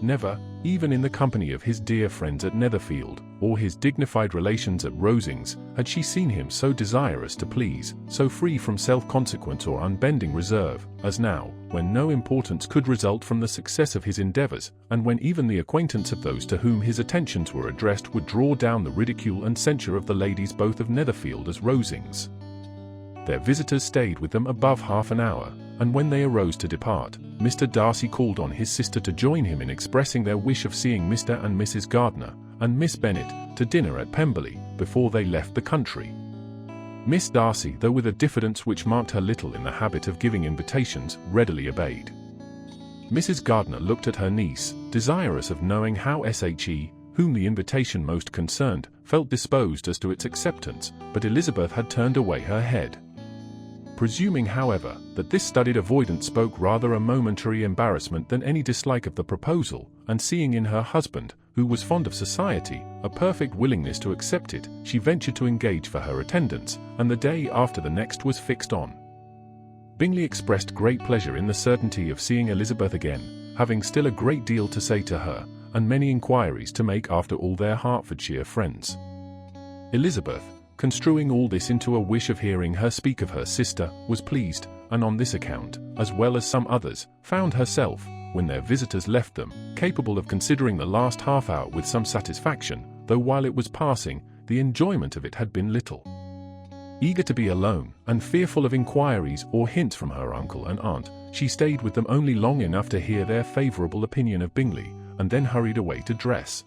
Never, even in the company of his dear friends at Netherfield, or his dignified relations at Rosings, had she seen him so desirous to please, so free from self-consequence or unbending reserve, as now, when no importance could result from the success of his endeavours, and when even the acquaintance of those to whom his attentions were addressed would draw down the ridicule and censure of the ladies both of Netherfield as Rosings. Their visitors stayed with them above half an hour, and when they arose to depart, Mr. Darcy called on his sister to join him in expressing their wish of seeing Mr. and Mrs. Gardiner, and Miss Bennet, to dinner at Pemberley, before they left the country. Miss Darcy, though with a diffidence which marked her little in the habit of giving invitations, readily obeyed. Mrs. Gardiner looked at her niece, desirous of knowing how she, whom the invitation most concerned, felt disposed as to its acceptance, but Elizabeth had turned away her head. presuming, however, that this studied avoidance spoke rather a momentary embarrassment than any dislike of the proposal, and seeing in her husband, who was fond of society, a perfect willingness to accept it, she ventured to engage for her attendance, and the day after the next was fixed on. Bingley expressed great pleasure in the certainty of seeing Elizabeth again, having still a great deal to say to her, and many inquiries to make after all their Hertfordshire friends. Elizabeth, construing all this into a wish of hearing her speak of her sister, was pleased, and on this account, as well as some others, found herself, when their visitors left them, capable of considering the last half-hour with some satisfaction, though while it was passing, the enjoyment of it had been little. Eager to be alone, and fearful of inquiries or hints from her uncle and aunt, she stayed with them only long enough to hear their favourable opinion of Bingley, and then hurried away to dress.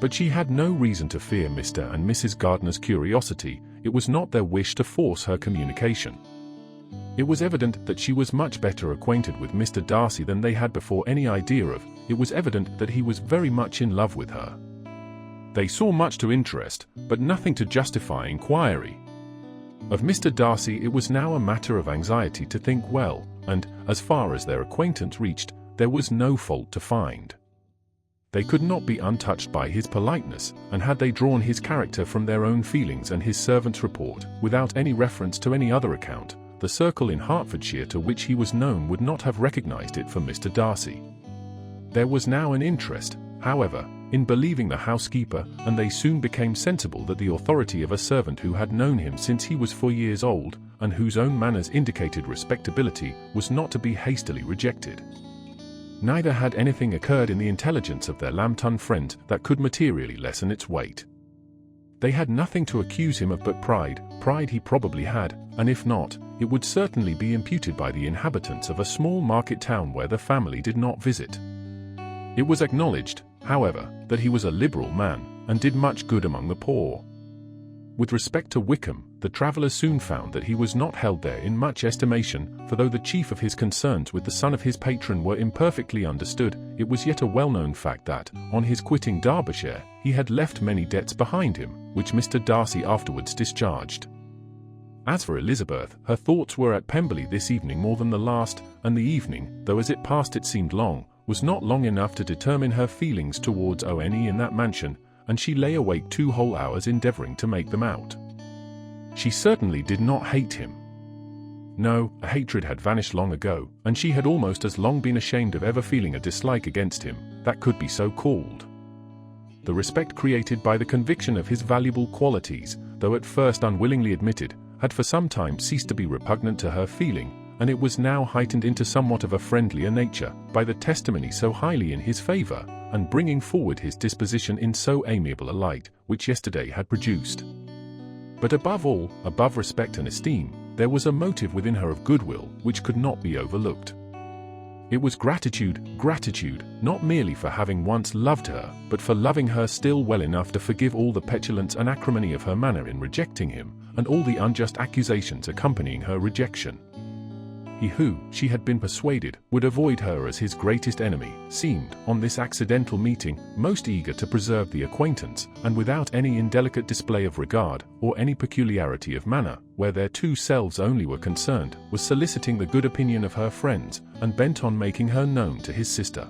But she had no reason to fear Mr. and Mrs. Gardiner's curiosity. It was not their wish to force her communication. It was evident that she was much better acquainted with Mr. Darcy than they had before any idea of. It was evident that he was very much in love with her. They saw much to interest, but nothing to justify inquiry. Of Mr. Darcy it was now a matter of anxiety to think well, and, as far as their acquaintance reached, there was no fault to find. They could not be untouched by his politeness, and had they drawn his character from their own feelings and his servant's report, without any reference to any other account, the circle in Hertfordshire to which he was known would not have recognized it for Mr. Darcy. There was now an interest, however, in believing the housekeeper, and they soon became sensible that the authority of a servant who had known him since he was 4 years old, and whose own manners indicated respectability, was not to be hastily rejected. Neither had anything occurred in the intelligence of their Lambton friend that could materially lessen its weight. They had nothing to accuse him of but pride he probably had, and if not, it would certainly be imputed by the inhabitants of a small market town where the family did not visit. It was acknowledged, however, that he was a liberal man, and did much good among the poor. With respect to Wickham, the travellers soon found that he was not held there in much estimation, for though the chief of his concerns with the son of his patron were imperfectly understood, it was yet a well-known fact that, on his quitting Derbyshire, he had left many debts behind him, which Mr. Darcy afterwards discharged. As for Elizabeth, her thoughts were at Pemberley this evening more than the last, and the evening, though as it passed it seemed long, was not long enough to determine her feelings towards Owenny in that mansion, and she lay awake 2 whole hours endeavouring to make them out. She certainly did not hate him. No, a hatred had vanished long ago, and she had almost as long been ashamed of ever feeling a dislike against him, that could be so called. The respect created by the conviction of his valuable qualities, though at first unwillingly admitted, had for some time ceased to be repugnant to her feeling, and it was now heightened into somewhat of a friendlier nature, by the testimony so highly in his favour, and bringing forward his disposition in so amiable a light, which yesterday had produced. But above all, above respect and esteem, there was a motive within her of goodwill, which could not be overlooked. It was gratitude, not merely for having once loved her, but for loving her still well enough to forgive all the petulance and acrimony of her manner in rejecting him, and all the unjust accusations accompanying her rejection. He who, she had been persuaded, would avoid her as his greatest enemy, seemed, on this accidental meeting, most eager to preserve the acquaintance, and without any indelicate display of regard, or any peculiarity of manner, where their 2 selves only were concerned, was soliciting the good opinion of her friends, and bent on making her known to his sister.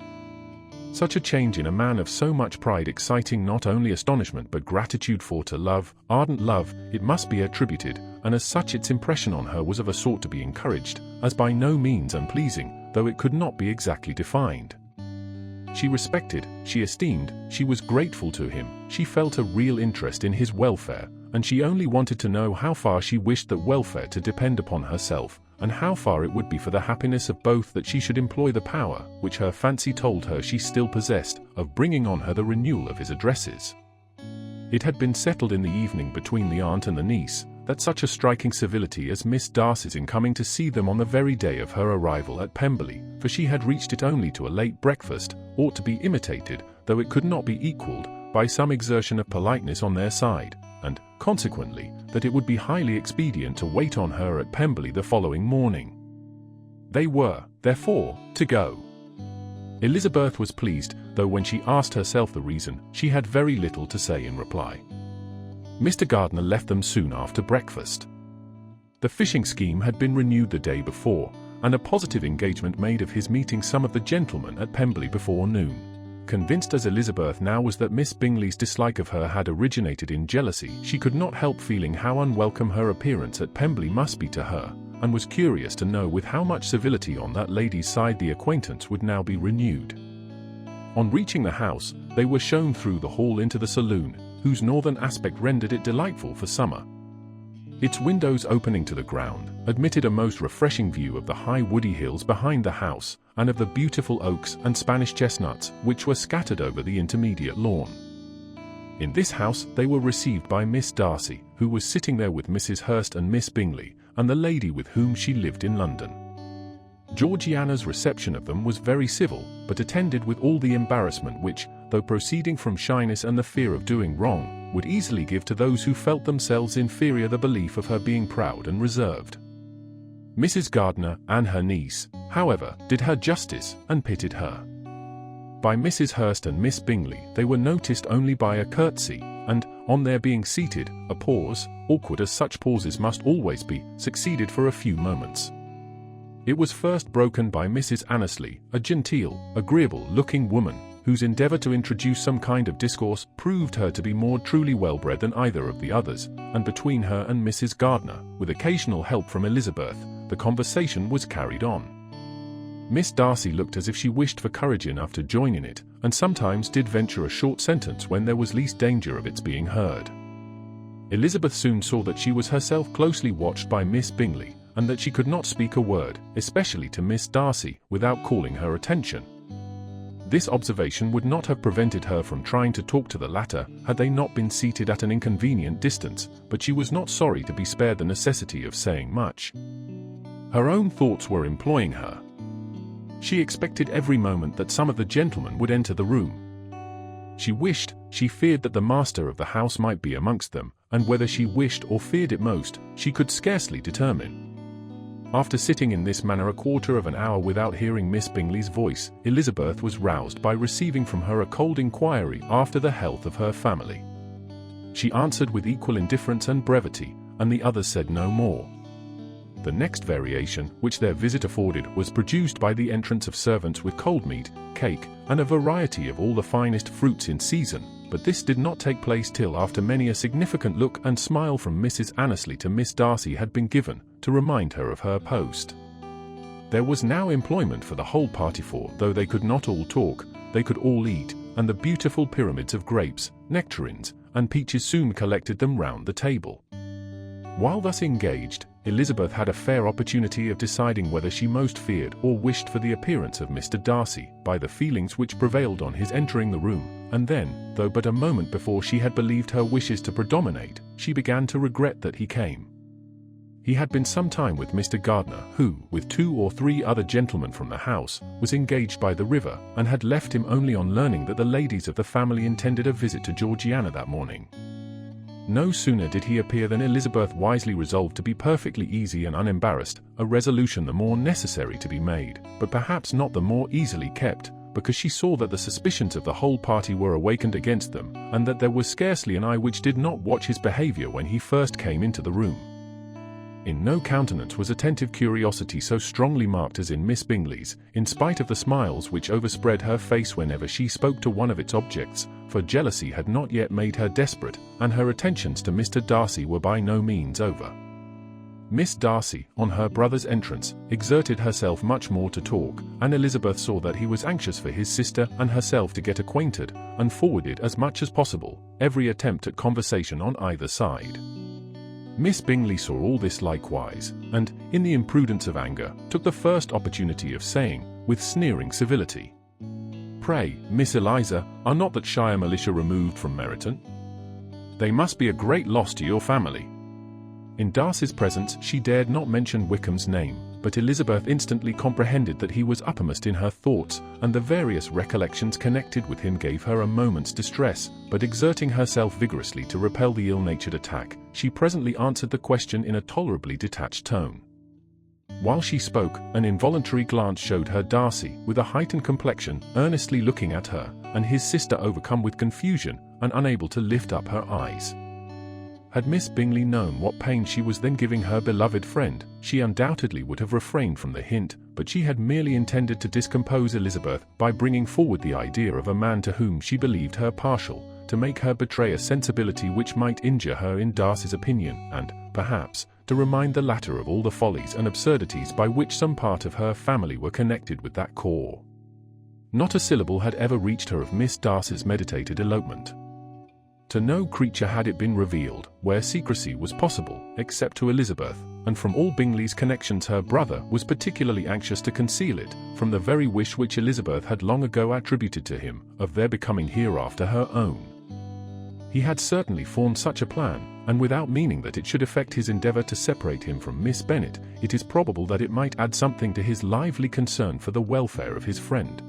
Such a change in a man of so much pride exciting not only astonishment but gratitude, for to love, ardent love, it must be attributed, and as such its impression on her was of a sort to be encouraged, as by no means unpleasing, though it could not be exactly defined. She respected, she esteemed, she was grateful to him, she felt a real interest in his welfare, and she only wanted to know how far she wished that welfare to depend upon herself, and how far it would be for the happiness of both that she should employ the power, which her fancy told her she still possessed, of bringing on her the renewal of his addresses. It had been settled in the evening between the aunt and the niece, that such a striking civility as Miss Darcy's in coming to see them on the very day of her arrival at Pemberley, for she had reached it only to a late breakfast, ought to be imitated, though it could not be equalled, by some exertion of politeness on their side, and, consequently, that it would be highly expedient to wait on her at Pemberley the following morning. They were, therefore, to go. Elizabeth was pleased, though when she asked herself the reason, she had very little to say in reply. Mr. Gardiner left them soon after breakfast. The fishing scheme had been renewed the day before, and a positive engagement made of his meeting some of the gentlemen at Pemberley before noon. Convinced as Elizabeth now was that Miss Bingley's dislike of her had originated in jealousy, she could not help feeling how unwelcome her appearance at Pemberley must be to her, and was curious to know with how much civility on that lady's side the acquaintance would now be renewed. On reaching the house, they were shown through the hall into the saloon, whose northern aspect rendered it delightful for summer. Its windows opening to the ground admitted a most refreshing view of the high woody hills behind the house, and of the beautiful oaks and Spanish chestnuts which were scattered over the intermediate lawn. In this house they were received by Miss Darcy, who was sitting there with Mrs. Hurst and Miss Bingley, and the lady with whom she lived in London. Georgiana's reception of them was very civil, but attended with all the embarrassment which, though proceeding from shyness and the fear of doing wrong, would easily give to those who felt themselves inferior the belief of her being proud and reserved. Mrs. Gardiner and her niece, however, did her justice, and pitied her. By Mrs. Hurst and Miss Bingley they were noticed only by a curtsy, and, on their being seated, a pause, awkward as such pauses must always be, succeeded for a few moments. It was first broken by Mrs. Annesley, a genteel, agreeable-looking woman, whose endeavour to introduce some kind of discourse proved her to be more truly well-bred than either of the others, and between her and Mrs. Gardiner, with occasional help from Elizabeth, the conversation was carried on. Miss Darcy looked as if she wished for courage enough to join in it, and sometimes did venture a short sentence when there was least danger of its being heard. Elizabeth soon saw that she was herself closely watched by Miss Bingley, and that she could not speak a word, especially to Miss Darcy, without calling her attention. This observation would not have prevented her from trying to talk to the latter had they not been seated at an inconvenient distance, but she was not sorry to be spared the necessity of saying much. Her own thoughts were employing her. She expected every moment that some of the gentlemen would enter the room. She feared that the master of the house might be amongst them, and whether she wished or feared it most, she could scarcely determine. After sitting in this manner a quarter of an hour without hearing Miss Bingley's voice, Elizabeth was roused by receiving from her a cold inquiry after the health of her family. She answered with equal indifference and brevity, and the others said no more. The next variation which their visit afforded was produced by the entrance of servants with cold meat, cake, and a variety of all the finest fruits in season, but this did not take place till after many a significant look and smile from Mrs. Annesley to Miss Darcy had been given, to remind her of her post. There was now employment for the whole party, for, though they could not all talk, they could all eat, and the beautiful pyramids of grapes, nectarines, and peaches soon collected them round the table. While thus engaged, Elizabeth had a fair opportunity of deciding whether she most feared or wished for the appearance of Mr. Darcy, by the feelings which prevailed on his entering the room, and then, though but a moment before she had believed her wishes to predominate, she began to regret that he came. He had been some time with Mr. Gardiner, who, with 2 or 3 other gentlemen from the house, was engaged by the river, and had left him only on learning that the ladies of the family intended a visit to Georgiana that morning. No sooner did he appear than Elizabeth wisely resolved to be perfectly easy and unembarrassed, a resolution the more necessary to be made, but perhaps not the more easily kept, because she saw that the suspicions of the whole party were awakened against them, and that there was scarcely an eye which did not watch his behaviour when he first came into the room. In no countenance was attentive curiosity so strongly marked as in Miss Bingley's, in spite of the smiles which overspread her face whenever she spoke to one of its objects, for jealousy had not yet made her desperate, and her attentions to Mr. Darcy were by no means over. Miss Darcy, on her brother's entrance, exerted herself much more to talk, and Elizabeth saw that he was anxious for his sister and herself to get acquainted, and forwarded as much as possible every attempt at conversation on either side. Miss Bingley saw all this likewise, and, in the imprudence of anger, took the first opportunity of saying, with sneering civility, "Pray, Miss Eliza, are not that shire militia removed from Meryton? They must be a great loss to your family." In Darcy's presence she dared not mention Wickham's name, but Elizabeth instantly comprehended that he was uppermost in her thoughts, and the various recollections connected with him gave her a moment's distress, but exerting herself vigorously to repel the ill-natured attack, she presently answered the question in a tolerably detached tone. While she spoke, an involuntary glance showed her Darcy, with a heightened complexion, earnestly looking at her, and his sister overcome with confusion, and unable to lift up her eyes. Had Miss Bingley known what pain she was then giving her beloved friend, she undoubtedly would have refrained from the hint, but she had merely intended to discompose Elizabeth by bringing forward the idea of a man to whom she believed her partial, to make her betray a sensibility which might injure her in Darcy's opinion, and, perhaps, to remind the latter of all the follies and absurdities by which some part of her family were connected with that corps. Not a syllable had ever reached her of Miss Darcy's meditated elopement. To no creature had it been revealed, where secrecy was possible, except to Elizabeth, and from all Bingley's connections her brother was particularly anxious to conceal it, from the very wish which Elizabeth had long ago attributed to him, of their becoming hereafter her own. He had certainly formed such a plan, and without meaning that it should affect his endeavour to separate him from Miss Bennet, it is probable that it might add something to his lively concern for the welfare of his friend.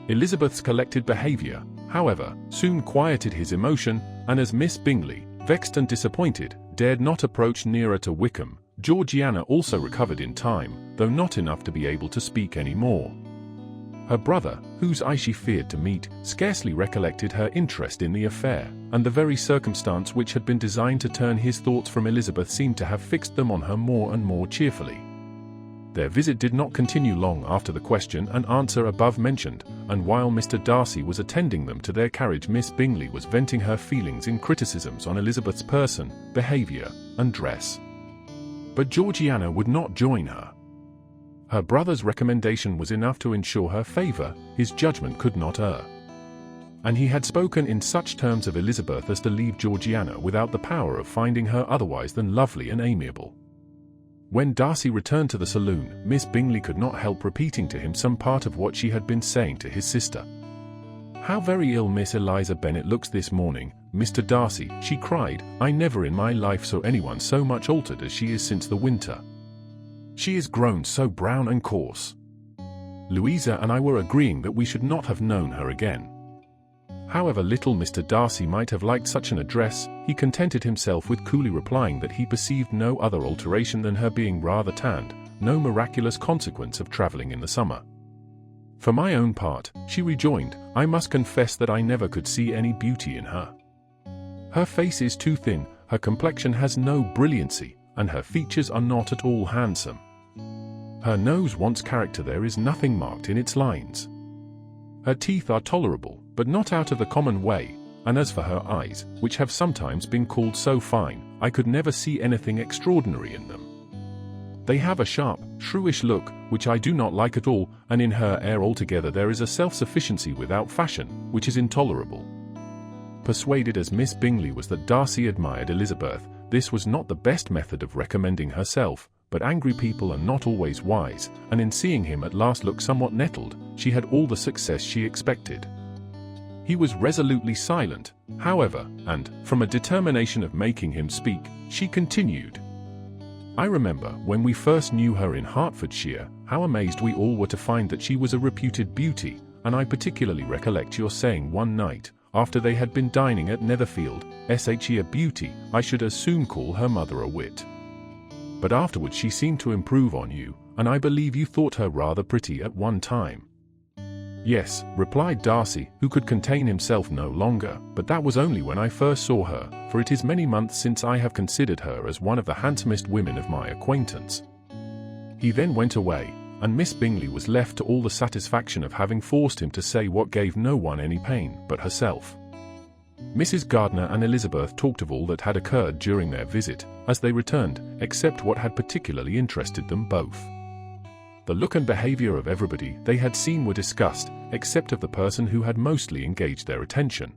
Elizabeth's collected behaviour, however, soon quieted his emotion, and as Miss Bingley, vexed and disappointed, dared not approach nearer to Wickham, Georgiana also recovered in time, though not enough to be able to speak any more. Her brother, whose eye she feared to meet, scarcely recollected her interest in the affair, and the very circumstance which had been designed to turn his thoughts from Elizabeth seemed to have fixed them on her more and more cheerfully. Their visit did not continue long after the question and answer above mentioned, and while Mr. Darcy was attending them to their carriage, Miss Bingley was venting her feelings in criticisms on Elizabeth's person, behaviour, and dress. But Georgiana would not join her. Her brother's recommendation was enough to ensure her favour, his judgment could not err. And he had spoken in such terms of Elizabeth as to leave Georgiana without the power of finding her otherwise than lovely and amiable. When Darcy returned to the saloon, Miss Bingley could not help repeating to him some part of what she had been saying to his sister. "How very ill Miss Eliza Bennet looks this morning, Mr. Darcy," she cried. "I never in my life saw anyone so much altered as she is since the winter. She is grown so brown and coarse. Louisa and I were agreeing that we should not have known her again." However little Mr. Darcy might have liked such an address, he contented himself with coolly replying that he perceived no other alteration than her being rather tanned, no miraculous consequence of travelling in the summer. "For my own part," she rejoined, "I must confess that I never could see any beauty in her. Her face is too thin, her complexion has no brilliancy, and her features are not at all handsome. Her nose wants character, there is nothing marked in its lines. Her teeth are tolerable, but not out of the common way, and as for her eyes, which have sometimes been called so fine, I could never see anything extraordinary in them. They have a sharp, shrewish look, which I do not like at all, and in her air altogether there is a self-sufficiency without fashion, which is intolerable." Persuaded as Miss Bingley was that Darcy admired Elizabeth, this was not the best method of recommending herself, but angry people are not always wise, and in seeing him at last look somewhat nettled, she had all the success she expected. He was resolutely silent, however, and, from a determination of making him speak, she continued, "I remember, when we first knew her in Hertfordshire, how amazed we all were to find that she was a reputed beauty, and I particularly recollect your saying one night, after they had been dining at Netherfield, 'She a beauty, I should as soon call her mother a wit.' But afterwards she seemed to improve on you, and I believe you thought her rather pretty at one time." "Yes," replied Darcy, who could contain himself no longer, "but that was only when I first saw her, for it is many months since I have considered her as one of the handsomest women of my acquaintance." He then went away, and Miss Bingley was left to all the satisfaction of having forced him to say what gave no one any pain but herself. Mrs. Gardiner and Elizabeth talked of all that had occurred during their visit, as they returned, except what had particularly interested them both. The look and behaviour of everybody they had seen were discussed, except of the person who had mostly engaged their attention.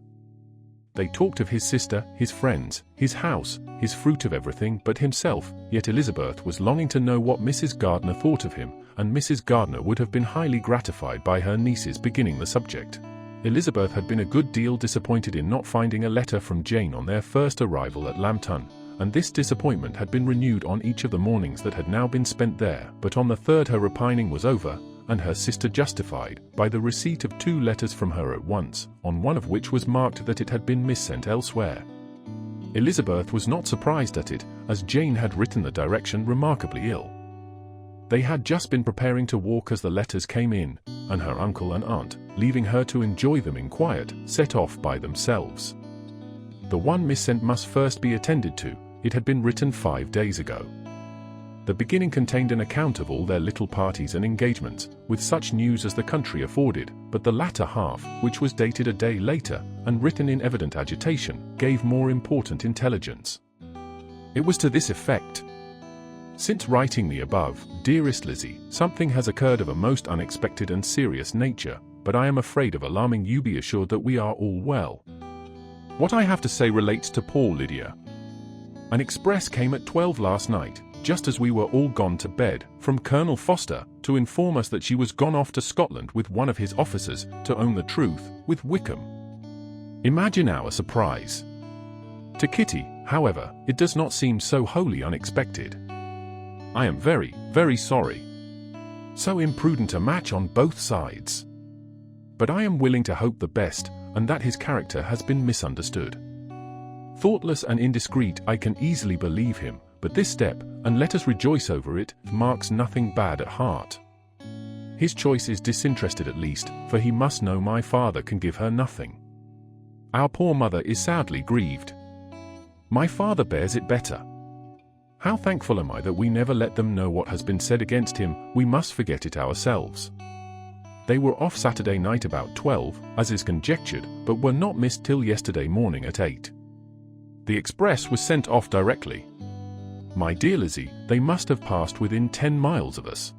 They talked of his sister, his friends, his house, his fruit, of everything but himself, yet Elizabeth was longing to know what Mrs. Gardiner thought of him, and Mrs. Gardiner would have been highly gratified by her niece's beginning the subject. Elizabeth had been a good deal disappointed in not finding a letter from Jane on their first arrival at Lambton, and this disappointment had been renewed on each of the mornings that had now been spent there, but on the third her repining was over, and her sister justified, by the receipt of 2 letters from her at once, on one of which was marked that it had been missent elsewhere. Elizabeth was not surprised at it, as Jane had written the direction remarkably ill. They had just been preparing to walk as the letters came in, and her uncle and aunt, leaving her to enjoy them in quiet, set off by themselves. The one missent must first be attended to. It had been written 5 days ago. The beginning contained an account of all their little parties and engagements, with such news as the country afforded, but the latter half, which was dated a day later, and written in evident agitation, gave more important intelligence. It was to this effect: "Since writing the above, dearest Lizzie, something has occurred of a most unexpected and serious nature, but I am afraid of alarming you. Be assured that we are all well. What I have to say relates to poor Lydia. An express came at 12 last night, just as we were all gone to bed, from Colonel Foster, to inform us that she was gone off to Scotland with one of his officers, to own the truth, with Wickham. Imagine our surprise. To Kitty, however, it does not seem so wholly unexpected. I am very, very sorry. So imprudent a match on both sides. But I am willing to hope the best, and that his character has been misunderstood. Thoughtless and indiscreet, I can easily believe him, but this step, and let us rejoice over it, marks nothing bad at heart. His choice is disinterested at least, for he must know my father can give her nothing. Our poor mother is sadly grieved. My father bears it better. How thankful am I that we never let them know what has been said against him. We must forget it ourselves. They were off Saturday night about 12, as is conjectured, but were not missed till yesterday morning at 8. The express was sent off directly. My dear Lizzie, they must have passed within 10 miles of us.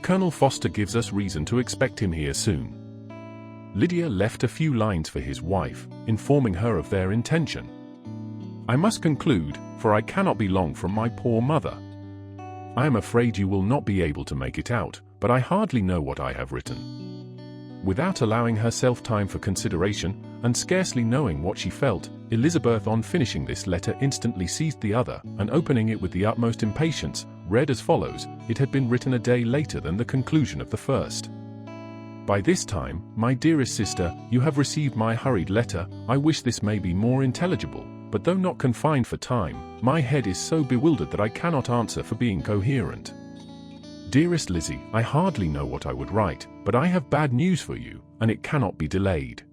Colonel Foster gives us reason to expect him here soon. Lydia left a few lines for his wife, informing her of their intention. I must conclude, for I cannot be long from my poor mother. I am afraid you will not be able to make it out, but I hardly know what I have written. Without allowing herself time for consideration, and scarcely knowing what she felt, Elizabeth, on finishing this letter, instantly seized the other, and opening it with the utmost impatience, read as follows. It had been written a day later than the conclusion of the first. By this time, my dearest sister, you have received my hurried letter. I wish this may be more intelligible, but though not confined for time, my head is so bewildered that I cannot answer for being coherent. Dearest Lizzie, I hardly know what I would write, but I have bad news for you, and it cannot be delayed.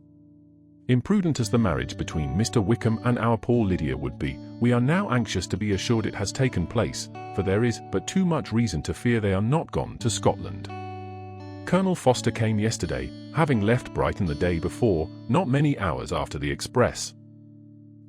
Imprudent as the marriage between Mr. Wickham and our poor Lydia would be, we are now anxious to be assured it has taken place, for there is but too much reason to fear they are not gone to Scotland. Colonel Foster came yesterday, having left Brighton the day before, not many hours after the express.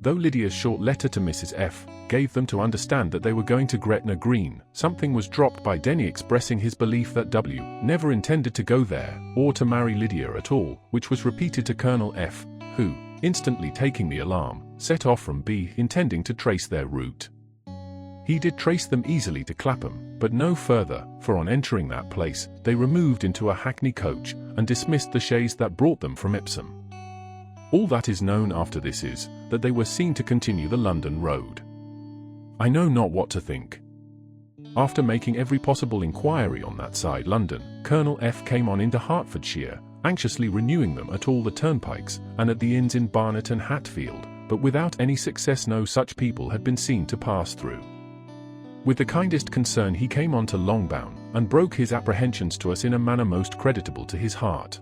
Though Lydia's short letter to Mrs. F. gave them to understand that they were going to Gretna Green, something was dropped by Denny expressing his belief that W. never intended to go there, or to marry Lydia at all, which was repeated to Colonel F., who, instantly taking the alarm, set off from B. intending to trace their route. He did trace them easily to Clapham, but no further, for on entering that place, they removed into a hackney coach, and dismissed the chaise that brought them from Epsom. All that is known after this is, that they were seen to continue the London road. I know not what to think. After making every possible inquiry on that side London, Colonel F. came on into Hertfordshire, anxiously renewing them at all the turnpikes, and at the inns in Barnet and Hatfield, but without any success. No such people had been seen to pass through. With the kindest concern he came on to Longbourn, and broke his apprehensions to us in a manner most creditable to his heart.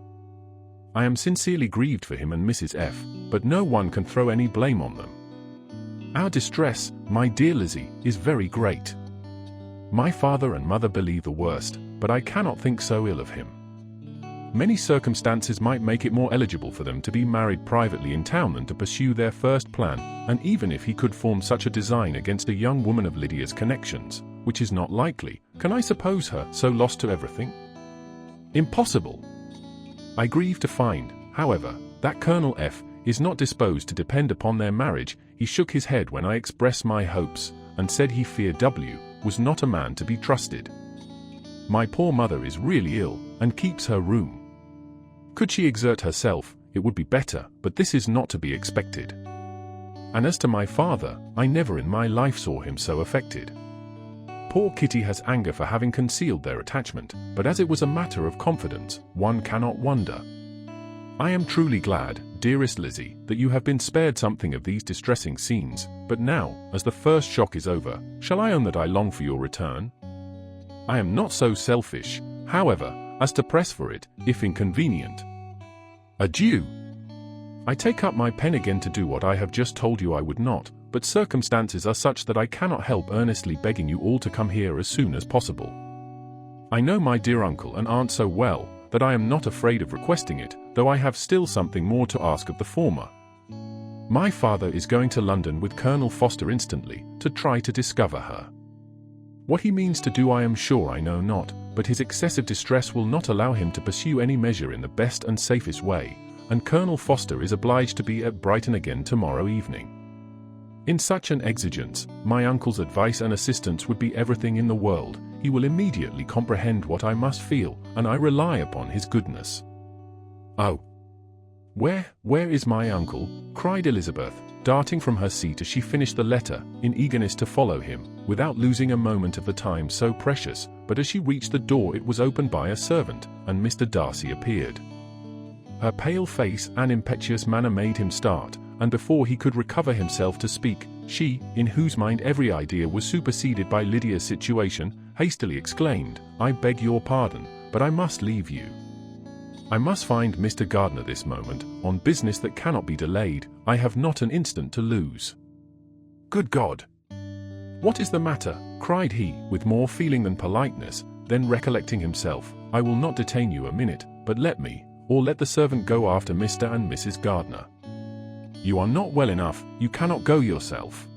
I am sincerely grieved for him and Mrs. F., but no one can throw any blame on them. Our distress, my dear Lizzie, is very great. My father and mother believe the worst, but I cannot think so ill of him. Many circumstances might make it more eligible for them to be married privately in town than to pursue their first plan, and even if he could form such a design against a young woman of Lydia's connections, which is not likely, can I suppose her so lost to everything? Impossible! I grieve to find, however, that Colonel F. is not disposed to depend upon their marriage. He shook his head when I expressed my hopes, and said he feared W. was not a man to be trusted. My poor mother is really ill, and keeps her room. Could she exert herself, it would be better, but this is not to be expected. And as to my father, I never in my life saw him so affected. Poor Kitty has anger for having concealed their attachment, but as it was a matter of confidence, one cannot wonder. I am truly glad, dearest Lizzie, that you have been spared something of these distressing scenes, but now, as the first shock is over, shall I own that I long for your return? I am not so selfish, however, as to press for it, if inconvenient. Adieu. I take up my pen again to do what I have just told you I would not, but circumstances are such that I cannot help earnestly begging you all to come here as soon as possible. I know my dear uncle and aunt so well, that I am not afraid of requesting it, though I have still something more to ask of the former. My father is going to London with Colonel Foster instantly, to try to discover her. What he means to do I am sure I know not, but his excessive distress will not allow him to pursue any measure in the best and safest way, and Colonel Foster is obliged to be at Brighton again tomorrow evening. In such an exigence, my uncle's advice and assistance would be everything in the world. He will immediately comprehend what I must feel, and I rely upon his goodness. Oh! Where is my uncle? Cried Elizabeth, darting from her seat as she finished the letter, in eagerness to follow him, without losing a moment of the time so precious, but as she reached the door it was opened by a servant, and Mr. Darcy appeared. Her pale face and impetuous manner made him start, and before he could recover himself to speak, she, in whose mind every idea was superseded by Lydia's situation, hastily exclaimed, I beg your pardon, but I must leave you. I must find Mr. Gardiner this moment, on business that cannot be delayed. I have not an instant to lose. Good God! What is the matter? Cried he, with more feeling than politeness, then recollecting himself, I will not detain you a minute, but let me, or let the servant go after Mr. and Mrs. Gardiner. You are not well enough, you cannot go yourself.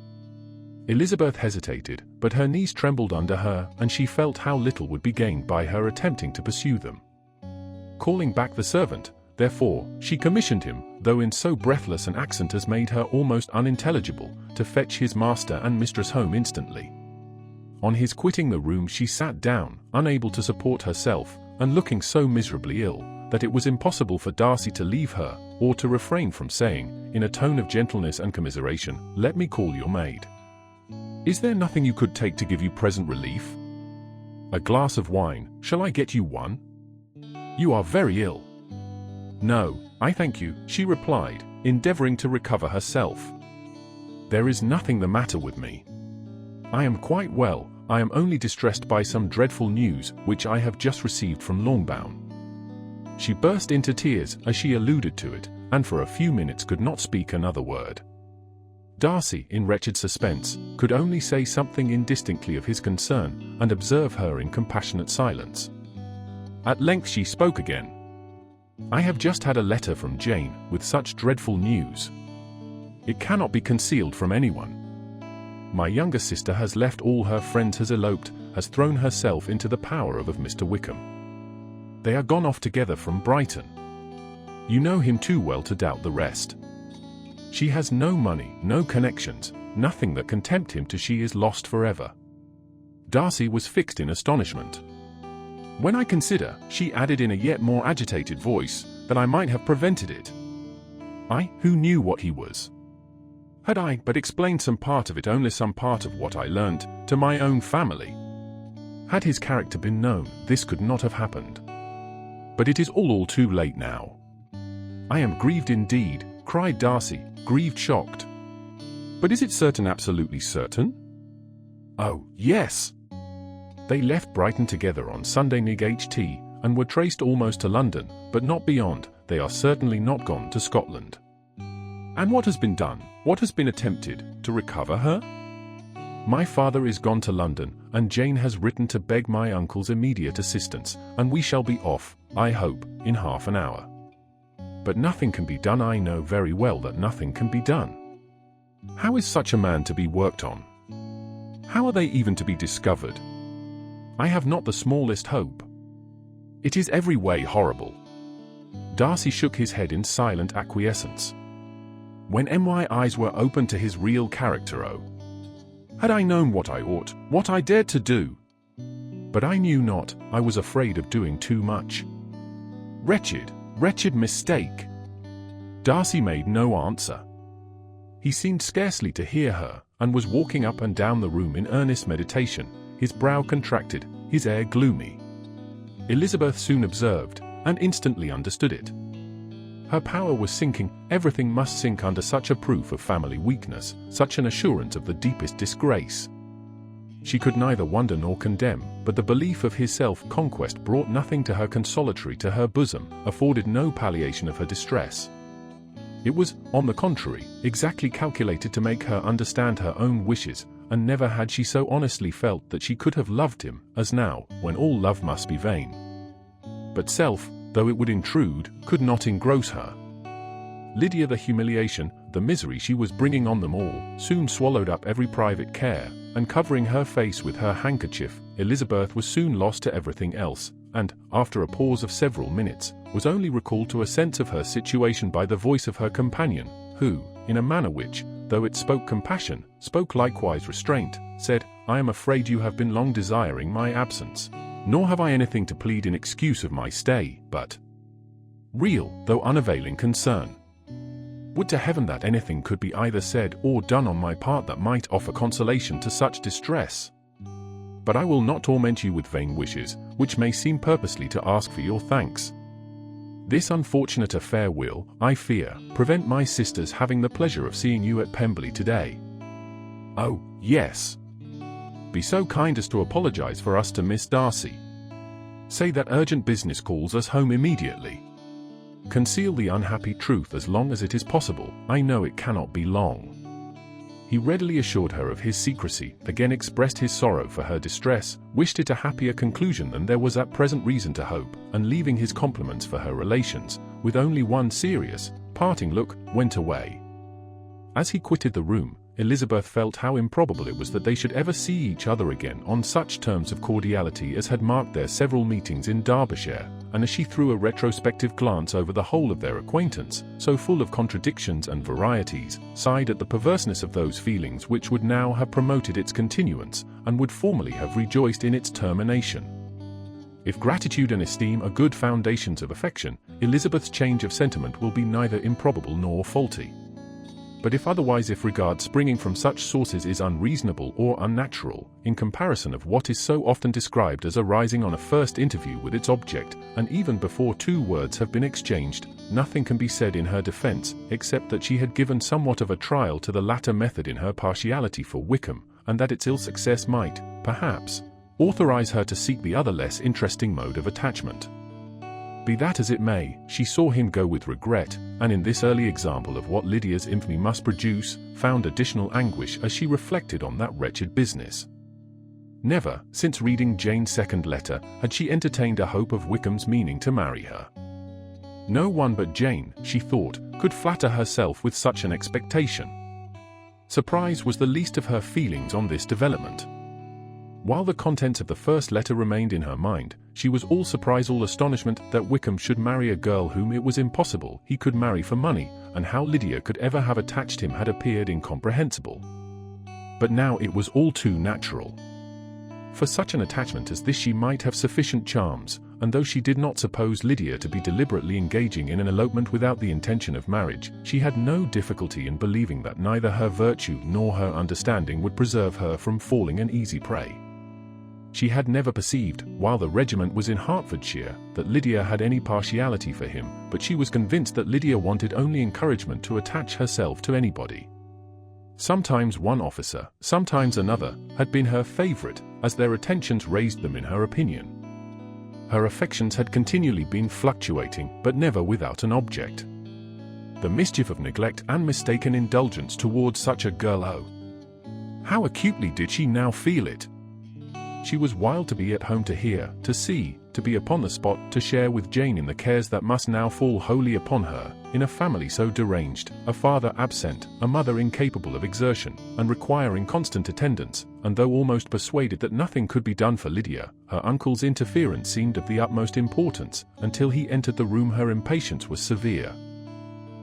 Elizabeth hesitated, but her knees trembled under her, and she felt how little would be gained by her attempting to pursue them. Calling back the servant, therefore, she commissioned him, though in so breathless an accent as made her almost unintelligible, to fetch his master and mistress home instantly. On his quitting the room she sat down, unable to support herself, and looking so miserably ill, that it was impossible for Darcy to leave her, or to refrain from saying, in a tone of gentleness and commiseration, let me call your maid. Is there nothing you could take to give you present relief? A glass of wine, shall I get you one? You are very ill. No, I thank you, she replied, endeavoring to recover herself. There is nothing the matter with me. I am quite well, I am only distressed by some dreadful news which I have just received from Longbourn. She burst into tears as she alluded to it, and for a few minutes could not speak another word. Darcy, in wretched suspense, could only say something indistinctly of his concern, and observe her in compassionate silence. At length she spoke again. I have just had a letter from Jane, with such dreadful news. It cannot be concealed from anyone. My younger sister has left all her friends, has eloped, has thrown herself into the power of Mr. Wickham. They are gone off together from Brighton. You know him too well to doubt the rest. She has no money, no connections, nothing that can tempt him to she is lost forever. Darcy was fixed in astonishment. When I consider, she added in a yet more agitated voice, that I might have prevented it. I, who knew what he was. Had I but explained some part of it, only some part of what I learnt, to my own family. Had his character been known, this could not have happened. But it is all too late now. I am grieved indeed, cried Darcy, grieved, shocked. But is it certain, absolutely certain? Oh, yes. They left Brighton together on Sunday nig.ht, and were traced almost to London, but not beyond. They are certainly not gone to Scotland. And what has been done, what has been attempted, to recover her? My father is gone to London, and Jane has written to beg my uncle's immediate assistance, and we shall be off, I hope, in half an hour. But nothing can be done. I know very well that nothing can be done. How is such a man to be worked on? How are they even to be discovered? I have not the smallest hope. It is every way horrible. Darcy shook his head in silent acquiescence. When my eyes were opened to his real character, oh! Had I known what I ought, what I dared to do! But I knew not, I was afraid of doing too much. Wretched, wretched mistake! Darcy made no answer. He seemed scarcely to hear her, and was walking up and down the room in earnest meditation, his brow contracted, his air gloomy. Elizabeth soon observed, and instantly understood it. Her power was sinking. Everything must sink under such a proof of family weakness, such an assurance of the deepest disgrace. She could neither wonder nor condemn, but the belief of his self-conquest brought nothing to her consolatory to her bosom, afforded no palliation of her distress. It was, on the contrary, exactly calculated to make her understand her own wishes, and never had she so honestly felt that she could have loved him, as now, when all love must be vain. But self, though it would intrude, could not engross her. Lydia, the humiliation, the misery she was bringing on them all, soon swallowed up every private care, and covering her face with her handkerchief, Elizabeth was soon lost to everything else, and, after a pause of several minutes, was only recalled to a sense of her situation by the voice of her companion, who, in a manner which, though it spoke compassion, spoke likewise restraint, said, "I am afraid you have been long desiring my absence. Nor have I anything to plead in excuse of my stay, but real, though unavailing concern. Would to heaven that anything could be either said or done on my part that might offer consolation to such distress. But I will not torment you with vain wishes, which may seem purposely to ask for your thanks. This unfortunate affair will, I fear, prevent my sister's having the pleasure of seeing you at Pemberley today. Oh, yes. Be so kind as to apologize for us to Miss Darcy. Say that urgent business calls us home immediately. Conceal the unhappy truth as long as it is possible. I know it cannot be long." He readily assured her of his secrecy, again expressed his sorrow for her distress, wished it a happier conclusion than there was at present reason to hope, and leaving his compliments for her relations, with only one serious, parting look, went away. As he quitted the room, Elizabeth felt how improbable it was that they should ever see each other again on such terms of cordiality as had marked their several meetings in Derbyshire, and as she threw a retrospective glance over the whole of their acquaintance, so full of contradictions and varieties, sighed at the perverseness of those feelings which would now have promoted its continuance, and would formerly have rejoiced in its termination. If gratitude and esteem are good foundations of affection, Elizabeth's change of sentiment will be neither improbable nor faulty. But if otherwise, if regard springing from such sources is unreasonable or unnatural, in comparison of what is so often described as arising on a first interview with its object, and even before 2 words have been exchanged, nothing can be said in her defence, except that she had given somewhat of a trial to the latter method in her partiality for Wickham, and that its ill success might, perhaps, authorize her to seek the other less interesting mode of attachment. Be that as it may, she saw him go with regret, and in this early example of what Lydia's infamy must produce, found additional anguish as she reflected on that wretched business. Never, since reading Jane's second letter, had she entertained a hope of Wickham's meaning to marry her. No one but Jane, she thought, could flatter herself with such an expectation. Surprise was the least of her feelings on this development. While the contents of the first letter remained in her mind, she was all surprise, all astonishment that Wickham should marry a girl whom it was impossible he could marry for money, and how Lydia could ever have attached him had appeared incomprehensible. But now it was all too natural. For such an attachment as this she might have sufficient charms, and though she did not suppose Lydia to be deliberately engaging in an elopement without the intention of marriage, she had no difficulty in believing that neither her virtue nor her understanding would preserve her from falling an easy prey. She had never perceived, while the regiment was in Hertfordshire, that Lydia had any partiality for him, but she was convinced that Lydia wanted only encouragement to attach herself to anybody. Sometimes one officer, sometimes another, had been her favourite, as their attentions raised them in her opinion. Her affections had continually been fluctuating, but never without an object. The mischief of neglect and mistaken indulgence towards such a girl, oh! How acutely did she now feel it! She was wild to be at home, to hear, to see, to be upon the spot, to share with Jane in the cares that must now fall wholly upon her, in a family so deranged, a father absent, a mother incapable of exertion, and requiring constant attendance, and though almost persuaded that nothing could be done for Lydia, her uncle's interference seemed of the utmost importance. Until he entered the room her impatience was severe.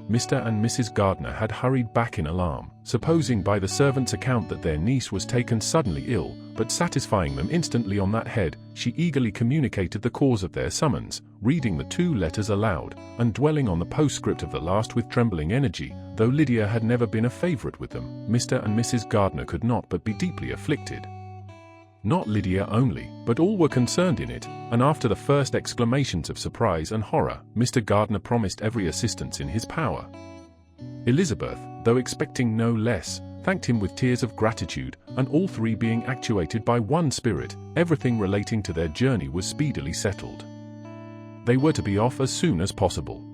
Mr. and Mrs. Gardiner had hurried back in alarm, supposing by the servant's account that their niece was taken suddenly ill, but satisfying them instantly on that head, she eagerly communicated the cause of their summons, reading the 2 letters aloud, and dwelling on the postscript of the last with trembling energy. Though Lydia had never been a favourite with them, Mr. and Mrs. Gardiner could not but be deeply afflicted. Not Lydia only, but all were concerned in it, and after the first exclamations of surprise and horror, Mr. Gardiner promised every assistance in his power. Elizabeth, though expecting no less, thanked him with tears of gratitude, and all 3 being actuated by one spirit, everything relating to their journey was speedily settled. They were to be off as soon as possible.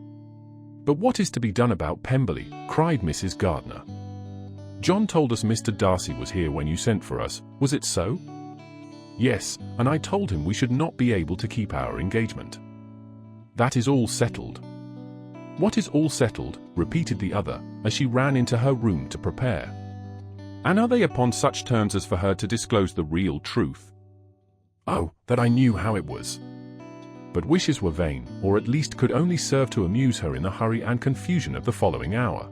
"But what is to be done about Pemberley?" cried Mrs. Gardner. "John told us Mr. Darcy was here when you sent for us, was it so?" "Yes, and I told him we should not be able to keep our engagement." "That is all settled." "What is all settled?" repeated the other, as she ran into her room to prepare. "And are they upon such terms as for her to disclose the real truth?" "Oh, that I knew how it was." But wishes were vain, or at least could only serve to amuse her in the hurry and confusion of the following hour.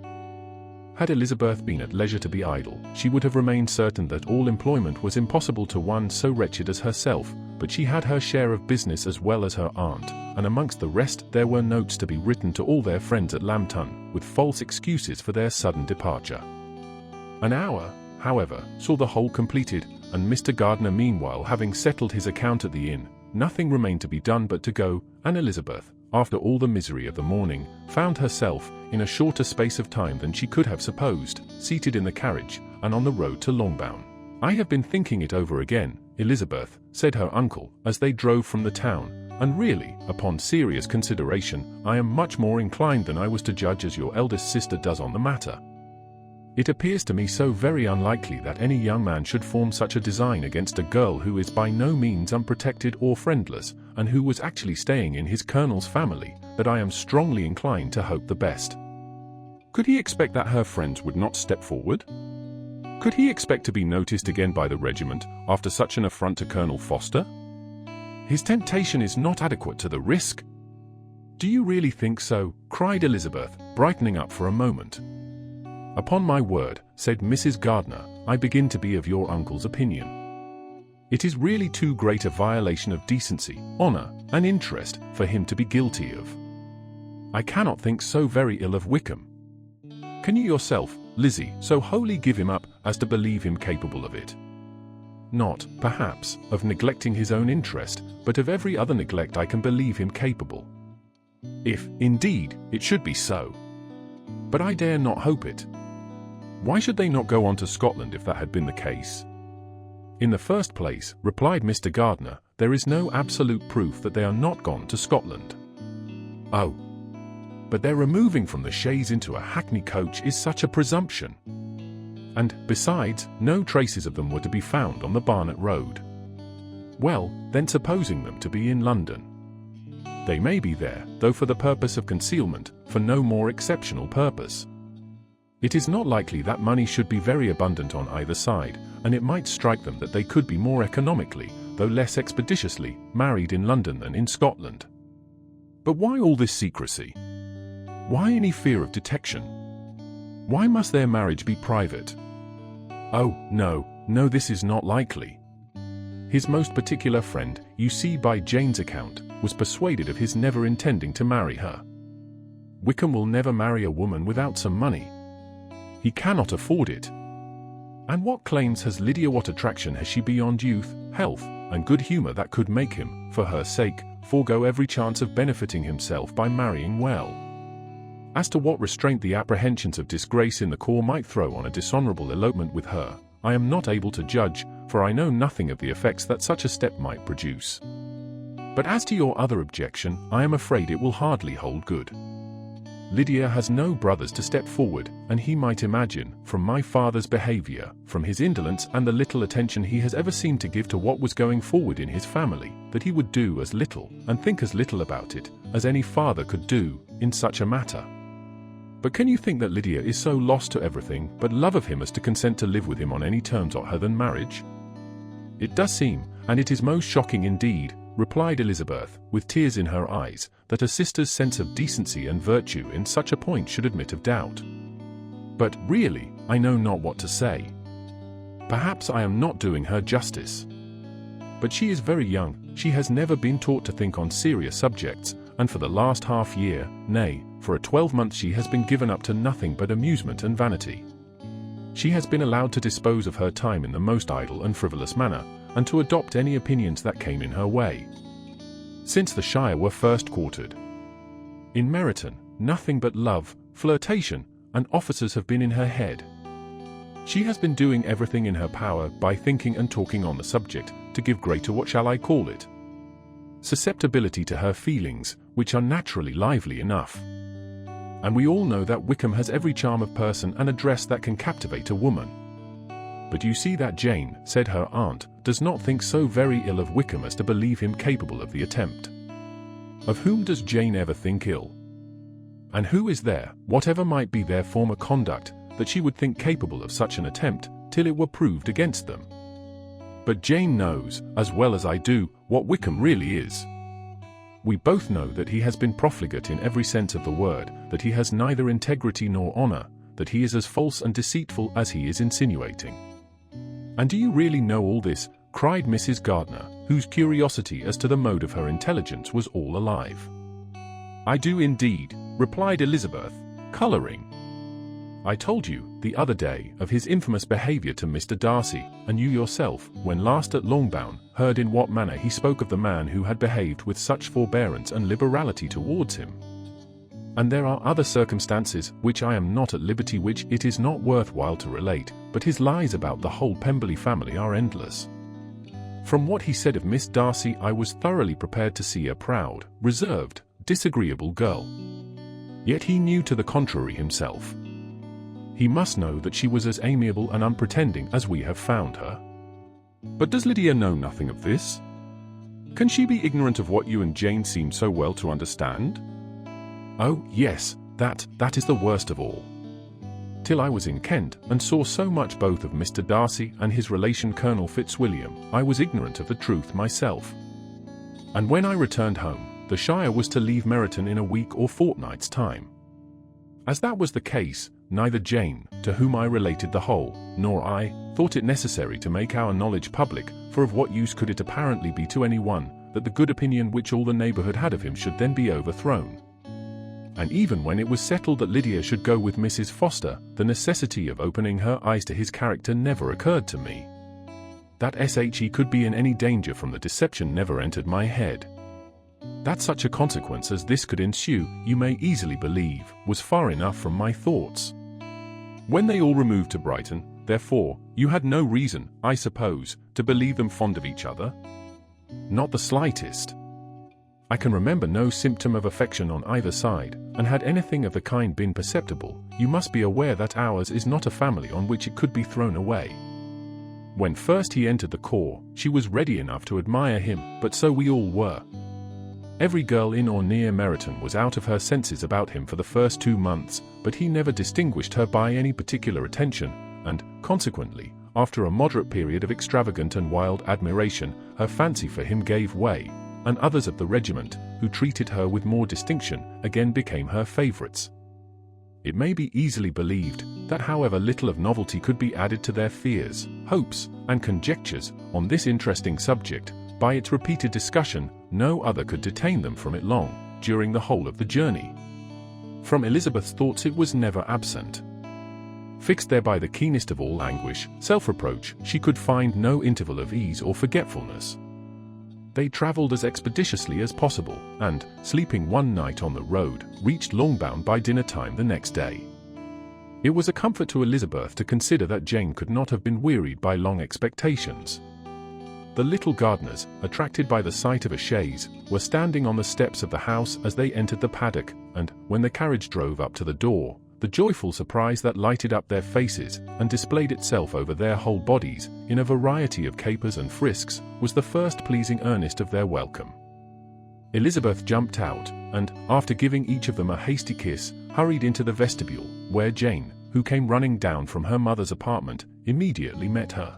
Had Elizabeth been at leisure to be idle, she would have remained certain that all employment was impossible to one so wretched as herself, but she had her share of business as well as her aunt, and amongst the rest there were notes to be written to all their friends at Lambton, with false excuses for their sudden departure. An hour, however, saw the whole completed, and Mr. Gardner meanwhile having settled his account at the inn, nothing remained to be done but to go, and Elizabeth, after all the misery of the morning, found herself, in a shorter space of time than she could have supposed, seated in the carriage, and on the road to Longbourn. "I have been thinking it over again, Elizabeth," said her uncle, as they drove from the town, "and really, upon serious consideration, I am much more inclined than I was to judge as your eldest sister does on the matter. It appears to me so very unlikely that any young man should form such a design against a girl who is by no means unprotected or friendless, and who was actually staying in his colonel's family, that I am strongly inclined to hope the best." Could he expect that her friends would not step forward? Could he expect to be noticed again by the regiment, after such an affront to Colonel Foster? His temptation is not adequate to the risk. "Do you really think so?" cried Elizabeth, brightening up for a moment. "Upon my word," said Mrs. Gardner, "I begin to be of your uncle's opinion. It is really too great a violation of decency, honour, and interest for him to be guilty of. I cannot think so very ill of Wickham. Can you yourself, Lizzie, so wholly give him up as to believe him capable of it? Not, perhaps, of neglecting his own interest, but of every other neglect I can believe him capable. If, indeed, it should be so. But I dare not hope it. Why should they not go on to Scotland if that had been the case?" "In the first place," replied Mr. Gardner, "there is no absolute proof that they are not gone to Scotland." "Oh, but their removing from the chaise into a hackney coach is such a presumption. And, besides, no traces of them were to be found on the Barnet road." "Well, then supposing them to be in London. They may be there, though for the purpose of concealment, for no more exceptional purpose. It is not likely that money should be very abundant on either side, and it might strike them that they could be more economically, though less expeditiously, married in London than in Scotland. But why all this secrecy? Why any fear of detection? Why must their marriage be private? Oh, no, no, this is not likely. His most particular friend, you see by Jane's account, was persuaded of his never intending to marry her. Wickham will never marry a woman without some money. He cannot afford it. And what claims has Lydia? What attraction has she beyond youth, health, and good humour that could make him, for her sake, forego every chance of benefiting himself by marrying well? As to what restraint the apprehensions of disgrace in the corps might throw on a dishonourable elopement with her, I am not able to judge, for I know nothing of the effects that such a step might produce. But as to your other objection, I am afraid it will hardly hold good. Lydia has no brothers to step forward, and he might imagine, from my father's behaviour, from his indolence and the little attention he has ever seemed to give to what was going forward in his family, that he would do as little, and think as little about it, as any father could do, in such a matter. But can you think that Lydia is so lost to everything but love of him as to consent to live with him on any terms other than marriage? It does seem, and it is most shocking indeed, replied Elizabeth, with tears in her eyes, that a sister's sense of decency and virtue in such a point should admit of doubt. But, really, I know not what to say. Perhaps I am not doing her justice. But she is very young, she has never been taught to think on serious subjects, and for the last half year, nay, for a 12-month she has been given up to nothing but amusement and vanity. She has been allowed to dispose of her time in the most idle and frivolous manner, and to adopt any opinions that came in her way. Since the Shire were first quartered in Meryton, nothing but love, flirtation, and officers have been in her head. She has been doing everything in her power by thinking and talking on the subject, to give greater what shall I call it? Susceptibility to her feelings, which are naturally lively enough. And we all know that Wickham has every charm of person and address that can captivate a woman. But you see that Jane, said her aunt, does not think so very ill of Wickham as to believe him capable of the attempt. Of whom does Jane ever think ill? And who is there, whatever might be their former conduct, that she would think capable of such an attempt, till it were proved against them? But Jane knows, as well as I do, what Wickham really is. We both know that he has been profligate in every sense of the word, that he has neither integrity nor honor, that he is as false and deceitful as he is insinuating. And do you really know all this? Cried Mrs. Gardiner, whose curiosity as to the mode of her intelligence was all alive. I do indeed, replied Elizabeth, colouring. I told you, the other day, of his infamous behaviour to Mr. Darcy, and you yourself, when last at Longbourn, heard in what manner he spoke of the man who had behaved with such forbearance and liberality towards him. And there are other circumstances, which I am not at liberty, which it is not worth while to relate, but his lies about the whole Pemberley family are endless. From what he said of Miss Darcy, I was thoroughly prepared to see a proud, reserved, disagreeable girl. Yet he knew to the contrary himself. He must know that she was as amiable and unpretending as we have found her. But does Lydia know nothing of this? Can she be ignorant of what you and Jane seem so well to understand? Oh, yes, that is the worst of all. Till I was in Kent, and saw so much both of Mr. Darcy and his relation Colonel Fitzwilliam, I was ignorant of the truth myself. And when I returned home, the Shire was to leave Meryton in a week or fortnight's time. As that was the case, neither Jane, to whom I related the whole, nor I, thought it necessary to make our knowledge public, for of what use could it apparently be to any one, that the good opinion which all the neighbourhood had of him should then be overthrown? And even when it was settled that Lydia should go with Mrs. Foster, the necessity of opening her eyes to his character never occurred to me. That she could be in any danger from the deception never entered my head. That such a consequence as this could ensue, you may easily believe, was far enough from my thoughts. When they all removed to Brighton, therefore, you had no reason, I suppose, to believe them fond of each other? Not the slightest. I can remember no symptom of affection on either side, and had anything of the kind been perceptible, you must be aware that ours is not a family on which it could be thrown away. When first he entered the corps, she was ready enough to admire him, but so we all were. Every girl in or near Meryton was out of her senses about him for the first 2 months, but he never distinguished her by any particular attention, and, consequently, after a moderate period of extravagant and wild admiration, her fancy for him gave way, and others of the regiment, who treated her with more distinction, again became her favourites. It may be easily believed that however little of novelty could be added to their fears, hopes, and conjectures on this interesting subject, by its repeated discussion, no other could detain them from it long, during the whole of the journey. From Elizabeth's thoughts it was never absent. Fixed there by the keenest of all anguish, self-reproach, she could find no interval of ease or forgetfulness. They travelled as expeditiously as possible, and, sleeping one night on the road, reached Longbourn by dinner-time the next day. It was a comfort to Elizabeth to consider that Jane could not have been wearied by long expectations. The little Gardiners, attracted by the sight of a chaise, were standing on the steps of the house as they entered the paddock, and, when the carriage drove up to the door, the joyful surprise that lighted up their faces, and displayed itself over their whole bodies, in a variety of capers and frisks, was the first pleasing earnest of their welcome. Elizabeth jumped out, and, after giving each of them a hasty kiss, hurried into the vestibule, where Jane, who came running down from her mother's apartment, immediately met her.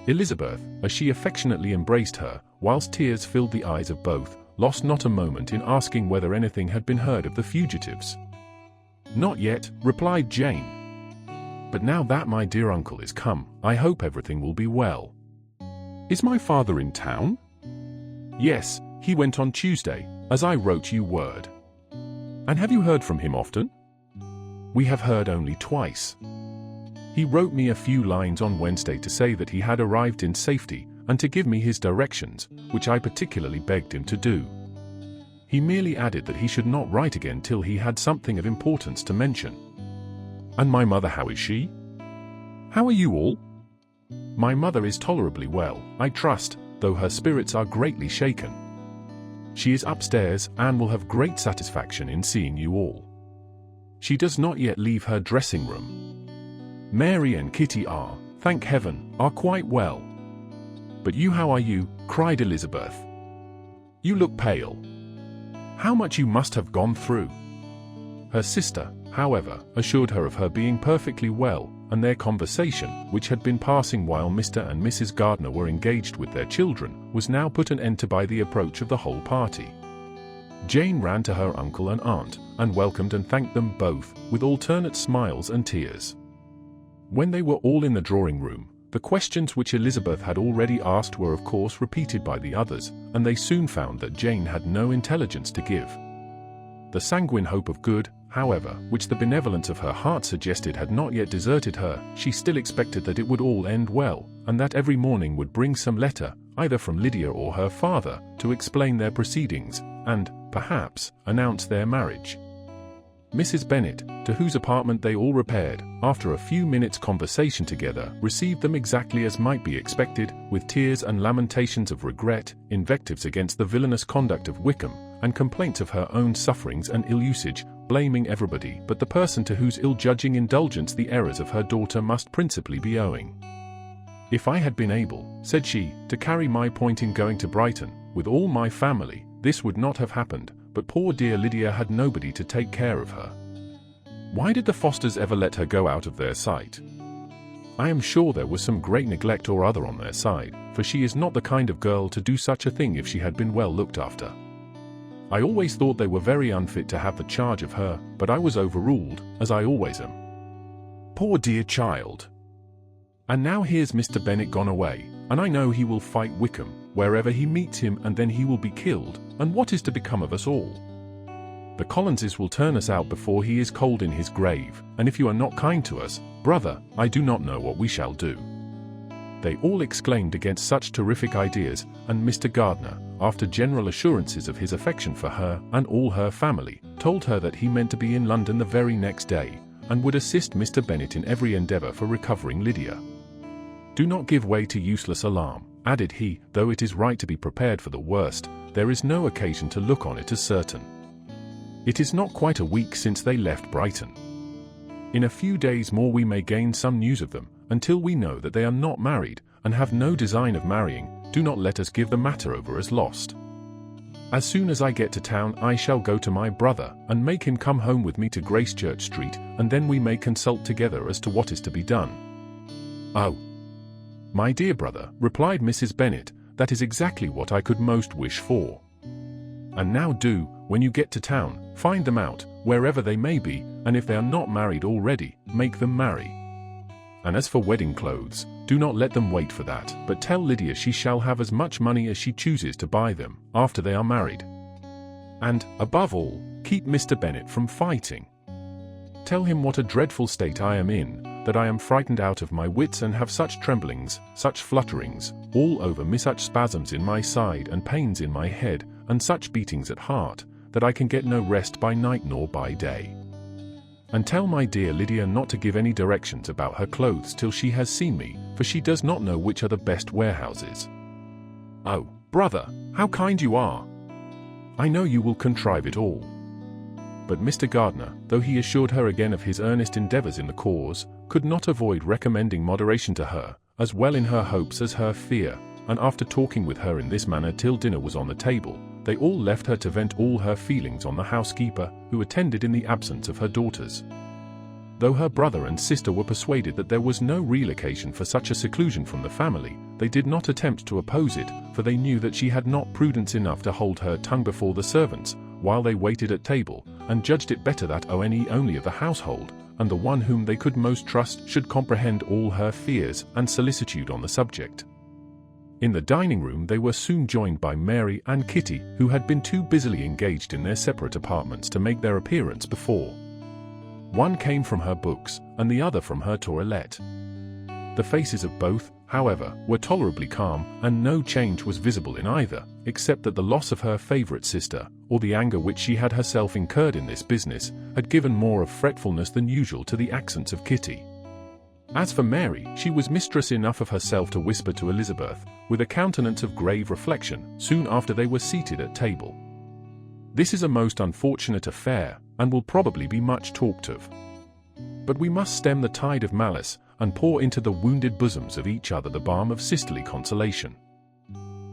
Elizabeth, as she affectionately embraced her, whilst tears filled the eyes of both, lost not a moment in asking whether anything had been heard of the fugitives. "Not yet," replied Jane. "But now that my dear uncle is come, I hope everything will be well." "Is my father in town?" "Yes, he went on Tuesday, as I wrote you word." "And have you heard from him often?" "We have heard only twice. He wrote me a few lines on Wednesday to say that he had arrived in safety, and to give me his directions, which I particularly begged him to do. He merely added that he should not write again till he had something of importance to mention." "And my mother, how is she?" "How are you all?" "My mother is tolerably well, I trust, though her spirits are greatly shaken. She is upstairs, and will have great satisfaction in seeing you all." she does not yet leave her dressing room. Mary and Kitty are, thank heaven, quite well. But you, how are you? Cried Elizabeth. You look pale. How much you must have gone through. Her sister, however, assured her of her being perfectly well, and their conversation, which had been passing while Mr. and Mrs. Gardiner were engaged with their children, was now put an end to by the approach of the whole party. Jane ran to her uncle and aunt, and welcomed and thanked them both, with alternate smiles and tears. When they were all in the drawing-room, the questions which Elizabeth had already asked were of course repeated by the others, and they soon found that Jane had no intelligence to give. The sanguine hope of good, however, which the benevolence of her heart suggested had not yet deserted her. She still expected that it would all end well, and that every morning would bring some letter, either from Lydia or her father, to explain their proceedings, and, perhaps, announce their marriage. Mrs. Bennet, to whose apartment they all repaired, after a few minutes' conversation together, received them exactly as might be expected, with tears and lamentations of regret, invectives against the villainous conduct of Wickham, and complaints of her own sufferings and ill-usage, blaming everybody but the person to whose ill-judging indulgence the errors of her daughter must principally be owing. If I had been able, said she, to carry my point in going to Brighton, with all my family, this would not have happened, but poor dear Lydia had nobody to take care of her. Why did the Fosters ever let her go out of their sight? I am sure there was some great neglect or other on their side, for she is not the kind of girl to do such a thing if she had been well looked after. I always thought they were very unfit to have the charge of her, but I was overruled, as I always am. Poor dear child! And now here's Mr. Bennet gone away, and I know he will fight Wickham, wherever he meets him, and then he will be killed, and what is to become of us all? The Collinses will turn us out before he is cold in his grave, and if you are not kind to us, brother, I do not know what we shall do. They all exclaimed against such terrific ideas, and Mr. Gardiner, after general assurances of his affection for her and all her family, told her that he meant to be in London the very next day, and would assist Mr. Bennet in every endeavour for recovering Lydia. Do not give way to useless alarm, added he, though it is right to be prepared for the worst, there is no occasion to look on it as certain. It is not quite a week since they left Brighton. In a few days more we may gain some news of them. Until we know that they are not married, and have no design of marrying, do not let us give the matter over as lost. As soon as I get to town I shall go to my brother, and make him come home with me to Gracechurch Street, and then we may consult together as to what is to be done. Oh, my dear brother, replied Mrs. Bennet, that is exactly what I could most wish for. And now do, when you get to town, find them out, wherever they may be, and if they are not married already, make them marry. And as for wedding clothes, do not let them wait for that, but tell Lydia she shall have as much money as she chooses to buy them, after they are married. And, above all, keep Mr. Bennet from fighting. Tell him what a dreadful state I am in, that I am frightened out of my wits and have such tremblings, such flutterings, all over me, such spasms in my side and pains in my head, and such beatings at heart, that I can get no rest by night nor by day. And tell my dear Lydia not to give any directions about her clothes till she has seen me, for she does not know which are the best warehouses. Oh, brother, how kind you are! I know you will contrive it all. But Mr. Gardiner, though he assured her again of his earnest endeavours in the cause, could not avoid recommending moderation to her, as well in her hopes as her fear, and after talking with her in this manner till dinner was on the table, they all left her to vent all her feelings on the housekeeper, who attended in the absence of her daughters. Though her brother and sister were persuaded that there was no real occasion for such a seclusion from the family, they did not attempt to oppose it, for they knew that she had not prudence enough to hold her tongue before the servants, while they waited at table, and judged it better that Owen only of the household, and the one whom they could most trust, should comprehend all her fears and solicitude on the subject. In the dining-room they were soon joined by Mary and Kitty, who had been too busily engaged in their separate apartments to make their appearance before. One came from her books, and the other from her toilette. The faces of both, however, were tolerably calm, and no change was visible in either, except that the loss of her favourite sister, or the anger which she had herself incurred in this business, had given more of fretfulness than usual to the accents of Kitty. As for Mary, she was mistress enough of herself to whisper to Elizabeth, with a countenance of grave reflection, soon after they were seated at table. This is a most unfortunate affair, and will probably be much talked of. But we must stem the tide of malice, and pour into the wounded bosoms of each other the balm of sisterly consolation."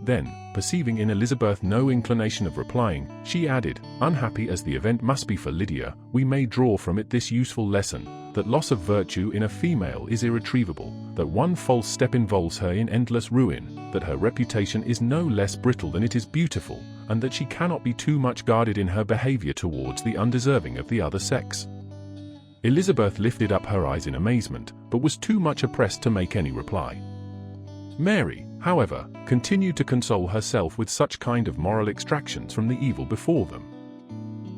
Then, perceiving in Elizabeth no inclination of replying, she added, "Unhappy as the event must be for Lydia, we may draw from it this useful lesson, that loss of virtue in a female is irretrievable, that one false step involves her in endless ruin, that her reputation is no less brittle than it is beautiful, and that she cannot be too much guarded in her behavior towards the undeserving of the other sex." Elizabeth lifted up her eyes in amazement, but was too much oppressed to make any reply. Mary, however, continued to console herself with such kind of moral extractions from the evil before them.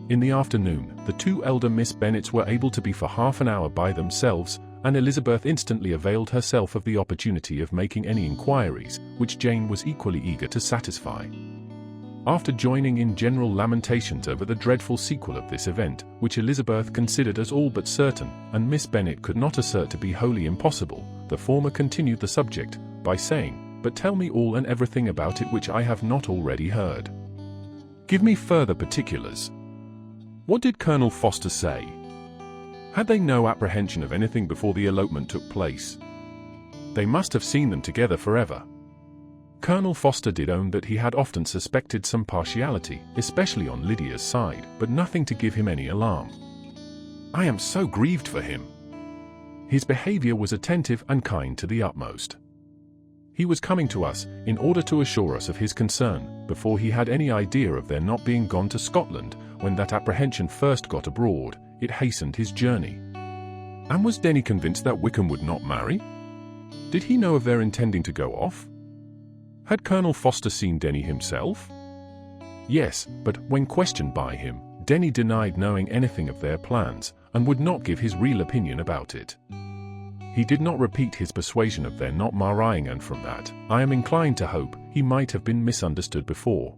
In the afternoon, the two elder Miss Bennets were able to be for half an hour by themselves, and Elizabeth instantly availed herself of the opportunity of making any inquiries, which Jane was equally eager to satisfy. After joining in general lamentations over the dreadful sequel of this event, which Elizabeth considered as all but certain, and Miss Bennet could not assert to be wholly impossible, the former continued the subject, by saying, "But tell me all and everything about it which I have not already heard. Give me further particulars. What did Colonel Foster say? Had they no apprehension of anything before the elopement took place? They must have seen them together forever." Colonel Foster did own that he had often suspected some partiality, especially on Lydia's side, but nothing to give him any alarm. "I am so grieved for him. His behavior was attentive and kind to the utmost. He was coming to us, in order to assure us of his concern, before he had any idea of their not being gone to Scotland. When that apprehension first got abroad, it hastened his journey." And was Denny convinced that Wickham would not marry? Did he know of their intending to go off? Had Colonel Foster seen Denny himself? Yes, but when questioned by him, Denny denied knowing anything of their plans, and would not give his real opinion about it. He did not repeat his persuasion of their not marrying, and from that, I am inclined to hope, he might have been misunderstood before.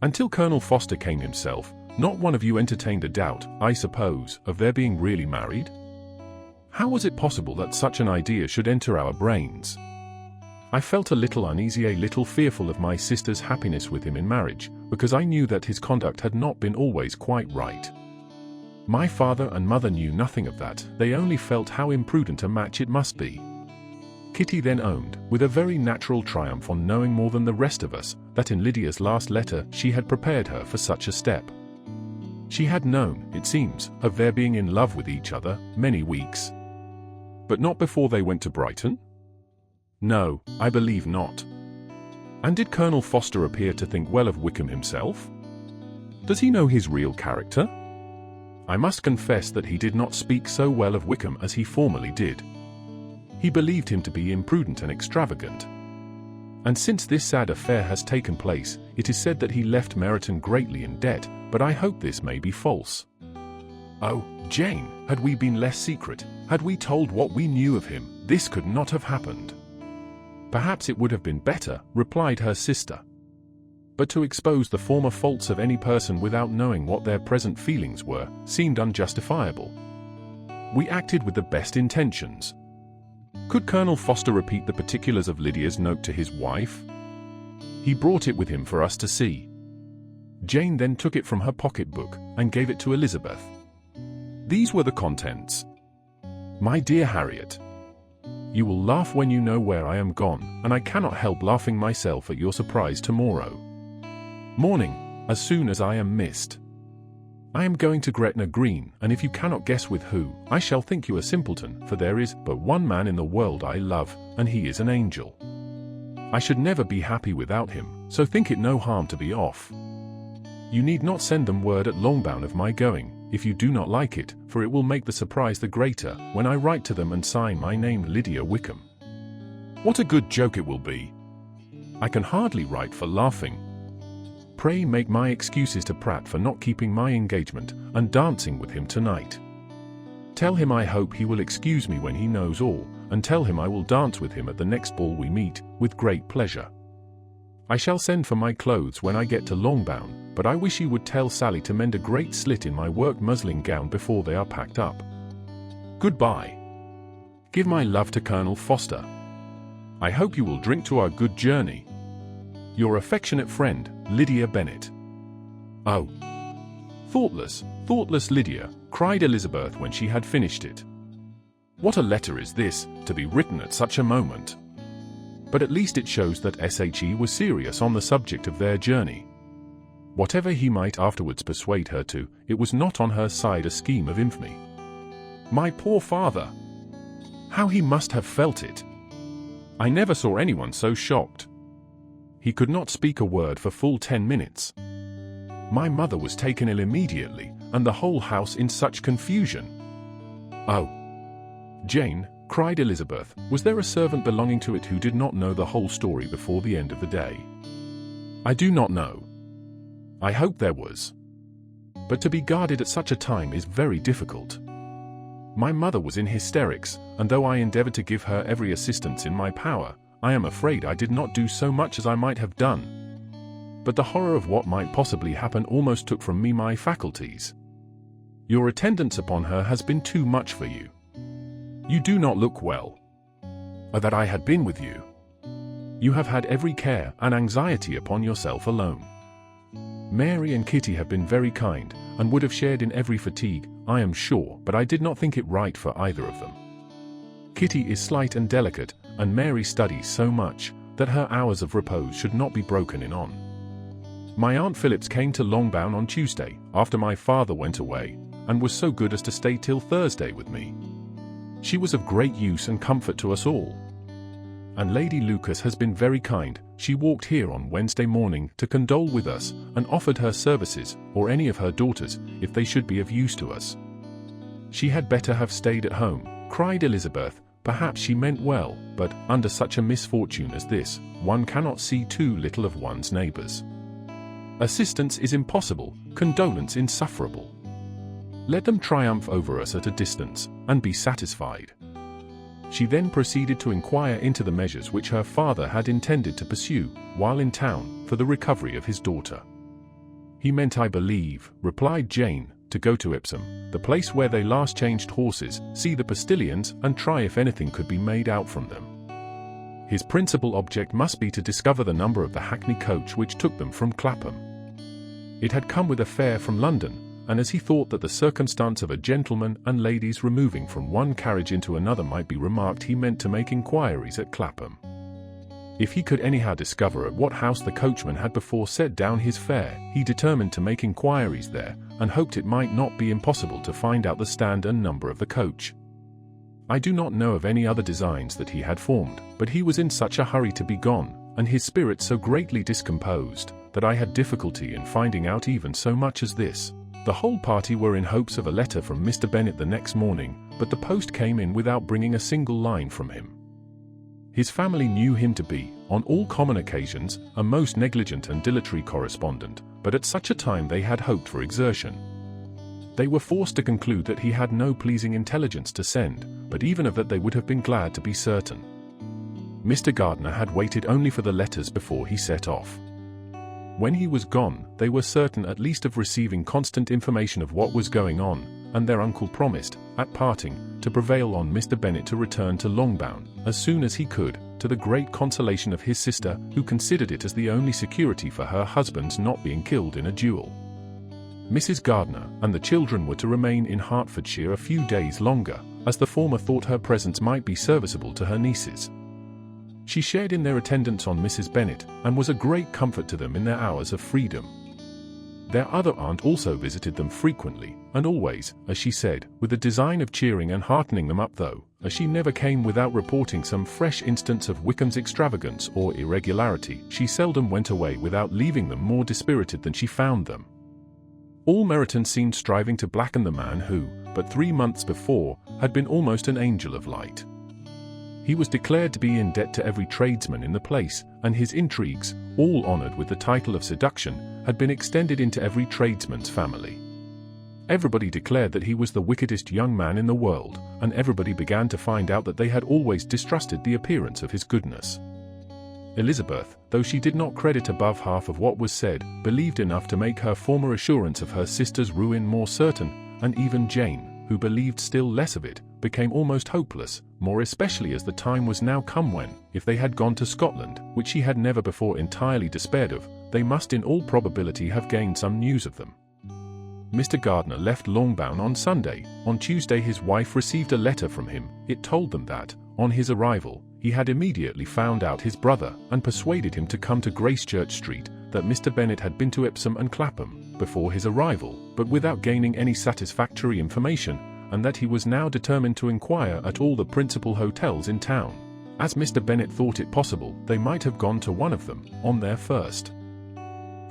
Until Colonel Foster came himself, not one of you entertained a doubt, I suppose, of their being really married? How was it possible that such an idea should enter our brains? I felt a little uneasy, a little fearful of my sister's happiness with him in marriage, because I knew that his conduct had not been always quite right. My father and mother knew nothing of that, they only felt how imprudent a match it must be. Kitty then owned, with a very natural triumph on knowing more than the rest of us, that in Lydia's last letter she had prepared her for such a step. She had known, it seems, of their being in love with each other, many weeks. But not before they went to Brighton? No, I believe not. And did Colonel Foster appear to think well of Wickham himself? Does he know his real character? I must confess that he did not speak so well of Wickham as he formerly did. He believed him to be imprudent and extravagant. And since this sad affair has taken place, it is said that he left Meryton greatly in debt, but I hope this may be false. Oh, Jane, had we been less secret, had we told what we knew of him, this could not have happened. Perhaps it would have been better, replied her sister. But to expose the former faults of any person without knowing what their present feelings were, seemed unjustifiable. We acted with the best intentions. Could Colonel Foster repeat the particulars of Lydia's note to his wife? He brought it with him for us to see. Jane then took it from her pocketbook, and gave it to Elizabeth. These were the contents. My dear Harriet, you will laugh when you know where I am gone, and I cannot help laughing myself at your surprise tomorrow morning, as soon as I am missed. I am going to Gretna Green, and if you cannot guess with who, I shall think you a simpleton, for there is but one man in the world I love, and he is an angel. I should never be happy without him, so think it no harm to be off. You need not send them word at Longbourn of my going, if you do not like it, for it will make the surprise the greater, when I write to them and sign my name Lydia Wickham. What a good joke it will be! I can hardly write for laughing. Pray make my excuses to Pratt for not keeping my engagement, and dancing with him tonight. Tell him I hope he will excuse me when he knows all, and tell him I will dance with him at the next ball we meet, with great pleasure. I shall send for my clothes when I get to Longbourn, but I wish you would tell Sally to mend a great slit in my work muslin gown before they are packed up. Goodbye. Give my love to Colonel Foster. I hope you will drink to our good journey. Your affectionate friend, Lydia Bennet. "Oh, thoughtless, thoughtless Lydia," cried Elizabeth when she had finished it. "What a letter is this, to be written at such a moment!" But at least it shows that She was serious on the subject of their journey. Whatever he might afterwards persuade her to, it was not on her side a scheme of infamy. My poor father! How he must have felt it! I never saw anyone so shocked. He could not speak a word for full 10 minutes. My mother was taken ill immediately, and the whole house in such confusion. Oh, Jane, cried Elizabeth, was there a servant belonging to it who did not know the whole story before the end of the day? I do not know. I hope there was. But to be guarded at such a time is very difficult. My mother was in hysterics, and though I endeavored to give her every assistance in my power, I am afraid I did not do so much as I might have done. But the horror of what might possibly happen almost took from me my faculties. Your attendance upon her has been too much for you. You do not look well. Oh, that I had been with you. You have had every care and anxiety upon yourself alone. Mary and Kitty have been very kind, and would have shared in every fatigue, I am sure, but I did not think it right for either of them. Kitty is slight and delicate, and Mary studies so much, that her hours of repose should not be broken in on. My Aunt Phillips came to Longbourn on Tuesday, after my father went away, and was so good as to stay till Thursday with me. She was of great use and comfort to us all. And Lady Lucas has been very kind. She walked here on Wednesday morning to condole with us, and offered her services, or any of her daughters, if they should be of use to us. She had better have stayed at home, cried Elizabeth. Perhaps she meant well, but, under such a misfortune as this, one cannot see too little of one's neighbours. Assistance is impossible, condolence insufferable. Let them triumph over us at a distance, and be satisfied. She then proceeded to inquire into the measures which her father had intended to pursue, while in town, for the recovery of his daughter. He meant, I believe, replied Jane, to go to Epsom, the place where they last changed horses, see the postilions, and try if anything could be made out from them. His principal object must be to discover the number of the hackney coach which took them from Clapham. It had come with a fare from London, and as he thought that the circumstance of a gentleman and ladies removing from one carriage into another might be remarked, he meant to make inquiries at Clapham. If he could anyhow discover at what house the coachman had before set down his fare, he determined to make inquiries there, and hoped it might not be impossible to find out the stand and number of the coach. I do not know of any other designs that he had formed, but he was in such a hurry to be gone, and his spirits so greatly discomposed, that I had difficulty in finding out even so much as this. The whole party were in hopes of a letter from Mr. Bennet the next morning, but the post came in without bringing a single line from him. His family knew him to be, on all common occasions, a most negligent and dilatory correspondent, but at such a time they had hoped for exertion. They were forced to conclude that he had no pleasing intelligence to send, but even of that they would have been glad to be certain. Mr. Gardiner had waited only for the letters before he set off. When he was gone, they were certain at least of receiving constant information of what was going on, and their uncle promised, at parting, to prevail on Mr. Bennet to return to Longbourn, as soon as he could, to the great consolation of his sister, who considered it as the only security for her husband's not being killed in a duel. Mrs. Gardiner and the children were to remain in Hertfordshire a few days longer, as the former thought her presence might be serviceable to her nieces. She shared in their attendance on Mrs. Bennet, and was a great comfort to them in their hours of freedom. Their other aunt also visited them frequently, and always, as she said, with the design of cheering and heartening them up, though, as she never came without reporting some fresh instance of Wickham's extravagance or irregularity, she seldom went away without leaving them more dispirited than she found them. All Meryton seemed striving to blacken the man who, but 3 months before, had been almost an angel of light. He was declared to be in debt to every tradesman in the place, and his intrigues, all honoured with the title of seduction, had been extended into every tradesman's family. Everybody declared that he was the wickedest young man in the world, and everybody began to find out that they had always distrusted the appearance of his goodness. Elizabeth, though she did not credit above half of what was said, believed enough to make her former assurance of her sister's ruin more certain, and even Jane, who believed still less of it, became almost hopeless, more especially as the time was now come when, if they had gone to Scotland, which she had never before entirely despaired of, they must in all probability have gained some news of them. Mr. Gardner left Longbourn on Sunday. On Tuesday his wife received a letter from him. It told them that, on his arrival, he had immediately found out his brother and persuaded him to come to Gracechurch Street, that Mr. Bennet had been to Epsom and Clapham before his arrival, but without gaining any satisfactory information, and that he was now determined to inquire at all the principal hotels in town. As Mr. Bennet thought it possible, they might have gone to one of them, on their first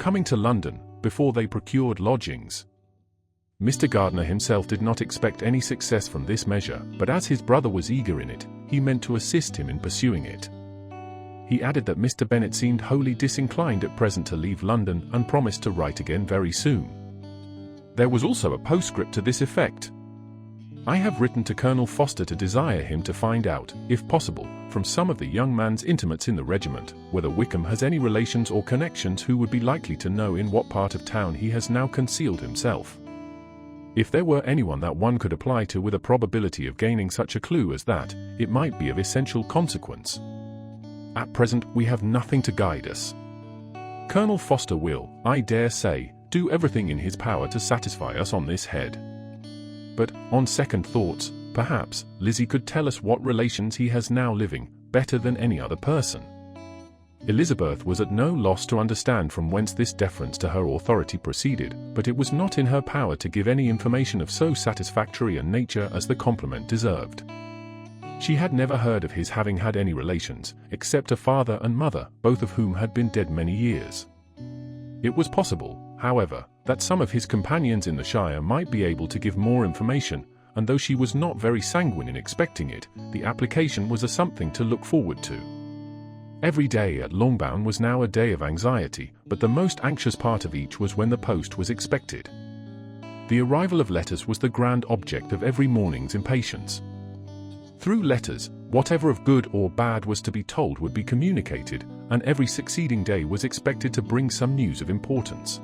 coming to London, before they procured lodgings. Mr. Gardner himself did not expect any success from this measure, but as his brother was eager in it, he meant to assist him in pursuing it. He added that Mr. Bennet seemed wholly disinclined at present to leave London and promised to write again very soon. There was also a postscript to this effect. I have written to Colonel Foster to desire him to find out, if possible, from some of the young man's intimates in the regiment, whether Wickham has any relations or connections who would be likely to know in what part of town he has now concealed himself. If there were anyone that one could apply to with a probability of gaining such a clue as that, it might be of essential consequence. At present we have nothing to guide us. Colonel Foster will, I dare say, do everything in his power to satisfy us on this head. But, on second thoughts, perhaps, Lizzie could tell us what relations he has now living, better than any other person. Elizabeth was at no loss to understand from whence this deference to her authority proceeded, but it was not in her power to give any information of so satisfactory a nature as the compliment deserved. She had never heard of his having had any relations, except a father and mother, both of whom had been dead many years. It was possible, however, that some of his companions in the Shire might be able to give more information, and though she was not very sanguine in expecting it, the application was a something to look forward to. Every day at Longbourn was now a day of anxiety, but the most anxious part of each was when the post was expected. The arrival of letters was the grand object of every morning's impatience. Through letters, whatever of good or bad was to be told would be communicated, and every succeeding day was expected to bring some news of importance.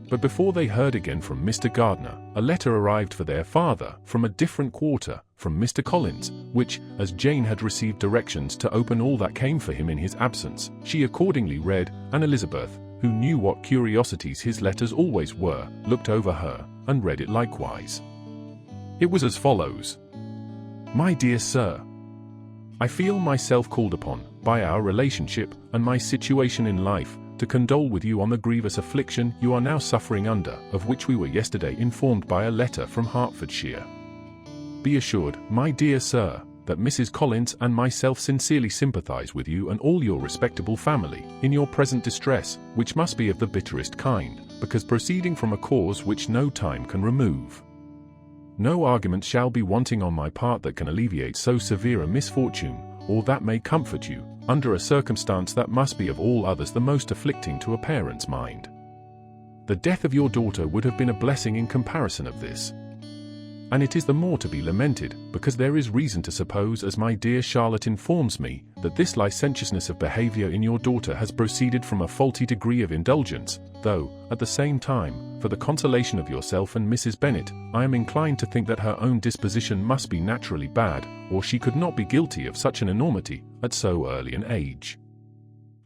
But before they heard again from Mr. Gardner, a letter arrived for their father, from a different quarter, from Mr. Collins, which, as Jane had received directions to open all that came for him in his absence, she accordingly read, and Elizabeth, who knew what curiosities his letters always were, looked over her, and read it likewise. It was as follows. My dear Sir, I feel myself called upon, by our relationship, and my situation in life, to condole with you on the grievous affliction you are now suffering under, of which we were yesterday informed by a letter from Hertfordshire. Be assured, my dear Sir, that Mrs. Collins and myself sincerely sympathize with you and all your respectable family, in your present distress, which must be of the bitterest kind, because proceeding from a cause which no time can remove. No argument shall be wanting on my part that can alleviate so severe a misfortune, or that may comfort you, under a circumstance that must be of all others the most afflicting to a parent's mind. The death of your daughter would have been a blessing in comparison of this. And it is the more to be lamented, because there is reason to suppose, as my dear Charlotte informs me, that this licentiousness of behaviour in your daughter has proceeded from a faulty degree of indulgence, though, at the same time, for the consolation of yourself and Mrs. Bennet, I am inclined to think that her own disposition must be naturally bad, or she could not be guilty of such an enormity, at so early an age.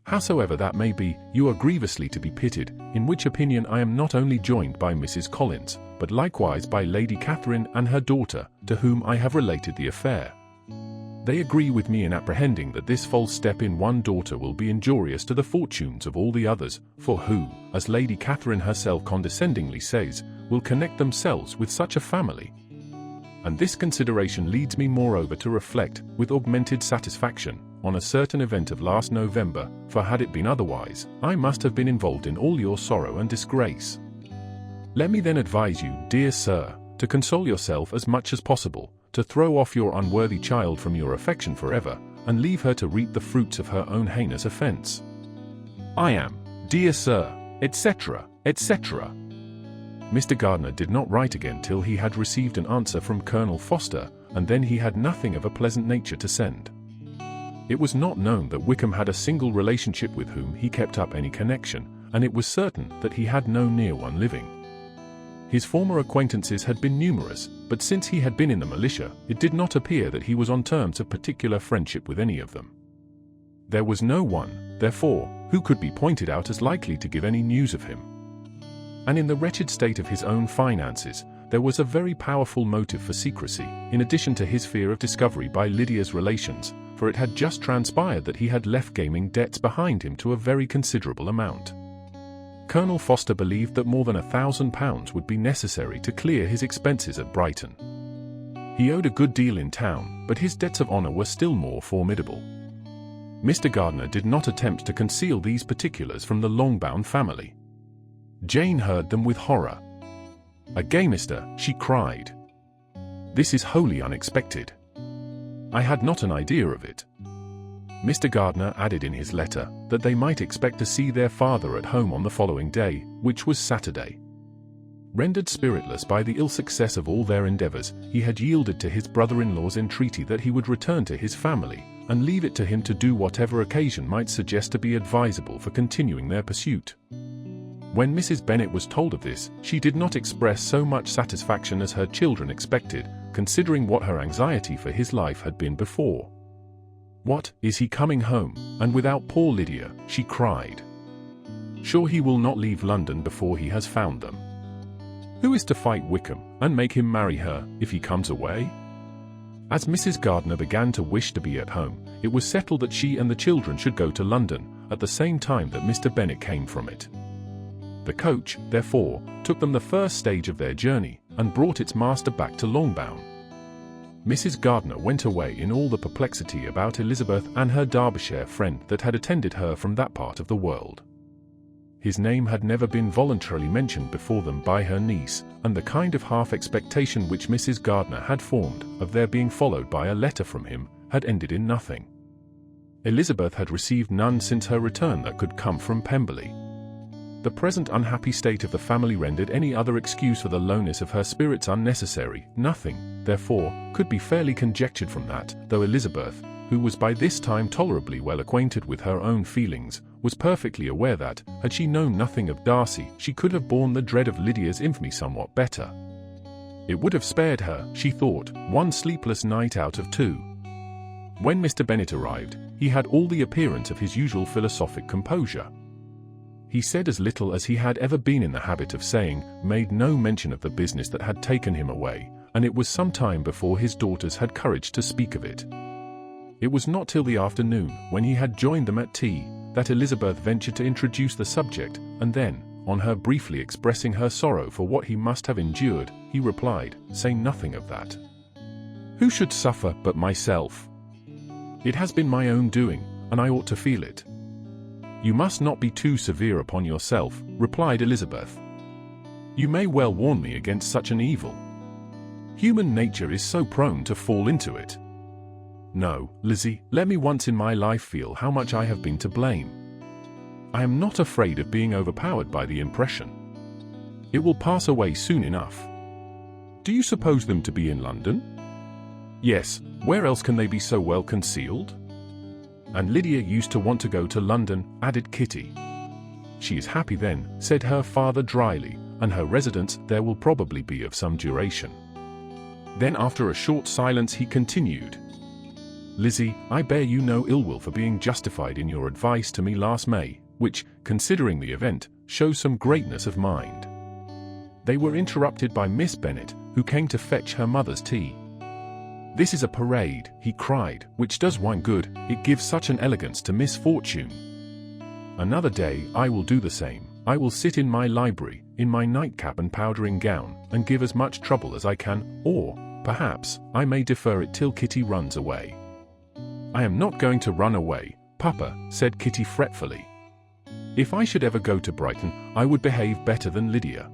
Howsoever that may be, you are grievously to be pitied, in which opinion I am not only joined by Mrs. Collins, but likewise by Lady Catherine and her daughter, to whom I have related the affair. They agree with me in apprehending that this false step in one daughter will be injurious to the fortunes of all the others, for who, as Lady Catherine herself condescendingly says, will connect themselves with such a family? And this consideration leads me moreover to reflect, with augmented satisfaction, on a certain event of last November, for had it been otherwise, I must have been involved in all your sorrow and disgrace. Let me then advise you, dear Sir, to console yourself as much as possible, to throw off your unworthy child from your affection forever, and leave her to reap the fruits of her own heinous offence. I am, dear Sir, etc., etc. Mr. Gardner did not write again till he had received an answer from Colonel Foster, and then he had nothing of a pleasant nature to send. It was not known that Wickham had a single relationship with whom he kept up any connection, and it was certain that he had no near one living. His former acquaintances had been numerous, but since he had been in the militia, it did not appear that he was on terms of particular friendship with any of them. There was no one, therefore, who could be pointed out as likely to give any news of him. And in the wretched state of his own finances, there was a very powerful motive for secrecy, in addition to his fear of discovery by Lydia's relations, for it had just transpired that he had left gaming debts behind him to a very considerable amount. Colonel Foster believed that more than £1,000 would be necessary to clear his expenses at Brighton. He owed a good deal in town, but his debts of honour were still more formidable. Mr. Gardiner did not attempt to conceal these particulars from the Longbourn family. Jane heard them with horror. "A gamester," she cried. "This is wholly unexpected. I had not an idea of it." Mr. Gardiner added in his letter that they might expect to see their father at home on the following day, which was Saturday. Rendered spiritless by the ill success of all their endeavours, he had yielded to his brother-in-law's entreaty that he would return to his family, and leave it to him to do whatever occasion might suggest to be advisable for continuing their pursuit. When Mrs. Bennet was told of this, she did not express so much satisfaction as her children expected, considering what her anxiety for his life had been before. "What, is he coming home, and without poor Lydia?" she cried. "Sure he will not leave London before he has found them. Who is to fight Wickham, and make him marry her, if he comes away?" As Mrs. Gardiner began to wish to be at home, it was settled that she and the children should go to London, at the same time that Mr. Bennet came from it. The coach, therefore, took them the first stage of their journey, and brought its master back to Longbourn. Mrs. Gardiner went away in all the perplexity about Elizabeth and her Derbyshire friend that had attended her from that part of the world. His name had never been voluntarily mentioned before them by her niece, and the kind of half-expectation which Mrs. Gardiner had formed of their being followed by a letter from him had ended in nothing. Elizabeth had received none since her return that could come from Pemberley. The present unhappy state of the family rendered any other excuse for the lowness of her spirits unnecessary. Nothing, therefore, could be fairly conjectured from that, though Elizabeth, who was by this time tolerably well acquainted with her own feelings, was perfectly aware that, had she known nothing of Darcy, she could have borne the dread of Lydia's infamy somewhat better. It would have spared her, she thought, one sleepless night out of 2. When Mr. Bennet arrived, he had all the appearance of his usual philosophic composure. He said as little as he had ever been in the habit of saying, made no mention of the business that had taken him away, and it was some time before his daughters had courage to speak of it. It was not till the afternoon, when he had joined them at tea, that Elizabeth ventured to introduce the subject, and then, on her briefly expressing her sorrow for what he must have endured, he replied, "Say nothing of that. Who should suffer but myself? It has been my own doing, and I ought to feel it." "You must not be too severe upon yourself," replied Elizabeth. "You may well warn me against such an evil. Human nature is so prone to fall into it. No, Lizzie, let me once in my life feel how much I have been to blame. I am not afraid of being overpowered by the impression. It will pass away soon enough. Do you suppose them to be in London?" "Yes, where else can they be so well concealed?" "And Lydia used to want to go to London," added Kitty. "She is happy then," said her father dryly, "and her residence there will probably be of some duration." Then after a short silence he continued, "Lizzie, I bear you no ill will for being justified in your advice to me last May, which, considering the event, shows some greatness of mind." They were interrupted by Miss Bennet, who came to fetch her mother's tea. "This is a parade," he cried, "which does one good, it gives such an elegance to misfortune. Another day I will do the same. I will sit in my library, in my nightcap and powdering gown, and give as much trouble as I can, or, perhaps, I may defer it till Kitty runs away." "I am not going to run away, Papa," said Kitty fretfully. "If I should ever go to Brighton, I would behave better than Lydia."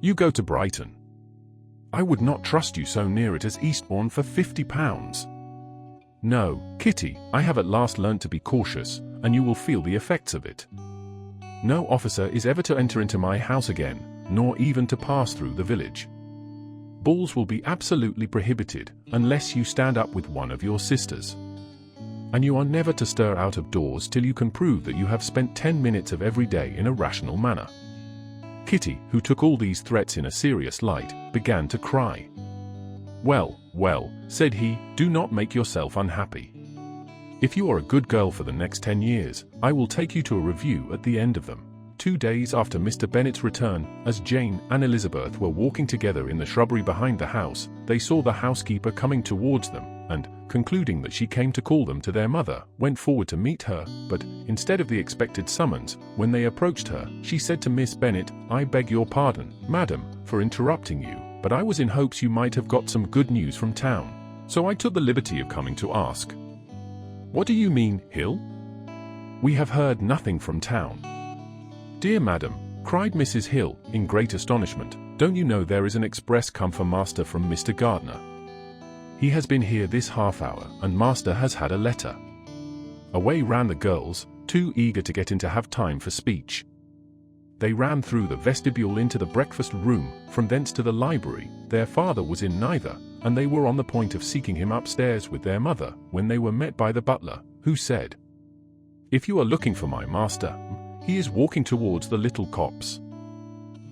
"You go to Brighton? I would not trust you so near it as Eastbourne for £50. No, Kitty, I have at last learnt to be cautious, and you will feel the effects of it. No officer is ever to enter into my house again, nor even to pass through the village. Balls will be absolutely prohibited, unless you stand up with one of your sisters. And you are never to stir out of doors till you can prove that you have spent 10 minutes of every day in a rational manner." Kitty, who took all these threats in a serious light, began to cry. "Well, well," said he, "do not make yourself unhappy. If you are a good girl for the next 10 years, I will take you to a review at the end of them." 2 days after Mr. Bennet's return, as Jane and Elizabeth were walking together in the shrubbery behind the house, they saw the housekeeper coming towards them, and, concluding that she came to call them to their mother, went forward to meet her, but, instead of the expected summons, when they approached her, she said to Miss Bennet, "I beg your pardon, madam, for interrupting you, but I was in hopes you might have got some good news from town. So I took the liberty of coming to ask." "What do you mean, Hill?" "We have heard nothing from town." "Dear madam," cried Mrs. Hill, in great astonishment, "don't you know there is an express come for master from Mr. Gardner? He has been here this half hour, and master has had a letter." Away ran the girls, too eager to get in to have time for speech. They ran through the vestibule into the breakfast room, from thence to the library. Their father was in neither, and they were on the point of seeking him upstairs with their mother, when they were met by the butler, who said, "If you are looking for my master, he is walking towards the little copse."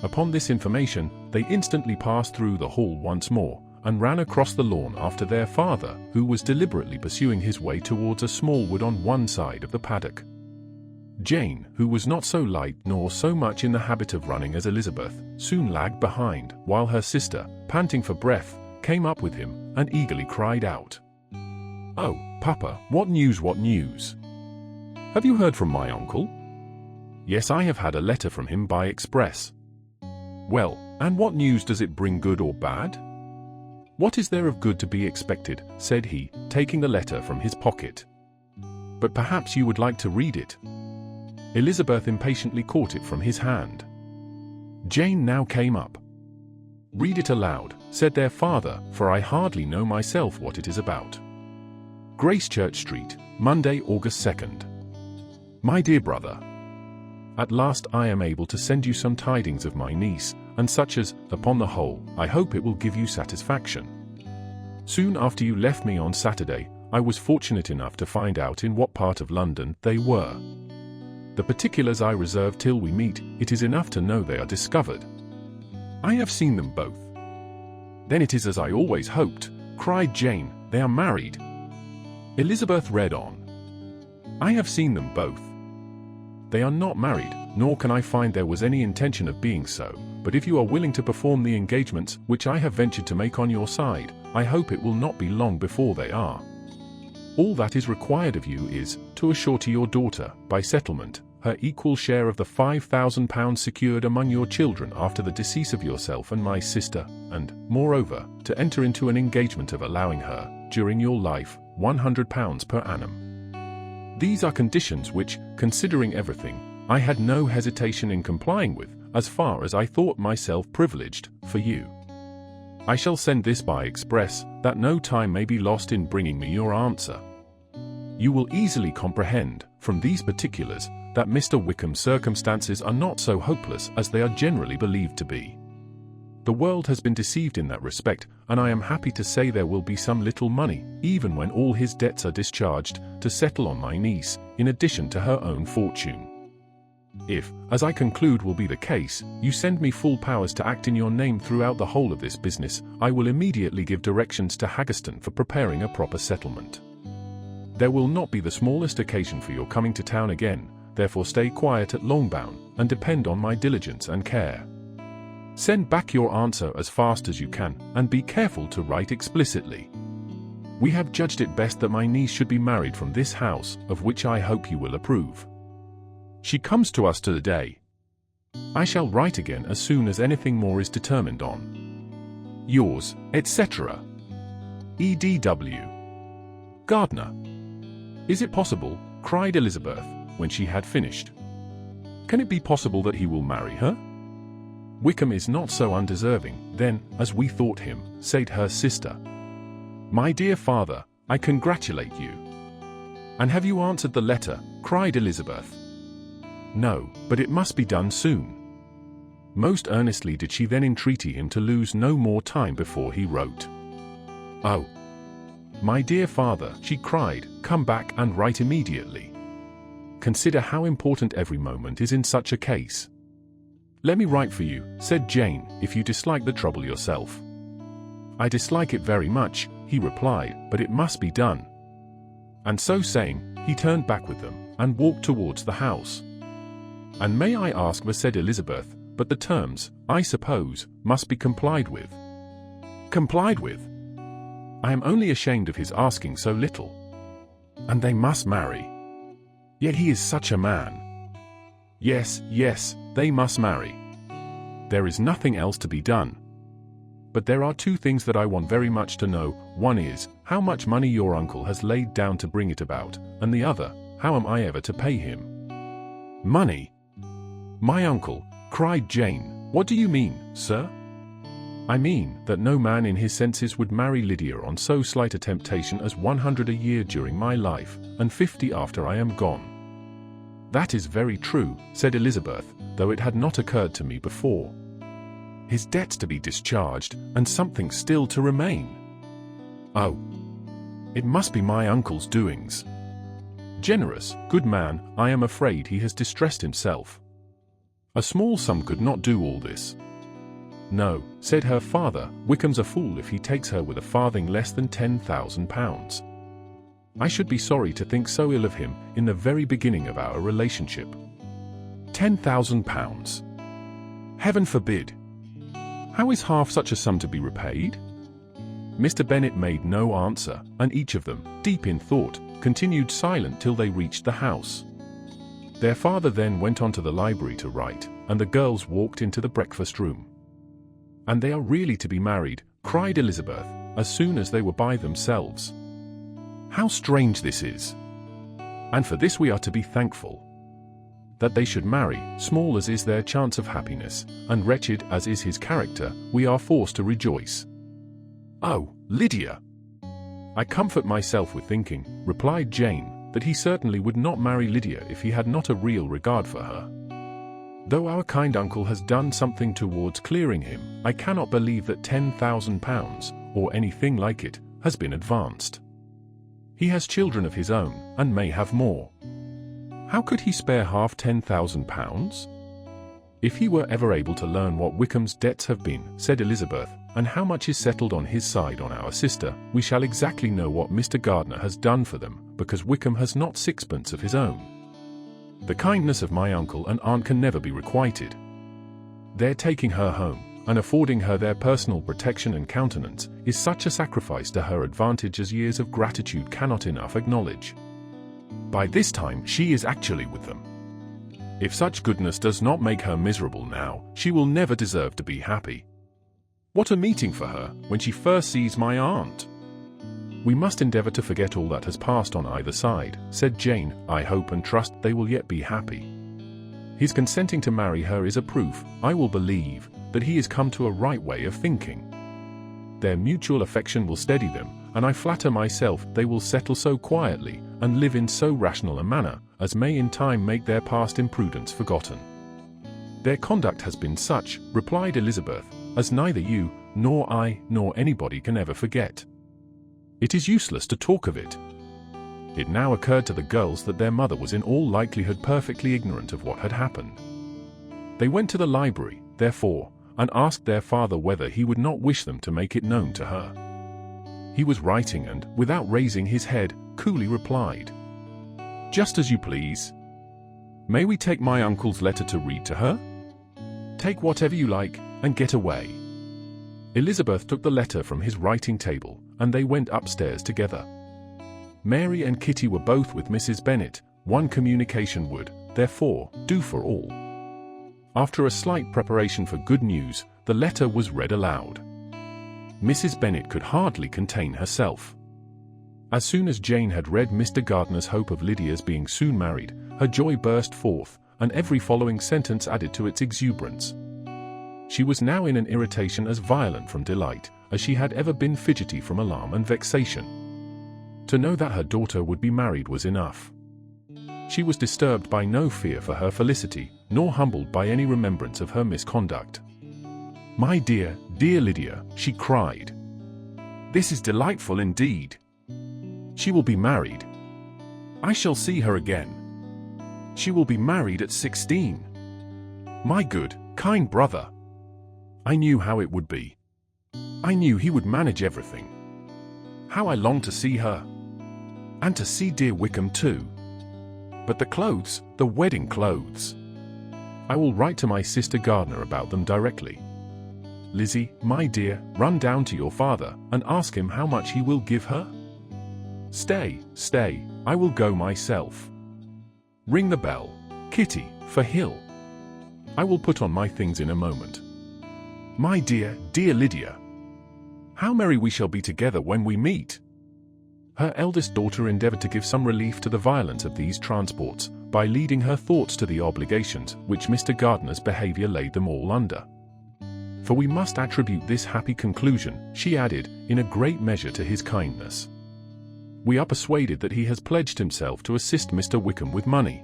Upon this information, they instantly passed through the hall once more, and ran across the lawn after their father, who was deliberately pursuing his way towards a small wood on one side of the paddock. Jane, who was not so light nor so much in the habit of running as Elizabeth, soon lagged behind, while her sister, panting for breath, came up with him, and eagerly cried out, "Oh, Papa, what news, what news? Have you heard from my uncle?" "Yes, I have had a letter from him by express." "Well, and what news does it bring, good or bad?" "What is there of good to be expected?" said he, taking the letter from his pocket. "But perhaps you would like to read it." Elizabeth impatiently caught it from his hand. Jane now came up. "Read it aloud," said their father, "for I hardly know myself what it is about." Gracechurch Street, Monday, August 2nd. My dear brother, at last I am able to send you some tidings of my niece, and such as, upon the whole, I hope it will give you satisfaction. Soon after you left me on Saturday, I was fortunate enough to find out in what part of London they were. The particulars I reserve till we meet. It is enough to know they are discovered. I have seen them both. Then it is as I always hoped, cried Jane, they are married. Elizabeth read on. I have seen them both. They are not married, nor can I find there was any intention of being so, but if you are willing to perform the engagements which I have ventured to make on your side, I hope it will not be long before they are. All that is required of you is, to assure to your daughter, by settlement, her equal share of the £5,000 secured among your children after the decease of yourself and my sister, and, moreover, to enter into an engagement of allowing her, during your life, £100 per annum. These are conditions which, considering everything, I had no hesitation in complying with, as far as I thought myself privileged, for you. I shall send this by express, that no time may be lost in bringing me your answer. You will easily comprehend, from these particulars, that Mr. Wickham's circumstances are not so hopeless as they are generally believed to be. The world has been deceived in that respect, and I am happy to say there will be some little money, even when all his debts are discharged, to settle on my niece, in addition to her own fortune. If, as I conclude will be the case, you send me full powers to act in your name throughout the whole of this business, I will immediately give directions to Haggerston for preparing a proper settlement. There will not be the smallest occasion for your coming to town again, therefore stay quiet at Longbourn, and depend on my diligence and care. Send back your answer as fast as you can, and be careful to write explicitly. We have judged it best that my niece should be married from this house, of which I hope you will approve. She comes to us today. I shall write again as soon as anything more is determined on. Yours, etc. E.D.W. Gardner. Is it possible? Cried Elizabeth, when she had finished. Can it be possible that he will marry her? Wickham is not so undeserving, then, as we thought him, said her sister. My dear father, I congratulate you. And have you answered the letter? Cried Elizabeth. No, but it must be done soon. Most earnestly did she then entreaty him to lose no more time before he wrote. Oh, my dear father, she cried, come back and write immediately. Consider how important every moment is in such a case. Let me write for you, said Jane, if you dislike the trouble yourself. I dislike it very much, he replied, but it must be done. And so saying, he turned back with them, and walked towards the house. And may I ask, said Elizabeth, but the terms, I suppose, must be complied with. Complied with? I am only ashamed of his asking so little. And they must marry. Yet he is such a man. Yes, yes, they must marry. There is nothing else to be done. But there are two things that I want very much to know. One is, how much money your uncle has laid down to bring it about, and the other, how am I ever to pay him? Money? My uncle, cried Jane. What do you mean, sir? I mean that no man in his senses would marry Lydia on so slight a temptation as 100 a year during my life, and 50 after I am gone. That is very true, said Elizabeth, though it had not occurred to me before. His debts to be discharged, and something still to remain. Oh, it must be my uncle's doings. Generous, good man, I am afraid he has distressed himself. A small sum could not do all this. No, said her father, Wickham's a fool if he takes her with a farthing less than £10,000. I should be sorry to think so ill of him in the very beginning of our relationship. £10,000. Heaven forbid! How is half such a sum to be repaid? Mr. Bennet made no answer, and each of them, deep in thought, continued silent till they reached the house. Their father then went on to the library to write, and the girls walked into the breakfast room. And they are really to be married, cried Elizabeth, as soon as they were by themselves. How strange this is! And for this we are to be thankful. That they should marry, small as is their chance of happiness, and wretched as is his character, we are forced to rejoice. Oh, Lydia! I comfort myself with thinking, replied Jane, that he certainly would not marry Lydia if he had not a real regard for her. Though our kind uncle has done something towards clearing him, I cannot believe that £10,000, or anything like it, has been advanced. He has children of his own, and may have more. How could he spare half £10,000? If he were ever able to learn what Wickham's debts have been, said Elizabeth, and how much is settled on his side on our sister, we shall exactly know what Mr. Gardiner has done for them, because Wickham has not sixpence of his own. The kindness of my uncle and aunt can never be requited. Their taking her home, and affording her their personal protection and countenance, is such a sacrifice to her advantage as years of gratitude cannot enough acknowledge. By this time she is actually with them. If such goodness does not make her miserable now, she will never deserve to be happy. What a meeting for her, when she first sees my aunt! We must endeavour to forget all that has passed on either side, said Jane. I hope and trust they will yet be happy. His consenting to marry her is a proof, I will believe, that he is come to a right way of thinking. Their mutual affection will steady them, and I flatter myself they will settle so quietly, and live in so rational a manner, as may in time make their past imprudence forgotten. Their conduct has been such, replied Elizabeth, as neither you, nor I, nor anybody can ever forget. It is useless to talk of it. It now occurred to the girls that their mother was in all likelihood perfectly ignorant of what had happened. They went to the library, therefore, and asked their father whether he would not wish them to make it known to her. He was writing and, without raising his head, coolly replied, "Just as you please. May we take my uncle's letter to read to her?" "Take whatever you like, and get away." Elizabeth took the letter from his writing table, and they went upstairs together. Mary and Kitty were both with Mrs. Bennet. One communication would, therefore, do for all. After a slight preparation for good news, the letter was read aloud. Mrs. Bennet could hardly contain herself. As soon as Jane had read Mr. Gardiner's hope of Lydia's being soon married, her joy burst forth, and every following sentence added to its exuberance. She was now in an irritation as violent from delight as she had ever been fidgety from alarm and vexation. To know that her daughter would be married was enough. She was disturbed by no fear for her felicity, nor humbled by any remembrance of her misconduct. "My dear, dear Lydia," she cried, "this is delightful indeed. She will be married. I shall see her again. She will be married at 16. My good, kind brother. I knew how it would be. I knew he would manage everything. How I long to see her. And to see dear Wickham too. But the clothes, the wedding clothes. I will write to my sister Gardner about them directly. Lizzie, my dear, run down to your father and ask him how much he will give her. Stay, I will go myself. Ring the bell, Kitty, for Hill. I will put on my things in a moment. My dear, dear Lydia. How merry we shall be together when we meet. Her eldest daughter endeavored to give some relief to the violence of these transports by leading her thoughts to the obligations which Mr. Gardner's behavior laid them all under. For we must attribute this happy conclusion, she added, in a great measure to his kindness. We are persuaded that he has pledged himself to assist Mr. Wickham with money.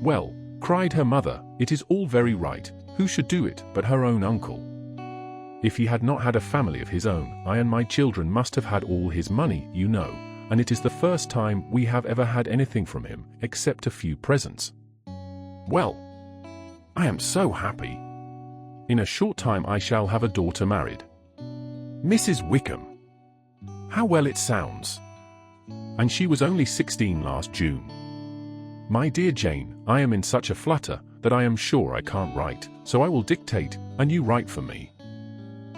Well, cried her mother, it is all very right, who should do it but her own uncle? If he had not had a family of his own, I and my children must have had all his money, you know, and it is the first time we have ever had anything from him, except a few presents. Well, I am so happy. In a short time I shall have a daughter married. Mrs. Wickham. How well it sounds. And she was only 16 last June. My dear Jane, I am in such a flutter that I am sure I can't write, so I will dictate, and you write for me.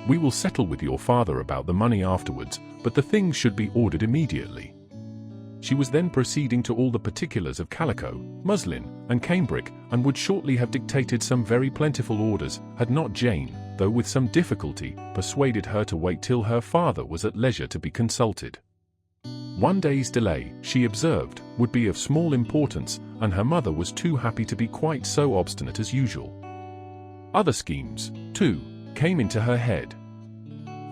We will settle with your father about the money afterwards, but the things should be ordered immediately. She was then proceeding to all the particulars of calico, muslin, and cambric, and would shortly have dictated some very plentiful orders, had not Jane, though with some difficulty, persuaded her to wait till her father was at leisure to be consulted. One day's delay, she observed, would be of small importance, and her mother was too happy to be quite so obstinate as usual. Other schemes, too, came into her head.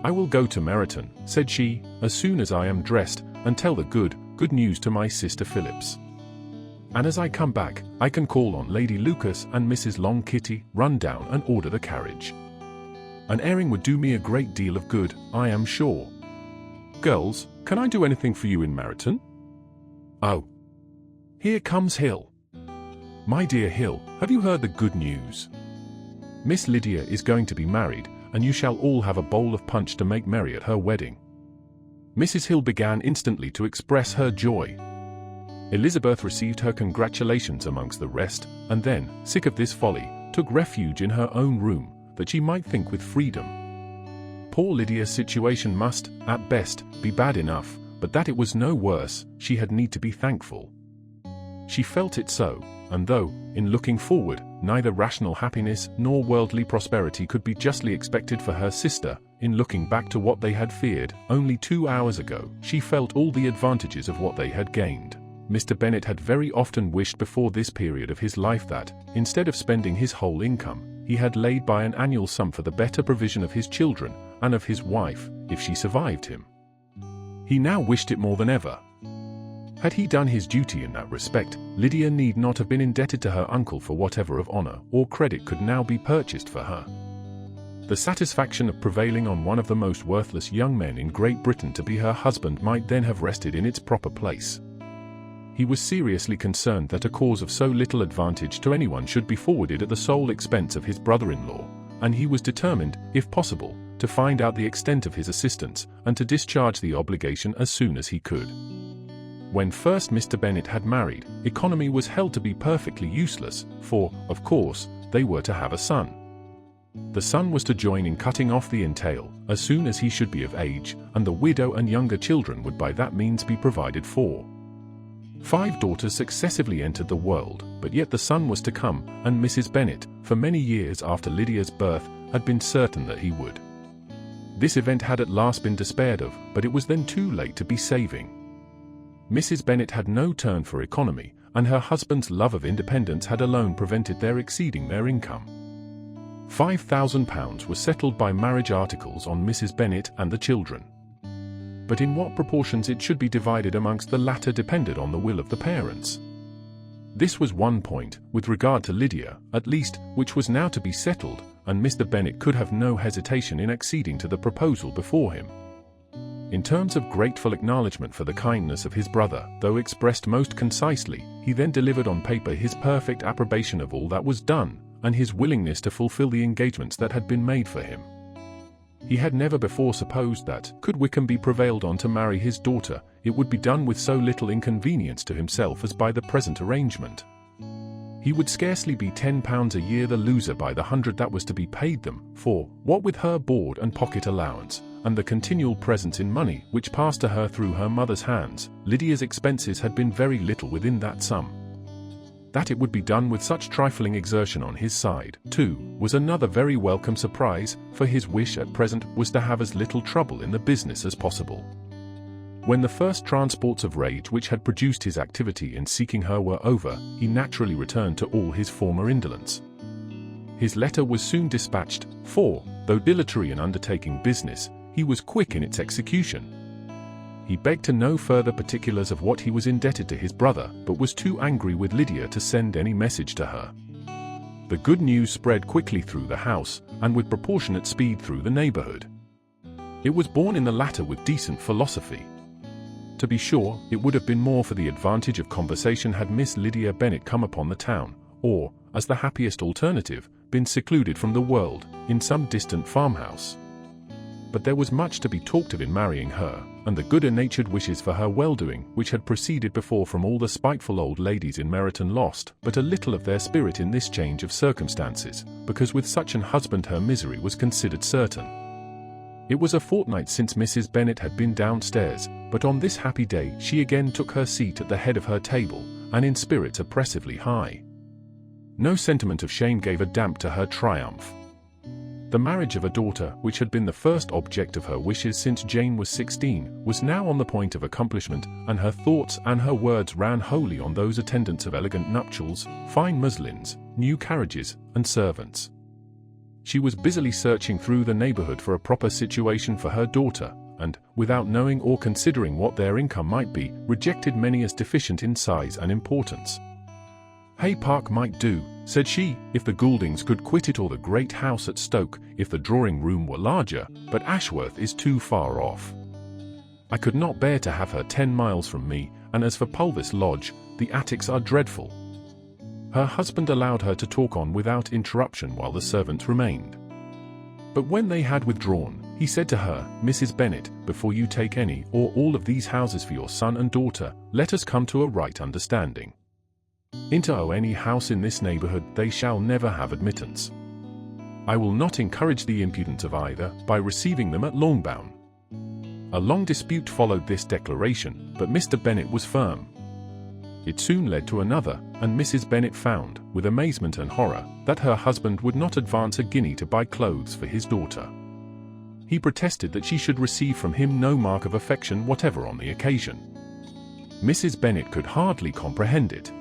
I will go to Meryton, said she, as soon as I am dressed, and tell the good news to my sister Phillips. And as I come back, I can call on Lady Lucas and Mrs. Long. Kitty, run down and order the carriage. An airing would do me a great deal of good, I am sure. Girls, can I do anything for you in Meryton? Oh, here comes Hill. My dear Hill, have you heard the good news? Miss Lydia is going to be married, and you shall all have a bowl of punch to make merry at her wedding. Mrs. Hill began instantly to express her joy. Elizabeth received her congratulations amongst the rest, and then, sick of this folly, took refuge in her own room, that she might think with freedom. Poor Lydia's situation must, at best, be bad enough, but that it was no worse, she had need to be thankful. She felt it so, and though, in looking forward, neither rational happiness nor worldly prosperity could be justly expected for her sister, in looking back to what they had feared only 2 hours ago, she felt all the advantages of what they had gained. Mr. Bennet had very often wished before this period of his life that, instead of spending his whole income, he had laid by an annual sum for the better provision of his children, and of his wife, if she survived him. He now wished it more than ever. Had he done his duty in that respect, Lydia need not have been indebted to her uncle for whatever of honour or credit could now be purchased for her. The satisfaction of prevailing on one of the most worthless young men in Great Britain to be her husband might then have rested in its proper place. He was seriously concerned that a cause of so little advantage to anyone should be forwarded at the sole expense of his brother-in-law, and he was determined, if possible, to find out the extent of his assistance, and to discharge the obligation as soon as he could. When first Mr. Bennet had married, economy was held to be perfectly useless, for, of course, they were to have a son. The son was to join in cutting off the entail, as soon as he should be of age, and the widow and younger children would by that means be provided for. 5 daughters successively entered the world, but yet the son was to come, and Mrs. Bennet, for many years after Lydia's birth, had been certain that he would. This event had at last been despaired of, but it was then too late to be saving. Mrs. Bennet had no turn for economy, and her husband's love of independence had alone prevented their exceeding their income. £5,000 was settled by marriage articles on Mrs. Bennet and the children. But in what proportions it should be divided amongst the latter depended on the will of the parents. This was one point, with regard to Lydia, at least, which was now to be settled, and Mr. Bennet could have no hesitation in acceding to the proposal before him. In terms of grateful acknowledgment for the kindness of his brother, though expressed most concisely, he then delivered on paper his perfect approbation of all that was done, and his willingness to fulfill the engagements that had been made for him. He had never before supposed that, could Wickham be prevailed on to marry his daughter, it would be done with so little inconvenience to himself as by the present arrangement. He would scarcely be £10 a year the loser by the 100 that was to be paid them, for, what with her board and pocket allowance, and the continual presents in money which passed to her through her mother's hands, Lydia's expenses had been very little within that sum. That it would be done with such trifling exertion on his side, too, was another very welcome surprise, for his wish at present was to have as little trouble in the business as possible. When the first transports of rage which had produced his activity in seeking her were over, he naturally returned to all his former indolence. His letter was soon dispatched, for, though dilatory in undertaking business, he was quick in its execution. He begged to know further particulars of what he was indebted to his brother, but was too angry with Lydia to send any message to her. The good news spread quickly through the house, and with proportionate speed through the neighborhood. It was borne in the latter with decent philosophy. To be sure, it would have been more for the advantage of conversation had Miss Lydia Bennet come upon the town, or, as the happiest alternative, been secluded from the world, in some distant farmhouse. But there was much to be talked of in marrying her, and the good-natured wishes for her well-doing which had proceeded before from all the spiteful old ladies in Meryton lost but a little of their spirit in this change of circumstances, because with such an husband her misery was considered certain. It was a fortnight since Mrs. Bennet had been downstairs, but on this happy day she again took her seat at the head of her table, and in spirits oppressively high. No sentiment of shame gave a damp to her triumph. The marriage of a daughter, which had been the first object of her wishes since Jane was 16, was now on the point of accomplishment, and her thoughts and her words ran wholly on those attendants of elegant nuptials, fine muslins, new carriages, and servants. She was busily searching through the neighborhood for a proper situation for her daughter, and, without knowing or considering what their income might be, rejected many as deficient in size and importance. Hay Park might do, said she, if the Gouldings could quit it, or the great house at Stoke, if the drawing-room were larger, but Ashworth is too far off. I could not bear to have her 10 miles from me, and as for Pulvis Lodge, the attics are dreadful. Her husband allowed her to talk on without interruption while the servants remained. But when they had withdrawn, he said to her, Mrs. Bennet, before you take any or all of these houses for your son and daughter, let us come to a right understanding. Into any house in this neighborhood they shall never have admittance. I will not encourage the impudence of either by receiving them at Longbourn. A long dispute followed this declaration, but Mr. Bennet was firm. It soon led to another, and Mrs. Bennet found, with amazement and horror, that her husband would not advance a guinea to buy clothes for his daughter. He protested that she should receive from him no mark of affection whatever on the occasion. Mrs. Bennet could hardly comprehend it.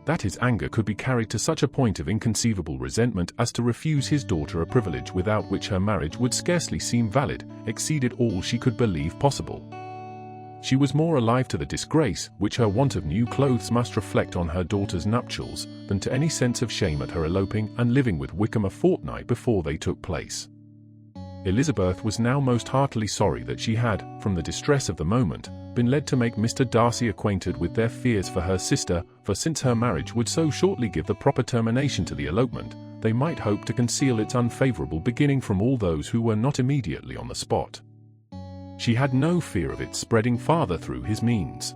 That his anger could be carried to such a point of inconceivable resentment as to refuse his daughter a privilege without which her marriage would scarcely seem valid, exceeded all she could believe possible. She was more alive to the disgrace which her want of new clothes must reflect on her daughter's nuptials than to any sense of shame at her eloping and living with Wickham a fortnight before they took place. Elizabeth was now most heartily sorry that she had, from the distress of the moment, been led to make Mr. Darcy acquainted with their fears for her sister, for since her marriage would so shortly give the proper termination to the elopement, they might hope to conceal its unfavourable beginning from all those who were not immediately on the spot. She had no fear of its spreading farther through his means.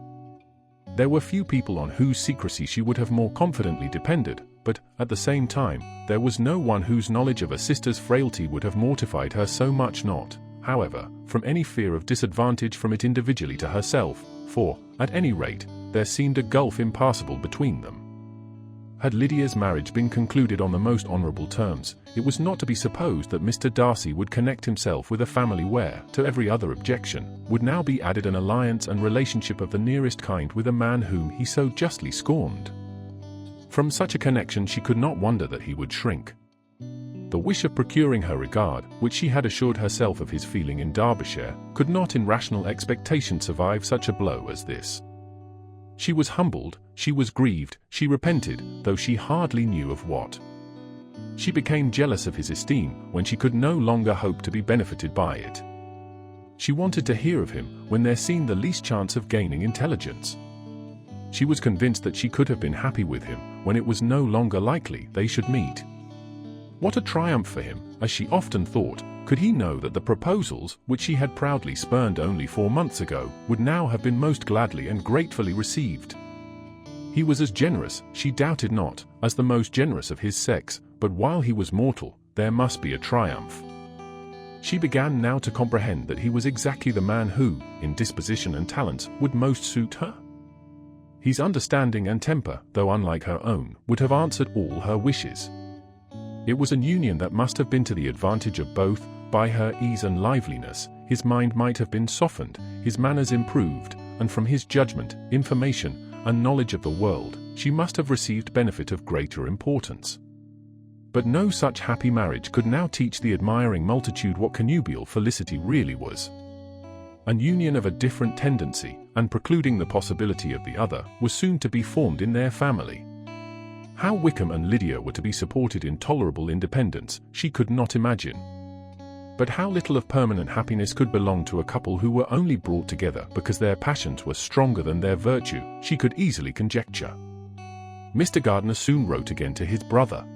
There were few people on whose secrecy she would have more confidently depended, but, at the same time, there was no one whose knowledge of a sister's frailty would have mortified her so much, not, however, from any fear of disadvantage from it individually to herself, for, at any rate, there seemed a gulf impassable between them. Had Lydia's marriage been concluded on the most honourable terms, it was not to be supposed that Mr. Darcy would connect himself with a family where, to every other objection, would now be added an alliance and relationship of the nearest kind with a man whom he so justly scorned. From such a connection she could not wonder that he would shrink. The wish of procuring her regard, which she had assured herself of his feeling in Derbyshire, could not in rational expectation survive such a blow as this. She was humbled, she was grieved, she repented, though she hardly knew of what. She became jealous of his esteem when she could no longer hope to be benefited by it. She wanted to hear of him when there seemed the least chance of gaining intelligence. She was convinced that she could have been happy with him when it was no longer likely they should meet. What a triumph for him, as she often thought, Could he know that the proposals, which she had proudly spurned only 4 months ago, would now have been most gladly and gratefully received? He was as generous, she doubted not, as the most generous of his sex, but while he was mortal, there must be a triumph. She began now to comprehend that he was exactly the man who, in disposition and talents, would most suit her. His understanding and temper, though unlike her own, would have answered all her wishes. It was an union that must have been to the advantage of both. By her ease and liveliness, his mind might have been softened, his manners improved, and from his judgment, information, and knowledge of the world, she must have received benefit of greater importance. But no such happy marriage could now teach the admiring multitude what connubial felicity really was. An union of a different tendency, and precluding the possibility of the other, was soon to be formed in their family. How Wickham and Lydia were to be supported in tolerable independence, she could not imagine. But how little of permanent happiness could belong to a couple who were only brought together because their passions were stronger than their virtue, she could easily conjecture. Mr. Gardiner soon wrote again to his brother.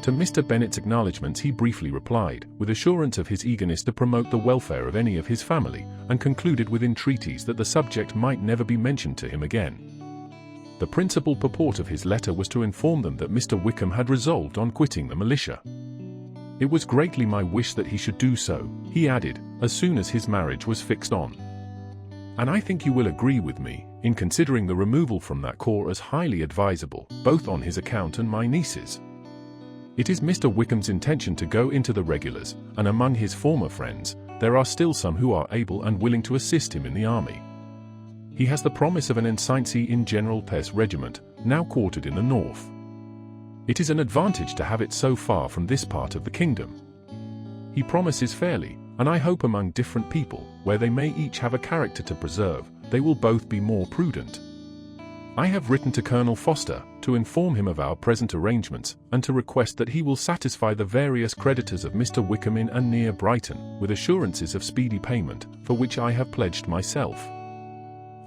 To Mr. Bennet's acknowledgments he briefly replied, with assurance of his eagerness to promote the welfare of any of his family, and concluded with entreaties that the subject might never be mentioned to him again. The principal purport of his letter was to inform them that Mr. Wickham had resolved on quitting the militia. It was greatly my wish that he should do so, he added, as soon as his marriage was fixed on. And I think you will agree with me, in considering the removal from that corps as highly advisable, both on his account and my niece's. It is Mr. Wickham's intention to go into the regulars, and among his former friends, there are still some who are able and willing to assist him in the army. He has the promise of an ensigncy in General Pest's regiment, now quartered in the north. It is an advantage to have it so far from this part of the kingdom. He promises fairly, and I hope among different people, where they may each have a character to preserve, they will both be more prudent. I have written to Colonel Foster, to inform him of our present arrangements, and to request that he will satisfy the various creditors of Mr. Wickham in and near Brighton, with assurances of speedy payment, for which I have pledged myself.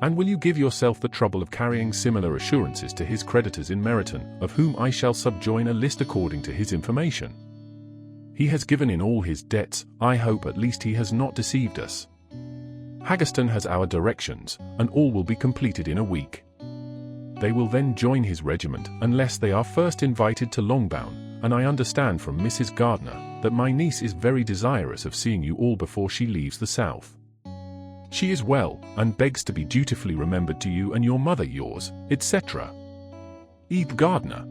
And will you give yourself the trouble of carrying similar assurances to his creditors in Meryton, of whom I shall subjoin a list according to his information? He has given in all his debts, I hope at least he has not deceived us. Haggerston has our directions, and all will be completed in a week. They will then join his regiment, unless they are first invited to Longbourn, and I understand from Mrs. Gardiner, that my niece is very desirous of seeing you all before she leaves the south. She is well, and begs to be dutifully remembered to you and your mother yours, etc. E. Gardiner.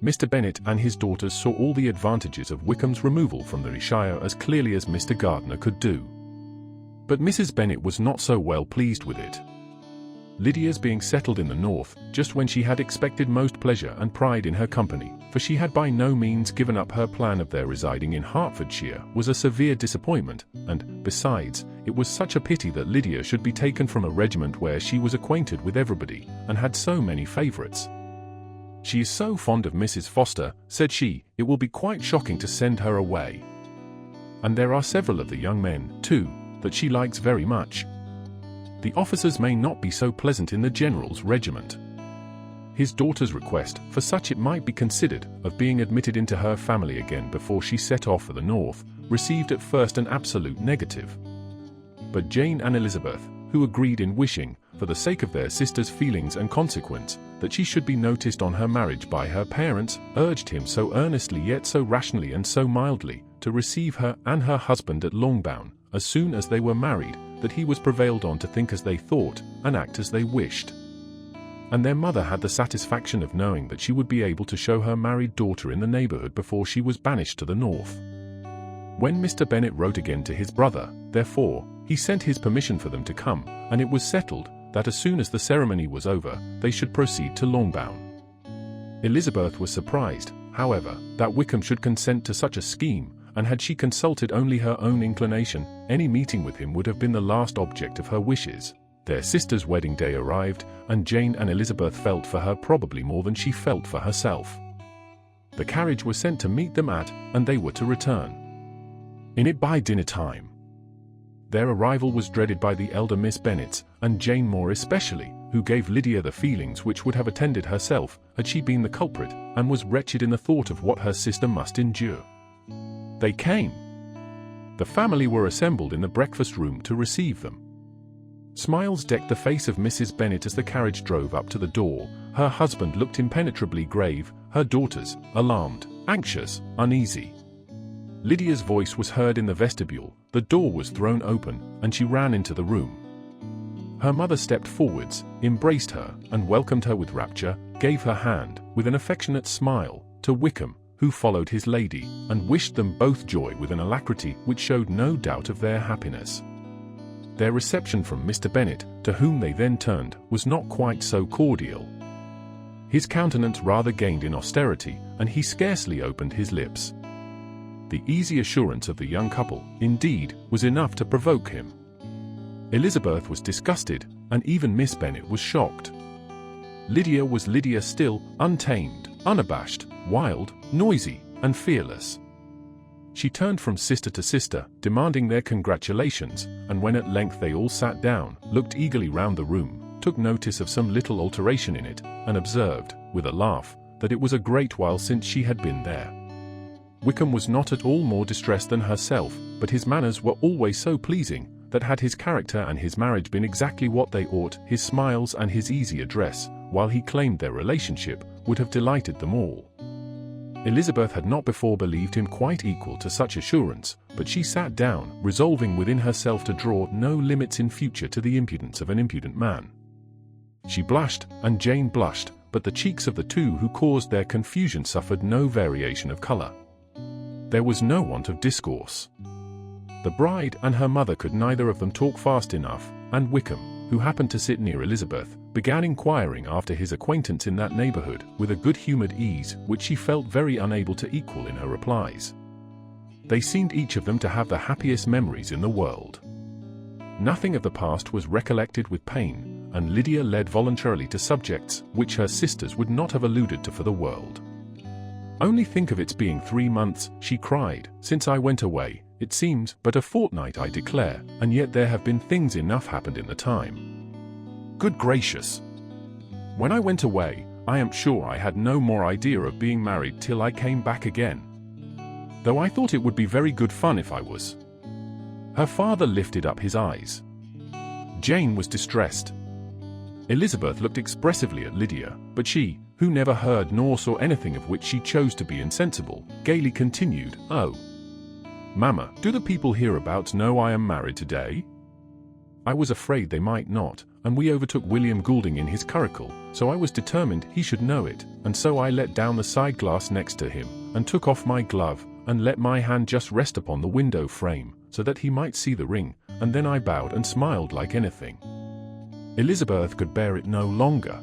Mr. Bennet and his daughters saw all the advantages of Wickham's removal from the Shire as clearly as Mr. Gardiner could do. But Mrs. Bennet was not so well pleased with it. Lydia's being settled in the north, just when she had expected most pleasure and pride in her company, for she had by no means given up her plan of their residing in Hertfordshire, was a severe disappointment, and, besides, it was such a pity that Lydia should be taken from a regiment where she was acquainted with everybody, and had so many favourites. She is so fond of Mrs. Foster, said she, it will be quite shocking to send her away. And there are several of the young men, too, that she likes very much. The officers may not be so pleasant in the general's regiment. His daughter's request, for such it might be considered, of being admitted into her family again before she set off for the north, received at first an absolute negative. But Jane and Elizabeth, who agreed in wishing, for the sake of their sister's feelings and consequence, that she should be noticed on her marriage by her parents, urged him so earnestly yet so rationally and so mildly, to receive her and her husband at Longbourn, as soon as they were married, that he was prevailed on to think as they thought, and act as they wished. And their mother had the satisfaction of knowing that she would be able to show her married daughter in the neighbourhood before she was banished to the north. When Mr. Bennet wrote again to his brother, therefore, he sent his permission for them to come, and it was settled, that as soon as the ceremony was over, they should proceed to Longbourn. Elizabeth was surprised, however, that Wickham should consent to such a scheme, and had she consulted only her own inclination, any meeting with him would have been the last object of her wishes. Their sister's wedding day arrived, and Jane and Elizabeth felt for her probably more than she felt for herself. The carriage was sent to meet them at, and they were to return in it by dinner time. Their arrival was dreaded by the elder Miss Bennets, and Jane more especially, who gave Lydia the feelings which would have attended herself, had she been the culprit, and was wretched in the thought of what her sister must endure. They came. The family were assembled in the breakfast room to receive them. Smiles decked the face of Mrs. Bennet as the carriage drove up to the door. Her husband looked impenetrably grave, her daughters, alarmed, anxious, uneasy. Lydia's voice was heard in the vestibule, the door was thrown open, and she ran into the room. Her mother stepped forwards, embraced her, and welcomed her with rapture, gave her hand, with an affectionate smile, to Wickham, who followed his lady, and wished them both joy with an alacrity which showed no doubt of their happiness. Their reception from Mr. Bennet, to whom they then turned, was not quite so cordial. His countenance rather gained in austerity, and he scarcely opened his lips. The easy assurance of the young couple, indeed, was enough to provoke him. Elizabeth was disgusted, and even Miss Bennet was shocked. Lydia was Lydia still, untamed, unabashed, wild, noisy, and fearless. She turned from sister to sister, demanding their congratulations, and when at length they all sat down, looked eagerly round the room, took notice of some little alteration in it, and observed, with a laugh, that it was a great while since she had been there. Wickham was not at all more distressed than herself, but his manners were always so pleasing, that had his character and his marriage been exactly what they ought, his smiles and his easy address, while he claimed their relationship, would have delighted them all. Elizabeth had not before believed him quite equal to such assurance, but she sat down, resolving within herself to draw no limits in future to the impudence of an impudent man. She blushed, and Jane blushed, but the cheeks of the two who caused their confusion suffered no variation of colour. There was no want of discourse. The bride and her mother could neither of them talk fast enough, and Wickham, who happened to sit near Elizabeth, began inquiring after his acquaintance in that neighbourhood, with a good-humoured ease which she felt very unable to equal in her replies. They seemed each of them to have the happiest memories in the world. Nothing of the past was recollected with pain, and Lydia led voluntarily to subjects which her sisters would not have alluded to for the world. "Only think of its being 3 months," she cried, "since I went away. It seems but a fortnight, I declare, and yet there have been things enough happened in the time. Good gracious! When I went away, I am sure I had no more idea of being married till I came back again. Though I thought it would be very good fun if I was." Her father lifted up his eyes. Jane was distressed. Elizabeth looked expressively at Lydia, but she, who never heard nor saw anything of which she chose to be insensible, gaily continued, "Oh, Mamma, do the people hereabouts know I am married today?" I was afraid they might not, and we overtook William Goulding in his curricle, so I was determined he should know it, and so I let down the side glass next to him, and took off my glove, and let my hand just rest upon the window frame, so that he might see the ring, and then I bowed and smiled like anything. Elizabeth could bear it no longer.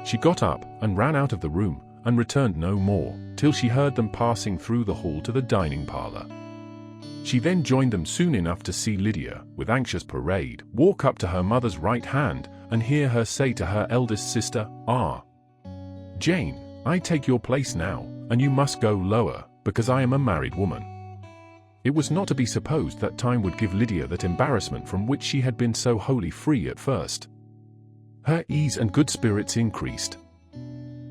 She got up, and ran out of the room, and returned no more, till she heard them passing through the hall to the dining parlour. She then joined them soon enough to see Lydia, with anxious parade, walk up to her mother's right hand, and hear her say to her eldest sister, "Ah, Jane, I take your place now, and you must go lower, because I am a married woman." It was not to be supposed that time would give Lydia that embarrassment from which she had been so wholly free at first. Her ease and good spirits increased.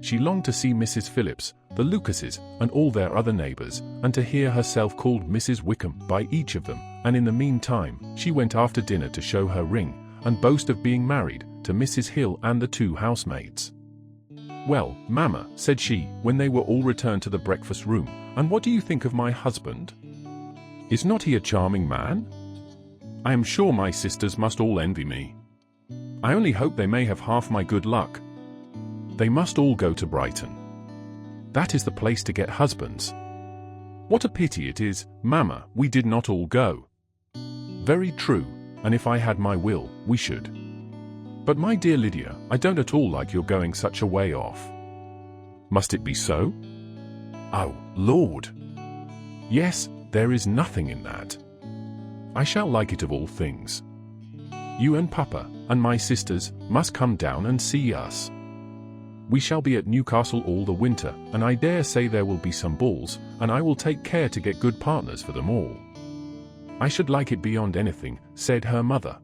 She longed to see Mrs. Phillips, the Lucases, and all their other neighbours, and to hear herself called Mrs. Wickham by each of them, and in the meantime, she went after dinner to show her ring, and boast of being married, to Mrs. Hill and the 2 housemaids. "Well, Mamma," said she, when they were all returned to the breakfast room, "and what do you think of my husband? Is not he a charming man? I am sure my sisters must all envy me. I only hope they may have half my good luck. They must all go to Brighton. That is the place to get husbands. What a pity it is, Mamma, we did not all go." "Very true, and if I had my will, we should. But my dear Lydia, I don't at all like your going such a way off." "Must it be so?" "Oh, Lord! Yes, there is nothing in that. I shall like it of all things. You and Papa, and my sisters, must come down and see us. We shall be at Newcastle all the winter, and I dare say there will be some balls, and I will take care to get good partners for them all." "I should like it beyond anything," said her mother.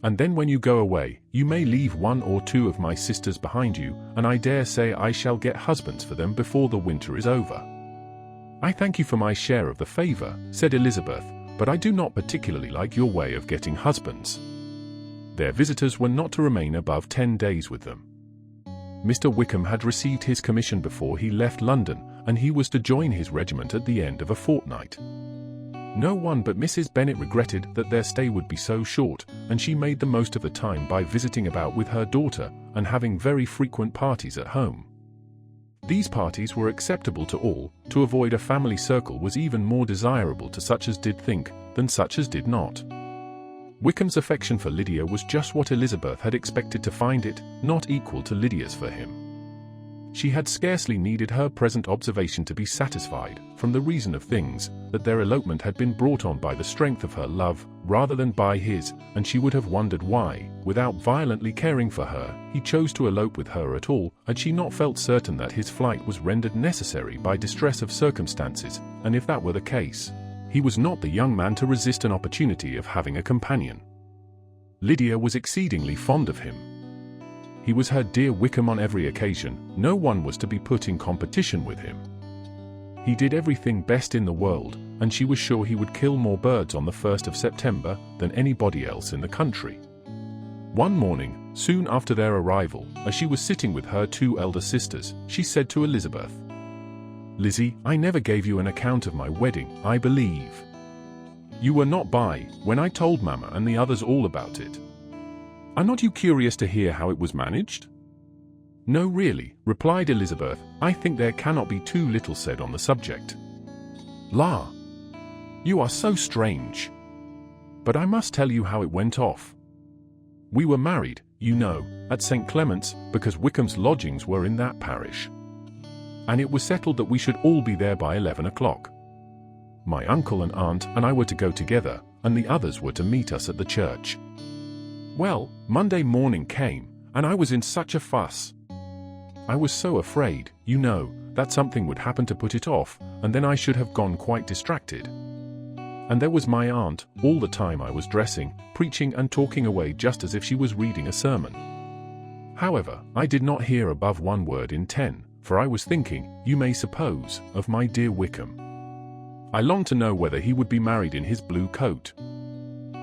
"And then when you go away, you may leave 1 or 2 of my sisters behind you, and I dare say I shall get husbands for them before the winter is over. "I thank you for my share of the favor," said Elizabeth, "but I do not particularly like your way of getting husbands." Their visitors were not to remain above 10 days with them. Mr. Wickham had received his commission before he left London, and he was to join his regiment at the end of a fortnight. No one but Mrs. Bennet regretted that their stay would be so short, and she made the most of the time by visiting about with her daughter and having very frequent parties at home. These parties were acceptable to all. To avoid a family circle was even more desirable to such as did think than such as did not. Wickham's affection for Lydia was just what Elizabeth had expected to find it, not equal to Lydia's for him. She had scarcely needed her present observation to be satisfied, from the reason of things, that their elopement had been brought on by the strength of her love, rather than by his, and she would have wondered why, without violently caring for her, he chose to elope with her at all, had she not felt certain that his flight was rendered necessary by distress of circumstances, and if that were the case, he was not the young man to resist an opportunity of having a companion. Lydia was exceedingly fond of him. He was her dear Wickham on every occasion. No one was to be put in competition with him. He did everything best in the world, and she was sure he would kill more birds on the 1st of September than anybody else in the country. One morning, soon after their arrival, as she was sitting with her 2 elder sisters, she said to Elizabeth, "Lizzie, I never gave you an account of my wedding, I believe. You were not by when I told Mamma and the others all about it. Are not you curious to hear how it was managed?" "No, really," replied Elizabeth. "I think there cannot be too little said on the subject." "La! You are so strange. But I must tell you how it went off. We were married, you know, at St. Clement's, because Wickham's lodgings were in that parish. And it was settled that we should all be there by 11 o'clock. My uncle and aunt and I were to go together, and the others were to meet us at the church. Well, Monday morning came, and I was in such a fuss. I was so afraid, you know, that something would happen to put it off, and then I should have gone quite distracted. And there was my aunt, all the time I was dressing, preaching and talking away just as if she was reading a sermon. However, I did not hear above 1 word in 10, for I was thinking, you may suppose, of my dear Wickham. I longed to know whether he would be married in his blue coat.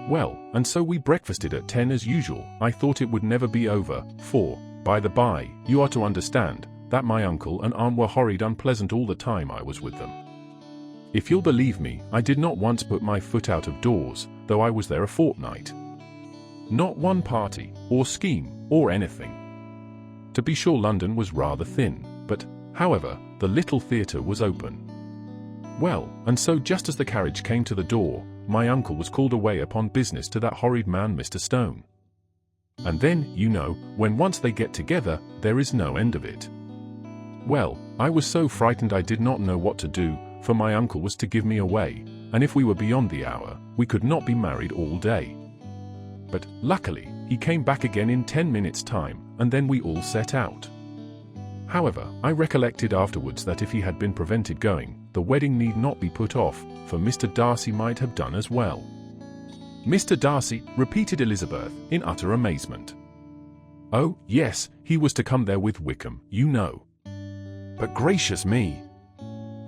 Well, and so we breakfasted at 10 as usual. I thought it would never be over, for, by the by, you are to understand, that my uncle and aunt were horrid unpleasant all the time I was with them. If you'll believe me, I did not once put my foot out of doors, though I was there a fortnight. Not one party, or scheme, or anything. To be sure London was rather thin, but, however, the little theatre was open. Well, and so just as the carriage came to the door, my uncle was called away upon business to that horrid man Mr. Stone. And then, you know, when once they get together, there is no end of it. Well, I was so frightened I did not know what to do, for my uncle was to give me away, and if we were beyond the hour, we could not be married all day. But, luckily, he came back again in 10 minutes' time, and then we all set out. However, I recollected afterwards that if he had been prevented going, the wedding need not be put off, for Mr. Darcy might have done as well." "Mr. Darcy," repeated Elizabeth, in utter amazement. "Oh, yes, he was to come there with Wickham, you know. But gracious me!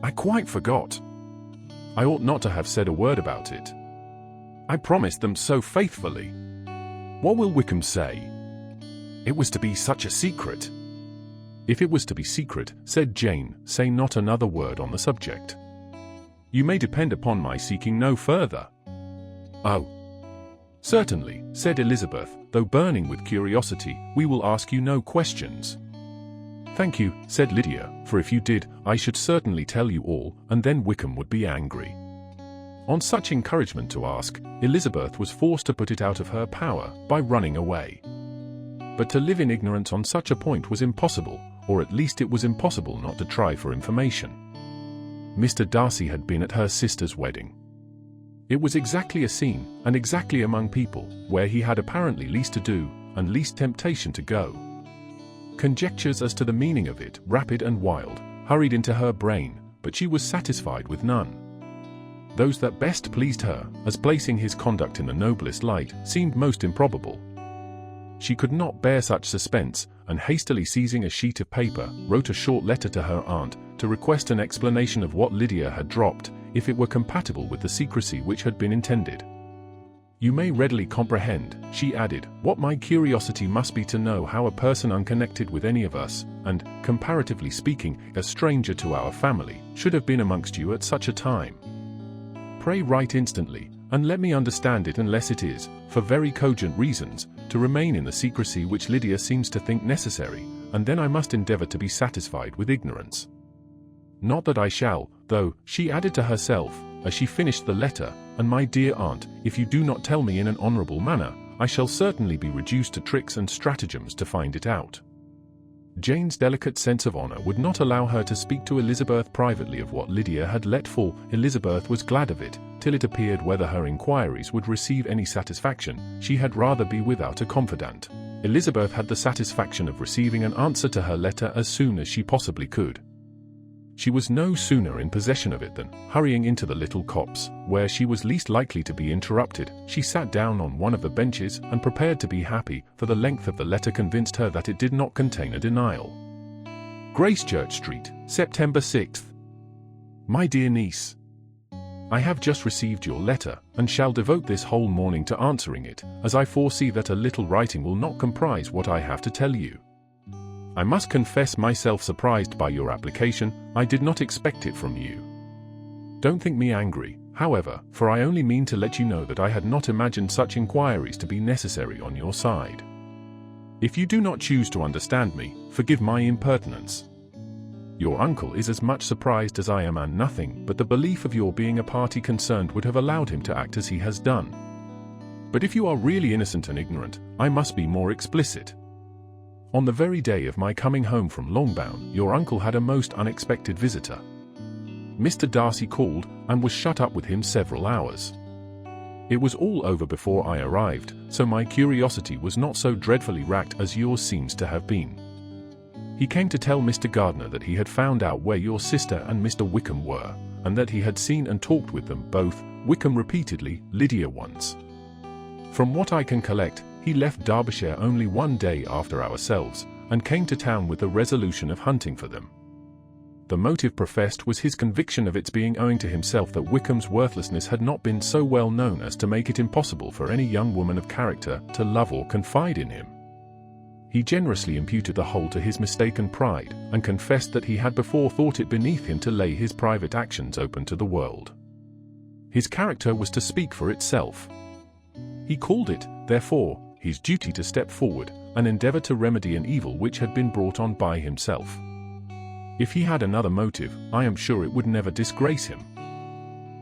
I quite forgot. I ought not to have said a word about it. I promised them so faithfully. What will Wickham say? It was to be such a secret." "If it was to be secret," said Jane, "say not another word on the subject. You may depend upon my seeking no further." "Oh, certainly," said Elizabeth, though burning with curiosity. "We will ask you no questions." "Thank you," said Lydia, "for if you did, I should certainly tell you all, and then Wickham would be angry." On such encouragement to ask, Elizabeth was forced to put it out of her power by running away. But to live in ignorance on such a point was impossible, or at least it was impossible not to try for information. Mr. Darcy had been at her sister's wedding. It was exactly a scene, and exactly among people, where he had apparently least to do, and least temptation to go. Conjectures as to the meaning of it, rapid and wild, hurried into her brain, but she was satisfied with none. Those that best pleased her, as placing his conduct in the noblest light, seemed most improbable. she could not bear such suspense, and hastily seizing a sheet of paper, wrote a short letter to her aunt, to request an explanation of what Lydia had dropped, if it were compatible with the secrecy which had been intended. "You may readily comprehend," she added, "what my curiosity must be to know how a person unconnected with any of us, and, comparatively speaking, a stranger to our family, should have been amongst you at such a time. Pray write instantly, and let me understand it, unless it is, for very cogent reasons, to remain in the secrecy which Lydia seems to think necessary, and then I must endeavour to be satisfied with ignorance. Not that I shall, though," she added to herself, as she finished the letter, "and my dear aunt, if you do not tell me in an honourable manner, I shall certainly be reduced to tricks and stratagems to find it out." Jane's delicate sense of honour would not allow her to speak to Elizabeth privately of what Lydia had let fall. Elizabeth was glad of it, till it appeared whether her inquiries would receive any satisfaction. She had rather be without a confidant. Elizabeth had the satisfaction of receiving an answer to her letter as soon as she possibly could. She was no sooner in possession of it than, hurrying into the little copse, where she was least likely to be interrupted, she sat down on one of the benches and prepared to be happy, for the length of the letter convinced her that it did not contain a denial. Gracechurch Street, September 6th. My dear niece, I have just received your letter, and shall devote this whole morning to answering it, as I foresee that a little writing will not comprise what I have to tell you. I must confess myself surprised by your application. I did not expect it from you. Don't think me angry, however, for I only mean to let you know that I had not imagined such inquiries to be necessary on your side. If you do not choose to understand me, forgive my impertinence. Your uncle is as much surprised as I am, and nothing but the belief of your being a party concerned would have allowed him to act as he has done. But if you are really innocent and ignorant, I must be more explicit. On the very day of my coming home from Longbourn, your uncle had a most unexpected visitor. Mr. Darcy called, and was shut up with him several hours. It was all over before I arrived, so my curiosity was not so dreadfully racked as yours seems to have been. He came to tell Mr. Gardiner that he had found out where your sister and Mr. Wickham were, and that he had seen and talked with them both, Wickham repeatedly, Lydia once. From what I can collect, he left Derbyshire only one day after ourselves, and came to town with the resolution of hunting for them. The motive professed was his conviction of its being owing to himself that Wickham's worthlessness had not been so well known as to make it impossible for any young woman of character to love or confide in him. He generously imputed the whole to his mistaken pride, and confessed that he had before thought it beneath him to lay his private actions open to the world. His character was to speak for itself. He called it, therefore, his duty to step forward, and endeavour to remedy an evil which had been brought on by himself. If he had another motive, I am sure it would never disgrace him.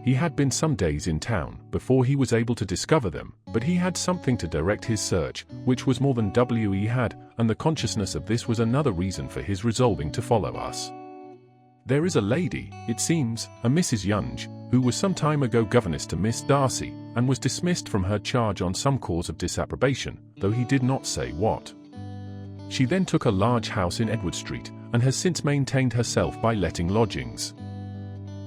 He had been some days in town, before he was able to discover them, but he had something to direct his search, which was more than W.E. had, and the consciousness of this was another reason for his resolving to follow us. There is a lady, it seems, a Mrs. Yonge, who was some time ago governess to Miss Darcy, and was dismissed from her charge on some cause of disapprobation, though he did not say what. She then took a large house in Edward Street, and has since maintained herself by letting lodgings.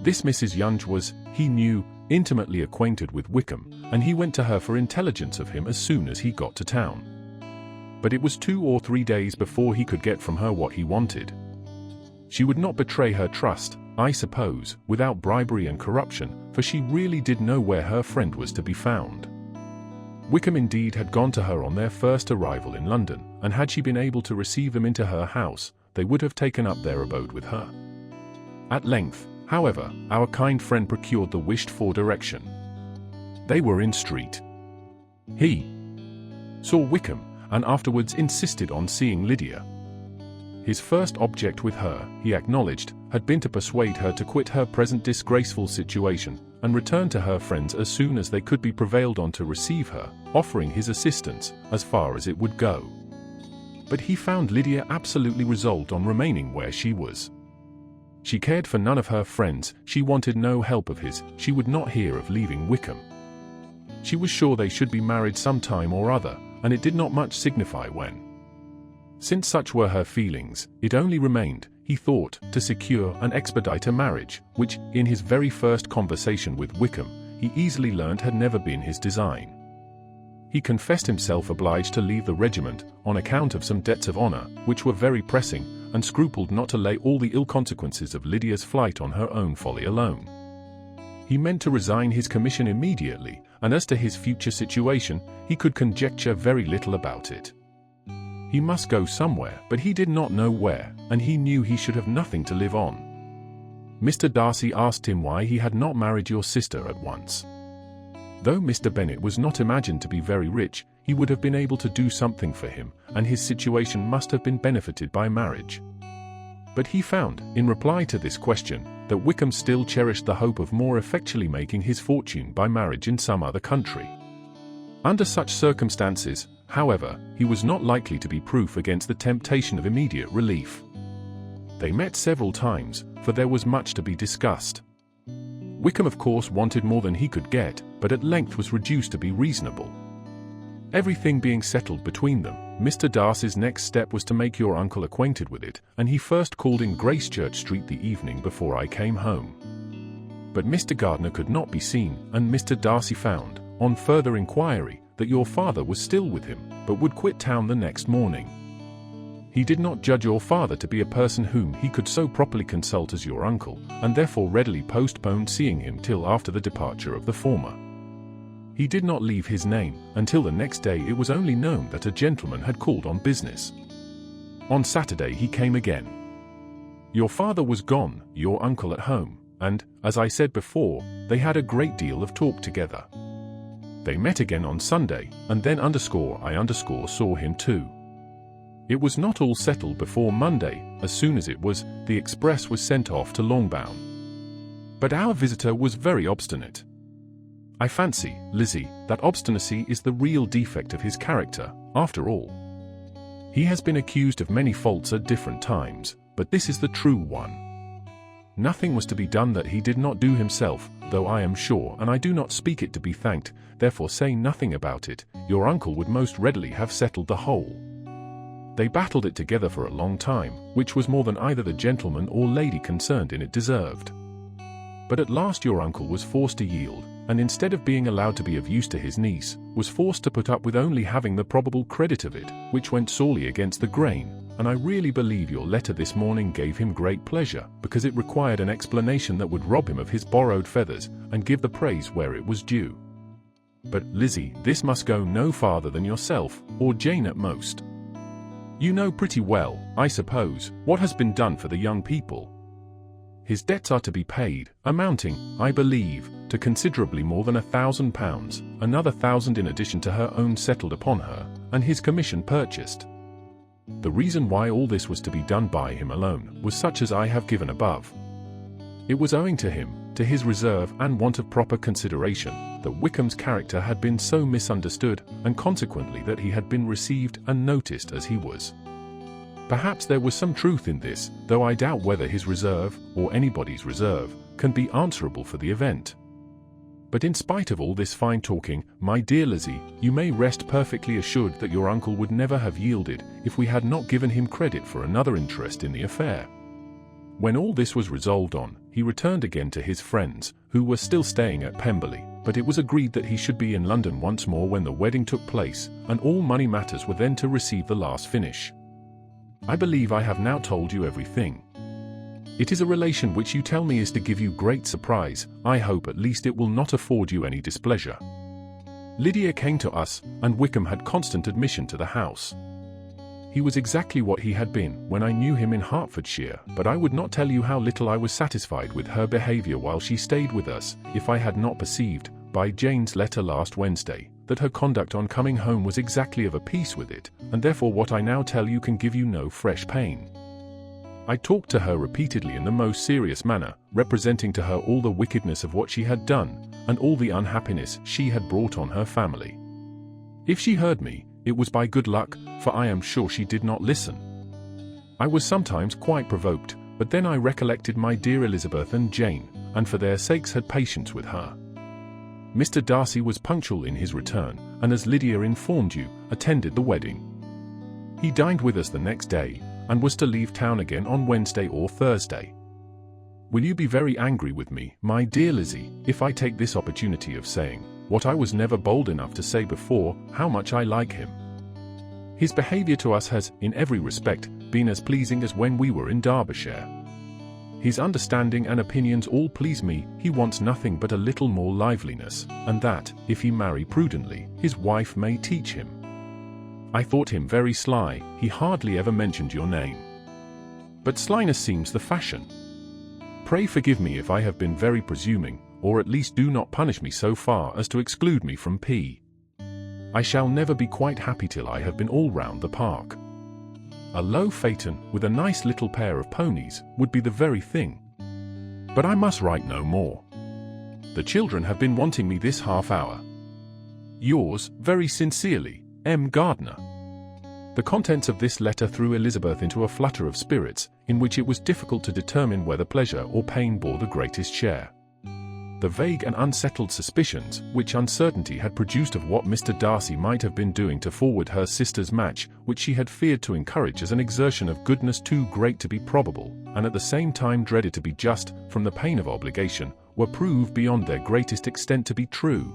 This Mrs. Yonge was, he knew, intimately acquainted with Wickham, and he went to her for intelligence of him as soon as he got to town. But it was 2 or 3 days before he could get from her what he wanted. She would not betray her trust, I suppose, without bribery and corruption, for she really did know where her friend was to be found. Wickham indeed had gone to her on their first arrival in London, and had she been able to receive them into her house, they would have taken up their abode with her. At length, however, our kind friend procured the wished-for direction. They were in street. He saw Wickham, and afterwards insisted on seeing Lydia. His first object with her, he acknowledged, had been to persuade her to quit her present disgraceful situation, and return to her friends as soon as they could be prevailed on to receive her, offering his assistance, as far as it would go. But he found Lydia absolutely resolved on remaining where she was. She cared for none of her friends, she wanted no help of his, she would not hear of leaving Wickham. She was sure they should be married some time or other, and it did not much signify when. Since such were her feelings, it only remained, he thought, to secure and expedite a marriage, which, in his very first conversation with Wickham, he easily learnt had never been his design. he confessed himself obliged to leave the regiment on account of some debts of honor, which were very pressing, and scrupled not to lay all the ill consequences of Lydia's flight on her own folly alone. He meant to resign his commission immediately, and as to his future situation, he could conjecture very little about it. He must go somewhere, but he did not know where, and he knew he should have nothing to live on. Mr. Darcy asked him why he had not married your sister at once. Though Mr. Bennet was not imagined to be very rich, he would have been able to do something for him, and his situation must have been benefited by marriage. But he found, in reply to this question, that Wickham still cherished the hope of more effectually making his fortune by marriage in some other country. Under such circumstances, however, he was not likely to be proof against the temptation of immediate relief. They met several times, for there was much to be discussed. Wickham of course wanted more than he could get, but at length was reduced to be reasonable. Everything being settled between them, Mr. Darcy's next step was to make your uncle acquainted with it, and he first called in Gracechurch Street the evening before I came home. But Mr. Gardiner could not be seen, and Mr. Darcy found, on further inquiry, that your father was still with him, but would quit town the next morning. He did not judge your father to be a person whom he could so properly consult as your uncle, and therefore readily postponed seeing him till after the departure of the former. He did not leave his name, until the next day it was only known that a gentleman had called on business. On Saturday he came again. Your father was gone, your uncle at home, and, as I said before, they had a great deal of talk together. They met again on Sunday, and then I saw him too. It was not all settled before Monday. As soon as it was, the express was sent off to Longbourn. But our visitor was very obstinate. I fancy, Lizzie, that obstinacy is the real defect of his character, after all. He has been accused of many faults at different times, but this is the true one. Nothing was to be done that he did not do himself, though I am sure, and I do not speak it to be thanked, therefore say nothing about it, your uncle would most readily have settled the whole. They battled it together for a long time, which was more than either the gentleman or lady concerned in it deserved. But at last your uncle was forced to yield, and instead of being allowed to be of use to his niece, was forced to put up with only having the probable credit of it, which went sorely against the grain, and I really believe your letter this morning gave him great pleasure, because it required an explanation that would rob him of his borrowed feathers, and give the praise where it was due. But, Lizzie, this must go no farther than yourself, or Jane at most. You know pretty well, I suppose, what has been done for the young people. His debts are to be paid, amounting, I believe, to considerably more than £1,000, another 1,000 in addition to her own settled upon her, and his commission purchased. The reason why all this was to be done by him alone was such as I have given above. It was owing to him, to his reserve and want of proper consideration, that Wickham's character had been so misunderstood, and consequently that he had been received and noticed as he was. Perhaps there was some truth in this, though I doubt whether his reserve, or anybody's reserve, can be answerable for the event. But in spite of all this fine talking, my dear Lizzie, you may rest perfectly assured that your uncle would never have yielded, if we had not given him credit for another interest in the affair. When all this was resolved on, he returned again to his friends, who were still staying at Pemberley, but it was agreed that he should be in London once more when the wedding took place, and all money matters were then to receive the last finish. I believe I have now told you everything. It is a relation which you tell me is to give you great surprise. I hope at least it will not afford you any displeasure. Lydia came to us, and Wickham had constant admission to the house. He was exactly what he had been when I knew him in Hertfordshire, but I would not tell you how little I was satisfied with her behaviour while she stayed with us, if I had not perceived, by Jane's letter last Wednesday, that her conduct on coming home was exactly of a piece with it, and therefore what I now tell you can give you no fresh pain. I talked to her repeatedly in the most serious manner, representing to her all the wickedness of what she had done, and all the unhappiness she had brought on her family. If she heard me, it was by good luck, for I am sure she did not listen. I was sometimes quite provoked, but then I recollected my dear Elizabeth and Jane, and for their sakes had patience with her. Mr. Darcy was punctual in his return, and as Lydia informed you, attended the wedding. He dined with us the next day, and was to leave town again on Wednesday or Thursday. Will you be very angry with me, my dear Lizzie, if I take this opportunity of saying what I was never bold enough to say before, how much I like him. His behavior to us has, in every respect, been as pleasing as when we were in Derbyshire. His understanding and opinions all please me. He wants nothing but a little more liveliness, and that, if he marry prudently, his wife may teach him. I thought him very sly. He hardly ever mentioned your name. But slyness seems the fashion. Pray forgive me if I have been very presuming, or at least do not punish me so far as to exclude me from P. I shall never be quite happy till I have been all round the park. A low phaeton, with a nice little pair of ponies, would be the very thing. But I must write no more. The children have been wanting me this half hour. Yours, very sincerely, M. Gardner. The contents of this letter threw Elizabeth into a flutter of spirits, in which it was difficult to determine whether pleasure or pain bore the greatest share. The vague and unsettled suspicions, which uncertainty had produced of what Mr. Darcy might have been doing to forward her sister's match, which she had feared to encourage as an exertion of goodness too great to be probable, and at the same time dreaded to be just, from the pain of obligation, were proved beyond their greatest extent to be true.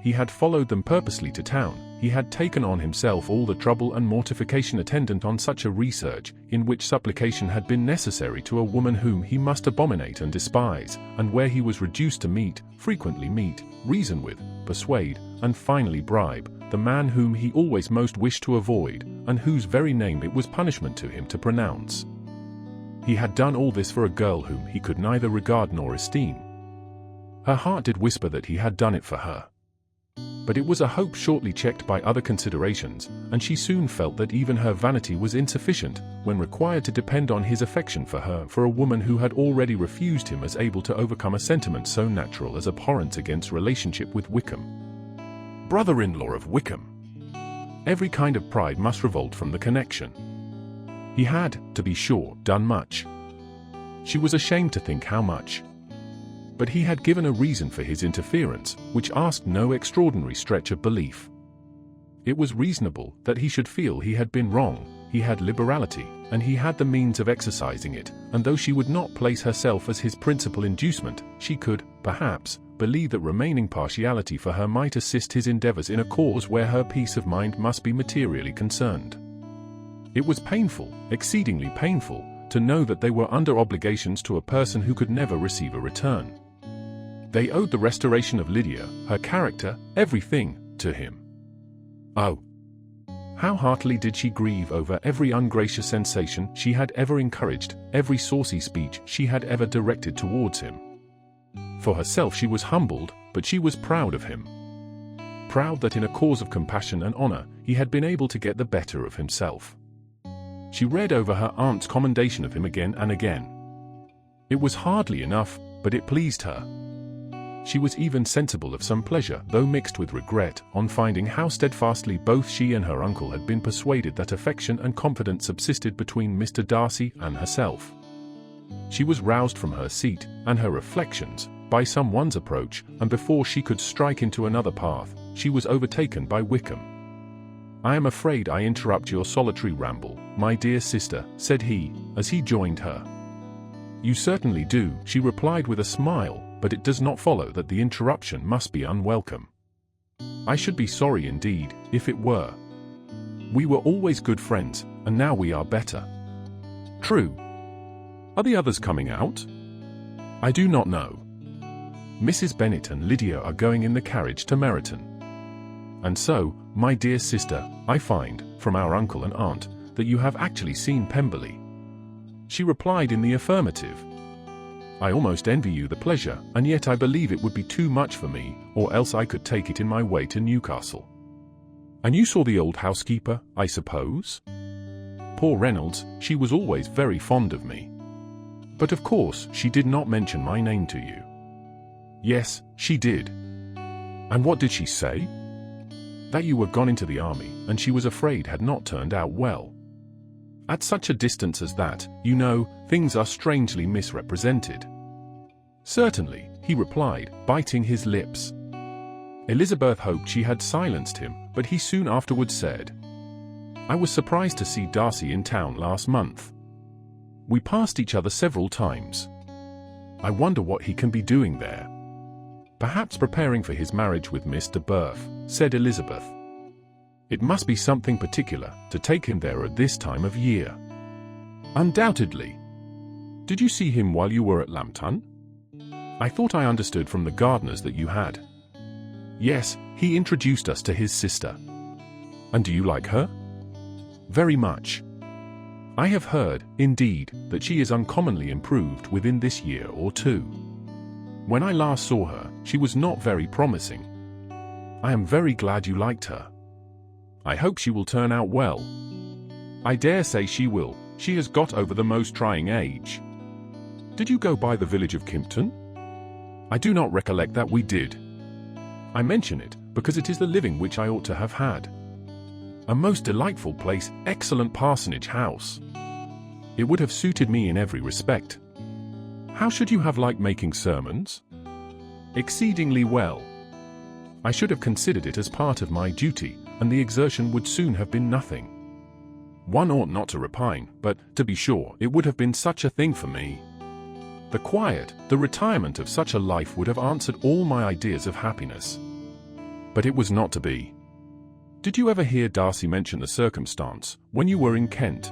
He had followed them purposely to town. He had taken on himself all the trouble and mortification attendant on such a research, in which supplication had been necessary to a woman whom he must abominate and despise, and where he was reduced to frequently meet, reason with, persuade, and finally bribe, the man whom he always most wished to avoid, and whose very name it was punishment to him to pronounce. He had done all this for a girl whom he could neither regard nor esteem. Her heart did whisper that he had done it for her. But it was a hope shortly checked by other considerations, and she soon felt that even her vanity was insufficient, when required to depend on his affection for her, for a woman who had already refused him as able to overcome a sentiment so natural as abhorrence against relationship with Wickham. Brother-in-law of Wickham. Every kind of pride must revolt from the connection. He had, to be sure, done much. She was ashamed to think how much. But he had given a reason for his interference, which asked no extraordinary stretch of belief. It was reasonable that he should feel he had been wrong. He had liberality, and he had the means of exercising it, and though she would not place herself as his principal inducement, she could, perhaps, believe that remaining partiality for her might assist his endeavors in a cause where her peace of mind must be materially concerned. It was painful, exceedingly painful, to know that they were under obligations to a person who could never receive a return. They owed the restoration of Lydia, her character, everything, to him. Oh, how heartily did she grieve over every ungracious sensation she had ever encouraged, every saucy speech she had ever directed towards him. For herself she was humbled, but she was proud of him. Proud that in a cause of compassion and honor, he had been able to get the better of himself. She read over her aunt's commendation of him again and again. It was hardly enough, but it pleased her. She was even sensible of some pleasure, though mixed with regret, on finding how steadfastly both she and her uncle had been persuaded that affection and confidence subsisted between Mr. Darcy and herself. She was roused from her seat, and her reflections, by some one's approach, and before she could strike into another path, she was overtaken by Wickham. "I am afraid I interrupt your solitary ramble, my dear sister," said he, as he joined her. "You certainly do," she replied with a smile, "but it does not follow that the interruption must be unwelcome. I should be sorry indeed, if it were. We were always good friends, and now we are better." "True. Are the others coming out?" "I do not know. Mrs. Bennet and Lydia are going in the carriage to Meryton. And so, my dear sister, I find, from our uncle and aunt, that you have actually seen Pemberley." She replied in the affirmative. "I almost envy you the pleasure, and yet I believe it would be too much for me, or else I could take it in my way to Newcastle." "And you saw the old housekeeper, I suppose?" "Poor Reynolds, she was always very fond of me. But of course she did not mention my name to you." "Yes, she did." "And what did she say?" "That you were gone into the army, and she was afraid had not turned out well. At such a distance as that, you know, things are strangely misrepresented." "Certainly," he replied, biting his lips. Elizabeth hoped she had silenced him, but he soon afterwards said, "I was surprised to see Darcy in town last month. We passed each other several times. I wonder what he can be doing there." Perhaps preparing for his marriage with Mr. Burf, said Elizabeth. It must be something particular to take him there at this time of year. Undoubtedly. Did you see him while you were at Lambton? I thought I understood from the gardeners that you had. Yes, he introduced us to his sister. And do you like her? Very much. I have heard, indeed, that she is uncommonly improved within this year or two. When I last saw her, she was not very promising. I am very glad you liked her. I hope she will turn out well. I dare say she will. She has got over the most trying age. Did you go by the village of Kimpton? I do not recollect that we did. I mention it because it is the living which I ought to have had. A most delightful place, excellent parsonage house. It would have suited me in every respect. How should you have liked making sermons? Exceedingly well. I should have considered it as part of my duty, and the exertion would soon have been nothing. One ought not to repine, but, to be sure, it would have been such a thing for me. The quiet, the retirement of such a life would have answered all my ideas of happiness. But it was not to be. Did you ever hear Darcy mention the circumstance, when you were in Kent?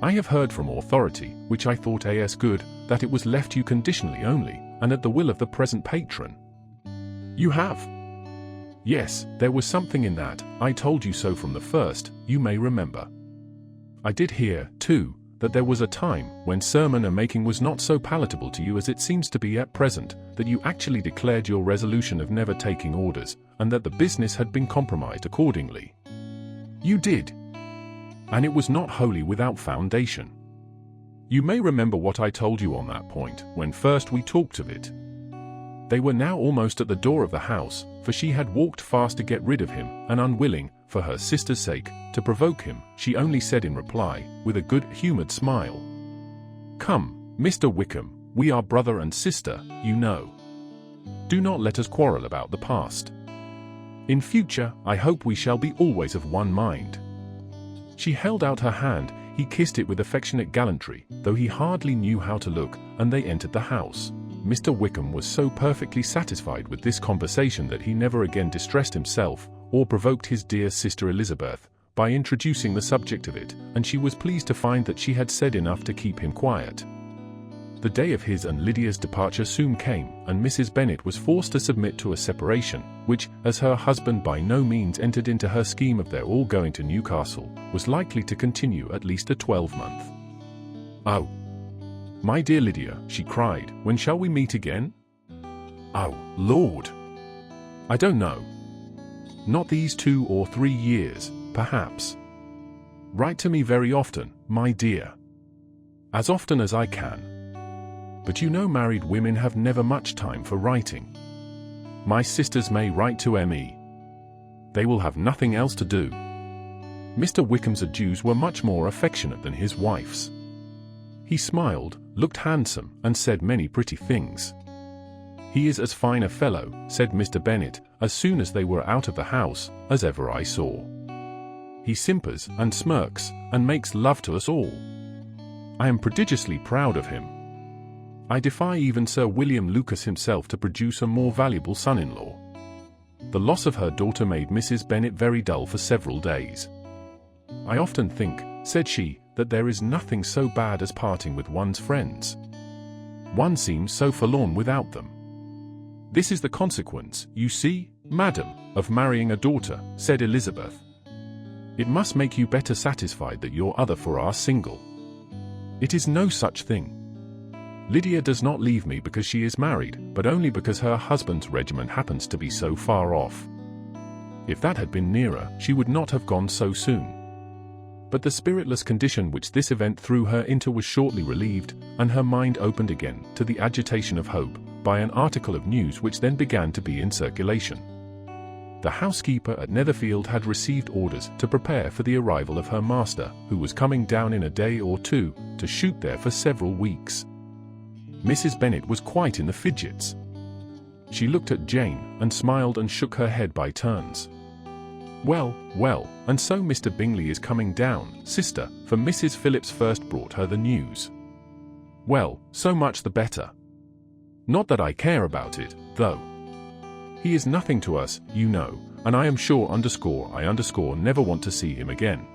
I have heard from authority, which I thought as good, that it was left you conditionally only, and at the will of the present patron. You have? Yes, there was something in that. I told you so from the first, you may remember. I did hear, too, that there was a time when sermon-making was not so palatable to you as it seems to be at present, that you actually declared your resolution of never taking orders, and that the business had been compromised accordingly. You did. And it was not wholly without foundation. You may remember what I told you on that point, when first we talked of it. They were now almost at the door of the house, for she had walked fast to get rid of him, and unwilling, for her sister's sake, to provoke him, she only said in reply, with a good-humoured smile, "Come, Mr. Wickham, we are brother and sister, you know. Do not let us quarrel about the past. In future, I hope we shall be always of one mind." She held out her hand, he kissed it with affectionate gallantry, though he hardly knew how to look, and they entered the house. Mr. Wickham was so perfectly satisfied with this conversation that he never again distressed himself, or provoked his dear sister Elizabeth, by introducing the subject of it, and she was pleased to find that she had said enough to keep him quiet. The day of his and Lydia's departure soon came, and Mrs. Bennet was forced to submit to a separation, which, as her husband by no means entered into her scheme of their all going to Newcastle, was likely to continue at least a 12-month. "Oh, my dear Lydia," she cried, "when shall we meet again?" "Oh, Lord! I don't know. Not these 2 or 3 years, perhaps. Write to me very often, my dear. As often as I can. But you know married women have never much time for writing. My sisters may write to me. They will have nothing else to do." Mr. Wickham's adieus were much more affectionate than his wife's. He smiled, looked handsome, and said many pretty things. "He is as fine a fellow," said Mr. Bennet, as soon as they were out of the house, "as ever I saw. He simpers, and smirks, and makes love to us all. I am prodigiously proud of him. I defy even Sir William Lucas himself to produce a more valuable son-in-law." The loss of her daughter made Mrs. Bennet very dull for several days. "I often think," said she, "that there is nothing so bad as parting with one's friends. One seems so forlorn without them." "This is the consequence, you see, madam, of marrying a daughter," said Elizabeth. "It must make you better satisfied that your other 4 are single. It is no such thing. Lydia does not leave me because she is married, but only because her husband's regiment happens to be so far off. If that had been nearer, she would not have gone so soon." But the spiritless condition which this event threw her into was shortly relieved, and her mind opened again to the agitation of hope, by an article of news which then began to be in circulation. The housekeeper at Netherfield had received orders to prepare for the arrival of her master, who was coming down in a day or 2, to shoot there for several weeks. Mrs. Bennet was quite in the fidgets. She looked at Jane, and smiled and shook her head by turns. "Well, well, and so Mr. Bingley is coming down, sister," for Mrs. Phillips first brought her the news. "Well, so much the better. Not that I care about it, though. He is nothing to us, you know, and I am sure I never want to see him again.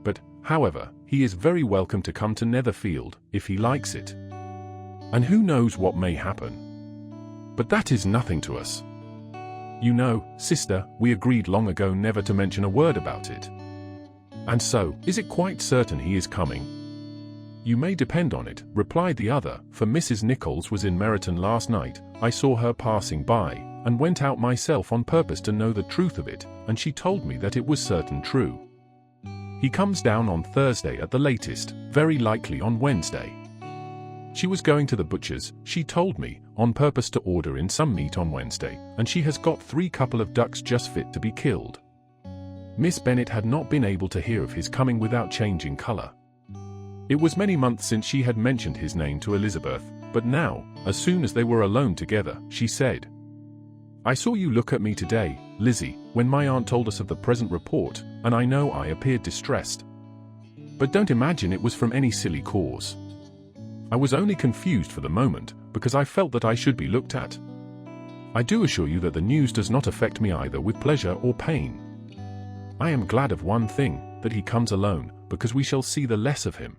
But, however, he is very welcome to come to Netherfield, if he likes it. And who knows what may happen. But that is nothing to us. You know, sister, we agreed long ago never to mention a word about it. And so, is it quite certain he is coming? You may depend on it, replied the other, for Mrs. Nichols was in Meryton last night. I saw her passing by, and went out myself on purpose to know the truth of it, and she told me that it was certain true. He comes down on Thursday at the latest, very likely on Wednesday. She was going to the butcher's, she told me, on purpose to order in some meat on Wednesday, and she has got 3 couple of ducks just fit to be killed. Miss Bennet had not been able to hear of his coming without changing colour. It was many months since she had mentioned his name to Elizabeth, but now, as soon as they were alone together, she said, "I saw you look at me today, Lizzie, when my aunt told us of the present report, and I know I appeared distressed. But don't imagine it was from any silly cause. I was only confused for the moment, because I felt that I should be looked at. I do assure you that the news does not affect me either with pleasure or pain. I am glad of one thing, that he comes alone, because we shall see the less of him.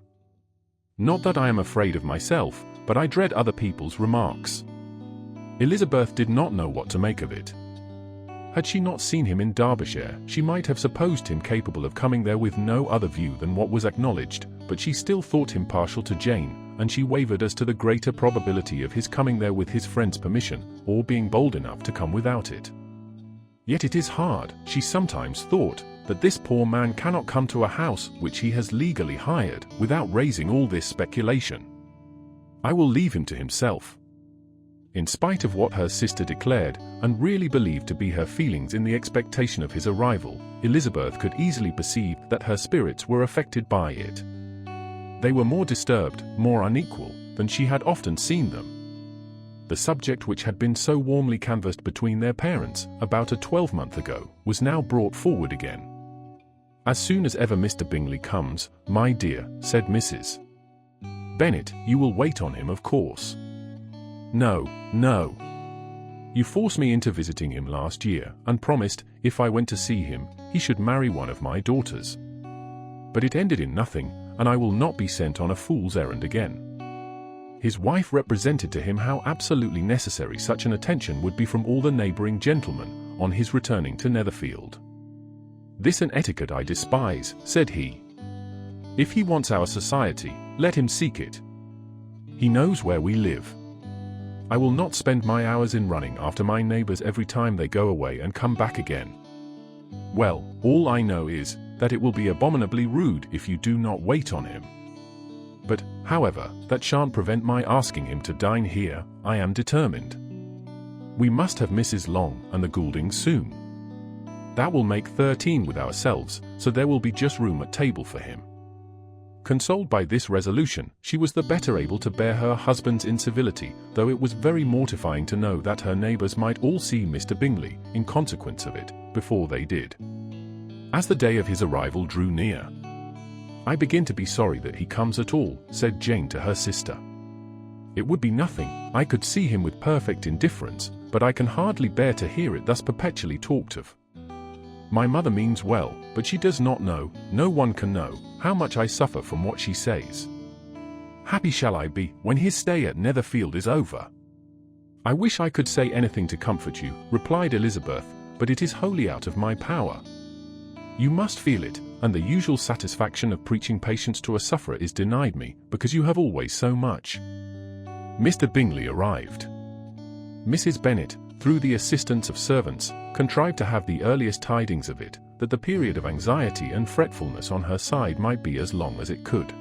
Not that I am afraid of myself, but I dread other people's remarks." Elizabeth did not know what to make of it. Had she not seen him in Derbyshire, she might have supposed him capable of coming there with no other view than what was acknowledged, but she still thought him partial to Jane, and she wavered as to the greater probability of his coming there with his friend's permission, or being bold enough to come without it. Yet it is hard, she sometimes thought, that this poor man cannot come to a house which he has legally hired, without raising all this speculation. I will leave him to himself. In spite of what her sister declared, and really believed to be her feelings in the expectation of his arrival, Elizabeth could easily perceive that her spirits were affected by it. They were more disturbed, more unequal, than she had often seen them. The subject which had been so warmly canvassed between their parents, about a 12-month ago, was now brought forward again. "As soon as ever Mr. Bingley comes, my dear," said Mrs. Bennet, "you will wait on him, of course." "No, no. You forced me into visiting him last year, and promised, if I went to see him, he should marry one of my daughters. But it ended in nothing, and I will not be sent on a fool's errand again." His wife represented to him how absolutely necessary such an attention would be from all the neighbouring gentlemen, on his returning to Netherfield. "This an etiquette I despise," said he. "If he wants our society, let him seek it. He knows where we live. I will not spend my hours in running after my neighbours every time they go away and come back again. Well, all I know is, that it will be abominably rude if you do not wait on him. But, however, that shan't prevent my asking him to dine here. I am determined. We must have Mrs. Long and the Gouldings soon. That will make 13 with ourselves, so there will be just room at table for him." Consoled by this resolution, she was the better able to bear her husband's incivility, though it was very mortifying to know that her neighbours might all see Mr. Bingley, in consequence of it, before they did. As the day of his arrival drew near, "I begin to be sorry that he comes at all," said Jane to her sister. "It would be nothing, I could see him with perfect indifference, but I can hardly bear to hear it thus perpetually talked of. My mother means well, but she does not know, no one can know, how much I suffer from what she says. Happy shall I be, when his stay at Netherfield is over." "I wish I could say anything to comfort you," replied Elizabeth, "but it is wholly out of my power. You must feel it, and the usual satisfaction of preaching patience to a sufferer is denied me, because you have always so much." Mr. Bingley arrived. Mrs. Bennet, through the assistance of servants, contrived to have the earliest tidings of it, that the period of anxiety and fretfulness on her side might be as long as it could.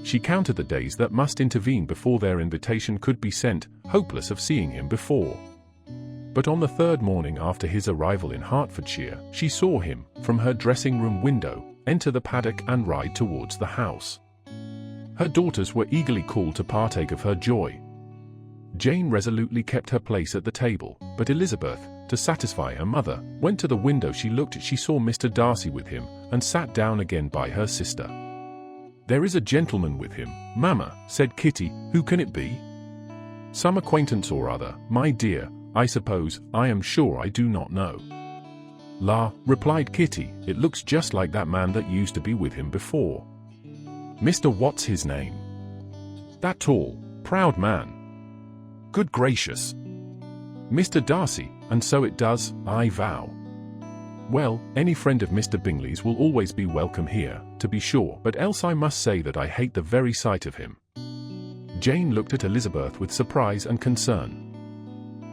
She counted the days that must intervene before their invitation could be sent, hopeless of seeing him before. But on the 3rd morning after his arrival in Hertfordshire, she saw him, from her dressing-room window, enter the paddock and ride towards the house. Her daughters were eagerly called to partake of her joy. Jane resolutely kept her place at the table, but Elizabeth, to satisfy her mother, went to the window. She saw Mr. Darcy with him, and sat down again by her sister. "There is a gentleman with him, mamma," said Kitty. "Who can it be?" Some acquaintance or other, my dear, I suppose. I am sure I do not know. La, replied Kitty, it looks just like that man that used to be with him before. Mr. What's his name? That tall, proud man. Good gracious. Mr. Darcy, and so it does, I vow. Well, any friend of Mr. Bingley's will always be welcome here, to be sure, but else I must say that I hate the very sight of him. Jane looked at Elizabeth with surprise and concern.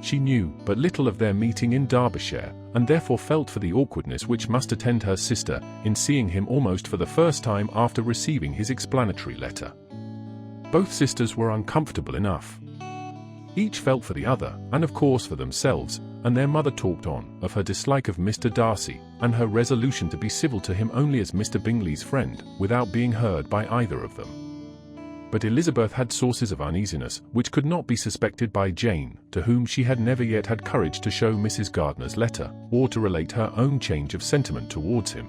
She knew but little of their meeting in Derbyshire, and therefore felt for the awkwardness which must attend her sister in seeing him almost for the first time after receiving his explanatory letter. Both sisters were uncomfortable enough. Each felt for the other, and of course for themselves, and their mother talked on of her dislike of Mr. Darcy, and her resolution to be civil to him only as Mr. Bingley's friend, without being heard by either of them. But Elizabeth had sources of uneasiness which could not be suspected by Jane, to whom she had never yet had courage to show Mrs. Gardiner's letter, or to relate her own change of sentiment towards him.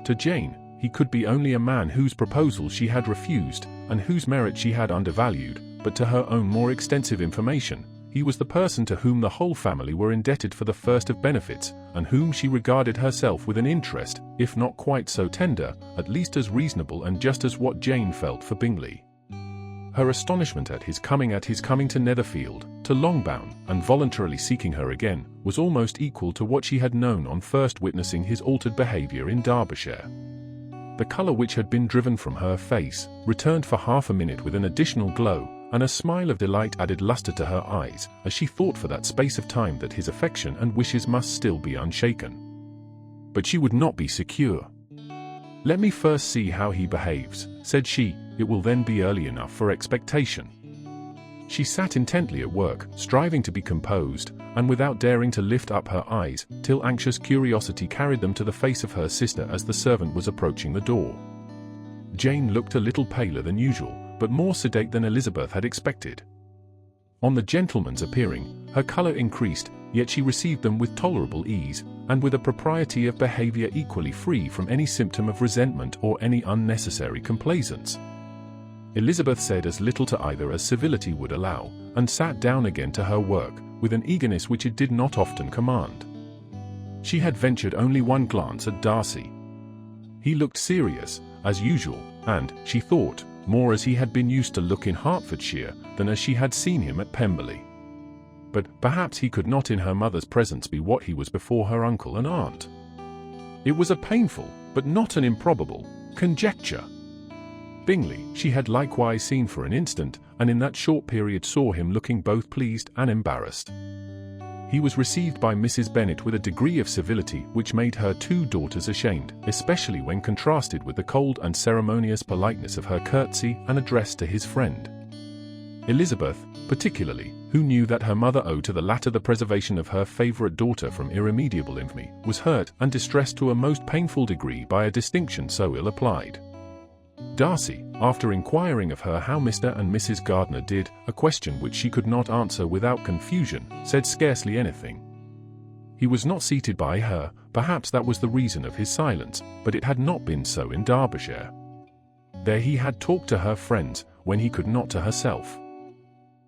To Jane, he could be only a man whose proposal she had refused, and whose merit she had undervalued, but to her own more extensive information, he was the person to whom the whole family were indebted for the first of benefits, and whom she regarded herself with an interest, if not quite so tender, at least as reasonable and just as what Jane felt for Bingley. Her astonishment at his coming to Netherfield, to Longbourn, and voluntarily seeking her again, was almost equal to what she had known on first witnessing his altered behaviour in Derbyshire. The colour which had been driven from her face, returned for half a minute with an additional glow, and a smile of delight added lustre to her eyes, as she thought for that space of time that his affection and wishes must still be unshaken. But she would not be secure. "Let me first see how he behaves," said she, "it will then be early enough for expectation." She sat intently at work, striving to be composed, and without daring to lift up her eyes, till anxious curiosity carried them to the face of her sister as the servant was approaching the door. Jane looked a little paler than usual, but more sedate than Elizabeth had expected. On the gentleman's appearing, her colour increased, yet she received them with tolerable ease, and with a propriety of behaviour equally free from any symptom of resentment or any unnecessary complaisance. Elizabeth said as little to either as civility would allow, and sat down again to her work, with an eagerness which it did not often command. She had ventured only one glance at Darcy. He looked serious, as usual, and, she thought, more as he had been used to look in Hertfordshire than as she had seen him at Pemberley. But perhaps he could not in her mother's presence be what he was before her uncle and aunt. It was a painful, but not an improbable, conjecture. Bingley she had likewise seen for an instant, and in that short period saw him looking both pleased and embarrassed. He was received by Mrs. Bennet with a degree of civility which made her two daughters ashamed, especially when contrasted with the cold and ceremonious politeness of her curtsy and address to his friend. Elizabeth, particularly, who knew that her mother owed to the latter the preservation of her favourite daughter from irremediable infamy, was hurt and distressed to a most painful degree by a distinction so ill applied. Darcy, after inquiring of her how Mr. and Mrs. Gardiner did, a question which she could not answer without confusion, said scarcely anything. He was not seated by her, perhaps that was the reason of his silence, but it had not been so in Derbyshire. There he had talked to her friends, when he could not to herself.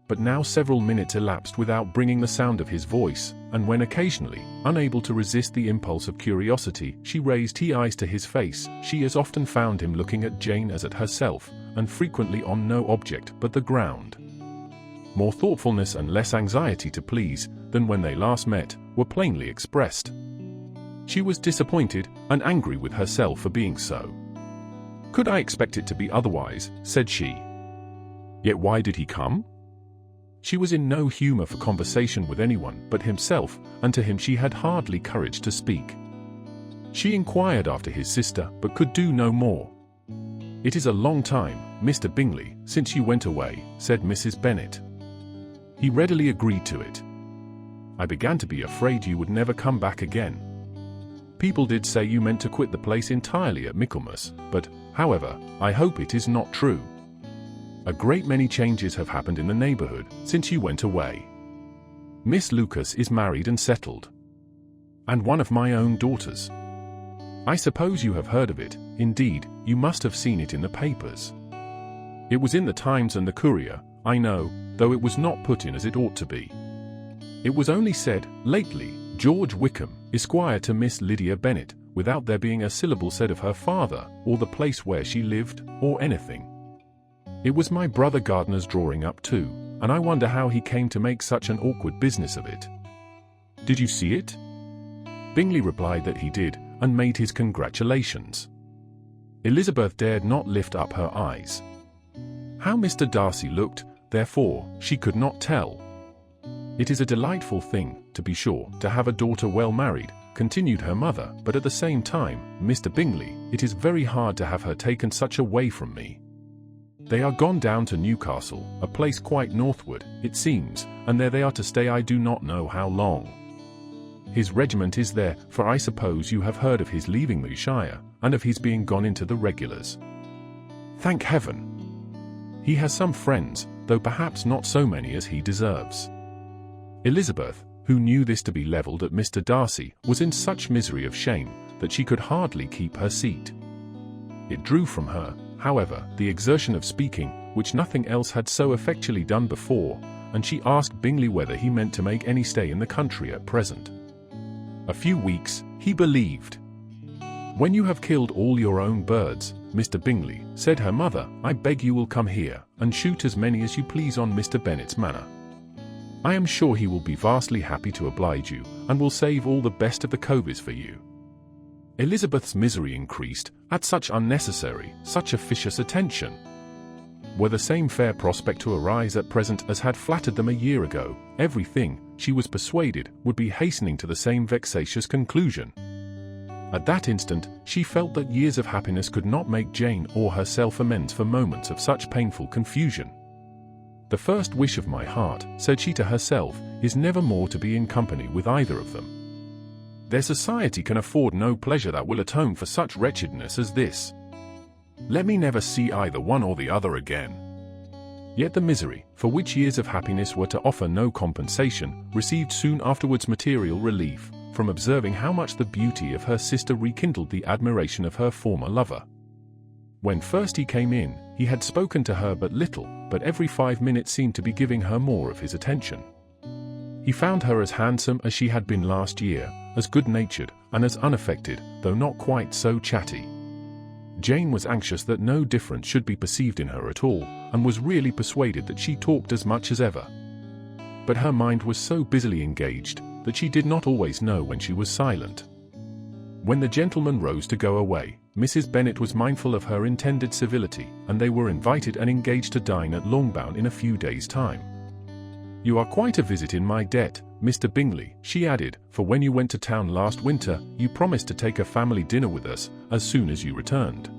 But now several minutes elapsed without bringing the sound of his voice, and when occasionally, unable to resist the impulse of curiosity, she raised her eyes to his face, she as often found him looking at Jane as at herself, and frequently on no object but the ground. More thoughtfulness and less anxiety to please, than when they last met, were plainly expressed. She was disappointed, and angry with herself for being so. "Could I expect it to be otherwise?" said she. "Yet why did he come?" She was in no humour for conversation with anyone but himself, and to him she had hardly courage to speak. She inquired after his sister, but could do no more. "It is a long time, Mr. Bingley, since you went away," said Mrs. Bennet. He readily agreed to it. "I began to be afraid you would never come back again. People did say you meant to quit the place entirely at Michaelmas, but, however, I hope it is not true. A great many changes have happened in the neighbourhood since you went away. Miss Lucas is married and settled. And one of my own daughters. I suppose you have heard of it, indeed, you must have seen it in the papers. It was in the Times and the Courier, I know, though it was not put in as it ought to be. It was only said, lately, George Wickham, Esquire to Miss Lydia Bennet, without there being a syllable said of her father, or the place where she lived, or anything. It was my brother Gardner's drawing up too, and I wonder how he came to make such an awkward business of it. Did you see it? Bingley replied that he did, and made his congratulations. Elizabeth dared not lift up her eyes. How Mr. Darcy looked, therefore, she could not tell. It is a delightful thing, to be sure, to have a daughter well married, continued her mother, but at the same time, Mr. Bingley, it is very hard to have her taken such away from me. They are gone down to Newcastle, a place quite northward, it seems, and there they are to stay I do not know how long. His regiment is there, for I suppose you have heard of his leaving the shire, and of his being gone into the regulars. Thank heaven! He has some friends, though perhaps not so many as he deserves. Elizabeth, who knew this to be levelled at Mr. Darcy, was in such misery of shame, that she could hardly keep her seat. It drew from her, however, the exertion of speaking, which nothing else had so effectually done before, and she asked Bingley whether he meant to make any stay in the country at present. A few weeks, he believed. When you have killed all your own birds, Mr. Bingley, said her mother, I beg you will come here, and shoot as many as you please on Mr. Bennet's manor. I am sure he will be vastly happy to oblige you, and will save all the best of the coveys for you. Elizabeth's misery increased, at such unnecessary, such officious attention. Were the same fair prospect to arise at present as had flattered them a year ago, everything, she was persuaded, would be hastening to the same vexatious conclusion. At that instant, she felt that years of happiness could not make Jane or herself amends for moments of such painful confusion. The first wish of my heart, said she to herself, is never more to be in company with either of them. Their society can afford no pleasure that will atone for such wretchedness as this. Let me never see either one or the other again. Yet the misery, for which years of happiness were to offer no compensation, received soon afterwards material relief, from observing how much the beauty of her sister rekindled the admiration of her former lover. When first he came in, he had spoken to her but little, but every 5 minutes seemed to be giving her more of his attention. He found her as handsome as she had been last year, as good-natured, and as unaffected, though not quite so chatty. Jane was anxious that no difference should be perceived in her at all, and was really persuaded that she talked as much as ever. But her mind was so busily engaged, that she did not always know when she was silent. When the gentleman rose to go away, Mrs. Bennet was mindful of her intended civility, and they were invited and engaged to dine at Longbourn in a few days' time. You are quite a visit in my debt, Mr. Bingley, she added, for when you went to town last winter, you promised to take a family dinner with us, as soon as you returned.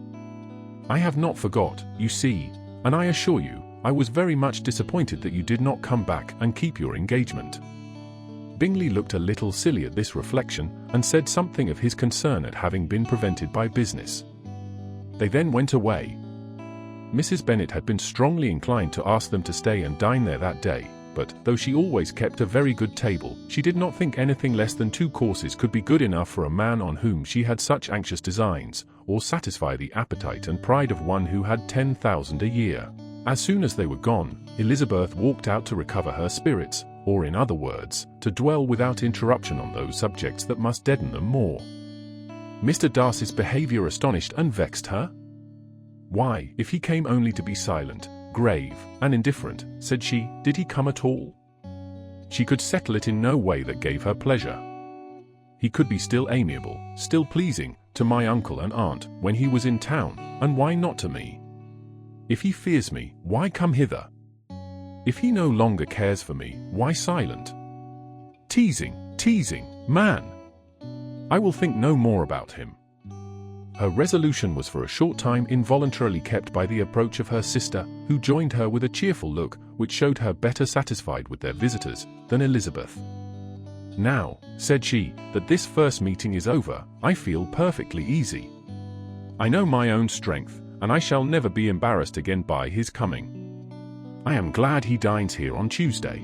I have not forgot, you see, and I assure you, I was very much disappointed that you did not come back and keep your engagement. Bingley looked a little silly at this reflection, and said something of his concern at having been prevented by business. They then went away. Mrs. Bennet had been strongly inclined to ask them to stay and dine there that day, but, though she always kept a very good table, she did not think anything less than 2 courses could be good enough for a man on whom she had such anxious designs, or satisfy the appetite and pride of one who had 10,000 a year. As soon as they were gone, Elizabeth walked out to recover her spirits, or in other words, to dwell without interruption on those subjects that must deaden them more. Mr. Darcy's behaviour astonished and vexed her. Why, if he came only to be silent, grave, and indifferent, said she, did he come at all? She could settle it in no way that gave her pleasure. He could be still amiable, still pleasing, to my uncle and aunt, when he was in town, and why not to me? If he fears me, why come hither? If he no longer cares for me, why silent? Teasing, man! I will think no more about him. Her resolution was for a short time involuntarily kept by the approach of her sister, who joined her with a cheerful look, which showed her better satisfied with their visitors than Elizabeth. Now, said she, that this first meeting is over, I feel perfectly easy. I know my own strength, and I shall never be embarrassed again by his coming. I am glad he dines here on Tuesday.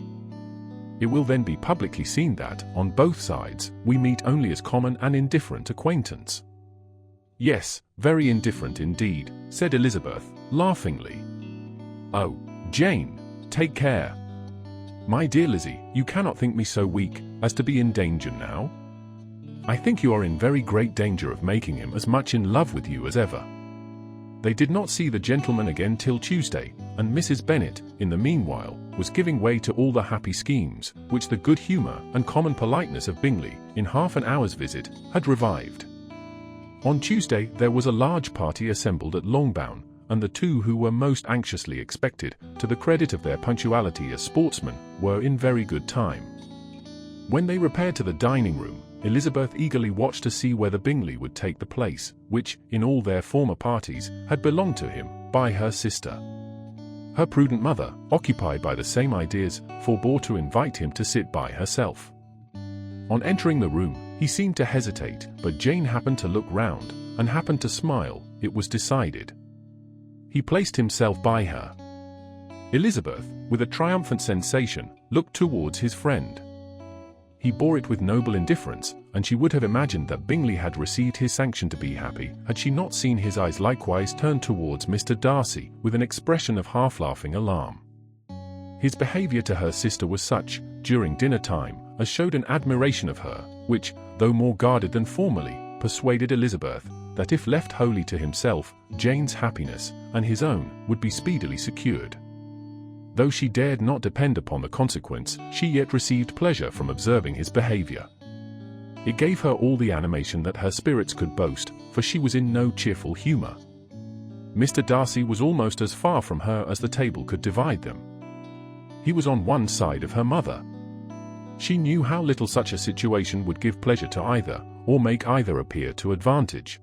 It will then be publicly seen that, on both sides, we meet only as common and indifferent acquaintance. Yes, very indifferent indeed, said Elizabeth, laughingly. Oh, Jane, take care, My dear Lizzie, you cannot think me so weak as to be in danger now. I think you are in very great danger of making him as much in love with you as ever. They did not see the gentleman again till Tuesday, and Mrs. Bennet, in the meanwhile, was giving way to all the happy schemes, which the good humour and common politeness of Bingley, in half an hour's visit, had revived. On Tuesday there was a large party assembled at Longbourn, and the two who were most anxiously expected, to the credit of their punctuality as sportsmen, were in very good time. When they repaired to the dining-room, Elizabeth eagerly watched to see whether Bingley would take the place, which, in all their former parties, had belonged to him, by her sister. Her prudent mother, occupied by the same ideas, forbore to invite him to sit by herself. On entering the room, he seemed to hesitate, but Jane happened to look round, and happened to smile. It was decided. He placed himself by her. Elizabeth, with a triumphant sensation, looked towards his friend. He bore it with noble indifference, and she would have imagined that Bingley had received his sanction to be happy, had she not seen his eyes likewise turned towards Mr. Darcy, with an expression of half-laughing alarm. His behaviour to her sister was such, during dinner-time, as showed an admiration of her, which, though more guarded than formerly, persuaded Elizabeth, that if left wholly to himself, Jane's happiness, and his own, would be speedily secured. Though she dared not depend upon the consequence, she yet received pleasure from observing his behaviour. It gave her all the animation that her spirits could boast, for she was in no cheerful humour. Mr. Darcy was almost as far from her as the table could divide them. He was on one side of her mother. She knew how little such a situation would give pleasure to either, or make either appear to advantage.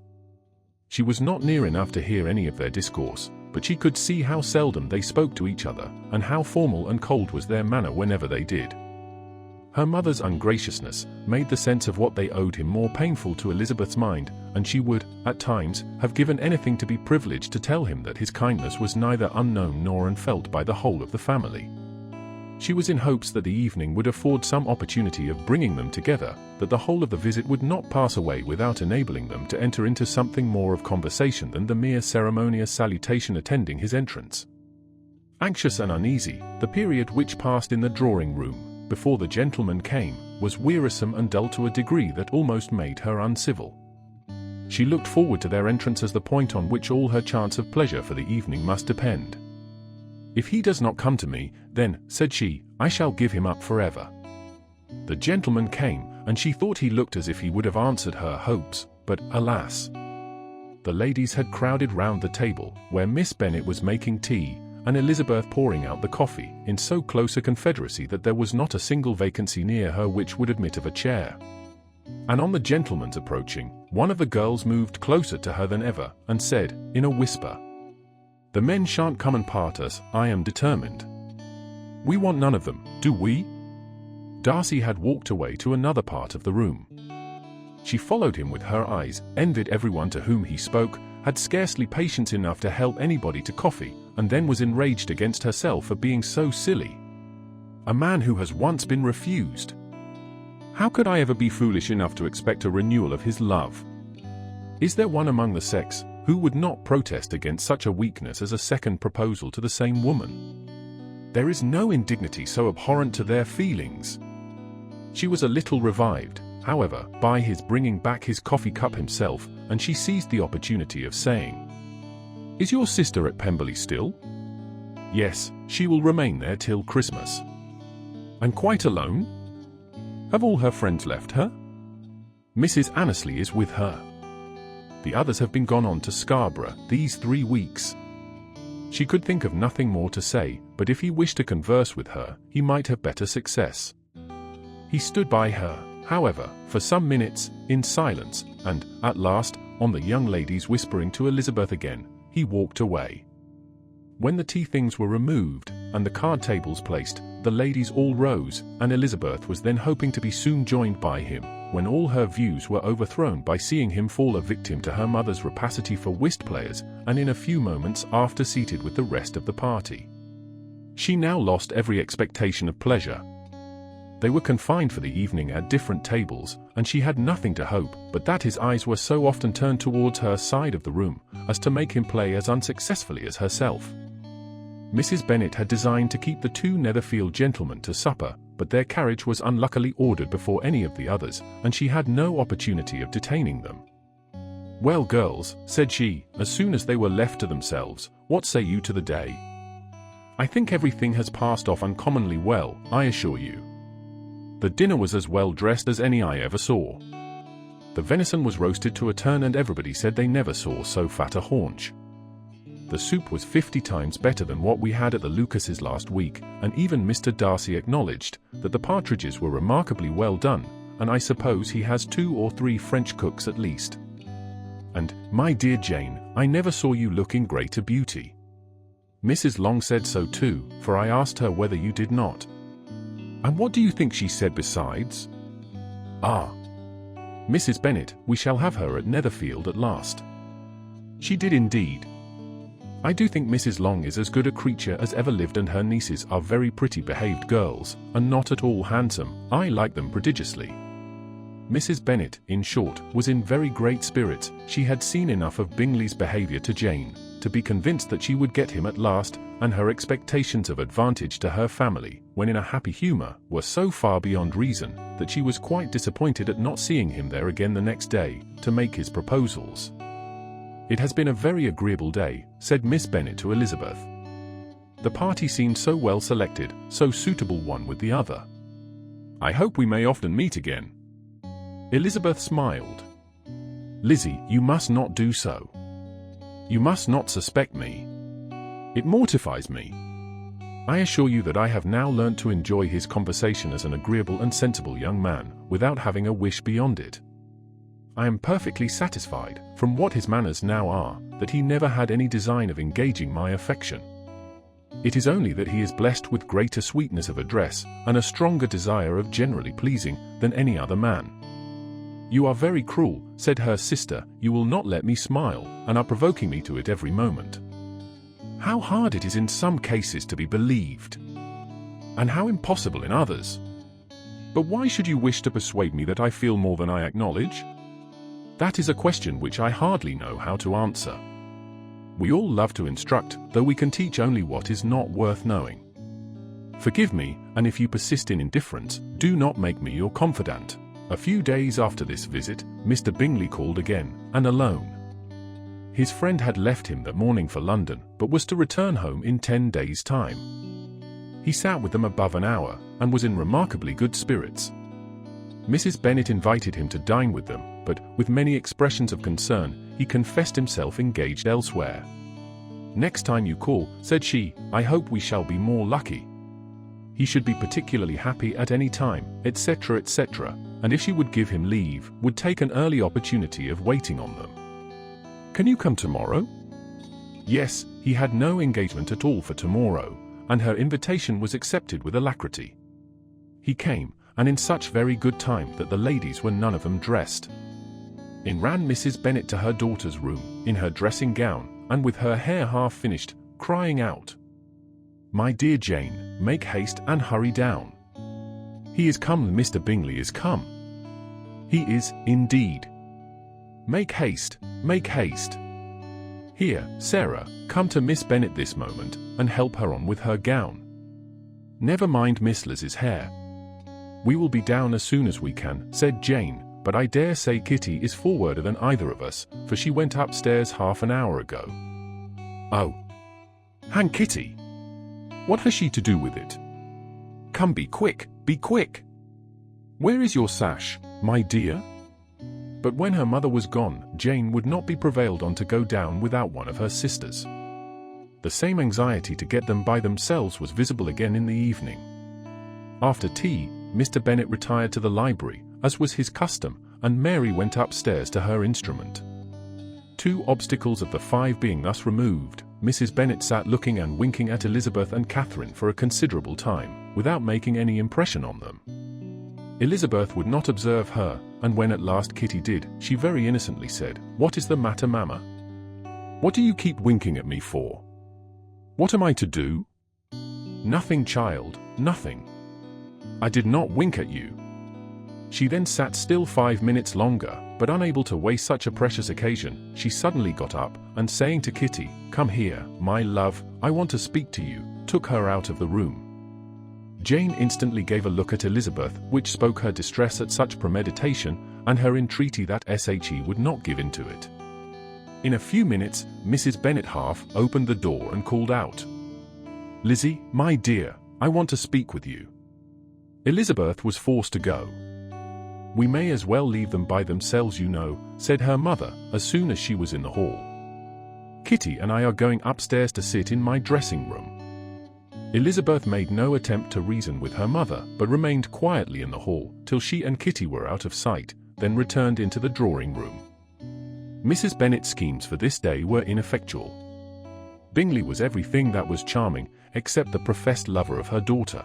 She was not near enough to hear any of their discourse, but she could see how seldom they spoke to each other, and how formal and cold was their manner whenever they did. Her mother's ungraciousness made the sense of what they owed him more painful to Elizabeth's mind, and she would, at times, have given anything to be privileged to tell him that his kindness was neither unknown nor unfelt by the whole of the family. She was in hopes that the evening would afford some opportunity of bringing them together, that the whole of the visit would not pass away without enabling them to enter into something more of conversation than the mere ceremonious salutation attending his entrance. Anxious and uneasy, the period which passed in the drawing-room, before the gentlemen came, was wearisome and dull to a degree that almost made her uncivil. She looked forward to their entrance as the point on which all her chance of pleasure for the evening must depend. "If he does not come to me, then," said she, "I shall give him up forever." The gentleman came, and she thought he looked as if he would have answered her hopes, but, alas! The ladies had crowded round the table, where Miss Bennet was making tea, and Elizabeth pouring out the coffee, in so close a confederacy that there was not a single vacancy near her which would admit of a chair. And on the gentleman's approaching, one of the girls moved closer to her than ever, and said, in a whisper, "The men shan't come and part us, I am determined. We want none of them, do we?" Darcy had walked away to another part of the room. She followed him with her eyes, envied everyone to whom he spoke, had scarcely patience enough to help anybody to coffee, and then was enraged against herself for being so silly. A man who has once been refused. How could I ever be foolish enough to expect a renewal of his love? Is there one among the sex who would not protest against such a weakness as a second proposal to the same woman? There is no indignity so abhorrent to their feelings. She was a little revived, however, by his bringing back his coffee cup himself, and she seized the opportunity of saying, "Is your sister at Pemberley still?" "Yes, she will remain there till Christmas." "And quite alone? Have all her friends left her?" "Mrs. Annesley is with her. The others have been gone on to Scarborough these 3 weeks." She could think of nothing more to say, but if he wished to converse with her, he might have better success. He stood by her, however, for some minutes, in silence, and, at last, on the young ladies whispering to Elizabeth again, he walked away. When the tea things were removed, and the card tables placed, the ladies all rose, and Elizabeth was then hoping to be soon joined by him, when all her views were overthrown by seeing him fall a victim to her mother's rapacity for whist players, and in a few moments after seated with the rest of the party. She now lost every expectation of pleasure. They were confined for the evening at different tables, and she had nothing to hope but that his eyes were so often turned towards her side of the room, as to make him play as unsuccessfully as herself. Mrs. Bennet had designed to keep the two Netherfield gentlemen to supper, but their carriage was unluckily ordered before any of the others, and she had no opportunity of detaining them. "Well, girls," said she, as soon as they were left to themselves, "what say you to the day? I think everything has passed off uncommonly well, I assure you. The dinner was as well dressed as any I ever saw. The venison was roasted to a turn, and everybody said they never saw so fat a haunch. The soup was 50 times better than what we had at the Lucases last week, and even Mr. Darcy acknowledged that the partridges were remarkably well done, and I suppose he has 2 or 3 French cooks at least. And, my dear Jane, I never saw you look in greater beauty. Mrs. Long said so too, for I asked her whether you did not. And what do you think she said besides? Ah, Mrs. Bennet, we shall have her at Netherfield at last. She did indeed. I do think Mrs. Long is as good a creature as ever lived, and her nieces are very pretty behaved girls, and not at all handsome. I like them prodigiously." Mrs. Bennet, in short, was in very great spirits. She had seen enough of Bingley's behaviour to Jane to be convinced that she would get him at last, and her expectations of advantage to her family, when in a happy humour, were so far beyond reason, that she was quite disappointed at not seeing him there again the next day, to make his proposals. "It has been a very agreeable day," said Miss Bennet to Elizabeth. "The party seemed so well selected, so suitable one with the other. I hope we may often meet again." Elizabeth smiled. "Lizzie, you must not do so. You must not suspect me. It mortifies me. I assure you that I have now learnt to enjoy his conversation as an agreeable and sensible young man, without having a wish beyond it. I am perfectly satisfied, from what his manners now are, that he never had any design of engaging my affection. It is only that he is blessed with greater sweetness of address, and a stronger desire of generally pleasing, than any other man." "You are very cruel," said her sister. "You will not let me smile, and are provoking me to it every moment. How hard it is in some cases to be believed, and how impossible in others. But why should you wish to persuade me that I feel more than I acknowledge? That is a question which I hardly know how to answer. We all love to instruct, though we can teach only what is not worth knowing. Forgive me, and if you persist in indifference, do not make me your confidant." A few days after this visit, Mr. Bingley called again, and alone. His friend had left him that morning for London, but was to return home in 10 days' time. He sat with them above an hour, and was in remarkably good spirits. Mrs. Bennet invited him to dine with them, but, with many expressions of concern, he confessed himself engaged elsewhere. "Next time you call," said she, "I hope we shall be more lucky. He should be particularly happy at any time," etc., etc., and if she would give him leave, would take an early opportunity of waiting on them. "Can you come tomorrow?" Yes, he had no engagement at all for tomorrow, and her invitation was accepted with alacrity. He came, and in such very good time that the ladies were none of them dressed. In ran Mrs. Bennet to her daughter's room, in her dressing gown, and with her hair half finished, crying out, "My dear Jane, make haste and hurry down. He is come, Mr. Bingley is come. He is, indeed. Make haste, make haste. Here, Sarah, come to Miss Bennet this moment, and help her on with her gown. Never mind Miss Liz's hair. We will be down as soon as we can," said Jane, "but I dare say Kitty is forwarder than either of us, for she went upstairs half an hour ago." "Oh, hang Kitty! What has she to do with it? Come, be quick, be quick! Where is your sash, my dear?" But when her mother was gone, Jane would not be prevailed on to go down without one of her sisters. The same anxiety to get them by themselves was visible again in the evening. After tea, Mr. Bennet retired to the library, as was his custom, and Mary went upstairs to her instrument. 2 obstacles of the 5 being thus removed, Mrs. Bennet sat looking and winking at Elizabeth and Catherine for a considerable time, without making any impression on them. Elizabeth would not observe her, and when at last Kitty did, she very innocently said, "What is the matter, mamma? What do you keep winking at me for? What am I to do?" "Nothing, child, nothing. I did not wink at you." She then sat still 5 minutes longer, but unable to waste such a precious occasion, she suddenly got up, and saying to Kitty, "Come here, my love, I want to speak to you," took her out of the room. Jane instantly gave a look at Elizabeth, which spoke her distress at such premeditation, and her entreaty that she would not give in to it. In a few minutes, Mrs. Bennet half opened the door and called out, "Lizzie, my dear, I want to speak with you." Elizabeth was forced to go. "We may as well leave them by themselves, you know," said her mother, as soon as she was in the hall. "Kitty and I are going upstairs to sit in my dressing room." Elizabeth made no attempt to reason with her mother, but remained quietly in the hall till she and Kitty were out of sight, then returned into the drawing room. Mrs. Bennet's schemes for this day were ineffectual. Bingley was everything that was charming, except the professed lover of her daughter.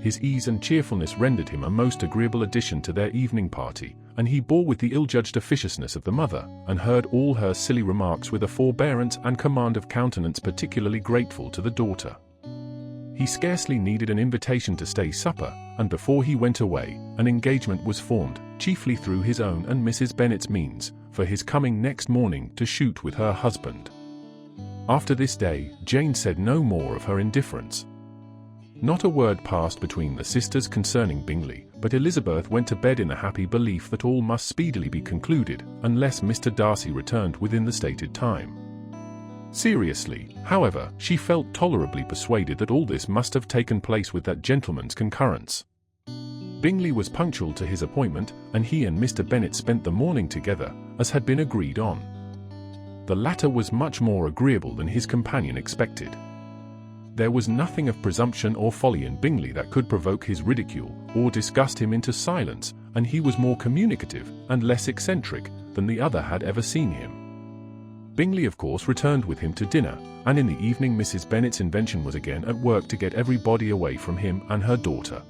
His ease and cheerfulness rendered him a most agreeable addition to their evening party, and he bore with the ill-judged officiousness of the mother, and heard all her silly remarks with a forbearance and command of countenance particularly grateful to the daughter. He scarcely needed an invitation to stay supper, and before he went away, an engagement was formed, chiefly through his own and Mrs. Bennet's means, for his coming next morning to shoot with her husband. After this day, Jane said no more of her indifference. Not a word passed between the sisters concerning Bingley, but Elizabeth went to bed in the happy belief that all must speedily be concluded, unless Mr. Darcy returned within the stated time. Seriously, however, she felt tolerably persuaded that all this must have taken place with that gentleman's concurrence. Bingley was punctual to his appointment, and he and Mr. Bennet spent the morning together, as had been agreed on. The latter was much more agreeable than his companion expected. There was nothing of presumption or folly in Bingley that could provoke his ridicule, or disgust him into silence, and he was more communicative, and less eccentric, than the other had ever seen him. Bingley of course returned with him to dinner, and in the evening Mrs. Bennet's invention was again at work to get everybody away from him and her daughter.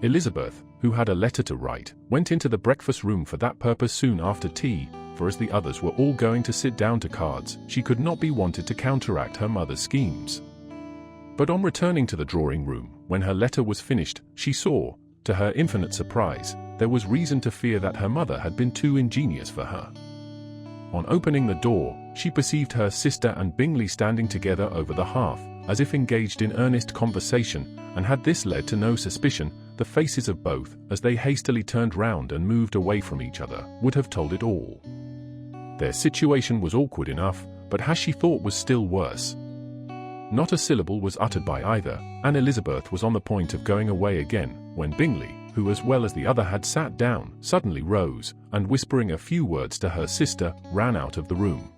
Elizabeth, who had a letter to write, went into the breakfast room for that purpose soon after tea, for as the others were all going to sit down to cards, she could not be wanted to counteract her mother's schemes. But on returning to the drawing room, when her letter was finished, she saw, to her infinite surprise, there was reason to fear that her mother had been too ingenious for her. On opening the door, she perceived her sister and Bingley standing together over the hearth, as if engaged in earnest conversation, and had this led to no suspicion, the faces of both, as they hastily turned round and moved away from each other, would have told it all. Their situation was awkward enough, but as she thought was still worse. Not a syllable was uttered by either, and Elizabeth was on the point of going away again, when Bingley, who as well as the other had sat down, suddenly rose, and whispering a few words to her sister, ran out of the room.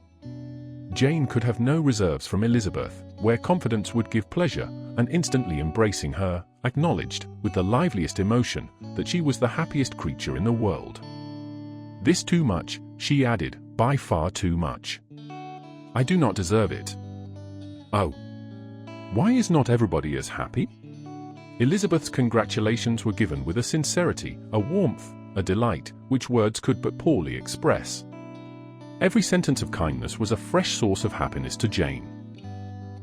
Jane could have no reserves from Elizabeth, where confidence would give pleasure, and instantly embracing her, acknowledged, with the liveliest emotion, that she was the happiest creature in the world. This too much, she added, by far too much. I do not deserve it. Oh. Why is not everybody as happy? Elizabeth's congratulations were given with a sincerity, a warmth, a delight, which words could but poorly express. Every sentence of kindness was a fresh source of happiness to Jane.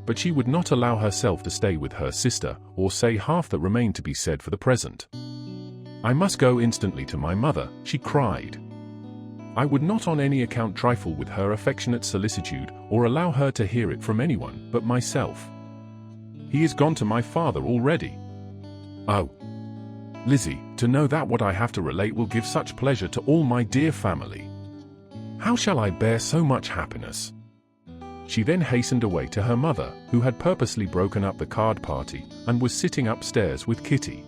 But she would not allow herself to stay with her sister, or say half that remained to be said for the present. I must go instantly to my mother, she cried. I would not on any account trifle with her affectionate solicitude, or allow her to hear it from anyone but myself. He is gone to my father already. Oh, Lizzie, to know that what I have to relate will give such pleasure to all my dear family. How shall I bear so much happiness? She then hastened away to her mother, who had purposely broken up the card party, and was sitting upstairs with Kitty.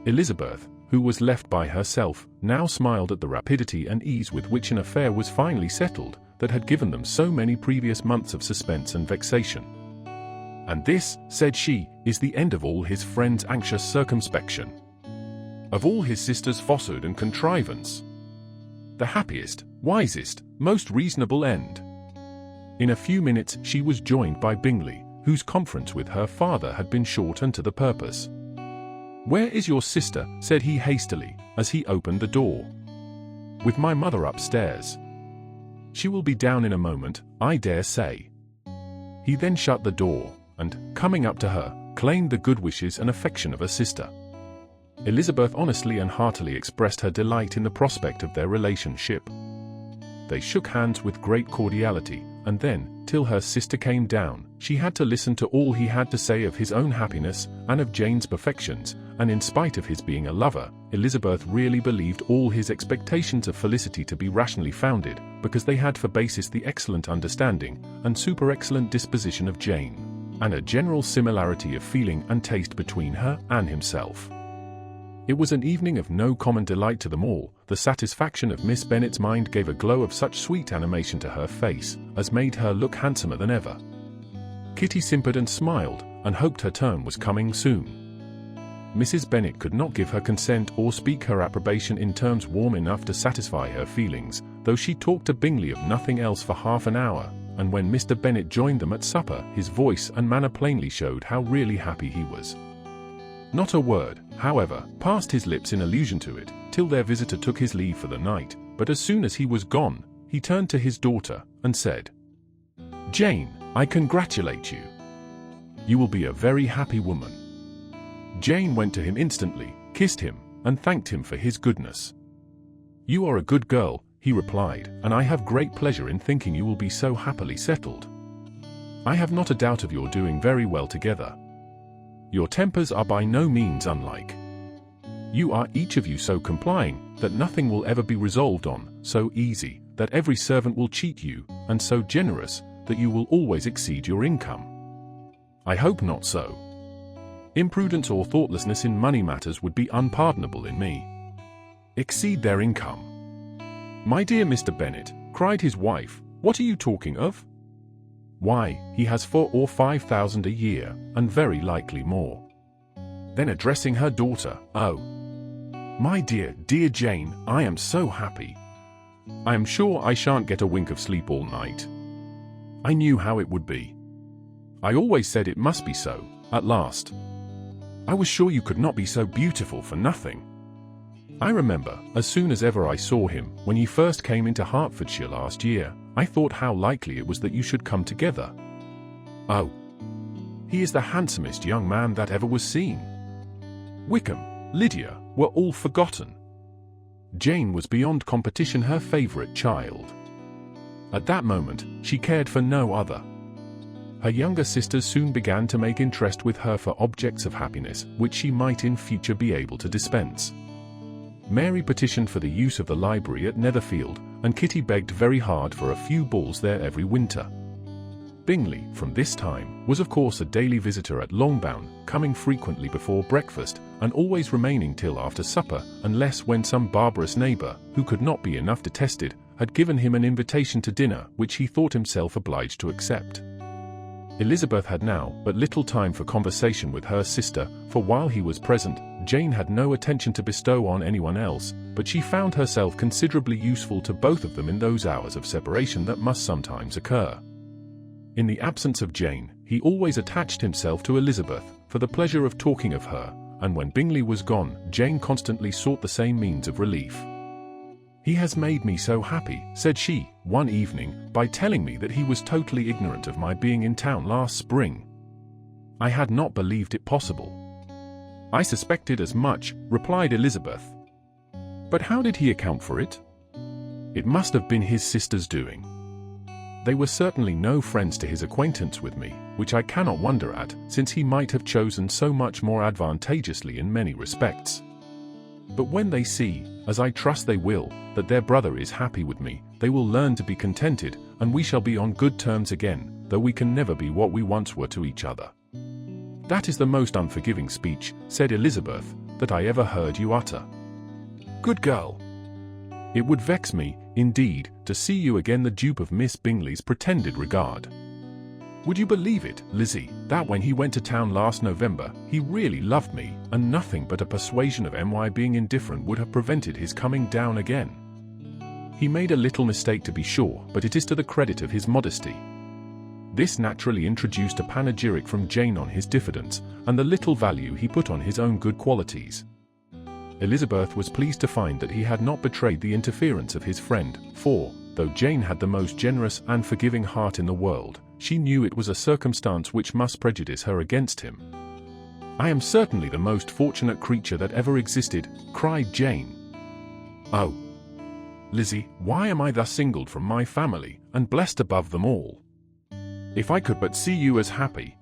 Elizabeth, who was left by herself, now smiled at the rapidity and ease with which an affair was finally settled, that had given them so many previous months of suspense and vexation. And this, said she, is the end of all his friend's anxious circumspection. Of all his sister's falsehood and contrivance. The happiest, wisest, most reasonable end. In a few minutes she was joined by Bingley, whose conference with her father had been short and to the purpose. Where is your sister? Said he hastily, as he opened the door. With my mother upstairs. She will be down in a moment, I dare say. He then shut the door, and, coming up to her, claimed the good wishes and affection of a sister. Elizabeth honestly and heartily expressed her delight in the prospect of their relationship. They shook hands with great cordiality, and then, till her sister came down, she had to listen to all he had to say of his own happiness, and of Jane's perfections, and in spite of his being a lover, Elizabeth really believed all his expectations of felicity to be rationally founded, because they had for basis the excellent understanding, and super-excellent disposition of Jane, and a general similarity of feeling and taste between her and himself. It was an evening of no common delight to them all. The satisfaction of Miss Bennet's mind gave a glow of such sweet animation to her face, as made her look handsomer than ever. Kitty simpered and smiled, and hoped her turn was coming soon. Mrs. Bennet could not give her consent or speak her approbation in terms warm enough to satisfy her feelings, though she talked to Bingley of nothing else for half an hour, and when Mr. Bennet joined them at supper, his voice and manner plainly showed how really happy he was. Not a word, however, passed his lips in allusion to it, till their visitor took his leave for the night, but as soon as he was gone, he turned to his daughter, and said, "Jane, I congratulate you. You will be a very happy woman." Jane went to him instantly, kissed him, and thanked him for his goodness. "You are a good girl," he replied, "and I have great pleasure in thinking you will be so happily settled. I have not a doubt of your doing very well together. Your tempers are by no means unlike. You are each of you so complying, that nothing will ever be resolved on, so easy, that every servant will cheat you, and so generous, that you will always exceed your income. I hope not so. Imprudence or thoughtlessness in money matters would be unpardonable in me. Exceed their income. My dear Mr. Bennet, cried his wife, what are you talking of? Why, he has 4,000 or 5,000 a year, and very likely more. Then addressing her daughter, oh, my dear, dear Jane, I am so happy. I am sure I shan't get a wink of sleep all night. I knew how it would be. I always said it must be so, at last. I was sure you could not be so beautiful for nothing. I remember, as soon as ever I saw him, when he first came into Hertfordshire last year, I thought how likely it was that you should come together. Oh, he is the handsomest young man that ever was seen. Wickham, Lydia, were all forgotten. Jane was beyond competition her favourite child. At that moment, she cared for no other. Her younger sisters soon began to make interest with her for objects of happiness, which she might in future be able to dispense. Mary petitioned for the use of the library at Netherfield, and Kitty begged very hard for a few balls there every winter. Bingley, from this time, was of course a daily visitor at Longbourn, coming frequently before breakfast, and always remaining till after supper, unless when some barbarous neighbour, who could not be enough detested, had given him an invitation to dinner which he thought himself obliged to accept. Elizabeth had now but little time for conversation with her sister, for while he was present, Jane had no attention to bestow on anyone else, but she found herself considerably useful to both of them in those hours of separation that must sometimes occur. In the absence of Jane, he always attached himself to Elizabeth, for the pleasure of talking of her, and when Bingley was gone, Jane constantly sought the same means of relief. "He has made me so happy," said she, one evening, "by telling me that he was totally ignorant of my being in town last spring. I had not believed it possible." "I suspected as much," replied Elizabeth. "But how did he account for it?" "It must have been his sister's doing. They were certainly no friends to his acquaintance with me, which I cannot wonder at, since he might have chosen so much more advantageously in many respects. But when they see, as I trust they will, that their brother is happy with me, they will learn to be contented, and we shall be on good terms again, though we can never be what we once were to each other." "That is the most unforgiving speech," said Elizabeth, "that I ever heard you utter. Good girl! It would vex me, indeed, to see you again the dupe of Miss Bingley's pretended regard. Would you believe it, Lizzie, that when he went to town last November, he really loved me, and nothing but a persuasion of my being indifferent would have prevented his coming down again? He made a little mistake to be sure, but it is to the credit of his modesty." This naturally introduced a panegyric from Jane on his diffidence, and the little value he put on his own good qualities. Elizabeth was pleased to find that he had not betrayed the interference of his friend, for, though Jane had the most generous and forgiving heart in the world, she knew it was a circumstance which must prejudice her against him. "I am certainly the most fortunate creature that ever existed," cried Jane. "Oh, Lizzie, why am I thus singled from my family, and blessed above them all? If I could but see you as happy!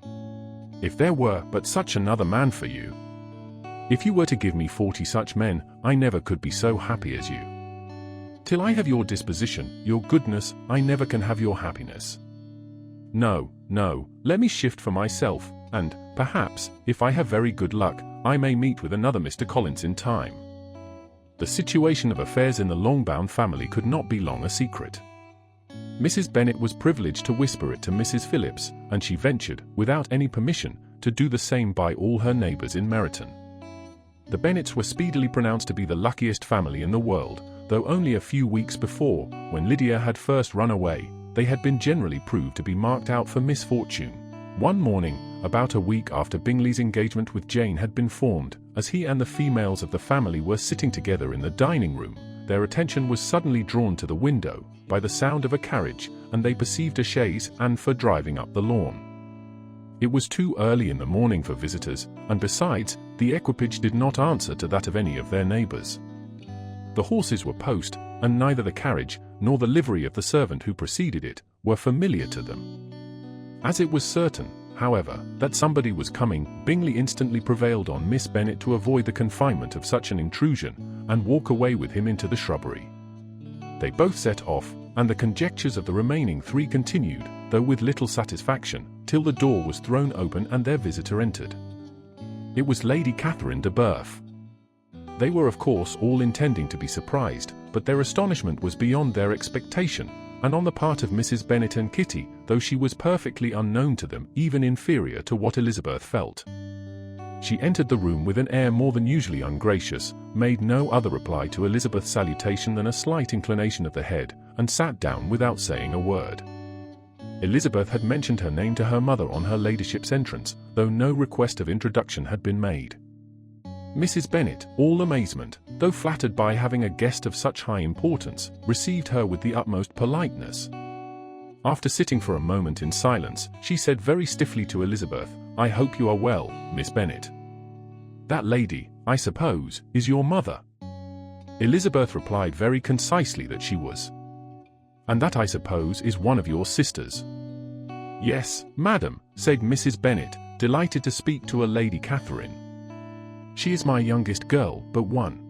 If there were but such another man for you! If you were to give me 40 such men, I never could be so happy as you. Till I have your disposition, your goodness, I never can have your happiness. No, no, let me shift for myself, and, perhaps, if I have very good luck, I may meet with another Mr. Collins in time." The situation of affairs in the Longbourn family could not be long a secret. Mrs. Bennet was privileged to whisper it to Mrs. Phillips, and she ventured, without any permission, to do the same by all her neighbours in Meryton. The Bennets were speedily pronounced to be the luckiest family in the world, though only a few weeks before, when Lydia had first run away, they had been generally proved to be marked out for misfortune. One morning, about a week after Bingley's engagement with Jane had been formed, as he and the females of the family were sitting together in the dining room, their attention was suddenly drawn to the window by the sound of a carriage, and they perceived a chaise and four driving up the lawn. It was too early in the morning for visitors, and besides, the equipage did not answer to that of any of their neighbours. The horses were post, and neither the carriage, nor the livery of the servant who preceded it, were familiar to them. As it was certain, however, that somebody was coming, Bingley instantly prevailed on Miss Bennet to avoid the confinement of such an intrusion, and walk away with him into the shrubbery. They both set off, and the conjectures of the remaining three continued, though with little satisfaction, till the door was thrown open and their visitor entered. It was Lady Catherine de Bourgh. They were of course all intending to be surprised, but their astonishment was beyond their expectation, and on the part of Mrs. Bennet and Kitty, though she was perfectly unknown to them, even inferior to what Elizabeth felt. She entered the room with an air more than usually ungracious, made no other reply to Elizabeth's salutation than a slight inclination of the head, and sat down without saying a word. Elizabeth had mentioned her name to her mother on her ladyship's entrance, though no request of introduction had been made. Mrs. Bennet, all amazement, though flattered by having a guest of such high importance, received her with the utmost politeness. After sitting for a moment in silence, she said very stiffly to Elizabeth, "I hope you are well, Miss Bennet. That lady, I suppose, is your mother?" Elizabeth replied very concisely that she was. "And that, I suppose, is one of your sisters?" "Yes, madam," said Mrs. Bennet, delighted to speak to a Lady Catherine. "She is my youngest girl, but one.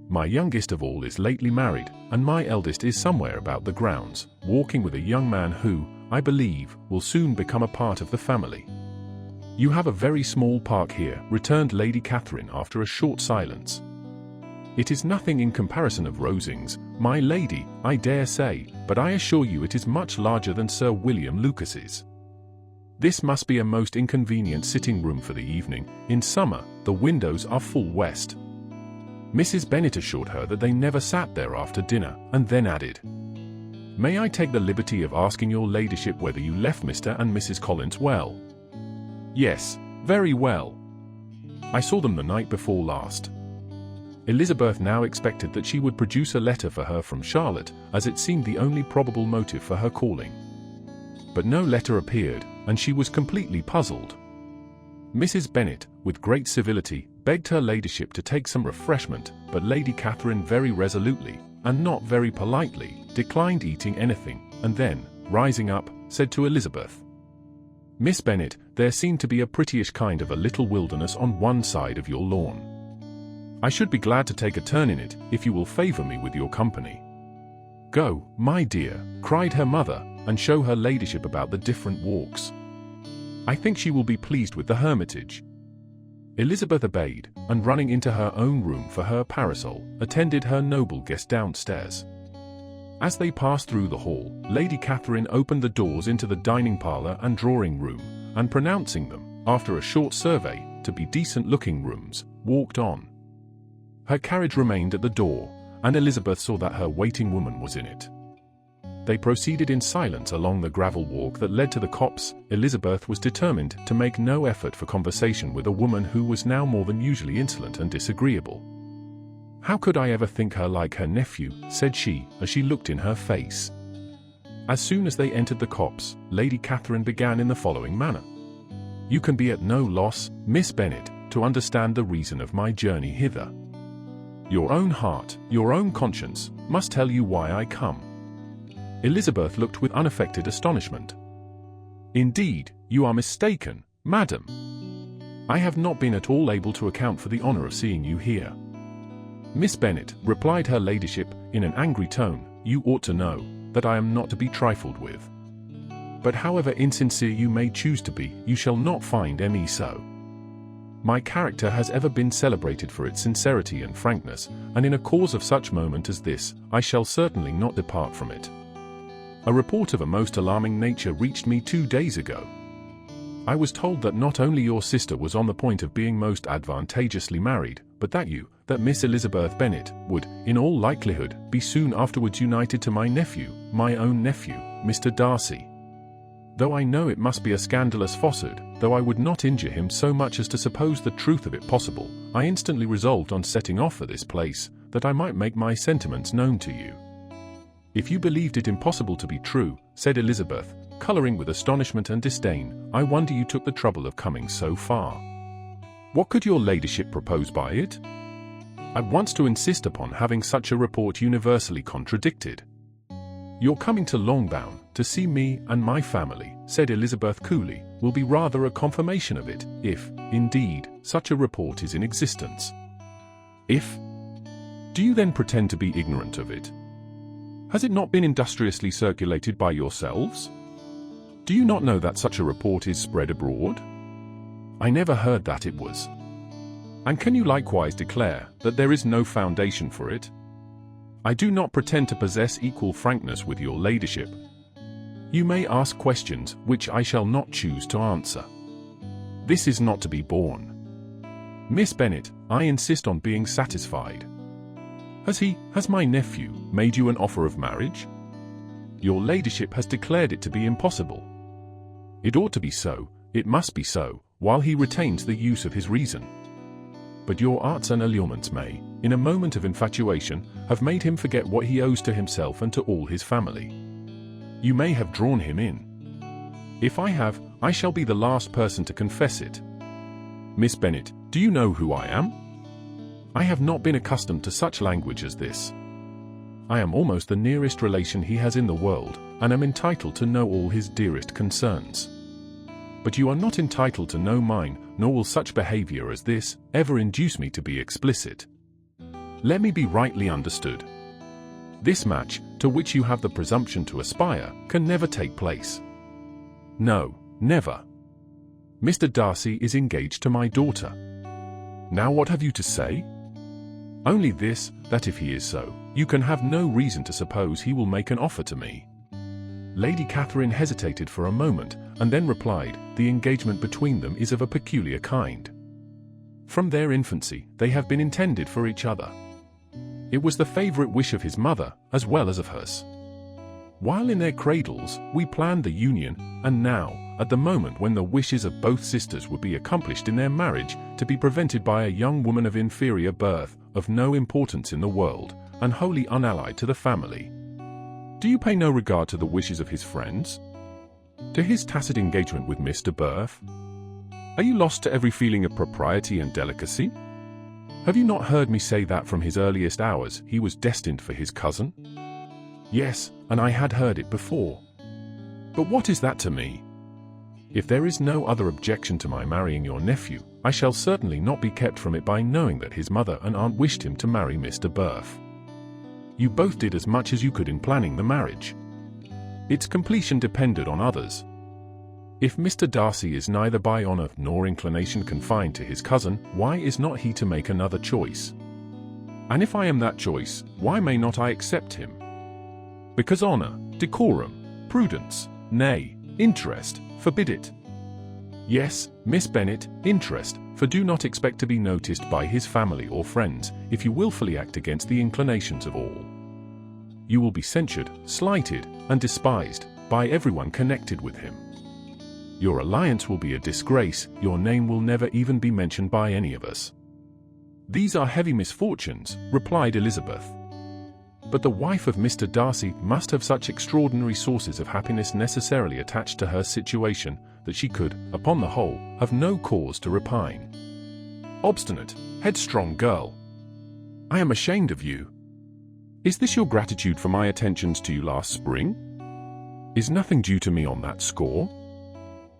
My youngest of all is lately married, and my eldest is somewhere about the grounds, walking with a young man who, I believe, will soon become a part of the family." "You have a very small park here," returned Lady Catherine after a short silence. "It is nothing in comparison of Rosings, my lady, I dare say, but I assure you it is much larger than Sir William Lucas's. This must be a most inconvenient sitting room for the evening. In summer, the windows are full west." Mrs. Bennet assured her that they never sat there after dinner, and then added, "May I take the liberty of asking your ladyship whether you left Mr. and Mrs. Collins well?" "Yes, very well. I saw them the night before last." Elizabeth now expected that she would produce a letter for her from Charlotte, as it seemed the only probable motive for her calling. But no letter appeared, and she was completely puzzled. Mrs. Bennet, with great civility, begged her ladyship to take some refreshment, but Lady Catherine very resolutely, and not very politely, declined eating anything, and then, rising up, said to Elizabeth, "Miss Bennet, there seemed to be a prettyish kind of a little wilderness on one side of your lawn. I should be glad to take a turn in it, if you will favour me with your company." "Go, my dear," cried her mother, "and show her ladyship about the different walks. I think she will be pleased with the hermitage." Elizabeth obeyed, and running into her own room for her parasol, attended her noble guest downstairs. As they passed through the hall, Lady Catherine opened the doors into the dining parlour and drawing room, and pronouncing them, after a short survey, to be decent-looking rooms, walked on. Her carriage remained at the door, and Elizabeth saw that her waiting woman was in it. They proceeded in silence along the gravel walk that led to the copse. Elizabeth was determined to make no effort for conversation with a woman who was now more than usually insolent and disagreeable. "How could I ever think her like her nephew?" said she, as she looked in her face. As soon as they entered the copse, Lady Catherine began in the following manner. You can be at no loss, Miss Bennet, to understand the reason of my journey hither. Your own heart, your own conscience, must tell you why I come." Elizabeth looked with unaffected astonishment. "Indeed, you are mistaken, madam. I have not been at all able to account for the honor of seeing you here." "Miss Bennet," replied her ladyship, in an angry tone, "you ought to know that I am not to be trifled with. But however insincere you may choose to be, you shall not find me so. My character has ever been celebrated for its sincerity and frankness, and in a cause of such moment as this, I shall certainly not depart from it. A report of a most alarming nature reached me 2 days ago. I was told that not only your sister was on the point of being most advantageously married, but that Miss Elizabeth Bennet, would, in all likelihood, be soon afterwards united to my nephew, my own nephew, Mr. Darcy. Though I know it must be a scandalous falsehood, though I would not injure him so much as to suppose the truth of it possible, I instantly resolved on setting off for this place, that I might make my sentiments known to you." "If you believed it impossible to be true," said Elizabeth, colouring with astonishment and disdain, "I wonder you took the trouble of coming so far. What could your ladyship propose by it? I want to insist upon having such a report universally contradicted." "Your coming to Longbourn to see me and my family," said Elizabeth coolly, "will be rather a confirmation of it, if, indeed, such a report is in existence." "If? Do you then pretend to be ignorant of it? Has it not been industriously circulated by yourselves? Do you not know that such a report is spread abroad? I never heard that it was. And can you likewise declare that there is no foundation for it? I do not pretend to possess equal frankness with your ladyship. You may ask questions which I shall not choose to answer. This is not to be borne. Miss Bennet, I insist on being satisfied. Has my nephew made you an offer of marriage? Your ladyship has declared it to be impossible. It ought to be so, it must be so, while he retains the use of his reason. But your arts and allurements may, in a moment of infatuation, have made him forget what he owes to himself and to all his family. You may have drawn him in. If I have, I shall be the last person to confess it. Miss Bennet, do you know who I am? I have not been accustomed to such language as this. I am almost the nearest relation he has in the world, and am entitled to know all his dearest concerns. But you are not entitled to know mine, nor will such behavior as this ever induce me to be explicit. Let me be rightly understood. This match, to which you have the presumption to aspire, can never take place. No, never. Mr. Darcy is engaged to my daughter. Now what have you to say? Only this, that if he is so, you can have no reason to suppose he will make an offer to me. Lady Catherine hesitated for a moment, and then replied, the engagement between them is of a peculiar kind. From their infancy, they have been intended for each other. It was the favourite wish of his mother, as well as of hers. While in their cradles, we planned the union, and now, at the moment when the wishes of both sisters would be accomplished in their marriage, to be prevented by a young woman of inferior birth, of no importance in the world, and wholly unallied to the family. Do you pay no regard to the wishes of his friends? To his tacit engagement with Mr. Berth? Are you lost to every feeling of propriety and delicacy? Have you not heard me say that from his earliest hours he was destined for his cousin? Yes, and I had heard it before. But what is that to me? If there is no other objection to my marrying your nephew, I shall certainly not be kept from it by knowing that his mother and aunt wished him to marry Mr. Berth. You both did as much as you could in planning the marriage. Its completion depended on others. If Mr. Darcy is neither by honour nor inclination confined to his cousin, why is not he to make another choice? And if I am that choice, why may not I accept him? Because honour, decorum, prudence, nay, interest, forbid it. Yes, Miss Bennet, interest, for do not expect to be noticed by his family or friends, if you wilfully act against the inclinations of all. You will be censured, slighted, and despised by everyone connected with him. Your alliance will be a disgrace, your name will never even be mentioned by any of us. These are heavy misfortunes, replied Elizabeth. But the wife of Mr. Darcy must have such extraordinary sources of happiness necessarily attached to her situation that she could, upon the whole, have no cause to repine. Obstinate, headstrong girl! I am ashamed of you. Is this your gratitude for my attentions to you last spring? Is nothing due to me on that score?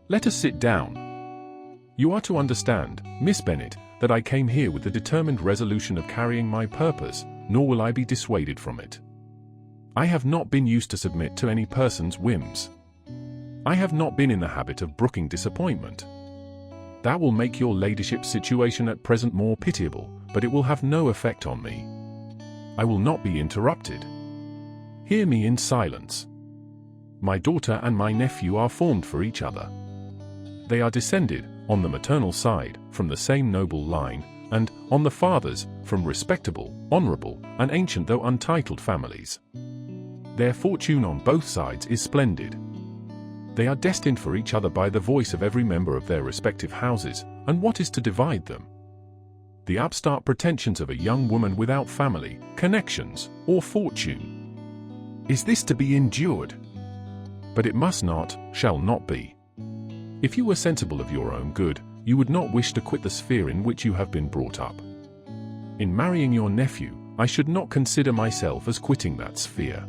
Let us sit down. You are to understand, Miss Bennet, that I came here with the determined resolution of carrying my purpose, nor will I be dissuaded from it. I have not been used to submit to any person's whims. I have not been in the habit of brooking disappointment. That will make your ladyship's situation at present more pitiable, but it will have no effect on me. I will not be interrupted. Hear me in silence. My daughter and my nephew are formed for each other. They are descended, on the maternal side, from the same noble line, and, on the father's, from respectable, honourable, and ancient though untitled families. Their fortune on both sides is splendid. They are destined for each other by the voice of every member of their respective houses, and what is to divide them? The upstart pretensions of a young woman without family, connections, or fortune. Is this to be endured? But it must not, shall not be. If you were sensible of your own good, you would not wish to quit the sphere in which you have been brought up. In marrying your nephew, I should not consider myself as quitting that sphere.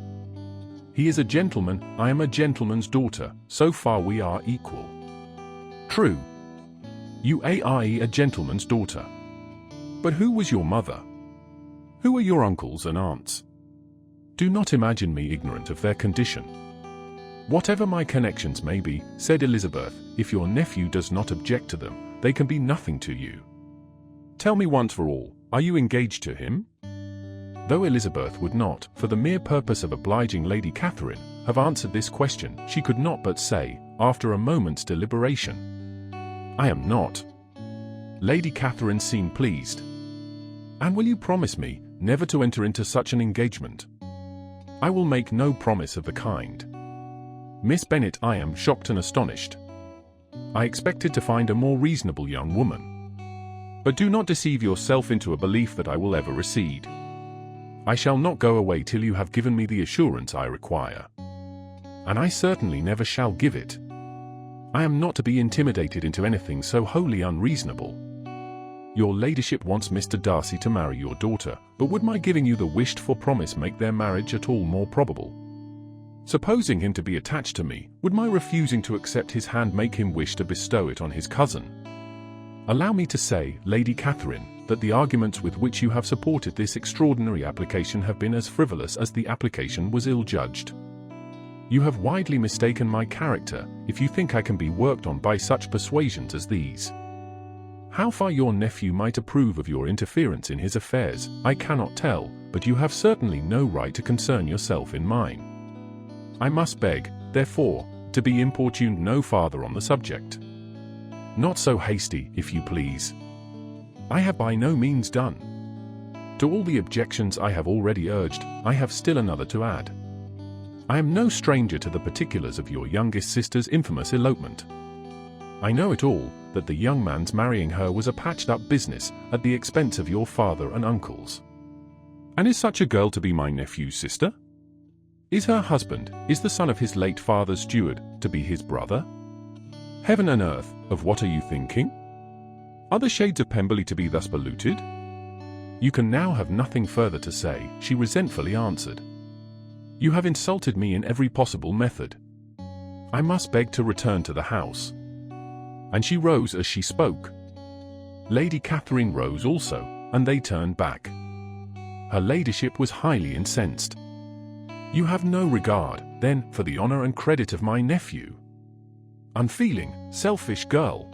He is a gentleman, I am a gentleman's daughter, so far we are equal. True. You are a gentleman's daughter. But who was your mother? Who are your uncles and aunts? Do not imagine me ignorant of their condition. Whatever my connections may be, said Elizabeth, if your nephew does not object to them, they can be nothing to you. Tell me once for all, are you engaged to him? Though Elizabeth would not, for the mere purpose of obliging Lady Catherine, have answered this question, she could not but say, after a moment's deliberation, I am not. Lady Catherine seemed pleased. And will you promise me never to enter into such an engagement? I will make no promise of the kind. Miss Bennet, I am shocked and astonished. I expected to find a more reasonable young woman. But do not deceive yourself into a belief that I will ever recede. I shall not go away till you have given me the assurance I require. And I certainly never shall give it. I am not to be intimidated into anything so wholly unreasonable. Your ladyship wants Mr. Darcy to marry your daughter, but would my giving you the wished-for promise make their marriage at all more probable? Supposing him to be attached to me, would my refusing to accept his hand make him wish to bestow it on his cousin? Allow me to say, Lady Catherine, that the arguments with which you have supported this extraordinary application have been as frivolous as the application was ill-judged. You have widely mistaken my character, if you think I can be worked on by such persuasions as these. How far your nephew might approve of your interference in his affairs, I cannot tell, but you have certainly no right to concern yourself in mine. I must beg, therefore, to be importuned no farther on the subject. Not so hasty, if you please. I have by no means done. To all the objections I have already urged, I have still another to add. I am no stranger to the particulars of your youngest sister's infamous elopement. I know it all, that the young man's marrying her was a patched-up business at the expense of your father and uncles. And is such a girl to be my nephew's sister? Is her husband, is the son of his late father's steward, to be his brother? Heaven and earth, of what are you thinking? Are the shades of Pemberley to be thus polluted? You can now have nothing further to say, she resentfully answered. You have insulted me in every possible method. I must beg to return to the house. And she rose as she spoke. Lady Catherine rose also, and they turned back. Her ladyship was highly incensed. You have no regard, then, for the honour and credit of my nephew. Unfeeling, selfish girl.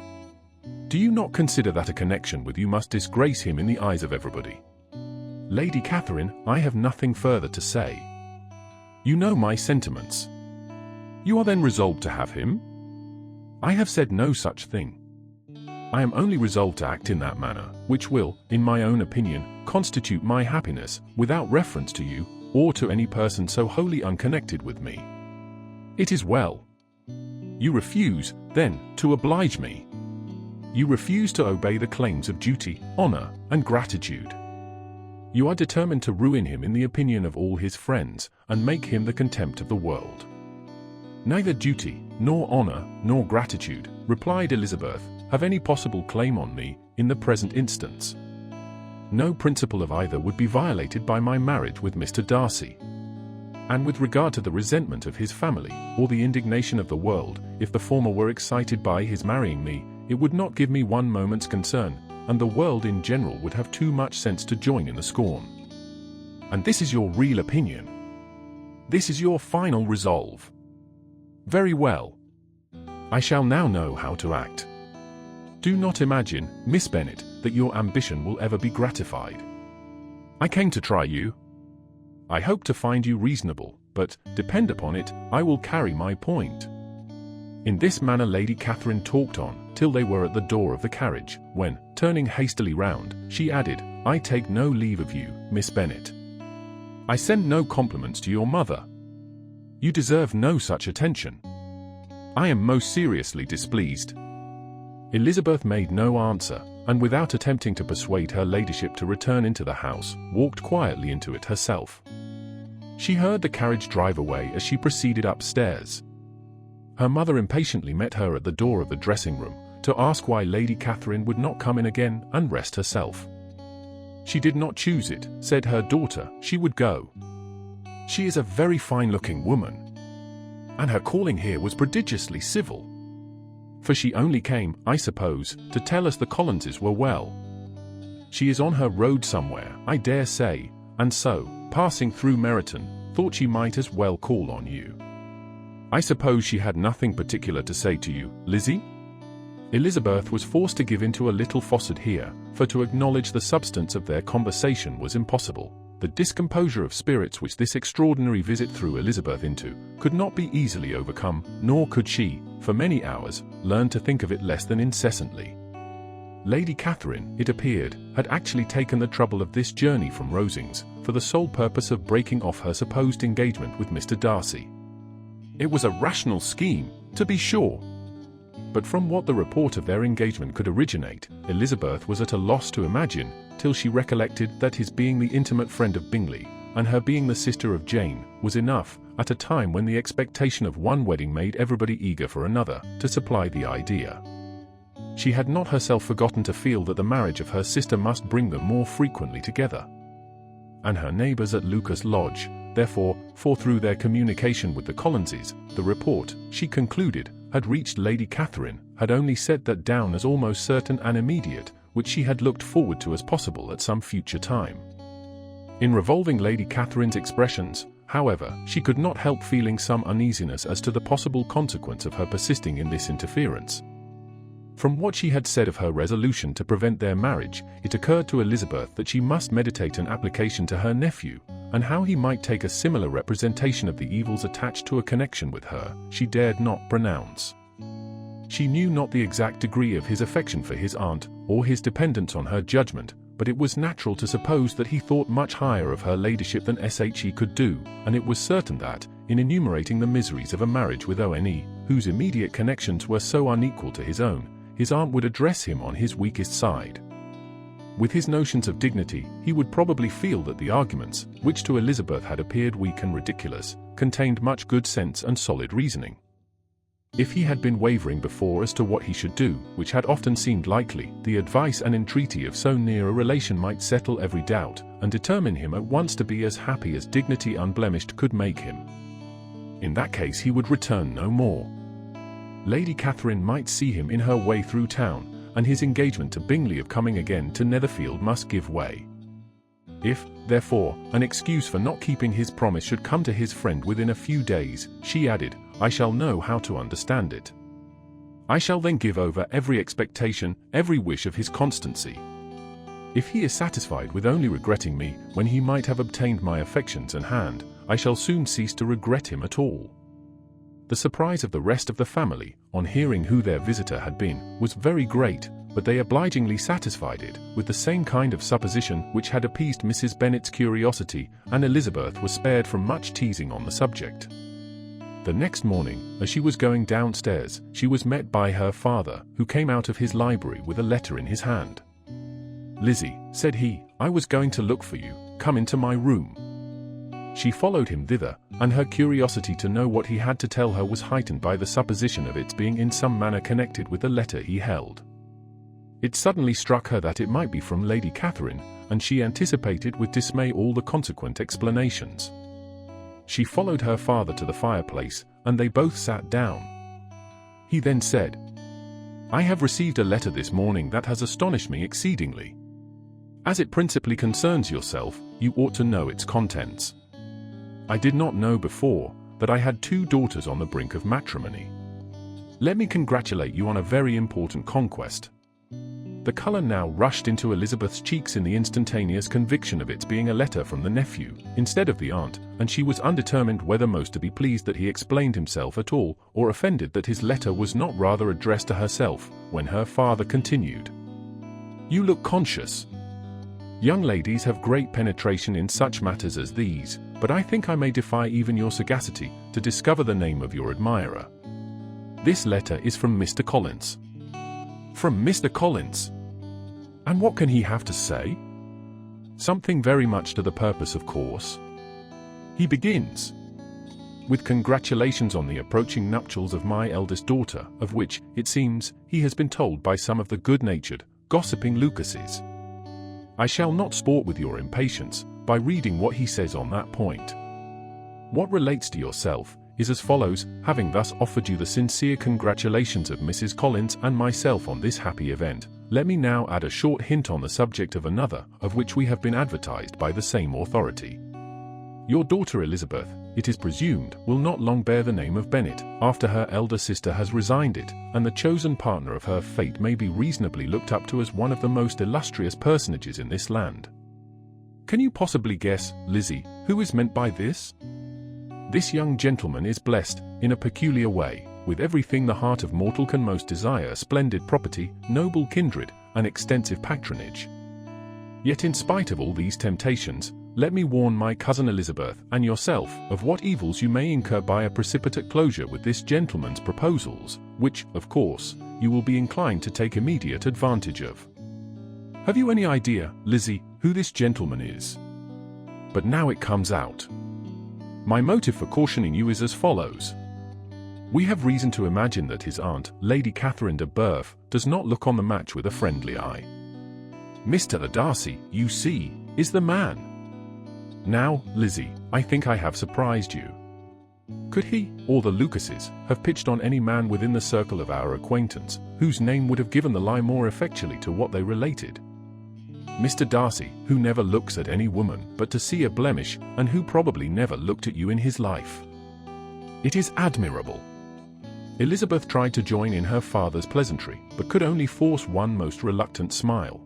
Do you not consider that a connection with you must disgrace him in the eyes of everybody? Lady Catherine, I have nothing further to say. You know my sentiments. You are then resolved to have him? I have said no such thing. I am only resolved to act in that manner, which will, in my own opinion, constitute my happiness, without reference to you, or to any person so wholly unconnected with me. It is well. You refuse, then, to oblige me. You refuse to obey the claims of duty, honor, and gratitude. You are determined to ruin him in the opinion of all his friends, and make him the contempt of the world. Neither duty, nor honor, nor gratitude, replied Elizabeth, have any possible claim on me, in the present instance. No principle of either would be violated by my marriage with Mr. Darcy. And with regard to the resentment of his family, or the indignation of the world, if the former were excited by his marrying me, it would not give me one moment's concern, and the world in general would have too much sense to join in the scorn. And this is your real opinion? This is your final resolve? Very well. I shall now know how to act. Do not imagine, Miss Bennet, that your ambition will ever be gratified. I came to try you. I hope to find you reasonable, but, depend upon it, I will carry my point. In this manner Lady Catherine talked on, till they were at the door of the carriage, when, turning hastily round, she added, I take no leave of you, Miss Bennet. I send no compliments to your mother. You deserve no such attention. I am most seriously displeased. Elizabeth made no answer, and without attempting to persuade her ladyship to return into the house, walked quietly into it herself. She heard the carriage drive away as she proceeded upstairs. Her mother impatiently met her at the door of the dressing-room, to ask why Lady Catherine would not come in again and rest herself. She did not choose it, said her daughter, she would go. She is a very fine-looking woman, and her calling here was prodigiously civil. For she only came, I suppose, to tell us the Collinses were well. She is on her road somewhere, I dare say, and so, passing through Meryton, thought she might as well call on you. I suppose she had nothing particular to say to you, Lizzie? Elizabeth was forced to give into a little faucet here, for to acknowledge the substance of their conversation was impossible. The discomposure of spirits which this extraordinary visit threw Elizabeth into could not be easily overcome, nor could she, for many hours, learn to think of it less than incessantly. Lady Catherine, it appeared, had actually taken the trouble of this journey from Rosings, for the sole purpose of breaking off her supposed engagement with Mr. Darcy. It was a rational scheme, to be sure. But from what the report of their engagement could originate, Elizabeth was at a loss to imagine, till she recollected that his being the intimate friend of Bingley, and her being the sister of Jane, was enough, at a time when the expectation of one wedding made everybody eager for another, to supply the idea. She had not herself forgotten to feel that the marriage of her sister must bring them more frequently together. And her neighbours at Lucas Lodge, therefore, for through their communication with the Collinses, the report, she concluded, had reached Lady Catherine, had only set that down as almost certain and immediate, which she had looked forward to as possible at some future time. In revolving Lady Catherine's expressions, however, she could not help feeling some uneasiness as to the possible consequence of her persisting in this interference. From what she had said of her resolution to prevent their marriage, it occurred to Elizabeth that she must meditate an application to her nephew, and how he might take a similar representation of the evils attached to a connection with her, she dared not pronounce. She knew not the exact degree of his affection for his aunt, or his dependence on her judgment, but it was natural to suppose that he thought much higher of her ladyship than she could do, and it was certain that, in enumerating the miseries of a marriage with One, whose immediate connections were so unequal to his own, his aunt would address him on his weakest side. With his notions of dignity, he would probably feel that the arguments, which to Elizabeth had appeared weak and ridiculous, contained much good sense and solid reasoning. If he had been wavering before as to what he should do, which had often seemed likely, the advice and entreaty of so near a relation might settle every doubt, and determine him at once to be as happy as dignity unblemished could make him. In that case he would return no more. Lady Catherine might see him in her way through town, and his engagement to Bingley of coming again to Netherfield must give way. If, therefore, an excuse for not keeping his promise should come to his friend within a few days, she added, I shall know how to understand it. I shall then give over every expectation, every wish of his constancy. If he is satisfied with only regretting me, when he might have obtained my affections and hand, I shall soon cease to regret him at all. The surprise of the rest of the family, on hearing who their visitor had been, was very great, but they obligingly satisfied it, with the same kind of supposition which had appeased Mrs. Bennet's curiosity, and Elizabeth was spared from much teasing on the subject. The next morning, as she was going downstairs, she was met by her father, who came out of his library with a letter in his hand. Lizzie, said he, I was going to look for you, come into my room." She followed him thither, and her curiosity to know what he had to tell her was heightened by the supposition of its being in some manner connected with the letter he held. It suddenly struck her that it might be from Lady Catherine, and she anticipated with dismay all the consequent explanations. She followed her father to the fireplace, and they both sat down. He then said, "I have received a letter this morning that has astonished me exceedingly. As it principally concerns yourself, you ought to know its contents. I did not know before that I had 2 daughters on the brink of matrimony. Let me congratulate you on a very important conquest." The color now rushed into Elizabeth's cheeks in the instantaneous conviction of its being a letter from the nephew, instead of the aunt, and she was undetermined whether most to be pleased that he explained himself at all, or offended that his letter was not rather addressed to herself, when her father continued, "You look conscious. Young ladies have great penetration in such matters as these, but I think I may defy even your sagacity to discover the name of your admirer. This letter is from Mr. Collins." "From Mr. Collins? And what can he have to say?" "Something very much to the purpose, of course. He begins with congratulations on the approaching nuptials of my eldest daughter, of which, it seems, he has been told by some of the good-natured, gossiping Lucases. I shall not sport with your impatience by reading what he says on that point. What relates to yourself is as follows: having thus offered you the sincere congratulations of Mrs. Collins and myself on this happy event, let me now add a short hint on the subject of another, of which we have been advertised by the same authority. Your daughter Elizabeth, it is presumed, will not long bear the name of Bennet, after her elder sister has resigned it, and the chosen partner of her fate may be reasonably looked up to as one of the most illustrious personages in this land. Can you possibly guess, Lizzie, who is meant by this? This young gentleman is blessed, in a peculiar way, with everything the heart of mortal can most desire: splendid property, noble kindred, and extensive patronage. Yet in spite of all these temptations, let me warn my cousin Elizabeth and yourself of what evils you may incur by a precipitate closure with this gentleman's proposals, which, of course, you will be inclined to take immediate advantage of. Have you any idea, Lizzie, who this gentleman is? But now it comes out. My motive for cautioning you is as follows. We have reason to imagine that his aunt, Lady Catherine de Bourgh, does not look on the match with a friendly eye. Mr. Darcy, you see, is the man. Now, Lizzie, I think I have surprised you. Could he, or the Lucases, have pitched on any man within the circle of our acquaintance, whose name would have given the lie more effectually to what they related? Mr. Darcy, who never looks at any woman but to see a blemish, and who probably never looked at you in his life. It is admirable. Elizabeth tried to join in her father's pleasantry, but could only force one most reluctant smile.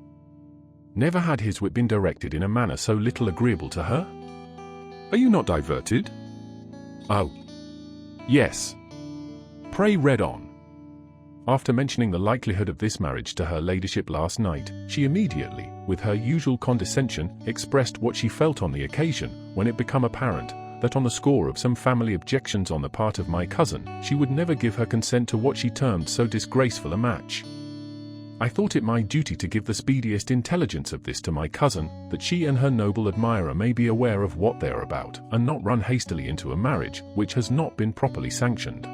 Never had his wit been directed in a manner so little agreeable to her? Are you not diverted? Oh. Yes. Pray read on. After mentioning the likelihood of this marriage to her ladyship last night, she immediately, with her usual condescension, expressed what she felt on the occasion, when it became apparent that on the score of some family objections on the part of my cousin, she would never give her consent to what she termed so disgraceful a match. I thought it my duty to give the speediest intelligence of this to my cousin, that she and her noble admirer may be aware of what they are about, and not run hastily into a marriage which has not been properly sanctioned.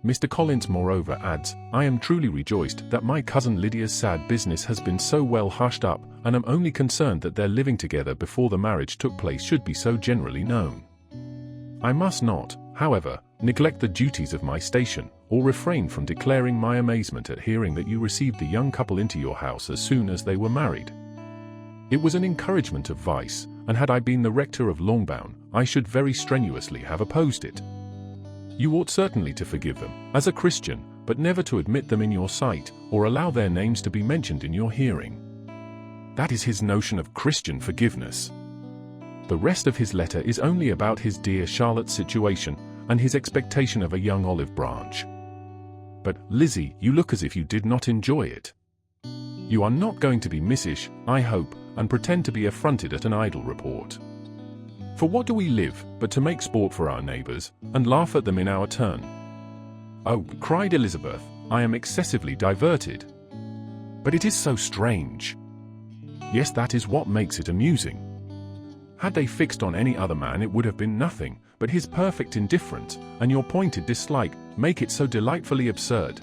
Mr. Collins moreover adds, I am truly rejoiced that my cousin Lydia's sad business has been so well hushed up, and am only concerned that their living together before the marriage took place should be so generally known. I must not, however, neglect the duties of my station, or refrain from declaring my amazement at hearing that you received the young couple into your house as soon as they were married. It was an encouragement of vice, and had I been the rector of Longbourn, I should very strenuously have opposed it. You ought certainly to forgive them, as a Christian, but never to admit them in your sight, or allow their names to be mentioned in your hearing. That is his notion of Christian forgiveness. The rest of his letter is only about his dear Charlotte's situation, and his expectation of a young olive branch. But, Lizzie, you look as if you did not enjoy it. You are not going to be missish, I hope, and pretend to be affronted at an idle report. For what do we live, but to make sport for our neighbours, and laugh at them in our turn? Oh, cried Elizabeth, I am excessively diverted. But it is so strange. Yes, that is what makes it amusing. Had they fixed on any other man it would have been nothing but his perfect indifference, and your pointed dislike make it so delightfully absurd.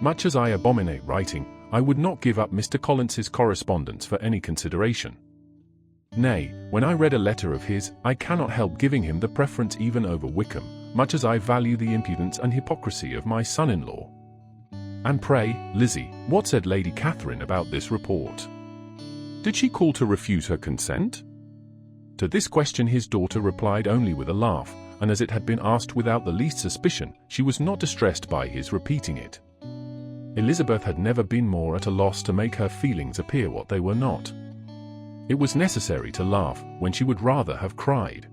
Much as I abominate writing, I would not give up Mr. Collins's correspondence for any consideration. Nay, when I read a letter of his, I cannot help giving him the preference even over Wickham, much as I value the impudence and hypocrisy of my son-in-law. And pray, Lizzie, what said Lady Catherine about this report? Did she call to refuse her consent? To this question his daughter replied only with a laugh, and as it had been asked without the least suspicion, she was not distressed by his repeating it. Elizabeth had never been more at a loss to make her feelings appear what they were not. It was necessary to laugh when she would rather have cried.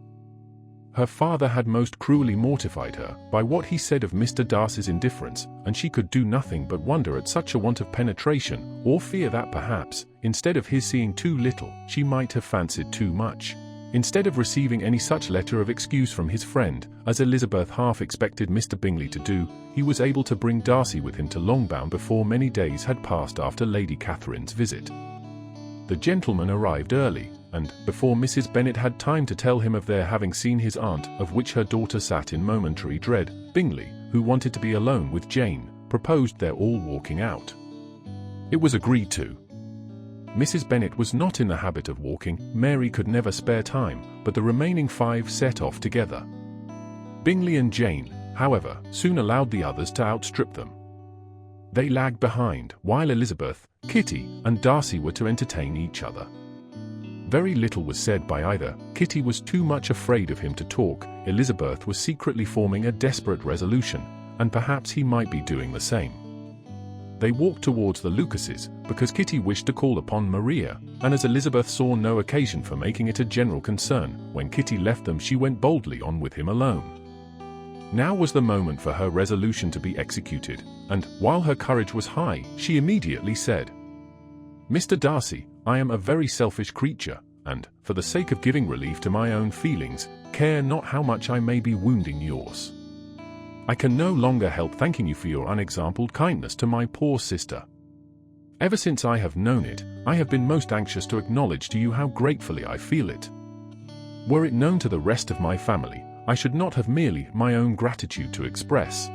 Her father had most cruelly mortified her by what he said of Mr. Darcy's indifference, and she could do nothing but wonder at such a want of penetration, or fear that perhaps, instead of his seeing too little, she might have fancied too much. Instead of receiving any such letter of excuse from his friend, as Elizabeth half expected Mr. Bingley to do, he was able to bring Darcy with him to Longbourn before many days had passed after Lady Catherine's visit. The gentleman arrived early, and, before Mrs. Bennet had time to tell him of their having seen his aunt, of which her daughter sat in momentary dread, Bingley, who wanted to be alone with Jane, proposed their all walking out. It was agreed to. Mrs. Bennet was not in the habit of walking, Mary could never spare time, but the remaining 5 set off together. Bingley and Jane, however, soon allowed the others to outstrip them. They lagged behind, while Elizabeth, Kitty, and Darcy were to entertain each other. Very little was said by either. Kitty was too much afraid of him to talk, Elizabeth was secretly forming a desperate resolution, and perhaps he might be doing the same. They walked towards the Lucases, because Kitty wished to call upon Maria, and as Elizabeth saw no occasion for making it a general concern, when Kitty left them she went boldly on with him alone. Now was the moment for her resolution to be executed, and, while her courage was high, she immediately said, "Mr. Darcy, I am a very selfish creature, and, for the sake of giving relief to my own feelings, care not how much I may be wounding yours. I can no longer help thanking you for your unexampled kindness to my poor sister. Ever since I have known it, I have been most anxious to acknowledge to you how gratefully I feel it. Were it known to the rest of my family, I should not have merely my own gratitude to express."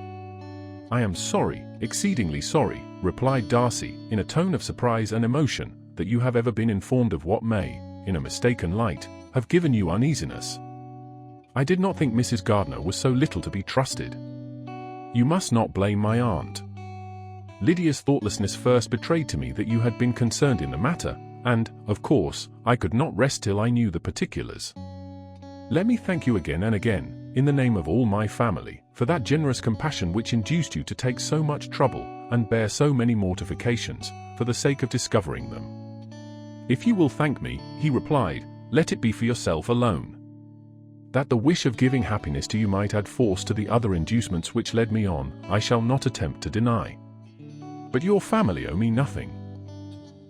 "I am sorry, exceedingly sorry," replied Darcy, in a tone of surprise and emotion, "that you have ever been informed of what may, in a mistaken light, have given you uneasiness. I did not think Mrs. Gardiner was so little to be trusted. You must not blame my aunt. Lydia's thoughtlessness first betrayed to me that you had been concerned in the matter, and, of course, I could not rest till I knew the particulars. Let me thank you again and again, in the name of all my family, for that generous compassion which induced you to take so much trouble, and bear so many mortifications, for the sake of discovering them." "If you will thank me," he replied, "let it be for yourself alone. That the wish of giving happiness to you might add force to the other inducements which led me on, I shall not attempt to deny. But your family owe me nothing.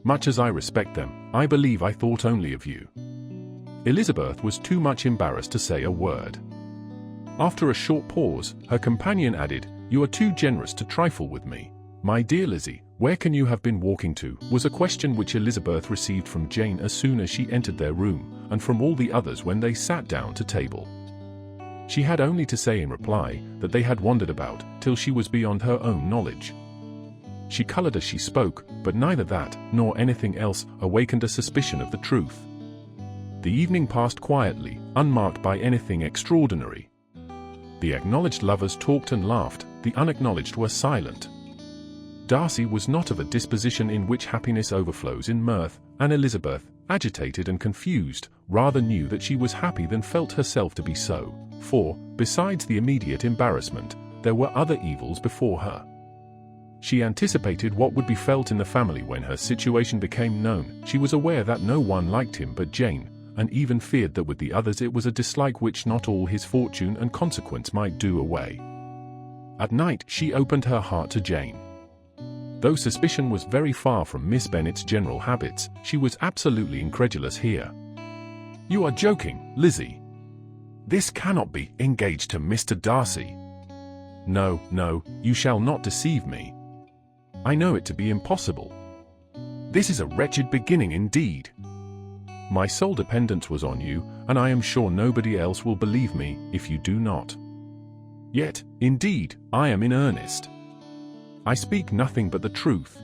Much as I respect them, I believe I thought only of you." Elizabeth was too much embarrassed to say a word. After a short pause, her companion added, "You are too generous to trifle with me. My dear Lizzie, where can you have been walking to?" was a question which Elizabeth received from Jane as soon as she entered their room, and from all the others when they sat down to table. She had only to say in reply that they had wandered about till she was beyond her own knowledge. She colored as she spoke, but neither that, nor anything else, awakened a suspicion of the truth. The evening passed quietly, unmarked by anything extraordinary. The acknowledged lovers talked and laughed, the unacknowledged were silent. Darcy was not of a disposition in which happiness overflows in mirth, and Elizabeth, agitated and confused, rather knew that she was happy than felt herself to be so, for, besides the immediate embarrassment, there were other evils before her. She anticipated what would be felt in the family when her situation became known. She was aware that no one liked him but Jane, and even feared that with the others it was a dislike which not all his fortune and consequence might do away. At night she opened her heart to Jane. Though suspicion was very far from Miss Bennet's general habits, she was absolutely incredulous here. "You are joking, Lizzie. This cannot be engaged to Mr. Darcy." "No, no, you shall not deceive me. I know it to be impossible. This is a wretched beginning indeed. My sole dependence was on you, and I am sure nobody else will believe me if you do not. Yet, indeed, I am in earnest. I speak nothing but the truth.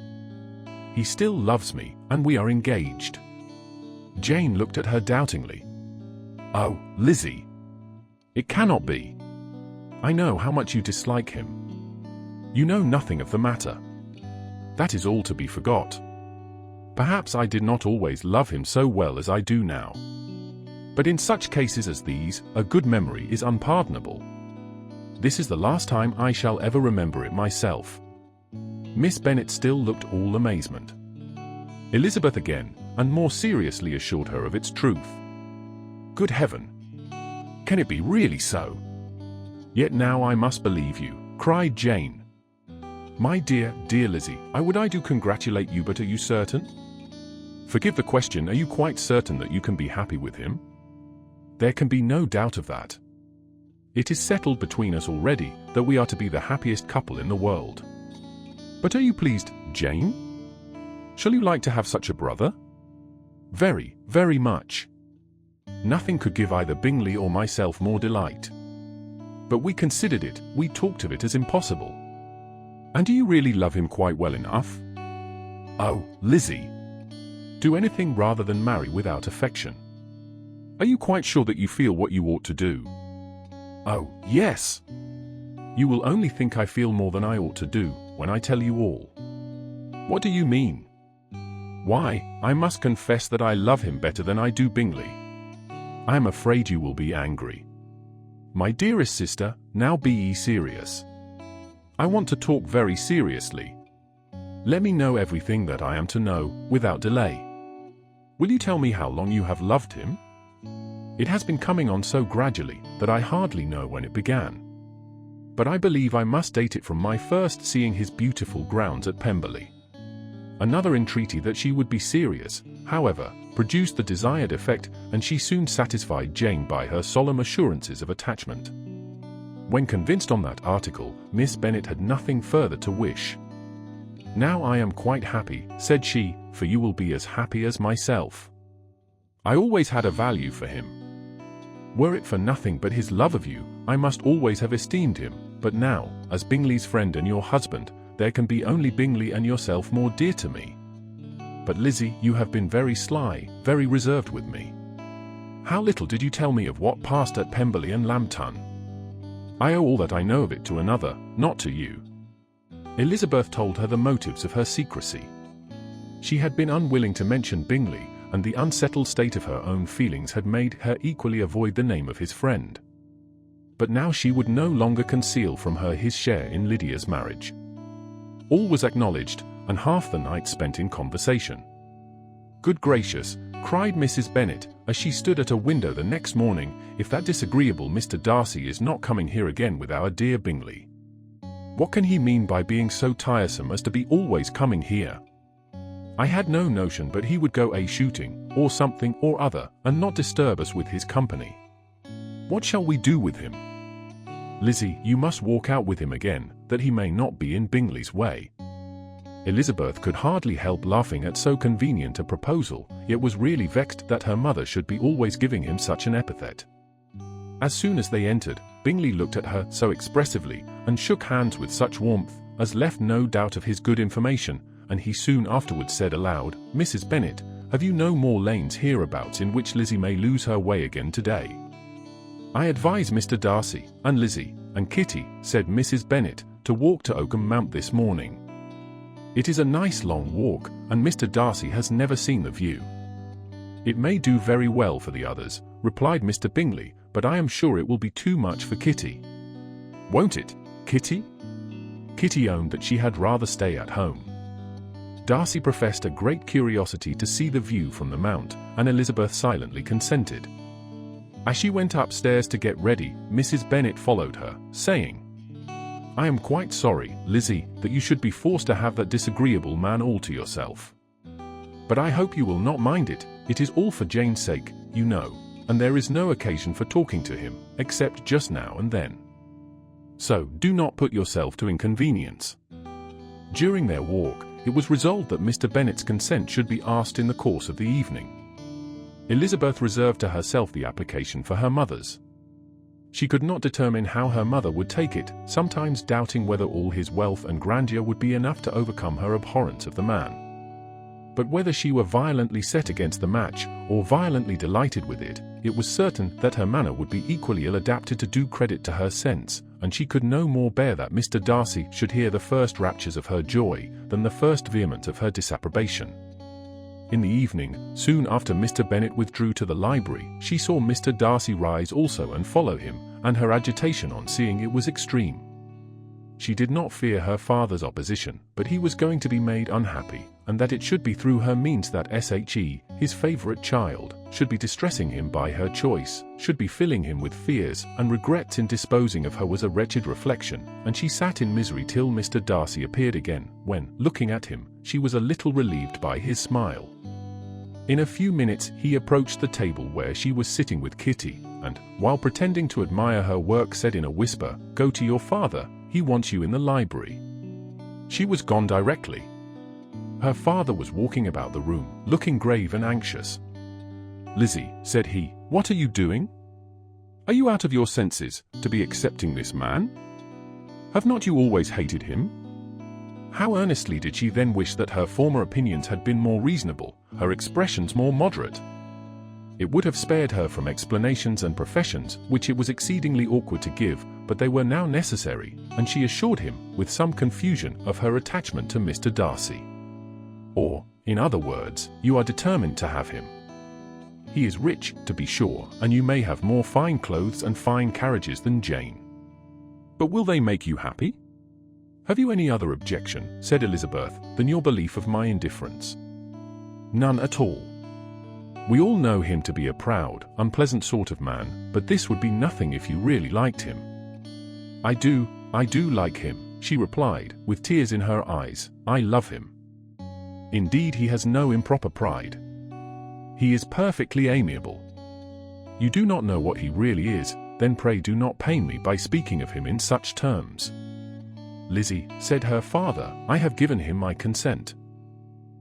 He still loves me, and we are engaged." Jane looked at her doubtingly. "Oh, Lizzie. It cannot be. I know how much you dislike him. You know nothing of the matter. That is all to be forgot. Perhaps I did not always love him so well as I do now. But in such cases as these, a good memory is unpardonable. This is the last time I shall ever remember it myself." Miss Bennet still looked all amazement. Elizabeth again, and more seriously, assured her of its truth. "Good heaven! Can it be really so? Yet now I must believe you," cried Jane. "My dear, dear Lizzie, I do congratulate you, but are you certain? Forgive the question, are you quite certain that you can be happy with him? There can be no doubt of that. It is settled between us already that we are to be the happiest couple in the world. But are you pleased, Jane? Shall you like to have such a brother?" "Very, very much. Nothing could give either Bingley or myself more delight. But we considered it, we talked of it as impossible." "And do you really love him quite well enough?" "Oh, Lizzie! Do anything rather than marry without affection. Are you quite sure that you feel what you ought to do?" "Oh, yes. You will only think I feel more than I ought to do when I tell you all." "What do you mean?" "Why, I must confess that I love him better than I do Bingley. I am afraid you will be angry. My dearest sister, now be ye serious. I want to talk very seriously. Let me know everything that I am to know, without delay. Will you tell me how long you have loved him? It has been coming on so gradually that I hardly know when it began. But I believe I must date it from my first seeing his beautiful grounds at Pemberley." Another entreaty that she would be serious, however, produced the desired effect, and she soon satisfied Jane by her solemn assurances of attachment. When convinced on that article, Miss Bennet had nothing further to wish. "Now I am quite happy," said she, "for you will be as happy as myself. I always had a value for him. Were it for nothing but his love of you, I must always have esteemed him, but now, as Bingley's friend and your husband, there can be only Bingley and yourself more dear to me. But Lizzie, you have been very sly, very reserved with me. How little did you tell me of what passed at Pemberley and Lambton? I owe all that I know of it to another, not to you." Elizabeth told her the motives of her secrecy. She had been unwilling to mention Bingley, and the unsettled state of her own feelings had made her equally avoid the name of his friend. But now she would no longer conceal from her his share in Lydia's marriage. All was acknowledged, and half the night spent in conversation. "Good gracious," cried Mrs. Bennet, as she stood at a window the next morning, "if that disagreeable Mr. Darcy is not coming here again with our dear Bingley. What can he mean by being so tiresome as to be always coming here? I had no notion but he would go a-shooting, or something or other, and not disturb us with his company. What shall we do with him? Lizzie, you must walk out with him again, that he may not be in Bingley's way." Elizabeth could hardly help laughing at so convenient a proposal, yet was really vexed that her mother should be always giving him such an epithet. As soon as they entered, Bingley looked at her so expressively, and shook hands with such warmth, as left no doubt of his good information, and he soon afterwards said aloud, "Mrs. Bennet, have you no more lanes hereabouts in which Lizzie may lose her way again today?" "I advise Mr. Darcy, and Lizzie, and Kitty," said Mrs. Bennet, "to walk to Oakham Mount this morning. It is a nice long walk, and Mr. Darcy has never seen the view." "It may do very well for the others," replied Mr. Bingley, "but I am sure it will be too much for Kitty." "Won't it, Kitty?" Kitty owned that she had rather stay at home. Darcy professed a great curiosity to see the view from the mount, and Elizabeth silently consented. As she went upstairs to get ready, Mrs. Bennet followed her, saying, "I am quite sorry, Lizzie, that you should be forced to have that disagreeable man all to yourself. But I hope you will not mind it. It is all for Jane's sake, you know, and there is no occasion for talking to him, except just now and then. So do not put yourself to inconvenience." During their walk, it was resolved that Mr. Bennet's consent should be asked in the course of the evening. Elizabeth reserved to herself the application for her mother's. She could not determine how her mother would take it, sometimes doubting whether all his wealth and grandeur would be enough to overcome her abhorrence of the man. But whether she were violently set against the match, or violently delighted with it, it was certain that her manner would be equally ill-adapted to do credit to her sense, and she could no more bear that Mr. Darcy should hear the first raptures of her joy, than the first vehement of her disapprobation. In the evening, soon after Mr. Bennet withdrew to the library, she saw Mr. Darcy rise also and follow him, and her agitation on seeing it was extreme. She did not fear her father's opposition, but he was going to be made unhappy, and that it should be through her means that she, his favourite child, should be distressing him by her choice, should be filling him with fears and regrets in disposing of her was a wretched reflection, and she sat in misery till Mr. Darcy appeared again, when, looking at him, she was a little relieved by his smile. In a few minutes he approached the table where she was sitting with Kitty, and, while pretending to admire her work, said in a whisper, "Go to your father, he wants you in the library." She was gone directly. Her father was walking about the room, looking grave and anxious. "Lizzie," said he, "what are you doing? Are you out of your senses, to be accepting this man? Have not you always hated him?" How earnestly did she then wish that her former opinions had been more reasonable, her expressions more moderate. It would have spared her from explanations and professions, which it was exceedingly awkward to give, but they were now necessary, and she assured him, with some confusion, of her attachment to Mr. Darcy. Or, in other words, you are determined to have him. He is rich, to be sure, and you may have more fine clothes and fine carriages than Jane. But will they make you happy? Have you any other objection, said Elizabeth, than your belief of my indifference? None at all. We all know him to be a proud, unpleasant sort of man, but this would be nothing if you really liked him. I do like him, she replied, with tears in her eyes. I love him. Indeed, he has no improper pride. He is perfectly amiable. You do not know what he really is, then pray do not pain me by speaking of him in such terms. Lizzie, said her father, I have given him my consent.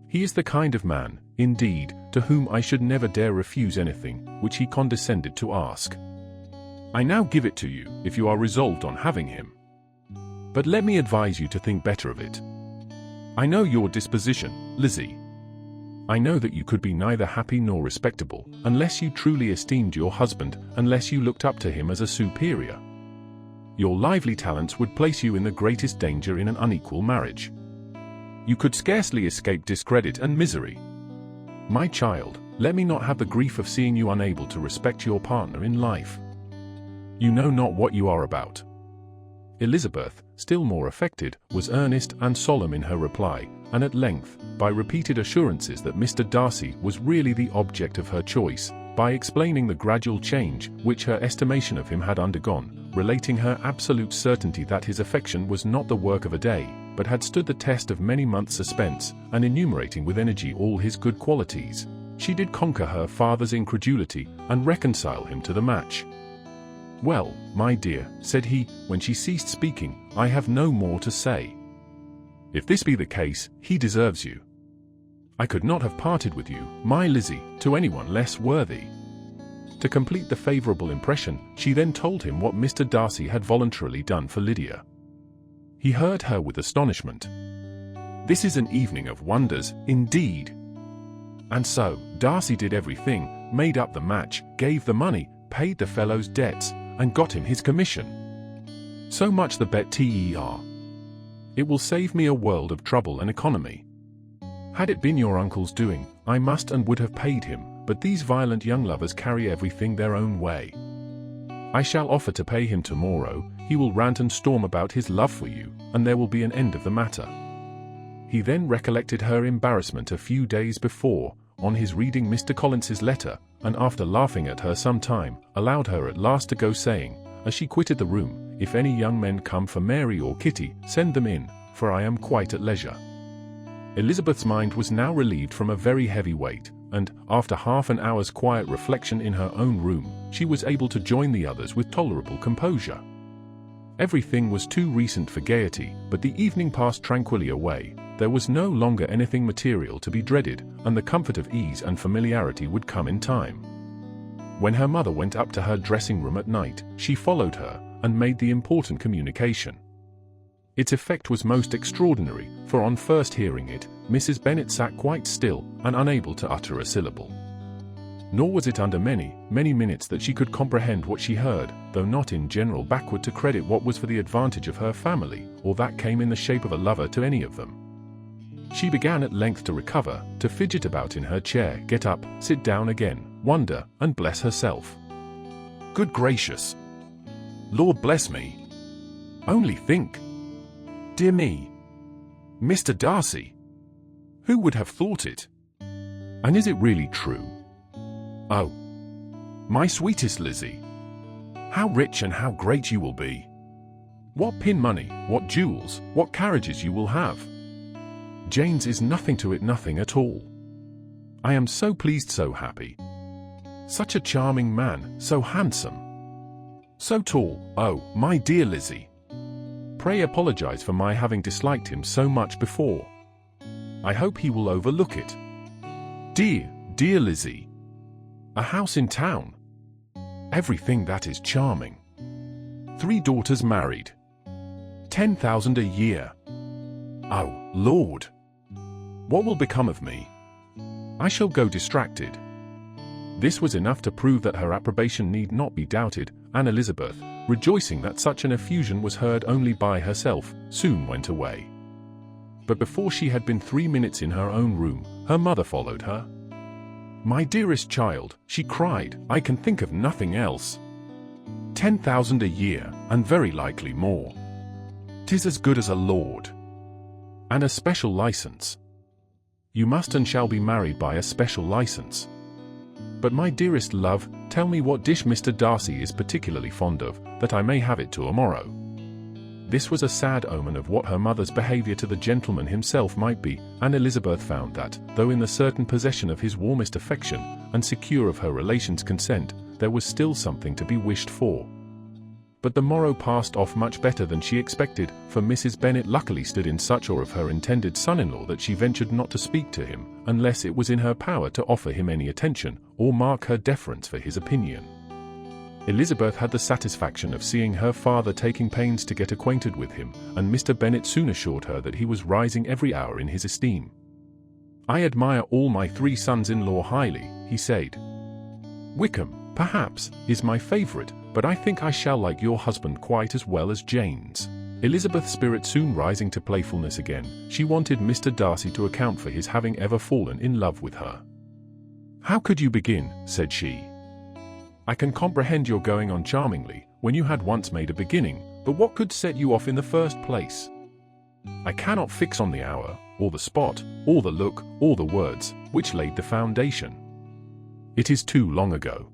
He is the kind of man, indeed, to whom I should never dare refuse anything which he condescended to ask. I now give it to you, if you are resolved on having him. But let me advise you to think better of it. I know your disposition, Lizzie. I know that you could be neither happy nor respectable, unless you truly esteemed your husband, unless you looked up to him as a superior. Your lively talents would place you in the greatest danger in an unequal marriage. You could scarcely escape discredit and misery. My child, let me not have the grief of seeing you unable to respect your partner in life. You know not what you are about. Elizabeth, still more affected, was earnest and solemn in her reply, and at length, by repeated assurances that Mr. Darcy was really the object of her choice, by explaining the gradual change which her estimation of him had undergone, relating her absolute certainty that his affection was not the work of a day, but had stood the test of many months' suspense, and enumerating with energy all his good qualities, she did conquer her father's incredulity and reconcile him to the match. Well, my dear, said he, when she ceased speaking, I have no more to say. If this be the case, he deserves you. I could not have parted with you, my Lizzie, to anyone less worthy. To complete the favourable impression, she then told him what Mr. Darcy had voluntarily done for Lydia. He heard her with astonishment. This is an evening of wonders, indeed. And so, Darcy did everything, made up the match, gave the money, paid the fellow's debts, and got him his commission. So much the better. It will save me a world of trouble and economy. Had it been your uncle's doing, I must and would have paid him, but these violent young lovers carry everything their own way. I shall offer to pay him tomorrow, he will rant and storm about his love for you, and there will be an end of the matter. He then recollected her embarrassment a few days before, on his reading Mr. Collins's letter, and after laughing at her some time, allowed her at last to go, saying, as she quitted the room, if any young men come for Mary or Kitty, send them in, for I am quite at leisure. Elizabeth's mind was now relieved from a very heavy weight, and, after half an hour's quiet reflection in her own room, she was able to join the others with tolerable composure. Everything was too recent for gaiety, but the evening passed tranquilly away, there was no longer anything material to be dreaded, and the comfort of ease and familiarity would come in time. When her mother went up to her dressing room at night, she followed her, and made the important communication. Its effect was most extraordinary, for on first hearing it, Mrs. Bennet sat quite still, and unable to utter a syllable. Nor was it under many, many minutes that she could comprehend what she heard, though not in general backward to credit what was for the advantage of her family, or that came in the shape of a lover to any of them. She began at length to recover, to fidget about in her chair, get up, sit down again, wonder, and bless herself. Good gracious! Lord bless me! Only think! Dear me! Mr. Darcy! Who would have thought it? And is it really true? Oh, my sweetest Lizzie! How rich and how great you will be! What pin money, what jewels, what carriages you will have! Jane's is nothing to it, nothing at all. I am so pleased, so happy. Such a charming man, so handsome. So tall, oh, my dear Lizzie. Pray apologize for my having disliked him so much before. I hope he will overlook it. Dear, dear Lizzie. A house in town. Everything that is charming. 3 daughters married. 10,000 a year. Oh, Lord! What will become of me? I shall go distracted. This was enough to prove that her approbation need not be doubted, and Elizabeth, rejoicing that such an effusion was heard only by herself, soon went away. But before she had been 3 minutes in her own room, her mother followed her. My dearest child, she cried, I can think of nothing else. 10,000 a year, and very likely more. 'Tis as good as a lord. And a special license. You must and shall be married by a special license. But my dearest love, tell me what dish Mr. Darcy is particularly fond of, that I may have it tomorrow. This was a sad omen of what her mother's behaviour to the gentleman himself might be, and Elizabeth found that, though in the certain possession of his warmest affection, and secure of her relations' consent, there was still something to be wished for. But the morrow passed off much better than she expected, for Mrs. Bennet luckily stood in such awe of her intended son-in-law that she ventured not to speak to him, unless it was in her power to offer him any attention, or mark her deference for his opinion. Elizabeth had the satisfaction of seeing her father taking pains to get acquainted with him, and Mr. Bennet soon assured her that he was rising every hour in his esteem. I admire all my 3 sons-in-law highly, he said. Wickham, perhaps, is my favourite, but I think I shall like your husband quite as well as Jane's. Elizabeth's spirit soon rising to playfulness again, she wanted Mr. Darcy to account for his having ever fallen in love with her. How could you begin, said she. I can comprehend your going on charmingly, when you had once made a beginning, but what could set you off in the first place? I cannot fix on the hour, or the spot, or the look, or the words, which laid the foundation. It is too long ago.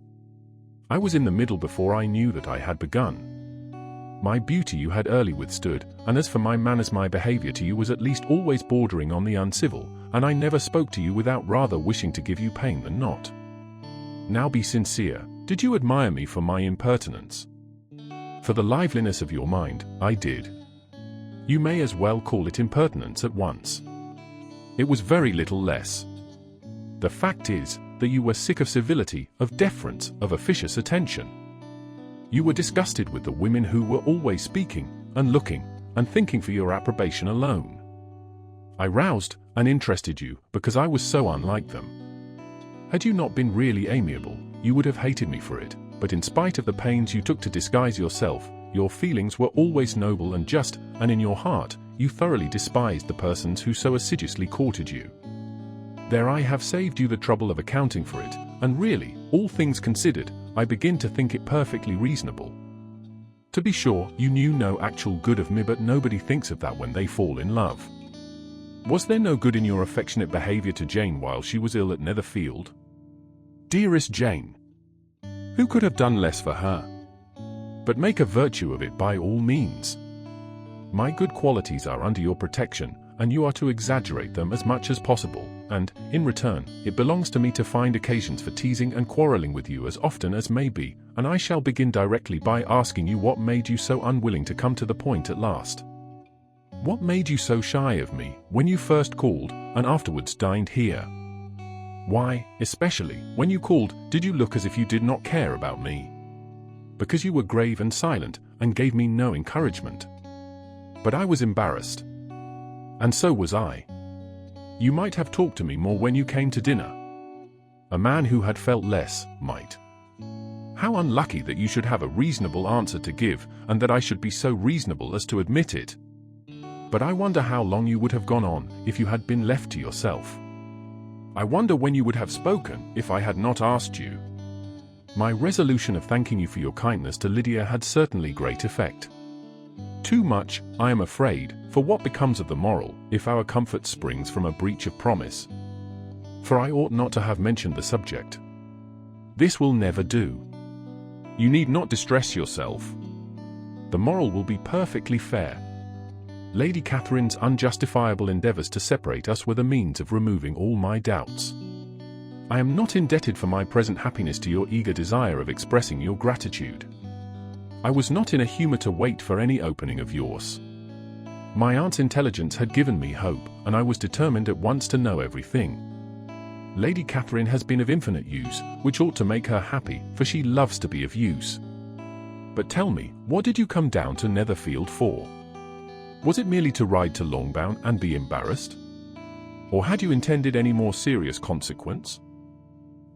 I was in the middle before I knew that I had begun. My beauty you had early withstood, and as for my manners, my behaviour to you was at least always bordering on the uncivil, and I never spoke to you without rather wishing to give you pain than not. Now be sincere, did you admire me for my impertinence? For the liveliness of your mind, I did. You may as well call it impertinence at once. It was very little less. The fact is, that you were sick of civility, of deference, of officious attention. You were disgusted with the women who were always speaking, and looking, and thinking for your approbation alone. I roused and interested you, because I was so unlike them. Had you not been really amiable, you would have hated me for it, but in spite of the pains you took to disguise yourself, your feelings were always noble and just, and in your heart, you thoroughly despised the persons who so assiduously courted you. There I have saved you the trouble of accounting for it, and really, all things considered, I begin to think it perfectly reasonable. To be sure, you knew no actual good of me, but nobody thinks of that when they fall in love. Was there no good in your affectionate behaviour to Jane while she was ill at Netherfield? Dearest Jane! Who could have done less for her? But make a virtue of it by all means. My good qualities are under your protection, and you are to exaggerate them as much as possible, and, in return, it belongs to me to find occasions for teasing and quarrelling with you as often as may be, and I shall begin directly by asking you what made you so unwilling to come to the point at last. What made you so shy of me when you first called and afterwards dined here? Why, especially when you called, did you look as if you did not care about me? Because you were grave and silent and gave me no encouragement. But I was embarrassed. And so was I. You might have talked to me more when you came to dinner. A man who had felt less might. How unlucky that you should have a reasonable answer to give, and that I should be so reasonable as to admit it. But I wonder how long you would have gone on if you had been left to yourself. I wonder when you would have spoken if I had not asked you. My resolution of thanking you for your kindness to Lydia had certainly great effect. Too much, I am afraid, for what becomes of the moral if our comfort springs from a breach of promise? For I ought not to have mentioned the subject. This will never do. You need not distress yourself. The moral will be perfectly fair. Lady Catherine's unjustifiable endeavours to separate us were the means of removing all my doubts. I am not indebted for my present happiness to your eager desire of expressing your gratitude. I was not in a humour to wait for any opening of yours. My aunt's intelligence had given me hope, and I was determined at once to know everything. Lady Catherine has been of infinite use, which ought to make her happy, for she loves to be of use. But tell me, what did you come down to Netherfield for? Was it merely to ride to Longbourn and be embarrassed? Or had you intended any more serious consequence?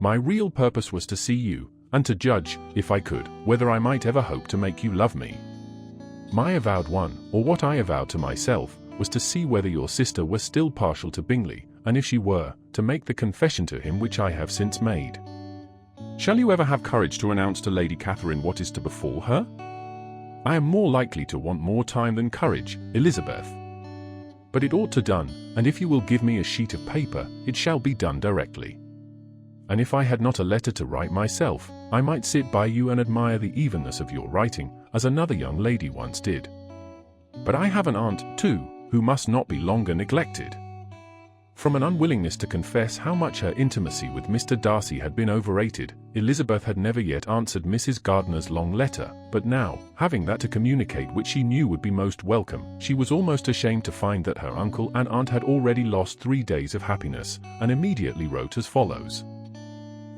My real purpose was to see you, and to judge, if I could, whether I might ever hope to make you love me. My avowed one, or what I avowed to myself, was to see whether your sister were still partial to Bingley, and if she were, to make the confession to him which I have since made. Shall you ever have courage to announce to Lady Catherine what is to befall her? I am more likely to want more time than courage, Elizabeth. But it ought to done, and if you will give me a sheet of paper, it shall be done directly. And if I had not a letter to write myself, I might sit by you and admire the evenness of your writing, as another young lady once did. But I have an aunt, too, who must not be longer neglected. From an unwillingness to confess how much her intimacy with Mr. Darcy had been overrated, Elizabeth had never yet answered Mrs. Gardiner's long letter, but now, having that to communicate which she knew would be most welcome, she was almost ashamed to find that her uncle and aunt had already lost 3 days of happiness, and immediately wrote as follows.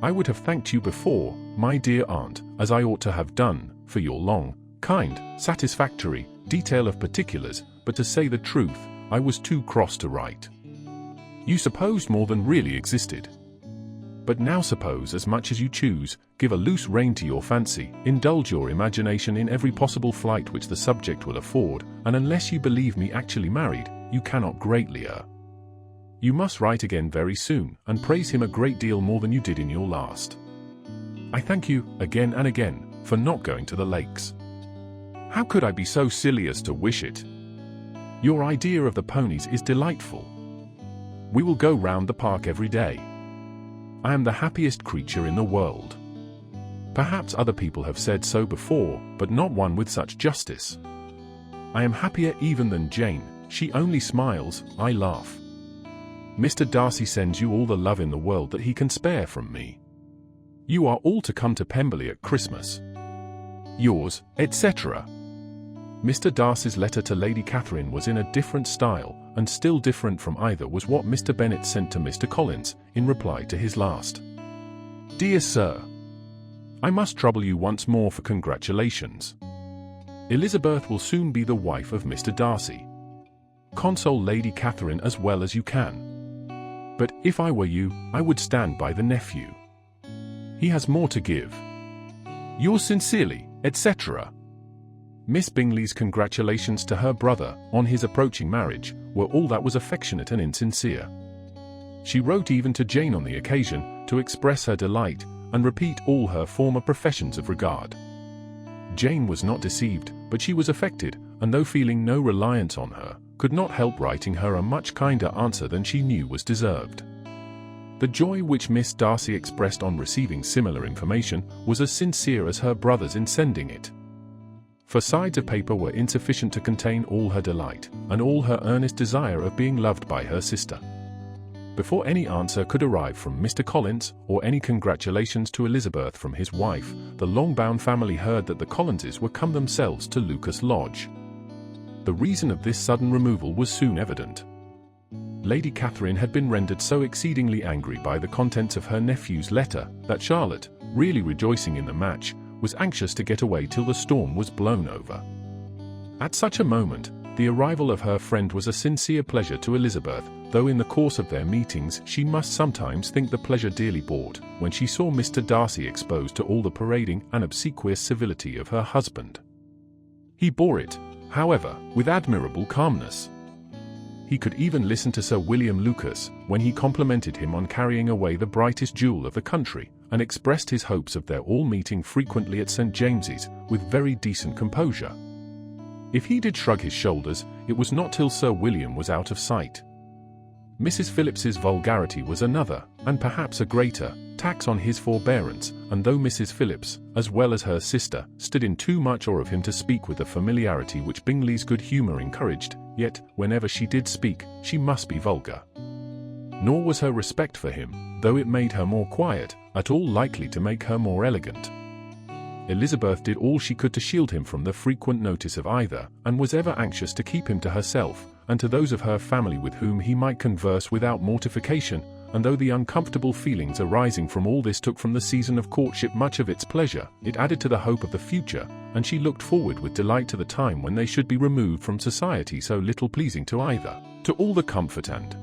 I would have thanked you before, my dear aunt, as I ought to have done, for your long, kind, satisfactory detail of particulars, but to say the truth, I was too cross to write. You supposed more than really existed. But now suppose as much as you choose, give a loose rein to your fancy, indulge your imagination in every possible flight which the subject will afford, and unless you believe me actually married, you cannot greatly err. You must write again very soon, and praise him a great deal more than you did in your last. I thank you, again and again, for not going to the lakes. How could I be so silly as to wish it? Your idea of the ponies is delightful. We will go round the park every day. I am the happiest creature in the world. Perhaps other people have said so before, but not one with such justice. I am happier even than Jane, she only smiles, I laugh. Mr. Darcy sends you all the love in the world that he can spare from me. You are all to come to Pemberley at Christmas. Yours, etc. Mr. Darcy's letter to Lady Catherine was in a different style, and still different from either was what Mr. Bennet sent to Mr. Collins, in reply to his last. Dear Sir, I must trouble you once more for congratulations. Elizabeth will soon be the wife of Mr. Darcy. Console Lady Catherine as well as you can. But if I were you, I would stand by the nephew. He has more to give. Yours sincerely, etc. Miss Bingley's congratulations to her brother on his approaching marriage were all that was affectionate and insincere. She wrote even to Jane on the occasion to express her delight and repeat all her former professions of regard. Jane was not deceived, but she was affected, and though feeling no reliance on her, could not help writing her a much kinder answer than she knew was deserved. The joy which Miss Darcy expressed on receiving similar information was as sincere as her brother's in sending it. For sides of paper were insufficient to contain all her delight, and all her earnest desire of being loved by her sister. Before any answer could arrive from Mr. Collins, or any congratulations to Elizabeth from his wife, the Longbourn family heard that the Collinses were come themselves to Lucas Lodge. The reason of this sudden removal was soon evident. Lady Catherine had been rendered so exceedingly angry by the contents of her nephew's letter that Charlotte, really rejoicing in the match, was anxious to get away till the storm was blown over. At such a moment, the arrival of her friend was a sincere pleasure to Elizabeth, though in the course of their meetings she must sometimes think the pleasure dearly bought, when she saw Mr. Darcy exposed to all the parading and obsequious civility of her husband. He bore it, however, with admirable calmness. He could even listen to Sir William Lucas, when he complimented him on carrying away the brightest jewel of the country, and expressed his hopes of their all meeting frequently at St. James's, with very decent composure. If he did shrug his shoulders, it was not till Sir William was out of sight. Mrs. Phillips's vulgarity was another, and perhaps a greater, tax on his forbearance, and though Mrs. Phillips, as well as her sister, stood in too much awe of him to speak with the familiarity which Bingley's good humour encouraged, yet, whenever she did speak, she must be vulgar. Nor was her respect for him, though it made her more quiet, at all likely to make her more elegant. Elizabeth did all she could to shield him from the frequent notice of either, and was ever anxious to keep him to herself, and to those of her family with whom he might converse without mortification, and though the uncomfortable feelings arising from all this took from the season of courtship much of its pleasure, it added to the hope of the future, and she looked forward with delight to the time when they should be removed from society so little pleasing to either, to all the comfort and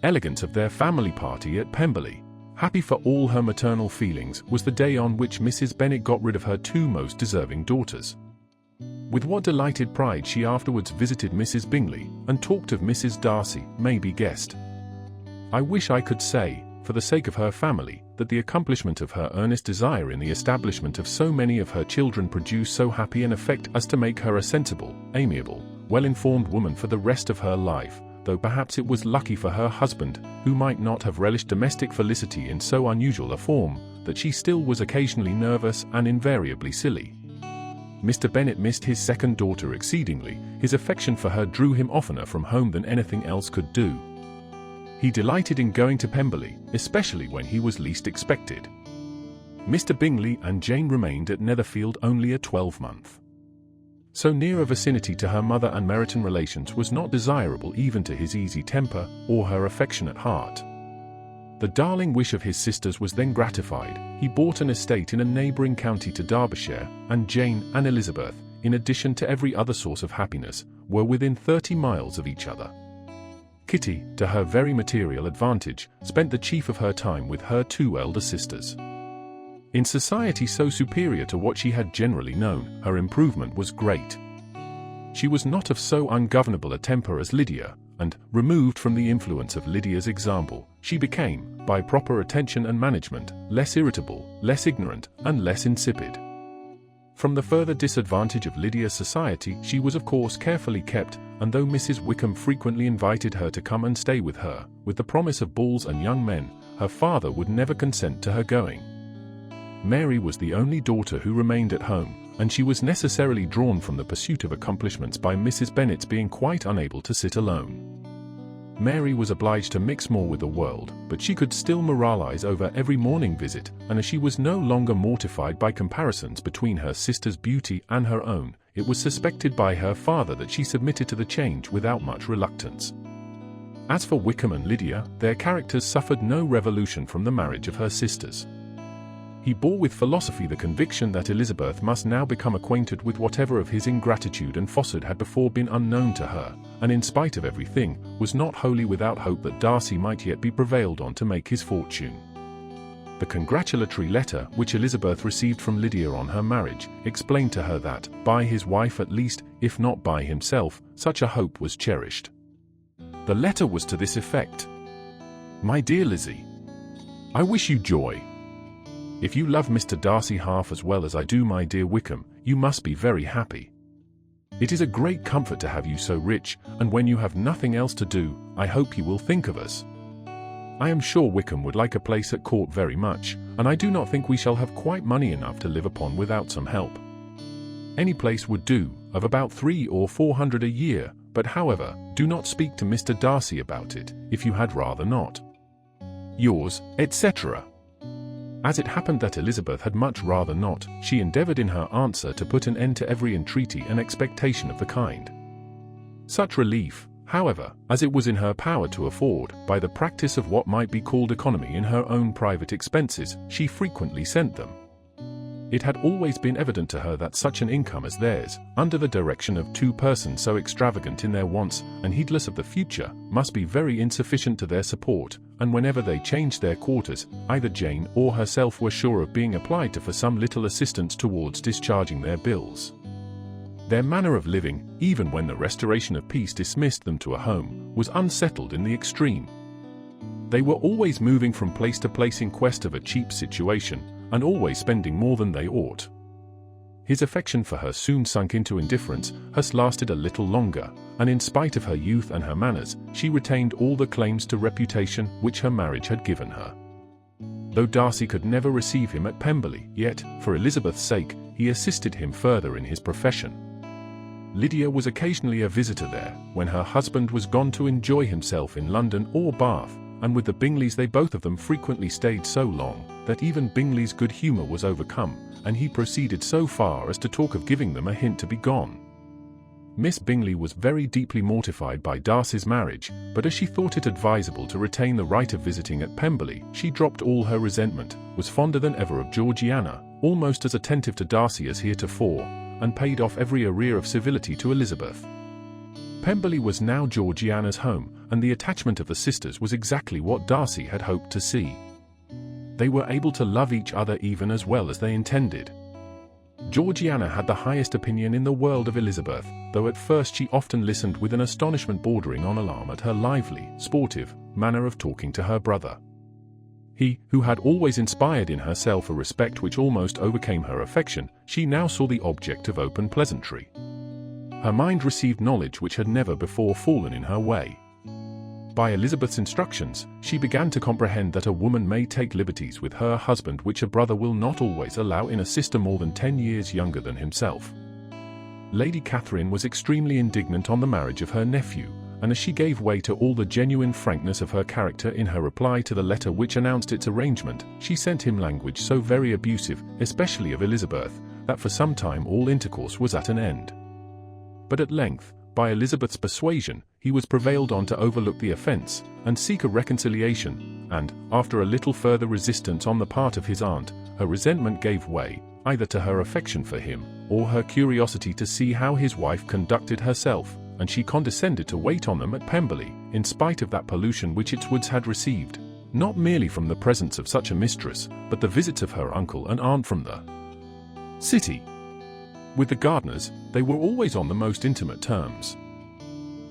elegance of their family party at Pemberley. Happy for all her maternal feelings was the day on which Mrs. Bennet got rid of her two most deserving daughters. With what delighted pride she afterwards visited Mrs. Bingley, and talked of Mrs. Darcy, may be guessed. I wish I could say, for the sake of her family, that the accomplishment of her earnest desire in the establishment of so many of her children produced so happy an effect as to make her a sensible, amiable, well-informed woman for the rest of her life, though perhaps it was lucky for her husband, who might not have relished domestic felicity in so unusual a form, that she still was occasionally nervous and invariably silly. Mr. Bennet missed his second daughter exceedingly. His affection for her drew him oftener from home than anything else could do. He delighted in going to Pemberley, especially when he was least expected. Mr. Bingley and Jane remained at Netherfield only a 12-month. So near a vicinity to her mother and Meryton relations was not desirable even to his easy temper or her affectionate heart. The darling wish of his sisters was then gratified. He bought an estate in a neighbouring county to Derbyshire, and Jane and Elizabeth, in addition to every other source of happiness, were within 30 miles of each other. Kitty, to her very material advantage, spent the chief of her time with her two elder sisters. In society so superior to what she had generally known, her improvement was great. She was not of so ungovernable a temper as Lydia, and, removed from the influence of Lydia's example, she became, by proper attention and management, less irritable, less ignorant, and less insipid. From the further disadvantage of Lydia's society she was of course carefully kept, and though Mrs. Wickham frequently invited her to come and stay with her, with the promise of balls and young men, her father would never consent to her going. Mary was the only daughter who remained at home, and she was necessarily drawn from the pursuit of accomplishments by Mrs. Bennet's being quite unable to sit alone. Mary was obliged to mix more with the world, but she could still moralize over every morning visit, and as she was no longer mortified by comparisons between her sister's beauty and her own, it was suspected by her father that she submitted to the change without much reluctance. As for Wickham and Lydia, their characters suffered no revolution from the marriage of her sisters. He bore with philosophy the conviction that Elizabeth must now become acquainted with whatever of his ingratitude and falsehood had before been unknown to her, and in spite of everything, was not wholly without hope that Darcy might yet be prevailed on to make his fortune. The congratulatory letter which Elizabeth received from Lydia on her marriage explained to her that, by his wife at least, if not by himself, such a hope was cherished. The letter was to this effect: "My dear Lizzie, I wish you joy. If you love Mr. Darcy half as well as I do my dear Wickham, you must be very happy. It is a great comfort to have you so rich, and when you have nothing else to do, I hope you will think of us. I am sure Wickham would like a place at court very much, and I do not think we shall have quite money enough to live upon without some help. Any place would do, of about 300 or 400 a year, but however, do not speak to Mr. Darcy about it, if you had rather not. Yours, etc." As it happened that Elizabeth had much rather not, she endeavoured in her answer to put an end to every entreaty and expectation of the kind. Such relief, however, as it was in her power to afford, by the practice of what might be called economy in her own private expenses, she frequently sent them. It had always been evident to her that such an income as theirs, under the direction of two persons so extravagant in their wants and heedless of the future, must be very insufficient to their support, and whenever they changed their quarters, either Jane or herself were sure of being applied to for some little assistance towards discharging their bills. Their manner of living, even when the restoration of peace dismissed them to a home, was unsettled in the extreme. They were always moving from place to place in quest of a cheap situation, and always spending more than they ought. His affection for her soon sunk into indifference. Hers lasted a little longer, and in spite of her youth and her manners, she retained all the claims to reputation which her marriage had given her. Though Darcy could never receive him at Pemberley, yet, for Elizabeth's sake, he assisted him further in his profession. Lydia was occasionally a visitor there, when her husband was gone to enjoy himself in London or Bath, and with the Bingleys they both of them frequently stayed so long, that even Bingley's good humour was overcome, and he proceeded so far as to talk of giving them a hint to be gone. Miss Bingley was very deeply mortified by Darcy's marriage, but as she thought it advisable to retain the right of visiting at Pemberley, she dropped all her resentment, was fonder than ever of Georgiana, almost as attentive to Darcy as heretofore, and paid off every arrear of civility to Elizabeth. Pemberley was now Georgiana's home, and the attachment of the sisters was exactly what Darcy had hoped to see. They were able to love each other even as well as they intended. Georgiana had the highest opinion in the world of Elizabeth, though at first she often listened with an astonishment bordering on alarm at her lively, sportive manner of talking to her brother. He, who had always inspired in herself a respect which almost overcame her affection, she now saw the object of open pleasantry. Her mind received knowledge which had never before fallen in her way. By Elizabeth's instructions, she began to comprehend that a woman may take liberties with her husband which a brother will not always allow in a sister more than 10 years younger than himself. Lady Catherine was extremely indignant on the marriage of her nephew, and as she gave way to all the genuine frankness of her character in her reply to the letter which announced its arrangement, she sent him language so very abusive, especially of Elizabeth, that for some time all intercourse was at an end. But at length, by Elizabeth's persuasion, he was prevailed on to overlook the offence, and seek a reconciliation, and, after a little further resistance on the part of his aunt, her resentment gave way, either to her affection for him, or her curiosity to see how his wife conducted herself, and she condescended to wait on them at Pemberley, in spite of that pollution which its woods had received, not merely from the presence of such a mistress, but the visits of her uncle and aunt from the city. With the Gardiners, they were always on the most intimate terms.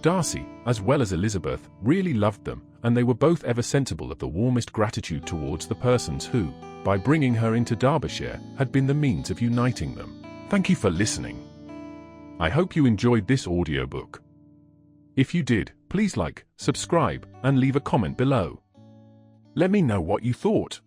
Darcy, as well as Elizabeth, really loved them, and they were both ever sensible of the warmest gratitude towards the persons who, by bringing her into Derbyshire, had been the means of uniting them. Thank you for listening. I hope you enjoyed this audiobook. If you did, please like, subscribe, and leave a comment below. Let me know what you thought.